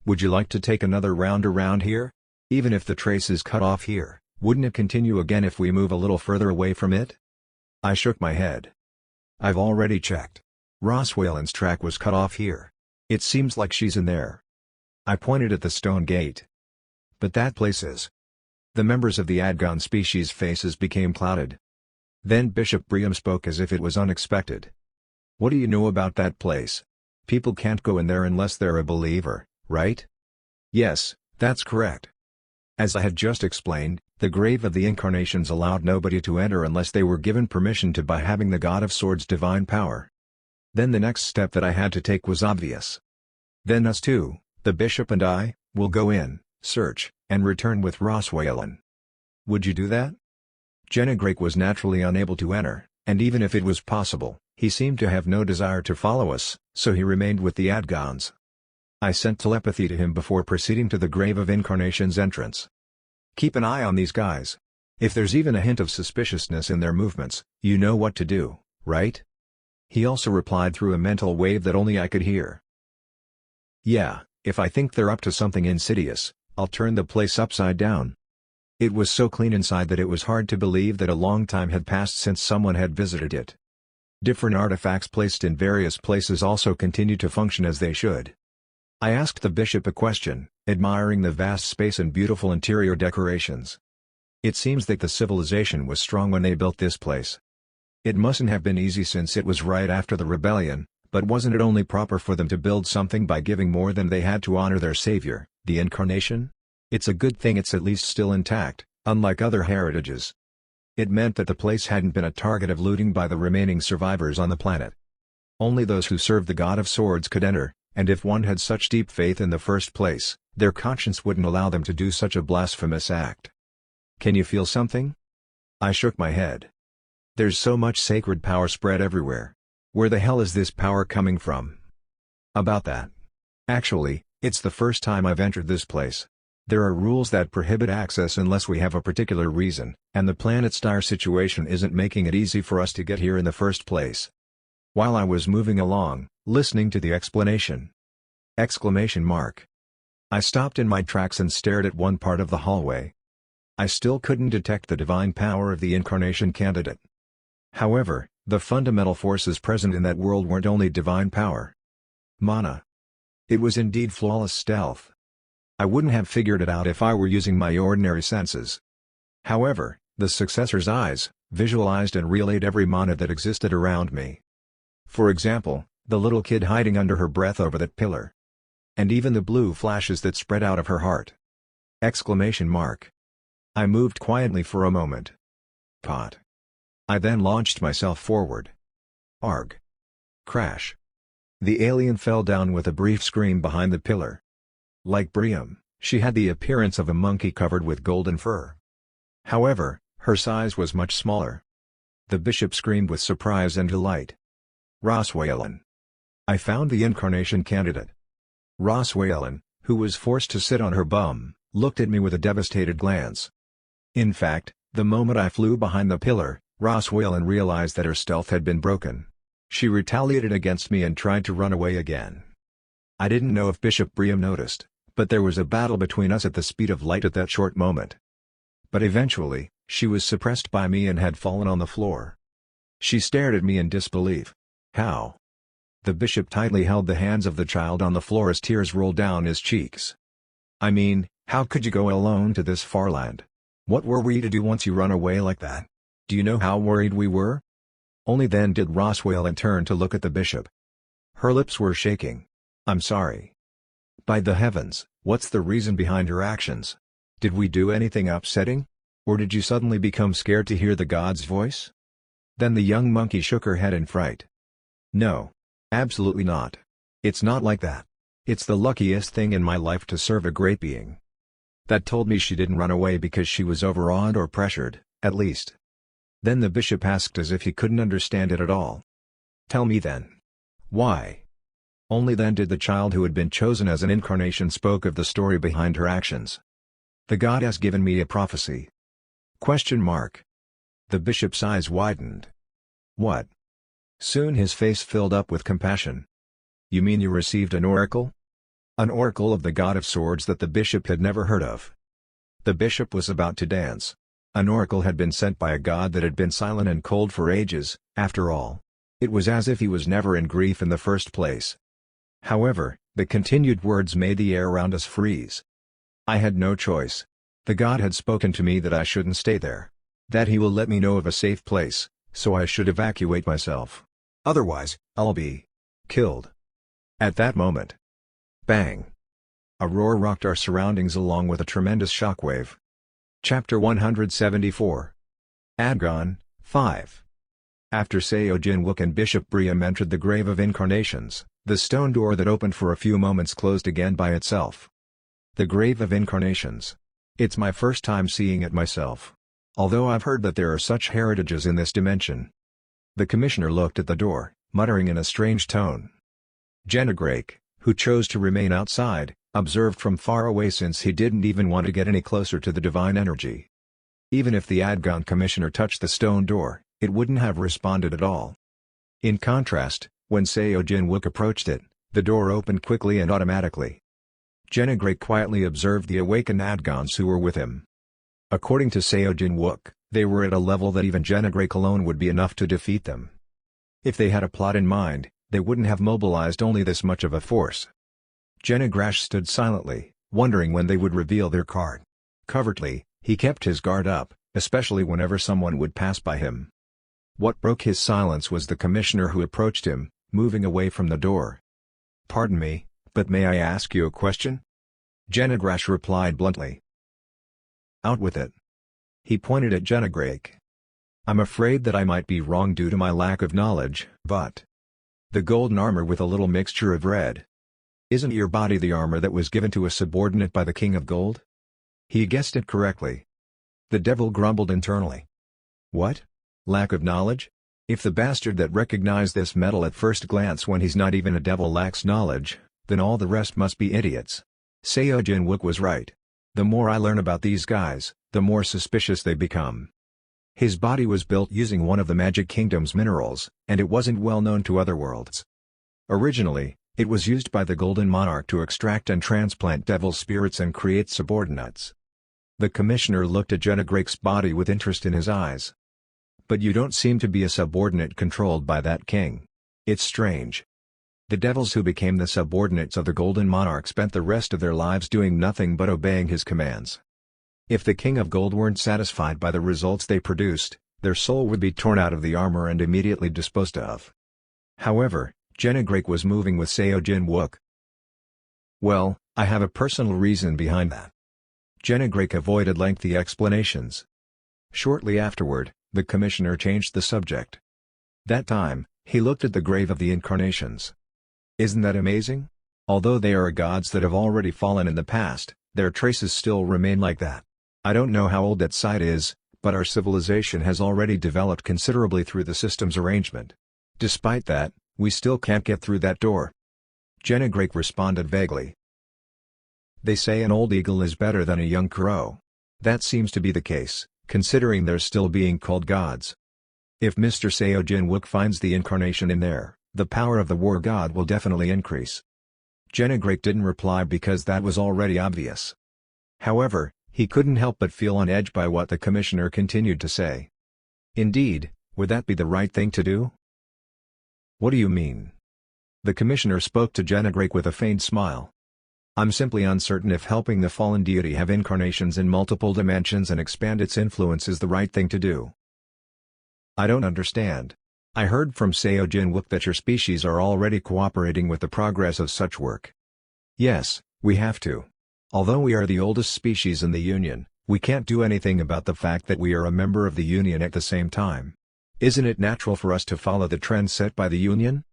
Would you like to take another round around here? Even if the trace is cut off here, wouldn't it continue again if we move a little further away from it? I shook my head. I've already checked. Roswellan's track was cut off here. It seems like she's in there. I pointed at the stone gate. But that place is... The members of the Adgon species' faces became clouded. Then Bishop Briam spoke as if it was unexpected. What do you know about that place? People can't go in there unless they're a believer, right? Yes, that's correct. As I had just explained, the grave of the incarnations allowed nobody to enter unless they were given permission to by having the God of Swords' divine power. Then the next step that I had to take was obvious. Then us two, the bishop and I, will go in, search, and return with Roswellan. Would you do that? Jennegrake was naturally unable to enter, and even if it was possible, he seemed to have no desire to follow us, so he remained with the Adgons. I sent telepathy to him before proceeding to the Grave of Incarnation's entrance. Keep an eye on these guys. If there's even a hint of suspiciousness in their movements, you know what to do, right? He also replied through a mental wave that only I could hear. Yeah, if I think they're up to something insidious, I'll turn the place upside down. It was so clean inside that it was hard to believe that a long time had passed since someone had visited it. Different artifacts placed in various places also continued to function as they should. I asked the bishop a question, admiring the vast space and beautiful interior decorations. It seems that the civilization was strong when they built this place. It mustn't have been easy since it was right after the rebellion, but wasn't it only proper for them to build something by giving more than they had to honor their savior, the Incarnation? It's a good thing it's at least still intact, unlike other heritages. It meant that the place hadn't been a target of looting by the remaining survivors on the planet. Only those who served the God of Swords could enter, and if one had such deep faith in the first place, their conscience wouldn't allow them to do such a blasphemous act. Can you feel something? I shook my head. There's so much sacred power spread everywhere. Where the hell is this power coming from? About that. Actually, it's the first time I've entered this place. There are rules that prohibit access unless we have a particular reason, and the planet's dire situation isn't making it easy for us to get here in the first place. While I was moving along, listening to the explanation. Exclamation mark. I stopped in my tracks and stared at one part of the hallway. I still couldn't detect the divine power of the Incarnation candidate. However, the fundamental forces present in that world weren't only divine power. Mana. It was indeed flawless stealth. I wouldn't have figured it out if I were using my ordinary senses. However, the successor's eyes visualized and relayed every mana that existed around me. For example, the little kid hiding under her breath over that pillar. And even the blue flashes that spread out of her heart. Exclamation mark. I moved quietly for a moment. Pot. I then launched myself forward. Arg. Crash. The alien fell down with a brief scream behind the pillar. Like Briam, she had the appearance of a monkey covered with golden fur. However, her size was much smaller. The bishop screamed with surprise and delight. Roswellan. I found the Incarnation candidate. Roswellan, who was forced to sit on her bum, looked at me with a devastated glance. In fact, the moment I flew behind the pillar, Roswell realized that her stealth had been broken. She retaliated against me and tried to run away again. I didn't know if Bishop Briam noticed, but there was a battle between us at the speed of light at that short moment. But eventually, she was suppressed by me and had fallen on the floor. She stared at me in disbelief. How? The bishop tightly held the hands of the child on the floor as tears rolled down his cheeks. I mean, how could you go alone to this far land? What were we to do once you run away like that? Do you know how worried we were? Only then did Roswell turn to look at the bishop. Her lips were shaking. I'm sorry. By the heavens, what's the reason behind your actions? Did we do anything upsetting? Or did you suddenly become scared to hear the God's voice? Then the young monkey shook her head in fright. No. Absolutely not. It's not like that. It's the luckiest thing in my life to serve a great being. That told me she didn't run away because she was overawed or pressured, at least. Then the bishop asked as if he couldn't understand it at all. Tell me then. Why? Only then did the child who had been chosen as an incarnation spoke of the story behind her actions. The God has given me a prophecy. Question mark. The bishop's eyes widened. What? Soon his face filled up with compassion. You mean you received an oracle? An oracle of the God of Swords that the bishop had never heard of. The bishop was about to dance. An oracle had been sent by a god that had been silent and cold for ages, after all. It was as if he was never in grief in the first place. However, the continued words made the air around us freeze. I had no choice. The god had spoken to me that I shouldn't stay there. That he will let me know of a safe place, so I should evacuate myself. Otherwise, I'll be killed. At that moment. Bang! A roar rocked our surroundings along with a tremendous shockwave. Chapter 174. Adgon, 5. After Seo Jin-wook and Bishop Briam entered the Grave of Incarnations, the stone door that opened for a few moments closed again by itself. The Grave of Incarnations. It's my first time seeing it myself. Although I've heard that there are such heritages in this dimension. The commissioner looked at the door, muttering in a strange tone. Jennegrake, who chose to remain outside, observed from far away since he didn't even want to get any closer to the divine energy. Even if the Adgon commissioner touched the stone door, it wouldn't have responded at all. In contrast, when Seo Jin-wook approached it, the door opened quickly and automatically. Jennegrake quietly observed the awakened Adgons who were with him. According to Seo Jin-wook, they were at a level that even Jennegrake alone would be enough to defeat them. If they had a plot in mind, they wouldn't have mobilized only this much of a force. Jennegrake stood silently, wondering when they would reveal their card. Covertly, he kept his guard up, especially whenever someone would pass by him. What broke his silence was the commissioner who approached him, moving away from the door. Pardon me, but may I ask you a question? Jennegrake replied bluntly. Out with it. He pointed at Jennegrake. I'm afraid that I might be wrong due to my lack of knowledge, but... The golden armor with a little mixture of red. Isn't your body the armor that was given to a subordinate by the King of Gold? He guessed it correctly. The devil grumbled internally. What? Lack of knowledge? If the bastard that recognized this metal at first glance when he's not even a devil lacks knowledge, then all the rest must be idiots. Seo Jin-wook was right. The more I learn about these guys, the more suspicious they become. His body was built using one of the Magic Kingdom's minerals, and it wasn't well known to other worlds. Originally, it was used by the Golden Monarch to extract and transplant devil spirits and create subordinates. The commissioner looked at Jennegrake's body with interest in his eyes. But you don't seem to be a subordinate controlled by that king. It's strange. The devils who became the subordinates of the Golden Monarch spent the rest of their lives doing nothing but obeying his commands. If the King of Gold weren't satisfied by the results they produced, their soul would be torn out of the armor and immediately disposed of. However, Jennegrake was moving with Seo Jin-wook. Well, I have a personal reason behind that. Jennegrake avoided lengthy explanations. Shortly afterward, the commissioner changed the subject. That time, he looked at the Grave of the Incarnations. Isn't that amazing? Although they are gods that have already fallen in the past, their traces still remain like that. I don't know how old that site is, but our civilization has already developed considerably through the system's arrangement. Despite that, we still can't get through that door. Jennegrake responded vaguely. They say an old eagle is better than a young crow. That seems to be the case, considering they're still being called gods. If Mr. Seo Jin-wook finds the incarnation in there, the power of the war god will definitely increase. Jenegrake didn't reply because that was already obvious. However, he couldn't help but feel on edge by what the commissioner continued to say. Indeed, would that be the right thing to do? What do you mean? The commissioner spoke to Jenegrake with a faint smile. I'm simply uncertain if helping the fallen deity have incarnations in multiple dimensions and expand its influence is the right thing to do. I don't understand. I heard from Seo Jin-wook that your species are already cooperating with the progress of such work. Yes, we have to. Although we are the oldest species in the Union, we can't do anything about the fact that we are a member of the Union at the same time. Isn't it natural for us to follow the trend set by the Union?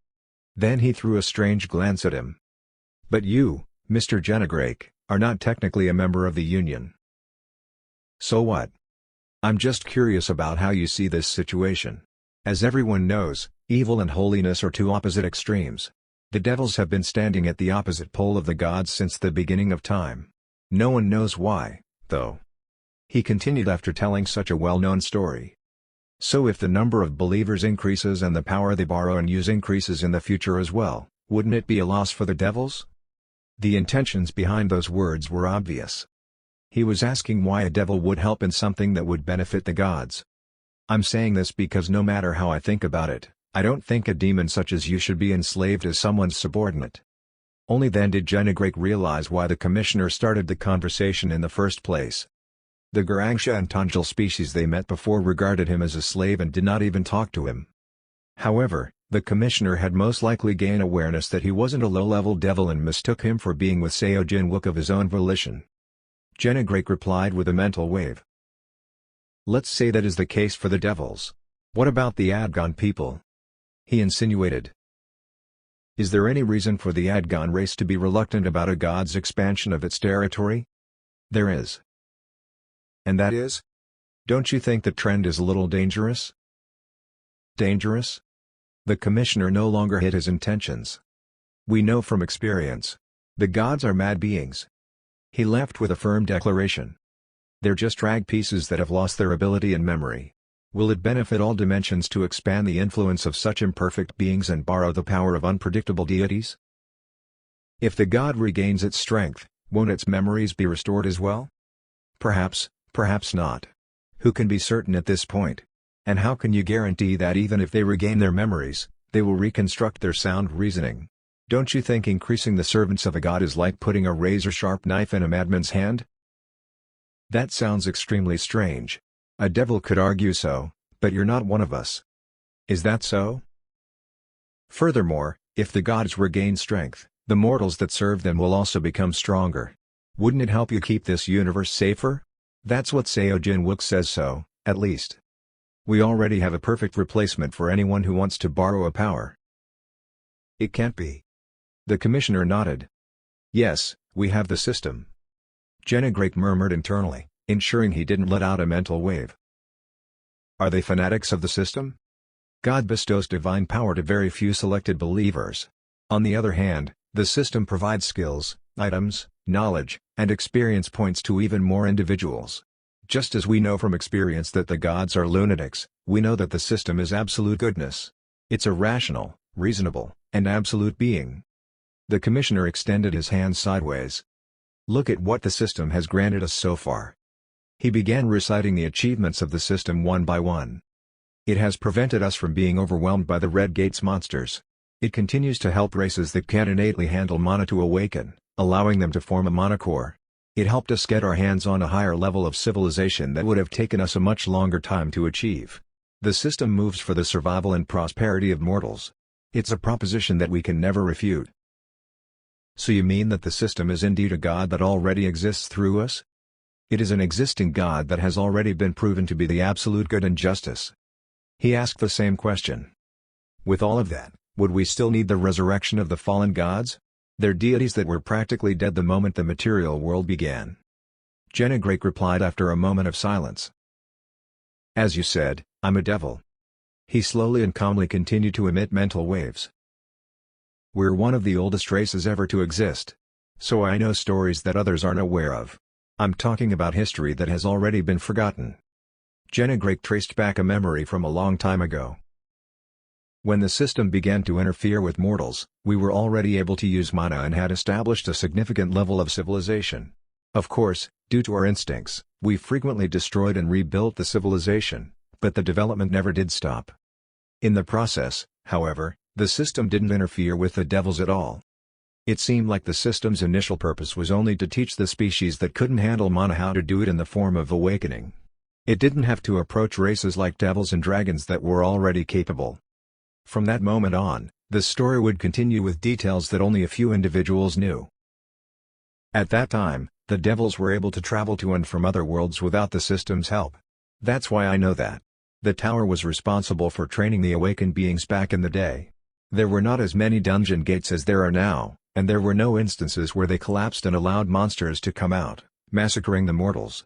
Then he threw a strange glance at him. But you, Mr. Jenegrake, are not technically a member of the Union. So what? I'm just curious about how you see this situation. As everyone knows, evil and holiness are two opposite extremes. The devils have been standing at the opposite pole of the gods since the beginning of time. No one knows why, though. He continued after telling such a well-known story. So if the number of believers increases and the power they borrow and use increases in the future as well, wouldn't it be a loss for the devils? The intentions behind those words were obvious. He was asking why a devil would help in something that would benefit the gods. I'm saying this because no matter how I think about it, I don't think a demon such as you should be enslaved as someone's subordinate. Only then did Jenegrake realize why the commissioner started the conversation in the first place. The Gurangsha and Tanjil species they met before regarded him as a slave and did not even talk to him. However, the commissioner had most likely gained awareness that he wasn't a low-level devil and mistook him for being with Seo Jin-wook of his own volition. Jenegrake replied with a mental wave. Let's say that is the case for the devils. What about the Adgon people? He insinuated. Is there any reason for the Adgon race to be reluctant about a god's expansion of its territory? There is. And that is? Don't you think the trend is a little dangerous? Dangerous? The commissioner no longer hid his intentions. We know from experience. The gods are mad beings. He left with a firm declaration. They're just rag pieces that have lost their ability and memory. Will it benefit all dimensions to expand the influence of such imperfect beings and borrow the power of unpredictable deities? If the god regains its strength, won't its memories be restored as well? Perhaps, perhaps not. Who can be certain at this point? And how can you guarantee that even if they regain their memories, they will reconstruct their sound reasoning? Don't you think increasing the servants of a god is like putting a razor-sharp knife in a madman's hand? That sounds extremely strange. A devil could argue so, but you're not one of us. Is that so? Furthermore, if the gods regain strength, the mortals that serve them will also become stronger. Wouldn't it help you keep this universe safer? That's what Seo Jin-wook says so, at least. We already have a perfect replacement for anyone who wants to borrow a power. It can't be. The commissioner nodded. Yes, we have the system. Jenegrake murmured internally, ensuring he didn't let out a mental wave. Are they fanatics of the system? God bestows divine power to very few selected believers. On the other hand, the system provides skills, items, knowledge, and experience points to even more individuals. Just as we know from experience that the gods are lunatics, we know that the system is absolute goodness. It's a rational, reasonable, and absolute being. The commissioner extended his hand sideways. Look at what the system has granted us so far. He began reciting the achievements of the system one by one. It has prevented us from being overwhelmed by the Red Gates monsters. It continues to help races that can't innately handle mana to awaken, allowing them to form a monocore. It helped us get our hands on a higher level of civilization that would have taken us a much longer time to achieve. The system moves for the survival and prosperity of mortals. It's a proposition that we can never refute. So you mean that the system is indeed a god that already exists through us? It is an existing god that has already been proven to be the absolute good and justice. He asked the same question. With all of that, would we still need the resurrection of the fallen gods? They're deities that were practically dead the moment the material world began. Jenegrake replied after a moment of silence. As you said, I'm a devil. He slowly and calmly continued to emit mental waves. We're one of the oldest races ever to exist. So I know stories that others aren't aware of. I'm talking about history that has already been forgotten. Jennegrake traced back a memory from a long time ago. When the system began to interfere with mortals, we were already able to use mana and had established a significant level of civilization. Of course, due to our instincts, we frequently destroyed and rebuilt the civilization, but the development never did stop. In the process, however, the system didn't interfere with the devils at all. It seemed like the system's initial purpose was only to teach the species that couldn't handle mana how to do it in the form of awakening. It didn't have to approach races like devils and dragons that were already capable. From that moment on, the story would continue with details that only a few individuals knew. At that time, the devils were able to travel to and from other worlds without the system's help. That's why I know that. The tower was responsible for training the awakened beings back in the day. There were not as many dungeon gates as there are now, and there were no instances where they collapsed and allowed monsters to come out, massacring the mortals.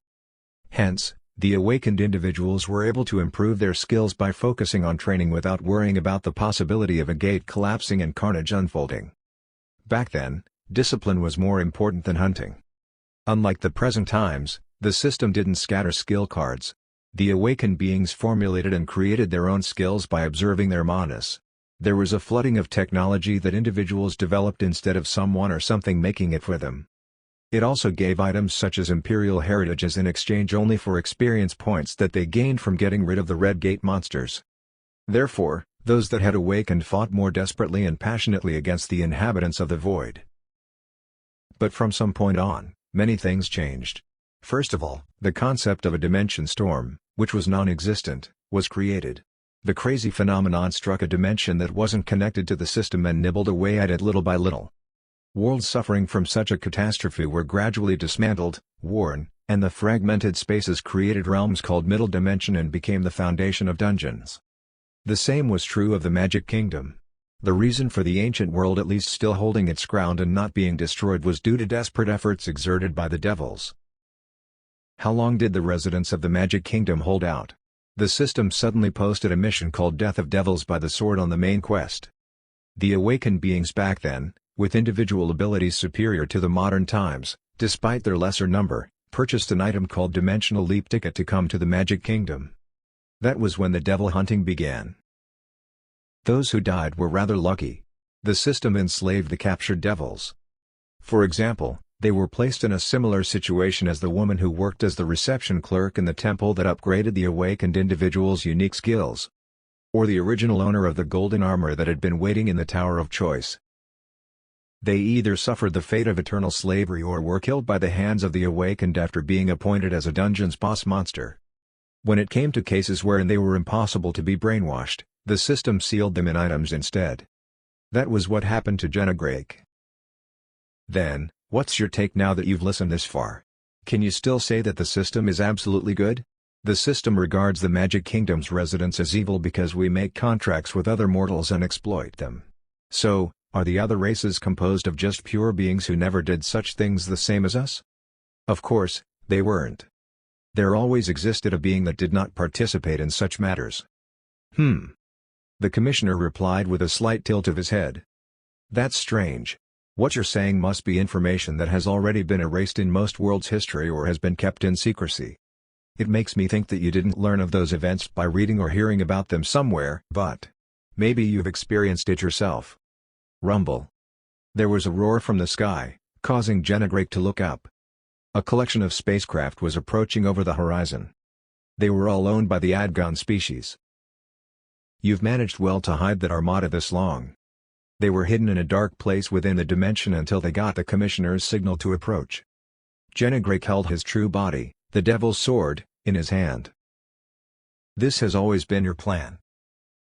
Hence, the awakened individuals were able to improve their skills by focusing on training without worrying about the possibility of a gate collapsing and carnage unfolding. Back then, discipline was more important than hunting. Unlike the present times, the system didn't scatter skill cards. The awakened beings formulated and created their own skills by observing their manas. There was a flooding of technology that individuals developed instead of someone or something making it for them. It also gave items such as imperial heritages in exchange only for experience points that they gained from getting rid of the Red Gate monsters. Therefore, those that had awakened fought more desperately and passionately against the inhabitants of the void. But from some point on, many things changed. First of all, the concept of a dimension storm, which was non-existent, was created. The crazy phenomenon struck a dimension that wasn't connected to the system and nibbled away at it little by little. Worlds suffering from such a catastrophe were gradually dismantled, worn, and the fragmented spaces created realms called Middle Dimension and became the foundation of dungeons. The same was true of the Magic Kingdom. The reason for the ancient world at least still holding its ground and not being destroyed was due to desperate efforts exerted by the devils. How long did the residents of the Magic Kingdom hold out? The system suddenly posted a mission called Death of Devils by the Sword on the main quest. The awakened beings back then, with individual abilities superior to the modern times, despite their lesser number, purchased an item called Dimensional Leap Ticket to come to the Magic Kingdom. That was when the devil hunting began. Those who died were rather lucky. The system enslaved the captured devils. For example, they were placed in a similar situation as the woman who worked as the reception clerk in the temple that upgraded the awakened individual's unique skills. Or the original owner of the golden armor that had been waiting in the Tower of Choice. They either suffered the fate of eternal slavery or were killed by the hands of the awakened after being appointed as a dungeon's boss monster. When it came to cases wherein they were impossible to be brainwashed, the system sealed them in items instead. That was what happened to Jennegrake. Then, what's your take now that you've listened this far? Can you still say that the system is absolutely good? The system regards the Magic Kingdom's residents as evil because we make contracts with other mortals and exploit them. So, are the other races composed of just pure beings who never did such things the same as us? Of course, they weren't. There always existed a being that did not participate in such matters. The commissioner replied with a slight tilt of his head. That's strange. What you're saying must be information that has already been erased in most worlds' history or has been kept in secrecy. It makes me think that you didn't learn of those events by reading or hearing about them somewhere, but maybe you've experienced it yourself. Rumble. There was a roar from the sky, causing Jennegrake to look up. A collection of spacecraft was approaching over the horizon. They were all owned by the Adgon species. You've managed well to hide that armada this long. They were hidden in a dark place within the dimension until they got the commissioner's signal to approach. Jennegrake held his true body, the Devil's Sword, in his hand. This has always been your plan.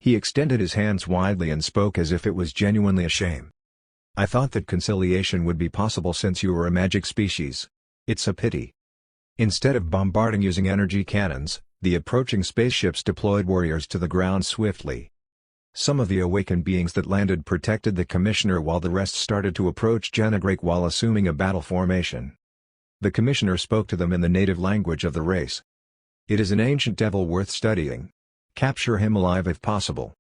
He extended his hands widely and spoke as if it was genuinely a shame. I thought that conciliation would be possible since you were a magic species. It's a pity. Instead of bombarding using energy cannons, the approaching spaceships deployed warriors to the ground swiftly. Some of the awakened beings that landed protected the commissioner while the rest started to approach Jennegrake while assuming a battle formation. The commissioner spoke to them in the native language of the race. It is an ancient devil worth studying. Capture him alive if possible.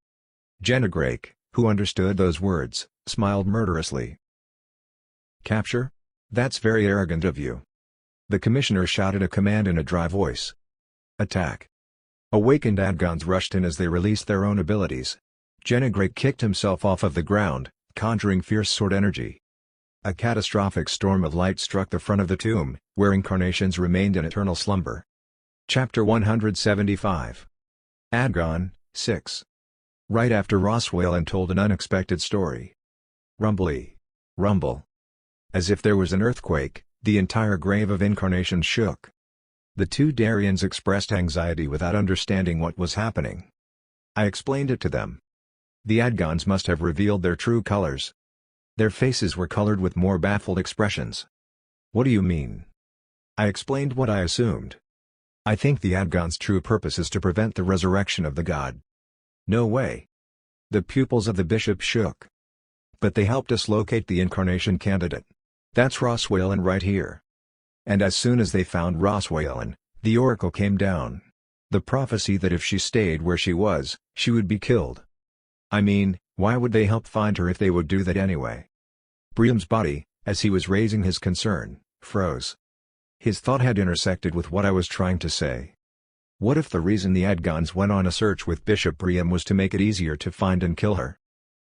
Jennegrake, who understood those words, smiled murderously. Capture? That's very arrogant of you. The commissioner shouted a command in a dry voice. Attack. Awakened Adgons rushed in as they released their own abilities. Jenegrake kicked himself off of the ground, conjuring fierce sword energy. A catastrophic storm of light struck the front of the tomb, where incarnations remained in eternal slumber. Chapter 175. Adgon, 6. Right after Roswellan told an unexpected story. Rumbly. Rumble. As if there was an earthquake, the entire grave of incarnations shook. The two Darians expressed anxiety without understanding what was happening. I explained it to them. The Adgons must have revealed their true colors. Their faces were colored with more baffled expressions. What do you mean? I explained what I assumed. I think the Adgons' true purpose is to prevent the resurrection of the god. No way. The pupils of the bishop shook. But they helped us locate the incarnation candidate. That's Roswellan right here. And as soon as they found Roswellan, the oracle came down. The prophecy that if she stayed where she was, she would be killed. I mean, why would they help find her if they would do that anyway? Briam's body, as he was raising his concern, froze. His thought had intersected with what I was trying to say. What if the reason the Adgons went on a search with Bishop Briam was to make it easier to find and kill her?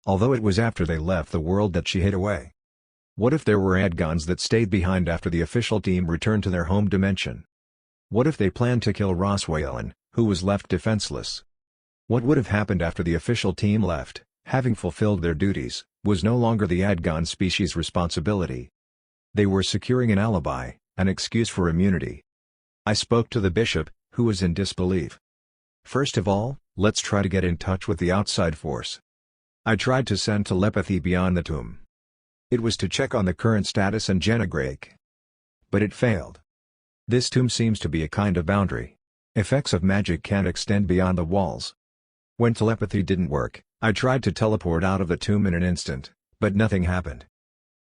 Although it was after they left the world that she hid away. What if there were Adgons that stayed behind after the official team returned to their home dimension? What if they planned to kill Roswellan, who was left defenseless? What would have happened after the official team left, having fulfilled their duties, was no longer the Adgon species' responsibility? They were securing an alibi, an excuse for immunity. I spoke to the bishop, who was in disbelief. First of all, let's try to get in touch with the outside force. I tried to send telepathy beyond the tomb. It was to check on the current status and Jenegrake. But it failed. This tomb seems to be a kind of boundary. Effects of magic can't extend beyond the walls. When telepathy didn't work, I tried to teleport out of the tomb in an instant, but nothing happened.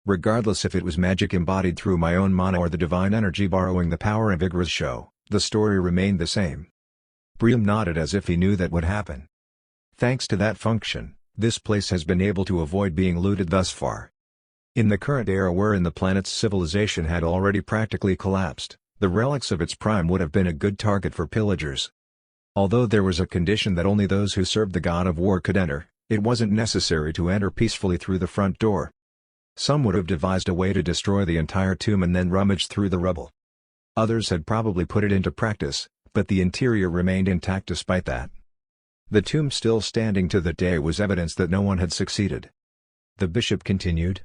Regardless if it was magic embodied through my own mana or the divine energy borrowing the power of Igra's show, the story remained the same. Briam nodded as if he knew that would happen. Thanks to that function, this place has been able to avoid being looted thus far. In the current era wherein the planet's civilization had already practically collapsed, the relics of its prime would have been a good target for pillagers. Although there was a condition that only those who served the god of war could enter, it wasn't necessary to enter peacefully through the front door. Some would have devised a way to destroy the entire tomb and then rummage through the rubble. Others had probably put it into practice, but the interior remained intact despite that. The tomb still standing to the day was evidence that no one had succeeded. The bishop continued.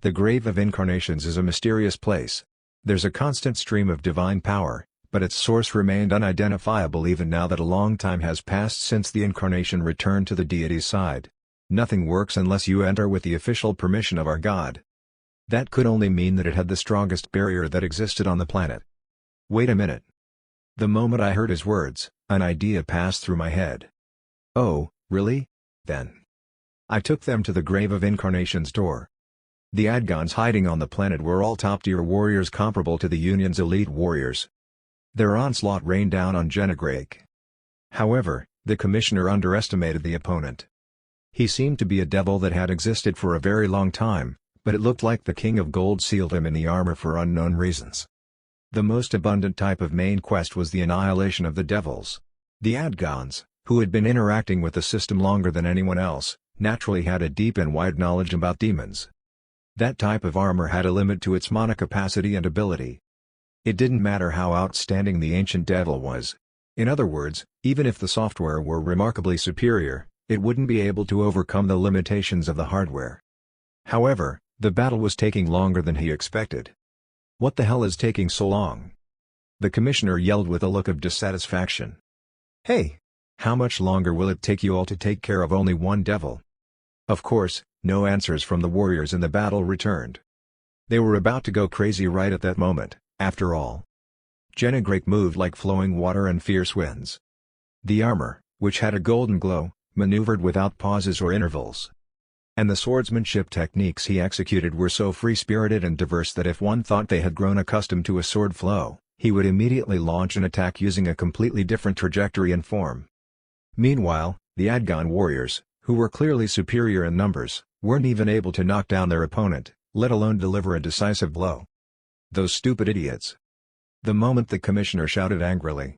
The grave of incarnations is a mysterious place. There's a constant stream of divine power, but its source remained unidentifiable even now that a long time has passed since the incarnation returned to the deity's side. Nothing works unless you enter with the official permission of our god. That could only mean that it had the strongest barrier that existed on the planet. Wait a minute. The moment I heard his words, an idea passed through my head. Oh, really? Then. I took them to the grave of incarnation's door. The Adgons hiding on the planet were all top-tier warriors comparable to the Union's elite warriors. Their onslaught rained down on Jenegrake. However, the commissioner underestimated the opponent. He seemed to be a devil that had existed for a very long time, but it looked like the King of Gold sealed him in the armor for unknown reasons. The most abundant type of main quest was the annihilation of the devils. The Adgons, who had been interacting with the system longer than anyone else, naturally had a deep and wide knowledge about demons. That type of armor had a limit to its mana capacity and ability. It didn't matter how outstanding the ancient devil was. In other words, even if the software were remarkably superior, it wouldn't be able to overcome the limitations of the hardware. However, the battle was taking longer than he expected. What the hell is taking so long? The commissioner yelled with a look of dissatisfaction. Hey! How much longer will it take you all to take care of only one devil? Of course, no answers from the warriors in the battle returned. They were about to go crazy right at that moment, after all. Jenegrake moved like flowing water and fierce winds. The armor, which had a golden glow, maneuvered without pauses or intervals. And the swordsmanship techniques he executed were so free-spirited and diverse that if one thought they had grown accustomed to a sword flow, he would immediately launch an attack using a completely different trajectory and form. Meanwhile, the Adgon warriors, who were clearly superior in numbers, weren't even able to knock down their opponent, let alone deliver a decisive blow. Those stupid idiots. The moment the commissioner shouted angrily,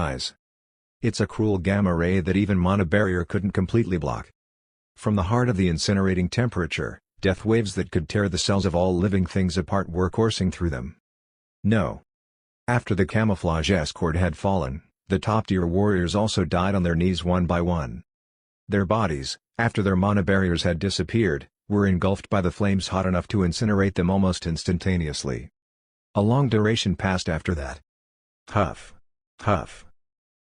eyes. It's a cruel gamma ray that even mana barrier couldn't completely block. From the heart of the incinerating temperature, death waves that could tear the cells of all living things apart were coursing through them. No. After the camouflage escort had fallen, the top-tier warriors also died on their knees one by one. Their bodies, after their mana barriers had disappeared, were engulfed by the flames hot enough to incinerate them almost instantaneously. A long duration passed after that. Huff. Huff.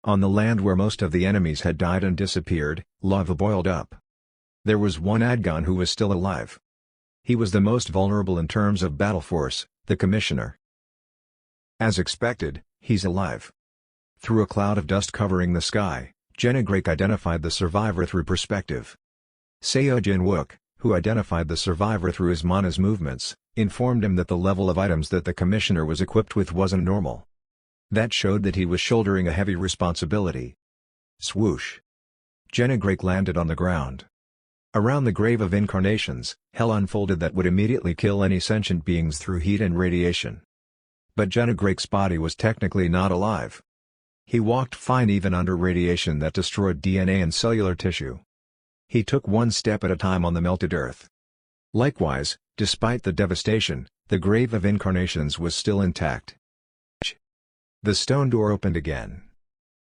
On the land where most of the enemies had died and disappeared, lava boiled up. There was one Adgon who was still alive. He was the most vulnerable in terms of battle force, the Commissioner. As expected, he's alive. Through a cloud of dust covering the sky, Genegrake identified the survivor through perspective. Seo Jin-wook, who identified the survivor through his mana's movements, informed him that the level of items that the Commissioner was equipped with wasn't normal. That showed that he was shouldering a heavy responsibility. Swoosh! Genegrake landed on the ground. Around the grave of incarnations, hell unfolded that would immediately kill any sentient beings through heat and radiation. But Genegrake's body was technically not alive. He walked fine even under radiation that destroyed DNA and cellular tissue. He took one step at a time on the melted earth. Likewise, despite the devastation, the grave of incarnations was still intact. The stone door opened again.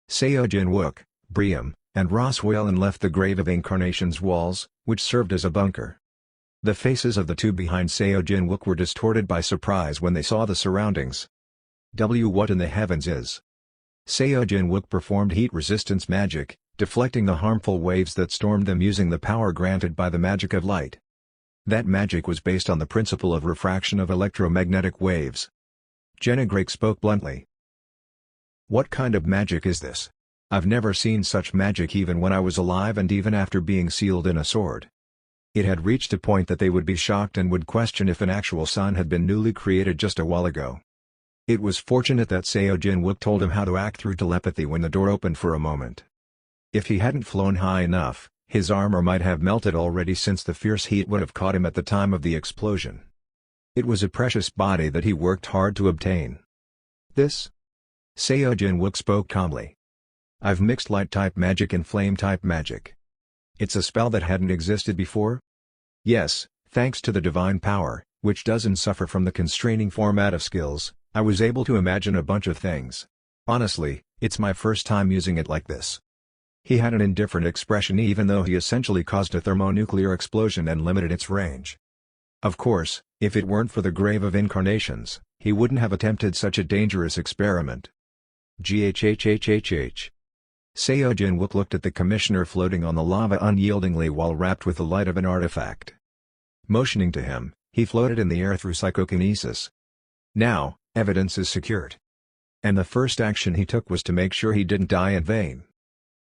Seo Jin-wook, Briam, and Ross Whalen left the grave of incarnations walls, which served as a bunker. The faces of the two behind Seo Jin-wook were distorted by surprise when they saw the surroundings. What in the heavens is? Seo Jin-wook performed heat resistance magic, deflecting the harmful waves that stormed them using the power granted by the magic of light. That magic was based on the principle of refraction of electromagnetic waves. Genegrake spoke bluntly. What kind of magic is this? I've never seen such magic even when I was alive and even after being sealed in a sword. It had reached a point that they would be shocked and would question if an actual sun had been newly created just a while ago. It was fortunate that Seo Jin-wook told him how to act through telepathy when the door opened for a moment. If he hadn't flown high enough, his armor might have melted already since the fierce heat would have caught him at the time of the explosion. It was a precious body that he worked hard to obtain. This? Seo Jin-wook spoke calmly. I've mixed light-type magic and flame-type magic. It's a spell that hadn't existed before? Yes, thanks to the divine power, which doesn't suffer from the constraining format of skills, I was able to imagine a bunch of things. Honestly, it's my first time using it like this. He had an indifferent expression even though he essentially caused a thermonuclear explosion and limited its range. Of course, if it weren't for the grave of incarnations, he wouldn't have attempted such a dangerous experiment. Ghhhhhh. Seo Jin-wook looked at the Commissioner floating on the lava unyieldingly while wrapped with the light of an artifact. Motioning to him, he floated in the air through psychokinesis. Now, evidence is secured. And the first action he took was to make sure he didn't die in vain.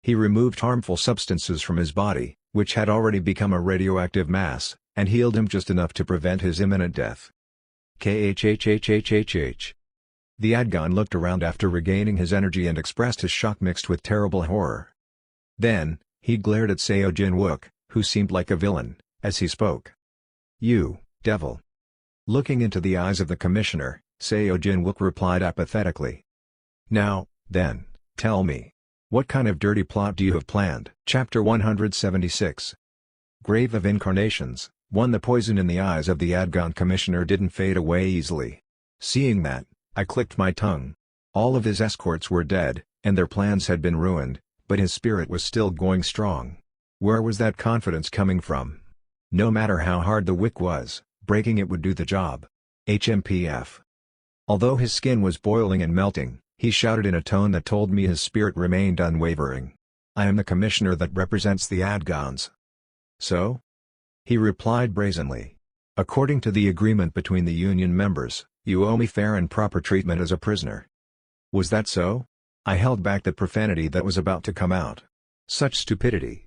He removed harmful substances from his body, which had already become a radioactive mass, and healed him just enough to prevent his imminent death. Khhhhhhh. The Adgon looked around after regaining his energy and expressed his shock mixed with terrible horror. Then, he glared at Seo Jin-wook, who seemed like a villain, as he spoke. You, devil. Looking into the eyes of the Commissioner, Seo Jin-wook replied apathetically. Now, then, tell me. What kind of dirty plot do you have planned? Chapter 176. Grave of Incarnations. 1. The poison in the eyes of the Adgon Commissioner didn't fade away easily. Seeing that, I clicked my tongue. All of his escorts were dead, and their plans had been ruined, but his spirit was still going strong. Where was that confidence coming from? No matter how hard the wick was, breaking it would do the job. HMPF. Although his skin was boiling and melting, he shouted in a tone that told me his spirit remained unwavering. I am the Commissioner that represents the Adgons. So? He replied brazenly. According to the agreement between the Union members, you owe me fair and proper treatment as a prisoner. Was that so? I held back the profanity that was about to come out. Such stupidity.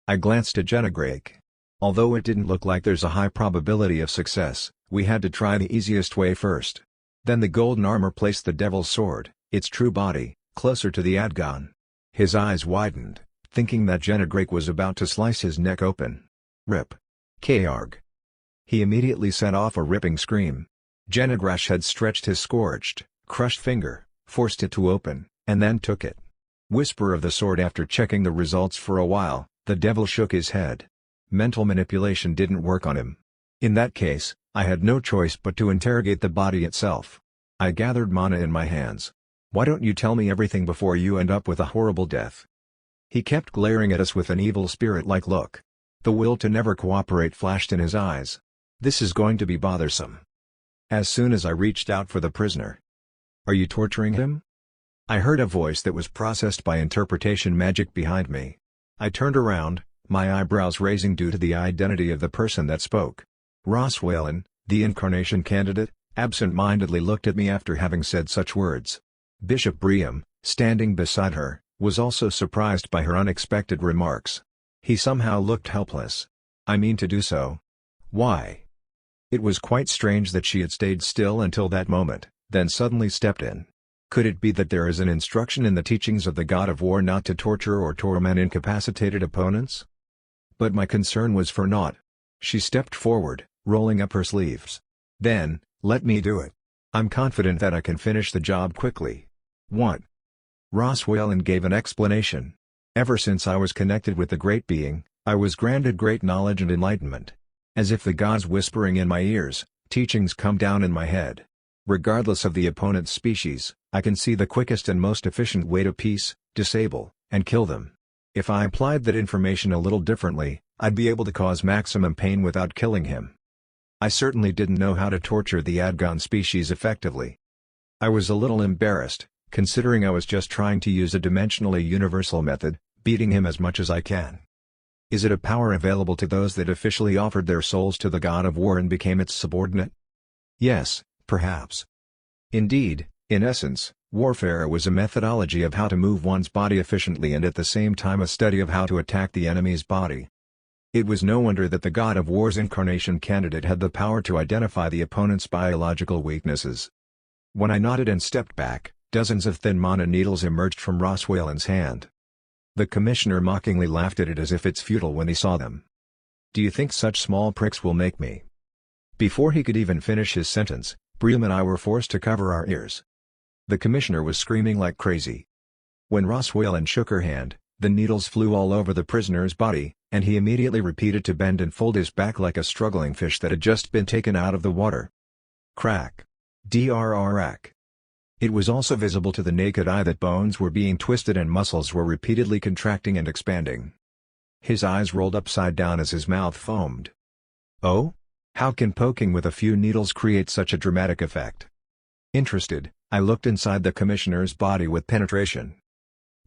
I glanced at Genegrake. Although it didn't look like there's a high probability of success, we had to try the easiest way first. Then the golden armor placed the devil's sword, its true body, closer to the Adgon. His eyes widened, thinking that Genegrake was about to slice his neck open. Rip. Karg. He immediately set off a ripping scream. Genegrash had stretched his scorched, crushed finger, forced it to open, and then took it. Whisper of the sword. After checking the results for a while, the devil shook his head. Mental manipulation didn't work on him. In that case, I had no choice but to interrogate the body itself. I gathered mana in my hands. Why don't you tell me everything before you end up with a horrible death? He kept glaring at us with an evil spirit-like look. The will to never cooperate flashed in his eyes. This is going to be bothersome. As soon as I reached out for the prisoner. Are you torturing him? I heard a voice that was processed by interpretation magic behind me. I turned around, my eyebrows raising due to the identity of the person that spoke. Roswellan, the incarnation candidate, absent-mindedly looked at me after having said such words. Bishop Brigham, standing beside her, was also surprised by her unexpected remarks. He somehow looked helpless. I mean to do so. Why? It was quite strange that she had stayed still until that moment, then suddenly stepped in. Could it be that there is an instruction in the teachings of the God of War not to torture or torment incapacitated opponents? But my concern was for naught. She stepped forward, rolling up her sleeves. Then, let me do it. I'm confident that I can finish the job quickly. What? Roswellan gave an explanation. Ever since I was connected with the Great Being, I was granted great knowledge and enlightenment. As if the gods whispering in my ears, teachings come down in my head. Regardless of the opponent's species, I can see the quickest and most efficient way to piece, disable, and kill them. If I applied that information a little differently, I'd be able to cause maximum pain without killing him. I certainly didn't know how to torture the Adgon species effectively. I was a little embarrassed, considering I was just trying to use a dimensionally universal method, beating him as much as I can. Is it a power available to those that officially offered their souls to the God of War and became its subordinate? Yes, perhaps. Indeed, in essence, warfare was a methodology of how to move one's body efficiently and at the same time a study of how to attack the enemy's body. It was no wonder that the God of War's incarnation candidate had the power to identify the opponent's biological weaknesses. When I nodded and stepped back, dozens of thin mana needles emerged from Roswellan's hand. The commissioner mockingly laughed at it as if it's futile when he saw them. Do you think such small pricks will make me? Before he could even finish his sentence, Brigham and I were forced to cover our ears. The commissioner was screaming like crazy. When Roswellan shook her hand, the needles flew all over the prisoner's body, and he immediately repeated to bend and fold his back like a struggling fish that had just been taken out of the water. Crack. Drrrack. It was also visible to the naked eye that bones were being twisted and muscles were repeatedly contracting and expanding. His eyes rolled upside down as his mouth foamed. Oh? How can poking with a few needles create such a dramatic effect? Interested, I looked inside the commissioner's body with penetration.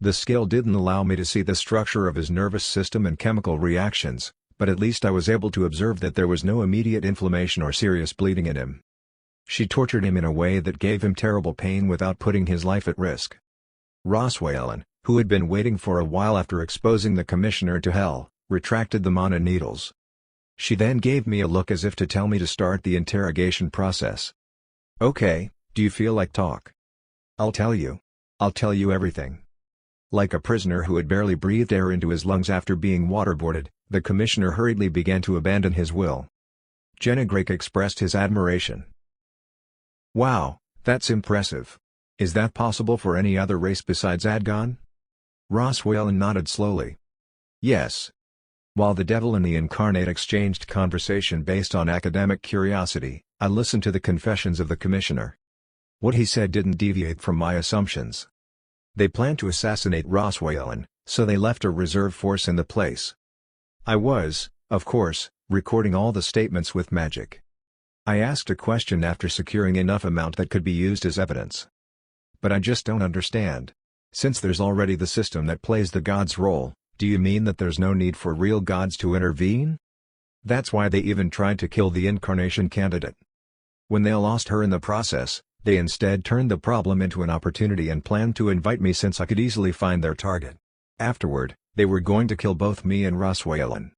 The skill didn't allow me to see the structure of his nervous system and chemical reactions, but at least I was able to observe that there was no immediate inflammation or serious bleeding in him. She tortured him in a way that gave him terrible pain without putting his life at risk. Roswellan, who had been waiting for a while after exposing the commissioner to hell, retracted the mana needles. She then gave me a look as if to tell me to start the interrogation process. Okay, do you feel like talk? I'll tell you. I'll tell you everything. Like a prisoner who had barely breathed air into his lungs after being waterboarded, the commissioner hurriedly began to abandon his will. Jennegrake expressed his admiration. Wow, that's impressive. Is that possible for any other race besides Adgon? Roswellan nodded slowly. Yes. While the devil and the incarnate exchanged conversation based on academic curiosity, I listened to the confessions of the commissioner. What he said didn't deviate from my assumptions. They planned to assassinate Roswellan, so they left a reserve force in the place. I was, of course, recording all the statements with magic. I asked a question after securing enough amount that could be used as evidence. But I just don't understand. Since there's already the system that plays the god's role, do you mean that there's no need for real gods to intervene? That's why they even tried to kill the incarnation candidate. When they lost her in the process, they instead turned the problem into an opportunity and planned to invite me since I could easily find their target. Afterward, they were going to kill both me and Roswellan.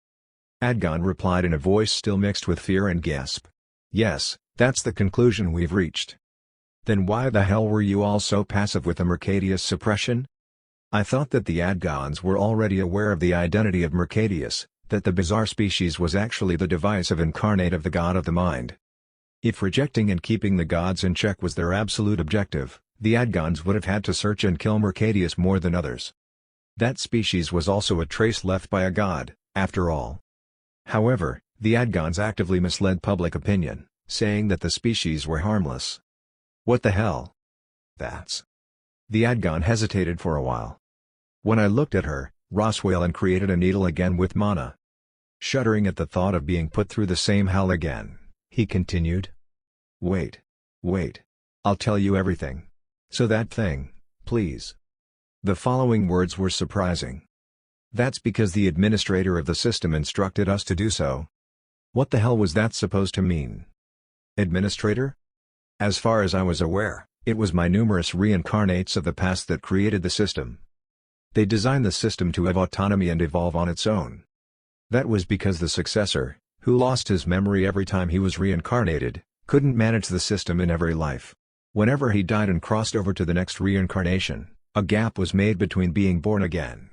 Adgon replied in a voice still mixed with fear and gasp. Yes, that's the conclusion we've reached. Then why the hell were you all so passive with the Mercadius suppression? I thought that the Adgons were already aware of the identity of Mercadius, that the bizarre species was actually the device of incarnate of the god of the mind. If rejecting and keeping the gods in check was their absolute objective, the Adgons would have had to search and kill Mercadius more than others. That species was also a trace left by a god, after all. However, the Adgons actively misled public opinion, saying that the species were harmless. What the hell? That's... The Adgon hesitated for a while. When I looked at her, Roswellan created a needle again with mana. Shuddering at the thought of being put through the same hell again, he continued. Wait. I'll tell you everything. So that thing, please. The following words were surprising. That's because the administrator of the system instructed us to do so. What the hell was that supposed to mean? Administrator? As far as I was aware, it was my numerous reincarnates of the past that created the system. They designed the system to have autonomy and evolve on its own. That was because the successor, who lost his memory every time he was reincarnated, couldn't manage the system in every life. Whenever he died and crossed over to the next reincarnation, a gap was made between being born again.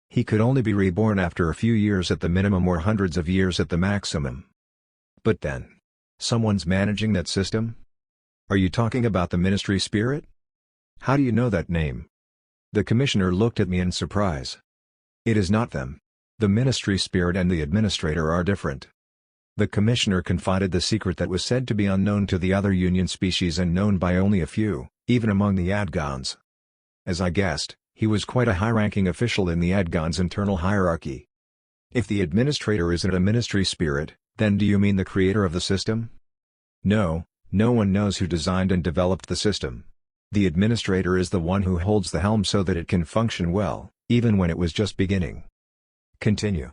He could only be reborn after a few years at the minimum or hundreds of years at the maximum. But then, someone's managing that system? Are you talking about the Ministry Spirit? How do you know that name? The commissioner looked at me in surprise. It is not them. The Ministry Spirit and the Administrator are different. The commissioner confided the secret that was said to be unknown to the other Union species and known by only a few, even among the Adgons. As I guessed, he was quite a high-ranking official in the Adgons' internal hierarchy. If the Administrator isn't a Ministry Spirit, then do you mean the creator of the system? No, no one knows who designed and developed the system. The Administrator is the one who holds the helm so that it can function well, even when it was just beginning. Continue.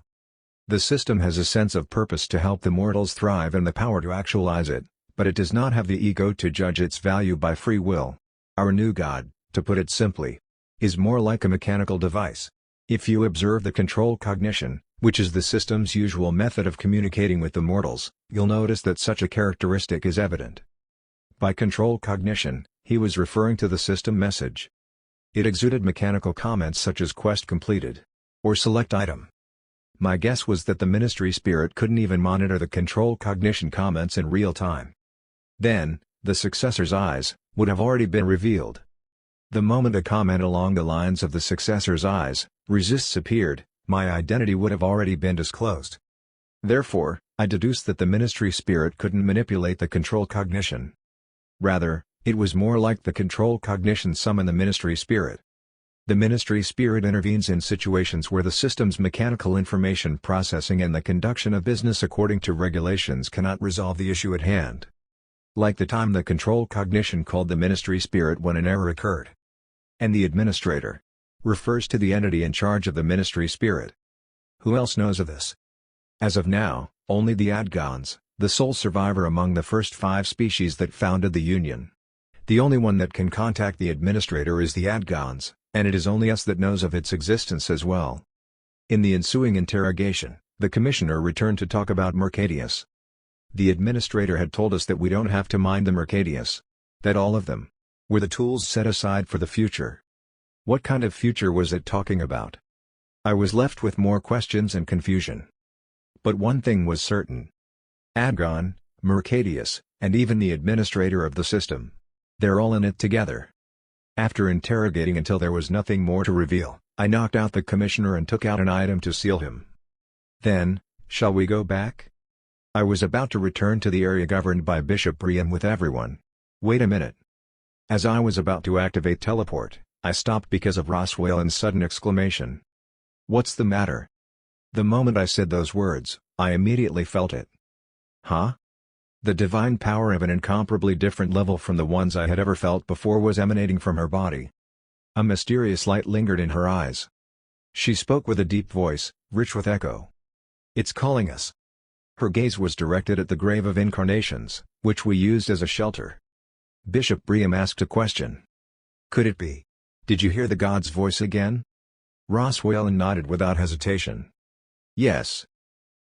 The system has a sense of purpose to help the mortals thrive and the power to actualize it, but it does not have the ego to judge its value by free will. Our new God, to put it simply, is more like a mechanical device. If you observe the control cognition, which is the system's usual method of communicating with the mortals, you'll notice that such a characteristic is evident. By control cognition, he was referring to the system message. It exuded mechanical comments such as quest completed, or select item. My guess was that the Ministry Spirit couldn't even monitor the control cognition comments in real time. Then, the successor's eyes would have already been revealed. The moment a comment along the lines of the successor's eyes resists appeared, my identity would have already been disclosed. Therefore, I deduced that the Ministry Spirit couldn't manipulate the control cognition. Rather, it was more like the control cognition summon the Ministry Spirit. The Ministry Spirit intervenes in situations where the system's mechanical information processing and the conduction of business according to regulations cannot resolve the issue at hand. Like the time the control cognition called the Ministry Spirit when an error occurred. And the Administrator refers to the entity in charge of the Ministry Spirit. Who else knows of this? As of now, only the Adgons, the sole survivor among the first 5 species that founded the Union. The only one that can contact the Administrator is the Adgons, and it is only us that knows of its existence as well. In the ensuing interrogation, the Commissioner returned to talk about Mercadius. The Administrator had told us that we don't have to mind the Mercadius. That all of them were the tools set aside for the future. What kind of future was it talking about? I was left with more questions and confusion. But one thing was certain. Adgon, Mercadius, and even the Administrator of the system. They're all in it together. After interrogating until there was nothing more to reveal, I knocked out the Commissioner and took out an item to seal him. Then, shall we go back? I was about to return to the area governed by Bishop Brian with everyone. Wait a minute. As I was about to activate teleport, I stopped because of Roswell's sudden exclamation. What's the matter? The moment I said those words, I immediately felt it. Huh? The divine power of an incomparably different level from the ones I had ever felt before was emanating from her body. A mysterious light lingered in her eyes. She spoke with a deep voice, rich with echo. It's calling us. Her gaze was directed at the grave of incarnations, which we used as a shelter. Bishop Briam asked a question. Could it be? Did you hear the God's voice again? Roswell nodded without hesitation. Yes.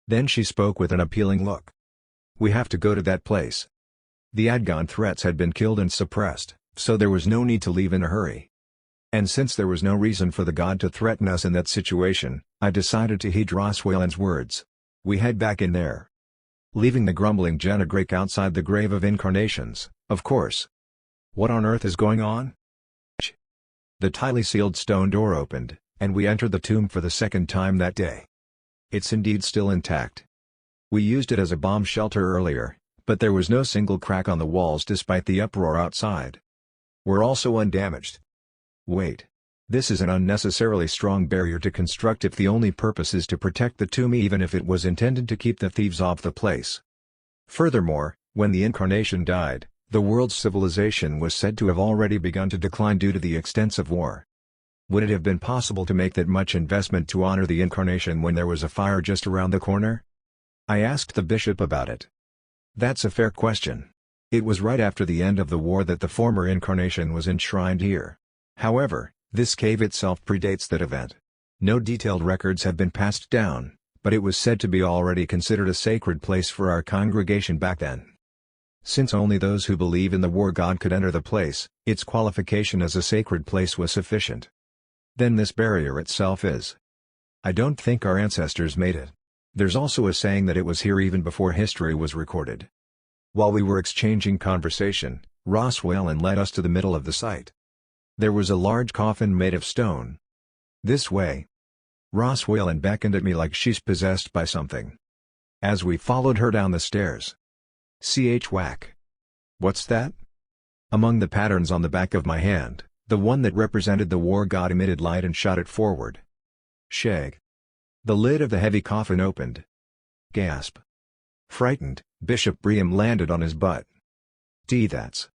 Then she spoke with an appealing look. We have to go to that place. The Adgon threats had been killed and suppressed, so there was no need to leave in a hurry. And since there was no reason for the God to threaten us in that situation, I decided to heed Roswell's words. We head back in there. Leaving the grumbling Genegrake outside the grave of incarnations, of course. What on earth is going on? The tightly sealed stone door opened, and we entered the tomb for the second time that day. It's indeed still intact. We used it as a bomb shelter earlier, but there was no single crack on the walls despite the uproar outside. We're also undamaged. Wait. This is an unnecessarily strong barrier to construct if the only purpose is to protect the tomb, even if it was intended to keep the thieves off the place. Furthermore, when the incarnation died, the world's civilization was said to have already begun to decline due to the extensive war. Would it have been possible to make that much investment to honor the incarnation when there was a fire just around the corner? I asked the bishop about it. That's a fair question. It was right after the end of the war that the former incarnation was enshrined here. However, this cave itself predates that event. No detailed records have been passed down, but it was said to be already considered a sacred place for our congregation back then. Since only those who believe in the war god could enter the place, its qualification as a sacred place was sufficient. Then this barrier itself is. I don't think our ancestors made it. There's also a saying that it was here even before history was recorded. While we were exchanging conversation, Ross Whalen led us to the middle of the site. There was a large coffin made of stone. This way. Ross Whalen beckoned at me like she's possessed by something. As we followed her down the stairs. Whack. What's that? Among the patterns on the back of my hand, the one that represented the war god emitted light and shot it forward. Shag. The lid of the heavy coffin opened. Gasp. Frightened, Bishop Brigham landed on his butt. That's.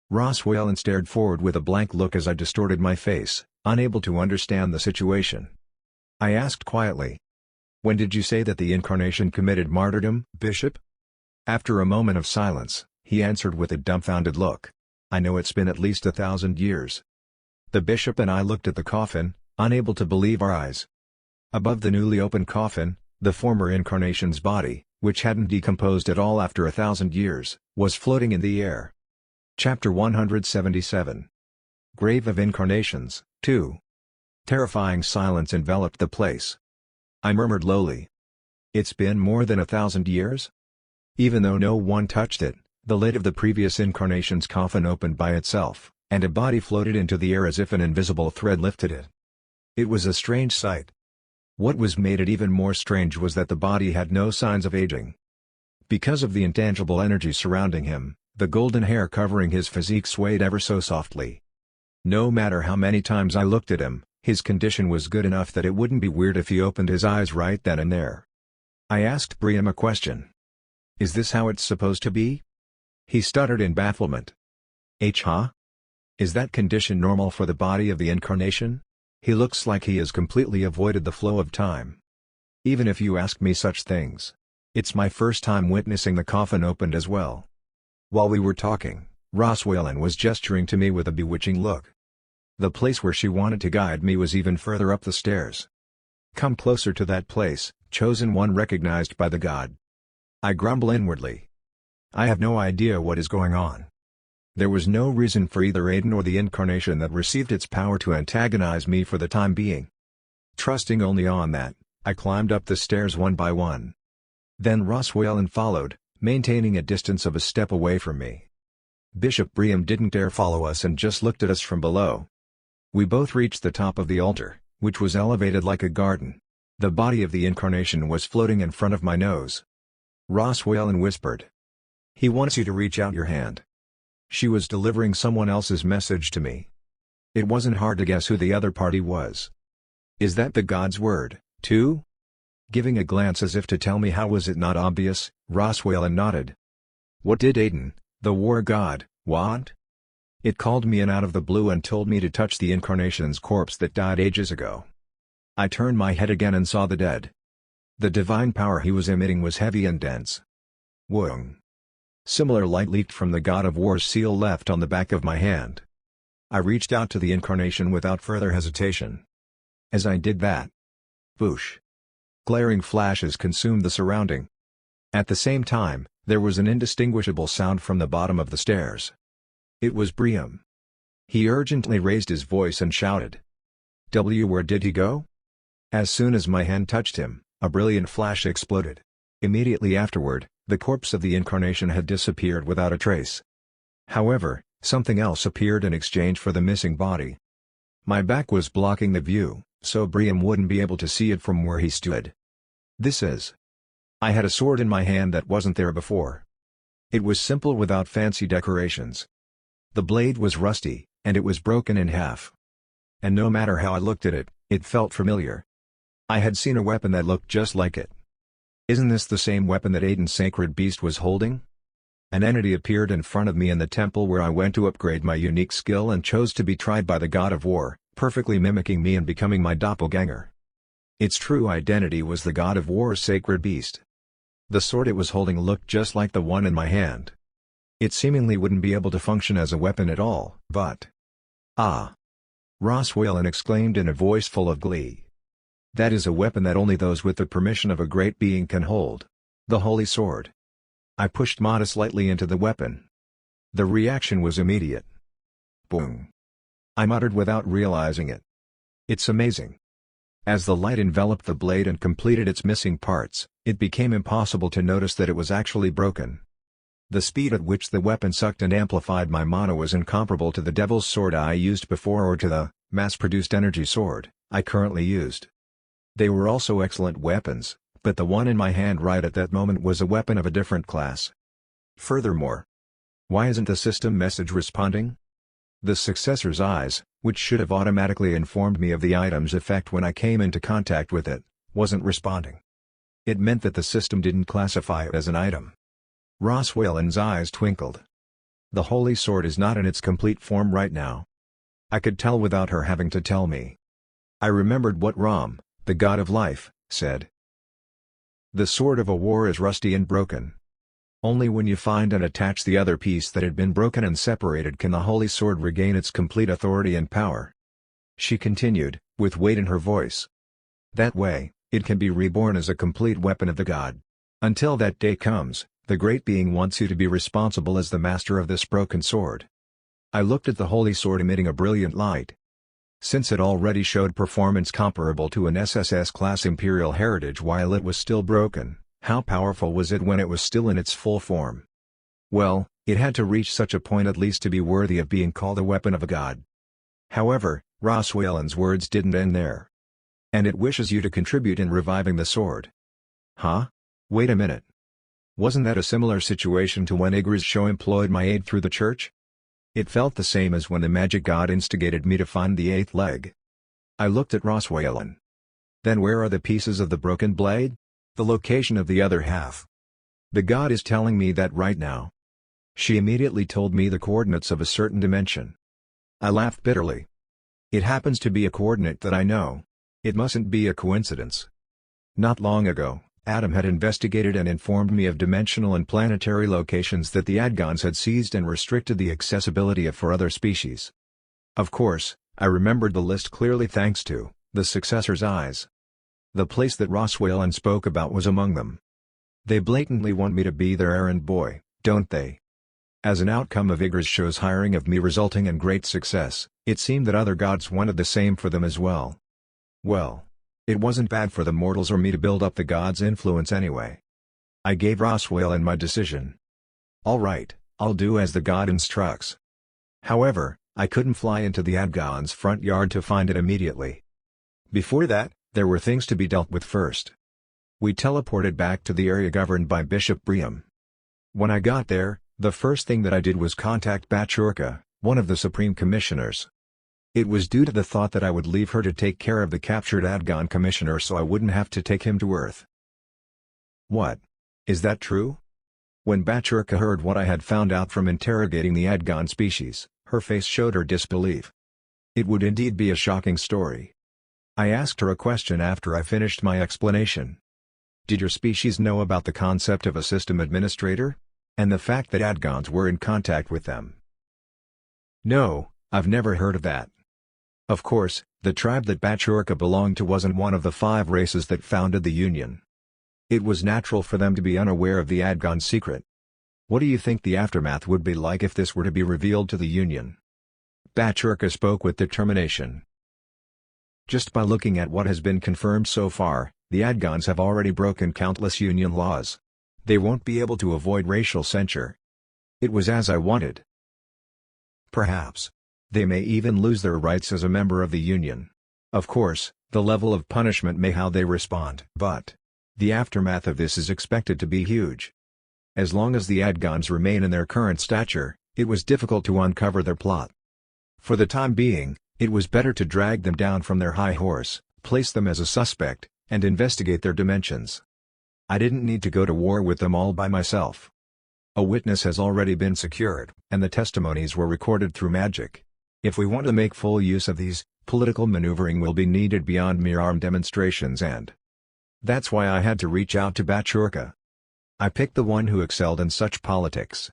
Ross Whalen stared forward with a blank look as I distorted my face, unable to understand the situation. I asked quietly. When did you say that the incarnation committed martyrdom, Bishop? After a moment of silence, he answered with a dumbfounded look. I know it's been at least 1,000 years. The bishop and I looked at the coffin, unable to believe our eyes. Above the newly opened coffin, the former incarnation's body, which hadn't decomposed at all after 1,000 years, was floating in the air. Chapter 177. Grave of Incarnations, 2. Terrifying silence enveloped the place. I murmured lowly. It's been more than 1,000 years? Even though no one touched it, the lid of the previous incarnation's coffin opened by itself, and a body floated into the air as if an invisible thread lifted it. It was a strange sight. What made it even more strange was that the body had no signs of aging. Because of the intangible energy surrounding him, the golden hair covering his physique swayed ever so softly. No matter how many times I looked at him, his condition was good enough that it wouldn't be weird if he opened his eyes right then and there. I asked Brigham a question. Is this how it's supposed to be? He stuttered in bafflement. Huh? Is that condition normal for the body of the incarnation? He looks like he has completely avoided the flow of time. Even if you ask me such things. It's my first time witnessing the coffin opened as well. While we were talking, Ross Whalen was gesturing to me with a bewitching look. The place where she wanted to guide me was even further up the stairs. Come closer to that place, chosen one recognized by the god. I grumble inwardly. I have no idea what is going on. There was no reason for either Aiden or the incarnation that received its power to antagonize me for the time being. Trusting only on that, I climbed up the stairs one by one. Then Ross Whalen followed, maintaining a distance of a step away from me. Bishop Brigham didn't dare follow us and just looked at us from below. We both reached the top of the altar, which was elevated like a garden. The body of the incarnation was floating in front of my nose. Ross Whalen whispered. He wants you to reach out your hand. She was delivering someone else's message to me. It wasn't hard to guess who the other party was. Is that the God's word, too? Giving a glance as if to tell me how was it not obvious, Ross Whalen nodded. What did Aiden, the war god, want? It called me in out of the blue and told me to touch the incarnation's corpse that died ages ago. I turned my head again and saw the dead. The divine power he was emitting was heavy and dense. Woong. Similar light leaked from the God of War's seal left on the back of my hand. I reached out to the incarnation without further hesitation. As I did that, boosh. Glaring flashes consumed the surrounding. At the same time, there was an indistinguishable sound from the bottom of the stairs. It was Brigham. He urgently raised his voice and shouted. Where did he go? As soon as my hand touched him, a brilliant flash exploded. Immediately afterward, the corpse of the incarnation had disappeared without a trace. However, something else appeared in exchange for the missing body. My back was blocking the view, so Brigham wouldn't be able to see it from where he stood. This is. I had a sword in my hand that wasn't there before. It was simple without fancy decorations. The blade was rusty, and it was broken in half. And no matter how I looked at it, it felt familiar. I had seen a weapon that looked just like it. Isn't this the same weapon that Aiden's sacred beast was holding? An entity appeared in front of me in the temple where I went to upgrade my unique skill and chose to be tried by the God of War, perfectly mimicking me and becoming my doppelganger. Its true identity was the God of War's sacred beast. The sword it was holding looked just like the one in my hand. It seemingly wouldn't be able to function as a weapon at all, but... Ah! Ross Whalen exclaimed in a voice full of glee. That is a weapon that only those with the permission of a great being can hold. The Holy Sword. I pushed Mata slightly into the weapon. The reaction was immediate. Boom! I muttered without realizing it. It's amazing. As the light enveloped the blade and completed its missing parts, it became impossible to notice that it was actually broken. The speed at which the weapon sucked and amplified my mana was incomparable to the Devil's Sword I used before or to the mass-produced energy sword I currently used. They were also excellent weapons, but the one in my hand right at that moment was a weapon of a different class. Furthermore, why isn't the system message responding? The successor's eyes, which should have automatically informed me of the item's effect when I came into contact with it, wasn't responding. It meant that the system didn't classify it as an item. Ross Whalen's eyes twinkled. The Holy Sword is not in its complete form right now. I could tell without her having to tell me. I remembered what Ram, the god of life, said. The sword of a war is rusty and broken. Only when you find and attach the other piece that had been broken and separated can the Holy Sword regain its complete authority and power. She continued, with weight in her voice. That way, it can be reborn as a complete weapon of the god. Until that day comes, the Great Being wants you to be responsible as the master of this broken sword. I looked at the Holy Sword emitting a brilliant light. Since it already showed performance comparable to an SSS-class Imperial Heritage while it was still broken, how powerful was it when it was still in its full form? Well, it had to reach such a point at least to be worthy of being called a weapon of a god. However, Ross Whalen's words didn't end there. And it wishes you to contribute in reviving the sword. Huh? Wait a minute. Wasn't that a similar situation to when Igor's show employed my aid through the church? It felt the same as when the magic god instigated me to find the eighth leg. I looked at Ross Whalen. Then where are the pieces of the broken blade? The location of the other half. The god is telling me that right now. She immediately told me the coordinates of a certain dimension. I laughed bitterly. It happens to be a coordinate that I know. It mustn't be a coincidence. Not long ago, Adam had investigated and informed me of dimensional and planetary locations that the Adgons had seized and restricted the accessibility of for other species. Of course, I remembered the list clearly thanks to the successor's eyes. The place that Ross Whalen spoke about was among them. They blatantly want me to be their errand boy, don't they? As an outcome of Igor's show's hiring of me resulting in great success, it seemed that other gods wanted the same for them as well. Well, it wasn't bad for the mortals or me to build up the god's influence anyway. I gave Ross Whalen my decision. All right, I'll do as the god instructs. However, I couldn't fly into the Adgon's front yard to find it immediately. Before that, there were things to be dealt with first. We teleported back to the area governed by Bishop Briam. When I got there, the first thing that I did was contact Bachurka, one of the Supreme Commissioners. It was due to the thought that I would leave her to take care of the captured Adgon Commissioner so I wouldn't have to take him to Earth. What? Is that true? When Bachurka heard what I had found out from interrogating the Adgon species, her face showed her disbelief. It would indeed be a shocking story. I asked her a question after I finished my explanation. Did your species know about the concept of a system administrator? And the fact that Adgons were in contact with them? No, I've never heard of that. Of course, the tribe that Bachurka belonged to wasn't one of the 5 races that founded the Union. It was natural for them to be unaware of the Adgon secret. What do you think the aftermath would be like if this were to be revealed to the Union? Bachurka spoke with determination. Just by looking at what has been confirmed so far, the Adgons have already broken countless Union laws. They won't be able to avoid racial censure. It was as I wanted. Perhaps. They may even lose their rights as a member of the Union. Of course, the level of punishment may how they respond. But the aftermath of this is expected to be huge. As long as the Adgons remain in their current stature, it was difficult to uncover their plot. For the time being, it was better to drag them down from their high horse, place them as a suspect, and investigate their dimensions. I didn't need to go to war with them all by myself. A witness has already been secured, and the testimonies were recorded through magic. If we want to make full use of these, political maneuvering will be needed beyond mere armed demonstrations and that's why I had to reach out to Bachurka. I picked the one who excelled in such politics.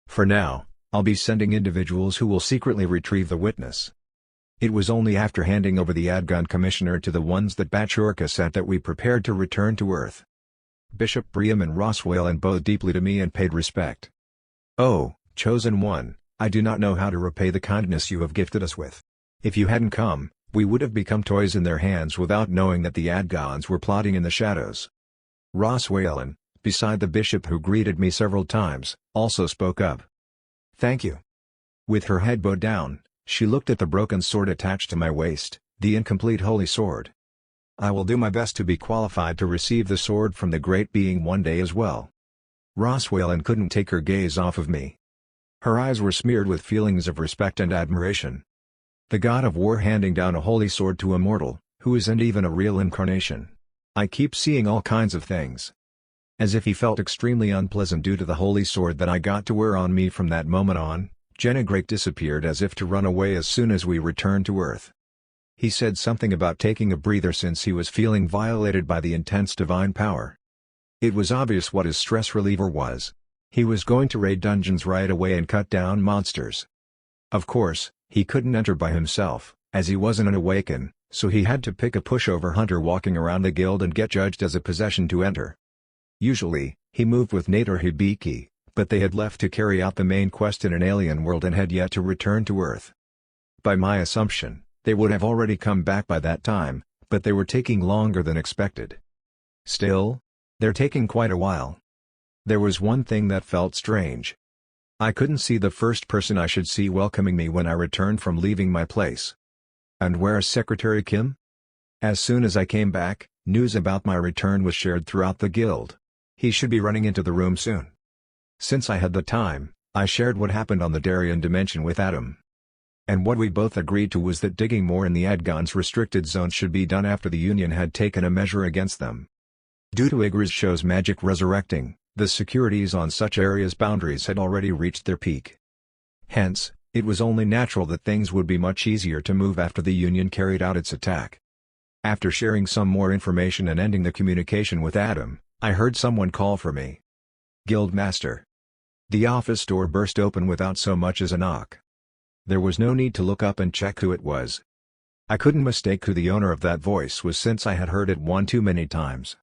For now, I'll be sending individuals who will secretly retrieve the witness. It was only after handing over the Adgun Commissioner to the ones that Bachorka sent that we prepared to return to Earth. Bishop Briam and Roswell bowed deeply to me and paid respect. "Oh, Chosen One, I do not know how to repay the kindness you have gifted us with. If you hadn't come, we would have become toys in their hands without knowing that the Adgons were plotting in the shadows." Roswell, beside the bishop who greeted me several times, also spoke up. "Thank you." With her head bowed down, she looked at the broken sword attached to my waist, the incomplete holy sword. "I will do my best to be qualified to receive the sword from the great being one day as well." Roswell couldn't take her gaze off of me. Her eyes were smeared with feelings of respect and admiration. The god of war handing down a holy sword to a mortal, who isn't even a real incarnation. I keep seeing all kinds of things. As if he felt extremely unpleasant due to the holy sword that I got to wear on me from that moment on, Jennegrake disappeared as if to run away as soon as we returned to Earth. He said something about taking a breather since he was feeling violated by the intense divine power. It was obvious what his stress reliever was. He was going to raid dungeons right away and cut down monsters. Of course, he couldn't enter by himself, as he wasn't an Awaken, so he had to pick a pushover hunter walking around the guild and get judged as a possession to enter. Usually, he moved with Nate or Hibiki, but they had left to carry out the main quest in an alien world and had yet to return to Earth. By my assumption, they would have already come back by that time, but they were taking longer than expected. Still, they're taking quite a while. There was one thing that felt strange. I couldn't see the first person I should see welcoming me when I returned from leaving my place. And where's Secretary Kim? As soon as I came back, news about my return was shared throughout the guild. He should be running into the room soon. Since I had the time, I shared what happened on the Darien dimension with Adam. And what we both agreed to was that digging more in the Adgon's restricted zones should be done after the Union had taken a measure against them. Due to Igris show's magic resurrecting, the securities on such areas' boundaries had already reached their peak. Hence, it was only natural that things would be much easier to move after the Union carried out its attack. After sharing some more information and ending the communication with Adam, I heard someone call for me. "Guildmaster." The office door burst open without so much as a knock. There was no need to look up and check who it was. I couldn't mistake who the owner of that voice was since I had heard it one too many times.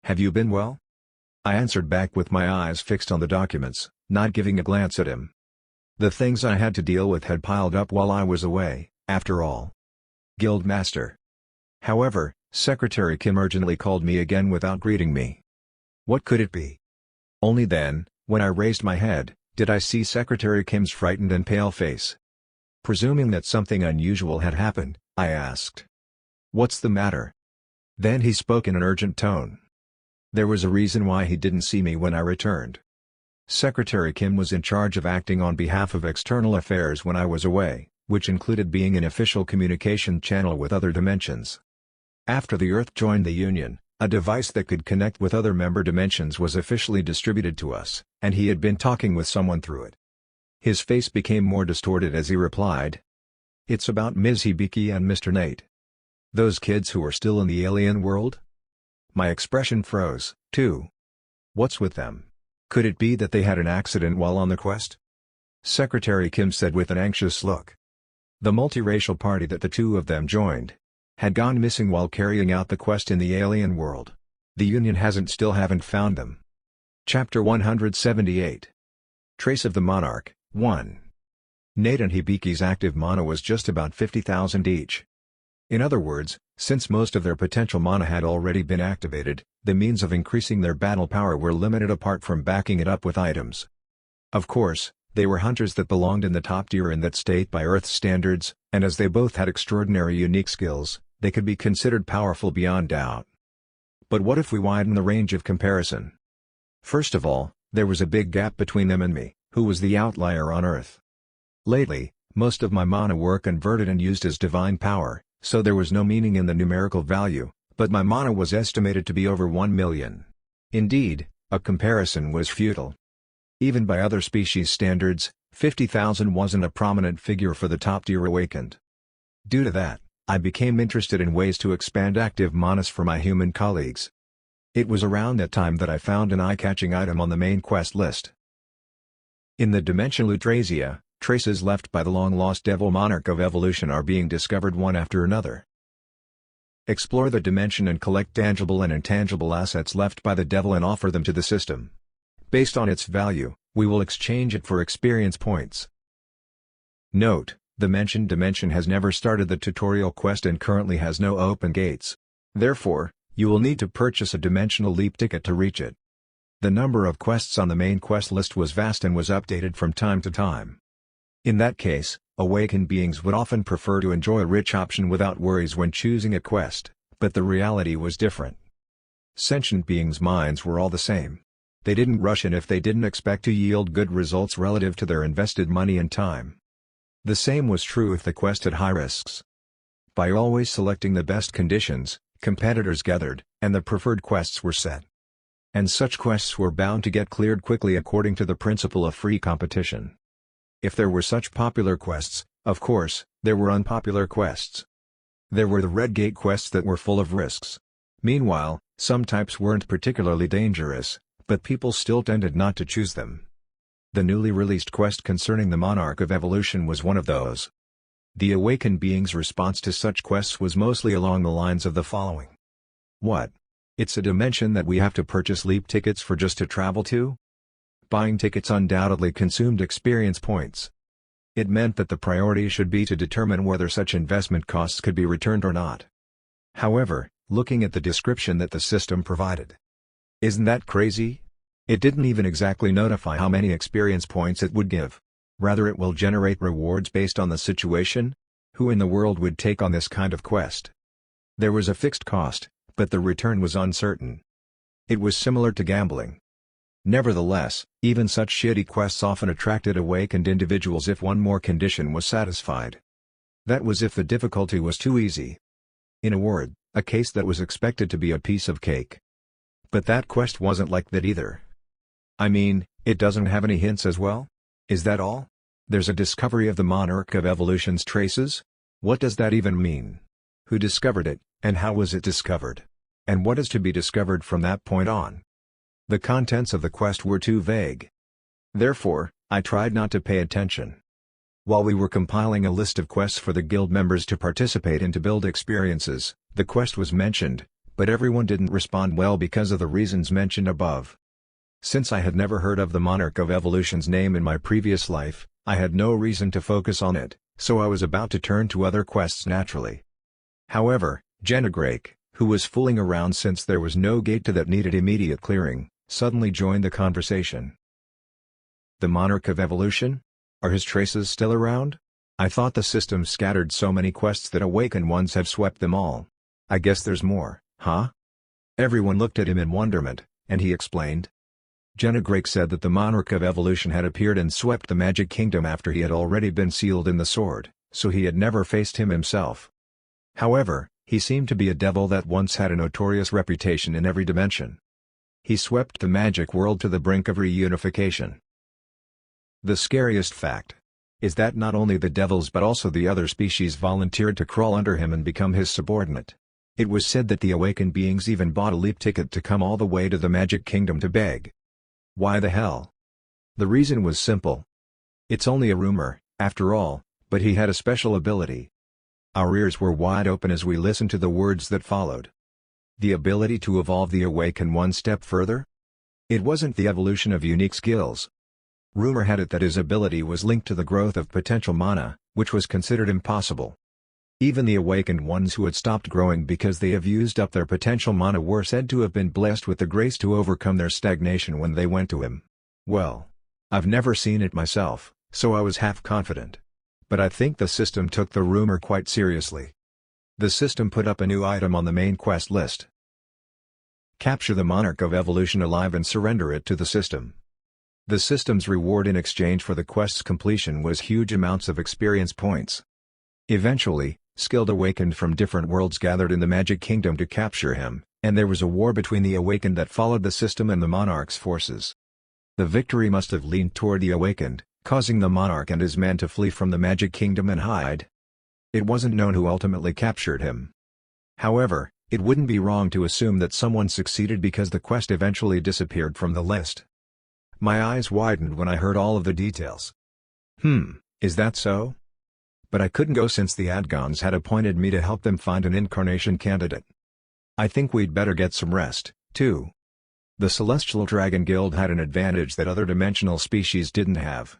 "Have you been well?" I answered back with my eyes fixed on the documents, not giving a glance at him. The things I had to deal with had piled up while I was away, after all. "Guildmaster." However, Secretary Kim urgently called me again without greeting me. What could it be? Only then, when I raised my head, did I see Secretary Kim's frightened and pale face. Presuming that something unusual had happened, I asked, "What's the matter?" Then he spoke in an urgent tone. There was a reason why he didn't see me when I returned. Secretary Kim was in charge of acting on behalf of external affairs when I was away, which included being an official communication channel with other dimensions. After the Earth joined the Union, a device that could connect with other member dimensions was officially distributed to us, and he had been talking with someone through it. His face became more distorted as he replied, "It's about Ms. Hibiki and Mr. Nate. Those kids who are still in the alien world?" My expression froze, too. "What's with them? Could it be that they had an accident while on the quest?" Secretary Kim said with an anxious look. The multiracial party that the two of them joined had gone missing while carrying out the quest in the alien world. The Union haven't found them. Chapter 178. Trace of the Monarch, 1. Nate and Hibiki's active mana was just about 50,000 each. In other words, since most of their potential mana had already been activated, the means of increasing their battle power were limited apart from backing it up with items. Of course, they were hunters that belonged in the top tier in that state by Earth standards, and as they both had extraordinary unique skills, they could be considered powerful beyond doubt. But what if we widen the range of comparison? First of all, there was a big gap between them and me, who was the outlier on Earth. Lately, most of my mana were converted and used as divine power, so there was no meaning in the numerical value, but my mana was estimated to be over 1 million. Indeed, a comparison was futile. Even by other species standards, 50,000 wasn't a prominent figure for the top-tier awakened. Due to that, I became interested in ways to expand active manas for my human colleagues. It was around that time that I found an eye-catching item on the main quest list. In the dimension Lutrasia, traces left by the long-lost Devil Monarch of Evolution are being discovered one after another. Explore the dimension and collect tangible and intangible assets left by the Devil and offer them to the system. Based on its value, we will exchange it for experience points. Note: the mentioned dimension has never started the tutorial quest and currently has no open gates. Therefore, you will need to purchase a dimensional leap ticket to reach it. The number of quests on the main quest list was vast and was updated from time to time. In that case, awakened beings would often prefer to enjoy a rich option without worries when choosing a quest, but the reality was different. Sentient beings' minds were all the same. They didn't rush in if they didn't expect to yield good results relative to their invested money and time. The same was true if the quest had high risks. By always selecting the best conditions, competitors gathered, and the preferred quests were set. And such quests were bound to get cleared quickly according to the principle of free competition. If there were such popular quests, of course, there were unpopular quests. There were the Red Gate quests that were full of risks. Meanwhile, some types weren't particularly dangerous, but people still tended not to choose them. The newly released quest concerning the Monarch of Evolution was one of those. The awakened being's response to such quests was mostly along the lines of the following. What? It's a dimension that we have to purchase leap tickets for just to travel to? Buying tickets undoubtedly consumed experience points. It meant that the priority should be to determine whether such investment costs could be returned or not. However, looking at the description that the system provided. Isn't that crazy? It didn't even exactly notify how many experience points it would give. Rather, it will generate rewards based on the situation? Who in the world would take on this kind of quest? There was a fixed cost, but the return was uncertain. It was similar to gambling. Nevertheless, even such shitty quests often attracted awakened individuals if one more condition was satisfied. That was if the difficulty was too easy. In a word, a case that was expected to be a piece of cake. But that quest wasn't like that either. I mean, it doesn't have any hints as well? Is that all? There's a discovery of the Monarch of Evolution's traces? What does that even mean? Who discovered it, and how was it discovered? And what is to be discovered from that point on? The contents of the quest were too vague. Therefore, I tried not to pay attention. While we were compiling a list of quests for the guild members to participate in to build experiences, the quest was mentioned, but everyone didn't respond well because of the reasons mentioned above. Since I had never heard of the Monarch of Evolution's name in my previous life, I had no reason to focus on it, so I was about to turn to other quests naturally. However, Jenna Drake, who was fooling around since there was no gate to that needed immediate clearing, suddenly joined the conversation. The Monarch of Evolution? Are his traces still around? I thought the system scattered so many quests that awakened ones have swept them all. I guess there's more, huh? Everyone looked at him in wonderment, and he explained. Jenna Drake said that the Monarch of Evolution had appeared and swept the Magic Kingdom after he had already been sealed in the sword, so he had never faced him himself. However, he seemed to be a devil that once had a notorious reputation in every dimension. He swept the magic world to the brink of reunification. The scariest fact is that not only the devils but also the other species volunteered to crawl under him and become his subordinate. It was said that the awakened beings even bought a leap ticket to come all the way to the Magic Kingdom to beg. Why the hell? The reason was simple. It's only a rumor, after all, but he had a special ability. Our ears were wide open as we listened to the words that followed. The ability to evolve the awakened one step further? It wasn't the evolution of unique skills. Rumor had it that his ability was linked to the growth of potential mana, which was considered impossible. Even the awakened ones who had stopped growing because they have used up their potential mana were said to have been blessed with the grace to overcome their stagnation when they went to him. Well, I've never seen it myself, so I was half confident. But I think the system took the rumor quite seriously. The system put up a new item on the main quest list. Capture the Monarch of Evolution alive and surrender it to the system. The system's reward in exchange for the quest's completion was huge amounts of experience points. Eventually, skilled awakened from different worlds gathered in the Magic Kingdom to capture him, and there was a war between the awakened that followed the system and the Monarch's forces. The victory must have leaned toward the awakened, causing the Monarch and his men to flee from the Magic Kingdom and hide. It wasn't known who ultimately captured him. However, It wouldn't be wrong to assume that someone succeeded because the quest eventually disappeared from the list. My eyes widened when I heard all of the details. Is that so? But I couldn't go since the Adgons had appointed me to help them find an incarnation candidate. I think we'd better get some rest, too. The Celestial Dragon Guild had an advantage that other dimensional species didn't have.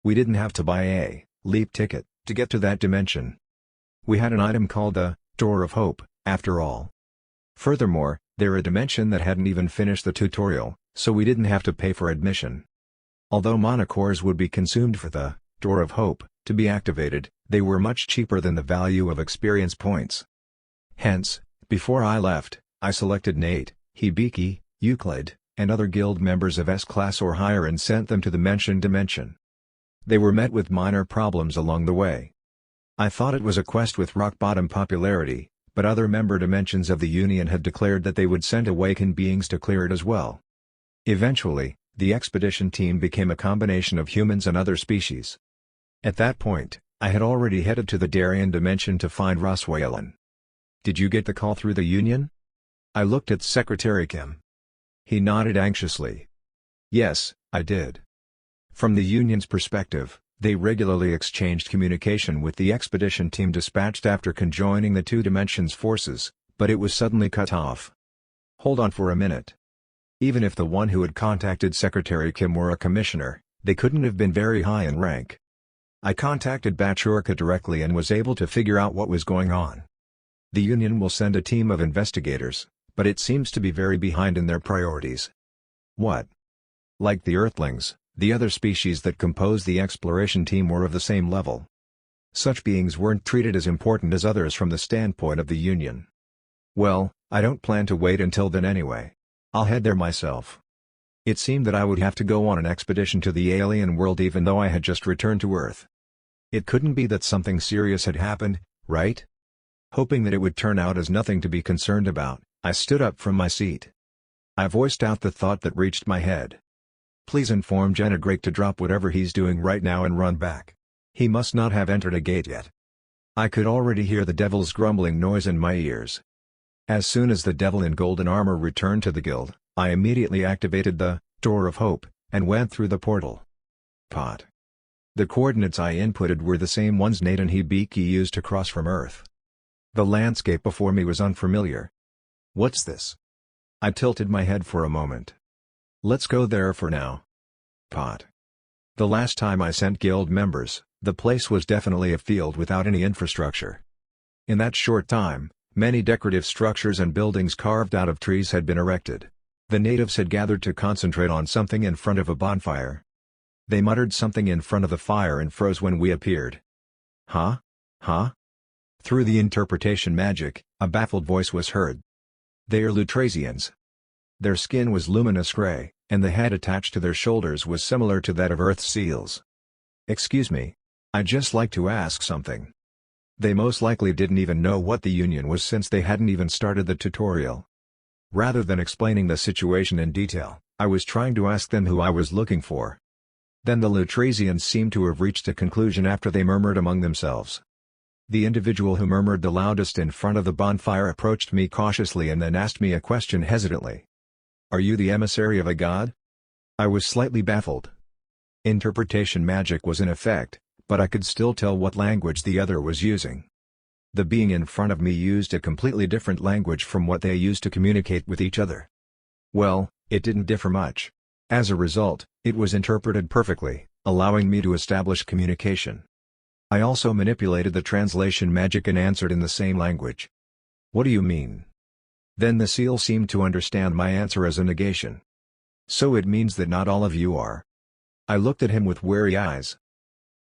We didn't have to buy a leap ticket to get to that dimension. We had an item called the Door of Hope, after all. Furthermore, they're a dimension that hadn't even finished the tutorial, so we didn't have to pay for admission. Although monocores would be consumed for the Door of Hope to be activated, they were much cheaper than the value of experience points. Hence, before I left, I selected Nate, Hibiki, Euclid, and other guild members of S-class or higher and sent them to the mentioned dimension. They were met with minor problems along the way. I thought it was a quest with rock-bottom popularity, but other member dimensions of the Union had declared that they would send awakened beings to clear it as well. Eventually, the expedition team became a combination of humans and other species. At that point, I had already headed to the Darien dimension to find Roswalen. Did you get the call through the Union? I looked at Secretary Kim. He nodded anxiously. Yes, I did. From the Union's perspective, they regularly exchanged communication with the expedition team dispatched after conjoining the two dimensions' forces, but it was suddenly cut off. Hold on for a minute. Even if the one who had contacted Secretary Kim were a commissioner, they couldn't have been very high in rank. I contacted Bachurka directly and was able to figure out what was going on. The Union will send a team of investigators, but it seems to be very behind in their priorities. What? Like the Earthlings, the other species that compose the exploration team were of the same level. Such beings weren't treated as important as others from the standpoint of the Union. Well, I don't plan to wait until then anyway. I'll head there myself. It seemed that I would have to go on an expedition to the alien world even though I had just returned to Earth. It couldn't be that something serious had happened, right? Hoping that it would turn out as nothing to be concerned about, I stood up from my seat. I voiced out the thought that reached my head. Please inform Jenna Drake to drop whatever he's doing right now and run back. He must not have entered a gate yet. I could already hear the devil's grumbling noise in my ears. As soon as the devil in golden armor returned to the guild, I immediately activated the Door of Hope, and went through the portal. Pot. The coordinates I inputted were the same ones Nate and Hibiki used to cross from Earth. The landscape before me was unfamiliar. What's this? I tilted my head for a moment. Let's go there for now. Pot. The last time I sent guild members, the place was definitely a field without any infrastructure. In that short time, many decorative structures and buildings carved out of trees had been erected. The natives had gathered to concentrate on something in front of a bonfire. They muttered something in front of the fire and froze when we appeared. Huh? Huh? Through the interpretation magic, a baffled voice was heard. They are Lutrasians. Their skin was luminous gray, and the head attached to their shoulders was similar to that of Earth's seals. Excuse me. I'd just like to ask something. They most likely didn't even know what the Union was since they hadn't even started the tutorial. Rather than explaining the situation in detail, I was trying to ask them who I was looking for. Then the Lutrasians seemed to have reached a conclusion after they murmured among themselves. The individual who murmured the loudest in front of the bonfire approached me cautiously and then asked me a question hesitantly. Are you the emissary of a god? I was slightly baffled. Interpretation magic was in effect, but I could still tell what language the other was using. The being in front of me used a completely different language from what they used to communicate with each other. Well, it didn't differ much. As a result, it was interpreted perfectly, allowing me to establish communication. I also manipulated the translation magic and answered in the same language. What do you mean? Then the seal seemed to understand my answer as a negation. So it means that not all of you are. I looked at him with wary eyes.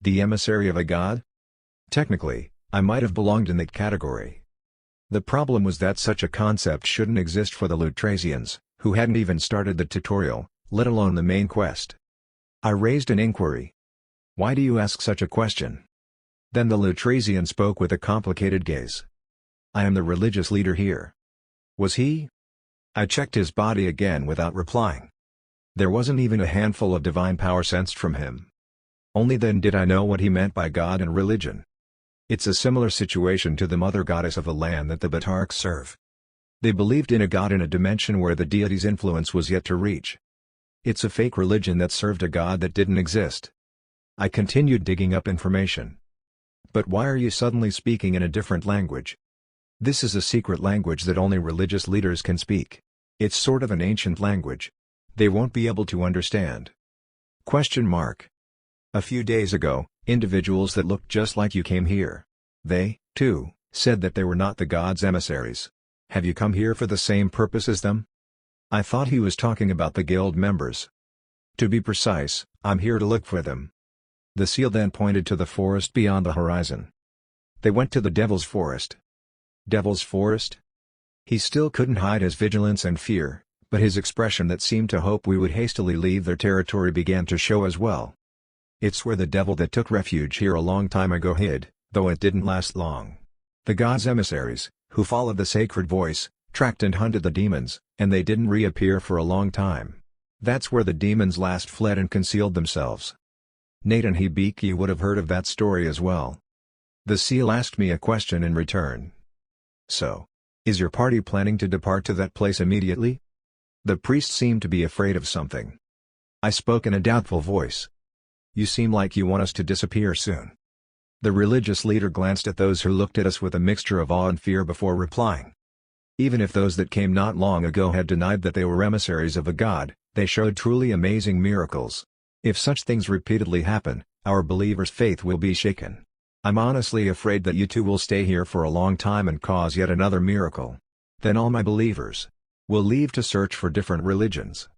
The emissary of a god? Technically, I might have belonged in that category. The problem was that such a concept shouldn't exist for the Lutrasians, who hadn't even started the tutorial, let alone the main quest. I raised an inquiry. Why do you ask such a question? Then the Lutrasian spoke with a complicated gaze. I am the religious leader here. Was he? I checked his body again without replying. There wasn't even a handful of divine power sensed from him. Only then did I know what he meant by God and religion. It's a similar situation to the mother goddess of the land that the Batarks serve. They believed in a god in a dimension where the deity's influence was yet to reach. It's a fake religion that served a god that didn't exist. I continued digging up information. But why are you suddenly speaking in a different language? This is a secret language that only religious leaders can speak. It's sort of an ancient language. They won't be able to understand. Question mark. A few days ago, individuals that looked just like you came here. They, too, said that they were not the god's emissaries. Have you come here for the same purpose as them? I thought he was talking about the guild members. To be precise, I'm here to look for them. The seal then pointed to the forest beyond the horizon. They went to the Devil's Forest. Devil's Forest? He still couldn't hide his vigilance and fear, but his expression that seemed to hope we would hastily leave their territory began to show as well. It's where the devil that took refuge here a long time ago hid, though it didn't last long. The god's emissaries, who followed the sacred voice, tracked and hunted the demons, and they didn't reappear for a long time. That's where the demons last fled and concealed themselves. Nate and Hibiki would have heard of that story as well. The seal asked me a question in return. So, is your party planning to depart to that place immediately? The priest seemed to be afraid of something. I spoke in a doubtful voice. You seem like you want us to disappear soon. The religious leader glanced at those who looked at us with a mixture of awe and fear before replying. Even if those that came not long ago had denied that they were emissaries of a god, they showed truly amazing miracles. If such things repeatedly happen, our believers' faith will be shaken. I'm honestly afraid that you two will stay here for a long time and cause yet another miracle. Then all my believers will leave to search for different religions.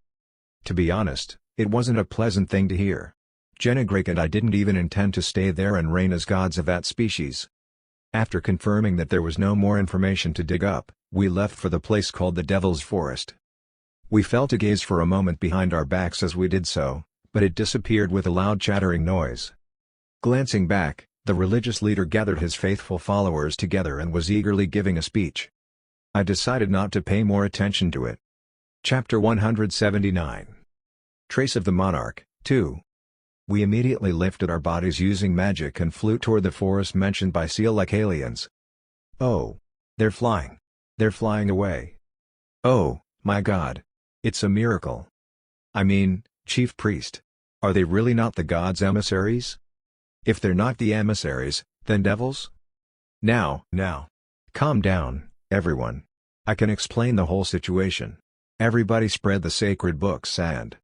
To be honest, it wasn't a pleasant thing to hear. Jennegrake and I didn't even intend to stay there and reign as gods of that species. After confirming that there was no more information to dig up, we left for the place called the Devil's Forest. We felt a gaze for a moment behind our backs as we did so, but it disappeared with a loud chattering noise. Glancing back, the religious leader gathered his faithful followers together and was eagerly giving a speech. I decided not to pay more attention to it. Chapter 179. Trace of the Monarch, 2. We immediately lifted our bodies using magic and flew toward the forest mentioned by seal-like aliens. Oh! They're flying! They're flying away! Oh, my God! It's a miracle! I mean, Chief Priest, are they really not the god's emissaries? If they're not the emissaries, then devils? Now, calm down, everyone. I can explain the whole situation. Everybody spread the sacred books and...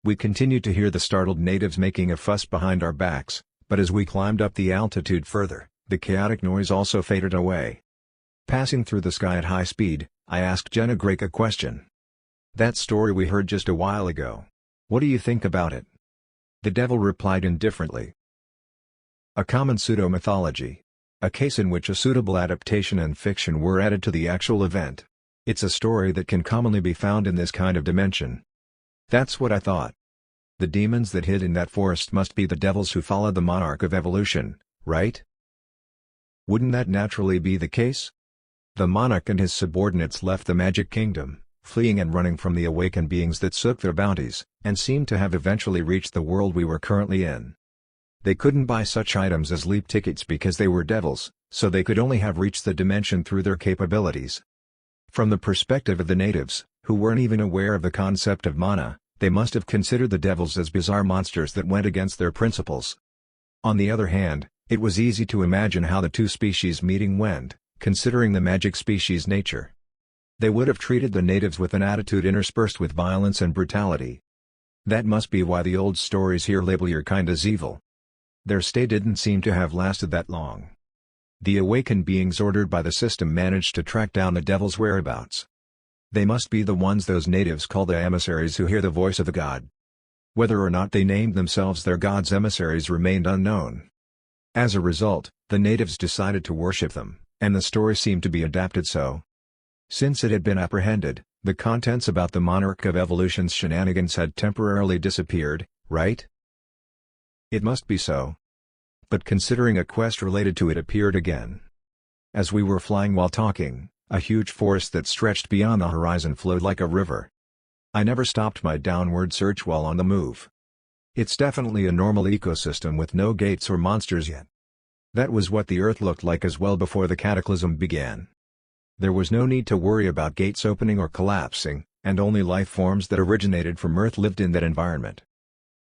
We continued to hear the startled natives making a fuss behind our backs, but as we climbed up the altitude further, the chaotic noise also faded away. Passing through the sky at high speed, I asked Jennegrake a question. That story we heard just a while ago. What do you think about it? The devil replied indifferently. A common pseudo-mythology. A case in which a suitable adaptation and fiction were added to the actual event. It's a story that can commonly be found in this kind of dimension. That's what I thought. The demons that hid in that forest must be the devils who followed the monarch of evolution, right? Wouldn't that naturally be the case? The monarch and his subordinates left the magic kingdom, fleeing and running from the awakened beings that took their bounties, and seemed to have eventually reached the world we were currently in. They couldn't buy such items as leap tickets because they were devils, so they could only have reached the dimension through their capabilities. From the perspective of the natives, who weren't even aware of the concept of mana, they must have considered the devils as bizarre monsters that went against their principles. On the other hand, it was easy to imagine how the two species meeting went, considering the magic species' nature. They would have treated the natives with an attitude interspersed with violence and brutality. That must be why the old stories here label your kind as evil. Their stay didn't seem to have lasted that long. The awakened beings ordered by the system managed to track down the devil's whereabouts. They must be the ones those natives call the emissaries who hear the voice of the god. Whether or not they named themselves their god's emissaries remained unknown. As a result, the natives decided to worship them, and the story seemed to be adapted so. Since it had been apprehended, the contents about the monarch of evolution's shenanigans had temporarily disappeared, right? It must be so. But considering a quest related to it appeared again. As we were flying while talking, a huge forest that stretched beyond the horizon flowed like a river. I never stopped my downward search while on the move. It's definitely a normal ecosystem with no gates or monsters yet. That was what the Earth looked like as well before the cataclysm began. There was no need to worry about gates opening or collapsing, and only life forms that originated from Earth lived in that environment.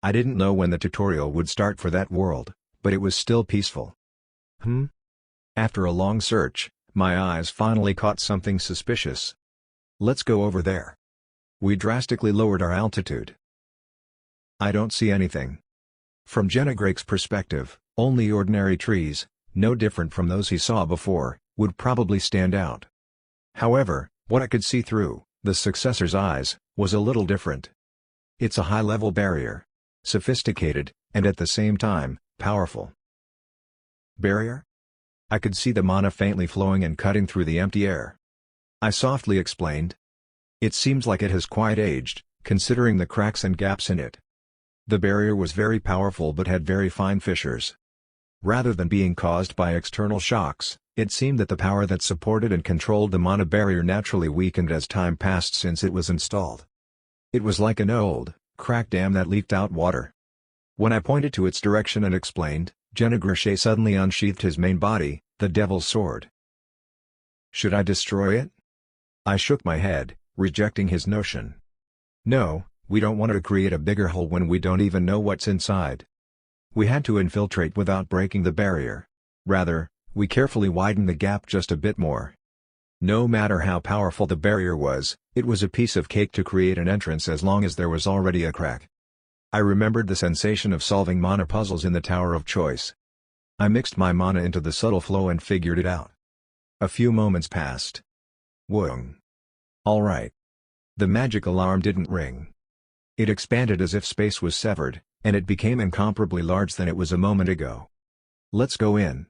I didn't know when the tutorial would start for that world, but it was still peaceful. After a long search, my eyes finally caught something suspicious. Let's go over there. We drastically lowered our altitude. I don't see anything. From Jennegrake's perspective, only ordinary trees, no different from those he saw before, would probably stand out. However, what I could see through the successor's eyes was a little different. It's a high-level barrier. Sophisticated, and at the same time, powerful. Barrier? I could see the mana faintly flowing and cutting through the empty air. I softly explained. It seems like it has quite aged, considering the cracks and gaps in it. The barrier was very powerful but had very fine fissures. Rather than being caused by external shocks, it seemed that the power that supported and controlled the mana barrier naturally weakened as time passed since it was installed. It was like an old, cracked dam that leaked out water. When I pointed to its direction and explained, Jennegrake suddenly unsheathed his main body, the Devil's Sword. Should I destroy it? I shook my head, rejecting his notion. No, we don't want to create a bigger hole when we don't even know what's inside. We had to infiltrate without breaking the barrier. Rather, we carefully widened the gap just a bit more. No matter how powerful the barrier was, it was a piece of cake to create an entrance as long as there was already a crack. I remembered the sensation of solving mana puzzles in the Tower of Choice. I mixed my mana into the subtle flow and figured it out. A few moments passed. Whoong. All right. The magic alarm didn't ring. It expanded as if space was severed, and it became incomparably larger than it was a moment ago. Let's go in.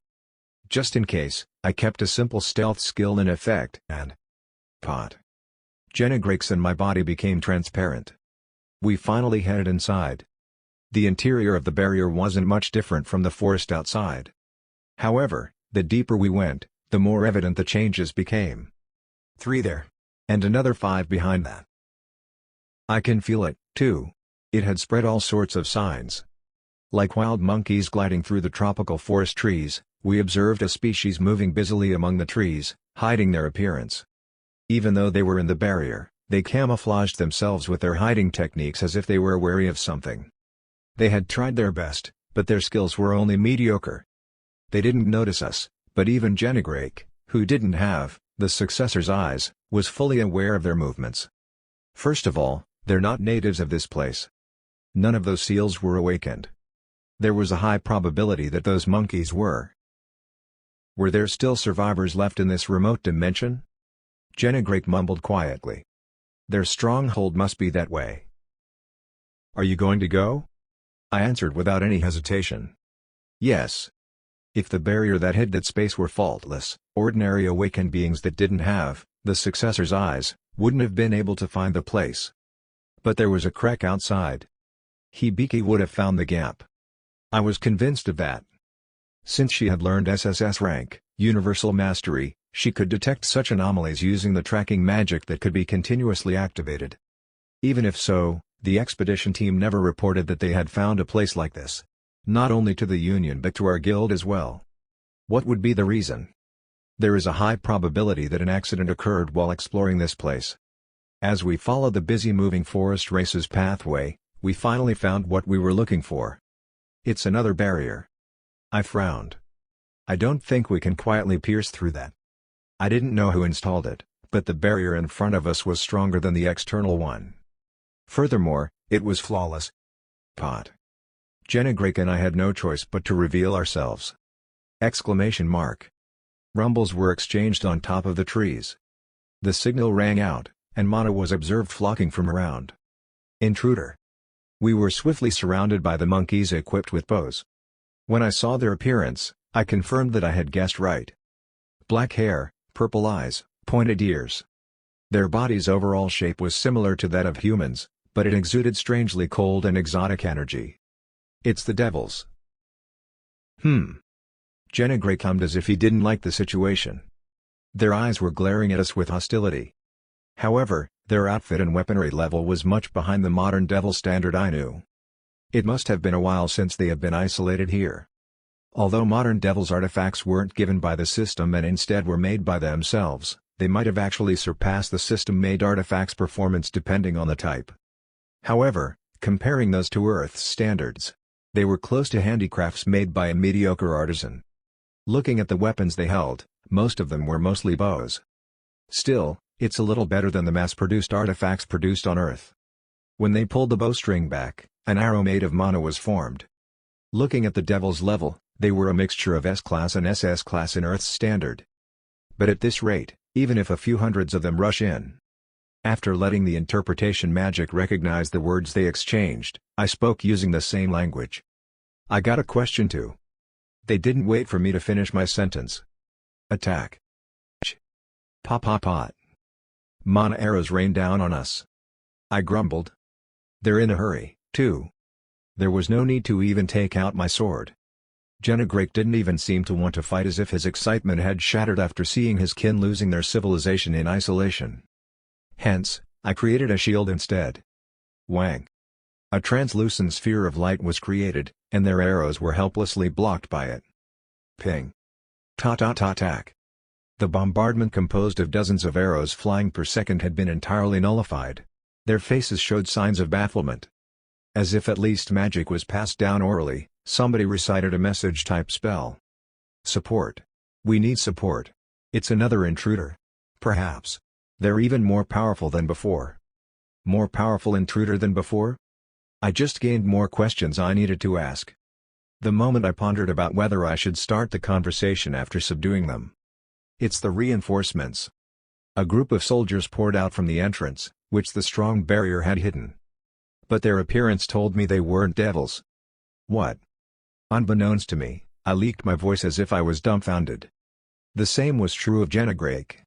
Just in case, I kept a simple stealth skill in effect and... Pot. Jennegrake's and my body became transparent. We finally headed inside. The interior of the barrier wasn't much different from the forest outside. However, the deeper we went, the more evident the changes became. 3 there. And another 5 behind that. I can feel it, too. It had spread all sorts of signs. Like wild monkeys gliding through the tropical forest trees, we observed a species moving busily among the trees, hiding their appearance. Even though they were in the barrier, they camouflaged themselves with their hiding techniques as if they were wary of something. They had tried their best, but their skills were only mediocre. They didn't notice us, but even Jennegrake, who didn't have the successor's eyes, was fully aware of their movements. First of all, they're not natives of this place. None of those seals were awakened. There was a high probability that those monkeys were. Were there still survivors left in this remote dimension? Jennegrake mumbled quietly. Their stronghold must be that way. Are you going to go? I answered without any hesitation. Yes. If the barrier that hid that space were faultless, ordinary awakened beings that didn't have the successor's eyes wouldn't have been able to find the place. But there was a crack outside. Hibiki would have found the gap. I was convinced of that. Since she had learned SSS rank, Universal Mastery, she could detect such anomalies using the tracking magic that could be continuously activated. Even if so, the expedition team never reported that they had found a place like this. Not only to the Union but to our guild as well. What would be the reason? There is a high probability that an accident occurred while exploring this place. As we followed the busy moving forest race's pathway, we finally found what we were looking for. It's another barrier. I frowned. I don't think we can quietly pierce through that. I didn't know who installed it, but the barrier in front of us was stronger than the external one. Furthermore, it was flawless. Pot. Jennegrake and I had no choice but to reveal ourselves. Exclamation mark. Rumbles were exchanged on top of the trees. The signal rang out, and mana was observed flocking from around. Intruder. We were swiftly surrounded by the monkeys equipped with bows. When I saw their appearance, I confirmed that I had guessed right. Black hair, purple eyes, pointed ears. Their body's overall shape was similar to that of humans, but it exuded strangely cold and exotic energy. It's the devils. Jennegrake hummed as if he didn't like the situation. Their eyes were glaring at us with hostility. However, their outfit and weaponry level was much behind the modern devil standard I knew. It must have been a while since they had been isolated here. Although modern devils artifacts weren't given by the system and instead were made by themselves, They might have actually surpassed the system-made artifacts' performance depending on the type. However, comparing those to Earth's standards, they were close to handicrafts made by a mediocre artisan. Looking at the weapons they held, most of them were mostly bows. Still, it's a little better than the mass-produced artifacts produced on Earth. When they pulled the bowstring back, an arrow made of mana was formed. Looking at the Devil's level, they were a mixture of S-class and SS-class in Earth's standard. But at this rate, even if a few hundreds of them rush in. After letting the interpretation magic recognize the words they exchanged, I spoke using the same language. I got a question too. They didn't wait for me to finish my sentence. Attack. Pop pop pot. Mana arrows rain down on us. I grumbled. They're in a hurry, too. There was no need to even take out my sword. Jennegrake didn't even seem to want to fight, as if his excitement had shattered after seeing his kin losing their civilization in isolation. Hence, I created a shield instead. Wang. A translucent sphere of light was created, and their arrows were helplessly blocked by it. Ping. Ta-ta-ta-tack. The bombardment, composed of dozens of arrows flying per second, had been entirely nullified. Their faces showed signs of bafflement. As if at least magic was passed down orally, somebody recited a message-type spell. Support. We need support. It's another intruder. Perhaps. They're even more powerful than before. More powerful intruder than before? I just gained more questions I needed to ask. The moment I pondered about whether I should start the conversation after subduing them. It's the reinforcements. A group of soldiers poured out from the entrance, which the strong barrier had hidden. But their appearance told me they weren't devils. What? Unbeknownst to me, I leaked my voice as if I was dumbfounded. The same was true of Jennegrake.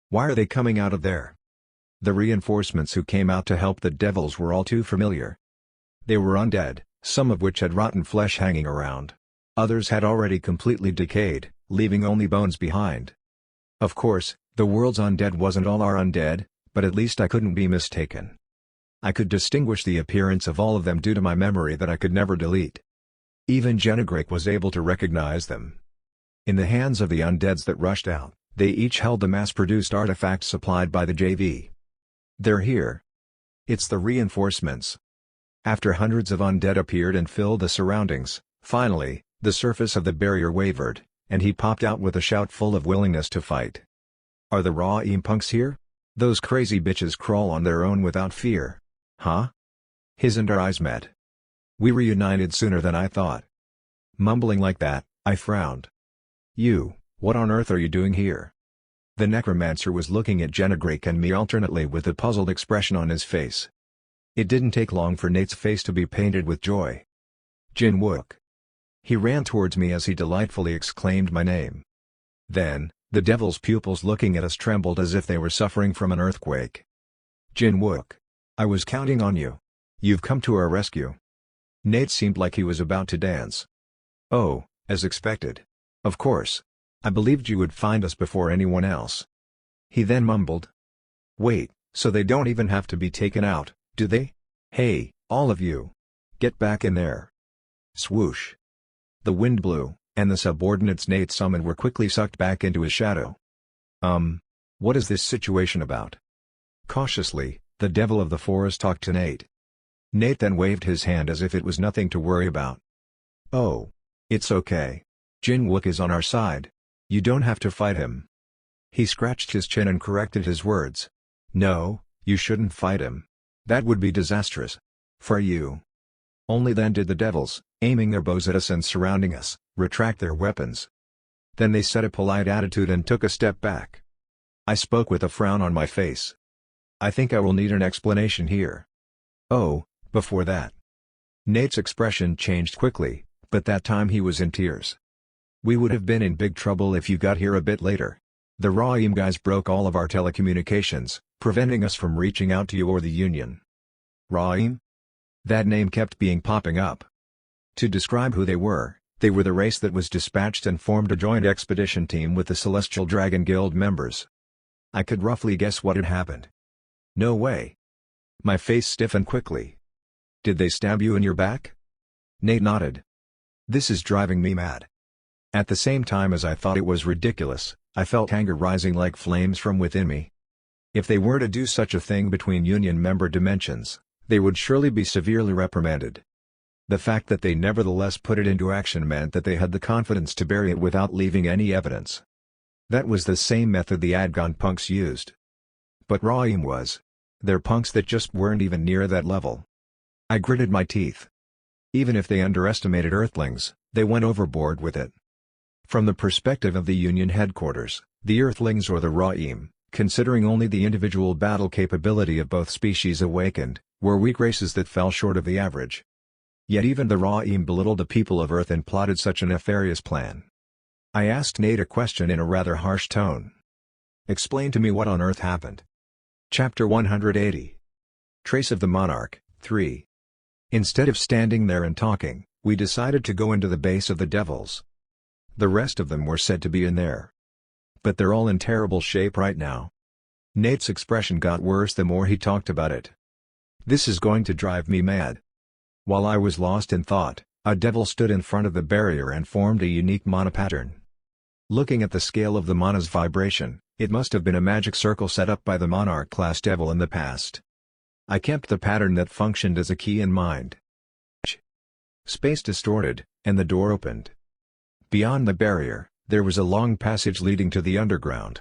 Why are they coming out of there? The reinforcements who came out to help the devils were all too familiar. They were undead, some of which had rotten flesh hanging around. Others had already completely decayed, leaving only bones behind. Of course, the world's undead wasn't all our undead, but at least I couldn't be mistaken. I could distinguish the appearance of all of them due to my memory that I could never delete. Even Jennegrake was able to recognize them. In the hands of the undeads that rushed out, they each held the mass-produced artifacts supplied by the JV. They're here. It's the reinforcements. After hundreds of undead appeared and filled the surroundings, finally, the surface of the barrier wavered, and he popped out with a shout full of willingness to fight. Are the raw punks here? Those crazy bitches crawl on their own without fear. Huh? His and our eyes met. We reunited sooner than I thought. Mumbling like that, I frowned. You, what on earth are you doing here? The necromancer was looking at Jennegrake and me alternately with a puzzled expression on his face. It didn't take long for Nate's face to be painted with joy. Jin Wook. He ran towards me as he delightfully exclaimed my name. Then, the devil's pupils looking at us trembled as if they were suffering from an earthquake. Jin Wook. I was counting on you. You've come to our rescue. Nate seemed like he was about to dance. Oh, as expected. Of course. I believed you would find us before anyone else. He then mumbled. Wait, so they don't even have to be taken out, do they? Hey, all of you. Get back in there. Swoosh. The wind blew, and the subordinates Nate summoned were quickly sucked back into his shadow. What is this situation about? Cautiously, the devil of the forest talked to Nate. Nate then waved his hand as if it was nothing to worry about. Oh. It's okay. Jin Wook is on our side. You don't have to fight him. He scratched his chin and corrected his words. No, you shouldn't fight him. That would be disastrous. For you. Only then did the devils, aiming their bows at us and surrounding us, retract their weapons. Then they set a polite attitude and took a step back. I spoke with a frown on my face. I think I will need an explanation here. Oh, before that. Nate's expression changed quickly, but that time he was in tears. We would have been in big trouble if you got here a bit later. The Ra'im guys broke all of our telecommunications, preventing us from reaching out to you or the Union. Ra'im? That name kept popping up. To describe who they were the race that was dispatched and formed a joint expedition team with the Celestial Dragon Guild members. I could roughly guess what had happened. No way. My face stiffened quickly. Did they stab you in your back? Nate nodded. This is driving me mad. At the same time as I thought it was ridiculous, I felt anger rising like flames from within me. If they were to do such a thing between Union member dimensions, they would surely be severely reprimanded. The fact that they nevertheless put it into action meant that they had the confidence to bury it without leaving any evidence. That was the same method the Adgon punks used. But Ra'im was. They're punks that just weren't even near that level. I gritted my teeth. Even if they underestimated Earthlings, they went overboard with it. From the perspective of the Union headquarters, the Earthlings or the Ra'im, considering only the individual battle capability of both species awakened, were weak races that fell short of the average. Yet even the Ra'im belittled the people of Earth and plotted such a nefarious plan. I asked Nate a question in a rather harsh tone. Explain to me what on earth happened. Chapter 180. Trace of the Monarch, 3. Instead of standing there and talking, we decided to go into the base of the Devils. The rest of them were said to be in there. But they're all in terrible shape right now. Nate's expression got worse the more he talked about it. This is going to drive me mad. While I was lost in thought, a devil stood in front of the barrier and formed a unique mana pattern. Looking at the scale of the mana's vibration, it must have been a magic circle set up by the Monarch-class devil in the past. I kept the pattern that functioned as a key in mind. Space distorted, and the door opened. Beyond the barrier, there was a long passage leading to the underground.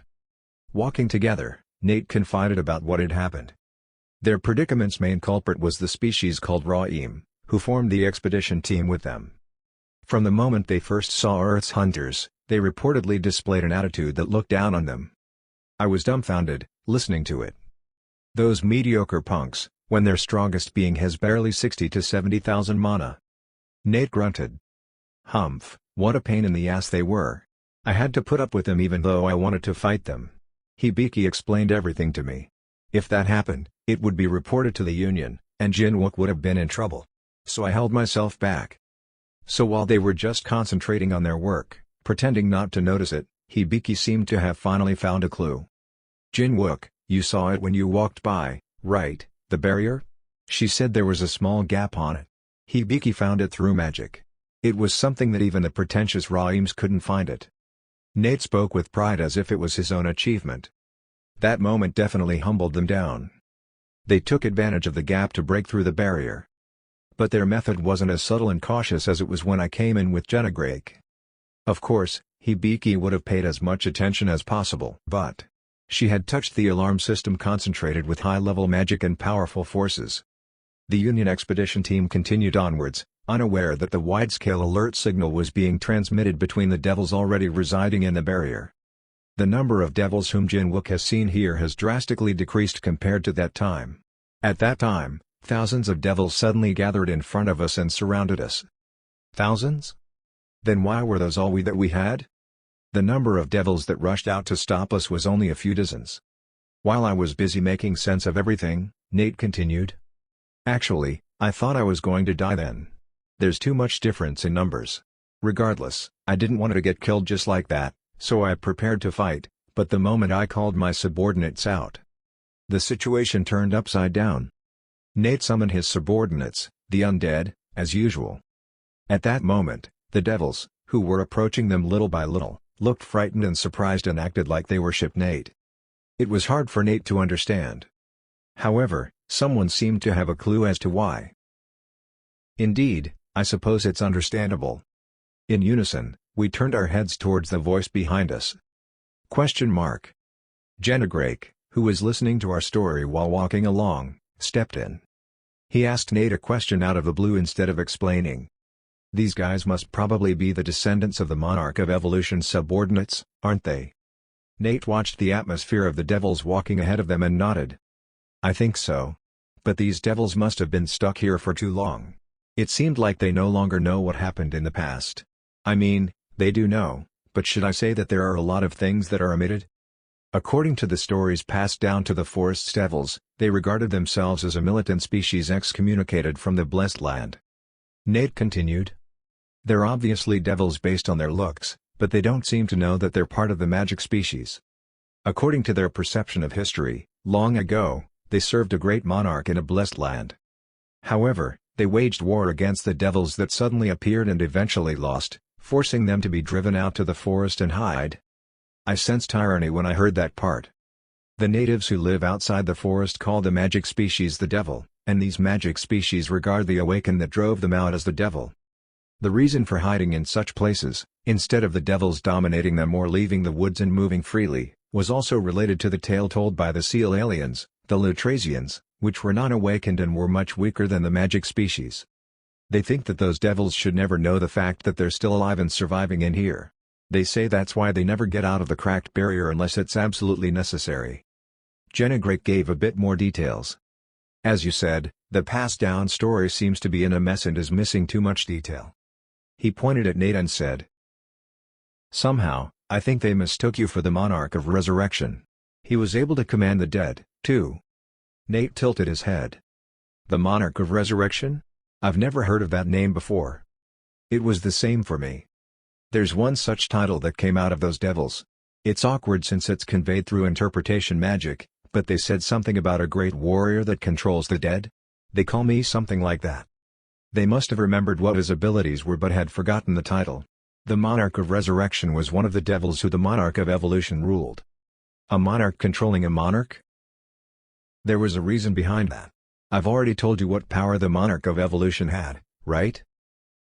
Walking together, Nate confided about what had happened. Their predicament's main culprit was the species called Ra'im, who formed the expedition team with them. From the moment they first saw Earth's hunters, they reportedly displayed an attitude that looked down on them. I was dumbfounded, listening to it. Those mediocre punks, when their strongest being has barely 60 to 70,000 mana. Nate grunted. Humph, what a pain in the ass they were. I had to put up with them even though I wanted to fight them. Hibiki explained everything to me. If that happened, it would be reported to the Union, and Jinwook would have been in trouble. So I held myself back. So while they were just concentrating on their work, pretending not to notice it, Hibiki seemed to have finally found a clue. Jinwook, you saw it when you walked by, right, the barrier? She said there was a small gap on it. Hibiki found it through magic. It was something that even the pretentious Ra'ims couldn't find it. Nate spoke with pride as if it was his own achievement. That moment definitely humbled them down. They took advantage of the gap to break through the barrier. But their method wasn't as subtle and cautious as it was when I came in with Jennagrake. Of course, Hibiki would have paid as much attention as possible. But she had touched the alarm system concentrated with high-level magic and powerful forces. The Union expedition team continued onwards, unaware that the wide-scale alert signal was being transmitted between the devils already residing in the barrier. The number of devils whom Jinwook has seen here has drastically decreased compared to that time. At that time, thousands of devils suddenly gathered in front of us and surrounded us. Thousands? Then why were those all that we had? The number of devils that rushed out to stop us was only a few dozens. While I was busy making sense of everything, Nate continued. Actually, I thought I was going to die then. There's too much difference in numbers. Regardless, I didn't want to get killed just like that, so I prepared to fight, but the moment I called my subordinates out, the situation turned upside down. Nate summoned his subordinates, the undead, as usual. At that moment, the devils, who were approaching them little by little, looked frightened and surprised and acted like they worshipped Nate. It was hard for Nate to understand. However, someone seemed to have a clue as to why. Indeed, I suppose it's understandable. In unison, we turned our heads towards the voice behind us. Jennagrake, who was listening to our story while walking along, stepped in. He asked Nate a question out of the blue instead of explaining. These guys must probably be the descendants of the Monarch of Evolution's subordinates, aren't they? Nate watched the atmosphere of the devils walking ahead of them and nodded. I think so. But these devils must have been stuck here for too long. It seemed like they no longer know what happened in the past. I mean, they do know, but should I say that there are a lot of things that are omitted? According to the stories passed down to the forest's devils, they regarded themselves as a militant species excommunicated from the Blessed Land. Nate continued. They're obviously devils based on their looks, but they don't seem to know that they're part of the magic species. According to their perception of history, long ago, they served a great monarch in a blessed land. However, they waged war against the devils that suddenly appeared and eventually lost, forcing them to be driven out to the forest and hide. I sensed irony when I heard that part. The natives who live outside the forest call the magic species the devil, and these magic species regard the awakened that drove them out as the devil. The reason for hiding in such places, instead of the devils dominating them or leaving the woods and moving freely, was also related to the tale told by the seal aliens, the Lutrasians, which were not awakened and were much weaker than the magic species. They think that those devils should never know the fact that they're still alive and surviving in here. They say that's why they never get out of the cracked barrier unless it's absolutely necessary. Jennegrake gave a bit more details. As you said, the passed-down story seems to be in a mess and is missing too much detail. He pointed at Nate and said, "Somehow, I think they mistook you for the monarch of resurrection. He was able to command the dead, too." Nate tilted his head. "The monarch of resurrection? I've never heard of that name before." "It was the same for me. There's one such title that came out of those devils. It's awkward since it's conveyed through interpretation magic, but they said something about a great warrior that controls the dead? They call me something like that." They must have remembered what his abilities were but had forgotten the title. The monarch of resurrection was one of the devils who the monarch of evolution ruled. A monarch controlling a monarch? There was a reason behind that. I've already told you what power the monarch of evolution had, right?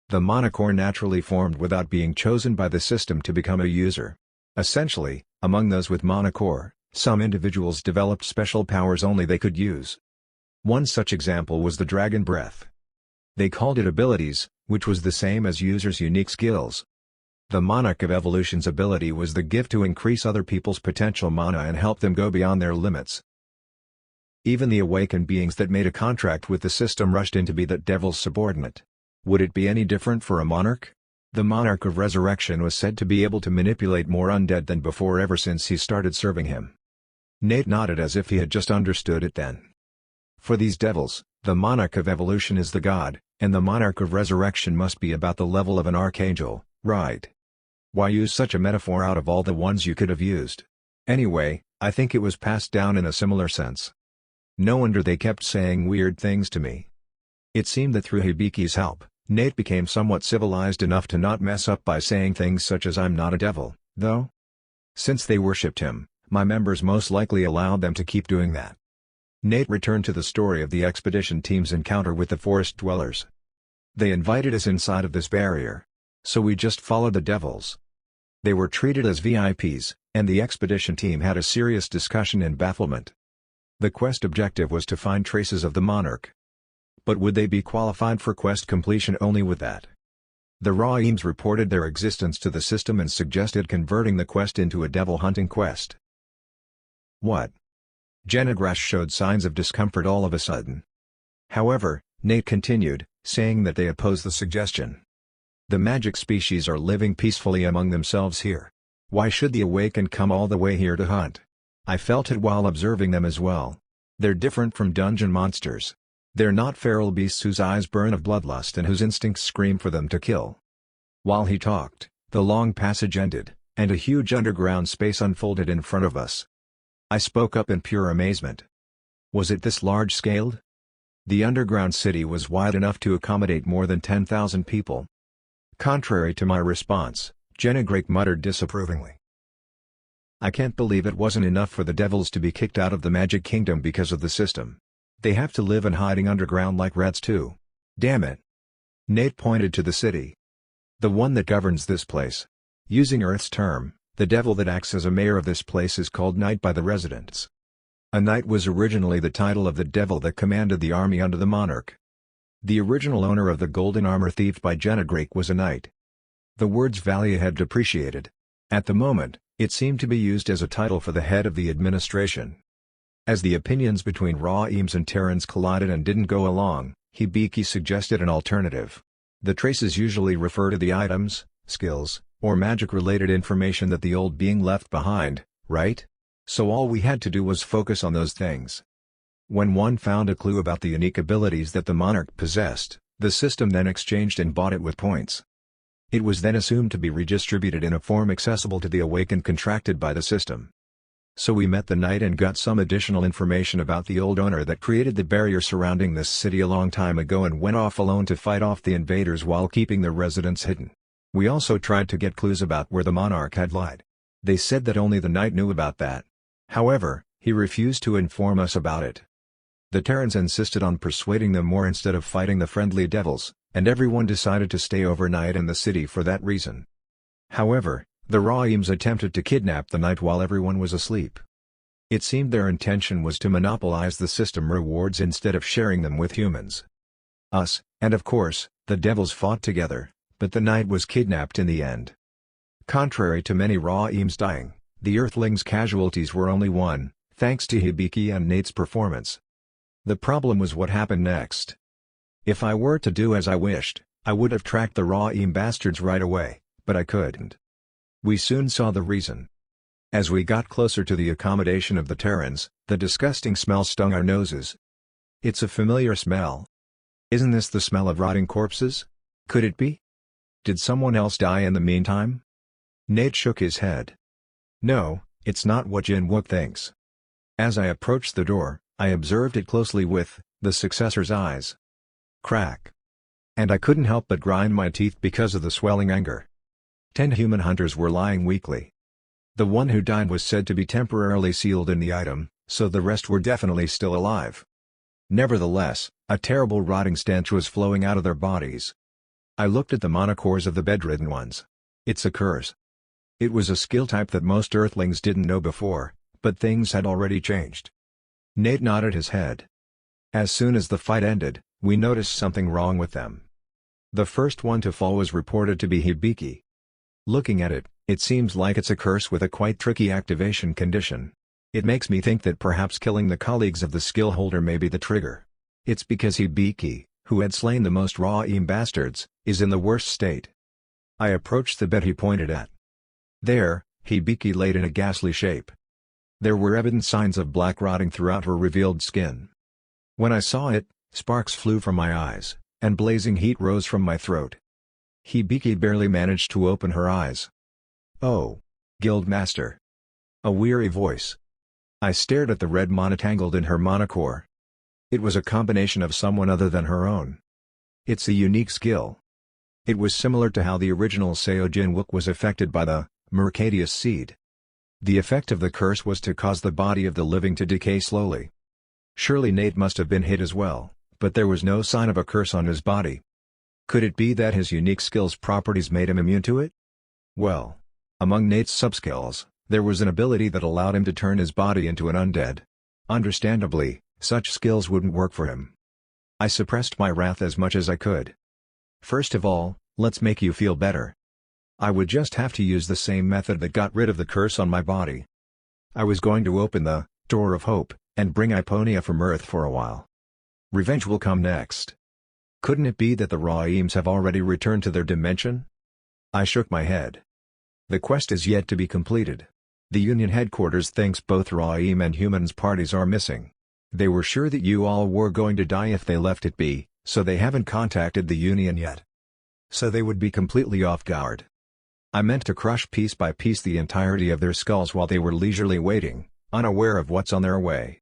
The monarch naturally formed without being chosen by the system to become a user. Essentially, among those with monarch, some individuals developed special powers only they could use. One such example was the dragon breath. They called it abilities, which was the same as users' unique skills. The monarch of evolution's ability was the gift to increase other people's potential mana and help them go beyond their limits. Even the awakened beings that made a contract with the system rushed in to be that devil's subordinate. Would it be any different for a monarch? The monarch of resurrection was said to be able to manipulate more undead than before ever since he started serving him. Nate nodded as if he had just understood it then. For these devils, the monarch of evolution is the god, and the monarch of resurrection must be about the level of an archangel, right? Why use such a metaphor out of all the ones you could have used? Anyway, I think it was passed down in a similar sense. No wonder they kept saying weird things to me. It seemed that through Hibiki's help, Nate became somewhat civilized enough to not mess up by saying things such as "I'm not a devil," though. Since they worshipped him, my members most likely allowed them to keep doing that. Nate returned to the story of the expedition team's encounter with the forest dwellers. They invited us inside of this barrier. So we just followed the devils. They were treated as VIPs, and the expedition team had a serious discussion in bafflement. The quest objective was to find traces of the monarch. But would they be qualified for quest completion only with that? The Ra'ims reported their existence to the system and suggested converting the quest into a devil hunting quest. What? Jennegrake showed signs of discomfort all of a sudden. However, Nate continued, saying that they oppose the suggestion. The magic species are living peacefully among themselves here. Why should the awakened come all the way here to hunt? I felt it while observing them as well. They're different from dungeon monsters. They're not feral beasts whose eyes burn of bloodlust and whose instincts scream for them to kill. While he talked, the long passage ended, and a huge underground space unfolded in front of us. I spoke up in pure amazement. Was it this large-scaled? The underground city was wide enough to accommodate more than 10,000 people. Contrary to my response, Jennegrake muttered disapprovingly. I can't believe it wasn't enough for the devils to be kicked out of the Magic Kingdom because of the system. They have to live in hiding underground like rats too. Damn it. Nate pointed to the city. The one that governs this place. Using Earth's term, the devil that acts as a mayor of this place is called Knight by the residents. A knight was originally the title of the devil that commanded the army under the monarch. The original owner of the golden armor thieved by Jennegrake was a knight. The word's value had depreciated. At the moment, it seemed to be used as a title for the head of the administration. As the opinions between Ra'ims and Terrans collided and didn't go along, Hibiki suggested an alternative. The traces usually refer to the items, skills, or magic-related information that the old being left behind, right? So all we had to do was focus on those things. When one found a clue about the unique abilities that the monarch possessed, the system then exchanged and bought it with points. It was then assumed to be redistributed in a form accessible to the awakened contracted by the system. So we met the knight and got some additional information about the old owner that created the barrier surrounding this city a long time ago and went off alone to fight off the invaders while keeping the residents hidden. We also tried to get clues about where the monarch had lied. They said that only the Knight knew about that. However, he refused to inform us about it. The Terrans insisted on persuading them more instead of fighting the friendly devils, and everyone decided to stay overnight in the city for that reason. However, the Ra'ims attempted to kidnap the Knight while everyone was asleep. It seemed their intention was to monopolize the system rewards instead of sharing them with humans. Us, and of course, the devils fought together, but the Knight was kidnapped in the end. Contrary to many Ra'ims dying, the Earthlings' casualties were only one, thanks to Hibiki and Nate's performance. The problem was what happened next. If I were to do as I wished, I would have tracked the Ra'im bastards right away, but I couldn't. We soon saw the reason. As we got closer to the accommodation of the Terrans, the disgusting smell stung our noses. It's a familiar smell. Isn't this the smell of rotting corpses? Could it be? Did someone else die in the meantime? Nate shook his head. No, it's not what Jin Wook thinks. As I approached the door, I observed it closely with the successor's eyes. Crack. And I couldn't help but grind my teeth because of the swelling anger. 10 human hunters were lying weakly. The one who died was said to be temporarily sealed in the item, so the rest were definitely still alive. Nevertheless, a terrible rotting stench was flowing out of their bodies. I looked at the monocores of the bedridden ones. It's a curse. It was a skill type that most Earthlings didn't know before, but things had already changed. Nate nodded his head. As soon as the fight ended, we noticed something wrong with them. The first one to fall was reported to be Hibiki. Looking at it, it seems like it's a curse with a quite tricky activation condition. It makes me think that perhaps killing the colleagues of the skill holder may be the trigger. It's because Hibiki, who had slain the most Ra'im bastards, is in the worst state. I approached the bed he pointed at. There, Hibiki laid in a ghastly shape. There were evident signs of black rotting throughout her revealed skin. When I saw it, sparks flew from my eyes, and blazing heat rose from my throat. Hibiki barely managed to open her eyes. "Oh. Guildmaster." A weary voice. I stared at the red mana tangled in her monocore. It was a combination of someone other than her own. It's a unique skill. It was similar to how the original Seo Jin Wook was affected by the Mercadius seed. The effect of the curse was to cause the body of the living to decay slowly. Surely Nate must have been hit as well, but there was no sign of a curse on his body. Could it be that his unique skill's properties made him immune to it? Well, among Nate's subskills, there was an ability that allowed him to turn his body into an undead. Understandably, such skills wouldn't work for him. I suppressed my wrath as much as I could. First of all, let's make you feel better. I would just have to use the same method that got rid of the curse on my body. I was going to open the Door of Hope, and bring Iponia from Earth for a while. Revenge will come next. Couldn't it be that the Ra'ims have already returned to their dimension? I shook my head. The quest is yet to be completed. The Union headquarters thinks both Ra'im and humans parties are missing. They were sure that you all were going to die if they left it be, so they haven't contacted the Union yet. So they would be completely off guard. I meant to crush piece by piece the entirety of their skulls while they were leisurely waiting, unaware of what's on their way.